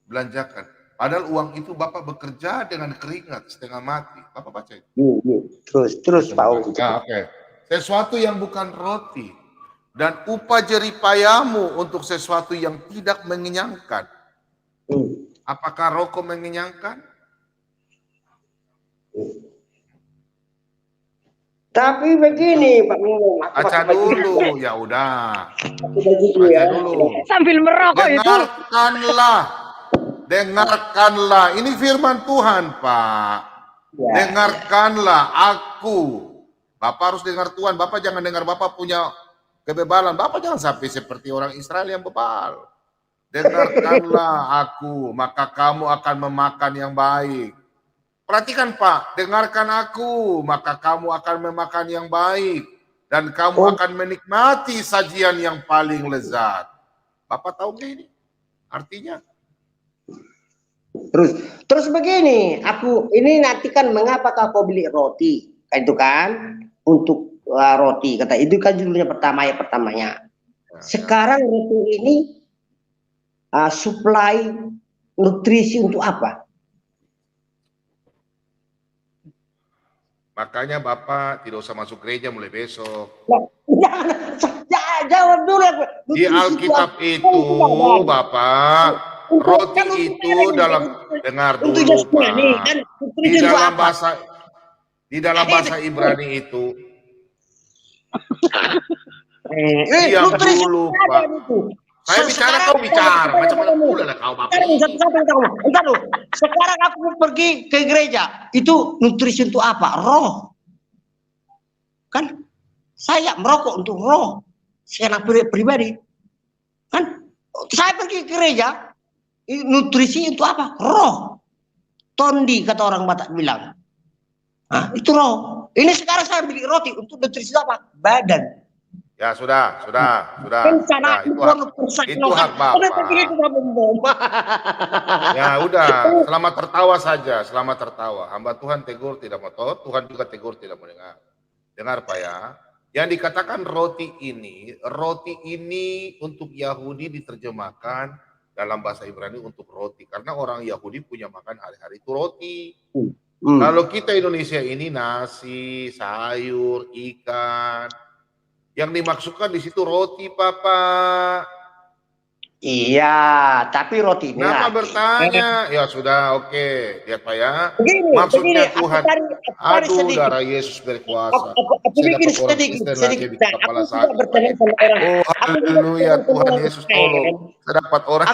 belanjakan. Padahal uang itu Bapak bekerja dengan keringat setengah mati. Bapak baca itu. Terus Pak. Ya, oke. Sesuatu yang bukan roti dan upah jeripayamu untuk sesuatu yang tidak mengenyangkan. Apakah rokok mengenyangkan? Tapi begini Pak Mimo, Baca dulu, ya udah. Baca dulu. Sambil merokok itu. Dengarkanlah. Ini firman Tuhan, Pak. Dengarkanlah aku. Bapak harus dengar Tuhan. Bapak jangan dengar Bapak punya kebebalan. Bapak jangan sampai seperti orang Israel yang bebal. Dengarkanlah aku, maka kamu akan memakan yang baik. Perhatikan Pak, dengarkan aku, maka kamu akan memakan yang baik. Dan kamu akan menikmati sajian yang paling lezat. Bapak tahu nggak ini? Artinya? Terus begini, ini nanti kan mengapa kau beli roti? Itu kan untuk roti, kata itu kan judulnya pertamanya. Sekarang roti ini supply nutrisi untuk apa? Makanya Bapak tidak usah masuk gereja mulai besok. Jawab dulu. Di Alkitab itu Bapak, roti itu dengar dulu Pak. Di dalam bahasa Ibrani itu. Diam dulu Pak. Saya bicara, kau bicara. Macam mana pula lah kau Bapak. Sekarang aku pergi ke gereja. Itu nutrisi untuk apa? Roh. Kan saya merokok untuk roh. Sekarang pribadi. Kan saya pergi ke gereja. Nutrisi untuk apa? Roh. Tondi kata orang Batak bilang. Nah, itu roh. Ini sekarang saya beli roti untuk nutrisi apa? Badan. Ya sudah. Itu hak Bapak. Ya udah, selamat tertawa saja, selamat tertawa. Hamba Tuhan tegur tidak mau tahu, Tuhan juga tegur tidak mau dengar. Dengar Pak ya. Yang dikatakan roti ini untuk Yahudi diterjemahkan dalam bahasa Ibrani untuk roti. Karena orang Yahudi punya makan hari-hari itu roti. Kalau kita Indonesia ini nasi, sayur, ikan. Yang dimaksudkan di situ roti, Papa. Iya, tapi roti ini. Kenapa bertanya? Ya sudah, oke. Lihat Pak ya. Maksudnya Tuhan. Aduh, darah Yesus berkuasa. Aku bikin sedikit. Oh, haleluya, Tuhan Yesus tolong. Saya dapat orang.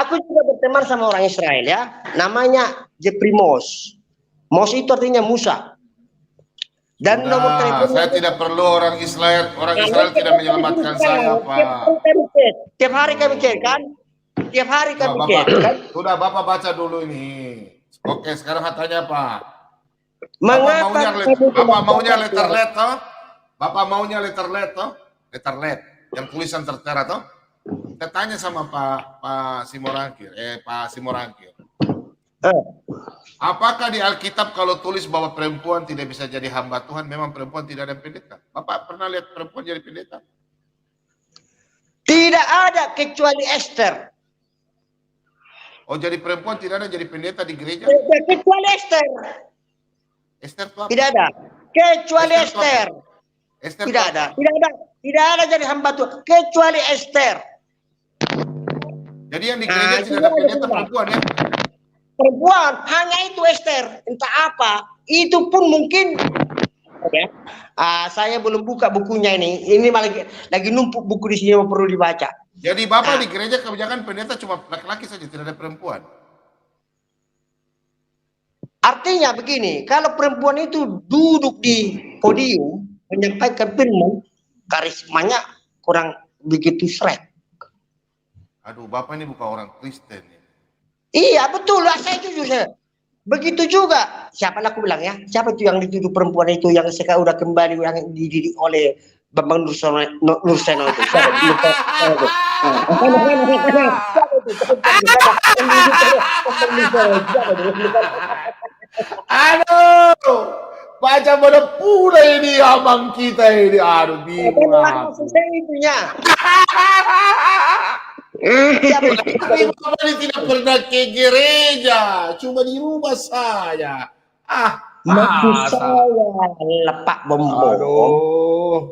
Aku juga berteman sama orang Israel ya. Namanya Jeprimos. Mos itu artinya Musa. Dan nomor telepon saya tidak perlu orang Israel tidak menyelamatkan saya Pak. Tiap hari kami cek kan. Sudah Bapak baca dulu ini. Oke sekarang katanya Pak. Bapak maunya letterlet toh? Bapak maunya letterlet toh? Letterlet yang tulisan tertera toh? Kita tanya sama Pak Simorangkir. Pak Simorangkir. Apakah di Alkitab kalau tulis bahwa perempuan tidak bisa jadi hamba Tuhan, memang perempuan tidak ada pendeta? Bapak pernah lihat perempuan jadi pendeta? Tidak ada kecuali Esther. Oh jadi perempuan tidak ada jadi pendeta di gereja? Kecuali Esther. Esther itu apa? Tidak ada. Kecuali Esther. Esther tidak ada. Tidak ada jadi hamba Tuhan kecuali Esther. Jadi yang di gereja tidak ada pendeta perempuan ya? Perempuan hanya itu Esther, entah apa itu pun mungkin ya. Saya belum buka bukunya ini lagi numpuk buku di sini yang perlu dibaca. Jadi Bapak di gereja kebanyakan pendeta cuma laki-laki saja, tidak ada perempuan. Artinya begini, kalau perempuan itu duduk di podium menyampaikan firman, karismanya kurang begitu seret. Aduh, Bapak ini bukan orang Kristen ya. Iya betul lah, saya jujur saya. Begitu juga siapa aku bilang ya, siapa itu yang dituduh perempuan itu yang sekarang udah kembali yang dididik oleh Bambang Nurseno itu. Aduh, Baca mana pula ini abang kita ini. Aduh, bingung aku. Tapi Bapak ini tidak pernah ke gereja, cuma di rumah saja. Maksud saya lepak bombom. Aduh.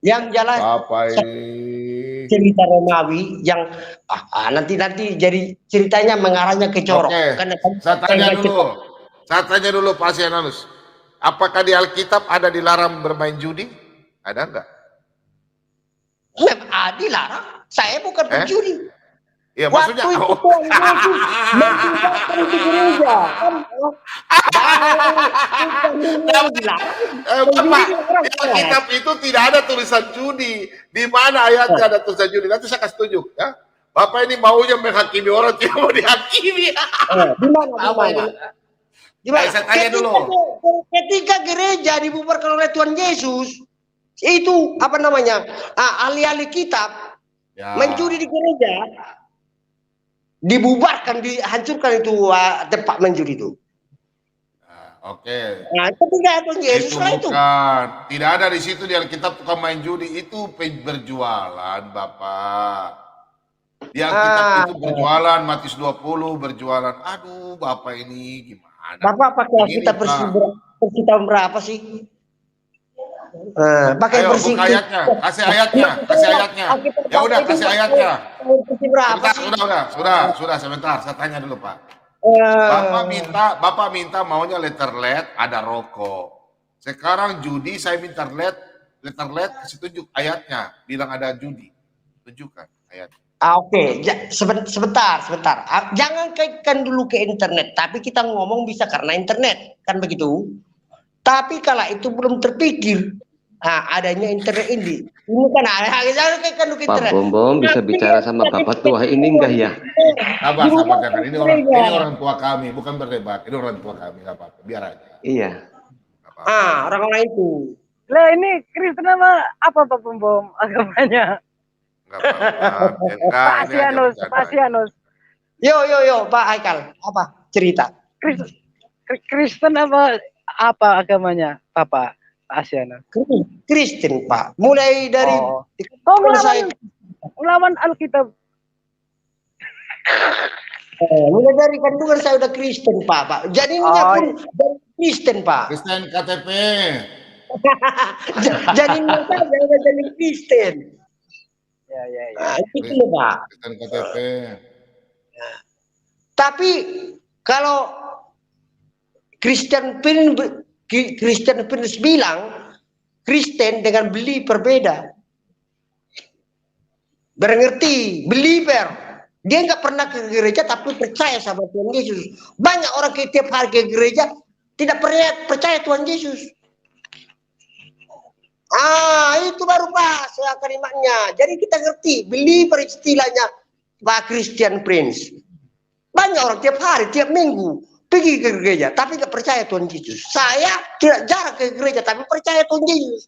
Yang jelas cerita Romawi yang nanti jadi ceritanya mengarahnya ke corok. Oke. Saya tanya dulu Pak Asianus. Apakah di Alkitab ada dilarang bermain judi? Ada enggak? Dilarang. Saya bukan pencuri. Iya, maksudnya Alkitab itu tidak ada tulisan judi. Di mana ayatnya ada tulisan judi? Nanti saya kasih tunjuk ya. Bapak ini maunya menghakimi orang, tidak mau dihakimi. Di mana? Saya tanya dulu. Ketika gereja dibubarkan oleh Tuhan Yesus, itu apa namanya? Ahli-ahli kitab mencuri di gereja, dibubarkan, dihancurkan itu tempat menjudi itu. Oke. Nah, ketika Tuhan Yesus itu bukan. Tidak ada di situ di Alkitab tukang main judi, itu berjualan, Bapak. Di Alkitab itu berjualan, Matius 20 berjualan. Aduh, Bapak ini gimana? Bapak pakai Alkitab bersih tahun berapa sih? Pakai bersih. Kasih ayatnya. Ya udah, kasih ayatnya. Sudah, sebentar. Saya tanya dulu, Pak. Bapak minta maunya letterlet, ada rokok. Sekarang judi, saya minta letterlet, kasih tunjuk ayatnya. Bilang ada judi. Tunjukkan ayatnya. Oke. Sebentar. Jangan kaitkan dulu ke internet, tapi kita ngomong bisa karena internet, kan begitu? Tapi kalau itu belum terpikir, adanya internet ini kan jangan kaitkan dulu ke internet. Pak Bombom bisa bicara sama Bapak tua ini enggak ya? Sabar, jangan. Ini orang tua kami, bukan berdebat. Ini orang tua kami, nggak apa-apa. Biar aja. Iya. Orang-orang itu. Lah ini Kristen apa Pak Bombom agamanya? Pak Asianus. Yo, Pak Haikal, apa cerita? Kristen apa agamanya, Bapak Asianus? Kristen, Pak. Mulai dari melawan Alkitab. Mulai dari kandungan saya udah Kristen, Pak. Jadinya pun dari Kristen, Pak. Kristen KTP. Jadinya saya udah jadi Kristen. Ya. Itu loh, Pak. Kristen KTP. Tapi kalau Christian Prince bilang Kristen dengan believer beda. Mengerti, believer. Dia nggak pernah ke gereja tapi percaya sama Tuhan Yesus. Banyak orang tiap hari ke gereja tidak percaya Tuhan Yesus. Itu baru pas kalimatnya. Jadi kita ngerti, believer istilahnya Pak Christian Prince. Banyak orang tiap hari, tiap minggu pergi ke gereja, tapi nggak percaya Tuhan Yesus. Saya tidak jarang ke gereja, tapi percaya Tuhan Yesus.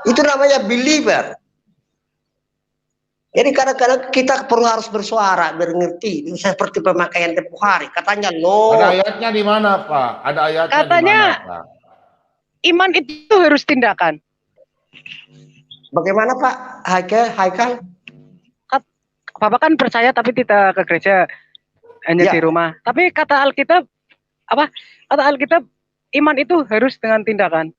Itu namanya believer. Jadi kadang-kadang kita perlu harus bersuara, mengerti. Seperti pemakaian tempoh hari. Katanya loh. Ada ayatnya di mana, Pak? Ada ayatnya katanya di mana, Pak? Iman itu harus tindakan. Bagaimana Pak Haikal? Bapak kan percaya tapi tidak ke gereja, hanya di rumah. Tapi kata Alkitab, kata Alkitab, iman itu harus dengan tindakan.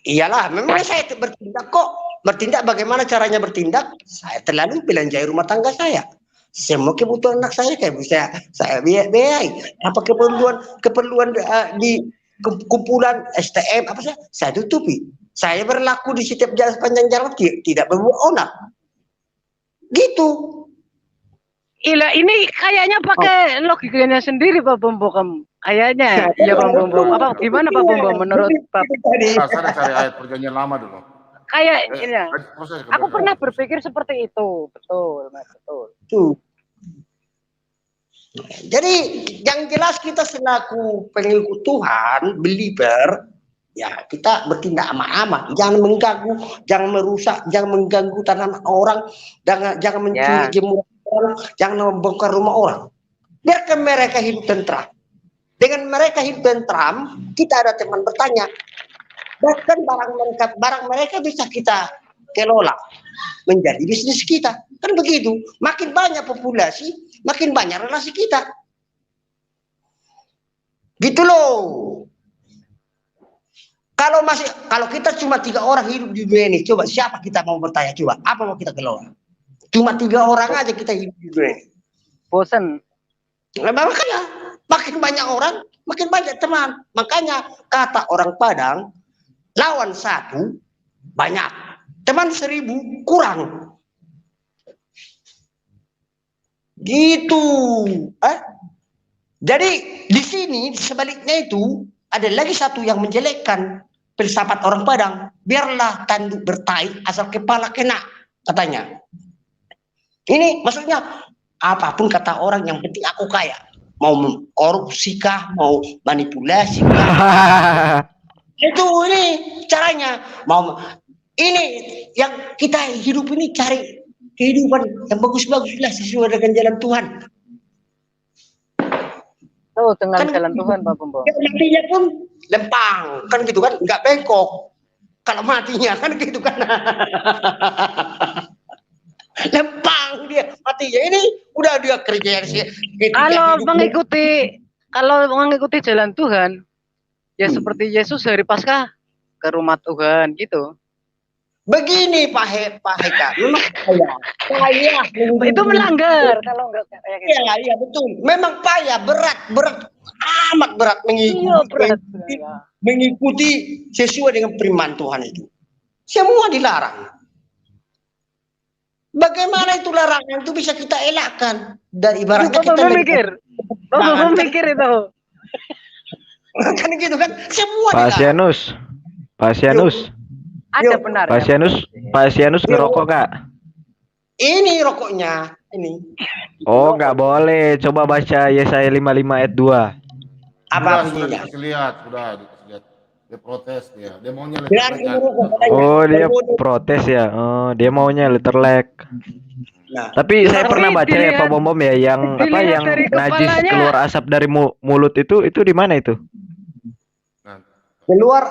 Iyalah, memang saya bertindak kok. Bertindak bagaimana caranya bertindak? Saya terlalu belanjai rumah tangga saya. Semua kebutuhan anak saya kayak bisa saya biayai. Apa keperluan di kumpulan STM saya tutupi. Saya berlaku di setiap sepanjang jalan tidak berbuat onak. Gitu. Ini kayaknya pakai logikanya sendiri Pak Bombom. Kayaknya ya Pak Bombom. Gimana Pak Bombom menurut Pak? Saya cari ayat perjanjian lama dulu. Kayaknya aku pernah berpikir seperti itu. Betul. Jadi yang jelas kita selaku pengikut Tuhan, believer, ya kita bertindak amat-amat, jangan mengganggu, jangan merusak, jangan mengganggu tanaman orang, jangan mencuri jemuran orang, jangan membongkar rumah orang. Biarkan mereka hidup tentram. Dengan mereka hidup tentram, kita ada teman bertanya, bahkan barang mereka bisa kita kelola menjadi bisnis kita. Kan begitu. Makin banyak populasi, makin banyak relasi kita. Gitu loh. Kalau kita cuma 3 orang hidup di dunia ini, coba siapa kita mau bertanya, coba apa mau kita kelola? Cuma 3 orang aja kita hidup di dunia ini. Bosan. Makanya makin banyak orang, makin banyak teman. Makanya kata orang Padang, lawan 1 banyak, teman 1000 kurang. Gitu. Jadi di sini sebaliknya itu ada lagi satu yang menjelekkan filsafat orang Padang. Biarlah tanduk bertai asal kepala kena, katanya. Ini maksudnya apapun kata orang, yang penting aku kaya. Mau korupsi kah, mau manipulasi kah. Itu ini caranya. Ini yang kita hidup ini, cari kehidupan yang bagus-baguslah sesuai dengan jalan Tuhan. Oh, dengan jalan Tuhan, Pak Bombom. Matinya pun lempang, kan gitu kan, nggak bengkok. Kalau matinya kan gitu kan. Lempang dia matinya, ini udah dia kerja sih. Kalau mengikuti jalan Tuhan, ya seperti Yesus hari Paskah ke rumah Tuhan gitu. Begini Pak Heka, memang payah. Itu melanggar kalau enggak kayak gitu. Iya betul. Memang payah, amat berat mengikuti sesuai dengan firman Tuhan itu. Semua dilarang. Bagaimana itu larangan itu bisa kita elakkan? Dan ibaratnya kita mikir itu. Kan gitu kan, semua Pak Sianus. Ada benar. Pak Sianus ngerokok Kak? Ini rokoknya, ini. Oh, nggak boleh. Coba baca Yesaya 55 ayat 2. Apa sudah bunyinya? dikasih lihat. Dia protes dia. Dia maunya Oh, dia protes ya. Oh, dia maunya letterlek. Nah, tapi saya pernah baca ya Pak Bombom ya, yang najis keluar asap dari mulut itu di mana itu? Keluar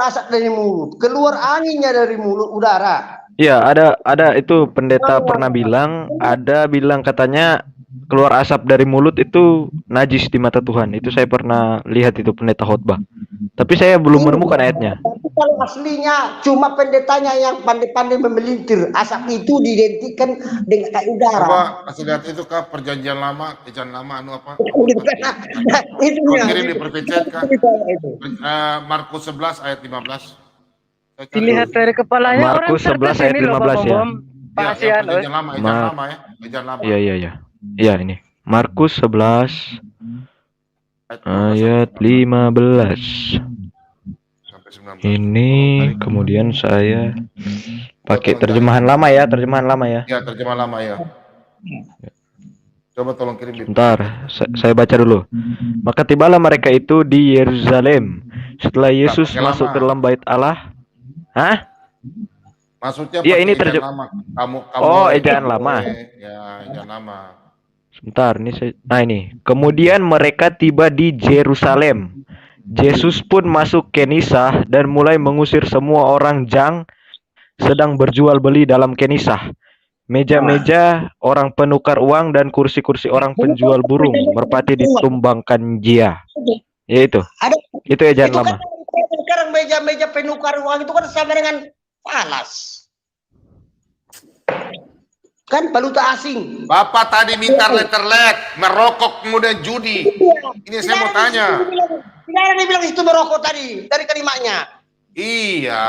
asap dari mulut, keluar anginnya dari mulut, udara. Iya, ada itu pendeta pernah bilang katanya keluar asap dari mulut itu najis di mata Tuhan. Itu saya pernah lihat itu pendeta khotbah. Tapi saya belum menemukan ayatnya. Tapi kalau aslinya cuma pendetanya yang pandai-pandai memelintir, asap itu diidentikan dengan kayak udara. Coba kasih lihat itu Kak, perjanjian lama apa? Itunya. Kirim di perpecet Kak. Markus 11 ayat 15. Dilihat dari kepalanya Markus 11 ayat 15 ya. Perjanjian lama, perjanjian lama ya. Iya ini. Markus 11 ayat 15. Ini kemudian saya pakai terjemahan lama ya. Ya, terjemahan lama ya. Coba tolong kirim di. Bentar, saya baca dulu. Maka tibalah mereka itu di Yerusalem setelah Yesus masuk ke dalam bait Allah. Hah? Maksudnya iya ini lama. Ejaan lama. Ya, ejaan lama. Sebentar, ini. Kemudian mereka tiba di Yerusalem. Yesus pun masuk Kenisah dan mulai mengusir semua orang jang sedang berjual beli dalam Kenisah. Meja-meja orang penukar uang dan kursi-kursi orang penjual burung merpati ditumbangkan dia. Ya itu. Itu ejaan lama. Sekarang meja-meja penukar uang itu kan sama dengan falas. Kan valuta asing. Bapak tadi minta letterlet, merokok kemudian judi. Ini saya mau tanya. Tidak ada yang bilang itu merokok tadi, dari kalimatnya. Iya,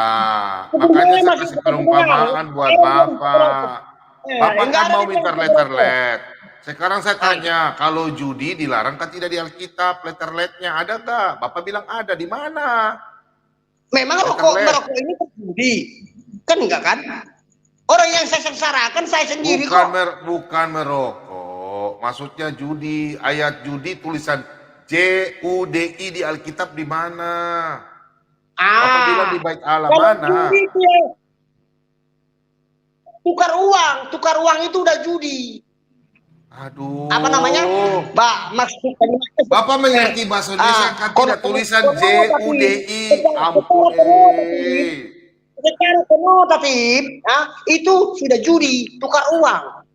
makanya saya kasih perumpamaan buat Bapak. Bapak kan mau minta letterlet. Sekarang saya tanya, kalau judi dilarang kan tidak di Alkitab, letterletnya ada nggak? Bapak bilang ada, di mana? Memang merokok ini judi, kan enggak kan? Orang yang saya sengsarakan saya sendiri bukan merokok. Maksudnya judi, ayat judi tulisan JUDI di Alkitab di mana? Bapak bilang di bait Allah mana? Tukar uang itu udah judi. Aduh. Apa namanya? Bapak mengerti bahasa Indonesia kan tidak tulisan JUDI. Ampun. Secara konotatif, itu sudah judi, tukar uang.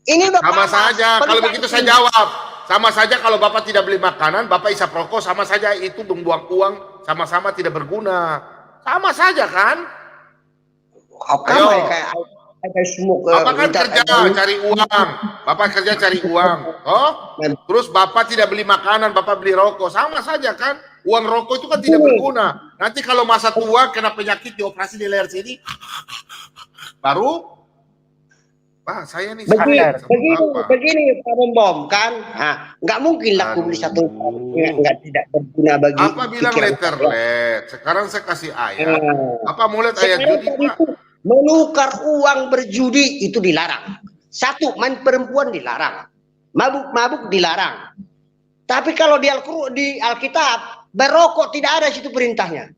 Ini udah sama panas. saja. Kalau begitu saya jawab. Sama saja kalau Bapak tidak beli makanan, Bapak isap rokok, sama saja itu membuang uang, sama-sama tidak berguna. Sama saja kan? Ayo. Bapak kan kerja cari uang. Bapak kerja cari uang. Oh? Terus Bapak tidak beli makanan, Bapak beli rokok. Sama saja kan? Uang rokok itu kan tidak berguna. Nanti kalau masa tua kena penyakit dioperasi di leher sini, baru Pak, saya nih begini Pak Bom kan, nggak mungkin laku beli satu nggak tidak berguna bagi. Apa bilang letterlet? Sekarang saya kasih ayat. Apa mau lihat ayat judi Pak? Menukar uang berjudi itu dilarang. Satu, main perempuan dilarang, mabuk dilarang. Tapi kalau di Alkitab berokok tidak ada situ perintahnya.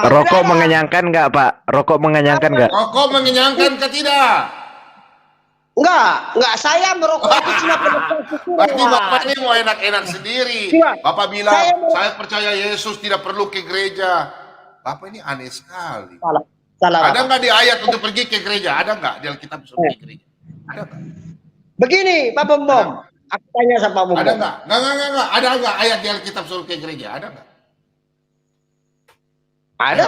Rokok mengenyangkan nggak Pak? Rokok mengenyangkan nggak? Rokok mengenyangkan ke tidak? Enggak. Saya merokok itu cuma berarti Bapak ini mau enak-enak sendiri. Bapak bilang, saya percaya Yesus tidak perlu ke gereja. Bapak ini aneh sekali. Salah. Ada nggak di ayat untuk pergi ke gereja? Ada nggak di Alkitab suruh ke gereja? Ada nggak? Begini, Pak Bom. Aku tanya sama Pak Bom. Ada nggak? Nggak. Ada nggak ayat di Alkitab suruh ke gereja? Ada nggak? Ada.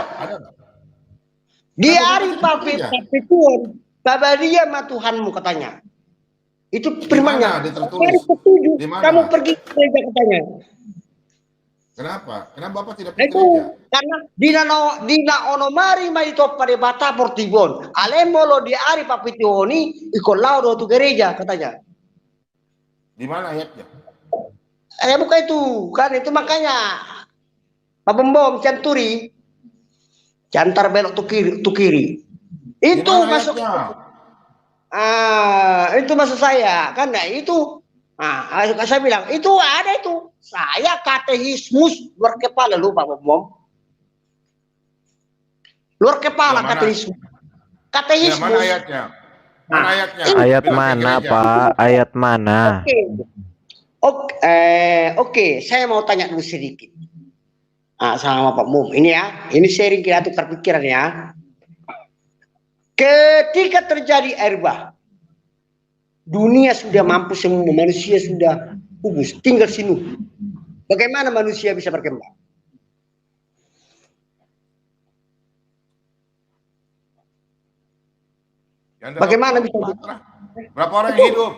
Di hari Papituan, Babaria ma Tuhanmu katanya. Itu firman-Nya. Hari ketujuh kamu pergi ke gereja katanya. Kenapa? Kenapa Bapak tidak pergi gereja? Karena dina onomari mai to pada bata portibon. Alemolo di hari Papituoni ikut laudo tu gereja katanya. Di mana ayatnya? Bukan itu, kan itu makanya Pak Bom Canturi Cantar belok tu kiri. Itu masuk. Itu maksud saya. Kan itu. Saya bilang itu ada itu. Saya katekismus luar kepala lu Pak Bom. Luar kepala katekismus. Katekismus. Mana ayatnya? Mana ayatnya? Ayat mana Pak? Ayat mana? Oke. Saya mau tanya dulu sedikit. Sama Pak Mum. Ini ya, ini sharing kita tukar pikiran ya. Ketika terjadi air bah, dunia sudah mampu semua, manusia sudah kubus, tinggal sinu. Bagaimana manusia bisa berkembang? Bagaimana bisa? Berapa orang yang hidup?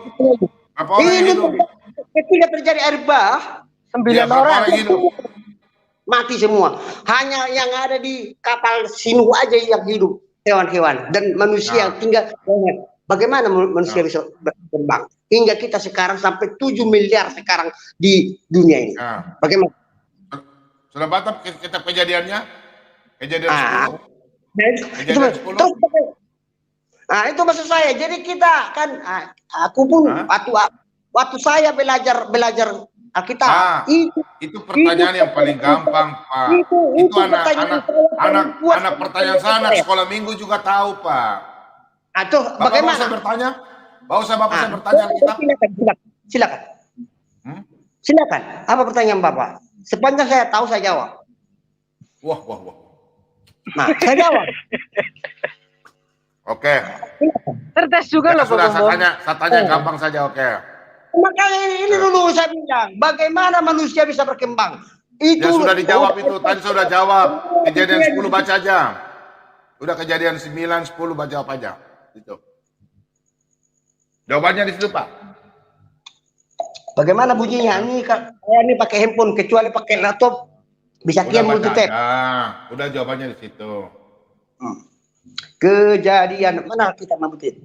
Berapa orang yang hidup? Ketika terjadi air bah, 9 orang mati semua. Hanya yang ada di kapal Sinuh aja yang hidup, hewan-hewan dan manusia yang tinggal. Bagaimana manusia bisa berkembang? Hingga kita sekarang sampai 7 miliar sekarang di dunia ini. Bagaimana? Sudah batas kitab kejadiannya? Kejadian 10. Kejadian 10. Itu maksud saya. Jadi kita kan, aku pun waktu saya belajar Alkitab, itu pertanyaan yang paling gampang Pak. Itu anak pertanyaan saya, anak sekolah minggu juga tahu Pak. Bagaimana? Bapak bertanya? Bapak saya bertanya kita. Silakan. Apa pertanyaan Bapak? Sepanjang saya tahu saya jawab. Wah. Saya jawab. Oke. Cerdas juga loh Pak. Saya tanya gampang saja, oke. Makanya ini dulu saya bilang, bagaimana manusia bisa berkembang? Itu sudah dijawab itu, tadi sudah jawab. Kejadian 10 baca aja. Udah kejadian 9, 10 baca apa aja. Itu. Jawabannya di situ, Pak. Bagaimana bunyinya? Ini pakai handphone, kecuali pakai laptop bisa kian multitap. Udah jawabannya di situ. Kejadian mana kita mamputin?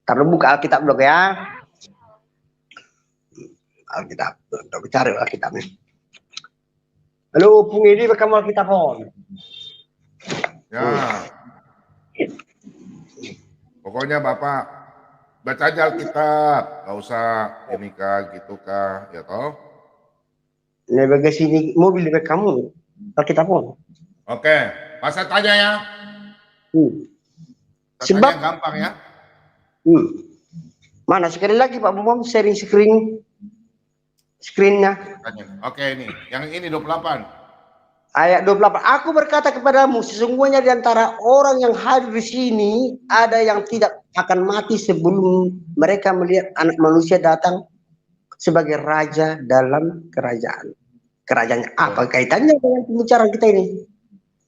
Taruh buka Alkitab dulu ya. Alkitab, untuk cari Alkitabnya. Halo, Pung ini kamu Alkitab pun. Ya. Pokoknya Bapak baca aja Alkitab, nggak usah ini kah, gitu kah, ya toh? Ini bagai sini mobil di kamu Alkitab pun. Oke, pas saya tanya ya. Sebab gampang ya. Mana sekali lagi Pak Bom sharing screen-nya. Oke, ini. Yang ini 28. Ayat 28. Aku berkata kepadamu, sesungguhnya di antara orang yang hadir di sini ada yang tidak akan mati sebelum mereka melihat Anak Manusia datang sebagai raja dalam kerajaannya. Apa kaitannya dengan pembicaraan kita ini?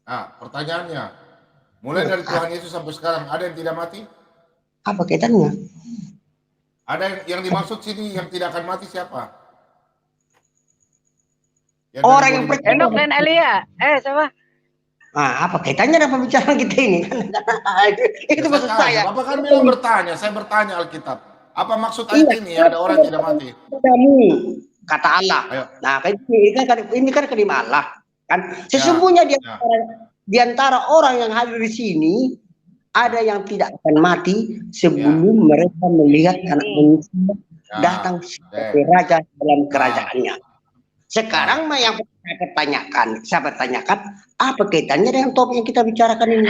Nah, pertanyaannya, mulai dari Tuhan Yesus sampai sekarang ada yang tidak mati? Apa kaitannya? Ada yang dimaksud sini yang tidak akan mati siapa? Orang yang percaya. Enok dan Elia. Siapa? Apa kaitannya dengan pembicaraan kita ini? Itu maksud saya. Bapak kan bilang bertanya, saya bertanya Alkitab. Apa maksud ayat ini? Ada orang yang tidak mati. Kata Allah. Ayo. Nah, ini kan kelima Allah. Kan sesungguhnya di antara orang yang hadir di sini ada yang tidak akan mati sebelum mereka melihat Anak Manusia datang sebagai raja dalam kerajaannya. Sekarang yang saya pertanyakan, apa kaitannya dengan topik yang kita bicarakan ini?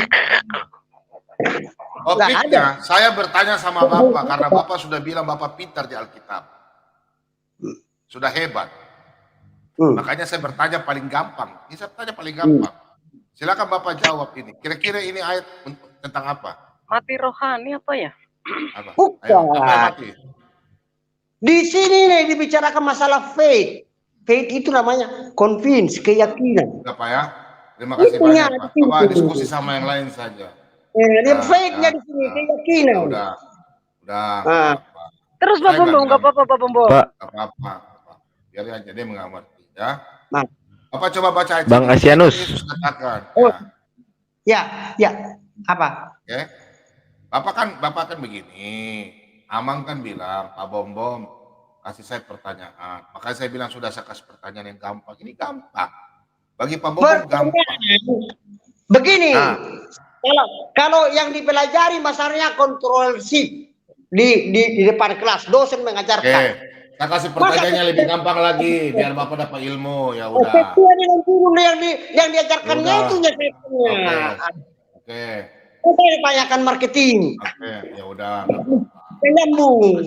Topiknya, saya bertanya sama Bapak karena Bapak sudah bilang Bapak pintar di Alkitab. Sudah hebat. Makanya saya bertanya paling gampang. Ini saya bertanya paling gampang. Silakan Bapak jawab ini. Kira-kira ini ayat tentang apa? Mati rohani apa ya? Apa? Bukan. Apa mati? Di sini nih dibicarakan masalah faith. Faith itu namanya convince, keyakinan. Apa ya? Terima kasih banyak Pak. Bapak diskusi sama yang lain saja. Faith-nya di sini keyakinan. Udah. Terus Pak Bombom, nggak apa-apa Pak Bombom. Apa? Biar aja dia nggak ngerti ya. Apa coba baca ayat Bang Asianus. Yesus katakan. Ya. Apa? Oke. Bapak kan begini. Amang kan bilang, Pak Bombom kasih saya pertanyaan. Makanya saya bilang sudah saya kasih pertanyaan yang gampang. Ini gampang. Bagi Pak Bombom gampang. Begini. Kalau yang dipelajari masalahnya kontroversi di depan kelas dosen mengajarkan. Oke. Saya kasih pertanyaannya lebih gampang lagi biar Bapak dapat ilmu. Ya udah. Yang diajarkannya itu Oke. Kita ditanyakan marketing. Oke, ya udah. Penyambung.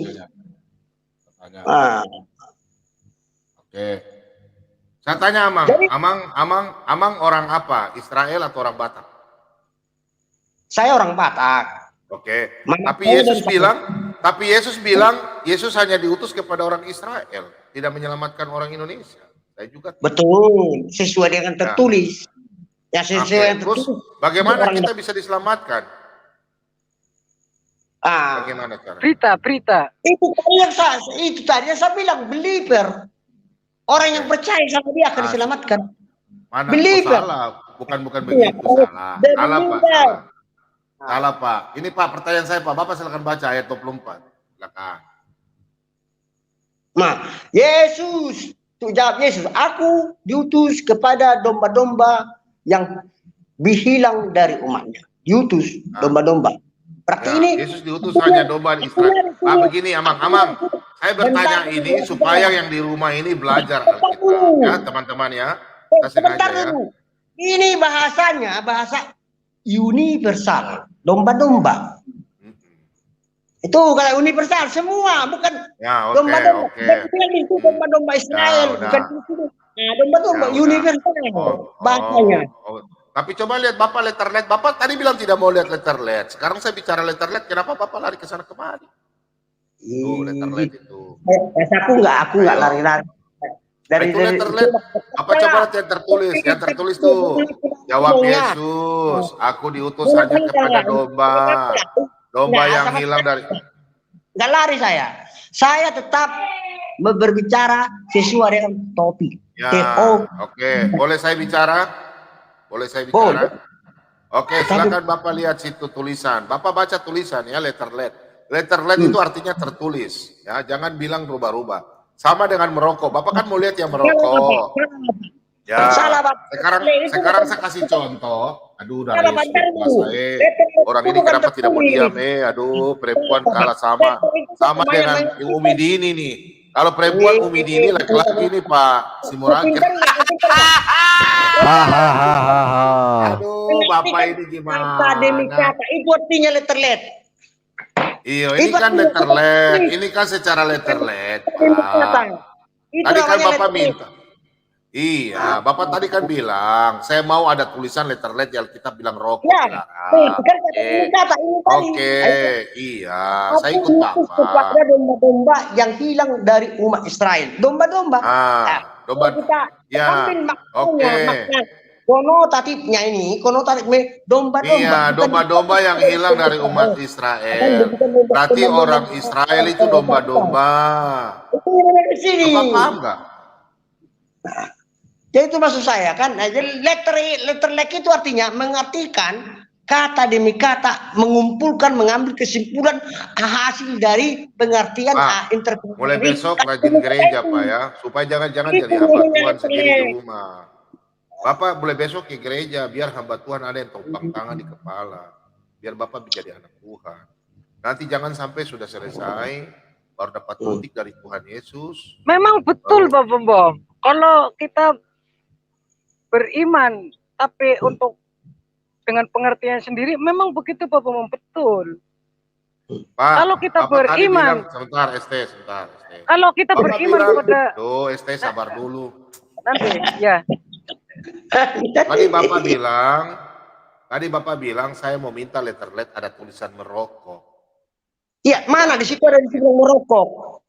Oke. Saya tanya Amang orang apa? Israel atau orang Batak? Saya orang Batak. Oke. Tapi Yesus bilang Yesus hanya diutus kepada orang Israel, tidak menyelamatkan orang Indonesia. Saya juga. Betul, sesuai dengan tertulis. Ya sesuai yang tertulis. Terus bagaimana kita bisa diselamatkan? Bagaimana cara? Berita. Itu tadi yang saya bilang believer. Orang yang percaya sama dia akan diselamatkan. Mana? Believer. Salah. Bukan begitu. Salah. Salah Pak. Ini Pak pertanyaan saya Pak. Bapak silakan baca ayat 24. Silakan. Nah, Yesus. Jawab Yesus. Aku diutus kepada domba-domba yang hilang dari umatnya. Diutus domba-domba. Berarti ini Yesus diutus hanya domba di Israel. Pak begini Amang. Saya bertanya ini supaya yang di rumah ini belajar Alkitab ya teman-teman ya. Sebentar dulu. Ini bahasanya bahasa universal. Domba-domba. Itu kalau universal semua bukan domba-domba. Itu domba-domba Israel bukan itu. Nah, domba-domba universal bahasanya. Tapi coba lihat Bapak letterlet. Bapak tadi bilang tidak mau lihat letterlet. Sekarang saya bicara letterlet. Kenapa Bapak lari ke sana kemari? Tuh letterlet itu. Aku nggak lari-lari. Dari letterlet. Apa coba lihat yang tertulis? Yang tertulis tuh. Jawab Yesus. Aku diutus hanya kepada domba yang hilang dari. Nggak lari saya. Saya tetap berbicara sesuai dengan topik. Ya, oke. Boleh saya bicara? Oke, silakan Bapak lihat situ tulisan. Bapak baca tulisan ya, letterlet. Letterlet itu artinya tertulis. Ya, jangan bilang rubah-rubah. Sama dengan merokok. Bapak kan mau lihat yang merokok. Ya. Sekarang saya kasih contoh. Aduh, dari orang ini kenapa tidak mau diam? Aduh, perempuan kalah sama dengan Umi Dini nih. Kalau perempuan Umi Dini laki-laki nih Pak Simorangkir. Aduh, Bapak ini gimana? Kata demi kata itu artinya letterlet. Iya, ini kan letterlet. Ini kan secara letterlet. Tadi kan Bapak minta. Iya, Bapak tadi kan bilang, saya mau ada tulisan letterlet yang kita bilang rokok dilarang. Oke, iya, saya ikut Bapak. Ada domba-domba yang hilang dari umat Israel. Domba-domba. Domba. Kita Ya, ambil oke. makna konotatifnya ini, domba-domba. Iya, domba-domba yang hilang dari umat Israel. Berarti orang Israel itu domba-domba. Bapak paham nggak? Jadi itu maksud saya kan. Nah, jadi letterlek itu artinya mengartikan kata demi kata, mengumpulkan, mengambil kesimpulan hasil dari pengertian interpretasi. Mulai besok rajin gereja Pak ya, supaya jangan-jangan jadi hamba Tuhan sendiri di rumah. Bapak mulai besok ke gereja, biar hamba Tuhan ada yang tumpang tangan di kepala. Biar Bapak bisa jadi anak Tuhan. Nanti jangan sampai sudah selesai, baru dapat kritik dari Tuhan Yesus. Memang betul Pak Bom. Kalau kita beriman, tapi untuk dengan pengertian sendiri, memang begitu Pak Bom, betul. Pak, kalau kita Bapak beriman, sebentar, sebentar. Kalau kita Bapak beriman bilang, kepada, ST sabar dulu. nanti ya. Tadi Bapak bilang saya mau minta letterlet ada tulisan merokok. Iya, mana di situ ada di situ merokok?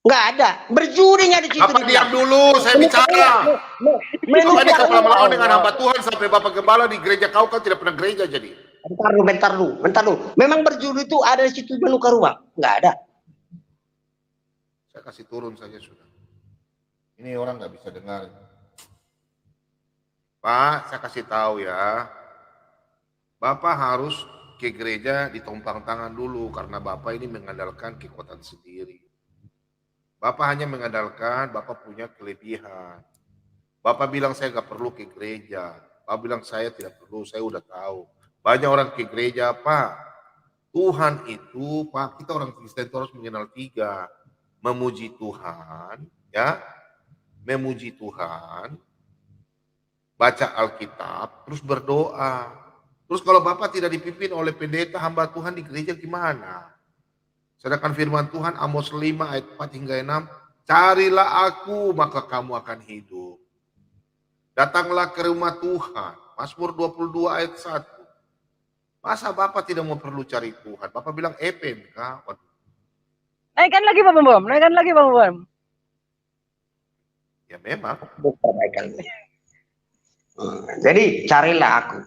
Nggak ada. Berjurinya di situ. Bapak diam dulu, saya bicara. Bapak ini kepala melawan dengan hamba Tuhan sampai Bapak gembala di gereja kau kan tidak pernah gereja jadi. Bentar dulu. Memang berjuri itu ada di situ menuka rumah? Nggak ada. Saya kasih turun saja sudah. Ini orang nggak bisa dengar. Pak, saya kasih tahu ya. Bapak harus ke gereja ditumpang tangan dulu karena Bapak ini mengandalkan kekuatan sendiri. Bapak hanya mengandalkan Bapak punya kelebihan. Bapak bilang saya nggak perlu ke gereja. Bapak bilang saya tidak perlu, saya udah tahu. Banyak orang ke gereja, Pak. Tuhan itu, Pak, kita orang Kristen harus mengenal 3. Memuji Tuhan, ya. Memuji Tuhan. Baca Alkitab, terus berdoa. Terus kalau Bapak tidak dipimpin oleh pendeta hamba Tuhan di gereja gimana? Sedangkan firman Tuhan Amos 5 ayat 4 hingga 6, carilah aku maka kamu akan hidup. Datanglah ke rumah Tuhan. Mazmur 22 ayat 1. Masa Bapak tidak mau perlu cari Tuhan? Bapak bilang EPMK. Naikkan lagi Pak Bom, naikkan lagi Pak Bom. Ya memang. Jadi carilah aku.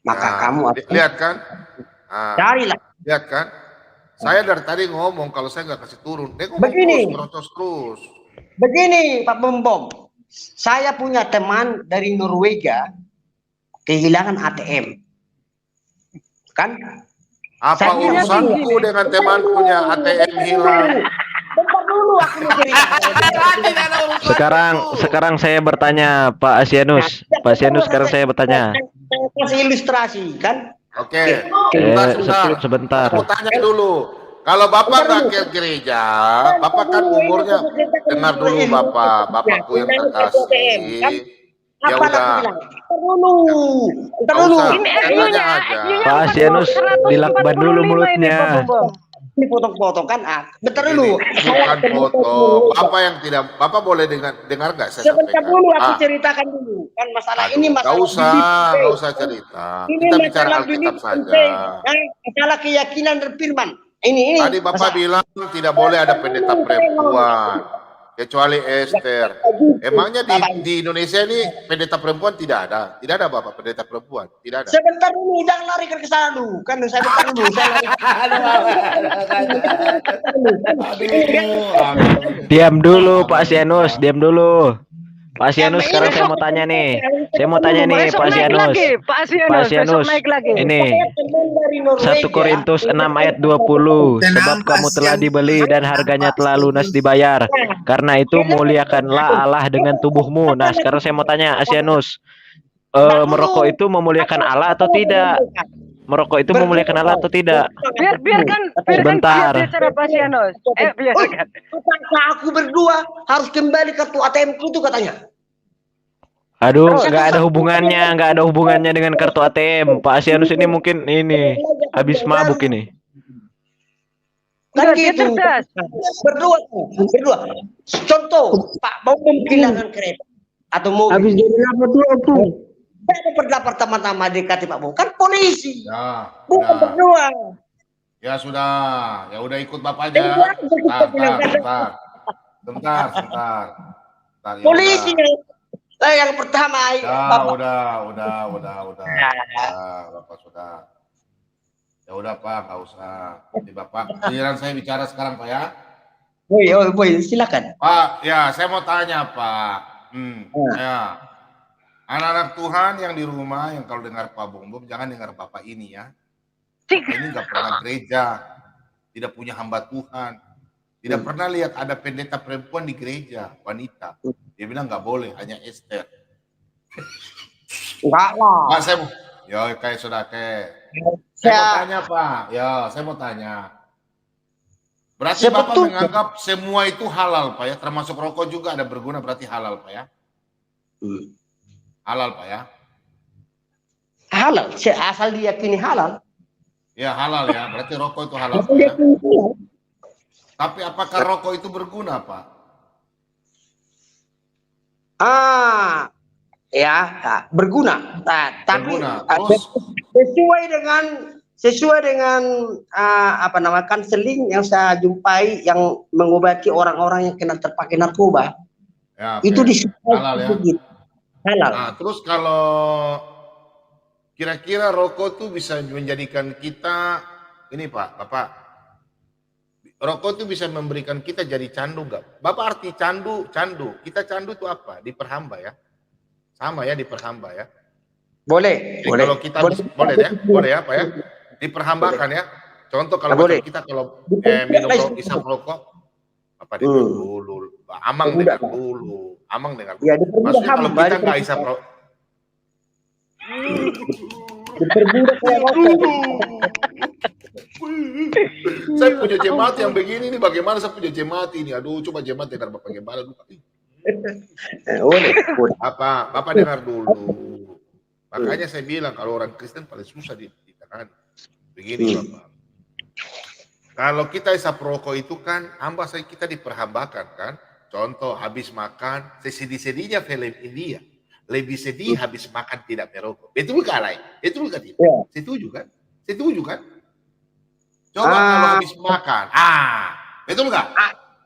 Maka kamu lihat kan? Carilah. Lihat kan? Saya dari tadi ngomong kalau saya nggak kasih turun, dia ngomong begini, terus, merocos terus. Begini Pak Bom, saya punya teman dari Norwegia kehilangan ATM, kan? Apa urusanku dengan teman punya ATM hilang? Bentar dulu aku mau Sekarang saya bertanya Pak Asianus. Pak Asianus sekarang saya bertanya. Kasih ilustrasi kan? Oke. Sebentar. Aku tanya dulu. Kalau Bapak nggak ke gereja, Bapak kan umurnya, dengar dulu Bapak, Bapakku yang terkasih. Ya udah. Ntar dulu. Pak Asianus dilakban dulu mulutnya. Ini potong-potong kan? Bentar dulu. Bukan potong. Bapak yang tidak, Bapak boleh dengar nggak saya sebentar sampaikan? dulu aku ceritakan dulu kan masalah ini masalah nggak usah cerita. Kita bicara Alkitab saja. Masalah keyakinan dan firman. Ini. Tadi Bapak bilang tidak boleh ada pendeta perempuan kecuali Esther. Emangnya di Indonesia ini pendeta perempuan tidak ada? Tidak ada Bapak pendeta perempuan? Tidak ada. Sebentar dulu, jangan lari ke sana dulu. Kan saya bentar dulu. Diam dulu Pak Asianus, diam dulu. Pak Asianus, sekarang saya mau tanya nih. Pak Asianus. Pak Asianus, ini 1 Korintus 6 ayat 20. Sebab kamu telah dibeli dan harganya telah lunas dibayar. Karena itu muliakanlah Allah dengan tubuhmu. Nah, sekarang saya mau tanya Asianus. Merokok itu memuliakan Allah atau tidak? Merokok itu memuliakan Allah atau tidak? Biarkan Sebentar. bicara Pak Asianus. Biarkan. Aku berdua harus kembali kartu ATM itu katanya. Aduh, nggak ada hubungannya dengan kartu ATM. Pak Asianus ini mungkin ini habis mabuk ini. Kan gitu. Berdua. Contoh, Pak Bombom kehilangan kereta atau mobil. Habis dari apa dulu tuh? Siapa berdua pertama-tama dekati Pak Bombom? Kan polisi. Ya, Bukan berdua. ya sudah, ya udah ikut Bapak aja. Sebentar. Ya Polisi udah. yang pertama. Ya, Bapak. udah. Ya, Bapak sudah. Ya udah Pak, nggak usah. Nanti Bapak, giliran saya bicara sekarang Pak ya. Boy, silakan. Pak, ya saya mau tanya Pak. Ya. Anak-anak Tuhan yang di rumah yang kalau dengar Pak Bombom jangan dengar Bapak ini ya. Bapak ini nggak pernah gereja, tidak punya hamba Tuhan, tidak pernah lihat ada pendeta perempuan di gereja, wanita. Dia bilang nggak boleh, hanya Esther. Enggak lah. Pak, saya mau, saya mau tanya Pak, saya mau tanya. Berarti Bapak menganggap semua itu halal Pak ya, termasuk rokok juga ada berguna berarti halal Pak ya? Halal Pak ya? Halal, asal diyakini halal. Ya halal ya, berarti rokok itu halal Pak ya? Tapi apakah rokok itu berguna Pak? Berguna. Tapi berguna. Terus sesuai dengan konseling yang saya jumpai yang mengobati orang-orang yang kena terpakai narkoba. Ya, itu disukai halal ya. Begitu. Halal. Nah, terus kalau kira-kira rokok tuh bisa menjadikan kita ini Pak, Bapak. Rokok tuh bisa memberikan kita jadi candu nggak? Bapak arti candu. Kita candu itu apa? Diperhamba ya. Sama ya, diperhamba ya. Boleh. Jadi kalau kita boleh ya Pak ya. Diperhambakan ya. Contoh kalau kita kalau minum isap rokok, apa dengar dulu, Amang dengar dulu. Ya, maksudnya kalau kita nggak isap rokok, saya punya jemaat yang begini nih, bagaimana saya punya jemaat ini? Aduh, coba jemaat dengar Bapak Gembala dulu. Bapak dengar dulu. Makanya saya bilang kalau orang Kristen paling susah ditangani. Begini Bapak. Kalau kita isap rokok itu kan kita diperhambakan kan. Contoh habis makan, sesedih-sedihnya film India. Lebih sedih habis makan tidak merokok. Betul gak Lai? Betul gak tidak? Setuju kan? Coba kalau habis makan. Betul gak?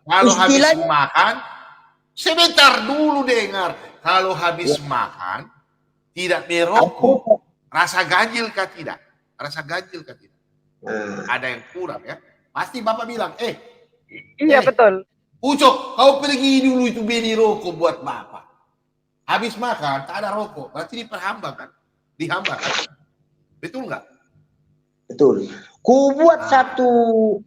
Kalau habis makan, sebentar dulu dengar. Kalau habis makan, tidak merokok, rasa ganjil kah tidak? Ada yang kurang ya. Pasti Bapak bilang, iya betul. Ucok, kau pergi dulu itu beli rokok buat Bapak. Habis makan, tak ada rokok, berarti diperhambakan. Dihambakan. Betul nggak? Betul. Ku buat satu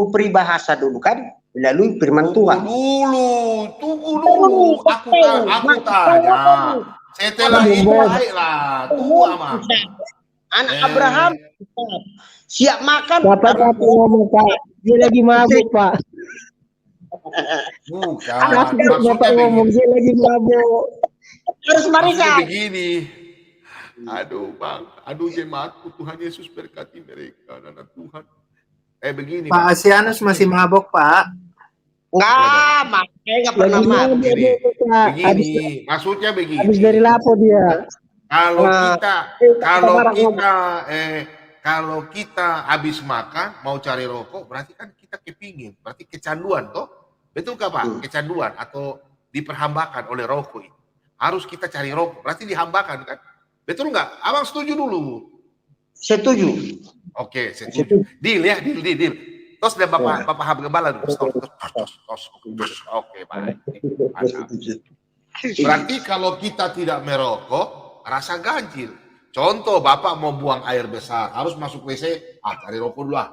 peribahasa dulu kan, melalui firman Tuhan. Tunggu dulu. Aku tanya. Setelah itu baiklah. Tunggu aman. Anak Abraham siap makan. Bapak ngomong Pak, dia lagi mabuk Pak. Bukan. Bapak ngomong dia lagi mabuk. Harus marikan. Begini. Aduh Bang, jemaatku, Tuhan Yesus berkati mereka, anak Tuhan. Begini. Pak Asianus masih mabok Pak. Nggak pernah mabuk. Begini, maksudnya begini. Habis dari lapo dia. Kalau kita habis makan mau cari rokok, berarti kan kita kepingin, berarti kecanduan toh, betul kah Pak? Kecanduan atau diperhambakan oleh rokok itu. Harus kita cari rokok, berarti dihambakan kan? Betul nggak? Abang setuju dulu. Setuju. Oke, setuju. Deal ya, deal. Terus dan Bapak Gembala dulu. Oke, baik. Berarti kalau kita tidak merokok, rasa ganjil. Contoh Bapak mau buang air besar, harus masuk WC, cari rokok dulu lah.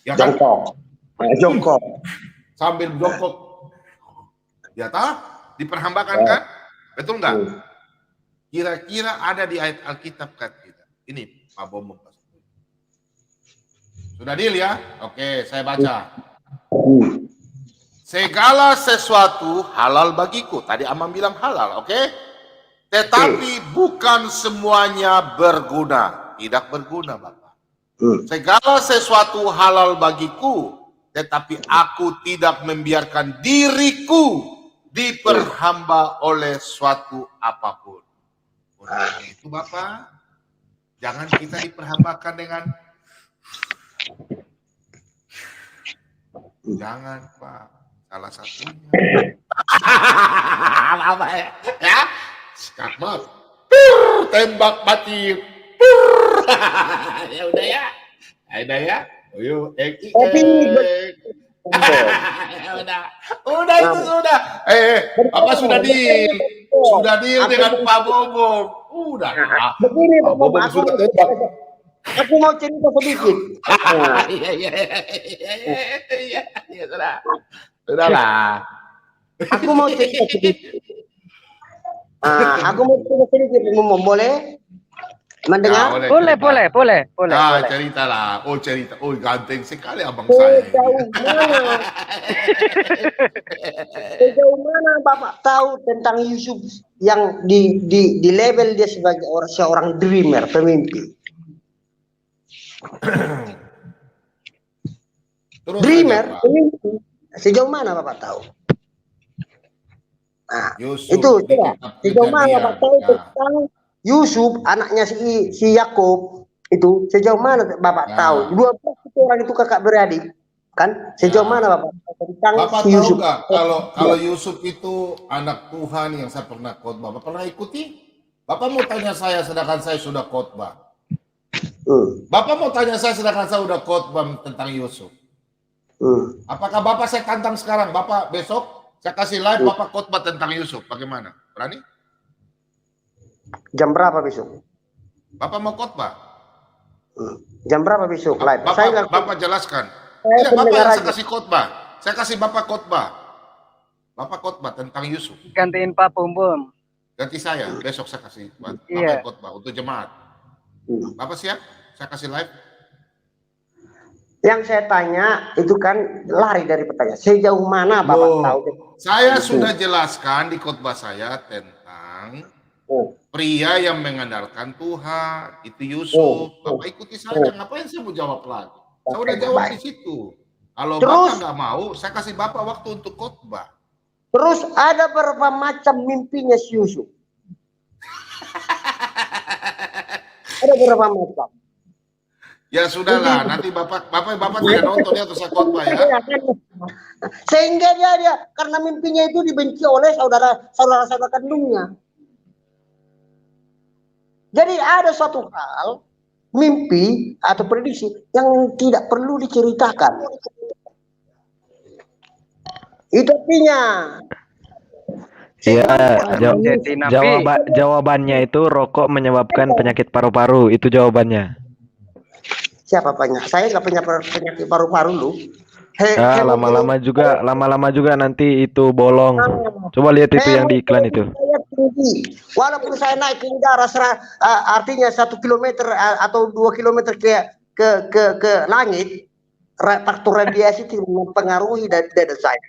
Ya kan? Jongkok. Sambil jongkok. Ya tak? Diperhambakan kan? Betul nggak? Kira-kira ada di ayat Alkitab kan kita. Ini Pak Bombom. Sudah deal ya? Oke, saya baca. Segala sesuatu halal bagiku. Tadi Amang bilang halal, oke? Tetapi bukan semuanya berguna. Tidak berguna, Bapak. Segala sesuatu halal bagiku, tetapi aku tidak membiarkan diriku diperhamba oleh suatu apapun. Oleh itu, Bapak, jangan kita diperhambakan dengan jangan, Pak. Salah satunya. Apa ya? Skakmat. Tembak mati. Ya udah ya. Ada ya. Ayo, udah itu sudah. Apa sudah deal dengan Pak Bobom. Udah. Begini, Pak Bobom sudah tembak. Aku mau cerita sedikit. Iya, sudah. Sudahlah. Aku mau cerita sedikit. Aku mau cerita sedikit, boleh? Mendengar? Ya, boleh. Boleh. Ceritalah. Oh, cerita. Oh, ganteng sekali abang saya. Sejauh mana Bapak tahu tentang Yusuf yang di label dia sebagai seorang dreamer, pemimpi? Dreamer, pemimpi. Sejauh mana Bapak tahu? Nah, Yusuf, itu sejauh mana Bapak tahu tentang Yusuf, anaknya si Yakub itu, sejauh mana Bapak tahu? 12 itu orang itu kakak beradik, kan? Sejauh mana Bapak tahu tentang Bapak si Yusuf? tahu nggak kalau Yusuf itu anak Tuhan yang saya pernah khotbah? Bapak pernah ikuti? Bapak mau tanya saya sedangkan saya sudah khotbah. Bapak mau tanya saya sedangkan saya sudah khotbah tentang Yusuf. Apakah Bapak saya tantang sekarang? Bapak besok saya kasih live Bapak khotbah tentang Yusuf. Bagaimana? Berani? Jam berapa besok? Bapak mau khotbah? Jam berapa besok live? Bapak jelaskan. Tidak, Bapak yang saya kasih khotbah. Saya kasih Bapak khotbah. Bapak khotbah tentang Yusuf. Gantiin Pak Bom. Ganti saya. Besok saya kasih Bapak khotbah untuk jemaat. Bapak siap? Saya kasih live. Yang saya tanya itu kan lari dari pertanyaan. Sejauh mana Bapak tahu? Saya sudah jelaskan di khotbah saya tentang pria yang mengandalkan Tuhan. Itu Yusuf. Bapak ikuti saja. Ngapain saya mau jawab lagi? Saya udah jawab di situ. Kalau Bapak nggak mau, saya kasih Bapak waktu untuk khotbah. Terus ada berapa macam mimpinya si Yusuf? Ada berapa macam? Ya sudahlah, nanti Bapak tidak nonton ya, atau saya khotbah ya. Sehingga dia karena mimpinya itu dibenci oleh saudara kandungnya. Jadi ada suatu hal, mimpi atau prediksi yang tidak perlu diceritakan. Itu artinya. Iya, jawabannya itu rokok menyebabkan penyakit paru-paru, itu jawabannya. Siapa banyak? Saya nggak punya penyakit paru-paru lu. Lama-lama juga nanti itu bolong. Coba lihat itu yang di iklan itu. Walaupun saya naik ke udara, artinya 1 kilometer atau 2 kilometer ke langit, faktor radiasi itu mempengaruhi dada saya.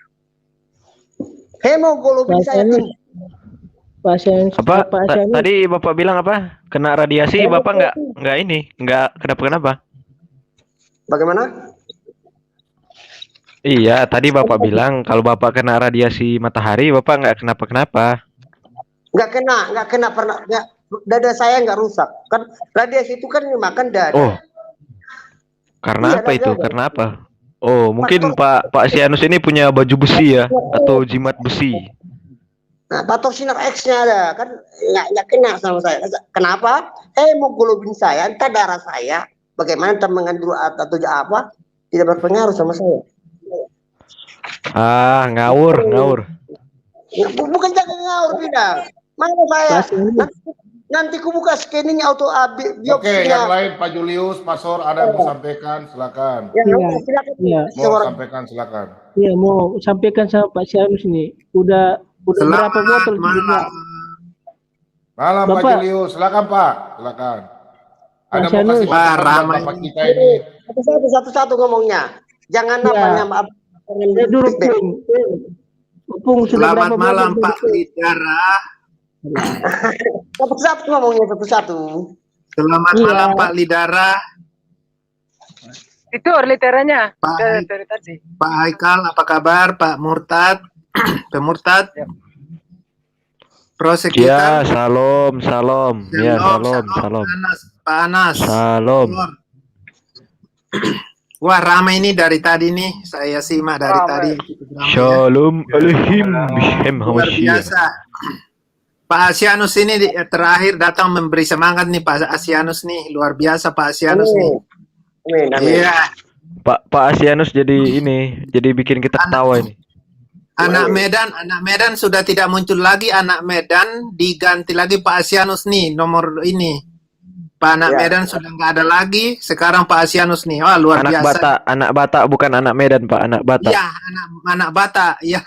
Hemoglobin saya tinggi. Tadi Bapak bilang apa? Kena radiasi, Bapak nggak kenapa? Bagaimana? Iya, tadi Bapak bilang kalau Bapak kena radiasi matahari, Bapak nggak kenapa-kenapa. Nggak kena pernah. Dada saya nggak rusak. Kan radiasi itu kan dimakan dada. Oh, karena apa itu? Karena apa? Oh, mungkin Pak Sianus ini punya baju besi ya, atau jimat besi. Nah, faktor sinar X-nya ada, kan nggak kena sama saya. Kenapa? Hemoglobin saya, entah darah saya, bagaimana entah mengandung atau apa, tidak berpengaruh sama saya. Ngawur. Bukan jangan ngawur, tidak. Mana saya? Nanti ku buka scanning auto biopsinya. Oke, yang lain Pak Julius, Pak Sor, ada yang mau sampaikan, silakan. Mau sampaikan, silakan. Iya, mau sampaikan sama Pak Sianus ini. Udah berapa botol? Malam Pak Julius, silakan Pak, silakan. Ada mau kasih Bapak kita ini. Satu-satu ngomongnya. Jangan apa. Selamat malam Pak Lidara. Satu-satu ngomongnya satu-satu. Selamat malam Pak Lidara. Itu literanya Pak dari tadi. Pak Haikal, apa kabar? Pak Murtad, Pak Murtad. Ya, Prosecutor. salam. Ya, salam. Pak Anas. Salam. Wah, ramai ini dari tadi nih. Saya simak dari tadi. Shalom alaihim. Luar biasa. Pak Asianus ini terakhir datang memberi semangat nih Pak Asianus nih. Luar biasa Pak Asianus nih. Iya. Pak Asianus jadi bikin kita ketawa ini. Anak Medan sudah tidak muncul lagi. Anak Medan diganti lagi Pak Asianus nih nomor ini. Pak anak Medan sudah nggak ada lagi. Sekarang Pak Asianus nih. Wah, luar biasa. Anak Batak bukan anak Medan Pak, anak Batak. Iya, anak Batak. Ya,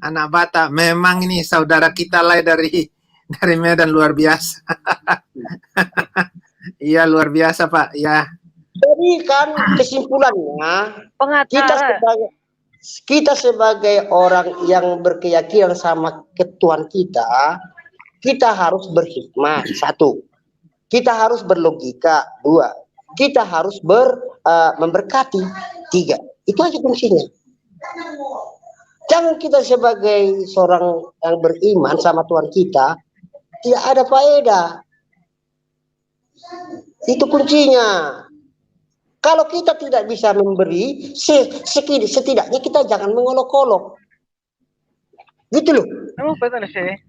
anak Batak. Memang ini saudara kita lah dari Medan, luar biasa. Iya, luar biasa Pak. Ya. Jadi kan kesimpulannya kita sebagai orang yang berkeyakinan sama ketuhanan kita harus berhikmah. 1. Kita harus berlogika. 2. Kita harus memberkati. 3. Itu aja kuncinya. Jangan kita sebagai seorang yang beriman sama Tuhan kita tidak ada faedah. Itu kuncinya. Kalau kita tidak bisa memberi, setidaknya kita jangan mengolok-olok. Gitu loh. Oh, betul sih.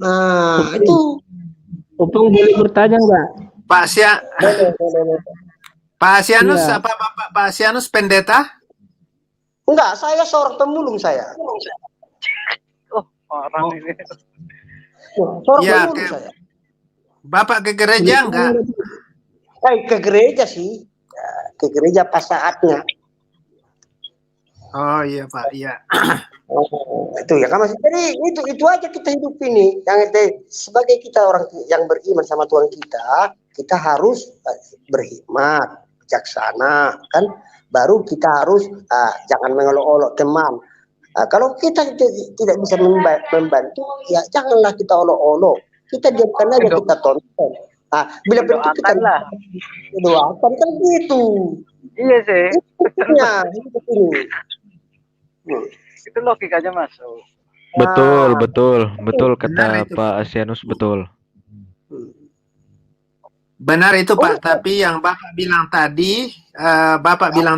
Nah, itu. Opung boleh bertanya nggak? Pak Asianus, Iya. apa Bapak Pak Asianus pendeta? Enggak, saya seorang pemulung saya. Orang ini. Seorang Ya, pemulung saya. Bapak ke gereja enggak? Ke gereja sih. Ya, ke gereja pas saatnya. Oh iya Pak, iya. Itu ya kan Mas. Jadi itu aja kita hidup ini. Yang sebagai kita orang yang beriman sama Tuhan kita harus berhikmat, bijaksana, kan? Baru kita harus jangan mengolok-olok teman. Kalau kita tidak bisa membantu, ya janganlah kita olok-olok. Kita diamkan aja, kita tonton. Bila begitu kita doakan kan gitu. Iya sih. Itu logikanya masuk. Betul kata Pak Asianus, betul. Benar itu Pak, tapi yang Bapak bilang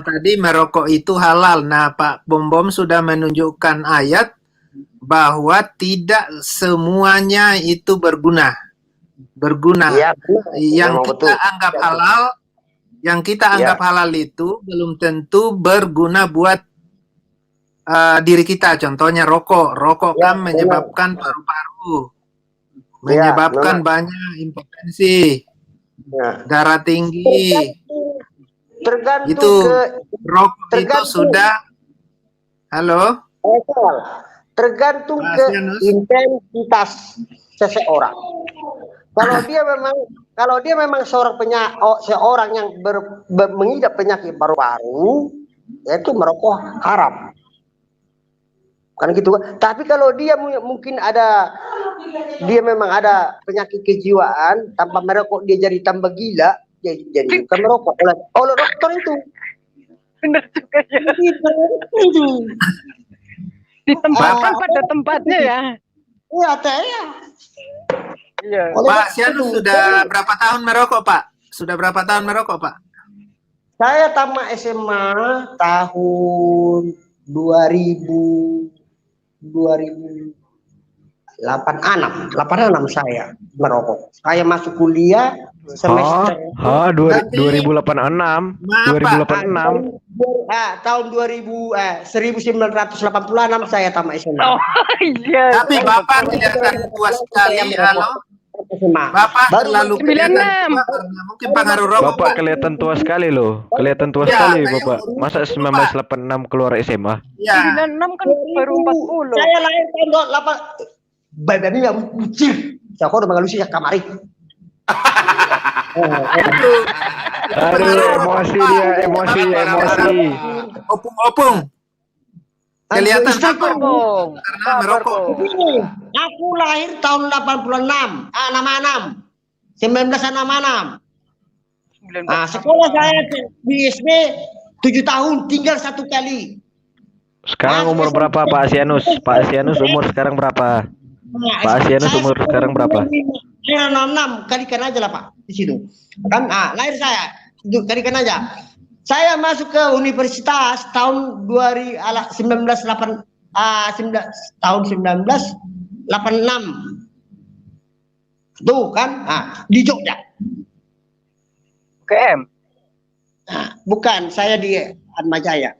tadi merokok itu halal. Nah, Pak Bom sudah menunjukkan ayat bahwa tidak semuanya itu berguna. Ya, yang kita anggap halal, halal itu belum tentu berguna buat diri kita. Contohnya rokok kan menyebabkan paru-paru, menyebabkan banyak impotensi, darah tinggi. Tergantung itu rokok itu sudah tergantung ke intensitas seseorang. Kalau dia memang seorang yang mengidap penyakit paru-paru, yaitu merokok haram. Kan gitu kan. Tapi kalau dia mungkin dia memang ada penyakit kejiwaan, tanpa merokok dia jadi tambah gila, jadi bukan merokok oleh dokter itu. Benar juga ya. Ditempatkan pada tempatnya ya. Iya, saya. Iya. Pak Asianus sudah berapa tahun merokok, Pak? Sudah berapa tahun merokok, Pak? Saya tamat SMA tahun 86 saya merokok. Saya masuk kuliah semester 2086. Tahun 1986 saya tamat SMA. Oh iya. Tapi Bapak kelihatan tua sekali. Bapak terlalu kelihatan tua karena mungkin pengaruh rokok. Bapak kelihatan tua sekali loh. Kelihatan tua sekali Bapak. Masa 1986 keluar SMA? Ya. 96 kan baru 40. Saya lahir tahun 8. Baby yang kucing. Saya udah mengalusi kamari. Aduh, emosi. Opung. Kelihatan istighfar. karena merokok. Begini, aku lahir tahun 86, 1966. Sekolah saya di SD 7 tahun, tinggal 1 kali. Sekarang umur berapa Pak Asianus? Pak Asianus umur sekarang berapa? Pak Asianus umur sekarang berapa? Saya 66, kalikan aja lah Pak di situ. Kan lahir saya, kalikan aja. Saya masuk ke universitas tahun 1986. Tuh kan, di Jogja. UGM. Bukan, saya di Atmajaya.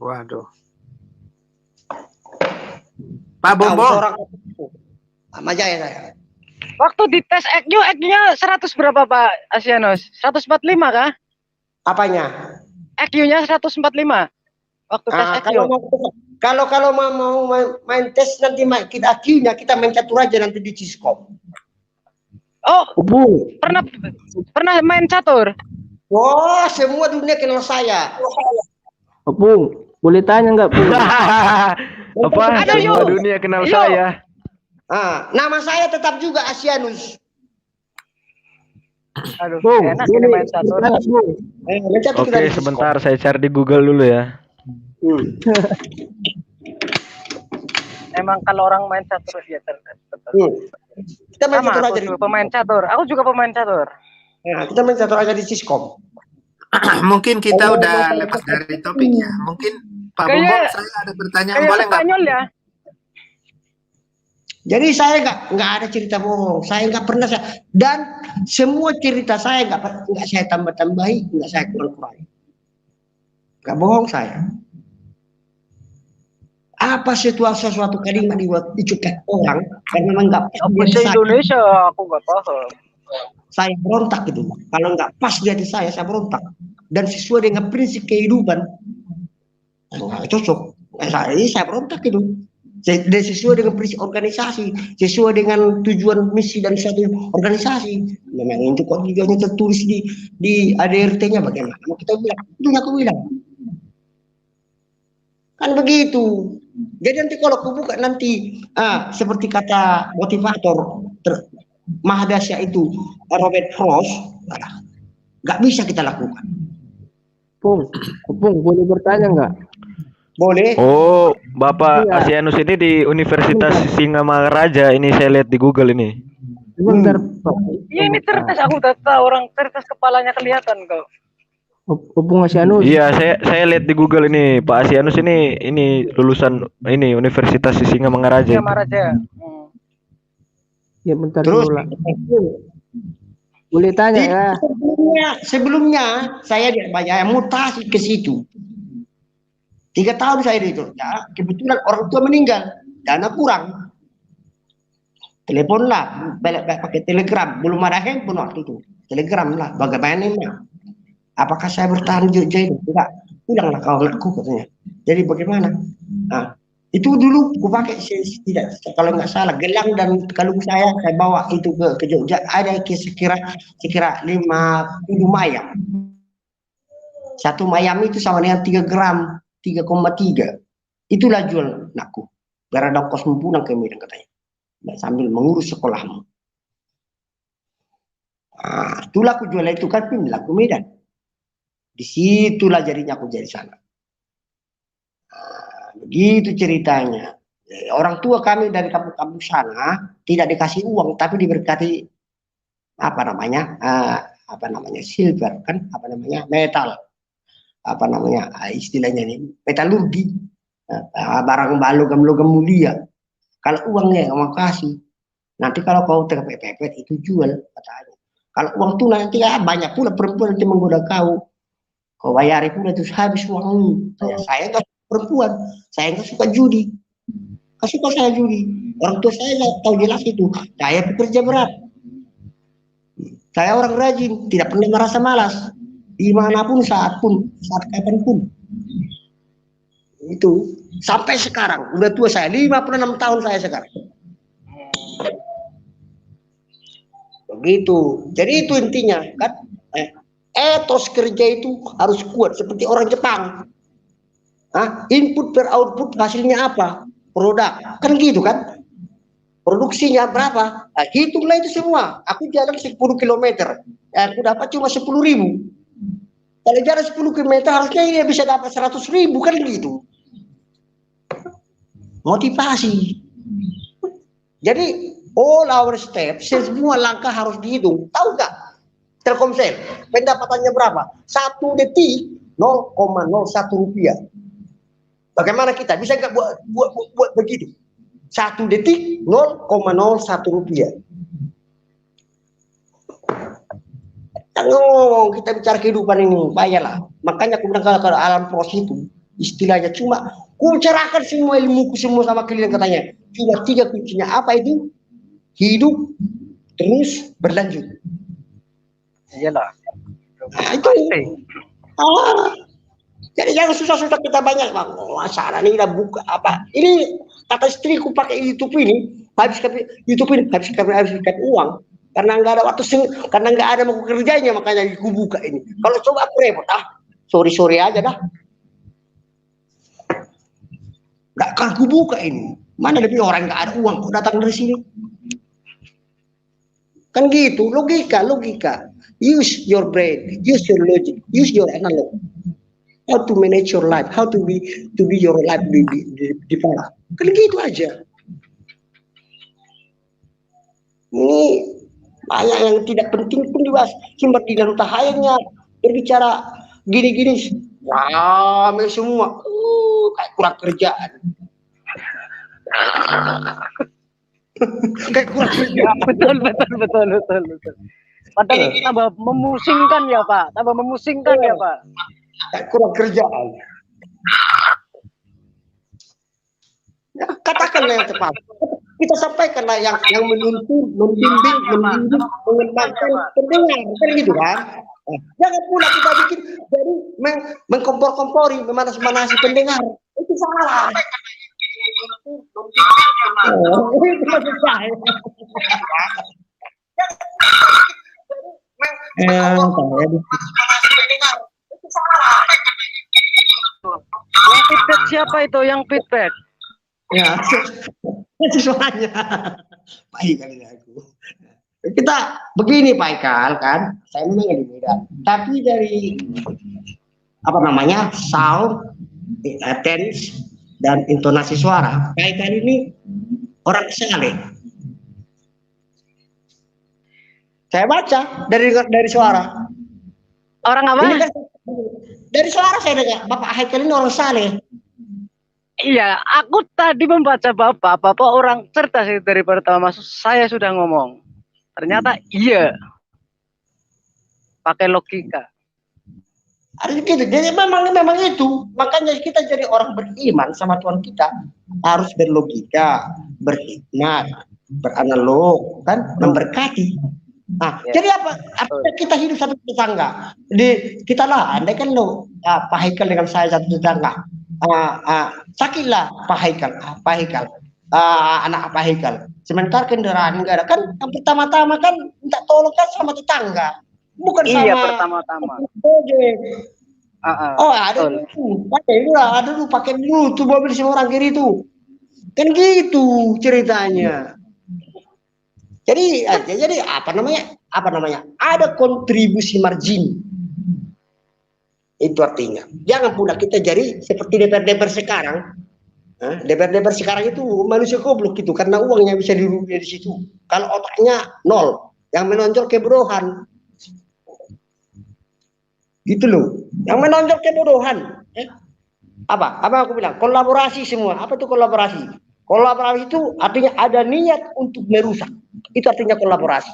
Waduh. Pak Bombong. Atmajaya saya. Waktu di tes EQ-nya 100 berapa Pak Asianus? 145 kah? Apanya? EQ-nya 145. Waktu tes EQ. Kalau mau main tes nanti kita EQ-nya kita main catur aja nanti di Ciskom. Oh, pernah main catur? Wah, semua dunia kenal saya. Bung, boleh tanya nggak, Bung? Apa? Semua dunia kenal saya. Nama saya tetap juga Asianus. Aduh, Bung, enak ini main catur. Oke, sebentar saya cari di Google dulu ya. Emang kalau orang main catur ya Kita main sama, catur aku aja juga pemain catur. Aku juga pemain catur. Kita main catur aja di Ciskom. Mungkin kita udah lepas dari topik ya. Mungkin Pak Bombong, saya ada pertanyaan, boleh nggak? Spanyol ya. Jadi saya nggak ada cerita bohong. Saya nggak pernah dan semua cerita saya nggak saya tambah-tambahi, nggak saya kurang-kurangi. Nggak bohong saya. Apa sesuatu kalimat diucapkan orang karena memang nggak pas bahasa Indonesia, aku nggak paham. Saya berontak gitu. Kalau nggak pas di hati saya berontak. Dan sesuai dengan prinsip kehidupan, nggak cocok. Saya berontak gitu. Dan sesuai dengan prinsip organisasi, sesuai dengan tujuan misi dan suatu organisasi. Memang itu kok tujuannya tertulis di ADRT-nya bagaimana? Kita bilang, itu aku bilang. Kan begitu. Jadi nanti kalau aku buka nanti seperti kata motivator Mahadasya itu Robert Frost, nggak bisa kita lakukan. Bung, boleh bertanya nggak? Boleh. Oh, Bapak Asianus ini di Universitas Singamangaraja. Ini saya lihat di Google ini. Sebentar, Iya ini cerdas, aku udah tahu orang cerdas kepalanya kelihatan kok. Bung Asianus. Iya, saya lihat di Google ini Pak Asianus ini lulusan ini Universitas Singamangaraja. Singamangaraja. Ya bentar dulu lah. Boleh tanya ya. Sebelumnya saya di Atmajaya mutasi ke situ. 3 tahun saya di Jogja, kebetulan orang tua meninggal, dana kurang. Telepon lah, pakai telegram, belum ada handphone waktu itu. Telegram lah, bagaimana? Apakah saya bertahan di Jogja itu? Enggak, pulanglah kau anakku katanya. Jadi bagaimana? Nah, itu dulu aku pakai tidak, kalau nggak salah gelang dan kalung saya bawa itu ke Jogja, ada sekira 50 mayam. 1 mayam itu sama dengan 3 gram, 3,3. Itulah jual anakku. Biar ada kos pulang ke Medan katanya. Dan sambil mengurus sekolahmu. Itulah aku jual itu kan pindah ke Medan. Disitulah jadinya aku jadi sana. Begitu ceritanya. Orang tua kami dari kampung-kampung sana tidak dikasih uang, tapi diberkati silver kan, metal, istilahnya ini metalurgi, barang logam mulia. Kalau uangnya kamu kasih, nanti kalau kau terpepet itu jual katanya. Kalau uang tuh nanti banyak pula perempuan nanti menggoda kau bayari pula terus habis uangmu. Saya nggak perempuan, saya nggak suka judi, nggak suka saya judi. Orang tua saya tahu jelas itu. Saya pekerja berat, saya orang rajin, tidak pernah merasa malas dimanapun saat kapanpun. Itu sampai sekarang udah tua saya 56 tahun saya sekarang. Begitu. Jadi itu intinya kan. Etos kerja itu harus kuat seperti orang Jepang. Input per output hasilnya apa? Produk. Kan gitu kan? Produksinya berapa? Nah, hitunglah itu semua. Aku jalan 10 km. Aku dapat cuma 10.000. Kalau jalan 10 km harusnya dia bisa dapat 100.000 kan gitu. Motivasi. Jadi all our steps, semua langkah harus dihitung. Tahu nggak? Telkomsel pendapatannya berapa? 1 detik 0,01 rupiah. Bagaimana kita bisa nggak buat begitu? 1 detik 0,01 rupiah. Ngomong kita bicara kehidupan ini, bayalah. Makanya aku bilang kalau alam pros itu istilahnya cuma ku cerahkan semua ilmuku semua sama kalian katanya. Cuma 3 kuncinya apa itu? Hidup terus berlanjut. Iyalah. Nah, itu. Jadi jangan susah-susah kita banyak bang. Masalah ini udah buka apa? Ini kata istriku pakai YouTube ini, habiskan YouTube ini habiskan uang. Karena nggak ada waktu, karena nggak ada mau kerjanya, makanya aku buka ini. Kalau coba aku repot, sorry aja dah. Nggak akan aku buka ini. Mana lebih orang nggak ada uang kok datang dari sini? Kan gitu, logika. Use your brain, use your logic, use your analog. How to manage your life, how to be your life di mana? Kan gitu aja. Ini banyak yang tidak penting pun dibahas. Sumber di dalam tahayanya berbicara gini-gini, rame semua. Kayak kurang kerjaan. Kayak kurang kerjaan. Betul. Padahal tambah memusingkan ya Pak, ya Pak. Kayak kurang kerjaan. Ya, katakanlah yang tepat. Kita sampaikanlah yang menuntun, membimbing, mengembangkan pendengar, kan gitu kan? Jangan pula kita bikin jadi mengkompor-kompori, memanas-manasi pendengar. Itu salah. Itu maksud saya. Yang feedback siapa itu yang feedback? Ya, suaranya Pak Haikal ini aku. Kita begini Pak Haikal kan, saya memang di Medan, tapi dari apa namanya sound, tense dan intonasi suara, Pak Haikal ini orang saleh. Saya baca dari suara. Orang apa? Kan, dari suara saya dengar Bapak Haikal ini orang saleh. Iya, aku tadi membaca Bapak orang cerdas itu dari pertama masuk saya sudah ngomong. Ternyata iya. Pakai logika. Harus gitu. Jadi memang itu. Makanya kita jadi orang beriman sama Tuhan kita harus berlogika, berhikmat, beranalog, kan, memberkati. Nah, jadi apa? Artinya kita hidup satu tetangga. Kita lah, andai kan lo Pak Haikal dengan saya satu tetangga. Sakitlah Pak Haikal, anak Pak Haikal. Sementara kendaraan enggak ada, kan yang pertama-tama kan minta tolong kan sama tetangga, bukan sama. Iya pertama-tama. Ada dulu pakai dulu tuh mobil semua orang kiri tuh, kan gitu ceritanya. Jadi apa namanya? Ada kontribusi margin. Itu artinya jangan pula kita jadi seperti DPR sekarang. DPR sekarang itu manusia goblok gitu karena uangnya bisa dirugikan di situ. Kalau otaknya nol, yang menonjol kebodohan. Gitu loh. Yang menonjol kebodohan. Apa aku bilang? Kolaborasi semua. Apa itu kolaborasi? Kolaborasi itu artinya ada niat untuk merusak. Itu artinya kolaborasi.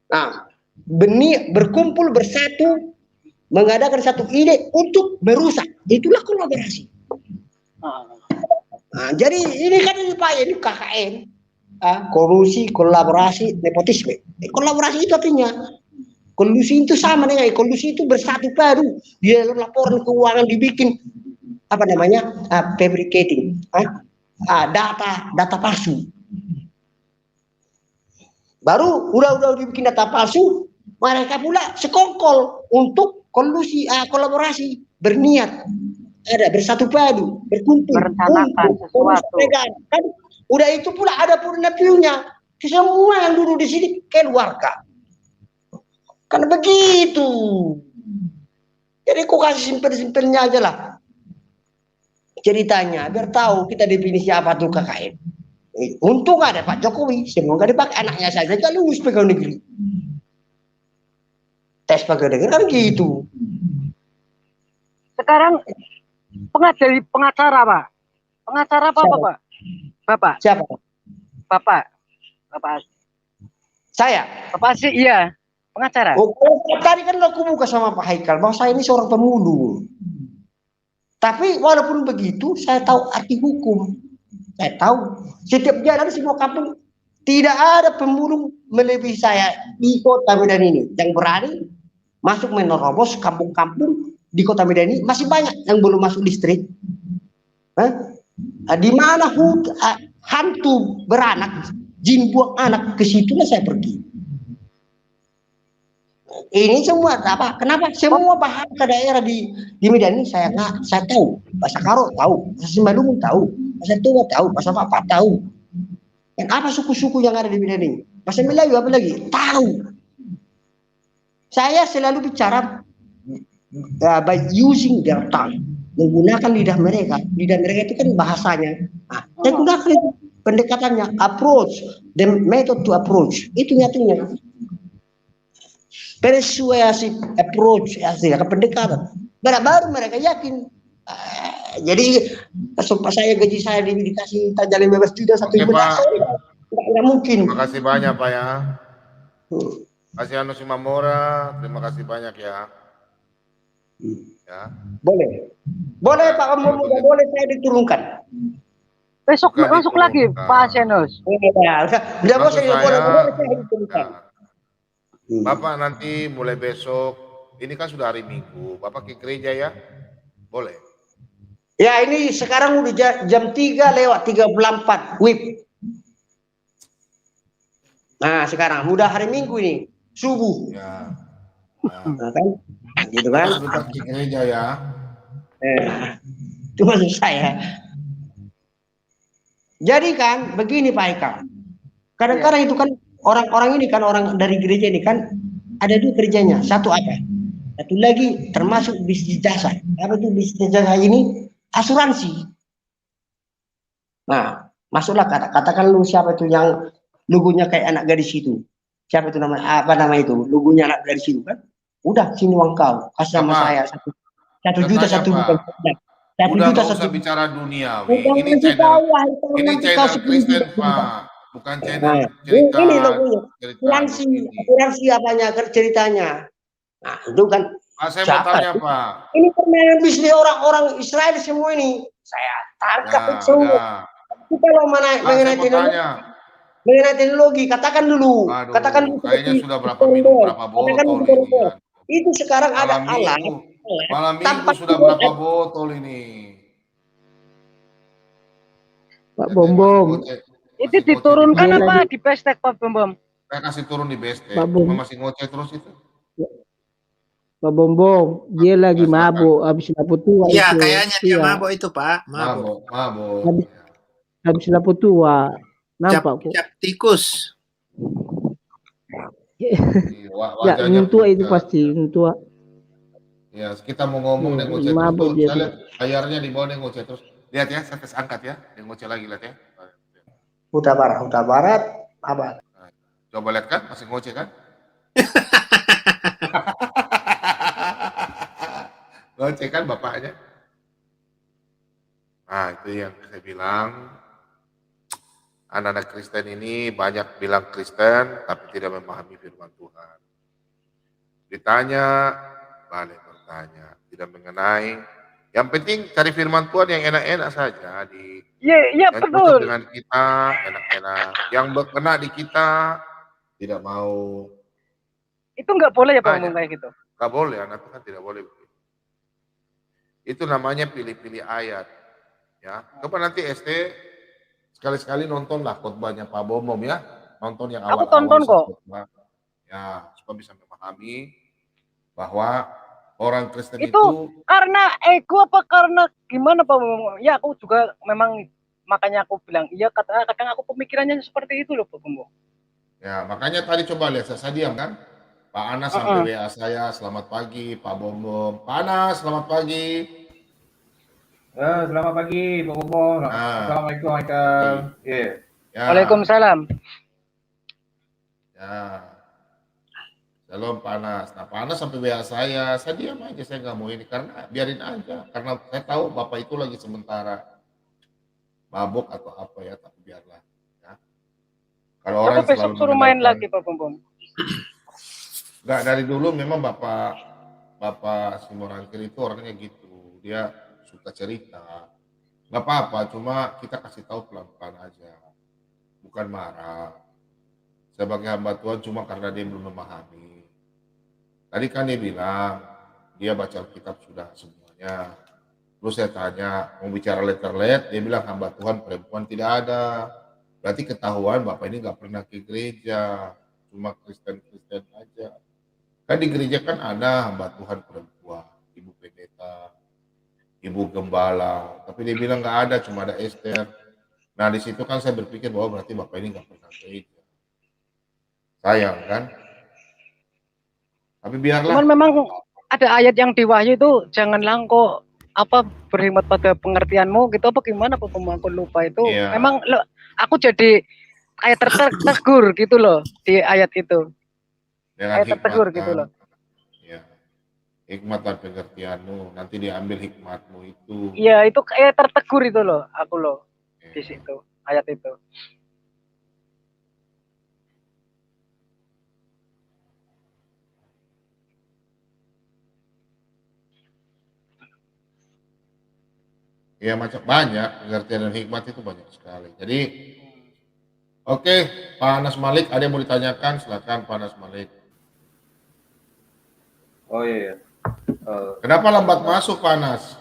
Nah, berkumpul bersatu mengadakan satu ide untuk merusak, itulah kolaborasi. Nah, jadi ini kan ini KKN, kolusi, kolaborasi, nepotisme. Kolaborasi itu artinya kolusi itu sama dengan kolusi itu bersatu padu di dalam laporan keuangan dibikin apa namanya fabricating, data palsu. Baru udah dibikin data palsu, mereka pula sekongkol untuk kolusi, kolaborasi berniat, ada bersatu padu, berkumpul, Merencanakan sesuatu. kan udah itu pula ada purnapiunya. Semua yang duduk di sini keluarga. Kan begitu. Jadi kok kasih simpel-simpelnya aja lah ceritanya, biar tahu kita definisi apa tuh KKN. Untung ada Pak Jokowi, semoga dipakai anaknya saja gak lulus pegawai negeri. Tes pegawai negeri kan gitu. Sekarang pengacara Pak. Pengacara apa Siapa? Pak? Bapak. Siapa? Bapak. Saya. Bapak sih iya. Pengacara. Oh, tadi kan aku buka sama Pak Haikal bahwa saya ini seorang pemulung. Tapi walaupun begitu, saya tahu arti hukum. Saya tahu setiap jalan semua kampung tidak ada pemulung melebihi saya di kota Medan ini yang berani masuk menerobos kampung-kampung di kota Medan ini. Masih banyak yang belum masuk listrik. Di mana hantu beranak, jin buang anak, ke situlah saya pergi. Ini semua apa? Kenapa semua bahasa daerah di Medan ini saya tahu. Bahasa Karo tahu, bahasa Simalungun tahu, bahasa Tua tahu, bahasa Papak tahu. Dan apa suku-suku yang ada di Medan ini? Bahasa Melayu apa lagi? Tahu. Saya selalu bicara by using their tongue, menggunakan lidah mereka. Lidah mereka itu kan bahasanya. Saya gunakan itu pendekatannya, approach, the method to approach. Itu nyatunya. Persuasive approach, pendekatan. Baru mereka yakin. Jadi sumpah saya gaji saya dikasih tanda 15 juta 1 bulan, nggak mungkin. Terima kasih banyak Pak ya. Kasih Anu Simamora, terima kasih banyak ya. Ya. Boleh Pak, boleh saya diturunkan. Besok masuk lagi Pak Asianus. Udah boleh saya diturunkan. Bapak nanti mulai besok, ini kan sudah hari Minggu, Bapak ke gereja ya? Boleh? Ya ini sekarang udah jam 3:34 WIB. Nah sekarang udah hari Minggu ini, subuh. Ya. Nah, kan? Gitu kan? Bapak ke gereja ya? Itu maksud saya. Jadi kan begini Pak Eka, kadang-kadang itu kan orang-orang ini kan, orang dari gereja ini kan ada dua kerjanya. Satu apa? Satu lagi termasuk bisnis jasa. Apa itu bisnis jasa ini? Asuransi. Nah, masuklah katakan lu siapa itu yang logonya kayak anak gadis itu. Siapa itu namanya? Apa nama itu? Logonya anak gadis itu kan? Udah sini uang kau, kasih sama saya 1 juta 1 bulan. 1 Udah juta nggak 1 usah bicara duniawi. bulan. Ini channel Kristen Pak. Bukan channel cerita. Ini logonya. Asuransi apanya ceritanya. Nah, itu kan. Saya mau tanya Pak. Ini permainan bisnis orang-orang Israel semua ini. Saya tangkap semua. Tapi kalau mengenai teknologi, katakan dulu. Aduh, Katakan dulu. kayaknya sudah berapa minum, berapa botol ini. Kan? Itu sekarang ada alat. Malam minggu sudah berapa botol ini. Pak Bombom. Itu diturunkan apa di bestek Pak Bombom? Saya kasih turun di bestek. Pak Bom. Masih ngoceh terus itu. Pak Bombom, dia lagi mabuk habis lampu tua. Iya, itu. kayaknya dia Iya. mabuk itu, Pak. Mabuk. Habis lampu tua. Nampak kok. Cap tikus. Ya, tua itu pasti, tua. Ya, kita mau ngomong dan ngoceh mabuk terus. dia. Saya lihat layarnya di bawah dia ngoceh terus. Lihat ya, saya tes angkat ya. Dia ngoceh lagi, lihat ya. Huta Barat, apa? Coba lihat kan, masih ngoceh kan? Ngoceh kan bapaknya? Nah, itu yang saya bilang. Anak-anak Kristen ini banyak bilang Kristen, tapi tidak memahami firman Tuhan. Ditanya, balik bertanya. Tidak mengenai. Yang penting cari firman Tuhan yang enak-enak saja. Iya, betul. Dengan kita, enak-enak. Yang berkena di kita, tidak mau. Itu nggak boleh ya Pak ngomong kayak gitu? Nggak boleh, anak Tuhan tidak boleh begitu. Itu namanya pilih-pilih ayat. Ya, coba nanti ST sekali-sekali nontonlah khotbahnya Pak Bombom ya, nonton yang awal-awal. Aku tonton kok. Ya, supaya bisa memahami bahwa Orang Kristen Itu itu karena ego apa karena gimana Pak Bambang? Ya aku juga memang makanya aku bilang iya kadang aku pemikirannya seperti itu loh Pak Bambang. ya makanya tadi coba lihat saya diam kan. Pak Anas sampai WA saya, selamat pagi Pak Bombom. Pak Anas, selamat pagi. Selamat pagi Pak Bombom. Assalamualaikum Haikal. Ya. Waalaikumsalam. Ya. Shalom Pak Anas. Nah Pak Anas sampai WA saya diam aja, saya nggak mau ini karena biarin aja. Karena saya tahu Bapak itu lagi sementara mabuk atau apa ya, tapi biarlah. Ya. Kalau orang Tapi besok suruh main lagi Pak Bombom. Enggak, dari dulu memang Bapak Simorangkir itu orangnya gitu. Dia suka cerita. Nggak apa-apa, cuma kita kasih tahu pelan-pelan aja. Bukan marah. Sebagai hamba Tuhan cuma karena dia belum memahami. Tadi kan dia bilang, dia baca Alkitab sudah semuanya. Terus saya tanya, mau bicara letter-let, dia bilang hamba Tuhan perempuan tidak ada. Berarti ketahuan Bapak ini nggak pernah ke gereja. Cuma Kristen-Kristen aja. Kan di gereja kan ada hamba Tuhan perempuan, ibu pendeta, ibu gembala, tapi dia bilang nggak ada, cuma ada Esther. Nah di situ kan saya berpikir bahwa berarti Bapak ini nggak pernah gereja. Sayang kan? Tapi biarlah. Cuman memang ada ayat yang di Wahyu itu janganlah engkau berhemat pada pengertianmu gitu apa gimana Pak Bambang, aku lupa itu. Iya. Memang aku jadi kayak tertegur gitu loh di ayat itu. Dengan Kayak tertegur gitu loh. Ya. Hikmat dan pengertianmu, nanti diambil hikmatmu itu. Iya, itu kayak tertegur itu loh, aku loh di situ ayat itu. Ya macam banyak, pengertian dan hikmat itu banyak sekali. Jadi, oke, Pak Anas Malik, ada yang mau ditanyakan? Silakan Pak Anas Malik. Oh iya. Kenapa lambat masuk Pak Anas?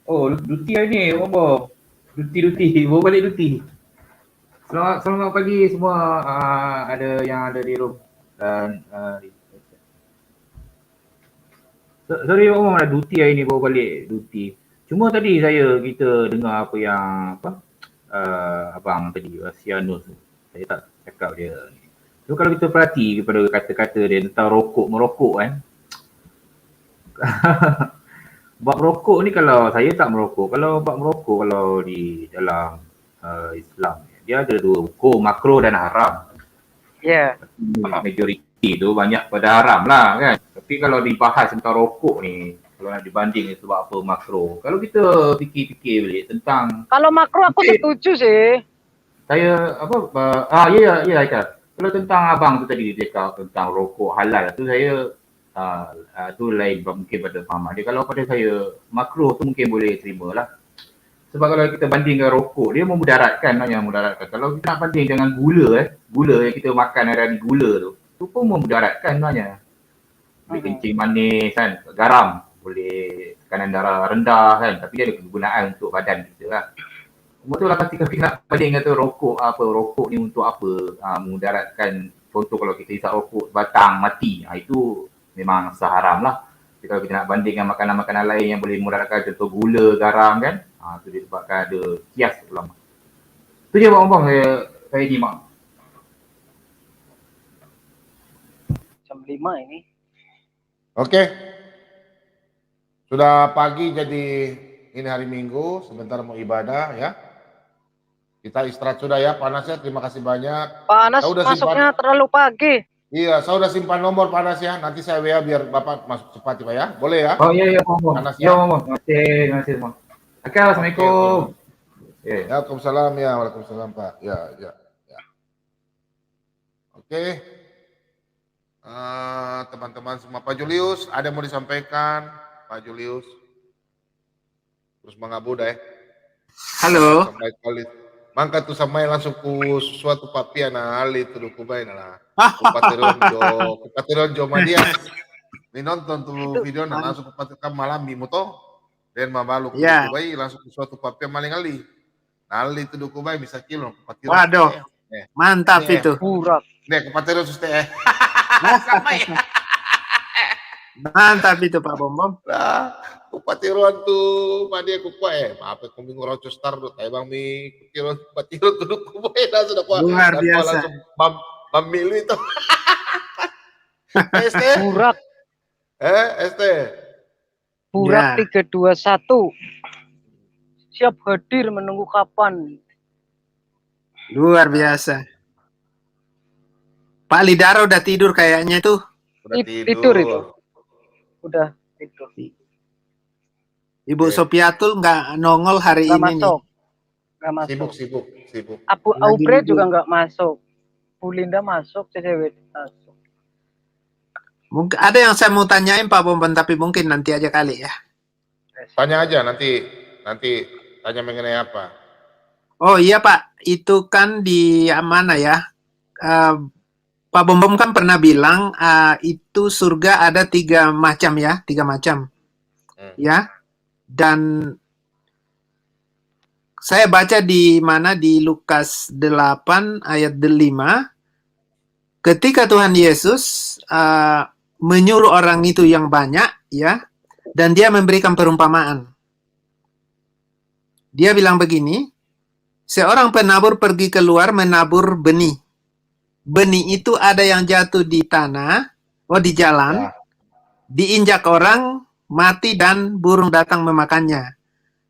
Oh, duty hari ni, Bombom. Duty. Baru balik duty. Selamat pagi semua ada yang ada di room. Dan sorry Bombom, ada duty hari ni, baru balik duty. Cuma tadi kita dengar apa yang abang tadi, Sianus tu. Saya tak cakap dia. So kalau kita perhati kepada kata-kata dia tentang merokok kan. Bab merokok ni kalau saya tak merokok, kalau bab merokok kalau di dalam Islam dia ada dua hukum, makro dan haram. Ya. Yeah. Majoriti tu banyak pada haram lah kan. Tapi kalau dibahas tentang rokok ni, kalau nak dibanding sebab apa makro. Kalau kita fikir-fikir balik tentang kalau makro aku setuju sih. Saya ya Haikal. Kalau tentang abang tu tadi dia cakap tentang rokok halal tu saya tu lain mungkin pada fahaman dia. Kalau pada saya makro tu mungkin boleh terima lah. Sebab kalau kita bandingkan rokok dia memudaratkan. Kalau kita nak banding dengan gula yang kita makan hari-hari gula tu pun memudaratkan sebenarnya. Boleh kencing manis kan, garam, boleh tekanan darah rendah kan, tapi dia ada kegunaan untuk badan kita lah. Betul lah ketika kita nak banding kata rokok ni untuk apa, memudaratkan. Contoh kalau kita hisap rokok batang mati, itu memang seharam lah. Jadi kalau kita nak bandingkan makanan-makanan lain yang boleh memudaratkan, contoh gula, garam kan, itu disebabkan ada kias ulama. Itu je bang saya nyimak. Jam 5 ini. Oke. Sudah pagi jadi ini hari Minggu, sebentar mau ibadah ya. Kita istirahat sudah ya, Pak Anas ya. Terima kasih banyak. Pak Anas masuknya terlalu pagi. Iya, saya udah simpan nomor Pak Anas ya. Nanti saya WA biar Bapak masuk cepat Pak ya. Boleh ya? Oh iya Pak Anas ya. ya. Terima kasih semua. Oke, assalamualaikum. Ya, waalaikumsalam ya, waalaikumsalam Pak. Ya. Oke. Teman-teman semua, Pak Julius, ada yang mau disampaikan? Pak Julius. Terus mengabu dah. Halo. Mangka tu sampai langsung ku suatu papia na hali tu dukubai na kupateron jo madia. Ni nonton tu video na langsung kupateron malam bimu to. Dan mabalu ku dukubai langsung ku suatu papia maling ali. Hali tu dukubai bisa kilo kupateron. Waduh. Mantap itu. Nek kupateron suste. Mantap itu Pak Bombom. Nah, kupatiruan tuh, dia kupa apa kami ngorocos star tuh, kayak bang mi patiruan tuh kupa sudah kuat. Luar biasa. Langsung memilih itu. ST. Burak. ST. Burak Ya. 321. Siap hadir menunggu kapan. Luar biasa. Pak Lidara udah tidur kayaknya tuh. Udah Tidur itu. Udah tidur. Ibu Sopiatul nggak nongol hari Nggak ini masuk. nih. Nggak masuk. Sibuk. Abu Lagi Aubre libur. juga nggak masuk. Bu Linda masuk, CCW masuk. Mungkin ada yang saya mau tanyain Pak Bombom, tapi mungkin nanti aja kali ya. Tanya aja nanti tanya mengenai apa. Oh iya Pak, itu kan di mana ya? Pak Bombom kan pernah bilang itu surga ada 3 macam ya, 3 macam. Ya. Dan saya baca di mana di Lukas 8 ayat 5, ketika Tuhan Yesus menyuruh orang itu yang banyak ya, dan dia memberikan perumpamaan. Dia bilang begini, seorang penabur pergi keluar menabur benih. Benih itu ada yang jatuh di tanah, di jalan, diinjak orang, mati dan burung datang memakannya.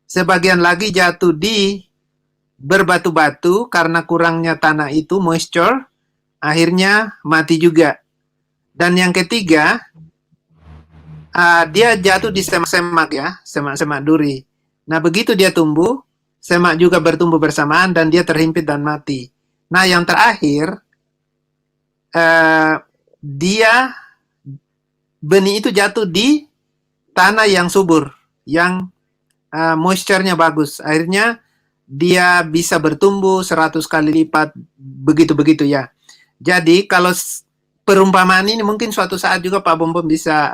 Sebagian lagi jatuh di berbatu-batu karena kurangnya tanah itu, moisture, akhirnya mati juga. Dan yang ketiga, dia jatuh di semak-semak ya, semak-semak duri. Nah begitu dia tumbuh, semak juga bertumbuh bersamaan dan dia terhimpit dan mati. Nah yang terakhir, dia benih itu jatuh di tanah yang subur, yang moisture-nya bagus. Akhirnya dia bisa bertumbuh 100 kali lipat, begitu-begitu ya. Jadi kalau perumpamaan ini mungkin suatu saat juga Pak Bombom bisa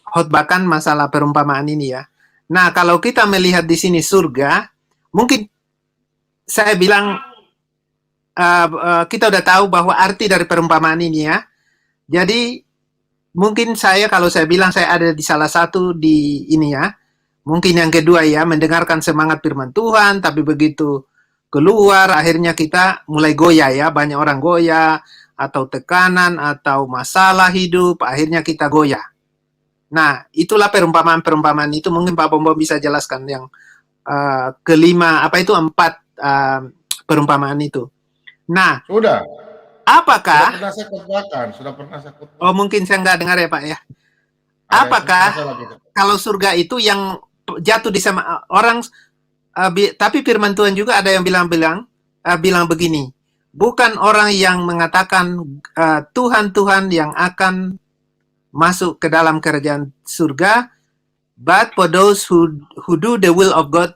khotbahkan masalah perumpamaan ini ya. Nah kalau kita melihat di sini surga, mungkin saya bilang kita udah tahu bahwa arti dari perumpamaan ini ya. Jadi mungkin kalau saya bilang saya ada di salah satu di ini ya. Mungkin yang kedua ya, mendengarkan semangat firman Tuhan, tapi begitu keluar akhirnya kita mulai goyah ya. Banyak orang goyah, atau tekanan, atau masalah hidup, akhirnya kita goyah. Nah, itulah perumpamaan-perumpamaan itu mungkin Pak Bombom bisa jelaskan yang kelima, 4 perumpamaan itu. Nah, apakah Sudah pernah saya khotbahkan. Oh, mungkin saya nggak dengar ya, Pak ya. Apakah kalau surga itu yang jatuh di sama orang tapi firman Tuhan juga ada yang bilang begini, bukan orang yang mengatakan Tuhan yang akan masuk ke dalam kerajaan surga, but for those who do the will of God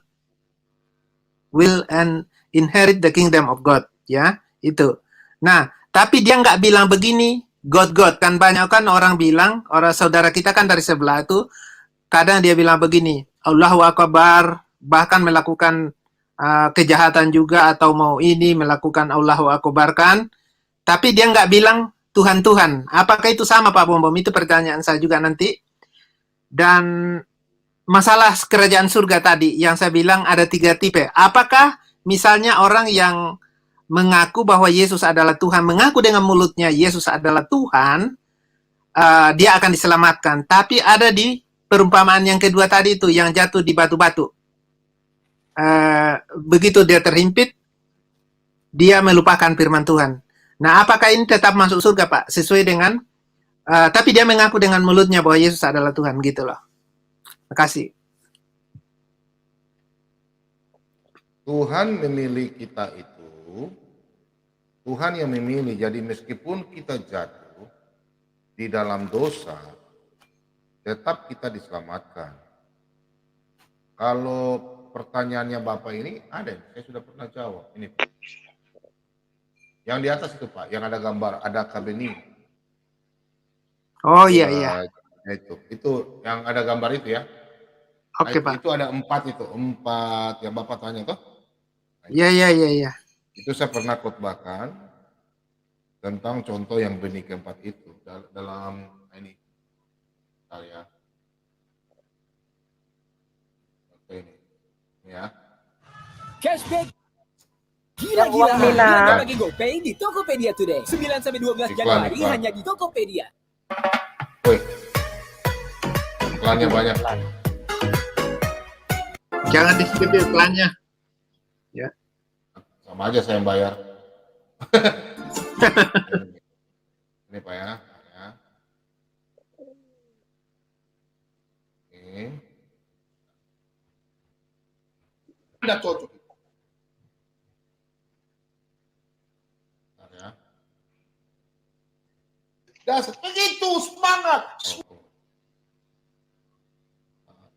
will and inherit the kingdom of God, ya, itu. Nah, tapi dia nggak bilang begini, God, kan banyak kan orang bilang, orang saudara kita kan dari sebelah itu, kadang dia bilang begini, Allahu Akbar, bahkan melakukan kejahatan juga atau mau ini melakukan Allahu Akbar kan, tapi dia nggak bilang Tuhan. Apakah itu sama Pak Bombom? Itu pertanyaan saya juga nanti. Dan masalah kerajaan surga tadi yang saya bilang ada 3 tipe. Apakah misalnya orang yang mengaku bahwa Yesus adalah Tuhan, mengaku dengan mulutnya Yesus adalah Tuhan, dia akan diselamatkan. Tapi ada di perumpamaan yang kedua tadi itu yang jatuh di batu-batu. Begitu dia terhimpit, dia melupakan firman Tuhan. Nah, apakah ini tetap masuk surga, Pak? Sesuai dengan, tapi dia mengaku dengan mulutnya bahwa Yesus adalah Tuhan, gitu loh. Terima kasih. Tuhan memilih kita itu, Tuhan yang memilih. Jadi meskipun kita jatuh di dalam dosa, tetap kita diselamatkan. Kalau pertanyaannya Bapak ini ada, saya sudah pernah jawab. Ini Pak. Yang di atas itu Pak, yang ada gambar, ada kabeni. Oh iya. Itu yang ada gambar itu ya. Oke, Pak. Itu ada 4 yang Bapak tanya toh. Iya. Itu saya pernah khotbahkan tentang contoh yang benih keempat itu dalam ini Bentar ya. Oke ini. Ya. Cashback Yang gila-gilaan uang Mina. harga bagi GoPay di Tokopedia Today. 9 sampai 12 Januari Iklan. hanya di Tokopedia. Woi. Iklannya banyak. Jangan di skip iklannya. Ya. Sama aja saya yang bayar. Ini Pak ya. Ini. Tidak cocok. Bentar ya. Dasar begitu semangat.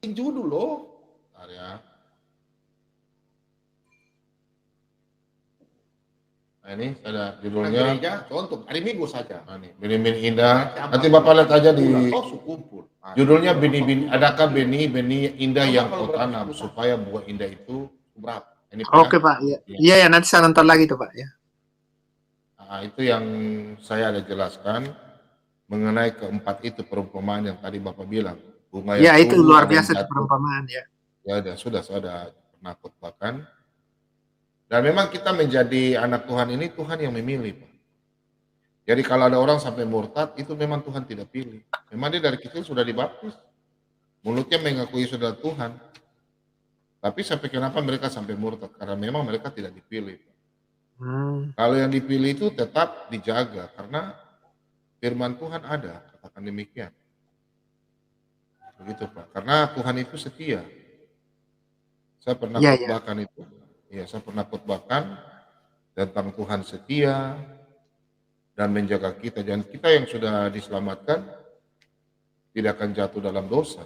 Tinju dulu. Bentar ya. Nah ini ada judulnya. Contoh hari Minggu saja. Nah, nih, benih-benih indah. Nanti Bapak lihat aja di judulnya benih-benih. Adakah benih-benih indah yang kau tanam supaya buah indah itu berapa? Ini Pak. Oke Pak, iya. Iya ya, nanti saya nonton lagi tuh Pak ya. Nah, itu yang saya ada jelaskan mengenai keempat itu perumpamaan yang tadi Bapak bilang. Bunga Ya yang itu tumbuh, luar ada yang biasa di jatuh. perumpamaan ya. Ya ada, sudah pernah khotbahkan. Dan memang kita menjadi anak Tuhan ini Tuhan yang memilih, Pak. Jadi kalau ada orang sampai murtad, itu memang Tuhan tidak pilih. Memang dia dari kecil sudah dibaptis. Mulutnya mengakui saudara Tuhan. Tapi sampai kenapa mereka sampai murtad? Karena memang mereka tidak dipilih. Kalau yang dipilih itu tetap dijaga. Karena firman Tuhan ada, katakan demikian. Begitu Pak. Karena Tuhan itu setia. Saya pernah Iya, iya. khotbahkan itu. Ya, saya pernah khotbahkan tentang Tuhan setia dan menjaga kita. Dan kita yang sudah diselamatkan tidak akan jatuh dalam dosa.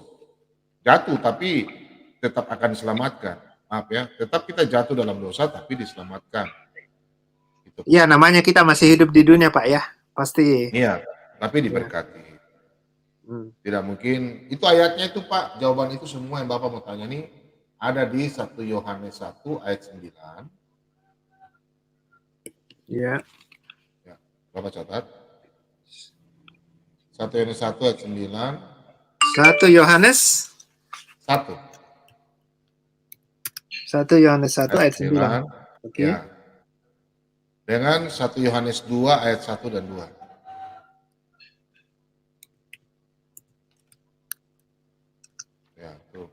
Jatuh tapi tetap akan diselamatkan. Maaf ya, tetap kita jatuh dalam dosa tapi diselamatkan. Iya, namanya kita masih hidup di dunia Pak ya. Pasti. Iya, tapi diberkati. Tidak mungkin. Itu ayatnya itu Pak, jawaban itu semua yang Bapak mau tanya nih ada di 1 Yohanes 1 ayat 9. Iya. Ya, Bapak catat. 1 Yohanes 1 ayat 9. 1 Yohanes 1. 1 Yohanes 1 ayat 9. Oke. Ya. Dengan 1 Yohanes 2 ayat 1 dan 2. Ya, tuh.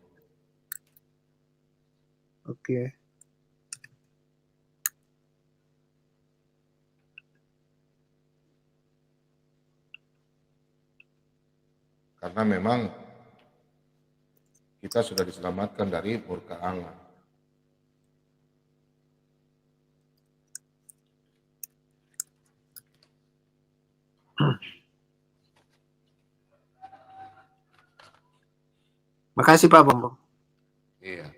Oke. Karena memang kita sudah diselamatkan dari murka Allah. Makasih Pak Bombong. Iya.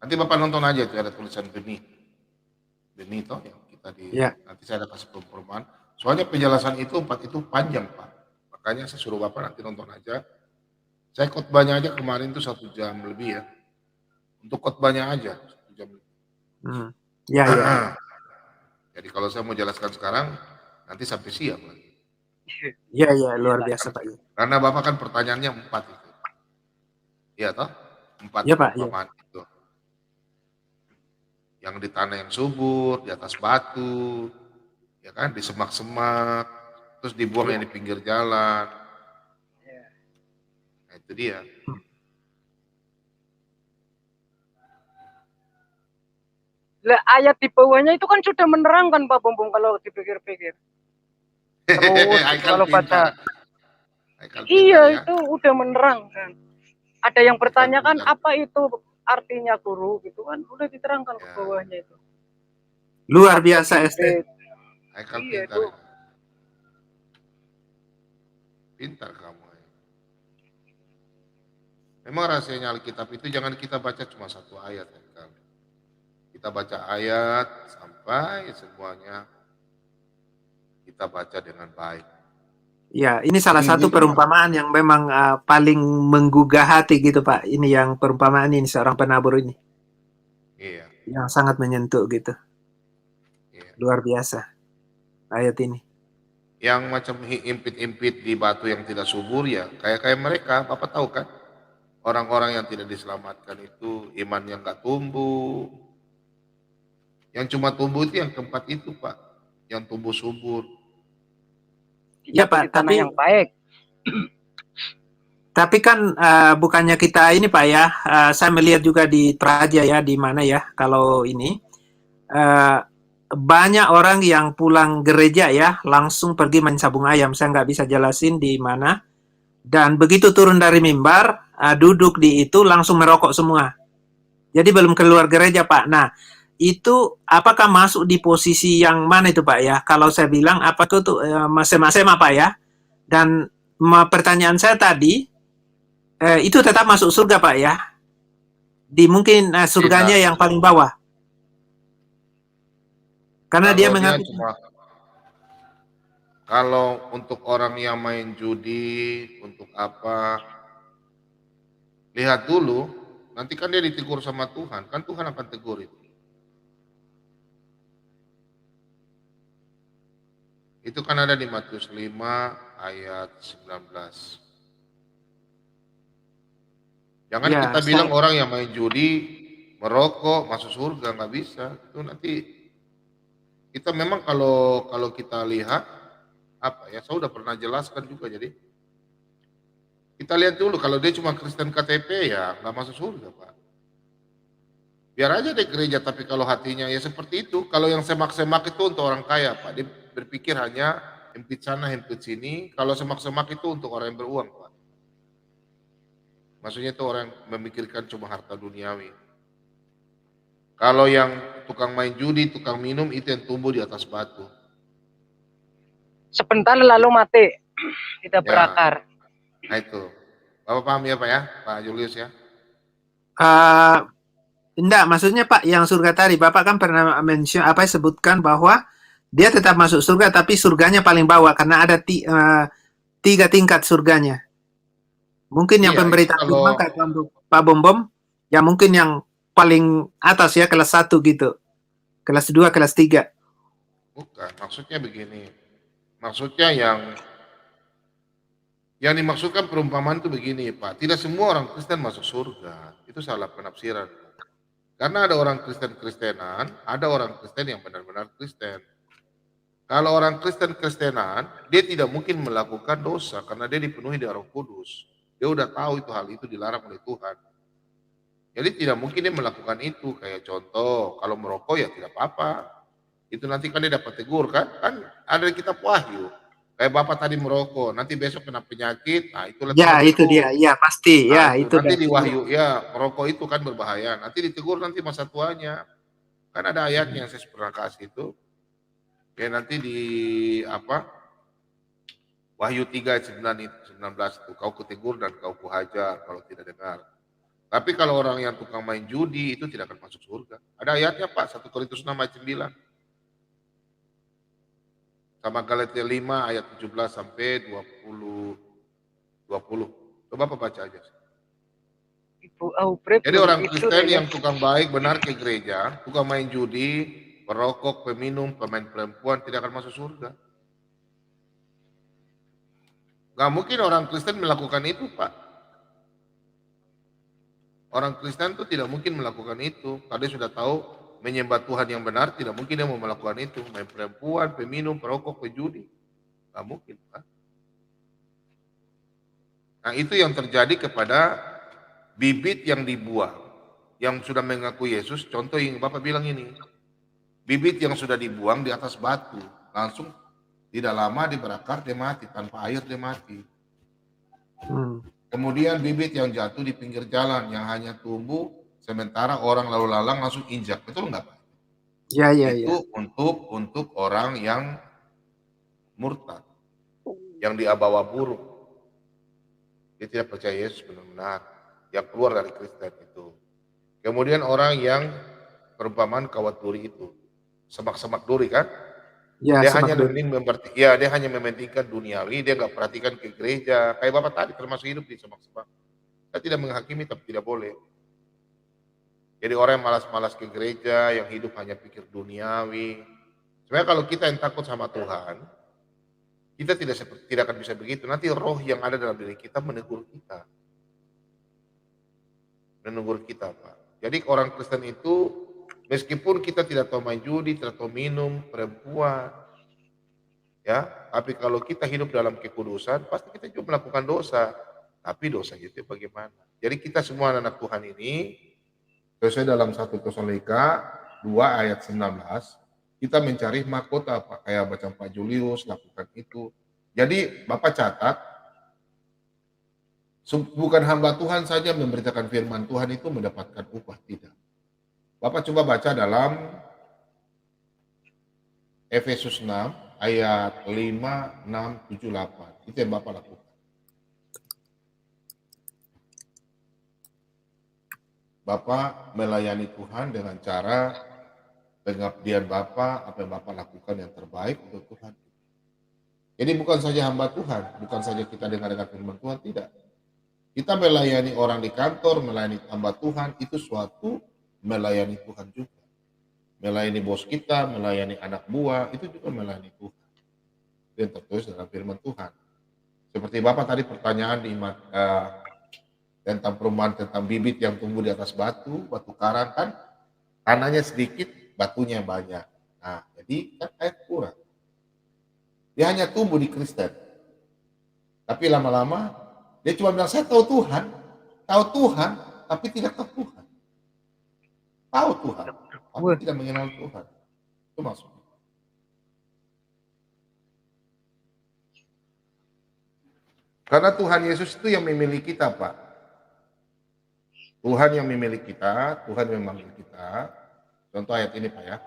Nanti Bapak nonton aja itu ada tulisan benih. Benih toh yang kita di Iya. nanti saya ada kasih perumpamaan. Soalnya penjelasan itu 4 itu panjang, Pak. Makanya saya suruh Bapak nanti nonton aja. Saya khotbahnya aja kemarin tuh 1 jam lebih ya. Untuk khotbahnya aja 1 jam lebih. Iya, iya. Jadi kalau saya mau jelaskan sekarang nanti sampai siang lagi. Iya, iya, luar biasa Pak. Karena Bapak kan pertanyaannya 4 itu. Iya toh? 4 Iya, Pak, iya. perumpamaan itu. Yang di tanah yang subur, di atas batu, ya kan, di semak-semak, terus dibuang yang di pinggir jalan. Nah, itu dia. Lah ayat di bawahnya itu kan sudah menerangkan Pak Bombong kalau dipikir-pikir. Terus kalau baca iya itu udah menerangkan. Ada yang bertanya kan apa itu artinya guru gitu kan udah diterangkan ke bawahnya itu. Luar biasa ST. Haikal Iya pintar. itu. Pintar kamu. Memang rahasianya Alkitab itu jangan kita baca cuma 1 ayat. Haikal. Kita baca ayat sampai semuanya kita baca dengan baik. Ya, ini salah satu perumpamaan yang memang paling menggugah hati gitu Pak. Ini yang perumpamaan ini seorang penabur ini. Iya. Yang sangat menyentuh gitu. Iya. Luar biasa ayat ini. Yang macam impit-impit di batu yang tidak subur ya, kayak mereka, Bapak tahu kan? Orang-orang yang tidak diselamatkan itu iman yang nggak tumbuh. Yang cuma tumbuh itu yang tempat itu, Pak, yang tumbuh subur. Ya Pak, di tanah yang baik. Tapi kan bukannya kita ini Pak ya, saya melihat juga di Praja ya, di mana ya, kalau ini banyak orang yang pulang gereja ya, langsung pergi main sabung ayam. Saya nggak bisa jelasin di mana. Dan begitu turun dari mimbar, duduk di itu langsung merokok semua. Jadi belum keluar gereja Pak. Nah, itu apakah masuk di posisi yang mana itu Pak ya? Kalau saya bilang apa tuh masing-masing Pak ya? Dan pertanyaan saya tadi, itu tetap masuk surga Pak ya? Di mungkin surganya yang paling bawah. Karena dia mengatakan kalau untuk orang yang main judi, untuk apa, lihat dulu, nanti kan dia ditegur sama Tuhan, kan Tuhan akan tegur itu. Itu kan ada di Matius 5 ayat 19. Jangan Ya, kita bilang orang yang main judi, merokok, masuk surga, nggak bisa. Itu nanti kita memang kalau kita lihat apa ya, saya udah pernah jelaskan juga. Jadi kita lihat dulu, kalau dia cuma Kristen KTP ya nggak masuk surga Pak. Biar aja deh gereja, tapi kalau hatinya ya seperti itu. Kalau yang semak-semak itu untuk orang kaya Pak, dia berpikir hanya hempit sana hempit sini. Kalau semak-semak itu untuk orang yang beruang Pak. Maksudnya itu orang yang memikirkan cuma harta duniawi. Kalau yang tukang main judi, tukang minum, itu yang tumbuh di atas batu. Sebentar lalu mati, tidak Ya. berakar. Nah itu. Bapak paham ya Pak ya? Pak Julius ya? Enggak, maksudnya Pak, yang surga tadi, Bapak kan pernah mention sebutkan bahwa dia tetap masuk surga, tapi surganya paling bawah karena ada 3 tingkat surganya. Mungkin yang Iya, pemberita itu firman kayak Pak Bom, ya mungkin yang paling atas ya, kelas 1 gitu. Kelas 2, kelas 3. Bukan, maksudnya begini. Maksudnya yang dimaksudkan perumpamaan itu begini Pak. Tidak semua orang Kristen masuk surga. Itu salah penafsiran. Karena ada orang Kristen-Kristenan, ada orang Kristen yang benar-benar Kristen. Kalau orang Kristen-Kristenan, dia tidak mungkin melakukan dosa karena dia dipenuhi dengan Roh Kudus. Dia udah tahu itu hal itu dilarang oleh Tuhan. Jadi tidak mungkin dia melakukan itu. Kayak contoh, kalau merokok ya tidak apa-apa. Itu nanti kan dia dapat tegur kan? Kan ada di kitab Wahyu. Kayak Bapak tadi merokok, nanti besok kena penyakit. Nah, itu Ya, itu dia. Ya, pasti. Nah, Ya, itu nanti di dah. Wahyu, ya merokok itu kan berbahaya. Nanti ditegur nanti masa tuanya. Kan ada ayatnya yang saya pernah kasih itu. Ya nanti di Wahyu 3 ayat 19 itu, kau kutegur dan kau kuhajar kalau tidak dengar. Tapi kalau orang yang tukang main judi itu tidak akan masuk surga. Ada ayatnya Pak, 1 Korintus 6 ayat 9. Sama Galatia 5 ayat 17 sampai 20. Coba Bapak baca aja. Jadi orang Kristen yang tukang baik benar ke gereja, tukang main judi, perokok, peminum, pemain perempuan tidak akan masuk surga. Gak mungkin orang Kristen melakukan itu Pak. Orang Kristen itu tidak mungkin melakukan itu. Karena dia sudah tahu menyembah Tuhan yang benar, tidak mungkin dia mau melakukan itu. Main perempuan, peminum, perokok, pejudi. Gak mungkin Pak. Nah itu yang terjadi kepada bibit yang dibuang. Yang sudah mengaku Yesus, contoh yang Bapak bilang ini. Bibit yang sudah dibuang di atas batu. Langsung tidak lama dia berakar, dia mati. Tanpa air dia mati. Kemudian bibit yang jatuh di pinggir jalan yang hanya tumbuh sementara orang lalu lalang langsung injak. Betul nggak Pak? Ya. Itu untuk orang yang murtad, yang diabawa buruk. Dia tidak percaya Yesus benar-benar, yang keluar dari Kristen itu. Kemudian orang yang perumpamaan kawat duri itu, semak-semak duri kan? Ya, dia semak hanya duri. dia hanya mementingkan duniawi, dia nggak perhatikan ke gereja. Kayak Bapak tadi termasuk hidup di semak-semak. Saya tidak menghakimi tapi tidak boleh. Jadi orang yang malas-malas ke gereja, yang hidup hanya pikir duniawi. Sebenarnya kalau kita yang takut sama Tuhan, Kita tidak akan bisa begitu. Nanti roh yang ada dalam diri kita menegur kita. Menegur kita, Pak. Jadi orang Kristen itu, meskipun kita tidak tahu main judi, tidak tahu minum, perempuan, ya, tapi kalau kita hidup dalam kekudusan, pasti kita juga melakukan dosa. Tapi dosa itu bagaimana? Jadi kita semua anak Tuhan ini, sesuai dalam 1 Tesalonika 2 ayat 19, kita mencari mahkota, Pak. Kayak macam Pak Julius lakukan itu. Jadi Bapak catat, bukan hamba Tuhan saja memberitakan firman Tuhan itu mendapatkan upah, tidak. Bapak coba baca dalam Efesus 6 ayat 5, 6, 7, 8. Itu yang Bapak lakukan. Bapak melayani Tuhan dengan cara pengabdian Bapak, apa yang Bapak lakukan yang terbaik untuk Tuhan. Jadi bukan saja hamba Tuhan, bukan saja kita dengar firman Tuhan, tidak. Kita melayani orang di kantor, melayani hamba Tuhan, itu suatu melayani Tuhan juga. Melayani bos kita, melayani anak buah, itu juga melayani Tuhan. Itu yang tertulis dalam firman Tuhan. Seperti Bapak tadi pertanyaan tentang perumahan, tentang bibit yang tumbuh di atas batu karang kan, tanahnya sedikit, batunya banyak. Nah, jadi kan air kurang. Dia hanya tumbuh di Kristen. Tapi lama-lama dia cuma bilang, saya tahu Tuhan, tapi tidak tahu Tuhan. Tahu Tuhan, tapi tidak mengenal Tuhan. Itu maksudnya. Karena Tuhan Yesus itu yang memilih kita, Pak. Tuhan yang memilih kita, Tuhan yang memanggil kita. Contoh ayat ini, Pak, ya.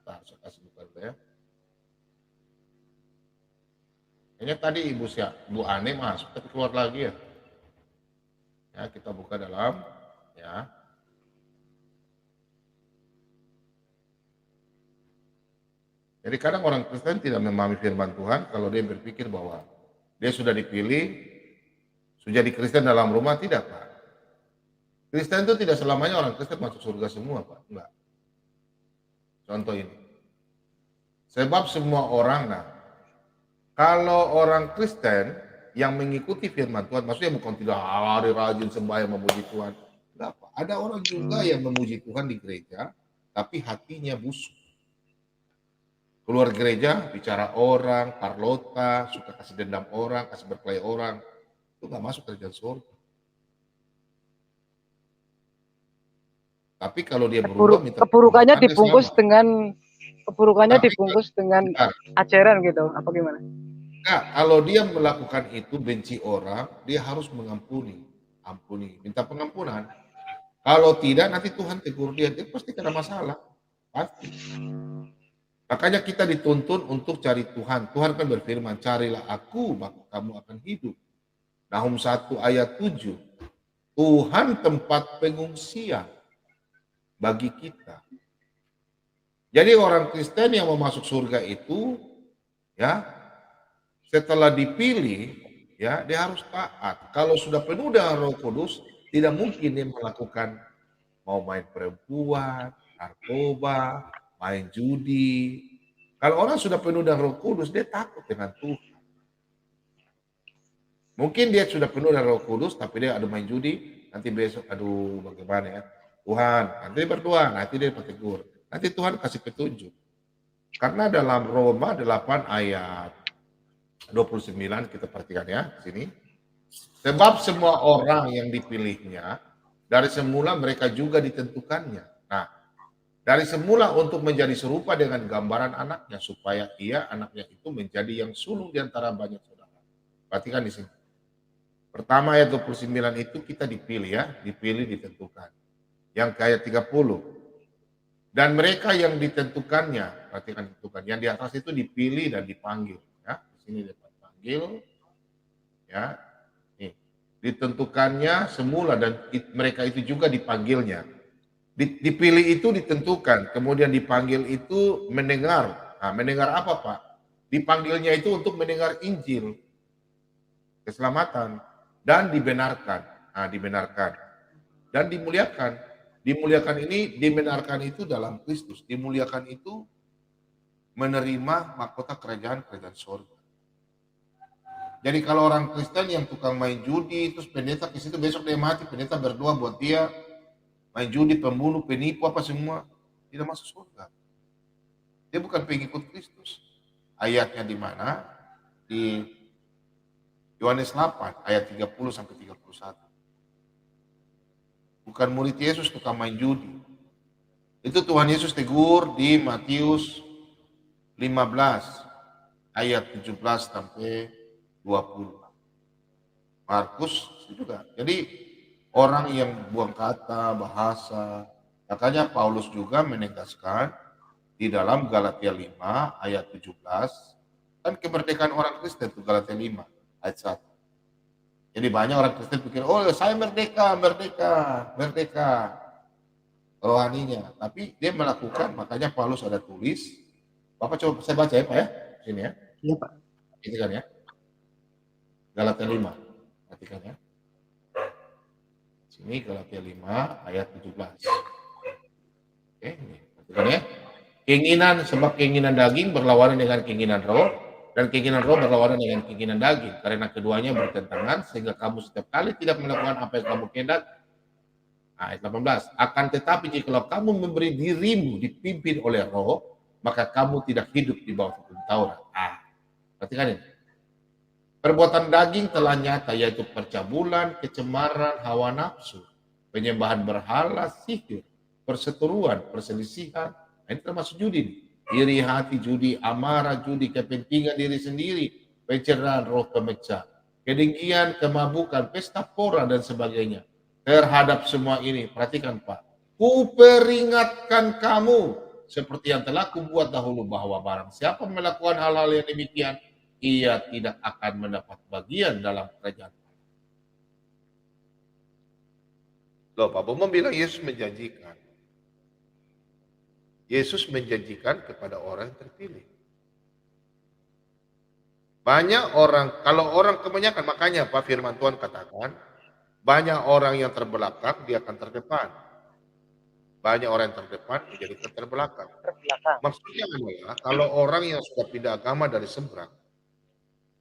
Nah, saya kasih buka dulu ya. Kayaknya tadi Bu Ane masuk, tapi keluar lagi ya. Ya, kita buka dalam, ya. Jadi kadang orang Kristen tidak memahami firman Tuhan kalau dia berpikir bahwa dia sudah dipilih, sudah jadi Kristen dalam rumah, tidak, Pak. Kristen itu tidak selamanya orang Kristen masuk surga semua, Pak. Enggak. Contoh ini. Sebab semua orang, kalau orang Kristen yang mengikuti firman Tuhan, maksudnya bukan tidak hari rajin sembahyang memuji Tuhan. Enggak, Pak. Ada orang juga yang memuji Tuhan di gereja, tapi hatinya busuk. Keluar gereja, bicara orang, parlota, suka kasih dendam orang, kasih berkelahi orang. Itu enggak masuk kerjaan surga. Tapi kalau dia berubah, keburukannya dibungkus dengan ajaran gitu, apa gimana? Enggak, kalau dia melakukan itu benci orang, dia harus mengampuni, minta pengampunan. Kalau tidak, nanti Tuhan tegur dia pasti kena masalah, pasti. Makanya kita dituntun untuk cari Tuhan. Tuhan kan berfirman, carilah aku, maka kamu akan hidup. Nahum 1 ayat 7, Tuhan tempat pengungsian bagi kita. Jadi orang Kristen yang mau masuk surga itu, ya, setelah dipilih, ya, dia harus taat. Kalau sudah penuh dengan Roh Kudus, tidak mungkin dia melakukan mau main perempuan, narkoba, main judi. Kalau orang sudah penuh dengan Roh Kudus, dia takut dengan Tuhan. Mungkin dia sudah penuh dengan Roh Kudus, tapi dia main judi, nanti besok, aduh bagaimana ya. Tuhan, nanti berdoa, nanti dia tegur. Nanti Tuhan kasih petunjuk. Karena dalam Roma 8 ayat 29, kita perhatikan ya, di sini. Sebab semua orang yang dipilihnya, dari semula mereka juga ditentukannya. Nah, dari semula untuk menjadi serupa dengan gambaran anaknya, supaya anaknya itu menjadi yang sulung di antara banyak saudara. Perhatikan di sini. Pertama ayat 29 itu kita dipilih ya, ditentukan. Yang ayat 30. Dan mereka yang ditentukannya, perhatikan ditentukan, yang di atas itu dipilih dan dipanggil. Ya, di sini dipanggil, ya, nih, ditentukannya semula dan mereka itu juga dipanggilnya. Dipilih itu ditentukan, kemudian dipanggil itu mendengar. Nah, mendengar apa, Pak? Dipanggilnya itu untuk mendengar Injil, keselamatan, dan dibenarkan. Nah, dibenarkan dan dimuliakan. Dimuliakan ini, dibenarkan itu dalam Kristus. Dimuliakan itu menerima mahkota kerajaan surga. Jadi kalau orang Kristen yang tukang main judi, terus pendeta ke situ besok dia mati, pendeta berdoa buat dia, main judi, pembunuh, penipu, apa semua, tidak masuk surga. Dia bukan pengikut Kristus. Ayatnya di mana? Di Yohanes 8 ayat 30 sampai 31. Bukan murid Yesus tukang main judi. Itu Tuhan Yesus tegur di Matius 15 ayat 17 sampai 20. Markus juga. Jadi orang yang buang kata, bahasa, makanya Paulus juga menegaskan di dalam Galatia 5 ayat 17, kan kemerdekaan orang Kristen itu Galatia 5 ayat 1. Jadi banyak orang Kristen pikir, oh saya merdeka rohaninya. Tapi dia melakukan, makanya Paulus ada tulis. Bapak coba saya baca ya Pak ya, sini ya. Iya Pak. Ini kan ya. Galatia 5, perhatikan ya. Sini Galatia 5 ayat 17. Oke, ini perhatikan ya. Keinginan, sebab keinginan daging berlawanan dengan keinginan roh, dan keinginan roh berlawanan dengan keinginan daging, karena keduanya bertentangan, sehingga kamu setiap kali tidak melakukan apa yang kamu kehendaki. Ayat 18. Akan tetapi jikalau kamu memberi dirimu dipimpin oleh roh, maka kamu tidak hidup di bawah hukum Taurat. Perhatikan ini. Perbuatan daging telah nyata, yaitu percabulan, kecemaran, hawa nafsu, penyembahan berhala, sihir, perseteruan, perselisihan. Ini termasuk judi. Iri hati, judi, amarah, judi, kepentingan diri sendiri, pencerahan, roh pemecah, kedengkian, kemabukan, pesta pora, dan sebagainya. Terhadap semua ini, perhatikan Pak, kuperingatkan kamu, seperti yang telah kubuat dahulu, bahwa barang siapa melakukan hal-hal yang demikian, ia tidak akan mendapat bagian dalam kerajaan. Loh, Pak Bomo bilang Yesus menjanjikan. Yesus menjanjikan kepada orang yang terpilih. Banyak orang, kalau orang kebanyakan, makanya Pak firman Tuhan katakan, banyak orang yang terbelakang, dia akan terdepan. Banyak orang yang terdepan, menjadi terbelakang. Maksudnya adalah, kalau orang yang sudah pindah agama dari seberang,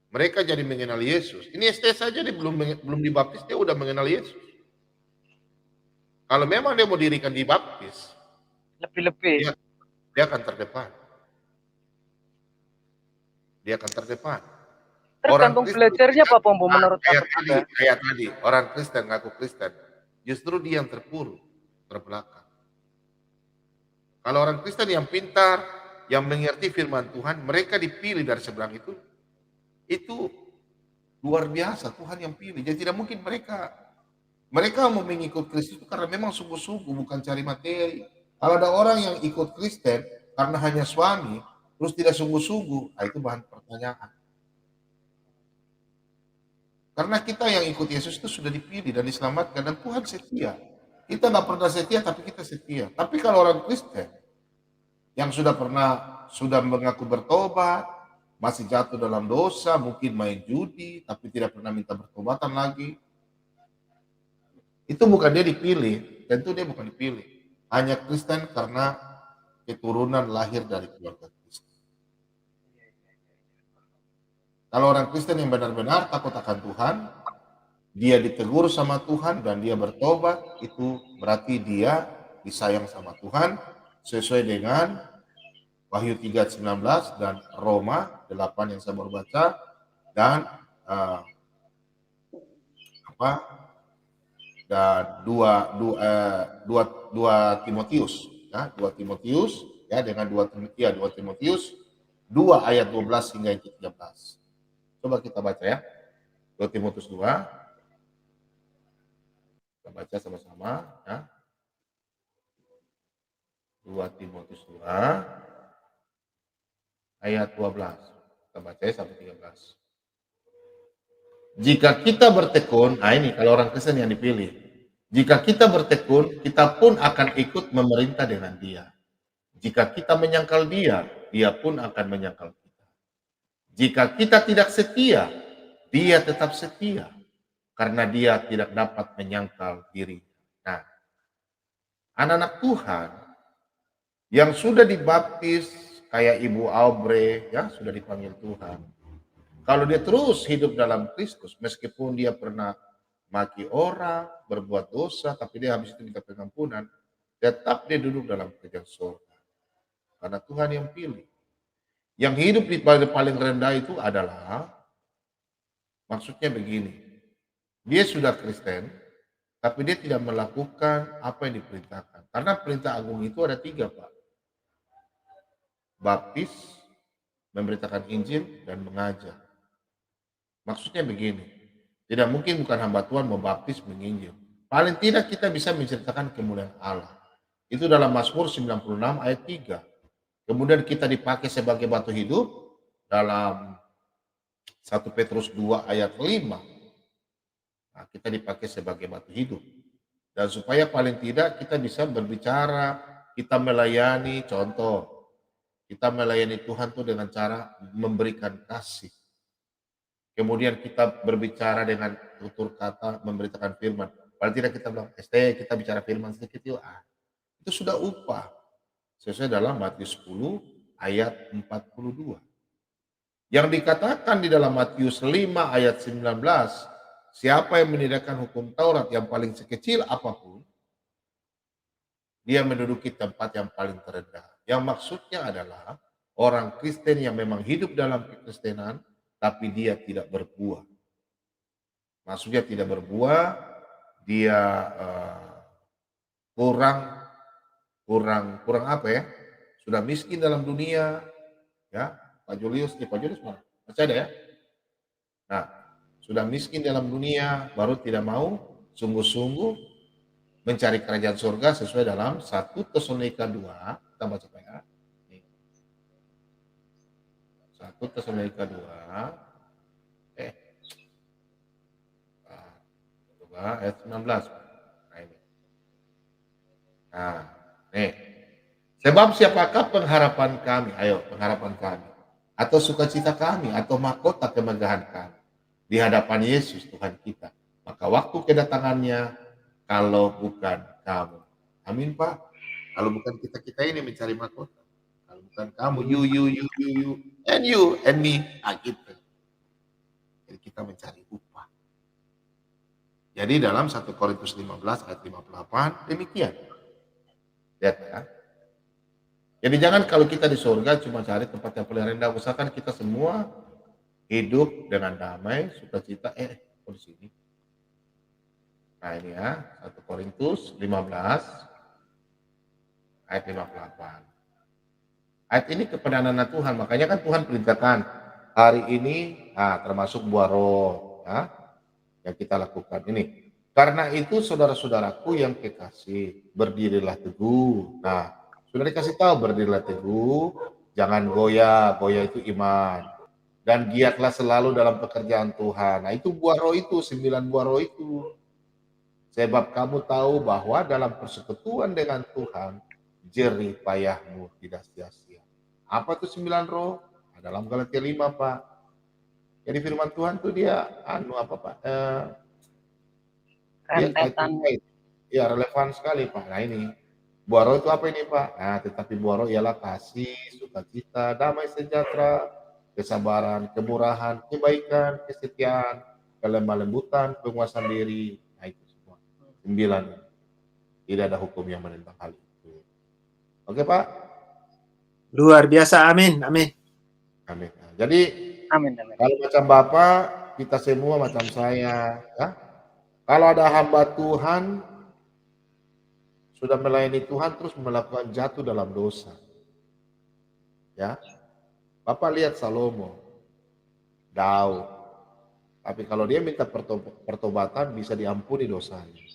mereka jadi mengenal Yesus. Ini ST saja dia belum dibaptis, dia udah mengenal Yesus. Kalau memang dia mau dirikan dibaptis, lebih-lebih dia akan terdepan. Dia akan terdepan. tergantung belajarnya Pak Pombo menurut Kayak tadi, orang Kristen ngaku Kristen, justru dia yang terpuruk, terbelakang. Kalau orang Kristen yang pintar, yang mengerti firman Tuhan, mereka dipilih dari seberang itu luar biasa, Tuhan yang pilih. Jadi tidak mungkin mereka mau mengikut Kristus itu karena memang sungguh-sungguh, bukan cari materi. Kalau ada orang yang ikut Kristen karena hanya suami, terus tidak sungguh-sungguh, itu bahan pertanyaan. Karena kita yang ikut Yesus itu sudah dipilih dan diselamatkan, dan Tuhan setia. Kita nggak pernah setia, tapi kita setia. Tapi kalau orang Kristen yang sudah mengaku bertobat, masih jatuh dalam dosa, mungkin main judi, tapi tidak pernah minta bertobatan lagi, itu bukan dia dipilih, tentu dia bukan dipilih. Hanya Kristen karena keturunan lahir dari keluarga Kristen. Kalau orang Kristen yang benar-benar takut akan Tuhan, dia ditegur sama Tuhan dan dia bertobat, itu berarti dia disayang sama Tuhan sesuai dengan Wahyu 3:19 dan Roma 8 yang saya baru baca, dan dan 2 Timotius ya, 2 Timotius ya, dengan 2 Timotius 2 ayat 12 hingga 13. Coba kita baca ya. 2 Timotius 2. Kita baca sama-sama ya. 2 Timotius 2 ayat 12. Kita baca ya sampai 13. Jika kita bertekun, ini kalau orang Kristen yang dipilih. Jika kita bertekun, kita pun akan ikut memerintah dengan dia. Jika kita menyangkal dia, dia pun akan menyangkal kita. Jika kita tidak setia, dia tetap setia. Karena dia tidak dapat menyangkal diri. Nah, anak-anak Tuhan yang sudah dibaptis, kayak Ibu Aubrey, ya sudah dipanggil Tuhan. Kalau dia terus hidup dalam Kristus, meskipun dia pernah maki orang, berbuat dosa, tapi dia habis itu minta pengampunan, tetap dia duduk dalam kerajaan surga. Karena Tuhan yang pilih. Yang hidup di paling rendah itu adalah, maksudnya begini, dia sudah Kristen, tapi dia tidak melakukan apa yang diperintahkan. Karena perintah agung itu ada 3, Pak. Baptis, memberitakan Injil, dan mengajar. Maksudnya begini, tidak mungkin bukan hamba Tuhan membaptis, menginjil. Paling tidak kita bisa menceritakan kemuliaan Allah. Itu dalam Mazmur 96 ayat 3. Kemudian kita dipakai sebagai batu hidup dalam 1 Petrus 2 ayat 5. Nah, kita dipakai sebagai batu hidup. Dan supaya paling tidak kita bisa berbicara, kita melayani, contoh, kita melayani Tuhan itu dengan cara memberikan kasih. Kemudian kita berbicara dengan tutur kata, memberitakan firman. Paling tidak kita bilang, kita bicara firman sedikit yuk. Itu sudah upah. Sesuai dalam Matius 10 ayat 42. Yang dikatakan di dalam Matius 5 ayat 19, siapa yang menegakkan hukum Taurat yang paling sekecil apapun, dia menduduki tempat yang paling terendah. Yang maksudnya adalah orang Kristen yang memang hidup dalam kekristenan, tapi dia tidak berbuah. Maksudnya tidak berbuah, dia kurang apa ya? Sudah miskin dalam dunia, ya. Pak Julius mana? Baca ada ya. Nah, sudah miskin dalam dunia, baru tidak mau sungguh-sungguh mencari kerajaan surga sesuai dalam 1 Tesalonika 2. Kita baca Pak ya. 1 Tesalonika 2 ayat 19. Nah, ini. Nah, nih. Sebab siapakah pengharapan kami? Ayo, pengharapan kami. Atau sukacita kami, atau mahkota kemegahan kami di hadapan Yesus Tuhan kita. Maka waktu kedatangannya, kalau bukan kamu. Amin, Pak. Kalau bukan kita ini mencari mahkota. Kalau bukan kamu, you, and me, gitu. Jadi kita mencari upah. Jadi dalam 1 Korintus 15 ayat 58 demikian. Lihat ya. Jadi jangan kalau kita di surga cuma cari tempat yang paling rendah. Usahakan kita semua hidup dengan damai, sukacita. Kok di sini? Nah ini ya, 1 Korintus 15 ayat 58. Ayat ini kepada anak Tuhan, makanya kan Tuhan perintahkan hari ini termasuk buah roh yang kita lakukan ini. Karena itu saudara-saudaraku yang kekasih, berdirilah teguh. Nah, sudah dikasih tahu berdirilah teguh, jangan goyah, goyah itu iman. Dan giatlah selalu dalam pekerjaan Tuhan. Nah, itu buah roh itu, 9 buah roh itu. Sebab kamu tahu bahwa dalam persekutuan dengan Tuhan, jerih payahmu tidak sia-sia. Apa itu 9 roh? Nah, dalam Galatia 5, Pak. Jadi firman Tuhan tuh dia ya relevan sekali, Pak. Nah ini buah roh itu apa ini, Pak? Nah, tetapi buah roh ialah kasih, sukacita, damai sejahtera, kesabaran, kemurahan, kebaikan, kesetiaan, kelemah lembutan, penguasaan diri. Nah itu semua 9. Tidak ada hukum yang menentang hal itu. Oke, Pak? Luar biasa, amin, amin. Amin. Nah, jadi amin. Kalau macam Bapak, kita semua macam saya, ya. Kalau ada hamba Tuhan sudah melayani Tuhan terus melakukan jatuh dalam dosa, ya. Bapak lihat Salomo, Daud, tapi kalau dia minta pertobatan bisa diampuni dosanya.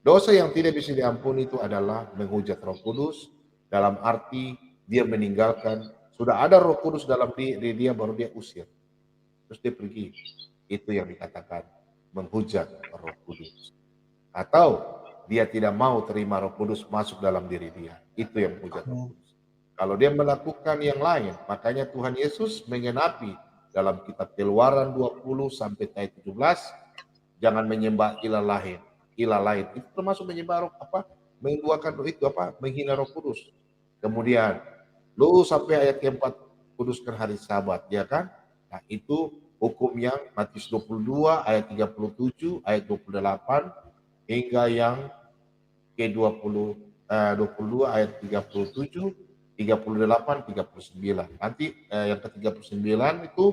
Dosa yang tidak bisa diampuni itu adalah menghujat Roh Kudus, dalam arti dia meninggalkan, sudah ada Roh Kudus dalam diri dia baru dia usir, terus dia pergi. Itu yang dikatakan menghujat Roh Kudus. Atau dia tidak mau terima Roh Kudus masuk dalam diri dia. Itu yang menghujat Roh Kudus. Kalau dia melakukan yang lain, makanya Tuhan Yesus mengenapi dalam kitab Keluaran 20 sampai ayat 17, jangan menyembah ilah lain. Ilah lain itu termasuk menyembah menduakan roh itu menghina Roh Kudus. Kemudian lu sampai ayat keempat, kuduskan hari Sabat, ya kan? Nah, itu hukum yang Matius 22 ayat 37, ayat 28 hingga yang ke-22 ayat 37, 38, 39. Nanti yang ke-39 itu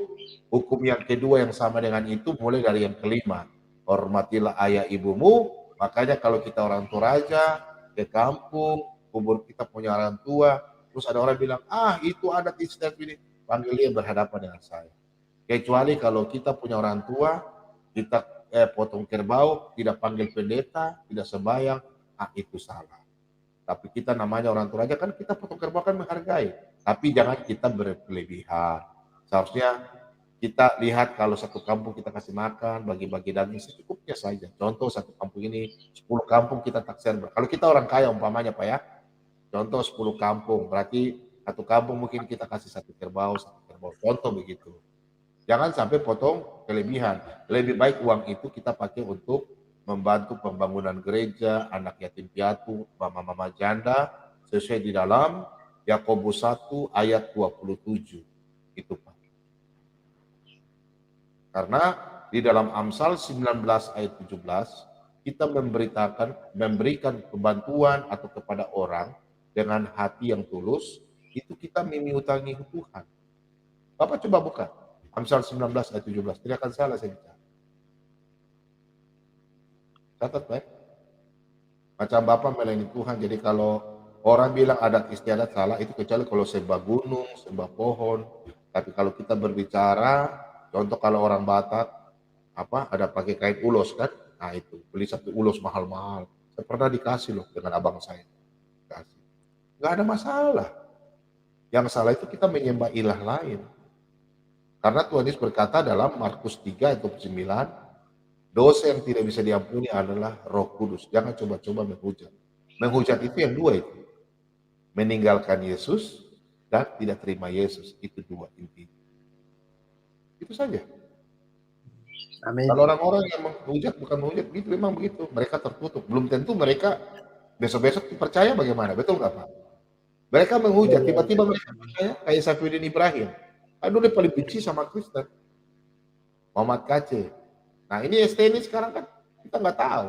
hukum yang kedua yang sama dengan itu mulai dari yang kelima. Hormatilah ayah ibumu. Makanya kalau kita orang Toraja ke kampung, kubur kita punya orang tua, terus ada orang bilang, itu adat istiadat ini, panggil dia berhadapan dengan saya. Kecuali kalau kita punya orang tua, kita potong kerbau, tidak panggil pendeta, tidak sembahyang, itu salah. Tapi kita namanya orang Toraja kan kita potong kerbau kan menghargai. Tapi jangan kita berlebihan. Seharusnya kita lihat kalau satu kampung kita kasih makan, bagi-bagi daging secukupnya saja. Contoh satu kampung ini, 10 kampung kita taksir. Kalau kita orang kaya umpamanya Pak ya, contoh 10 kampung, berarti satu kampung mungkin kita kasih satu kerbau. Contoh begitu. Jangan sampai potong kelebihan. Lebih baik uang itu kita pakai untuk membantu pembangunan gereja, anak yatim piatu, mama-mama janda, sesuai di dalam Yakobus 1 ayat 27. Itu Pak. Karena di dalam Amsal 19 ayat 17, kita memberikan kebantuan atau kepada orang dengan hati yang tulus, itu kita menghutangi Tuhan. Bapak coba buka Amsal 19 ayat 17, tidak akan salah saya bicara. Catat baik. Macam Bapak melayani Tuhan, jadi kalau orang bilang adat istiadat salah, itu kecuali kalau sembah gunung, sembah pohon. Tapi kalau kita berbicara, contoh kalau orang Batak, ada pakai kain ulos kan? Nah itu, beli satu ulos mahal-mahal. Saya pernah dikasih loh dengan abang saya. Kasih. Nggak ada masalah. Yang salah itu kita menyembah ilah lain. Karena Tuhan Yesus berkata dalam Markus 3 ayat 9, dosa yang tidak bisa diampuni adalah Roh Kudus. Jangan coba-coba menghujat. Menghujat itu yang dua itu. Meninggalkan Yesus dan tidak terima Yesus. Itu dua inti. Itu saja. Amin. Kalau orang-orang yang menghujat bukan menghujat, gitu memang begitu. Mereka tertutup. Belum tentu mereka besok-besok percaya bagaimana. Betul nggak Pak? Mereka menghujat, tiba-tiba mereka percaya kayak Saifuddin Ibrahim. Aduh dia paling benci sama Kristen. Muhammad Kace. Nah ini ST ini sekarang kan kita nggak tahu.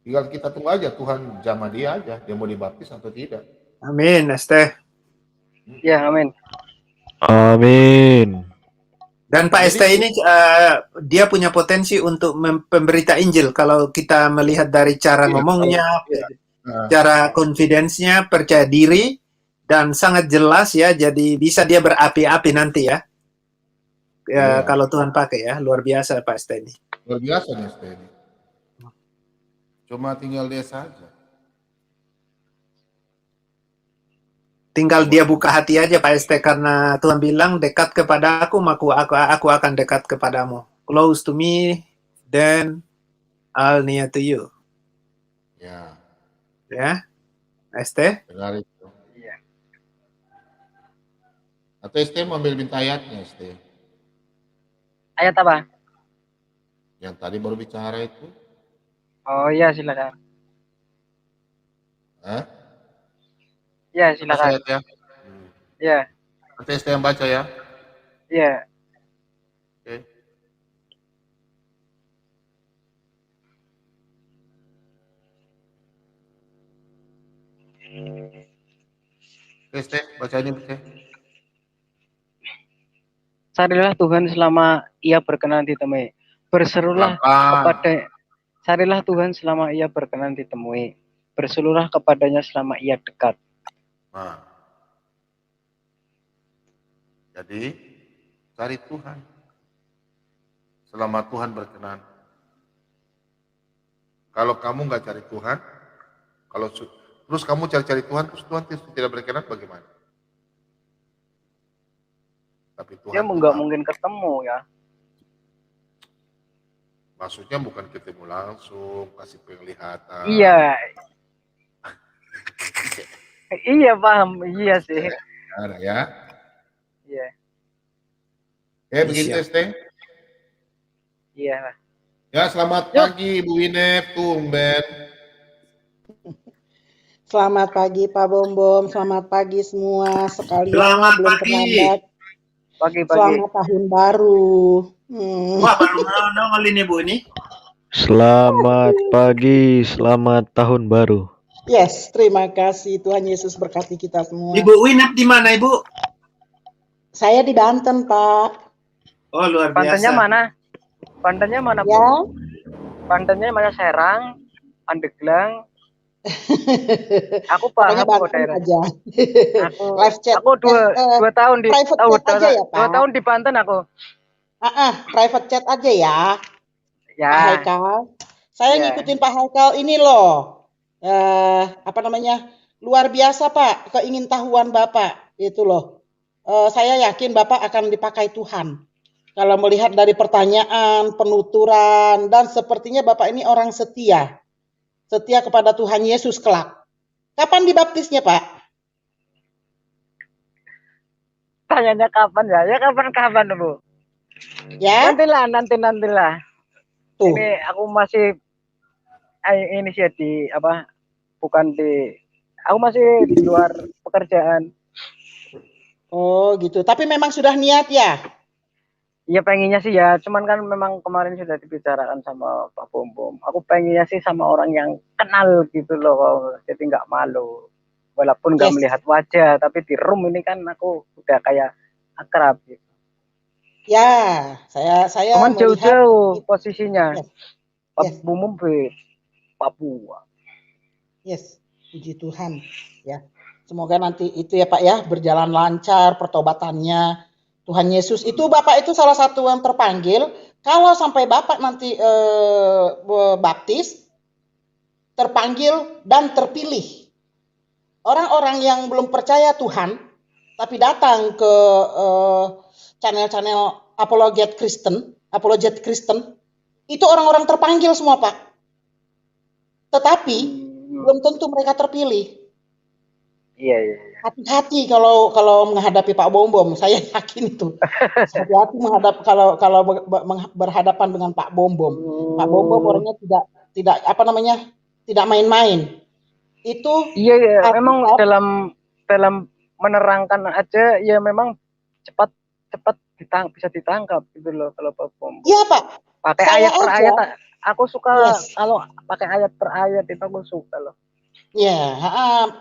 Tinggal kita tunggu aja Tuhan jamah dia aja. Dia mau dibaptis atau tidak. Amin, ST. Ya, amin. Amin. Dan Pak ST ini dia punya potensi untuk pemberita Injil kalau kita melihat dari cara ngomongnya, cara confidence-nya, percaya diri, dan sangat jelas ya. Jadi bisa dia berapi-api nanti ya. Kalau Tuhan pakai ya, luar biasa Pak ST ini. Luar biasa nih ST ini. Cuma tinggal dia saja. Tinggal dia buka hati aja Pak ST, karena Tuhan bilang dekat kepada aku akan dekat kepadamu. Close to me, then I'll near to you. Ya. Ya, ST? Benar itu. Iya. Atau ST mau ambil minta ayatnya ST? Ayat apa? Yang tadi baru bicara itu. Oh iya, silakan. Hah? Ya, silakan. Ya. Ya. Nanti ST yang baca ya. Iya. Oke. ST baca ini ST. Carilah Tuhan selama ia berkenan ditemui. Berserulah kepada Carilah Tuhan selama ia berkenan ditemui. Berserulah kepadanya selama ia dekat. Nah. Jadi cari Tuhan selama Tuhan berkenan. Kalau kamu nggak cari Tuhan, terus kamu cari-cari Tuhan, terus Tuhan tidak berkenan, bagaimana? Tapi Tuhan Dia nggak mungkin ketemu ya. Maksudnya bukan ketemu langsung, kasih penglihatan. Iya. Iya paham, iya sih. Ada ya. Iya. Begitu ST. Iya. Ya selamat pagi Bu Winep, tumben. Selamat pagi Pak Bom Bom, selamat pagi semua sekalian. Selamat belum pagi. terlambat. Pagi. Selamat tahun baru. Wah, baru nongol ini Bu ini. Selamat pagi, selamat tahun baru. Yes, terima kasih. Tuhan Yesus berkati kita semua. Ibu Winap di mana, Ibu? Saya di Banten, Pak. Oh, luar Bantennya biasa. mana? Bantennya mana, Bu? Ya. Bantennya mana? Serang, Pandeglang. Aku Pokoknya paham kok Banten daerah. aja. Aku Live chat. aku dua tahun di private chat aja ya, Pak. 2 tahun di Banten aku. Private chat aja ya. Ya. Pak Haikal. Saya Ya. ngikutin Pak Haikal ini loh. Apa namanya? Luar biasa, Pak, keingintahuan Bapak itu loh. Saya yakin Bapak akan dipakai Tuhan. Kalau melihat dari pertanyaan, penuturan, dan sepertinya Bapak ini orang setia. Setia kepada Tuhan Yesus kelak. Kapan dibaptisnya, Pak? Tanyanya kapan ya? Ya kapan-kapan, Bu. Ya. Nantilah. Tuh. Ini aku masih ini sih di apa? Bukan di aku masih di luar pekerjaan. Oh, gitu. Tapi memang sudah niat ya? Iya pengennya sih ya, cuman kan memang kemarin sudah dibicarakan sama Pak Bom. Aku pengennya sih sama orang yang kenal gitu loh, jadi nggak malu. Walaupun nggak melihat wajah, tapi di room ini kan aku udah kayak akrab gitu. Ya, saya Cuman melihat jauh-jauh posisinya. Yes. Pak Bom di Papua. Yes, puji Tuhan ya. Semoga nanti itu ya Pak ya berjalan lancar pertobatannya. Tuhan Yesus itu Bapak itu salah satu yang terpanggil. Kalau sampai Bapak nanti baptis, terpanggil dan terpilih. Orang-orang yang belum percaya Tuhan, tapi datang ke channel-channel apologet Kristen, itu orang-orang terpanggil semua Pak. Tetapi belum tentu mereka terpilih. Iya. Hati-hati kalau menghadapi Pak Bom, saya yakin itu. Hati-hati kalau berhadapan dengan Pak Bom. Pak Bom orangnya tidak apa namanya? Tidak main-main. Itu Iya, memang dalam menerangkan aja ya memang cepat bisa ditangkap gitu loh kalau Pak Bom. Iya, Pak. Pakai ayat per ayat aku suka kalau pakai ayat per ayat itu aku suka loh. Ya,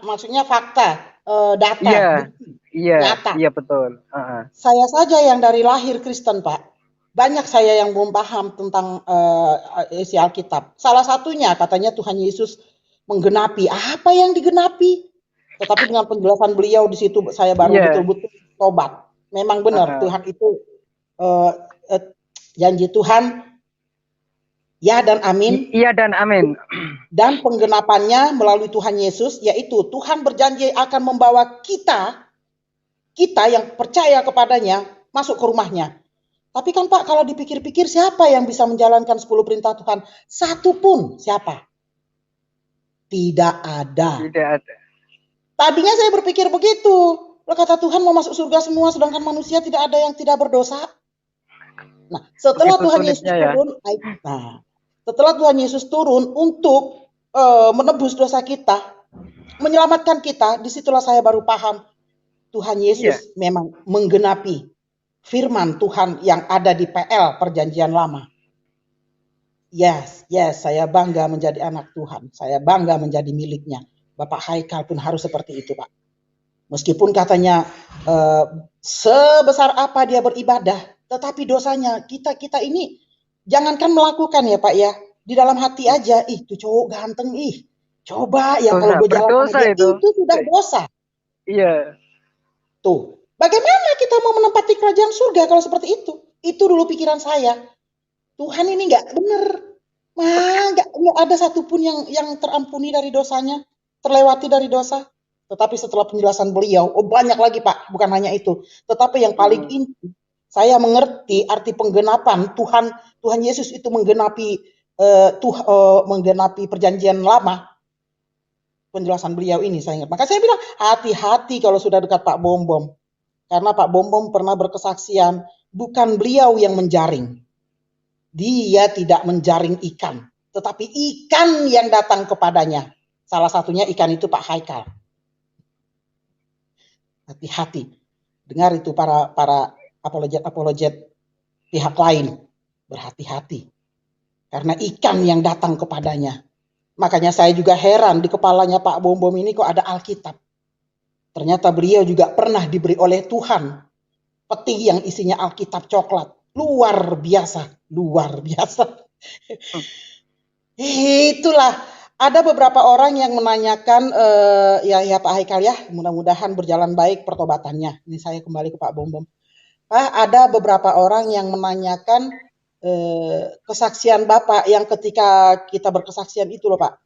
maksudnya fakta, data. Iya betul. Saya saja yang dari lahir Kristen, Pak. Banyak saya yang belum paham tentang isi Alkitab. Salah satunya katanya Tuhan Yesus menggenapi. Apa yang digenapi? Tetapi dengan penjelasan beliau di situ saya baru betul-betul tobat. Memang benar Tuhan itu janji Tuhan ya dan amin. Iya dan amin. Dan penggenapannya melalui Tuhan Yesus, yaitu Tuhan berjanji akan membawa kita yang percaya kepadanya masuk ke rumahnya. Tapi kan Pak, kalau dipikir-pikir siapa yang bisa menjalankan 10 perintah Tuhan? Satu pun siapa? Tidak ada. Tadinya saya berpikir begitu. Loh, kata Tuhan mau masuk surga semua, sedangkan manusia tidak ada yang tidak berdosa. Nah, setelah Tuhan Yesus turun, setelah Tuhan Yesus turun untuk menebus dosa kita, menyelamatkan kita, disitulah saya baru paham Tuhan Yesus memang menggenapi firman Tuhan yang ada di PL Perjanjian Lama. Yes, saya bangga menjadi anak Tuhan. Saya bangga menjadi miliknya. Bapak Haikal pun harus seperti itu, Pak. Meskipun katanya sebesar apa dia beribadah, tetapi dosanya kita ini jangankan melakukan ya Pak ya, di dalam hati aja, itu cowok ganteng, coba ya kalau gue jalan sama dia, itu sudah dosa. Iya. Tuh, bagaimana kita mau menempati kerajaan surga kalau seperti itu? Itu dulu pikiran saya. Tuhan ini nggak bener, nggak ada satupun yang terampuni dari dosanya, terlewati dari dosa. Tetapi setelah penjelasan beliau, banyak lagi Pak, bukan hanya itu. Tetapi yang paling inti, saya mengerti arti penggenapan Tuhan Yesus itu menggenapi perjanjian lama. Penjelasan beliau ini saya ingat. Maka saya bilang hati-hati kalau sudah dekat Pak Bom. Karena Pak Bom pernah berkesaksian, bukan beliau yang menjaring. Dia tidak menjaring ikan, tetapi ikan yang datang kepadanya. Salah satunya ikan itu Pak Haikal. Hati-hati. Dengar itu para apologet pihak lain. Berhati-hati. Karena ikan yang datang kepadanya. Makanya saya juga heran di kepalanya Pak Bom Bom ini kok ada Alkitab. Ternyata beliau juga pernah diberi oleh Tuhan peti yang isinya Alkitab coklat. Luar biasa, luar biasa. Itulah, ada beberapa orang yang menanyakan, ya Pak Haikal ya, mudah-mudahan berjalan baik pertobatannya. Ini saya kembali ke Pak Bom Bom. Pak, ada beberapa orang yang menanyakan kesaksian Bapak yang ketika kita berkesaksian itu loh Pak.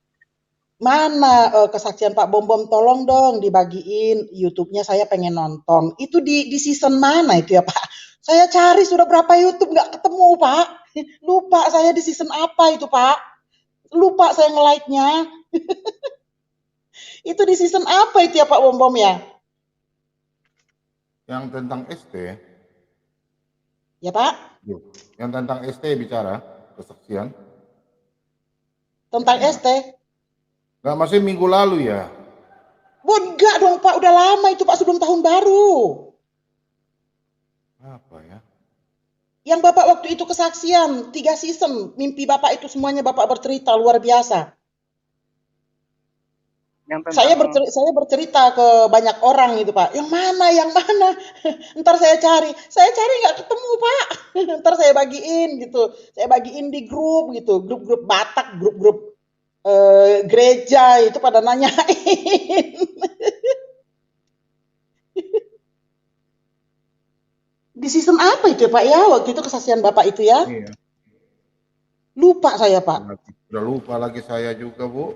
Mana kesaksian Pak Bom Bom, tolong dong dibagiin YouTube-nya, saya pengen nonton. Itu di season mana itu ya Pak? Saya cari sudah berapa YouTube nggak ketemu Pak. Lupa saya di season apa itu Pak. Lupa saya nge-like-nya. Itu di season apa itu ya Pak Bom Bom ya? Yang tentang ST. Ya Pak? Yang tentang ST bicara, kesaksian. Tentang ST? Nggak, masih minggu lalu ya? Enggak dong Pak, udah lama itu Pak, sebelum tahun baru. Apa ya? Yang Bapak waktu itu kesaksian, 3 season, mimpi Bapak itu semuanya Bapak bercerita, luar biasa. Saya bercerita ke banyak orang itu Pak, yang mana? Ntar saya cari nggak ketemu Pak. Ntar saya bagiin gitu, saya bagiin di grup gitu, grup-grup Batak, grup-grup gereja itu pada nanyain. Di season apa itu ya Pak ya, waktu itu kesaksian Bapak itu ya? Iya. Lupa saya Pak. Udah lupa lagi saya juga Bu.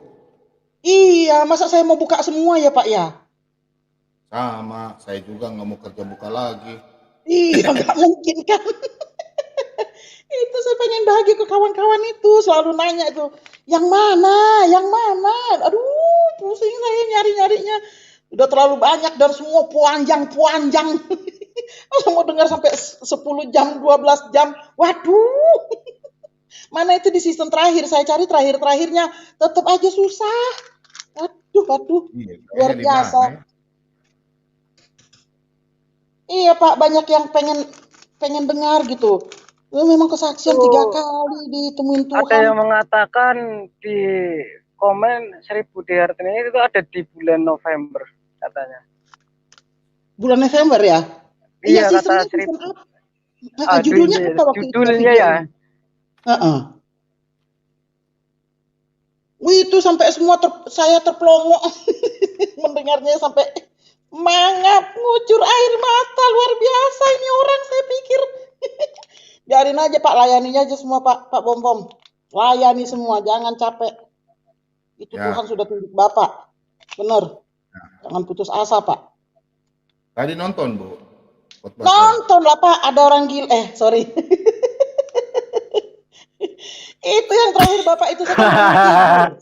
Iya, masa saya mau buka semua ya Pak ya? Sama, saya juga nggak mau kerja buka lagi. Iya, nggak mungkin kan. Itu saya pengen bagi ke kawan-kawan itu, selalu nanya itu, yang mana? Aduh, pusing saya nyari-nyarinya. Udah terlalu banyak dan semua panjang. Masa mau dengar sampai 10 jam, 12 jam. Waduh. Mana itu di season terakhir, saya cari terakhir-terakhirnya, tetap aja susah. Waduh, luar biasa. Iya Pak, banyak yang pengen dengar gitu. Memang kesaksian 3 kali ditemuin Tuhan. Ada yang mengatakan di komen 1000 diartinya itu ada di bulan November katanya. Bulan November ya? Iya, season kata 1000. apa? Judulnya apa waktu itu? Judulnya ya. Wih, itu sampai semua saya terplongo mendengarnya, sampai mangap, ngucur air mata, luar biasa ini orang, saya pikir. Biarin aja Pak, layani aja semua Pak Bom Bom. Layani semua, jangan capek. Itu Ya. Tuhan sudah tunjuk Bapak. Bener. Jangan putus asa Pak. Tadi nonton Bu. Nonton lah Pak, ada orang gila. Sorry. Itu yang terakhir Bapak itu saya bangun tidur.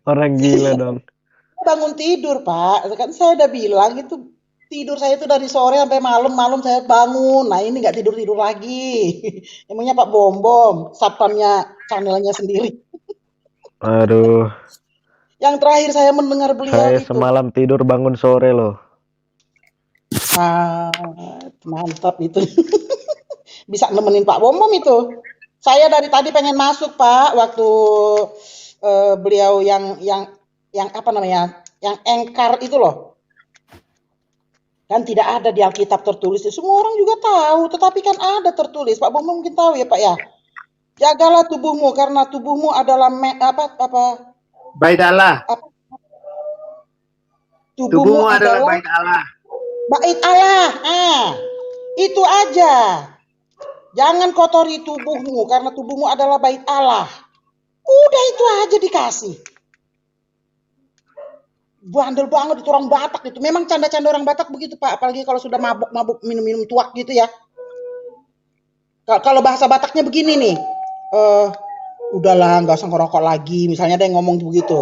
Orang gila dong. Bangun tidur Pak, kan saya udah bilang itu tidur saya itu dari sore sampai malam saya bangun. Nah ini nggak tidur lagi. Emangnya Pak Bom Bom, satpamnya channelnya sendiri. Aduh, Yang terakhir saya mendengar beliau saya itu. semalam tidur bangun sore loh. Mantap itu. Bisa nemenin Pak Bom Bom itu. Saya dari tadi pengen masuk Pak, waktu beliau yang apa namanya, yang engkar itu loh. Kan tidak ada di Alkitab tertulis. Semua orang juga tahu, tetapi kan ada tertulis. Pak Bom Bom mungkin tahu ya Pak ya. Jagalah tubuhmu karena tubuhmu adalah Bait Allah. Tubuhmu adalah bait Allah. Bait Allah. Itu aja. Jangan kotori tubuhmu karena tubuhmu adalah bait Allah. Udah itu aja dikasih. Bandel banget itu orang Batak itu. Memang canda-canda orang Batak begitu Pak. Apalagi kalau sudah mabuk-mabuk minum-minum tuak gitu ya. Kalau bahasa Bataknya begini nih. Udahlah nggak usah ngerokok lagi. Misalnya ada yang ngomong begitu.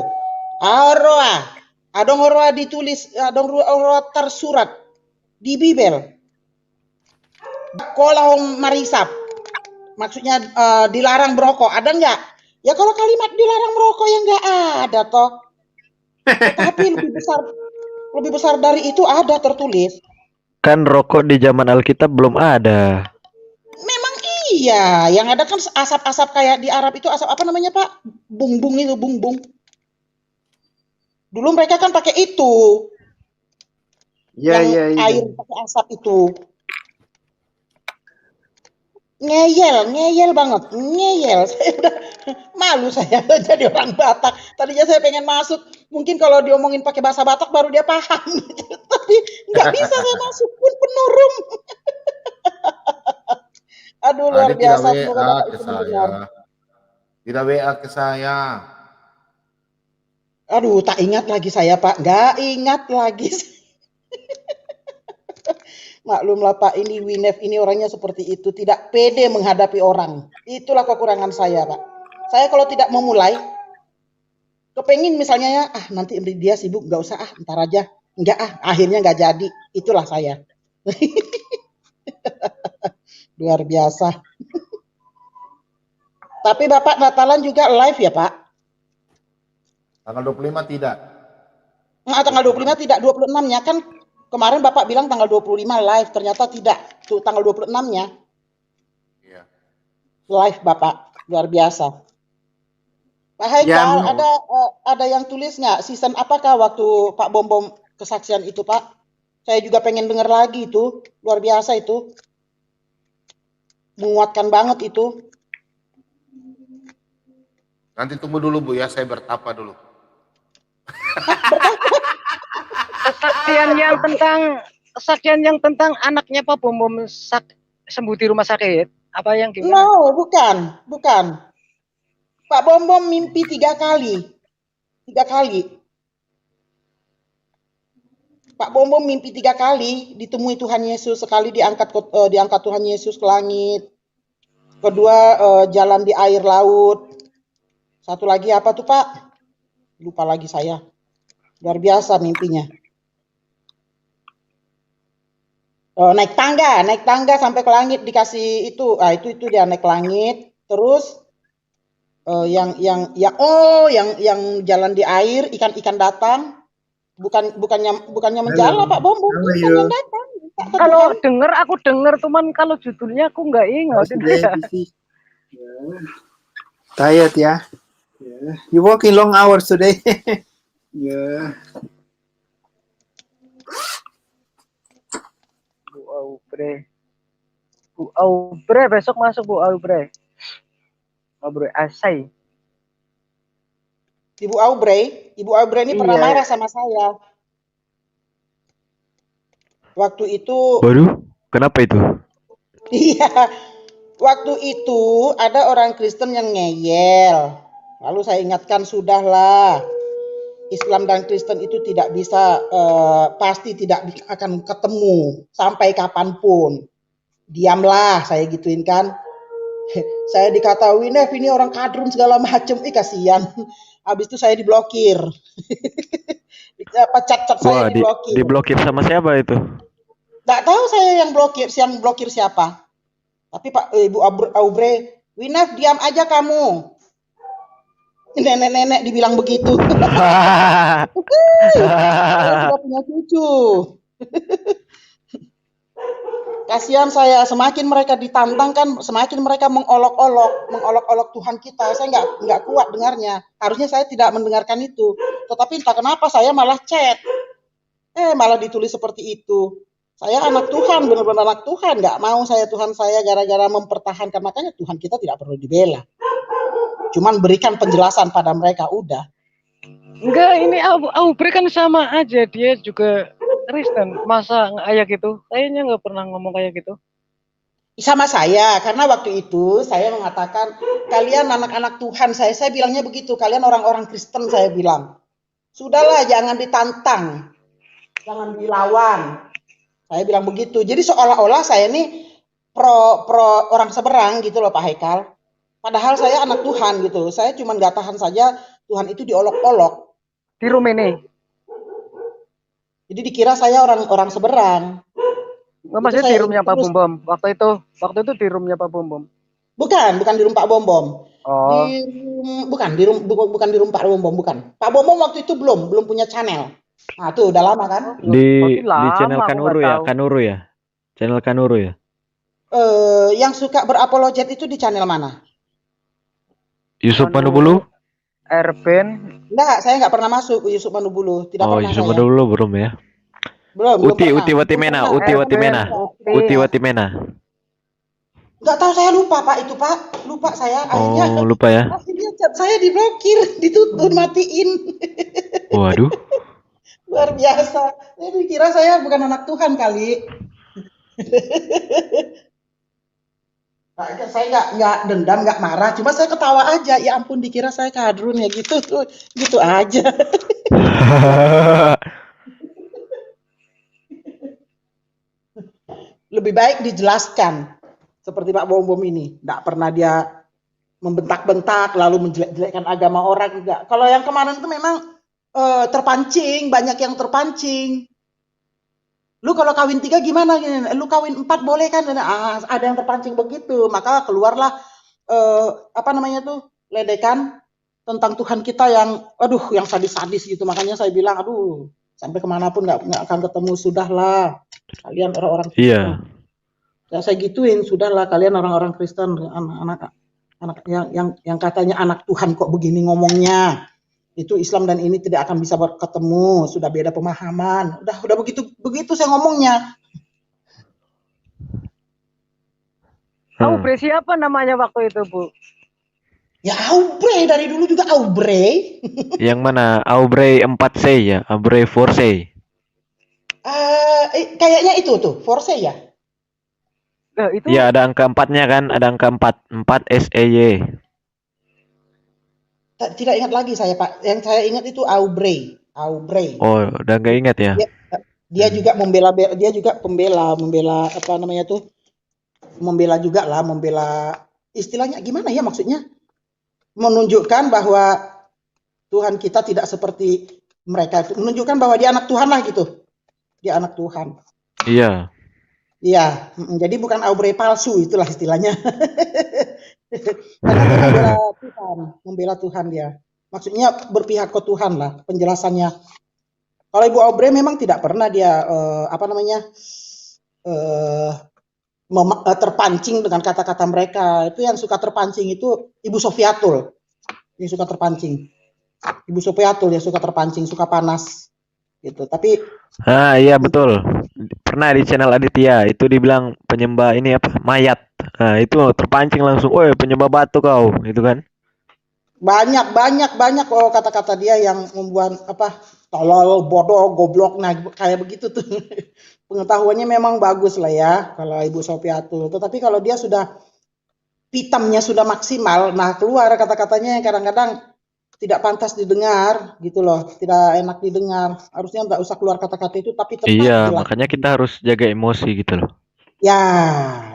Arroa. Adong roa ditulis. Adong roa tersurat. Di Bibel. Kolah marisap. Maksudnya dilarang merokok. Ada nggak? Ya kalau kalimat dilarang merokok ya nggak ada toh. Tapi lebih besar dari itu ada tertulis. Kan rokok di zaman Alkitab belum ada. Memang iya, yang ada kan asap-asap kayak di Arab itu asap apa namanya Pak? Bungbung itu, bungbung. Dulu mereka kan pakai itu, Ya, yang ya, ya. air pakai asap itu. Ngeyel banget, ngeyel. Saya udah malu saya jadi orang Batak. Tadinya saya pengen masuk, mungkin kalau diomongin pakai bahasa Batak baru dia paham. Gitu. Tapi nggak bisa saya masuk pun penurung. Aduh luar Tadi tidak biasa, semoga WA Bapak ke itu saya. mendengar. Tidak WA ke saya. Aduh, tak ingat lagi saya Pak, nggak ingat lagi. Maklumlah Pak, ini Winef ini orangnya seperti itu, tidak pede menghadapi orang. Itulah kekurangan saya Pak. Saya kalau tidak memulai, kepengin misalnya ya, nanti dia sibuk, nggak usah ntar aja. Enggak akhirnya nggak jadi. Itulah saya. Luar biasa. Tapi Bapak Natalan juga live ya Pak? Tanggal 25 tidak. Nah, tanggal 25 tidak, 26-nya kan kemarin Bapak bilang tanggal 25 live, ternyata tidak. Tuh tanggal 26-nya. Iya. Live Bapak, luar biasa. Pak Haikal, ada yang tulis nggak season apakah waktu Pak Bom Bom kesaksian itu Pak? Saya juga pengen dengar lagi itu, luar biasa itu. Menguatkan banget itu. Nanti tunggu dulu Bu ya, saya bertapa dulu. Kesaksian yang tentang anaknya Pak Bom Bom sembuh di rumah sakit. Apa yang gimana? No, bukan. Pak Bom Bom mimpi 3 kali. 3 kali. Pak Bom Bom mimpi 3 kali, ditemui Tuhan Yesus, sekali diangkat Tuhan Yesus ke langit. Kedua jalan di air laut. Satu lagi apa tuh Pak? Lupa lagi saya. Luar biasa mimpinya. Naik tangga sampai ke langit dikasih itu. Itu dia naik langit. Terus yang jalan di air, ikan-ikan datang. Bukannya menjala Pak Bom Bom, ikan yang datang. Kalau aku denger cuman kalau judulnya aku nggak ingat. Tired ya. You working long hours today. Yeah. Bu Aubre besok masuk Bu Aubre. Aubre Asai. Ibu Aubre ini pernah marah sama saya. Waktu itu. Waduh, kenapa itu? Iya, waktu itu ada orang Kristen yang ngeyel. Lalu saya ingatkan, sudahlah. Islam dan Kristen itu tidak bisa, pasti tidak akan ketemu sampai kapanpun. Diamlah, saya gituin kan. Saya dikata Winef ini orang kadrun segala macam, kasihan. Habis itu saya diblokir. Chat saya diblokir. Diblokir sama siapa itu? Nggak tahu saya yang blokir siapa. Tapi Ibu Aubre, Winef diam aja kamu. Nenek-nenek dibilang begitu. Saya sudah punya cucu. Kasihan saya, semakin mereka ditantang kan, semakin mereka mengolok-olok Tuhan kita. Saya nggak kuat dengarnya. Harusnya saya tidak mendengarkan itu. Tetapi entah kenapa saya malah chat. Malah ditulis seperti itu. Saya anak Tuhan, benar-benar anak Tuhan. Nggak mau saya Tuhan saya gara-gara mempertahankan. Makanya Tuhan kita tidak perlu dibela. Cuman berikan penjelasan pada mereka, udah. Enggak, ini Aubre kan sama aja. Dia juga Kristen. Masa kayak gitu? Kayaknya nggak pernah ngomong kayak gitu. Sama saya, karena waktu itu saya mengatakan, kalian anak-anak Tuhan, saya bilangnya begitu. Kalian orang-orang Kristen, saya bilang. Sudahlah, jangan ditantang. Jangan dilawan. Saya bilang begitu. Jadi seolah-olah saya ini pro orang seberang gitu loh Pak Haikal. Padahal saya anak Tuhan gitu. Saya cuma nggak tahan saja Tuhan itu diolok-olok. Di Rumene. Jadi dikira saya orang seberang. Maksudnya di rumahnya Pak Bom Bom. Waktu itu di rumahnya Pak Bom Bom. Bukan di rumah Pak Bom Bom. Oh. Bukan di rumah Pak Bom Bom, bukan. Pak Bom Bom waktu itu belum punya channel. Nah, tuh udah lama kan? Di channel Kanuru ya, channel Kanuru ya. Yang suka berapologet itu di channel mana? Yusuf Manubulu? Erben. Enggak, saya nggak pernah masuk Yusuf Manubulu, tidak Oh, pernah Yusuf saya. Manubulu belum ya. Belum Uti pernah. Watimena, Belum Uti pernah. Watimena, Uti Watimena. Nggak tahu, saya lupa Pak itu Pak, lupa saya. Akhirnya, Oh, lupa ya. akhirnya chat saya diblokir, ditutup, matiin. Waduh. Luar biasa. Saya kira saya bukan anak Tuhan kali. Nah, saya nggak dendam, nggak marah, cuma saya ketawa aja. Ya ampun, dikira saya kadrun ya gitu tuh, gitu aja. Lebih baik dijelaskan seperti Pak Bom Bom ini, nggak pernah dia membentak-bentak lalu menjelek-jelekkan agama orang, enggak. Kalau yang kemarin itu memang terpancing, banyak yang terpancing. Lu kalau kawin 3 gimana? Lu kawin 4 boleh kan? Ada yang terpancing begitu, maka keluarlah apa namanya tuh, ledekan tentang Tuhan kita yang, aduh, yang sadis-sadis gitu. Makanya saya bilang, aduh, sampai kemanapun nggak akan ketemu, sudahlah kalian orang-orang Kristen. Iya. Ya saya gituin, sudahlah kalian orang-orang Kristen, anak yang katanya anak Tuhan kok begini ngomongnya. Itu Islam dan ini tidak akan bisa berketemu, sudah beda pemahaman. Udah begitu saya ngomongnya. Aubrey siapa namanya waktu itu, Bu? Ya Aubrey, dari dulu juga Aubrey. Yang mana? Aubrey 4C ya, Aubrey 4C. Kayaknya itu tuh, Force ya. Itu Ya, ada angka 4-nya kan, ada angka 4 SEY. Tidak ingat lagi saya Pak. Yang saya ingat itu Aubrey. Oh, udah nggak ingat ya? Dia juga membela apa namanya tuh? Membela juga lah, istilahnya gimana ya maksudnya? Menunjukkan bahwa Tuhan kita tidak seperti mereka, menunjukkan bahwa dia anak Tuhan lah gitu. Dia anak Tuhan. Iya. Iya, jadi bukan Aubrey palsu, itulah istilahnya. Karena dia membela Tuhan dia. Maksudnya berpihak ke Tuhan lah penjelasannya. Kalau Ibu Aubrey memang tidak pernah dia terpancing dengan kata-kata mereka. Itu yang suka terpancing itu Ibu Sofiatul. Yang suka terpancing. Ibu Sofiatul yang suka terpancing, suka panas. Gitu. Tapi iya betul. Pernah di channel Aditya itu dibilang penyembah ini apa? Mayat. Nah, itu terpancing langsung, "Woi, penyembah batu kau." Itu kan. Banyak kata-kata dia yang membuat apa? Tolol, bodoh, goblok, nah kayak begitu tuh. Pengetahuannya memang bagus lah ya kalau Ibu Sofiatul. Tetapi kalau dia sudah hitamnya sudah maksimal, nah keluar kata-katanya yang kadang-kadang tidak pantas didengar gitu loh, tidak enak didengar. Harusnya nggak usah keluar kata-kata itu, tapi tetap Iya, dilakukan. makanya kita harus jaga emosi gitu loh. Ya,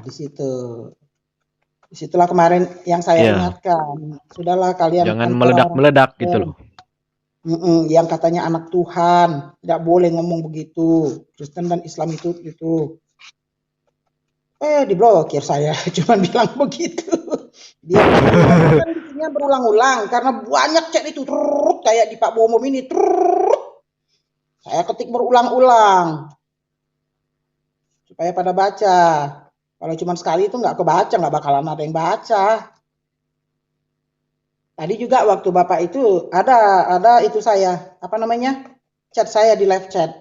di situ. Disitulah kemarin yang saya Iya. ingatkan. Sudahlah kalian Jangan antara meledak-meledak orang gitu loh. yang katanya anak Tuhan, tidak boleh ngomong begitu. Kristen dan Islam itu gitu. Diblokir saya, cuma bilang begitu. Dia kan bikinnya berulang-ulang karena banyak chat itu kayak di Pak Bomom ini. Saya ketik berulang-ulang supaya pada baca. Kalau cuma sekali itu nggak kebaca, nggak bakalan ada yang baca. Tadi juga waktu Bapak itu ada itu saya, apa namanya? Chat saya di live chat.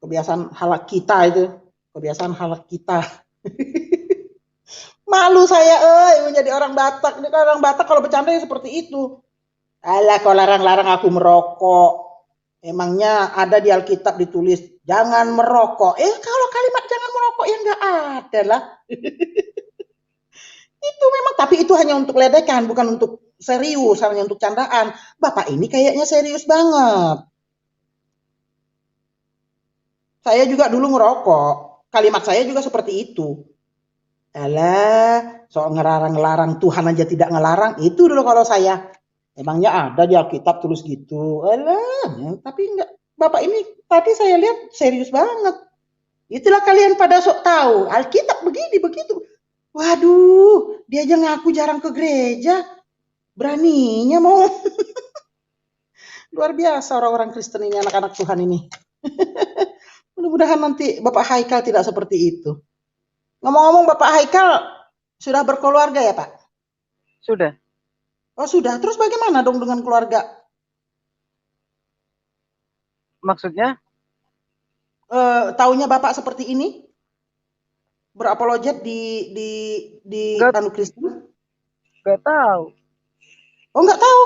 Kebiasaan halak kita itu, kebiasaan halak kita. Malu saya, menjadi orang Batak. Ini kan orang Batak kalau bercanda ya seperti itu. Alah, kalau larang-larang aku merokok. Emangnya ada di Alkitab ditulis jangan merokok. Kalau kalimat jangan merokok ya nggak ada lah. Itu memang, tapi itu hanya untuk ledekan, bukan untuk serius, hanya untuk candaan. Bapak ini kayaknya serius banget. Saya juga dulu ngerokok. Kalimat saya juga seperti itu. Alah, soal ngelarang-larang, Tuhan aja tidak ngelarang. Itu dulu kalau saya. Emangnya ada di Alkitab tulis gitu. Alah, tapi enggak. Bapak ini tadi saya lihat serius banget. Itulah kalian pada sok tahu. Alkitab begini, begitu. Waduh, dia aja ngaku jarang ke gereja. Beraninya mau. Luar biasa orang-orang Kristen ini, anak-anak Tuhan ini. Mudah-mudahan nanti Bapak Haikal tidak seperti itu. Ngomong-ngomong, Bapak Haikal sudah berkeluarga ya, Pak? Sudah. Oh, sudah. Terus bagaimana dong dengan keluarga? Maksudnya? Taunya Bapak seperti ini? Berapologet di anu Kristen? Gak tahu. Oh, nggak tahu?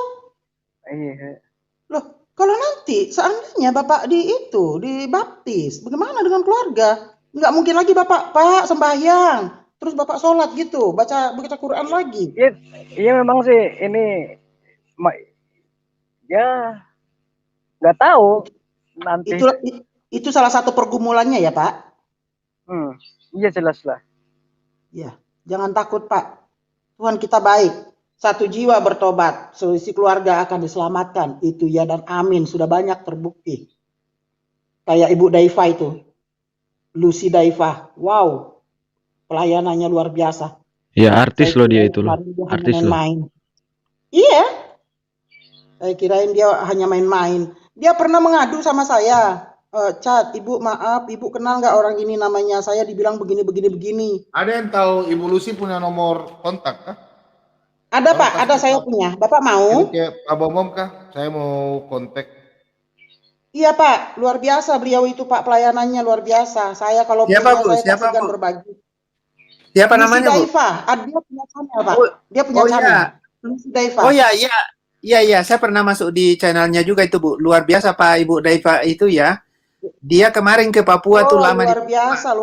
Iya. Loh, kalau nanti seandainya Bapak dibaptis, bagaimana dengan keluarga? Nggak mungkin lagi Bapak, Pak, sembahyang, terus Bapak sholat gitu, baca Quran lagi. Iya memang sih ini, ya nggak tahu nanti. Itu salah satu pergumulannya ya, Pak? Iya jelas lah. Ya, jangan takut Pak. Tuhan kita baik. Satu jiwa bertobat, selisih keluarga akan diselamatkan. Itu ya dan amin. Sudah banyak terbukti. Kayak Ibu Daifa itu. Lucy Daifa. Wow. Pelayanannya luar biasa. Ya artis loh dia itu loh. Artis loh. Main-main. Iya. Saya kirain dia hanya main-main. Dia pernah mengadu sama saya. Chat, Ibu maaf, Ibu kenal nggak orang ini namanya? Saya dibilang begini. Ada yang tahu Ibu Lucy punya nomor kontak kah? Ada Pak, ada saya punya. Bapak mau? Pak Bom kah? Saya mau kontak. Iya Pak, luar biasa beliau itu Pak, pelayanannya luar biasa. Saya kalau Siapa, punya Bu? saya Siapa, segan Bu? berbagi. Siapa Lucy namanya, Bu? Daifa. Dia punya channel Pak. Dia punya Oh channel. iya. Lucy Daifa. Oh iya, iya. Iya, saya pernah masuk di channelnya juga itu, Bu. Luar biasa Pak Ibu Daifa itu ya. Dia kemarin ke Papua tuh lama luar biasa.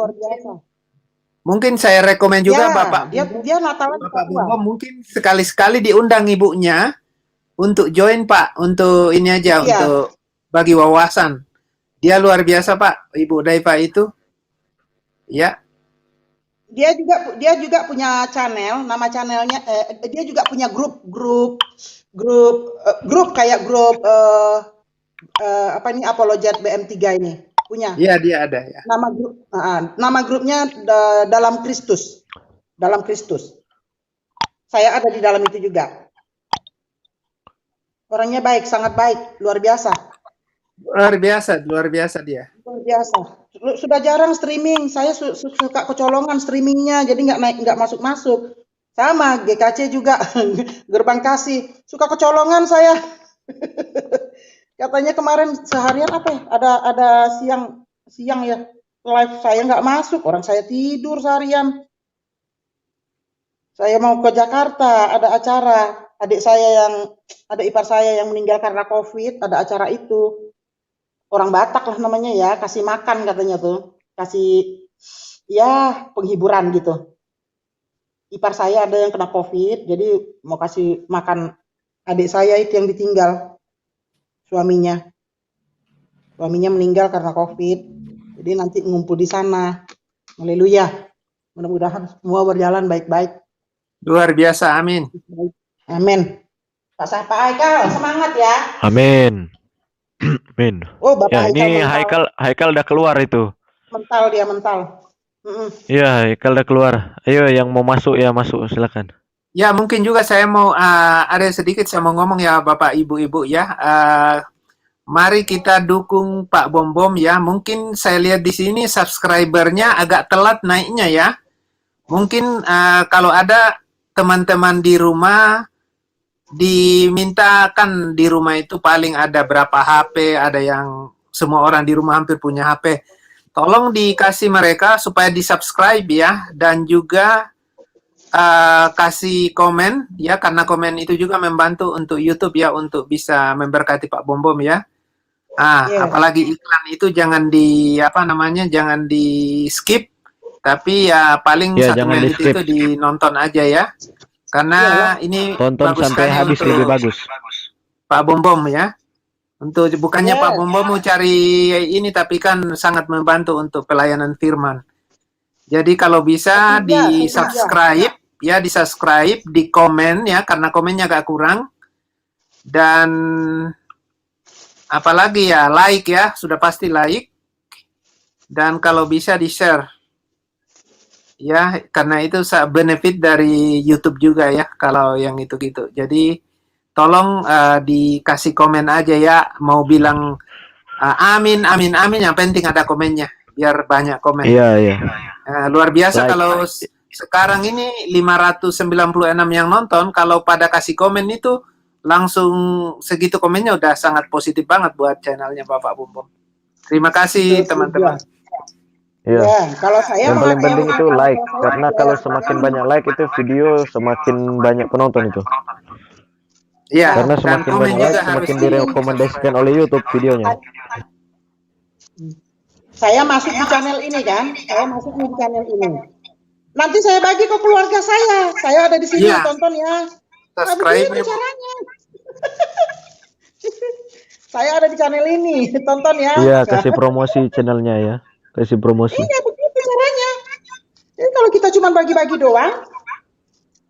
Mungkin saya rekomen juga Ya, Bapak dia Natalan di Bapak Papua. Bom mungkin sekali-sekali diundang ibunya untuk join Pak, untuk ini aja, Iya. untuk bagi wawasan. Dia luar biasa Pak, Ibu Daifa itu. Ya. Dia juga punya channel, nama channelnya dia juga punya grup kayak grup apa ini Apologet BM3 ini punya. Iya, dia ada ya. Nama grupnya Dalam Kristus. Dalam Kristus. Saya ada di dalam itu juga. Orangnya baik, sangat baik, luar biasa. Luar biasa dia. Luar biasa. Sudah jarang streaming. Saya suka kecolongan streamingnya, jadi nggak masuk. Sama GKC juga Gerbang Kasih. Suka kecolongan saya. Katanya kemarin seharian apa ya? Ada siang ya live saya nggak masuk. Orang saya tidur seharian. Saya mau ke Jakarta, ada acara. Ada ipar saya yang meninggal karena COVID, ada acara itu. Orang Batak lah namanya ya, kasih makan katanya tuh. Kasih ya penghiburan gitu. Ipar saya ada yang kena COVID, jadi mau kasih makan adik saya itu yang ditinggal. Suaminya meninggal karena COVID, jadi nanti ngumpul di sana. Haleluya. Mudah-mudahan semua berjalan baik-baik. Luar biasa, amin. Amin. Pak Haikal, semangat ya. Amin. Amin. Oh, Bapak Ya, ini Haikal Haikal udah keluar itu. mental dia. Iya, Haikal udah keluar. Ayo yang mau masuk ya masuk, silakan. Ya, mungkin juga saya mau ada sedikit saya mau ngomong ya Bapak Ibu-ibu ya. Mari kita dukung Pak Bom ya. Mungkin saya lihat di sini subscribernya agak telat naiknya ya. Mungkin kalau ada teman-teman di rumah dimintakan di rumah itu paling ada berapa HP, ada yang semua orang di rumah hampir punya HP. Tolong dikasih mereka supaya di-subscribe ya, dan juga kasih komen ya, karena komen itu juga membantu untuk YouTube ya, untuk bisa memberkati Pak Bom ya. Apalagi iklan itu jangan jangan di skip, tapi ya paling Ya, 1 jangan menit di-skip. itu dinonton aja ya. Karena ini Tonton bagus sampai sekali habis, untuk lebih bagus. Pak Bom ya. Untuk bukannya Pak Bom mau cari ini, tapi kan sangat membantu untuk pelayanan firman. Jadi kalau bisa di-subscribe ya, di-subscribe, di komen ya, karena komennya agak kurang. Dan apalagi ya, like ya, sudah pasti like. Dan kalau bisa di-share. Ya, karena itu benefit dari YouTube juga ya, kalau yang itu gitu. Jadi tolong dikasih komen aja ya, mau bilang amin, amin, amin, yang penting ada komennya, biar banyak komen. Iya. Luar biasa Like. kalau sekarang ini 596 yang nonton, kalau pada kasih komen itu langsung segitu komennya udah sangat positif banget buat channelnya Bapak Bombom. Terima kasih teman-teman. Iya. Ya, kalau saya Yang paling penting itu kalau like, saya karena kalau semakin banyak like itu video semakin banyak penonton itu. Iya. Karena Dan semakin komen banyak juga like harus semakin direkomendasikan oleh YouTube videonya. Saya masuk di channel ini kan, saya masuk di channel ini. Nanti saya bagi ke keluarga saya. Saya ada di sini, Iya. tonton ya. Nah, subscribe begitu caranya. Saya ada di channel ini, tonton ya. Iya, kasih promosi channelnya ya. Kasih promosi. Iya, begitu caranya. Jadi kalau kita cuma bagi-bagi doang,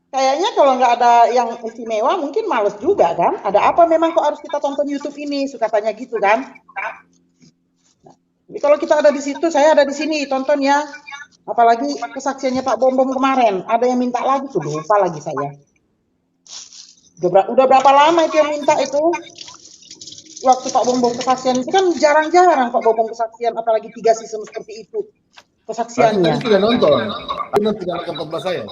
kayaknya kalau nggak ada yang istimewa mungkin males juga kan. Ada apa memang kok harus kita tonton YouTube ini, suka tanya gitu kan. Jadi kalau kita ada di situ, saya ada di sini, tonton ya. Apalagi kesaksiannya Pak Bombom kemarin, ada yang minta lagi tuh, lupa lagi saya. Udah berapa lama itu yang minta itu? Waktu Pak Bombom kesaksian itu kan jarang-jarang Pak Bombom kesaksian, apalagi 3 season seperti itu kesaksiannya. Tadi sudah nonton, benar tidak akan khotbah saya.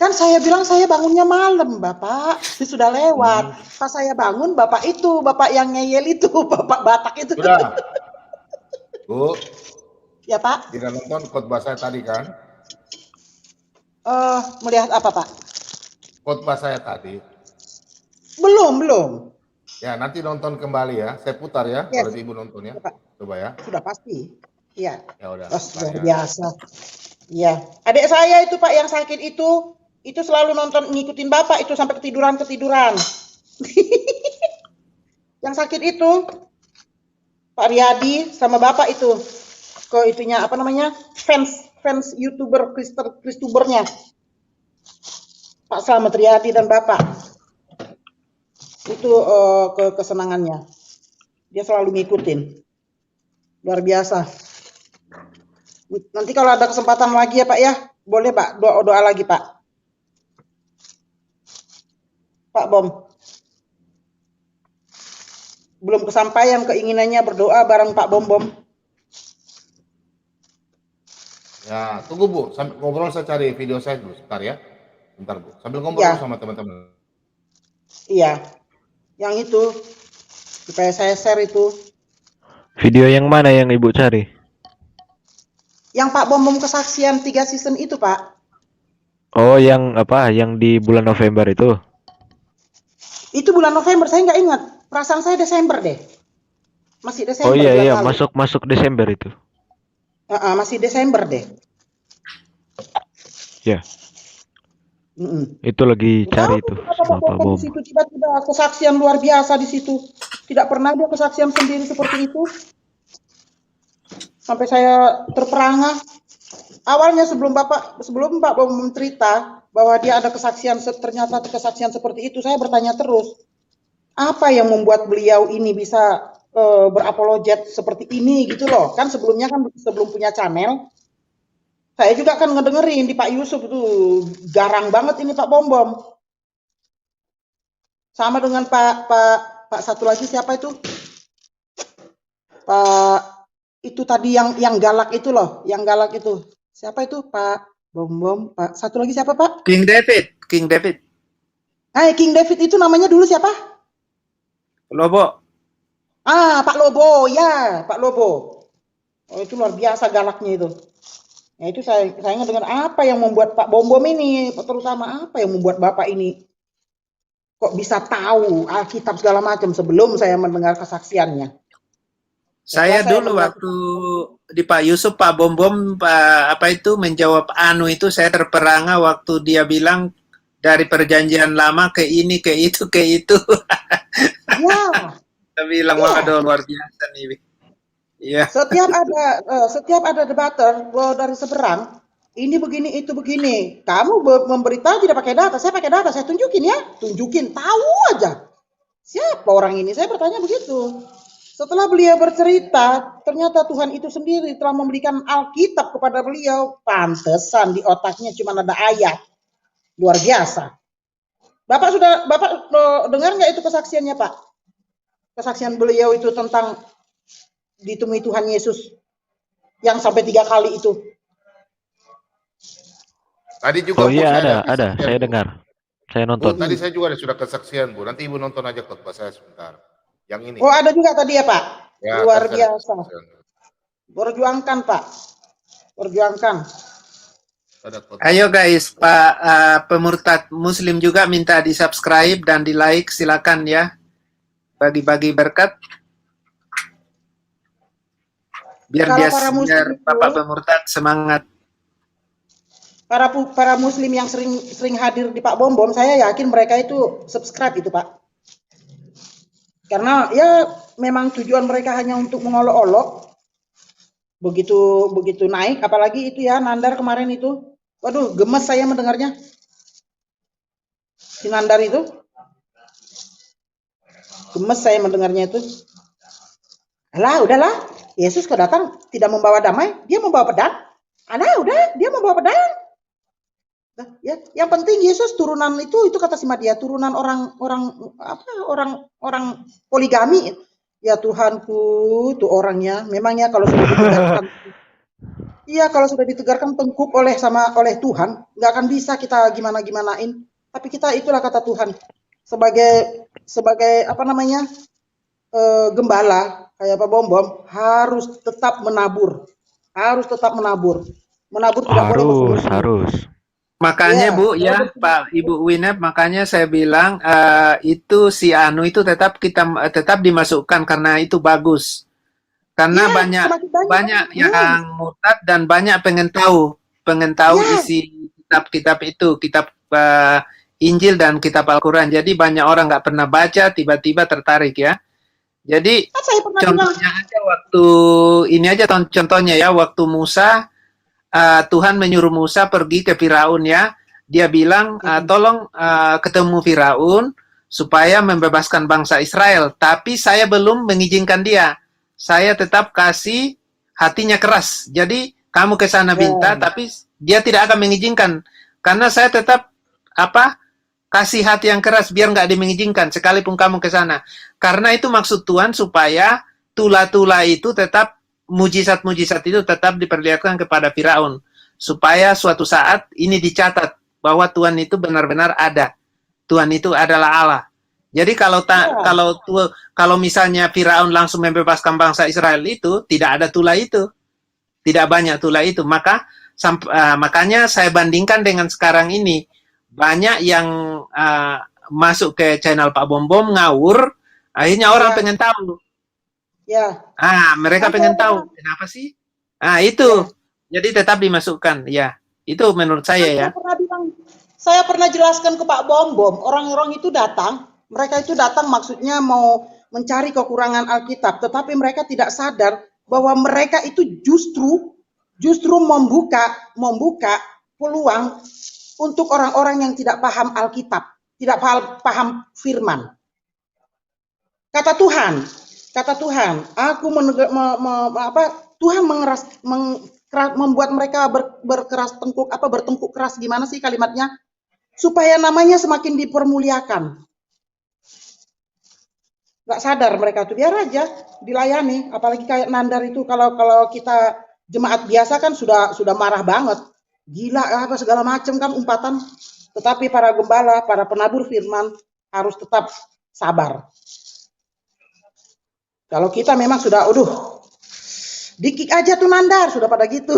Kan saya bilang saya bangunnya malam, Bapak. Itu sudah lewat. Pas saya bangun, Bapak itu, Bapak yang ngeyel itu, Bapak Batak itu. Sudah. Bu, ya Pak. tidak nonton khotbah saya tadi kan? Melihat apa Pak? Khotbah saya tadi. Belum. Ya, nanti nonton kembali ya. Saya putar ya, Yes. kalau Ibu nonton ya. Coba ya. Sudah pasti. Iya. Ya udah. Luar biasa. Iya. Adik saya itu Pak yang sakit itu selalu nonton ngikutin Bapak itu sampai ketiduran. Yang sakit itu Pak Riyadi sama Bapak itu ke itunya apa namanya? Fans YouTuber Kristubernya. Pak Slamet Riyadi dan Bapak. Itu kesenangannya. Dia selalu ngikutin. Luar biasa. Nanti kalau ada kesempatan lagi ya Pak ya, boleh Pak doa lagi Pak. Pak Bom. Belum kesampaian keinginannya berdoa bareng Pak Bom. Ya, tunggu Bu, sambil ngobrol saya cari video saya dulu, sebentar ya. Bentar Bu, sambil ngobrol Ya. sama teman-teman. Iya. Yang itu supaya saya share itu. Video yang mana yang Ibu cari? Yang Pak Bom kesaksian 3 season itu Pak. Oh, yang apa? Yang di bulan November itu? Itu bulan November, saya nggak ingat. Perasaan saya Desember deh. Masih Desember. Oh iya, bulan lalu. masuk Desember itu. Masih Desember deh. Ya. Itu lagi cari itu sama Pak Bom. Di situ tiba-tiba kesaksian luar biasa di situ. Tidak pernah dia kesaksian sendiri seperti itu. Sampai saya terperangah. Awalnya sebelum Pak Bom cerita bahwa dia ada kesaksian, ternyata kesaksian seperti itu, saya bertanya terus, apa yang membuat beliau ini bisa berapologet seperti ini gitu loh. Kan sebelumnya kan sebelum punya channel, saya juga kan ngedengerin di Pak Yusuf itu garang banget ini Pak Bom. Sama dengan Pak satu lagi siapa itu? Pak itu tadi yang galak itu loh, yang galak itu. Siapa itu? Pak Bom, Pak satu lagi siapa Pak? King David. King David itu namanya dulu siapa? Lobo. Pak Lobo, ya, Pak Lobo. Oh, itu luar biasa galaknya itu. Ya itu saya ngedengar apa yang membuat Pak Bom ini, terutama apa yang membuat Bapak ini kok bisa tahu Alkitab segala macam sebelum saya mendengar kesaksiannya. Saya dulu waktu di Pak Yusuf, Pak Bom apa itu menjawab itu saya terperangah waktu dia bilang dari perjanjian lama ke ini ke itu. Ya. Saya bilang waduh luar biasa nih. Iya. Setiap ada debater dari seberang, ini begini itu begini. Kamu memberitahu tidak pakai data, saya pakai data, saya tunjukin ya, tahu aja. Siapa orang ini? Saya bertanya begitu. Setelah beliau bercerita, ternyata Tuhan itu sendiri telah memberikan Alkitab kepada beliau. Pantesan di otaknya cuma ada ayat. Luar biasa. Bapak dengar nggak itu kesaksiannya, Pak? Kesaksian beliau itu tentang ditemui Tuhan Yesus yang sampai 3 kali itu. Tadi juga Oh Bu, iya saya ada, kesaksian, saya Bu. dengar. Saya Bu, nonton. tadi saya juga sudah kesaksian, Bu. Nanti Ibu nonton aja khotbah saya sebentar. Yang ini. Oh, ada juga tadi ya, Pak? Ya, Luar tadi saya ada biasa. kesaksian. Perjuangkan, Pak. Perjuangkan. Ada khotbah. Ayo guys, Pak pemurtad Muslim juga minta di subscribe dan di like, silakan ya. Bagi-bagi berkat. Biar Kalau dia, para biar Muslim itu, Bapak pemurtad semangat. para Muslim yang sering hadir di Pak Bom Bom, saya yakin mereka itu subscribe itu, Pak. Karena ya memang tujuan mereka hanya untuk mengolok-olok. Begitu naik, apalagi itu ya Nandar kemarin itu. Waduh, gemes saya mendengarnya. Si Nandar itu. Gemes saya mendengarnya itu. Alah, udahlah. Yesus kok datang tidak membawa damai, dia membawa pedang. Alah, udah, dia membawa pedang. Nah, ya, yang penting Yesus turunan itu kata si Madia, turunan orang poligami. Ya Tuhanku, tuh orangnya. Memangnya kalau sudah ditegarkan, iya kalau sudah ditegarkan tengkuk oleh Tuhan, nggak akan bisa kita gimanain. Tapi kita itulah kata Tuhan sebagai apa namanya gembala kayak Pak Bom Bom harus tetap menabur, menabur tidak boleh berhenti. Harus. Makanya Ya, Bu ya Pak Ibu Winep, makanya saya bilang itu si Anu itu tetap dimasukkan karena itu bagus. Karena banyak yang murtad dan banyak pengen tahu isi kitab-kitab itu, kitab Injil dan kitab Al-Quran. Jadi banyak orang nggak pernah baca, tiba-tiba tertarik ya. Jadi contohnya aja contohnya ya waktu Musa Tuhan menyuruh Musa pergi ke Firaun ya. Dia bilang tolong ketemu Firaun supaya membebaskan bangsa Israel. Tapi saya belum mengizinkan dia. Saya tetap kasih hatinya keras. Jadi kamu ke sana minta, tapi dia tidak akan mengizinkan karena saya tetap kasih hati yang keras biar nggak mengizinkan sekalipun kamu ke sana. Karena itu maksud Tuhan supaya tula-tula itu tetap mujizat-mujizat itu tetap diperlihatkan kepada Firaun supaya suatu saat ini dicatat bahwa Tuhan itu benar-benar ada. Tuhan itu adalah Allah. Jadi kalau misalnya Firaun langsung membebaskan bangsa Israel itu tidak ada tula itu. Tidak banyak tula itu. Makanya saya bandingkan dengan sekarang ini. Banyak yang masuk ke channel Pak Bom Bom ngawur, akhirnya orang pengen tahu. Ya. Mereka pengen tahu kenapa sih? Itu. Jadi tetap dimasukkan. Ya, itu menurut saya ya. Saya pernah jelaskan ke Pak Bom Bom, orang-orang itu datang, mereka itu datang maksudnya mau mencari kekurangan Alkitab, tetapi mereka tidak sadar bahwa mereka itu justru membuka peluang untuk orang-orang yang tidak paham Alkitab, tidak paham firman. Kata Tuhan, aku Tuhan membuat mereka bertengkuk keras, gimana sih kalimatnya? Supaya namanya semakin dipermuliakan. Nggak sadar mereka tuh, biar aja dilayani, apalagi kayak Nandar itu kalau kita jemaat biasa kan sudah marah banget. Gila apa segala macam kan umpatan. Tetapi para gembala, para penabur firman harus tetap sabar. Kalau kita memang sudah, dikik aja tuh Nandar, sudah pada gitu.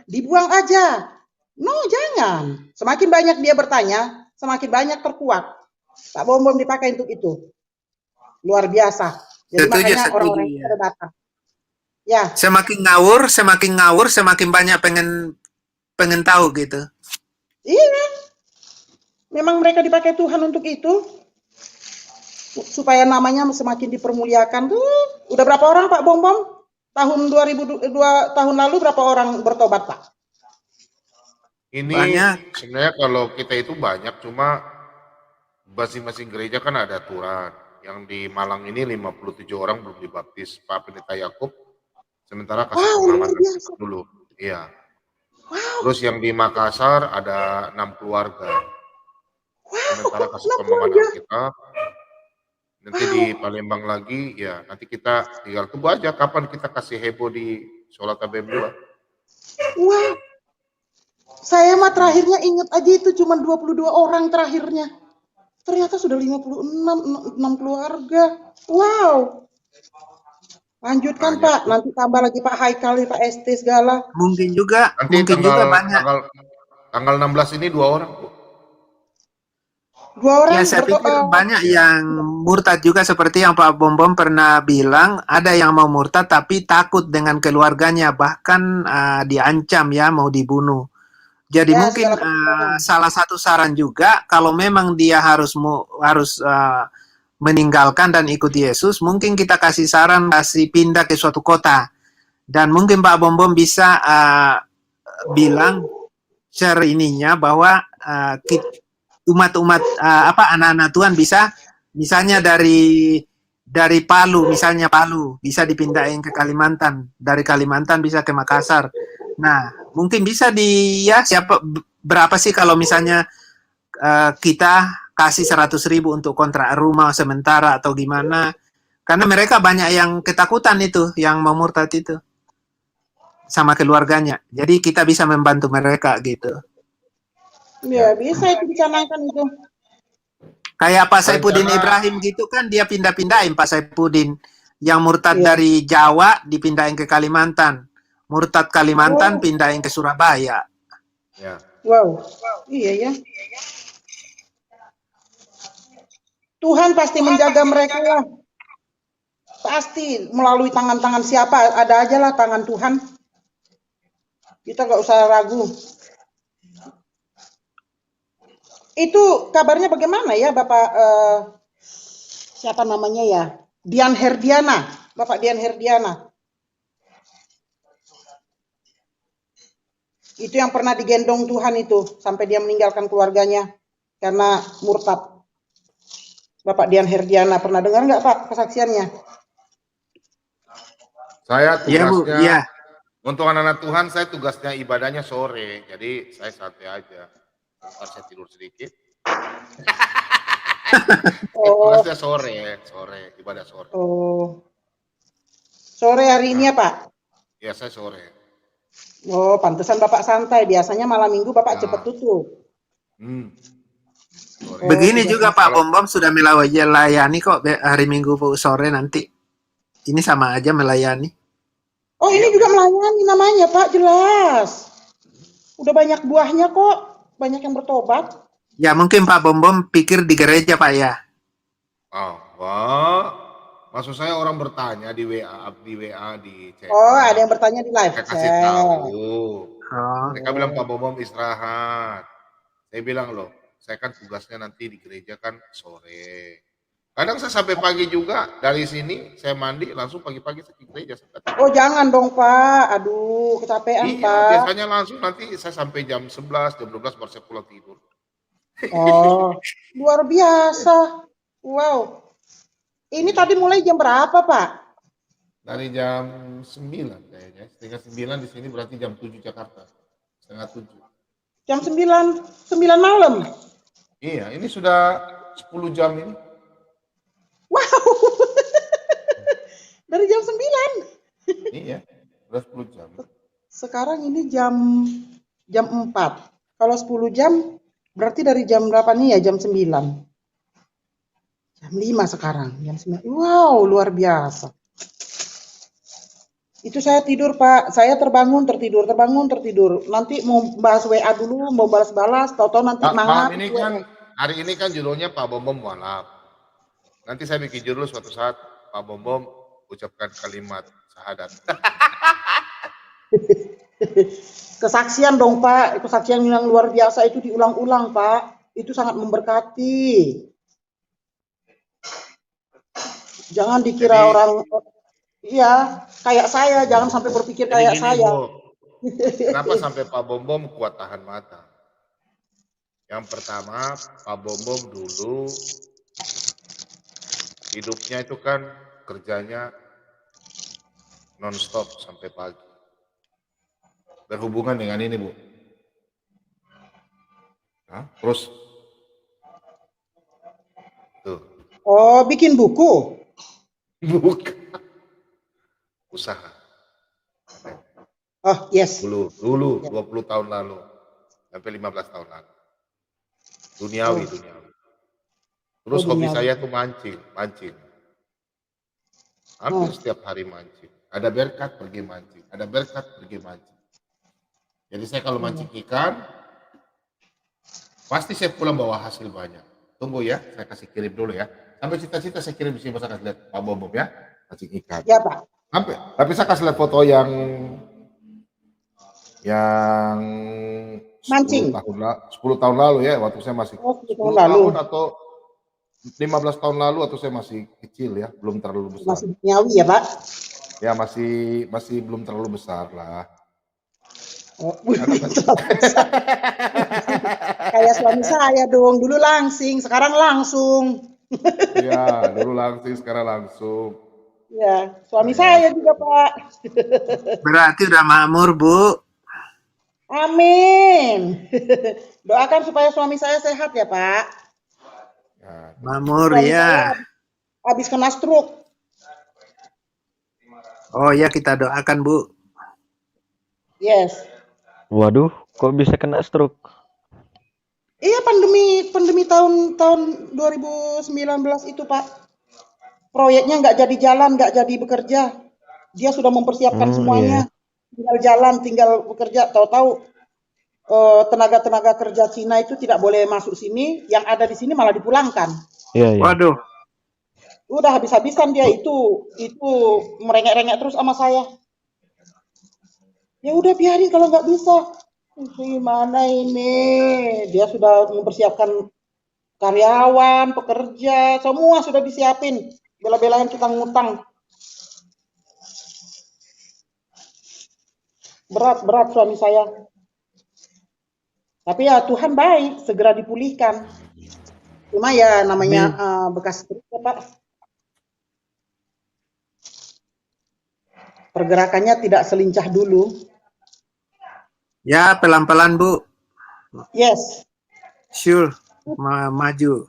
Dibuang aja. No, jangan. Semakin banyak dia bertanya, semakin banyak terkuat. Pak Bom Bom dipakai untuk itu. Luar biasa. Jadi makanya orang-orang itu pada datang. Ya. Semakin ngawur, semakin banyak pengen tahu gitu. Iya. Memang mereka dipakai Tuhan untuk itu. Supaya namanya semakin dipermuliakan tuh. Udah berapa orang Pak Bom Bom? Tahun 2002 tahun lalu berapa orang bertobat, Pak? Ini banyak. Sebenarnya kalau kita itu banyak, cuma masing-masing gereja kan ada aturan. Yang di Malang ini 57 orang belum dibaptis, Pak Pendeta Yakub. Sementara kasih pengalaman dulu. Iya. Terus yang di Makassar ada 6 keluarga. Sementara kasih Enak pemahaman aja. Alkitab. Nanti di Palembang lagi, ya nanti kita tinggal tunggu aja kapan kita kasih heboh di sholat KBM 2. Wah, saya mah terakhirnya inget aja itu cuma 22 orang terakhirnya. Ternyata sudah 56 keluarga. Wow. Lanjutkan Pak, nanti tambah lagi Pak Haikal, Pak ST segala. Mungkin juga, Nanti mungkin juga banyak. tanggal 16 ini 2 orang. 2 orang Ya, saya pikir banyak yang murtad juga seperti yang Pak Bom pernah bilang, ada yang mau murtad tapi takut dengan keluarganya, bahkan diancam ya mau dibunuh. Jadi Ya, mungkin segala salah satu saran juga kalau memang dia harus meninggalkan dan ikut Yesus, mungkin kita kasih saran kasih pindah ke suatu kota. Dan mungkin Pak Bom bisa bilang share ininya bahwa umat-umat anak-anak Tuhan bisa misalnya dari Palu, misalnya Palu bisa dipindahin ke Kalimantan, dari Kalimantan bisa ke Makassar. Nah, mungkin bisa berapa sih kalau misalnya kita kasih 100.000 untuk kontrak rumah sementara atau gimana? Karena mereka banyak yang ketakutan itu, yang mau murtad itu sama keluarganya. Jadi kita bisa membantu mereka gitu. Ya, bisa itu dicanangkan itu. Kayak Pak Saifuddin Ibrahim gitu kan, dia pindah-pindahin Pak Saifuddin. Yang murtad dari Jawa dipindahin ke Kalimantan. Murtad Kalimantan pindahin ke Surabaya. Ya. Wow. Iya ya. Tuhan pasti menjaga mereka lah. Pasti melalui tangan-tangan siapa, ada aja lah tangan Tuhan. Kita nggak usah ragu. Itu kabarnya bagaimana ya Bapak, siapa namanya ya? Dian Herdiana, Bapak Dian Herdiana. Itu yang pernah digendong Tuhan itu, sampai dia meninggalkan keluarganya karena murtad. Bapak Dian Herdiana, pernah dengar nggak Pak kesaksiannya? Saya tugasnya, ya. Untuk anak-anak Tuhan, saya tugasnya ibadahnya sore, jadi saya santai aja. Ntar saya tidur sedikit. Tugasnya sore, ibadah sore. Oh, sore hari ini ya Pak? Ya, saya sore. Oh, pantesan Bapak santai. Biasanya malam minggu Bapak cepat tutup. Begini juga Pak Bom sudah melayani kok hari Minggu sore nanti. Ini sama aja melayani. Oh, ini juga melayani namanya Pak, jelas. Udah banyak buahnya kok, banyak yang bertobat. Ya mungkin Pak Bom pikir di gereja Pak ya. Oh, wah. Maksud saya orang bertanya di WA, di chat. Oh, ada yang bertanya di live Saya chat. kasih tahu. Mereka bilang Pak Bom istirahat. Saya bilang loh, saya kan tugasnya nanti di gereja kan sore. Kadang saya sampai pagi juga, dari sini saya mandi langsung pagi-pagi saya ke gereja. Oh jangan dong Pak, aduh kecapean Iya, Pak. biasanya langsung nanti saya sampai jam 11, jam 12 baru saya pulang tidur. Oh, luar biasa. Wow. Ini tadi mulai jam berapa Pak? Dari jam 9 kayaknya, setengah 9 di sini berarti jam 7 Jakarta, setengah 7. Jam 9 malam? Iya, ini sudah 10 jam ini. Wow. Dari jam 9. Iya, sudah 10 jam. Sekarang ini jam 4. Kalau 10 jam berarti dari jam berapa nih ya? Jam 9. Jam 5 sekarang, jam 9. Wow, luar biasa. Itu saya tidur Pak, saya terbangun tertidur. Nanti mau bahas WA dulu, mau balas-balas, tahu-tahu nanti malam ini kan, hari ini kan judulnya Pak Bom mualaf. Nanti saya bikin judul suatu saat Pak Bom ucapkan kalimat syahadat. Kesaksian dong Pak, kesaksian yang luar biasa itu diulang-ulang Pak. Itu sangat memberkati. Jangan dikira orang, iya kayak saya, jangan sampai berpikir kayak saya. Kenapa sampai Pak Bom kuat tahan mata? Yang pertama, Pak Bom dulu hidupnya itu kan kerjanya non-stop sampai pagi. Berhubungan dengan ini Bu. Nah, terus Tuh. Oh, bikin buku. Bukan. Usaha. Oh, yes. Dulu 20 tahun lalu. Sampai 15 tahun lalu. Duniawi. Terus hobi saya tuh mancing. Hampir setiap hari mancing. Ada berkat pergi mancing. Jadi saya kalau mancing ikan, pasti saya pulang bawa hasil banyak. Tunggu ya, saya kasih kirim dulu ya. Sampai cita-cita saya kirim di sini, saya kasih lihat Pak Bombom ya, mancing ikan. Ya Pak. Tapi saya kasih lihat foto yang mancing 10 tahun lalu ya, waktu saya masih 10 tahun atau 15 tahun lalu, atau saya masih kecil ya, belum terlalu besar. Masih nyawi ya Pak? Ya masih belum terlalu besar lah. Oh, kayak suami saya dong, dulu langsing, sekarang langsung. Iya, dulu langsing, sekarang langsung. Ya, suami saya juga Pak. Berarti udah makmur, Bu. Amin. Doakan supaya suami saya sehat ya Pak. Makmur Suami ya. saya habis kena stroke. Oh ya, kita doakan, Bu. Yes. Waduh, kok bisa kena stroke? Iya, pandemi tahun 2019 itu Pak. Proyeknya nggak jadi jalan, nggak jadi bekerja. Dia sudah mempersiapkan semuanya. Tinggal jalan, tinggal bekerja. Tahu-tahu tenaga kerja Cina itu tidak boleh masuk sini. Yang ada di sini malah dipulangkan. Iya. Waduh. Udah habis-habisan dia itu merengek-rengek terus sama saya. Ya udah biarin kalau nggak bisa. Gimana ini? Dia sudah mempersiapkan karyawan, pekerja, semua sudah disiapin. Bela-belain kita ngutang. Berat suami saya. Tapi ya Tuhan baik, segera dipulihkan. Cuma ya namanya bekas stroke ya Pak. Pergerakannya tidak selincah dulu. Ya, pelan-pelan, Bu. Yes. Sure, maju.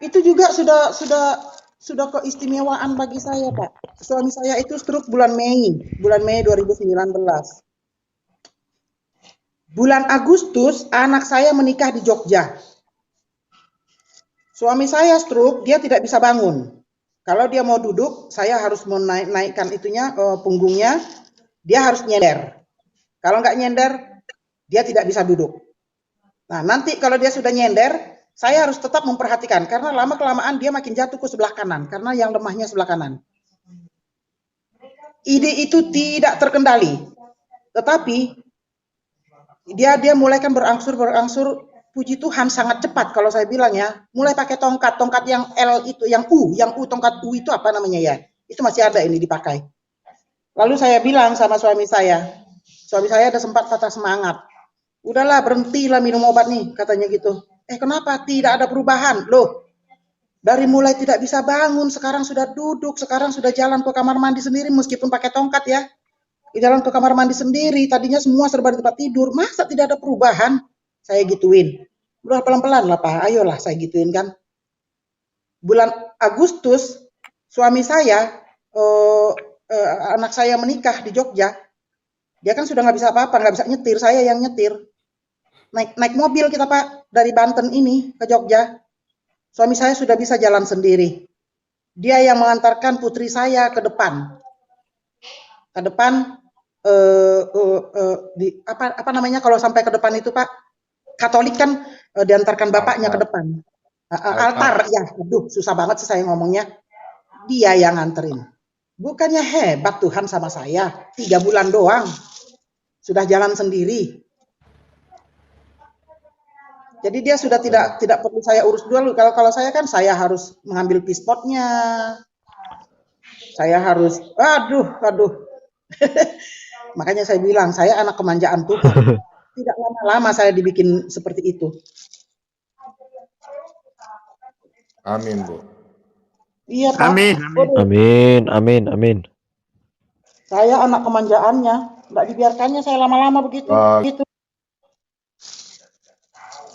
Itu juga sudah keistimewaan bagi saya, Pak. Suami saya itu stroke bulan Mei 2019. Bulan Agustus anak saya menikah di Jogja. Suami saya stroke, dia tidak bisa bangun. Kalau dia mau duduk, saya harus menaikkan itunya punggungnya, dia harus nyender. Kalau nggak nyender, dia tidak bisa duduk. Nah, nanti kalau dia sudah nyender, saya harus tetap memperhatikan karena lama-kelamaan dia makin jatuh ke sebelah kanan karena yang lemahnya sebelah kanan. Ide itu tidak terkendali, tetapi dia mulai kan berangsur, puji Tuhan sangat cepat kalau saya bilang ya. Mulai pakai tongkat yang L itu, yang U tongkat U itu apa namanya ya? Itu masih ada ini dipakai. Lalu saya bilang sama suami saya ada sempat patah semangat. Udahlah, berhentilah minum obat nih, katanya gitu. Kenapa? Tidak ada perubahan. Loh, dari mulai tidak bisa bangun, sekarang sudah duduk, sekarang sudah jalan ke kamar mandi sendiri, meskipun pakai tongkat ya. Jalan ke kamar mandi sendiri, tadinya semua serba di tempat tidur. Masa tidak ada perubahan? Saya gituin. Udah pelan-pelan lah Pak, ayolah saya gituin kan. Bulan Agustus, suami saya, anak saya menikah di Jogja. Dia kan sudah nggak bisa apa-apa, nggak bisa nyetir, saya yang nyetir. Naik mobil kita Pak, dari Banten ini ke Jogja. Suami saya sudah bisa jalan sendiri. Dia yang mengantarkan putri saya ke depan. Ke depan, apa namanya kalau sampai ke depan itu Pak? Katolik kan diantarkan bapaknya ke depan. Altar, ya, aduh susah banget sih saya ngomongnya. Dia yang nganterin. Bukannya hebat Tuhan sama saya, 3 bulan doang. Sudah jalan sendiri. Jadi dia sudah tidak perlu saya urus dulu. Kalau saya kan saya harus mengambil pispotnya. Saya harus, aduh. Makanya saya bilang, saya anak kemanjaan Tuhan. Tidak lama-lama saya dibikin seperti itu. Amin, Bu. Iya, Pak. Amin. Saya anak kemanjaannya, nggak dibiarkannya saya lama-lama begitu. Gitu.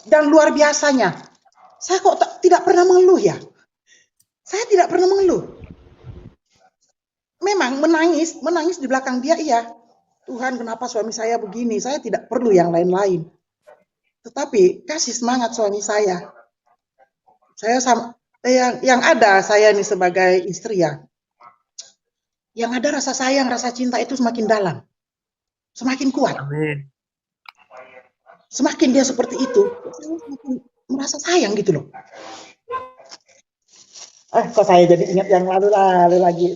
Dan luar biasanya, Saya kok tidak pernah mengeluh ya? Saya tidak pernah mengeluh. Memang menangis di belakang dia, iya. Tuhan, kenapa suami saya begini? Saya tidak perlu yang lain-lain. Tetapi kasih semangat suami saya. Saya sama yang ada saya ini sebagai istri ya. Yang ada rasa sayang, rasa cinta itu semakin dalam. Semakin kuat. Amin. Semakin dia seperti itu, saya semakin merasa sayang gitu loh. Kok saya jadi ingat yang lalu-lalu lagi.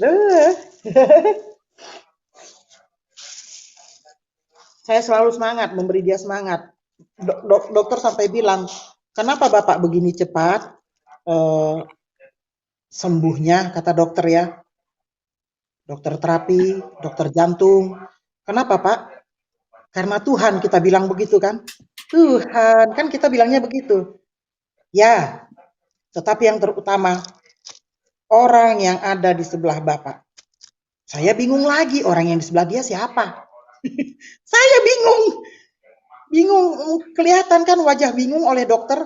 Saya selalu semangat, memberi dia semangat. Dokter sampai bilang, kenapa Bapak begini cepat sembuhnya, kata dokter ya. Dokter terapi, dokter jantung. Kenapa Pak? Karena Tuhan kita bilang begitu kan. Tuhan, kan kita bilangnya begitu. Ya, tetapi yang terutama, orang yang ada di sebelah Bapak. Saya bingung lagi, orang yang di sebelah dia siapa? Saya bingung. Bingung, kelihatan kan wajah bingung oleh dokter.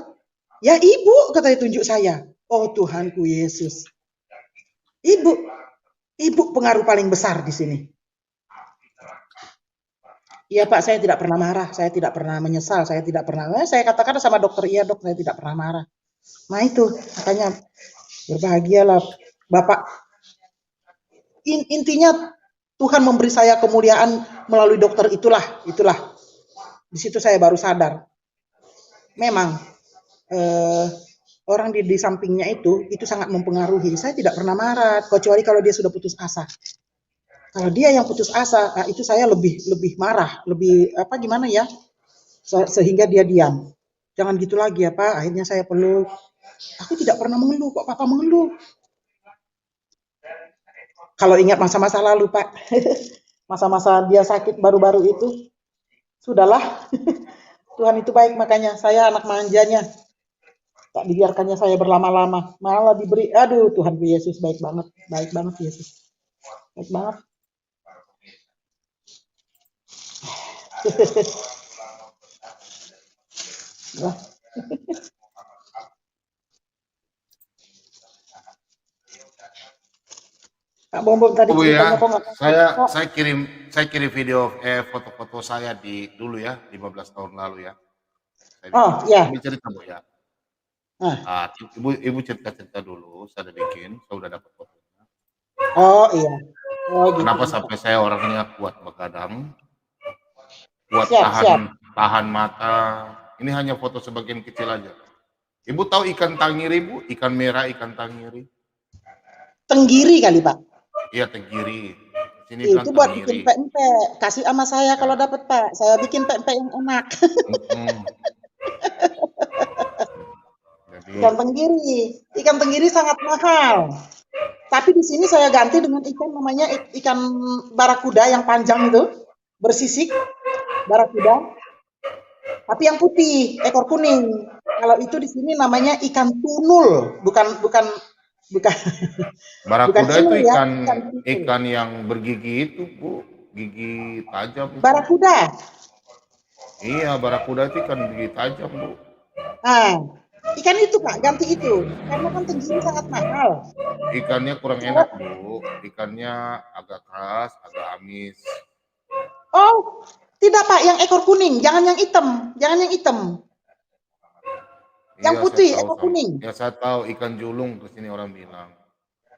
Ya ibu, katanya tunjuk saya. Oh Tuhanku Yesus. Ibu pengaruh paling besar di sini. Iya Pak, saya tidak pernah marah, saya tidak pernah menyesal, saya tidak pernah. Saya katakan sama dokter, iya dok, saya tidak pernah marah. Nah itu, makanya berbahagialah Bapak. Intinya Tuhan memberi saya kemuliaan melalui dokter itulah. Di situ saya baru sadar. Memang orang di sampingnya itu sangat mempengaruhi. Saya tidak pernah marah, kecuali kalau dia sudah putus asa. Kalau dia yang putus asa, nah itu saya lebih marah, lebih gimana ya, sehingga dia diam. Jangan gitu lagi ya Pak. Akhirnya saya peluk. Aku tidak pernah mengeluh, kok Papa mengeluh. Kalau ingat masa-masa lalu Pak, masa-masa dia sakit baru-baru itu, sudahlah. Tuhan itu baik, makanya saya anak manjanya. Tak dibiarkannya saya berlama-lama, malah diberi, aduh Tuhan Yesus baik banget Yesus. Baik banget. Wah. Pak Bom tadi ya, kok nggak? saya kirim video foto-foto saya dulu ya, 15 tahun lalu ya. Ya. Ini cerita Bu ya. Ibu cerita dulu, saya udah bikin, saya udah dapat fotonya. Oh iya. Oh, gitu. Kenapa sampai saya orangnya kuat begadang, kuat tahan mata. Ini hanya foto sebagian kecil aja. Ibu tahu ikan tangiri Bu? Ikan merah, ikan tangiri. Tenggiri kali Pak. Iya tenggiri. Sini itu buat bikin pempek. Kasih sama saya kalau dapat Pak. Saya bikin pempek yang enak. Ikan tenggiri sangat mahal. Tapi di sini saya ganti dengan ikan namanya ikan barakuda yang panjang itu, bersisik barakuda. Tapi yang putih, ekor kuning. Kalau itu di sini namanya ikan tunul, bukan barakuda itu ya, ikan yang bergigi itu Bu, gigi tajam. Barakuda. Iya, barakuda itu ikan gigi tajam Bu. Nah, ikan itu Pak, ganti itu. Karena kan tenggiri sangat mahal. Ikannya kurang enak Bu, ikannya agak keras, agak amis. Oh, tidak Pak, yang ekor kuning, jangan yang hitam, Yang putih, ekor kuning. Ya saya tahu ikan julung ke sini orang bilang.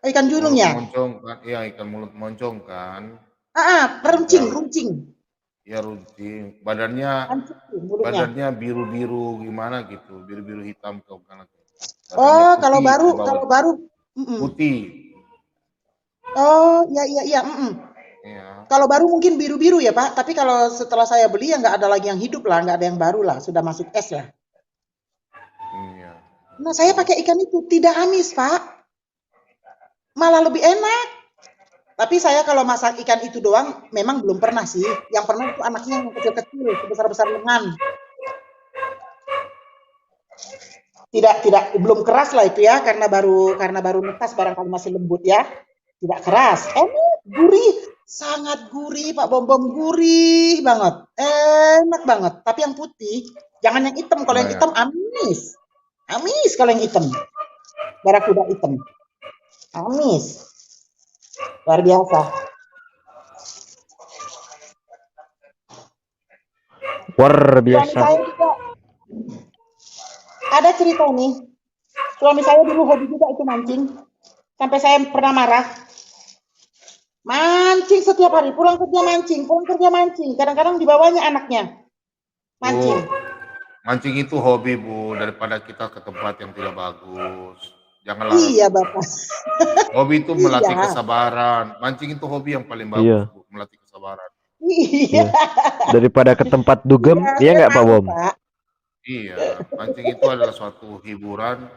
Oh, ikan julung ya? Moncong kan, iya ikan mulut moncong kan. Runcing. Ya runcing. Badannya biru-biru gimana gitu, biru-biru hitam ke kanan. Oh, kalau baru putih. Oh, iya. Kalau baru mungkin biru-biru ya Pak, tapi kalau setelah saya beli ya nggak ada lagi yang hidup lah, nggak ada yang baru lah, sudah masuk es lah. Iya. Nah saya pakai ikan itu tidak amis Pak, malah lebih enak. Tapi saya kalau masak ikan itu doang, memang belum pernah sih. Yang pernah itu anaknya yang kecil-kecil, sebesar-besar lengan. Tidak, belum keras lah itu ya, karena baru netas, barangkali masih lembut ya. Tidak keras, enak, gurih, sangat gurih Pak Bom, gurih banget, enak banget. Tapi yang putih, jangan yang hitam. Kalau yang hitam amis. Amis kalau yang hitam. Barakuda hitam. Amis. Luar biasa. Luar Suami biasa. saya juga ada cerita nih. Suami saya dulu hobi juga itu mancing. Sampai saya pernah marah. Mancing setiap hari, pulang kerja mancing, pulang kerja mancing. Kadang-kadang dibawanya anaknya mancing. Mancing itu hobi, Bu, daripada kita ke tempat yang tidak bagus. Jangan Iya, Bapak. Hobi itu melatih Iya. kesabaran. Mancing itu hobi yang paling bagus, Iya. Bu, melatih kesabaran. Iya. Daripada ke tempat dugem, iya nggak Pak Bom? Iya, mancing itu adalah suatu hiburan.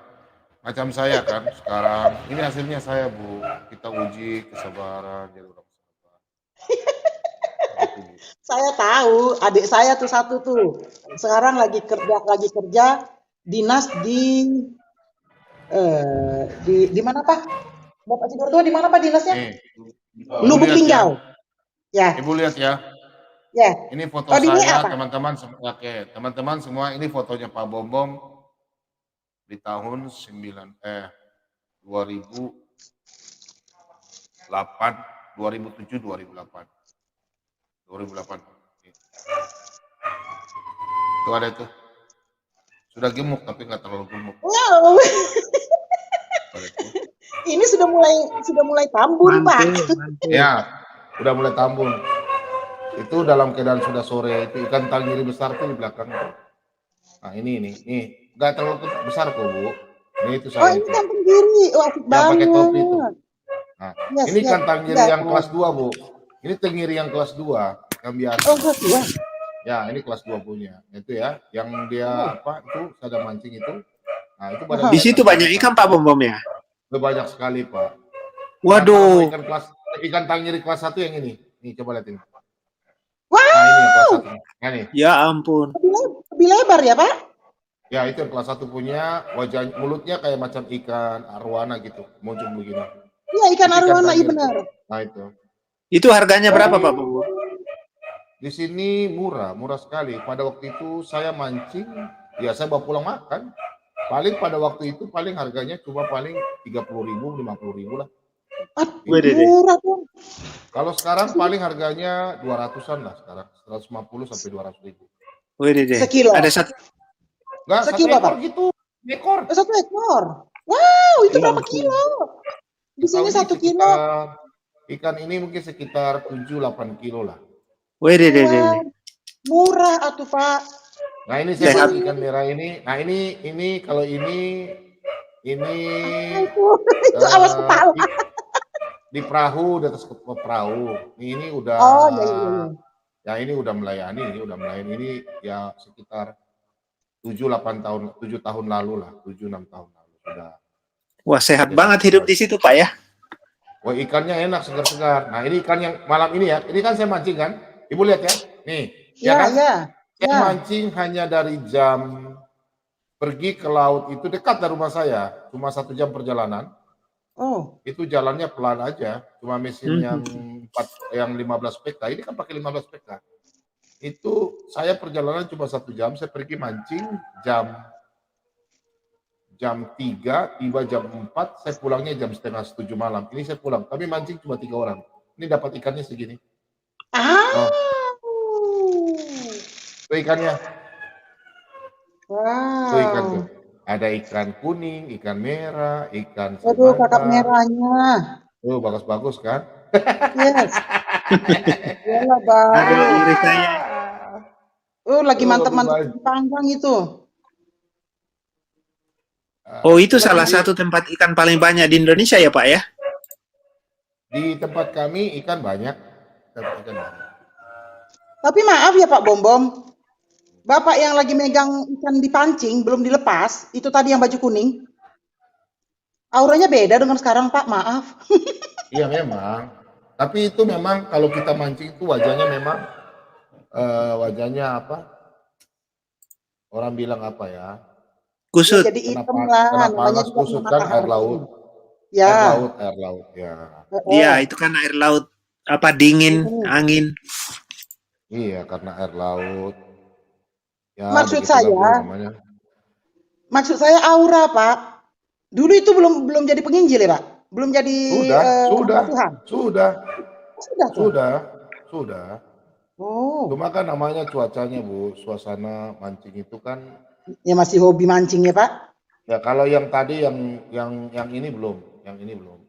Macam saya kan sekarang, ini hasilnya saya, Bu. Kita uji kesabaran, jadi orang sabar. Saya tahu, adik saya tuh satu tuh. Sekarang lagi kerja dinas di mana Pak? Bapak Sigurdo di mana Pak dinasnya? Lubuk Linggau. Ya. Ibu lihat ya. Ya. Ini foto Oh, di WA, saya, Pak? teman-teman semua, ini fotonya Pak Bom di tahun 2007 2008. Itu ada itu. Sudah gemuk tapi nggak terlalu gemuk. Wow. Ini sudah mulai tambun, Pak. Ya, udah mulai tambun. Itu dalam keadaan sudah sore, itu ikan tanggiri besar tuh di belakang. Nah ini nggak terlalu besar kok, Bu. Ini itu Oh, saya ini itu. kan tenggiri. Oh, asik Yang pakai banget. topi itu. Nah, Yes, ini yes. kan tanggiri Yes. yang kelas 2, Bu. Ini tenggiri yang kelas 2, yang biasa. Oh, kelas 2. Ya, ini kelas 2 punya. Itu ya, yang dia itu saya mancing itu. Nah, itu Di situ banyak ikan Pak Bom ya? Banyak sekali, Pak. Waduh. Nah, ikan tanggiri kelas 1 yang ini. Nih, coba lihat ini. Wow. Nah, ini yang kelas 1. Nah, nih. Ya ampun. Lebih lebar ya, Pak? Ya, itu yang kelas 1 punya, wajah mulutnya kayak macam ikan arwana gitu, muncul begini. Iya, ikan arwana, iya tanggiri. benar. Nah, itu. Itu harganya berapa Pak Bom? Di sini murah sekali. Pada waktu itu saya mancing, ya saya bawa pulang makan. Paling pada waktu itu harganya cuma paling 30.000, 50.000 lah. Murah dong. Kalau sekarang paling harganya 200-an lah sekarang, 150 sampai 200.000. Sekilo. Ada satu. Enggak, Sekilo, satu ekor Pak? gitu. Ekor. Oh, 1 ekor. Wow, itu Iya, berapa betul. kilo? Di sini Tahun 1 kilo. Ikan ini mungkin sekitar 7-8 kilo lah. Wow, murah atuh, Pak. Nah, ini Di saya sini- ikan merah ini. Nah, ini kalau ini Itu awas kepala. di perahu, di atas perahu. Ini udah Oh, iya. Ya ini udah melayani, ini ya sekitar 7-8 tahun, 7 tahun lalu lah, 7-6 tahun lalu sudah. Wah, sehat banget hidup di situ Pak ya. Wah, ikannya enak, segar-segar. Nah, ini ikan yang malam ini ya. Ini kan saya mancing kan. Ibu lihat ya. Nih, Iya, kan? iya. Saya Ya. mancing hanya dari jam pergi ke laut itu dekat dari rumah saya, cuma 1 jam perjalanan. Oh. Itu jalannya pelan aja, cuma mesin yang 15 PK. Ini kan pakai 15 PK. Itu saya perjalanan cuma 1 jam, saya pergi mancing jam 3, tiba jam 4, saya pulangnya jam 6:30 malam. Ini saya pulang, tapi mancing cuma 3 orang. Ini dapat ikannya segini. Ah. Itu ikannya. Wow. Tuh ikan tuh. Ada ikan kuning, ikan merah, ikan Waduh, kakap semangka. merahnya. Tuh bagus-bagus kan? Yes. Iyalah, Bang. Lagi mantap-mantap panggang itu. Oh, itu salah satu tempat ikan paling banyak di Indonesia ya Pak ya? Di tempat kami ikan banyak. Tapi maaf ya Pak Bom. Bapak yang lagi megang ikan dipancing belum dilepas, itu tadi yang baju kuning. Auranya beda dengan sekarang Pak, maaf. Iya memang. Tapi itu memang kalau kita mancing itu wajahnya memang wajahnya apa? Orang bilang apa ya? Kusut. Ya, jadi hitam lah. Karena namanya panas juga kusut kan air laut. Ya. Air laut ya. Iya, itu kan air laut apa dingin, angin. Iya, karena air laut. Ya, Maksud begitulah, saya, Bu, namanya. Maksud saya aura, Pak. Dulu itu belum jadi penginjil ya, Pak? Belum jadi hamba Tuhan? Sudah. Sudah. Sudah. Oh. Cuma kan namanya cuacanya, Bu, suasana mancing itu kan. Ya masih hobi mancing ya, Pak? Ya kalau yang tadi yang ini belum,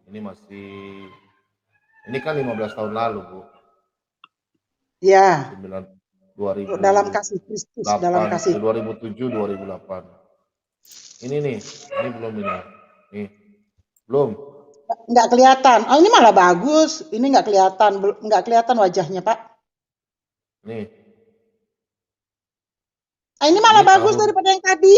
Ini masih, ini kan 15 tahun lalu, Bu. Ya. 2000. Dalam kasih Kristus, dalam kasih. 2007, 2008. Ini nih, ini belum ini. Nih. Belum. Nggak kelihatan. Oh, ini malah bagus. Ini nggak kelihatan wajahnya, Pak. Nih. Ini malah bagus daripada yang tadi.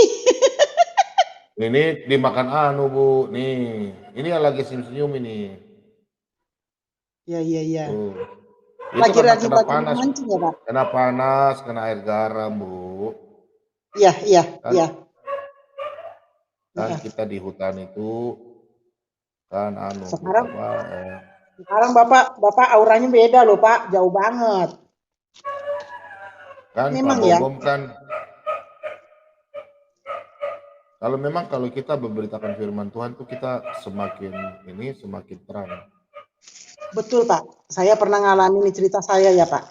Ini dimakan Bu. Nih, ini yang lagi senyum ini. Iya. Itu Lagi kena panas. mancing ya, Pak? Kena panas, kena air garam, Bu. Iya. Kan kita di hutan itu kan Sekarang Bapak auranya beda loh, Pak. Jauh banget. Kan memang Pak ya. Bom kan kalau kita memberitakan firman Tuhan tuh kita semakin terang. Betul, Pak. Saya pernah ngalamin cerita saya ya, Pak.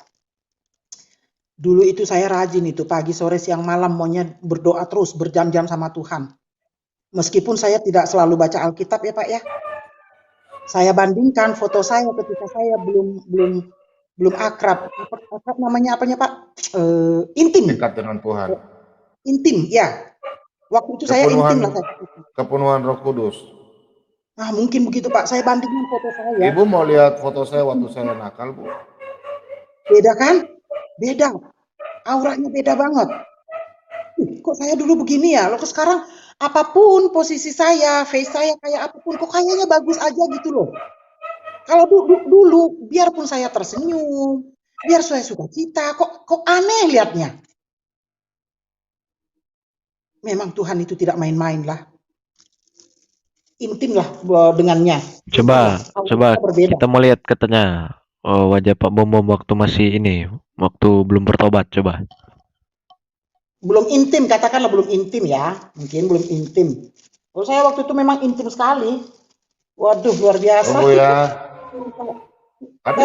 Dulu itu saya rajin itu pagi, sore, siang, malam maunya berdoa terus berjam-jam sama Tuhan. Meskipun saya tidak selalu baca Alkitab ya, Pak ya. Saya bandingkan foto saya ketika saya belum akrab. Akrab namanya apanya, Pak? Intim. Dekat dengan Tuhan. Intim, ya. Waktu itu saya intim lah. Kepenuhan Roh Kudus. Nah, mungkin begitu, Pak. Saya bandingkan foto saya. Ibu mau lihat foto saya waktu saya nakal, Bu? Beda kan? Beda. Auranya beda banget. Kok saya dulu begini ya? Loh, kok sekarang apapun posisi saya, face saya kayak apapun, kok kayaknya bagus aja gitu loh. Kalau dulu, biarpun saya tersenyum, biar saya suka cita, kok aneh liatnya. Memang Tuhan itu tidak main-main lah. Intim lah dengannya. Coba kita mau lihat katanya wajah Pak Bom waktu masih waktu belum bertobat, coba. Belum intim, katakanlah belum intim ya. Mungkin belum intim. Kalau saya waktu itu memang intim sekali. Waduh, luar biasa. Oh ya. Tapi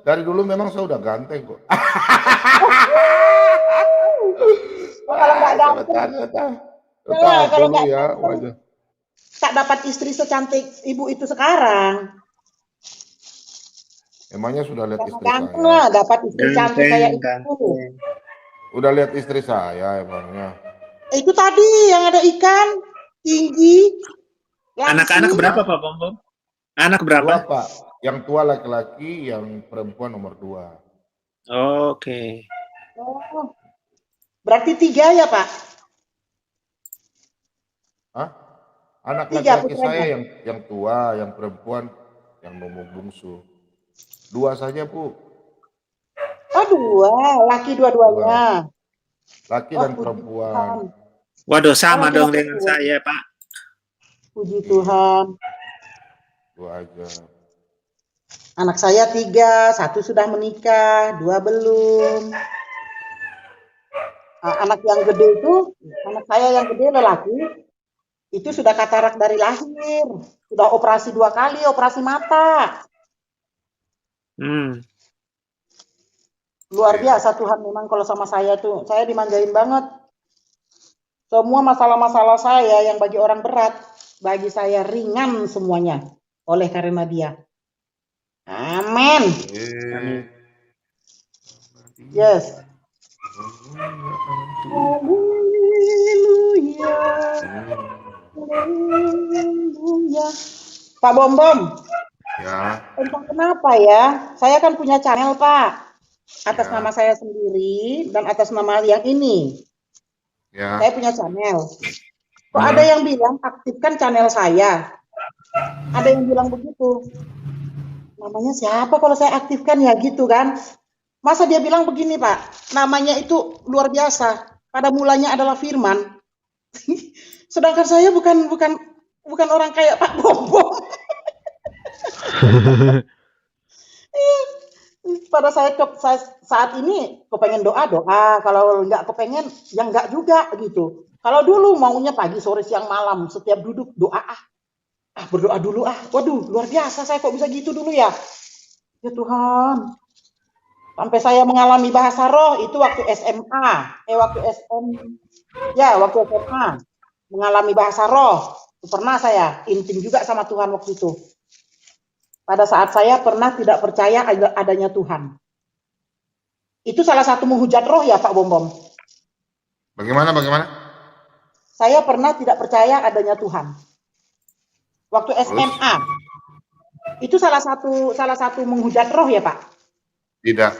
dari dulu memang saya udah ganteng kok. Kalau nggak ganteng. Kalau nggak tak dapat istri secantik ibu itu sekarang. Emangnya sudah lihat istri ganteng saya? Lah, dapat istri cantik kayak itu. Udah lihat istri saya emangnya? Itu tadi yang ada ikan tinggi. Anak-anak berapa Pak Bom? Anak berapa? 2, Pak. Yang tua laki-laki, yang perempuan nomor 2. Oke. Oh, berarti 3 ya, Pak? Hah? Anak 3 laki-laki putranya. saya yang tua, yang perempuan yang nomor bungsu. 2 saja, Bu. Oh, 2, laki dua-duanya. Laki dan perempuan. Waduh, sama dong dengan saya, Pak. Puji Tuhan. 2 aja. Anak saya 3, 1 sudah menikah, 2 belum. Anak yang gede itu, anak saya yang gede lelaki, itu sudah katarak dari lahir. Sudah operasi 2 kali, operasi mata. Luar biasa Tuhan memang kalau sama saya tuh. Saya dimanjain banget. Semua masalah-masalah saya yang bagi orang berat, bagi saya ringan semuanya oleh karena Dia. Amin. Yes. Haleluya. Haleluya. Pak Bom. Ya. Entah kenapa ya, saya kan punya channel, Pak. Atas nama saya sendiri dan atas nama yang ini. Ya. Saya punya channel. Kok ada yang bilang aktifkan channel saya? Ada yang bilang begitu. Namanya siapa kalau saya aktifkan ya gitu kan? Masa dia bilang begini, Pak? Namanya itu luar biasa. Pada mulanya adalah firman. Sedangkan saya bukan orang kayak Pak Bom. Pada saat ini kepengen doa, kalau nggak kepengen ya nggak juga gitu. Kalau dulu maunya pagi, sore, siang, malam, setiap duduk doa berdoa dulu Waduh, luar biasa saya kok bisa gitu dulu ya. Ya Tuhan. Sampai saya mengalami bahasa roh itu waktu SMA, waktu SMA mengalami bahasa roh. Pernah saya intim juga sama Tuhan waktu itu. Pada saat saya pernah tidak percaya adanya Tuhan. Itu salah satu menghujat roh ya Pak Bom. Bagaimana? Saya pernah tidak percaya adanya Tuhan. Waktu SMA. Itu salah satu menghujat roh ya Pak? Tidak.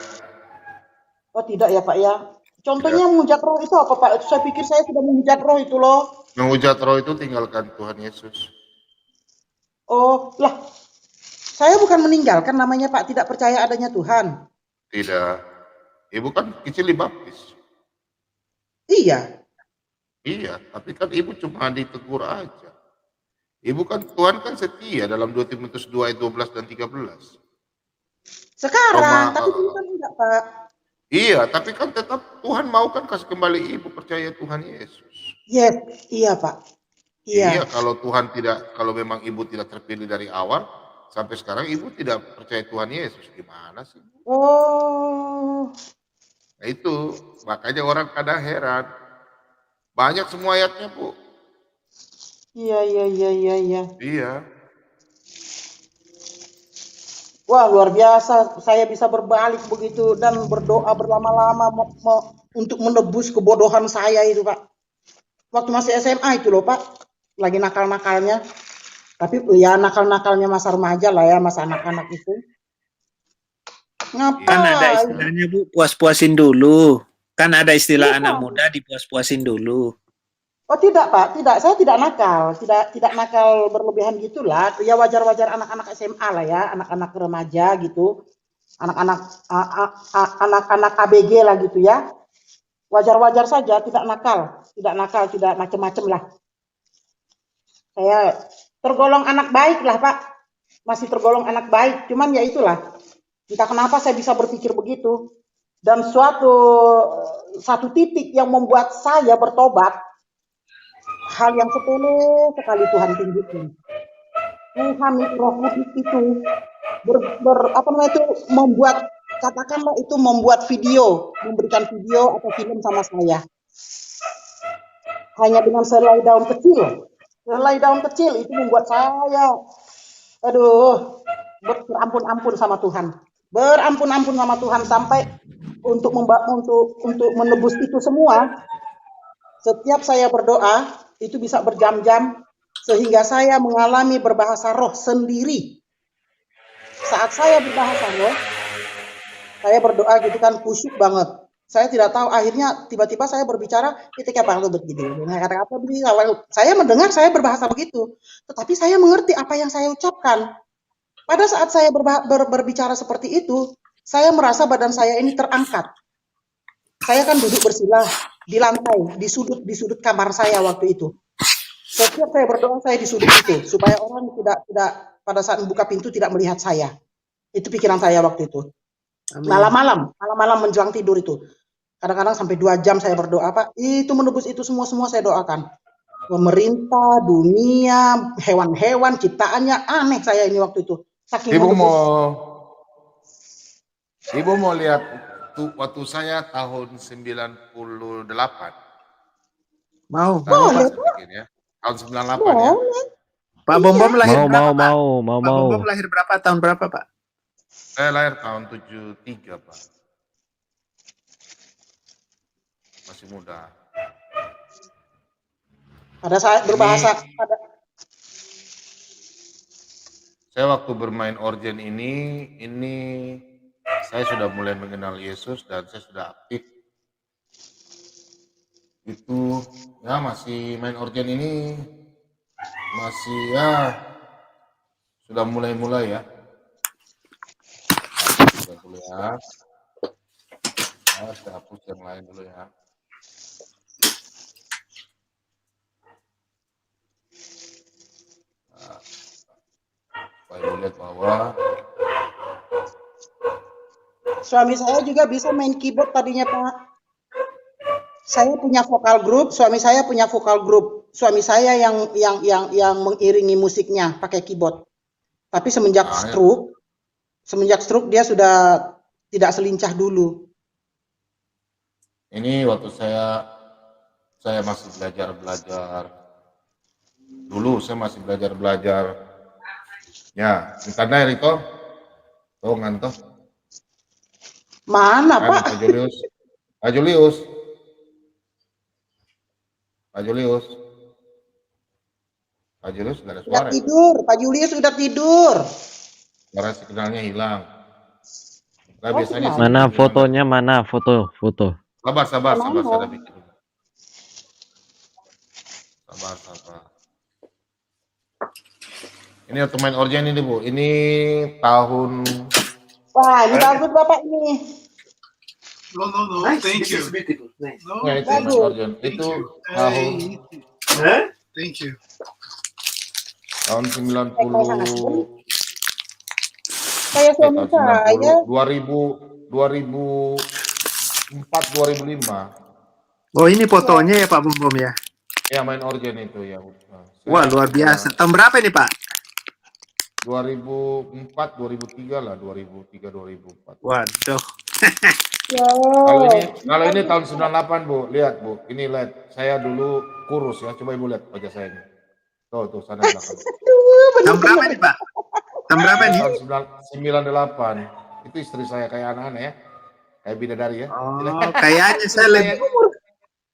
Oh tidak ya Pak ya. Contohnya menghujat roh itu apa Pak? Saya pikir saya sudah menghujat roh itu loh. Menghujat roh itu tinggalkan Tuhan Yesus. Oh lah, saya bukan meninggalkan namanya Pak tidak percaya adanya Tuhan. Tidak. Ibu kan kecil dibaptis. Iya. Iya, tapi kan ibu cuma ditegur aja. Ibu kan Tuhan kan setia dalam 2 Timotius 2 ayat 12 dan 13. Sekarang, tapi dulu kan enggak Pak. Iya, tapi kan tetap Tuhan mau kan kasih kembali ibu percaya Tuhan Yesus. Yes, iya Pak. Iya, kalau memang ibu tidak terpilih dari awal, sampai sekarang ibu tidak percaya Tuhan Yesus, gimana sih? Oh. Nah itu, makanya orang kadang heran. Banyak semua ayatnya, Bu. Iya. Iya. Wah, luar biasa. Saya bisa berbalik begitu dan berdoa berlama-lama untuk menebus kebodohan saya itu, Pak. Waktu masih SMA itu loh, Pak. Lagi nakal-nakalnya. Tapi ya nakal-nakalnya masa remaja lah ya, masa anak-anak itu. Ngapain? Kan ada istilahnya Bu, puas-puasin dulu. Kan ada istilah Iya. anak muda dipuas-puasin dulu. Oh tidak Pak, tidak. Saya tidak nakal, tidak nakal berlebihan gitulah. Ya wajar-wajar anak-anak SMA lah ya, anak-anak remaja gitu, anak-anak ABG lah gitu ya. Wajar-wajar saja, tidak nakal, tidak macem-macem lah. Saya tergolong anak baik lah Pak, masih tergolong anak baik. Cuman ya itulah, entah kenapa saya bisa berpikir begitu. Dan satu titik yang membuat saya bertobat. Hal yang sepele sekali Tuhan tunjukkan. Tuhan Roh Kudus itu membuat, katakanlah itu membuat video, memberikan video atau film sama saya. Hanya dengan selai daun kecil itu membuat saya, berampun-ampun sama Tuhan. Berampun-ampun sama Tuhan sampai untuk menebus itu semua. Setiap saya berdoa itu bisa berjam-jam sehingga saya mengalami berbahasa roh sendiri. Saat saya berbahasa roh, saya berdoa gitu kan khusyuk banget. Saya tidak tahu akhirnya tiba-tiba saya berbicara ketika Bang Lubet gitu. Kata-kata begini, saya mendengar saya berbahasa begitu, tetapi saya mengerti apa yang saya ucapkan. Pada saat saya berbicara seperti itu, saya merasa badan saya ini terangkat. Saya kan duduk bersila di lantai, di sudut kamar saya waktu itu. Setiap saya berdoa saya di sudut itu supaya orang tidak pada saat membuka pintu tidak melihat saya. Itu pikiran saya waktu itu. Malam-malam menjelang tidur itu. Kadang-kadang sampai 2 jam saya berdoa, Pak. Itu menebus itu semua saya doakan. Pemerintah, dunia, hewan-hewan, ciptaannya aneh saya ini waktu itu. Saking Ibu mau lihat waktu saya tahun 98. Mau. Ya. Tahun 98 ya. Pak Bom lahir berapa, Pak? Mau. Pak Bom lahir berapa? Tahun berapa, Pak? Saya lahir tahun 73, Pak. Masih muda. Pada saat berbahasa Saya waktu bermain organ ini saya sudah mulai mengenal Yesus dan saya sudah aktif. Itu ya masih main organ ini masih ya sudah mulai ya. Sudah dulu ya. Saya hapus yang lain dulu ya. Supaya lihat bahwa suami saya juga bisa main keyboard tadinya, Pak. Saya punya vokal grup, suami saya punya vokal grup. Suami saya yang mengiringi musiknya pakai keyboard. Tapi semenjak stroke dia sudah tidak selincah dulu. Ini waktu saya masih belajar. Dulu saya masih belajar. Ya, internet itu. Tuh ngantuk. Mana, Pak? Pak Julius. Pak Julius nggak ada suara. Pak Julius sudah tidur. Suara signalnya hilang. Nah, biasanya Mana fotonya? Mana foto? Sabar. Saya bikin. Sabar. Ini untuk main organ ini, Bu. Ini tahun. Wah, ini bagus Bapak ini. No, thank you. No, Nah, itu main organ. Itu tahun. Thank you. Tahun 90. Kayak suami saya. 2004, 2005. Oh, ini fotonya ya Pak Bom ya? Ya, main organ itu ya. Wah, luar biasa. Tahun berapa ini Pak? 2004, 2003 lah, 2003, 2004. Waduh. Kalau ini tahun 98, Bu. Lihat, Bu. Ini lihat. Saya dulu kurus ya. Coba Ibu lihat wajah saya ini. Tuh, sana belakang. Tahun berapa nih, Pak? Tahun berapa nih? Tahun 98. Itu istri saya kayak anak-anak ya. Kayak bidadari ya. Oh, kayaknya saya lebih...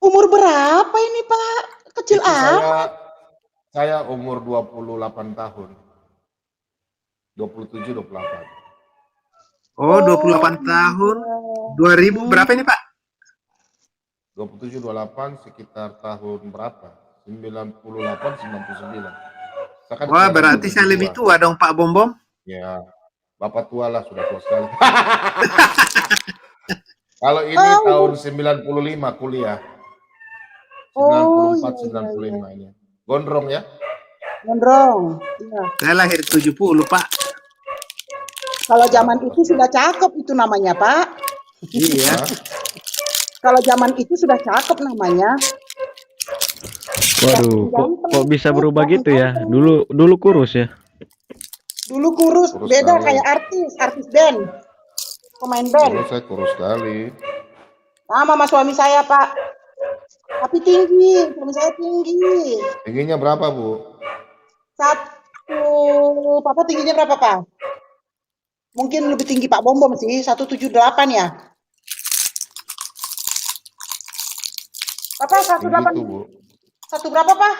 Umur berapa ini, Pak? Kecil amat. Saya umur 28 tahun. 27, 28. Oh, 28 tahun. 2000 berapa ini, Pak? 27, 28 sekitar tahun berapa? 98, 99. Wah, berarti saya lebih tua dong, Pak Bom. Ya, Bapak tua lah, sudah tua sekali. Kalau ini tahun 95 kuliah. 94, 95 ini. Gondrong ya? Gondrong. Iya. Saya lahir 70, Pak. Kalau zaman itu sudah cakep itu namanya, Pak. Iya. Kalau zaman itu sudah cakep namanya. Waduh, kok bisa berubah gitu ya? Dulu kurus ya? Dulu kurus beda sekali. Kayak artis band. Pemain band. Dulu saya kurus sekali. Sama suami saya, Pak. Tapi tinggi, suami saya tinggi. Tingginya berapa, Bu? Papa tingginya berapa, Pak? Mungkin lebih tinggi Pak Bom sih, 178 ya. Papa 178. Satu berapa, Pak?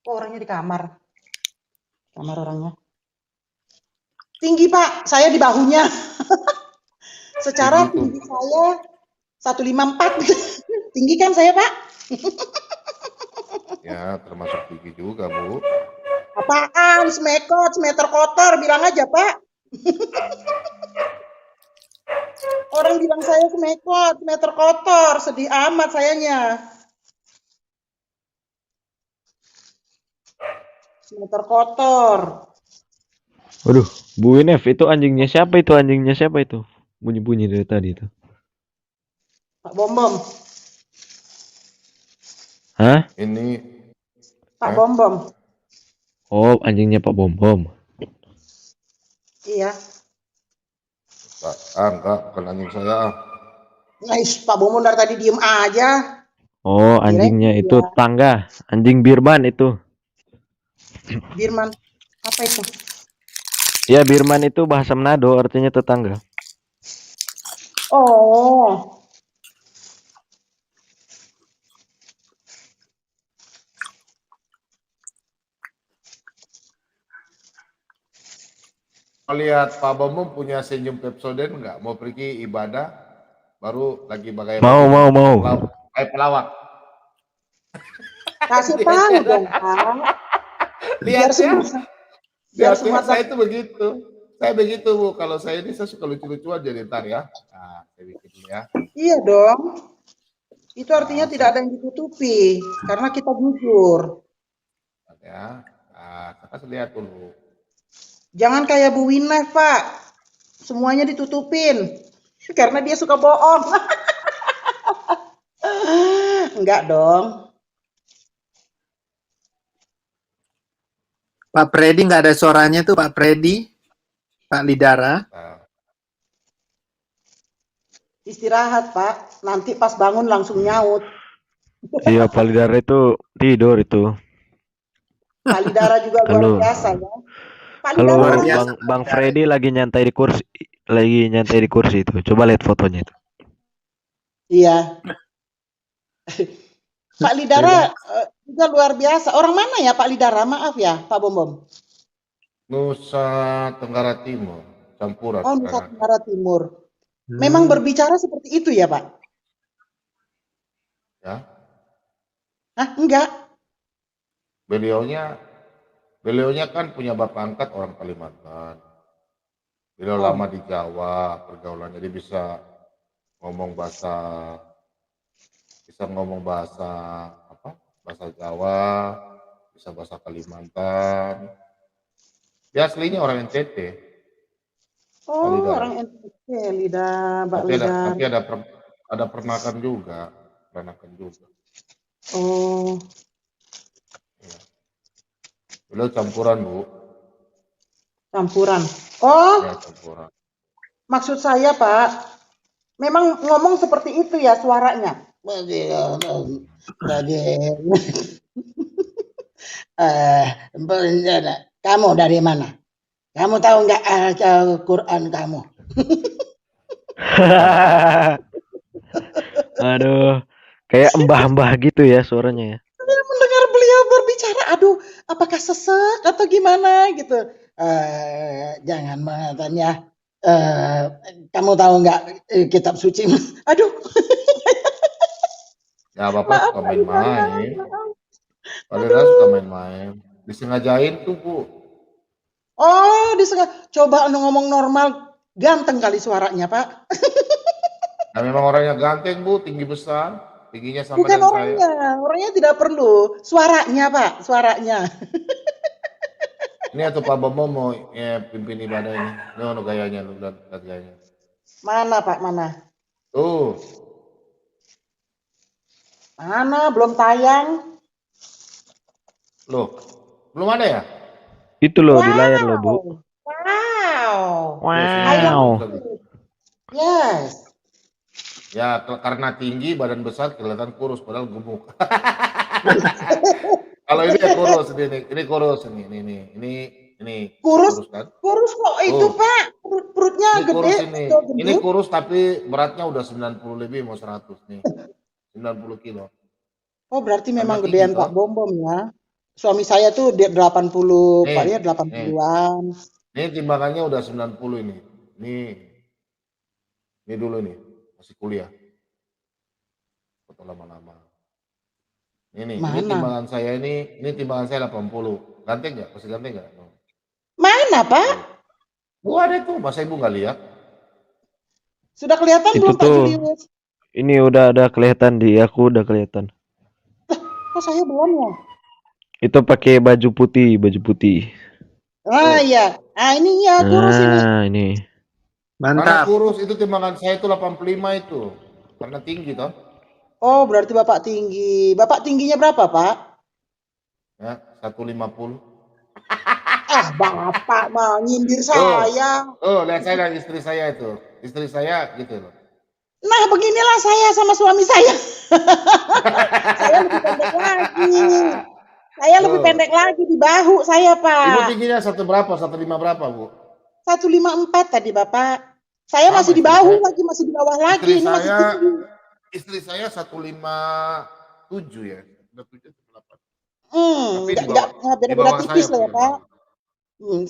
Oh, orangnya di kamar. Kamar orangnya. Tinggi, Pak. Saya di bahunya. Secara tinggi saya 154. Tinggi kan saya, Pak? Ya, termasuk tinggi juga, Bu. Apaan? Semeter kotor. Bilang aja, Pak. Orang bilang saya semeter kotor. Sedih amat sayanya. Semeter kotor. Waduh, Bu Winef, itu anjingnya siapa itu? Bunyi-bunyi dari tadi itu. Pak Bom. Hah? Ini Pak Bom. Oh, anjingnya Pak Bom. Iya. Enggak, bukan anjing saya. Pak Bom dari tadi diem aja. Oh, anjingnya itu tetangga. Anjing Birman itu. Birman, apa itu? Ya, Birman itu bahasa Manado, artinya tetangga. Oh. Lihat Pak Bom punya senyum Pepsodent nggak? Mau pergi ibadah, baru lagi bagaimana? Mau. Kayak pelawak. Kasih tahu dong, Pak. Lihat Biar semua saya itu begitu. Saya begitu, Bu. Kalau saya ini saya suka lucu-lucuan jadi ntar ya. Nah, saya bikin dulu ya. Iya dong. Itu artinya tidak ada yang ditutupi karena kita jujur. Ya. Nah, kita lihat dulu. Jangan kayak Bu Winef, Pak. Semuanya ditutupin. Karena dia suka bohong. enggak dong. Pak Freddy nggak ada suaranya tuh, Pak Freddy, Pak Lidara. Istirahat, Pak. Nanti pas bangun langsung nyaut. Iya, Pak Lidara itu tidur itu. Pak Lidara juga luar Kalau biasa ya. Pak kalau Lidara orangnya Bang Freddy lagi nyantai di kursi itu. Coba lihat fotonya itu. iya. Pak Lidara juga luar biasa. Orang mana ya Pak Lidara? Maaf ya, Pak Bom. Nusa Tenggara Timur, campuran. Oh, Nusa Tenggara Timur. Memang berbicara seperti itu ya, Pak? Ya. Hah, enggak. Beliaunya kan punya bapak angkat orang Kalimantan. Beliau lama di Jawa, pergaulannya jadi bisa ngomong bahasa bahasa Jawa, bisa bahasa Kalimantan. Dia aslinya orang NTT. Oh, orang NTT, Mbak Lidar. Tapi ada peranakan juga. Oh. Ya. Beliau campuran, Bu. Campuran. Oh. Ya, campuran. Maksud saya, Pak, memang ngomong seperti itu ya suaranya. Kamu dari mana? Kamu tahu nggak Al-Quran kamu? Aduh, kayak mbah-mbah gitu ya suaranya ya. Saya mendengar beliau berbicara, aduh, apakah sesek atau gimana gitu? Jangan mengatakannya. Kamu tahu nggak kitab suci? Aduh. Ya, Bapak suka main-main. Padahal suka main-main. Disengajain tuh, Bu. Oh, coba ngomong normal, ganteng kali suaranya, Pak. Nah, memang orangnya ganteng, Bu, tinggi besar, tingginya sama Bukan dengan orangnya, saya. orangnya tidak perlu. Suaranya, Pak, suaranya. Ini atau Pak Bomo mau pimpin ibadah ini. Ini gayanya, lu lihat gayanya. Mana, Pak, mana? Tuh. Mana, belum tayang. Loh, belum ada ya? Itu loh di layar loh, Bu. Wow. Yes. Ya, karena tinggi, badan besar, kelihatan kurus, padahal gemuk. Kalau ini ya kurus, ini kurus, ini kurus kan? Kurus kok itu, Pak. Perutnya Ini gede. kurus ini. Ini kurus tapi beratnya udah 90 lebih, mau 100 nih. 90 kilo. Oh, berarti memang Karena gedean tinggi, Pak Bom ya. Suami saya tuh dia 80, Pak ya 80-an. Ini timbangannya udah 90 ini. Ini dulu nih, masih kuliah. Foto lama-lama. Ini timbangan saya ini timbangan saya 80. Ganteng nggak? Masih ganteng nggak? Mana, Pak? Bu ada tuh, masa Ibu nggak lihat? Sudah kelihatan Itu belum Pak tuh. Julius? Ini udah ada kelihatan di aku, udah kelihatan. Kok saya belum ya? Itu pakai baju putih. Ah iya. Ah ini ya kurus ini. ini. Karena kurus itu timbangan saya itu 85 itu. Karena tinggi toh. Oh, berarti Bapak tinggi. Bapak tingginya berapa, Pak? Ya, 150. Ah, Bapak mah nyindir saya. Oh, lihat saya dan istri saya itu. Istri saya gitu loh. Nah, beginilah saya sama suami saya. Saya lebih pendek lagi. Saya lebih pendek lagi di bahu saya, Pak. Ibu tingginya 1 berapa? 1,5 berapa, Bu? 154 tadi, Bapak. Saya masih di bahu lagi, masih di bawah lagi. Ini masih tinggi. Istri saya 157 ya. 157 8. Enggak beda-beda tipis lah ya, Pak.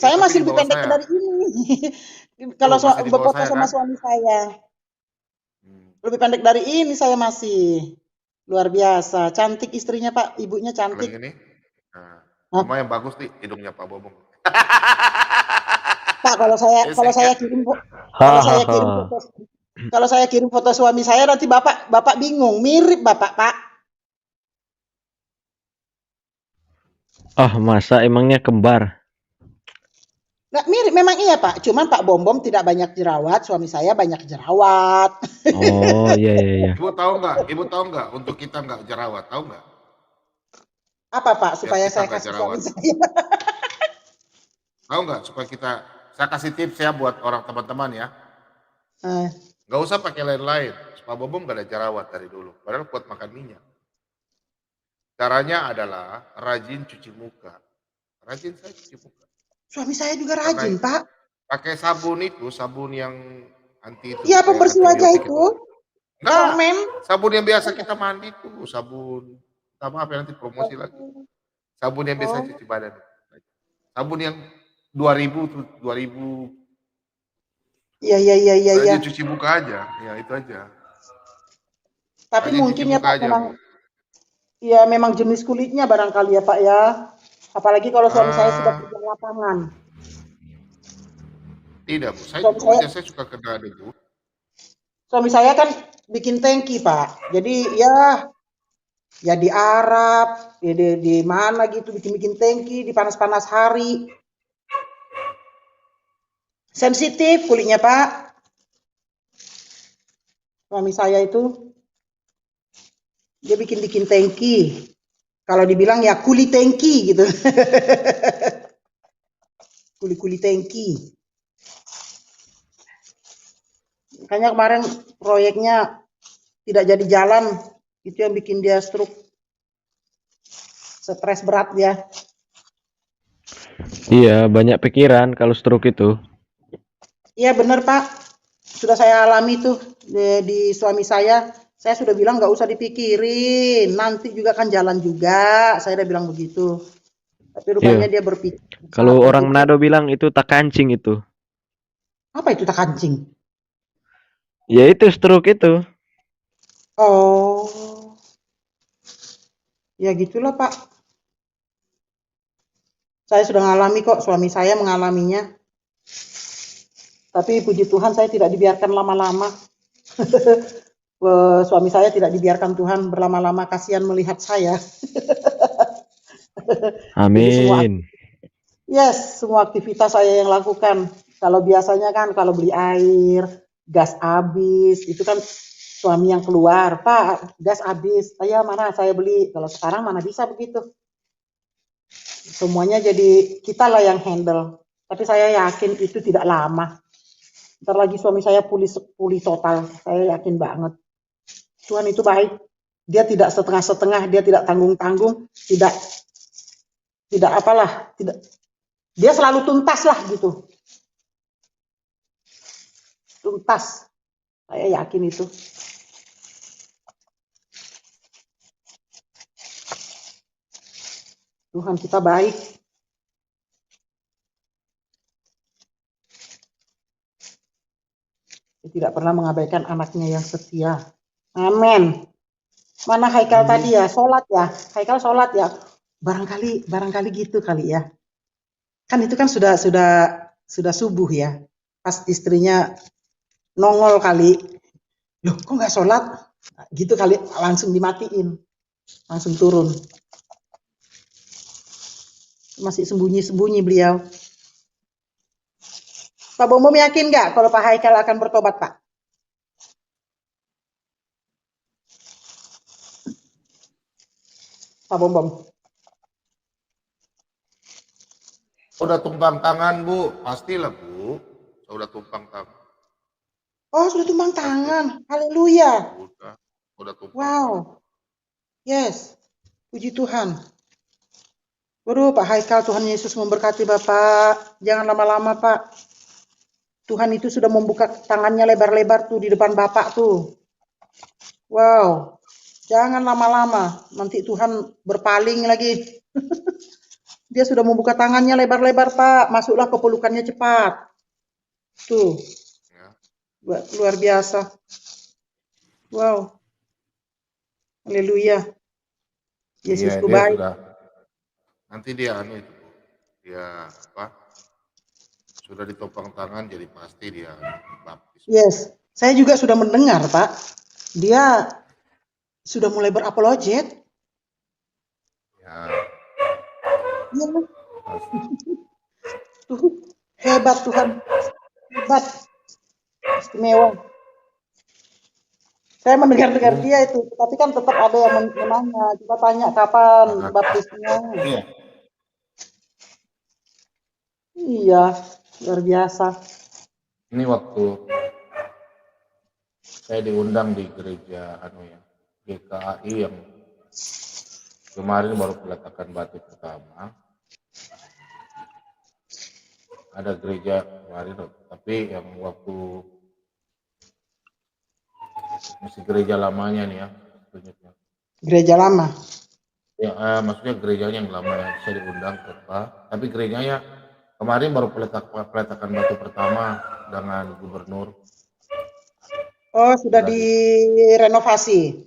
Saya masih lebih pendek dari ini. Kalau berfoto sama suami saya. Lebih pendek dari ini saya masih. Luar biasa. Cantik istrinya, Pak. Ibunya cantik. Ini. Cuma yang bagus nih hidungnya Pak Bobong. Pak, kalau saya kirim foto suami saya nanti Bapak bingung. Mirip Bapak, Pak. Ah, masa emangnya kembar? Nggak mirip, memang iya Pak. Cuman Pak Bom tidak banyak jerawat, suami saya banyak jerawat. Oh, iya iya iya. Ibu tahu nggak untuk kita nggak jerawat, tahu nggak? Apa Pak? Biar Supaya kita saya nggak kasih jerawat. suami saya. Tahu nggak supaya saya kasih tips ya buat orang teman-teman ya. Eh, Nggak usah pakai lain-lain. Pak Bobom nggak ada jerawat dari dulu, padahal kuat makan minyak. Caranya adalah rajin cuci muka. Rajin saya cuci muka. Suami saya juga Karena rajin Pak. pakai sabun itu, sabun yang anti itu. Iya, pembersih wajah antibiotik itu. Enggak, Komen. sabun yang biasa kita mandi tuh, sabun. Maaf ya nanti promosi lagi. Sabun yang biasa cuci badan. Sabun yang 2000 tuh, 2000. Iya. Rajin cuci muka aja, ya itu aja. Tapi Rajin mungkin cuci ya muka Pak aja, memang, Bu. ya memang jenis kulitnya barangkali ya Pak ya. Apalagi kalau suami saya sudah kerja lapangan. Tidak, Bu. Saya Suami juga saya, wajah saya suka kena debu. suami saya kan bikin tangki Pak. Jadi ya di Arab, ya di mana gitu bikin tangki di panas-panas hari. Sensitif kulitnya Pak. Suami saya itu dia bikin tangki. Kalau dibilang ya kuli tangki gitu. Kuli tangki. Makanya kemarin proyeknya tidak jadi jalan. Itu yang bikin dia stroke. Stres berat dia. Iya, banyak pikiran kalau stroke itu. Iya benar Pak. Sudah saya alami tuh di suami saya. Saya sudah bilang nggak usah dipikirin. Nanti juga kan jalan juga. Saya udah bilang begitu. Tapi rupanya dia berpikir. Kalau orang Manado bilang itu tak kancing itu. Apa itu tak kancing? Ya itu stroke itu. Oh. Ya gitulah Pak. Saya sudah mengalami kok. Suami saya mengalaminya. Tapi puji Tuhan saya tidak dibiarkan lama-lama. Suami saya tidak dibiarkan Tuhan berlama-lama, kasihan melihat saya. Amin. Semua aktivitas saya yang lakukan. Kalau biasanya kan kalau beli air, gas habis, itu kan suami yang keluar, Pak, gas habis, mana saya beli. Kalau sekarang mana bisa begitu. Semuanya jadi kita lah yang handle. Tapi saya yakin itu tidak lama. Ntar lagi suami saya pulih total, saya yakin banget. Tuhan itu baik. Dia tidak setengah-setengah, dia tidak tanggung-tanggung, tidak apalah, tidak. Dia selalu tuntas lah gitu. Tuntas. Saya yakin itu. Tuhan kita baik. Dia tidak pernah mengabaikan anaknya yang setia. Amin. Mana Haikal tadi ya? Sholat ya? Haikal sholat ya? Barangkali gitu kali ya. Kan itu kan sudah subuh ya. Pas istrinya nongol kali. Loh kok nggak sholat? Gitu kali, langsung dimatiin. Langsung turun. Masih sembunyi-sembunyi beliau. Pak Bom yakin nggak kalau Pak Haikal akan bertobat Pak? Pak Bom. Udah tumpang tangan Bu, pastilah Bu. Udah tumpang tangan. Oh sudah tumpang tangan, haleluya. Udah tumpang. Wow, yes, puji Tuhan. Waduh Pak Haikal, Tuhan Yesus memberkati Bapak. Jangan lama-lama Pak. Tuhan itu sudah membuka tangannya lebar-lebar tuh di depan Bapak tuh. Wow, jangan lama-lama. Nanti Tuhan berpaling lagi. Dia sudah membuka tangannya lebar-lebar Pak. Masuklah ke pelukannya cepat. Tuh. Luar biasa. Wow. Haleluya. Yesusku baik. Nanti dia sudah ditopang tangan jadi pasti dia baptis. Yes, saya juga sudah mendengar Pak. Dia sudah mulai berapologet. Ya. Tuh, Hebat Tuhan, hebat, istimewa. Saya mendengar-dengar dia itu, tapi kan tetap ada yang menanya. Coba tanya kapan baptisnya. Iya. Iya, luar biasa. Ini waktu saya diundang di gereja GKAI yang kemarin baru peletakan batu pertama. Ada gereja kemarin, tapi yang waktu masih gereja lamanya nih ya. Gereja lama. Ya, maksudnya gerejanya yang lama yang saya diundang ke Pak. Tapi gerejanya kemarin baru peletakan batu pertama dengan gubernur. Oh, sudah direnovasi.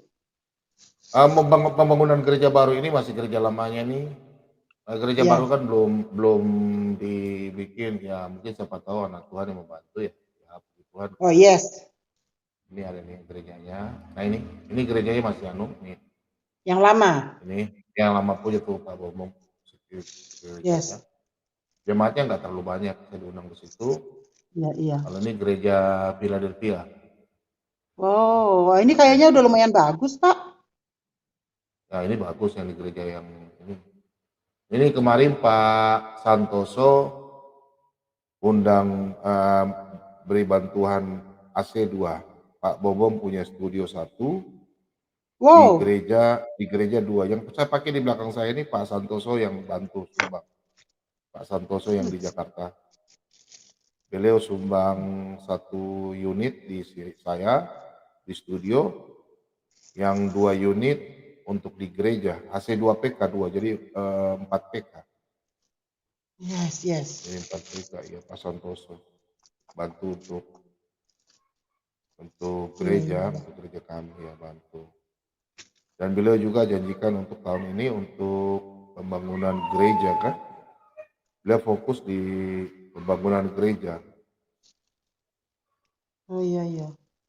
Pembangunan gereja baru ini masih gereja lamanya nih. Gereja Iya. baru kan belum dibikin ya, mungkin siapa tahu anak Tuhan yang membantu ya. Ya puji Tuhan. Oh yes. Ini ada nih gerejanya. Nah ini gerejanya masih nih. Yang lama. Ini yang lama punya tuh Pak Bomong. Yes. Jemaatnya nggak terlalu banyak, saya diundang ke situ. Iya. Kalau ini gereja Philadelphia. Oh, ini kayaknya udah lumayan bagus, Pak. Nah ini bagus yang di gereja yang ini. Ini kemarin Pak Santoso undang beri bantuan AC2. Pak Bobom punya studio 1. Wow. Di gereja 2. Yang saya pakai di belakang saya ini Pak Santoso yang bantu sumbang. Pak Santoso yang di Jakarta. Beliau sumbang 1 unit di saya di studio, yang 2 unit untuk di gereja, AC2 PK 2, jadi 4 PK. Yes. Jadi 4 PK ya Pak Santoso bantu untuk gereja, untuk gereja kami ya bantu. Dan beliau juga janjikan untuk tahun ini untuk pembangunan gereja kan. Beliau fokus di pembangunan gereja. Oh iya.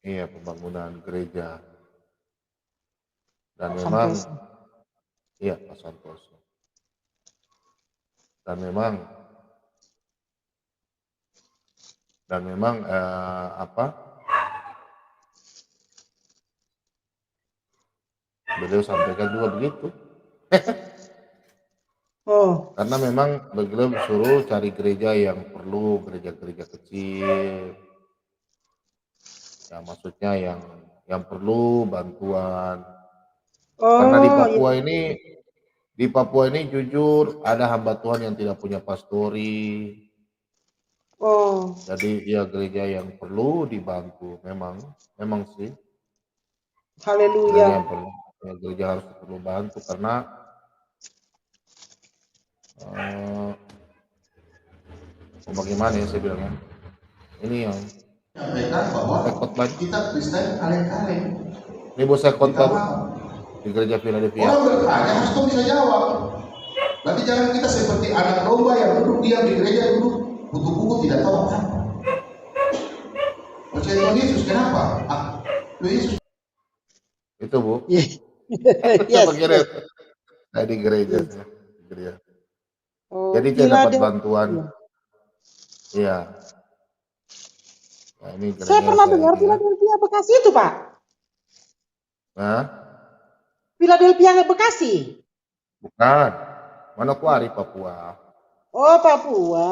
Iya, pembangunan gereja. Dan Pak memang Santoso. iya Pak Santoso. Dan memang beliau sampaikan juga begitu. Oh. Karena memang beliau suruh cari gereja yang perlu, gereja-gereja kecil. Ya maksudnya yang perlu bantuan. Karena di Papua ini jujur ada hamba Tuhan yang tidak punya pastori. Oh. Jadi ya gereja yang perlu dibantu memang sih. Haleluya. Gereja harus perlu bantu karena bagaimana ya saya bilangnya. Ini yang rekod banyak. Kita Kristen kaleng-kaleng. Ini bos saya khotbah di gereja Philadelphia. Orang bertanya harus kau bisa jawab. Nanti jangan kita seperti anak domba yang duduk diam di gereja, duduk buku-buku tidak tahu apa. Percaya Tuhan Yesus kenapa? Tuhan Yesus. Itu Bu. Yes. Saya di gereja. Oh, jadi saya dapat bantuan. Iya. Nah, ini saya pernah dengar Philadelphia Bekasi itu, Pak. Hah? Philadelphia Bekasi. Bukan. Manokwari, Papua. Oh, Papua.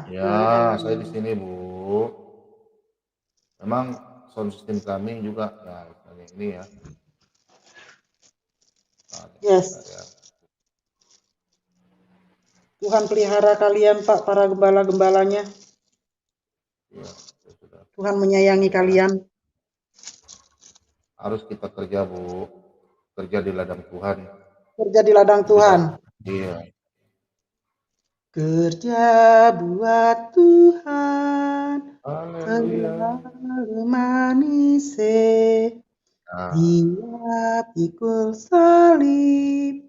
Ya, saya di sini, Bu. Memang sound system kami juga ya ini ya. Nah, yes. Ya. Tuhan pelihara kalian, Pak, para gembala-gembalanya. Ya, Tuhan menyayangi kalian. Harus kita kerja, Bu. Kerja di ladang Tuhan. Kerja di ladang Tuhan. Iya. Kerja buat Tuhan. Haleluya. Manis. Dia pikul salib.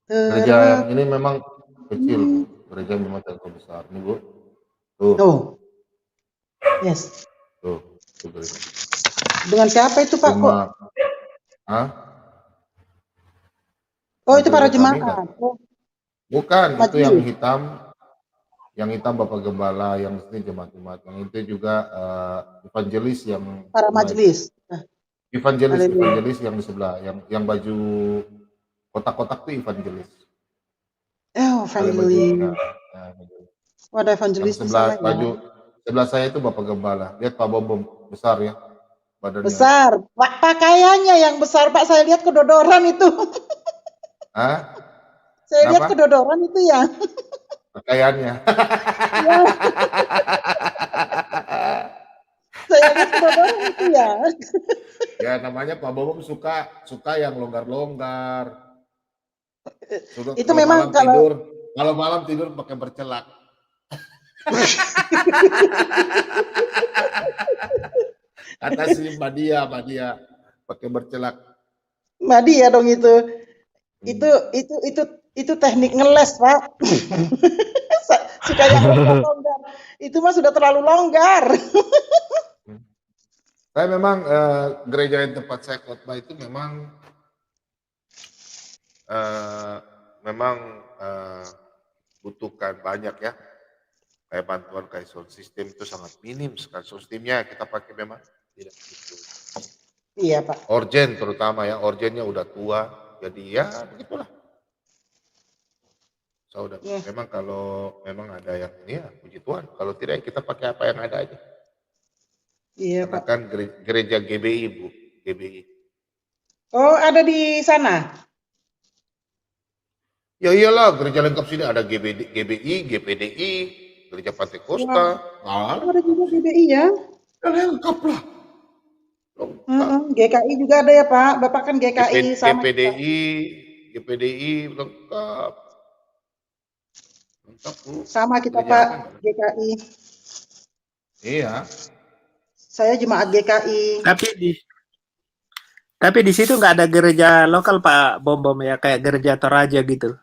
Gereja yang ini memang kecil, gereja memang terlalu besar. Ini Bu. Tuh. Yes. Tuh gereja. Dengan siapa itu Pak? Kok? Hah? Oh itu para jemaat. Bukan, itu yang hitam. yang hitam Bapak Gembala, yang ini jemaat-jemaat, yang itu juga evangelis yang Para majelis. evangelis yang di sebelah, yang baju kotak-kotak itu evangelis. Oh, evangelis. Wadah Yang evangelis di sebelah sana baju ya. sebelah saya itu Bapak Gembala. Lihat Pak Bombom besar ya badannya. Besar. Pakaiannya yang besar Pak, saya lihat kedodoran itu. Hah? Saya lihat Kenapa? kedodoran itu ya. Pakaiannya. Ya. Saya lihat kedodoran itu ya. Ya namanya Pak Bombom suka yang longgar-longgar. Itu Kalau memang malam tidur pakai bercelak. Kata si Mbak Dia pakai bercelak. Madi ya dong itu. Itu teknik ngeles, Pak. Suka yang longgar. Itu mah sudah terlalu longgar. Saya memang gereja yang tempat saya khotbah itu memang butuhkan banyak ya. Kayak bantuan kayak sound system itu sangat minim sekali. Sound systemnya kita pakai memang tidak begitu. Iya Pak. Orgen terutama ya, orgennya udah tua. Jadi ya begitulah. Saudara, memang kalau memang ada yang ini ya puji Tuhan. Kalau tidak kita pakai apa yang ada aja. Iya Karena Pak. kan gereja GBI Bu, GBI. Oh ada di sana? Ya iyalah gereja lengkap sini ada GBI, GPDI, gereja Pantekosta. Ada juga GBI ya? Lengkap lah. GKI juga ada ya Pak. Bapak kan GKI sama GPDI lengkap. Lengkap Bu. Sama kita Gereja Pak, apa? GKI. Iya. Saya jemaat GKI. Tapi di situ nggak ada gereja lokal Pak Bombom ya, kayak gereja Toraja gitu.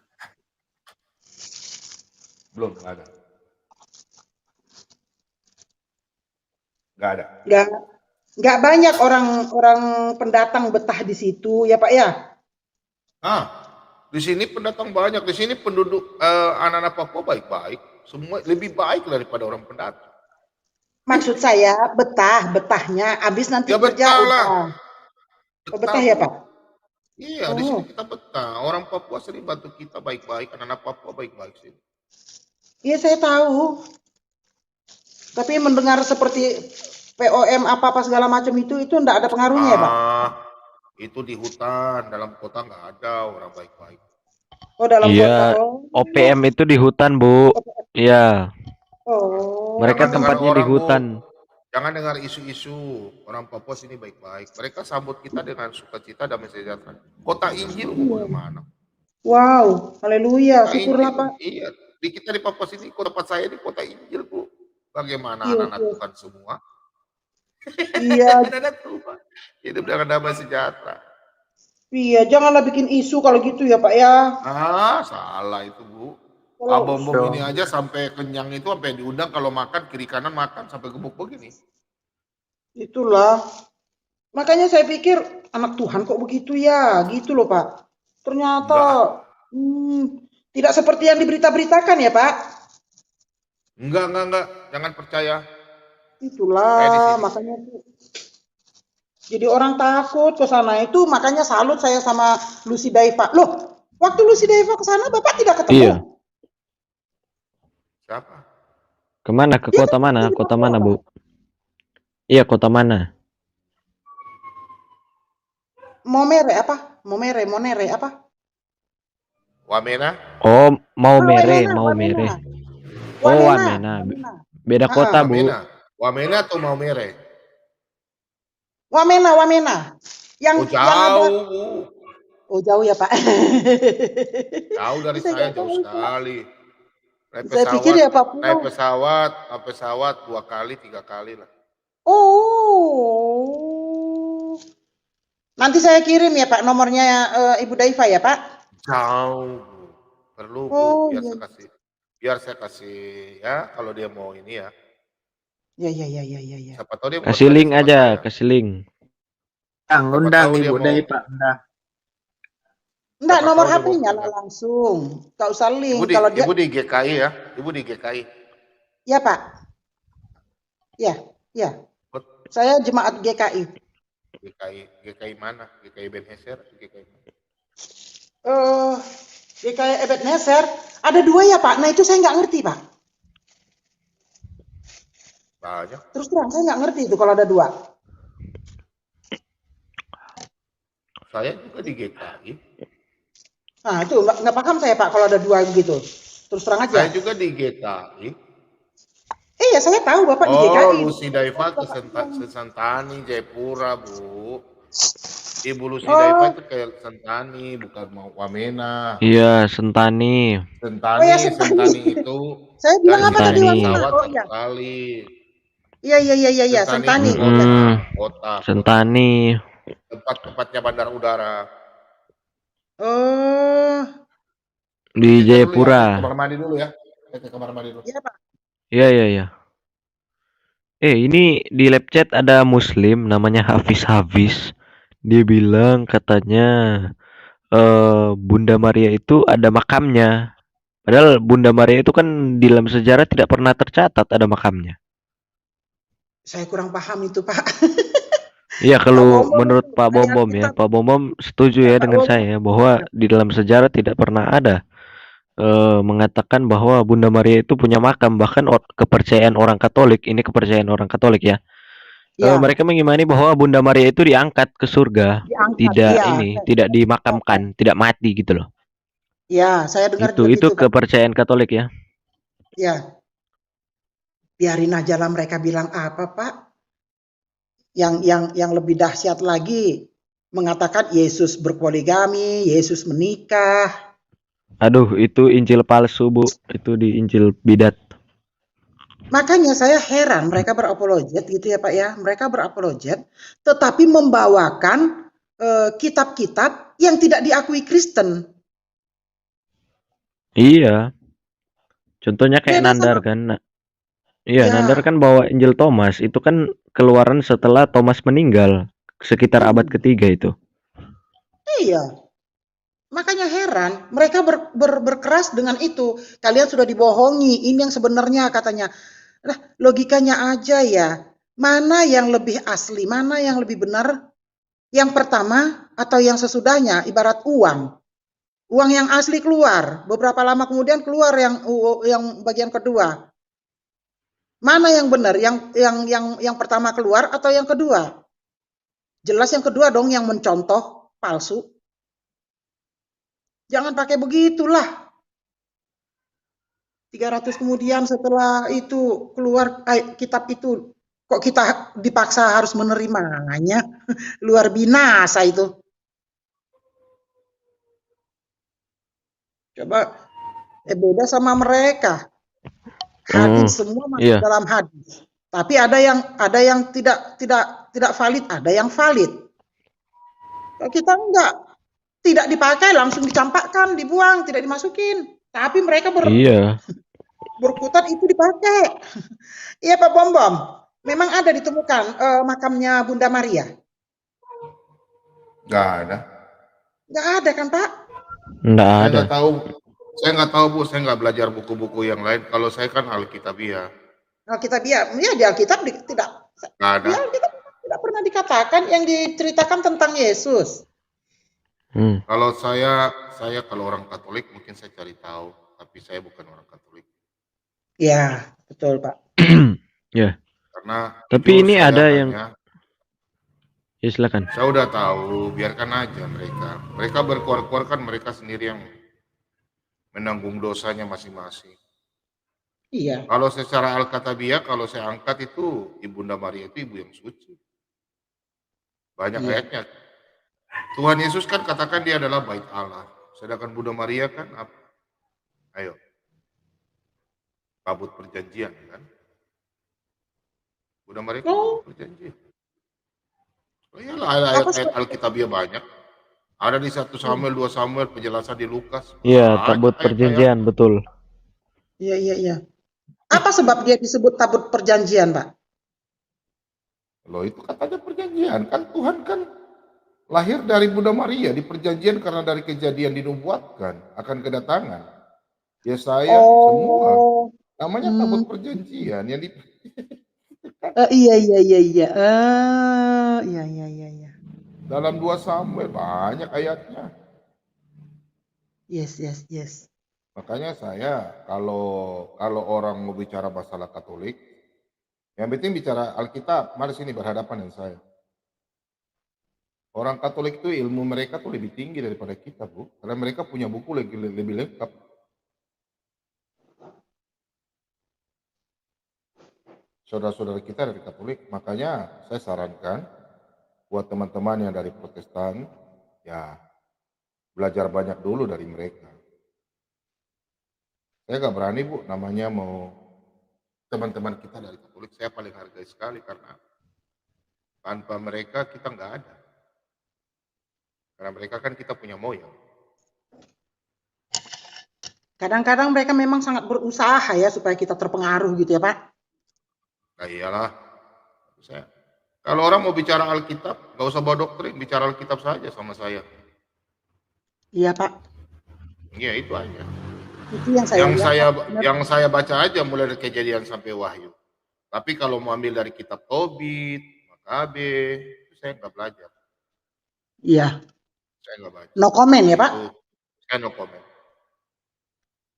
Belum, nggak ada. Nggak ada. Nggak banyak orang pendatang betah di situ ya Pak ya? Di sini pendatang banyak. Di sini penduduk anak-anak Papua baik-baik. Semua lebih baik daripada orang pendatang. Maksud saya betahnya habis nanti Ya kerja betah lah. betah ya Pak? Iya, di sini kita betah. Orang Papua sering bantu kita baik-baik. Anak-anak Papua baik-baik sih. Iya saya tahu. Tapi mendengar seperti POM apa-apa segala macam itu enggak ada pengaruhnya ya Pak? Itu di hutan, dalam kota nggak ada orang baik-baik. Oh dalam Iya, kota. OPM itu di hutan, Bu. Iya. Oh. Mereka tempatnya di hutan. Jangan dengar isu-isu orang Papua sini baik-baik. Mereka sambut kita dengan sukacita damai sejahtera. Kota Injil bagaimana? Wow, haleluya, syukurlah Pak. Iya, kita di Papua sini, tempat saya di kota Injil Bu. Bagaimana Iya, anak-anak Tuhan semua? Iya. Anak-anak Tuhan hidup dengan damai sejahtera. Iya, janganlah bikin isu kalau gitu ya Pak ya. Salah itu Bu. Pak Bombom ini aja sampai kenyang itu sampai diundang kalau makan kiri kanan makan sampai gemuk begini. Itulah. Makanya saya pikir anak Tuhan kok begitu ya, gitu loh Pak. Ternyata tidak seperti yang diberita-beritakan ya Pak. Enggak. Jangan percaya. Itulah makanya jadi orang takut ke sana itu, makanya salut saya sama Lucy Daiva. Loh, waktu Lucy Daiva ke sana Bapak tidak ketemu? Iya. Siapa? Kemana? Ke kota mana? Kota mana, Bu? Iya, kota mana? Monere apa? Wamena? Oh, Maumere. Oh, Wamena. Beda kota, Bu. Wamena atau Maumere? Wamena. Yang jauh, Bu. Oh, jauh ya, Pak. Jauh dari saya, jauh sekali. Saya pikir ya Papua. Naik pesawat 2 kali, 3 kali lah. Oh. Nanti saya kirim ya Pak nomornya Ibu Daiva ya Pak. Jauh. Perlu Bu, biar saya kasih ya kalau dia mau ini ya. Ya. Siapa tahu dia mau kasih link aja, kasih link. Undang Ibu Daiva, undang. Enggak, nomor HP-nya lah langsung. Enggak usah link. Kalau dia Ibu di GKI ya. Ibu di GKI. Ya Pak. Ya, ya. Saya jemaat GKI. GKI mana? GKI Ebenezer? GKI mana? GKI Ebenezer ada 2 ya Pak. Nah itu saya nggak ngerti Pak. Banyak. Terus terang saya nggak ngerti itu kalau ada 2. Saya juga di GKI. Nah itu nggak paham saya Pak kalau ada 2 begitu. Terus terang aja. Saya juga di GKI. Iya saya tahu Bapak di GKI. Oh, Lucy Daiva ke Sentani, Jayapura, Bu. Ibu Lucy Daiva itu kayak Sentani, bukan mau Wamena. Iya, Sentani. Sentani, Oh ya, Sentani. Sentani itu Saya bilang apa tadi Sentani. Wamena? pesawat Oh satu iya. kali. Iya, Sentani. Kota. Sentani. Tempat-tempatnya bandar udara. Oh. Di Jayapura. Kamar mandi dulu ya. Ke kamar mandi dulu. Iya, Pak. Iya. Ini di live chat ada Muslim namanya Hafiz. Dia bilang katanya Bunda Maria itu ada makamnya. Padahal Bunda Maria itu kan di dalam sejarah tidak pernah tercatat ada makamnya. Saya kurang paham itu, Pak. Iya, kalau menurut Pak Bombom ya, Pak Bombom setuju ya dengan saya bahwa di dalam sejarah tidak pernah ada mengatakan bahwa Bunda Maria itu punya makam. Bahkan kepercayaan orang Katolik, ini kepercayaan orang Katolik ya. Mereka mengimani bahwa Bunda Maria itu diangkat ke surga, tidak dimakamkan, tidak mati gitu loh. Ya, saya dengar Itu Pak. kepercayaan Katolik ya. Ya. Biarin aja lah mereka bilang apa, Pak. Yang lebih dahsyat lagi mengatakan Yesus berpoligami, Yesus menikah. Aduh, itu Injil palsu, Bu. Itu di Injil bidat. Makanya saya heran mereka berapologet gitu ya Pak ya. Mereka berapologet tetapi membawakan kitab-kitab yang tidak diakui Kristen. Iya. Contohnya kayak Nandar kan. Iya, Nandar kan bawa Injil Thomas. Itu kan keluaran setelah Thomas meninggal. Sekitar abad ketiga itu. Iya. Makanya heran, mereka berkeras dengan itu. Kalian sudah dibohongi, ini yang sebenarnya katanya. Nah, logikanya aja ya. Mana yang lebih asli, mana yang lebih benar? Yang pertama atau yang sesudahnya, ibarat uang. Uang yang asli keluar, beberapa lama kemudian keluar yang bagian kedua. Mana yang benar? Yang pertama keluar atau yang kedua? Jelas yang kedua dong yang mencontoh palsu. Jangan pakai begitulah. 300 kemudian setelah itu keluar kitab itu, kok kita dipaksa harus menerimanya? Luar binasa itu. Coba beda sama mereka. Hadis semua masuk dalam hadis. Tapi ada yang tidak valid, ada yang valid. Kalau kita enggak, tidak dipakai, langsung dicampakkan, dibuang, tidak dimasukin. Tapi mereka berkutat itu dipakai. Iya Pak Bombom, memang ada ditemukan makamnya Bunda Maria? Nggak ada. Nggak ada kan Pak? Nggak ada. Saya nggak tahu Bu, saya nggak belajar buku-buku yang lain. Kalau saya kan Alkitabiah. Alkitabiah, ya di Alkitab tidak. Nggak ada. Di Alkitab tidak pernah dikatakan yang diceritakan tentang Yesus. Kalau saya kalau orang Katolik mungkin saya cari tahu, tapi saya bukan orang Katolik. Ya, betul Pak. Ya. Karena tapi ini ada yang ya silakan. Saya udah tahu, biarkan aja mereka. Mereka berkuar-kuar kan mereka sendiri yang menanggung dosanya masing-masing. Iya. Kalau secara Alkitabiah, kalau saya angkat itu Ibunda Maria itu ibu yang suci. Banyak ayatnya. Tuhan Yesus kan katakan dia adalah bait Allah. Sedangkan Bunda Maria kan apa? Ayo. Tabut perjanjian kan? Bunda Maria kan tabut perjanjian. Oh iyalah ayat Alkitabiah banyak. Ada di 1 Samuel, 2 Samuel, penjelasan di Lukas. Iya, tabut perjanjian, betul. Iya. Apa sebab dia disebut tabut perjanjian, Pak? Loh itu katanya perjanjian. Kan Tuhan kan lahir dari Bunda Maria di perjanjian karena dari kejadian dinubuatkan akan kedatangan. Yesaya semua. Namanya tabut perjanjian yang di Iya. Iya. dalam 2 Samuel banyak ayatnya. Yes. Makanya saya kalau orang mau bicara masalah Katolik, yang penting bicara Alkitab, mari sini berhadapan dengan saya. Orang Katolik itu ilmu mereka tuh lebih tinggi daripada kita, Bu. Karena mereka punya buku lebih lengkap. Saudara-saudara kita dari Katolik, makanya saya sarankan buat teman-teman yang dari Protestan, ya belajar banyak dulu dari mereka. Saya nggak berani, Bu, namanya mau teman-teman kita dari Katolik, saya paling hargai sekali karena tanpa mereka kita nggak ada. Karena mereka kan kita punya moyang. Kadang-kadang mereka memang sangat berusaha ya supaya kita terpengaruh gitu ya, Pak. Nah iyalah. Kalau orang mau bicara Alkitab, nggak usah bawa doktrin, bicara Alkitab saja sama saya. Iya, Pak. Iya, itu aja. Itu yang saya baca aja mulai dari Kejadian sampai Wahyu. Tapi kalau mau ambil dari kitab Tobit, Makabe, itu saya nggak belajar. Iya. Saya nggak baca. No comment ya, Pak? Saya no comment.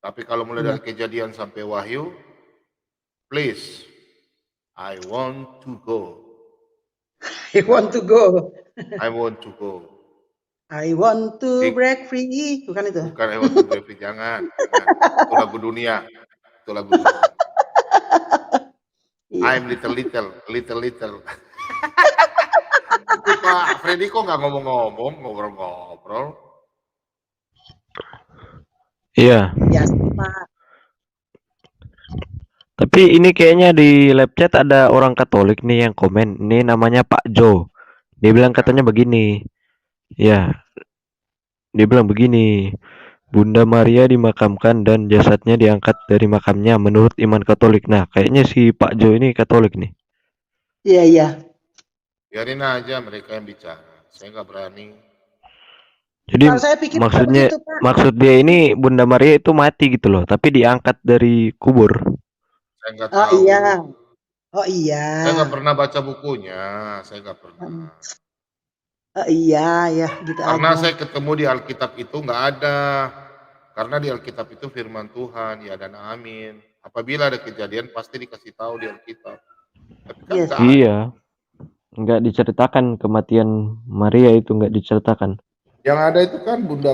Tapi kalau mulai dari Kejadian sampai Wahyu, please, I want to go. I want to go. I want to go. I want to break free. Bukan itu? Bukan I want to break free, jangan. Itu lagu dunia. Itu lagu dunia. I'm little. Itu Pak Freddy kok nggak ngomong-ngomong, ngobrol-ngobrol. Iya. Ya, Pak. Tapi ini kayaknya di live chat ada orang Katolik nih yang komen. Ini namanya Pak Jo. Dia bilang katanya begini. Ya. Dia bilang begini. Bunda Maria dimakamkan dan jasadnya diangkat dari makamnya menurut iman Katolik. Nah, kayaknya si Pak Jo ini Katolik nih. Iya. Biarin aja mereka yang bicara. Saya nggak berani. Jadi maksud dia ini Bunda Maria itu mati gitu loh, tapi diangkat dari kubur. Saya nggak tahu. Oh iya. Saya nggak pernah baca bukunya. Saya nggak pernah. Iya ya gitu Karena aja. saya ketemu di Alkitab itu nggak ada. Karena di Alkitab itu firman Tuhan, ya dan amin. Apabila ada kejadian pasti dikasih tahu di Alkitab. Tapi kan nggak ada. Iya. Nggak diceritakan kematian Maria itu nggak diceritakan. Yang ada itu kan Bunda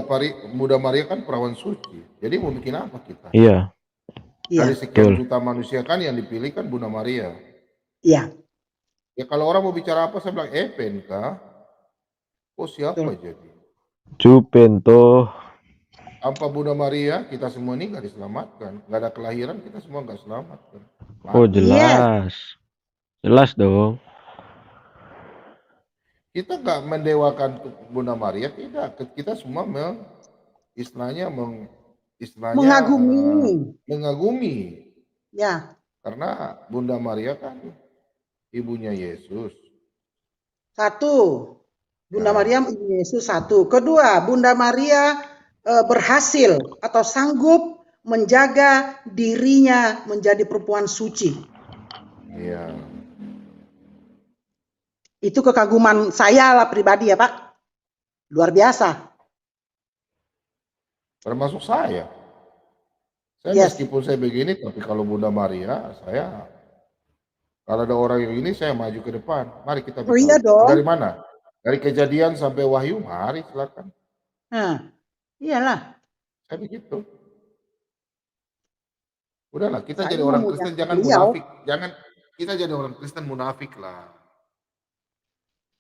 Maria kan perawan suci. Jadi mau bikin apa kita? Iya. Dari sekian juta manusia kan yang dipilih kan Bunda Maria. Iya. Ya kalau orang mau bicara apa saya bilang PNK. Oh siapa jadi? Cupento. Tanpa Bunda Maria kita semua ini nggak diselamatkan. Nggak ada kelahiran kita semua nggak selamat. Oh jelas. Jelas dong. Kita nggak mendewakan Bunda Maria, tidak. Kita semua istilahnya mengagumi. Ya. Karena Bunda Maria kan ibunya Yesus. Satu, Bunda Maria ibu Yesus satu. Kedua, Bunda Maria berhasil atau sanggup menjaga dirinya menjadi perempuan suci. Iya. Itu kekaguman saya lah pribadi ya Pak. Luar biasa. Termasuk saya. Saya meskipun saya begini, tapi kalau Bunda Maria, saya kalau ada orang yang ini, saya maju ke depan. Mari kita bicara. Oh iya dong. Dari mana? Dari Kejadian sampai Wahyu, mari silakan. Iyalah. Saya begitu. Udahlah, kita jadi orang Kristen jangan munafik. Jangan kita jadi orang Kristen munafik lah.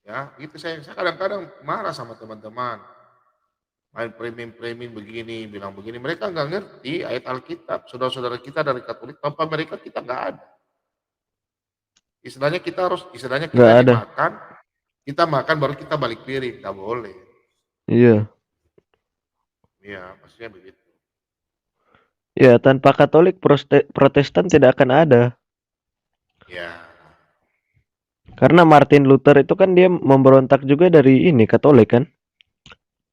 Ya, itu saya kadang-kadang marah sama teman-teman. Main premin begini, bilang begini. Mereka nggak ngerti ayat Alkitab. Saudara-saudara kita dari Katolik, tanpa mereka kita nggak ada. Istilahnya kita makan, kita makan baru kita balik piring, nggak boleh. Iya. Iya, maksudnya begitu. Ya, tanpa Katolik Protestan tidak akan ada. Ya. Karena Martin Luther itu kan dia memberontak juga dari ini Katolik kan.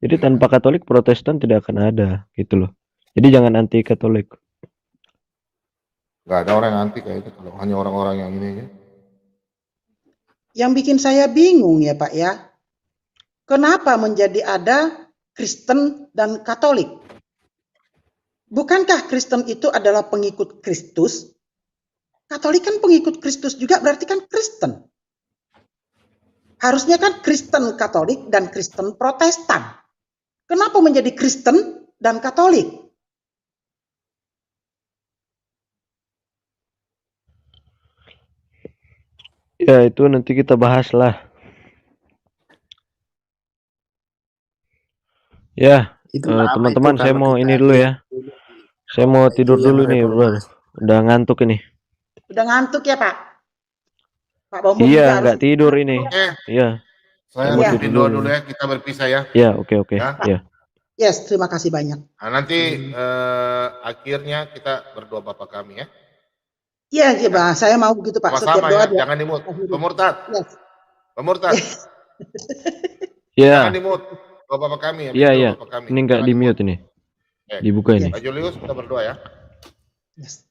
Jadi tanpa Katolik Protestan tidak akan ada gitu loh. Jadi jangan anti Katolik. Nggak ada orang yang anti kayak itu, kalau hanya orang-orang yang ini aja. Yang bikin saya bingung ya Pak ya, kenapa menjadi ada Kristen dan Katolik? Bukankah Kristen itu adalah pengikut Kristus? Katolik kan pengikut Kristus juga, berarti kan Kristen. Harusnya kan Kristen Katolik dan Kristen Protestan. Kenapa menjadi Kristen dan Katolik? Ya, itu nanti kita bahas lah. Ya, teman-teman, saya mau ini dulu ya. Saya mau tidur dulu nih, bro. Udah ngantuk ini. Udah ngantuk ya Pak? Pak Bombong juga Iya, harus nggak tidur ini. Iya. Saya mau mau tidur doa dulu dulu nih. ya, kita berpisah ya. Ya, oke. Ya. Ya. Yes, terima kasih banyak. Nah, nanti akhirnya kita berdoa Bapa kami ya. Iya, iya Pak, saya mau begitu Pak. Setiap Sama-sama doa ya, jangan dimut. Pemurtad. Yes. Pemurtad. Iya. Jangan dimut. Doa Bapa kami ya. Iya, doa iya. Bapa kami. Ini nggak di mute ini. Dibuka ini. Pak Julius, kita berdoa ya. Yes.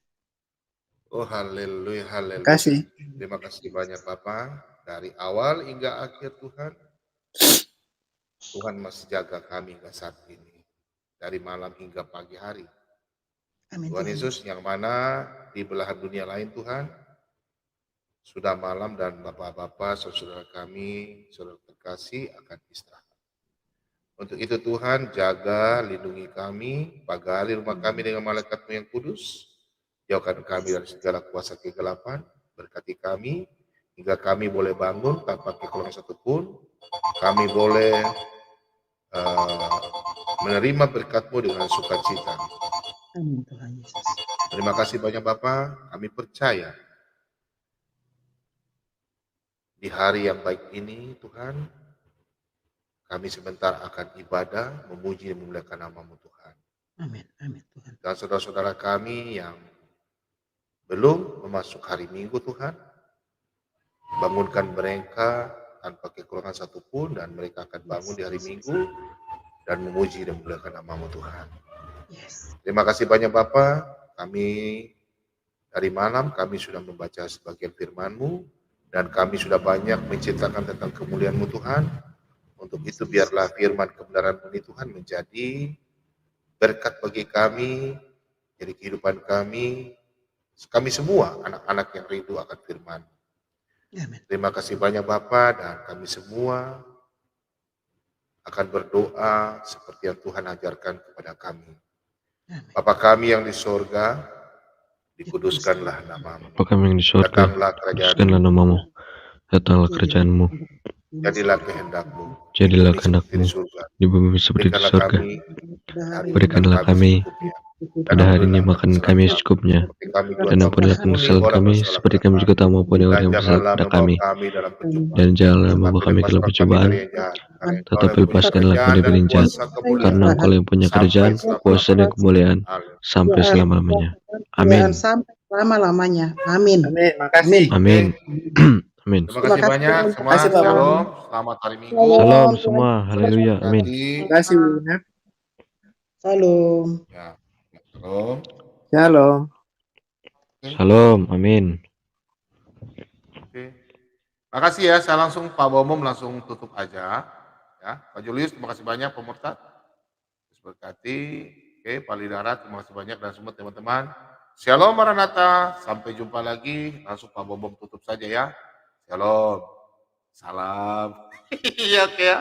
Oh, haleluya, haleluya. Kasih. Terima kasih banyak Bapak. Dari awal hingga akhir Tuhan. Tuhan masih jaga kami hingga saat ini. Dari malam hingga pagi hari. Amin, Tuhan Yesus, yang mana di belahan dunia lain Tuhan, sudah malam dan Bapak-Bapak, saudara kami, saudara terkasih akan istirahat. Untuk itu Tuhan, jaga, lindungi kami, pagari rumah kami dengan malaikat-Mu yang kudus, jauhkan kami dari segala kuasa kegelapan, berkati kami, hingga kami boleh bangun tanpa kekurangan satupun, kami boleh menerima berkat-Mu dengan sukacita. Amin Tuhan Yesus. Terima kasih banyak Bapak, kami percaya di hari yang baik ini Tuhan, kami sebentar akan ibadah, memuji dan memuliakan nama-Mu Tuhan. Amin, amin Tuhan. Dan saudara-saudara kami yang belum memasuki hari Minggu Tuhan, bangunkan mereka tanpa kekurangan satupun dan mereka akan bangun di hari Minggu dan memuji dan memuliakan nama-Mu Tuhan. Yes. Terima kasih banyak Bapak, kami dari malam kami sudah membaca sebagian firman-Mu dan kami sudah banyak menceritakan tentang kemuliaan-Mu Tuhan. Untuk itu biarlah firman kebenaran-Mu ini Tuhan menjadi berkat bagi kami, jadi kehidupan kami semua anak-anak yang rindu akan firman. Amin. Terima kasih banyak Bapak dan kami semua akan berdoa seperti yang Tuhan ajarkan kepada kami. Bapa kami yang di sorga, dikuduskanlah nama-Mu. Bapa kami yang di surga, Datanglah kerajaan-Mu. kuduskanlah namamu. Datanglah kerajaan-Mu. Jadilah kehendak-Mu. Jadilah kehendak-Mu di bumi seperti di surga. Berikanlah kami pada hari ini makan kami secukupnya, dan ampunilah kesalahan kami seperti kami juga tahu mengampuni orang yang bersalah kepada kami. Dan janganlah membawa kami ke dalam pencobaan, tetapi lepaskanlah kami dari jahat, karena Engkau yang punya kerajaan, kuasa dan kemuliaan sampai selama-lamanya. Amin. Dan sampai selama-lamanya. Amin. Amin. Makasih. Amin. Amin. Terima kasih banyak semua. Kasih, Bapak. Shalom. Selamat hari Minggu. Salam semua. Haleluya. Amin. Terima kasih, Winner. Salam. Ya. Shalom. Shalom. Salam. Amin. Oke. Makasih ya. Saya langsung Pak Bombom langsung tutup aja. Ya, Pak Julius terima kasih banyak Pemurtad. Terus berkati. Oke, Pak Lidara terima kasih banyak dan semua teman-teman. Shalom Maranatha. Sampai jumpa lagi. Langsung Pak Bombom tutup saja ya. Shalom. Salam. Iya, oke ya.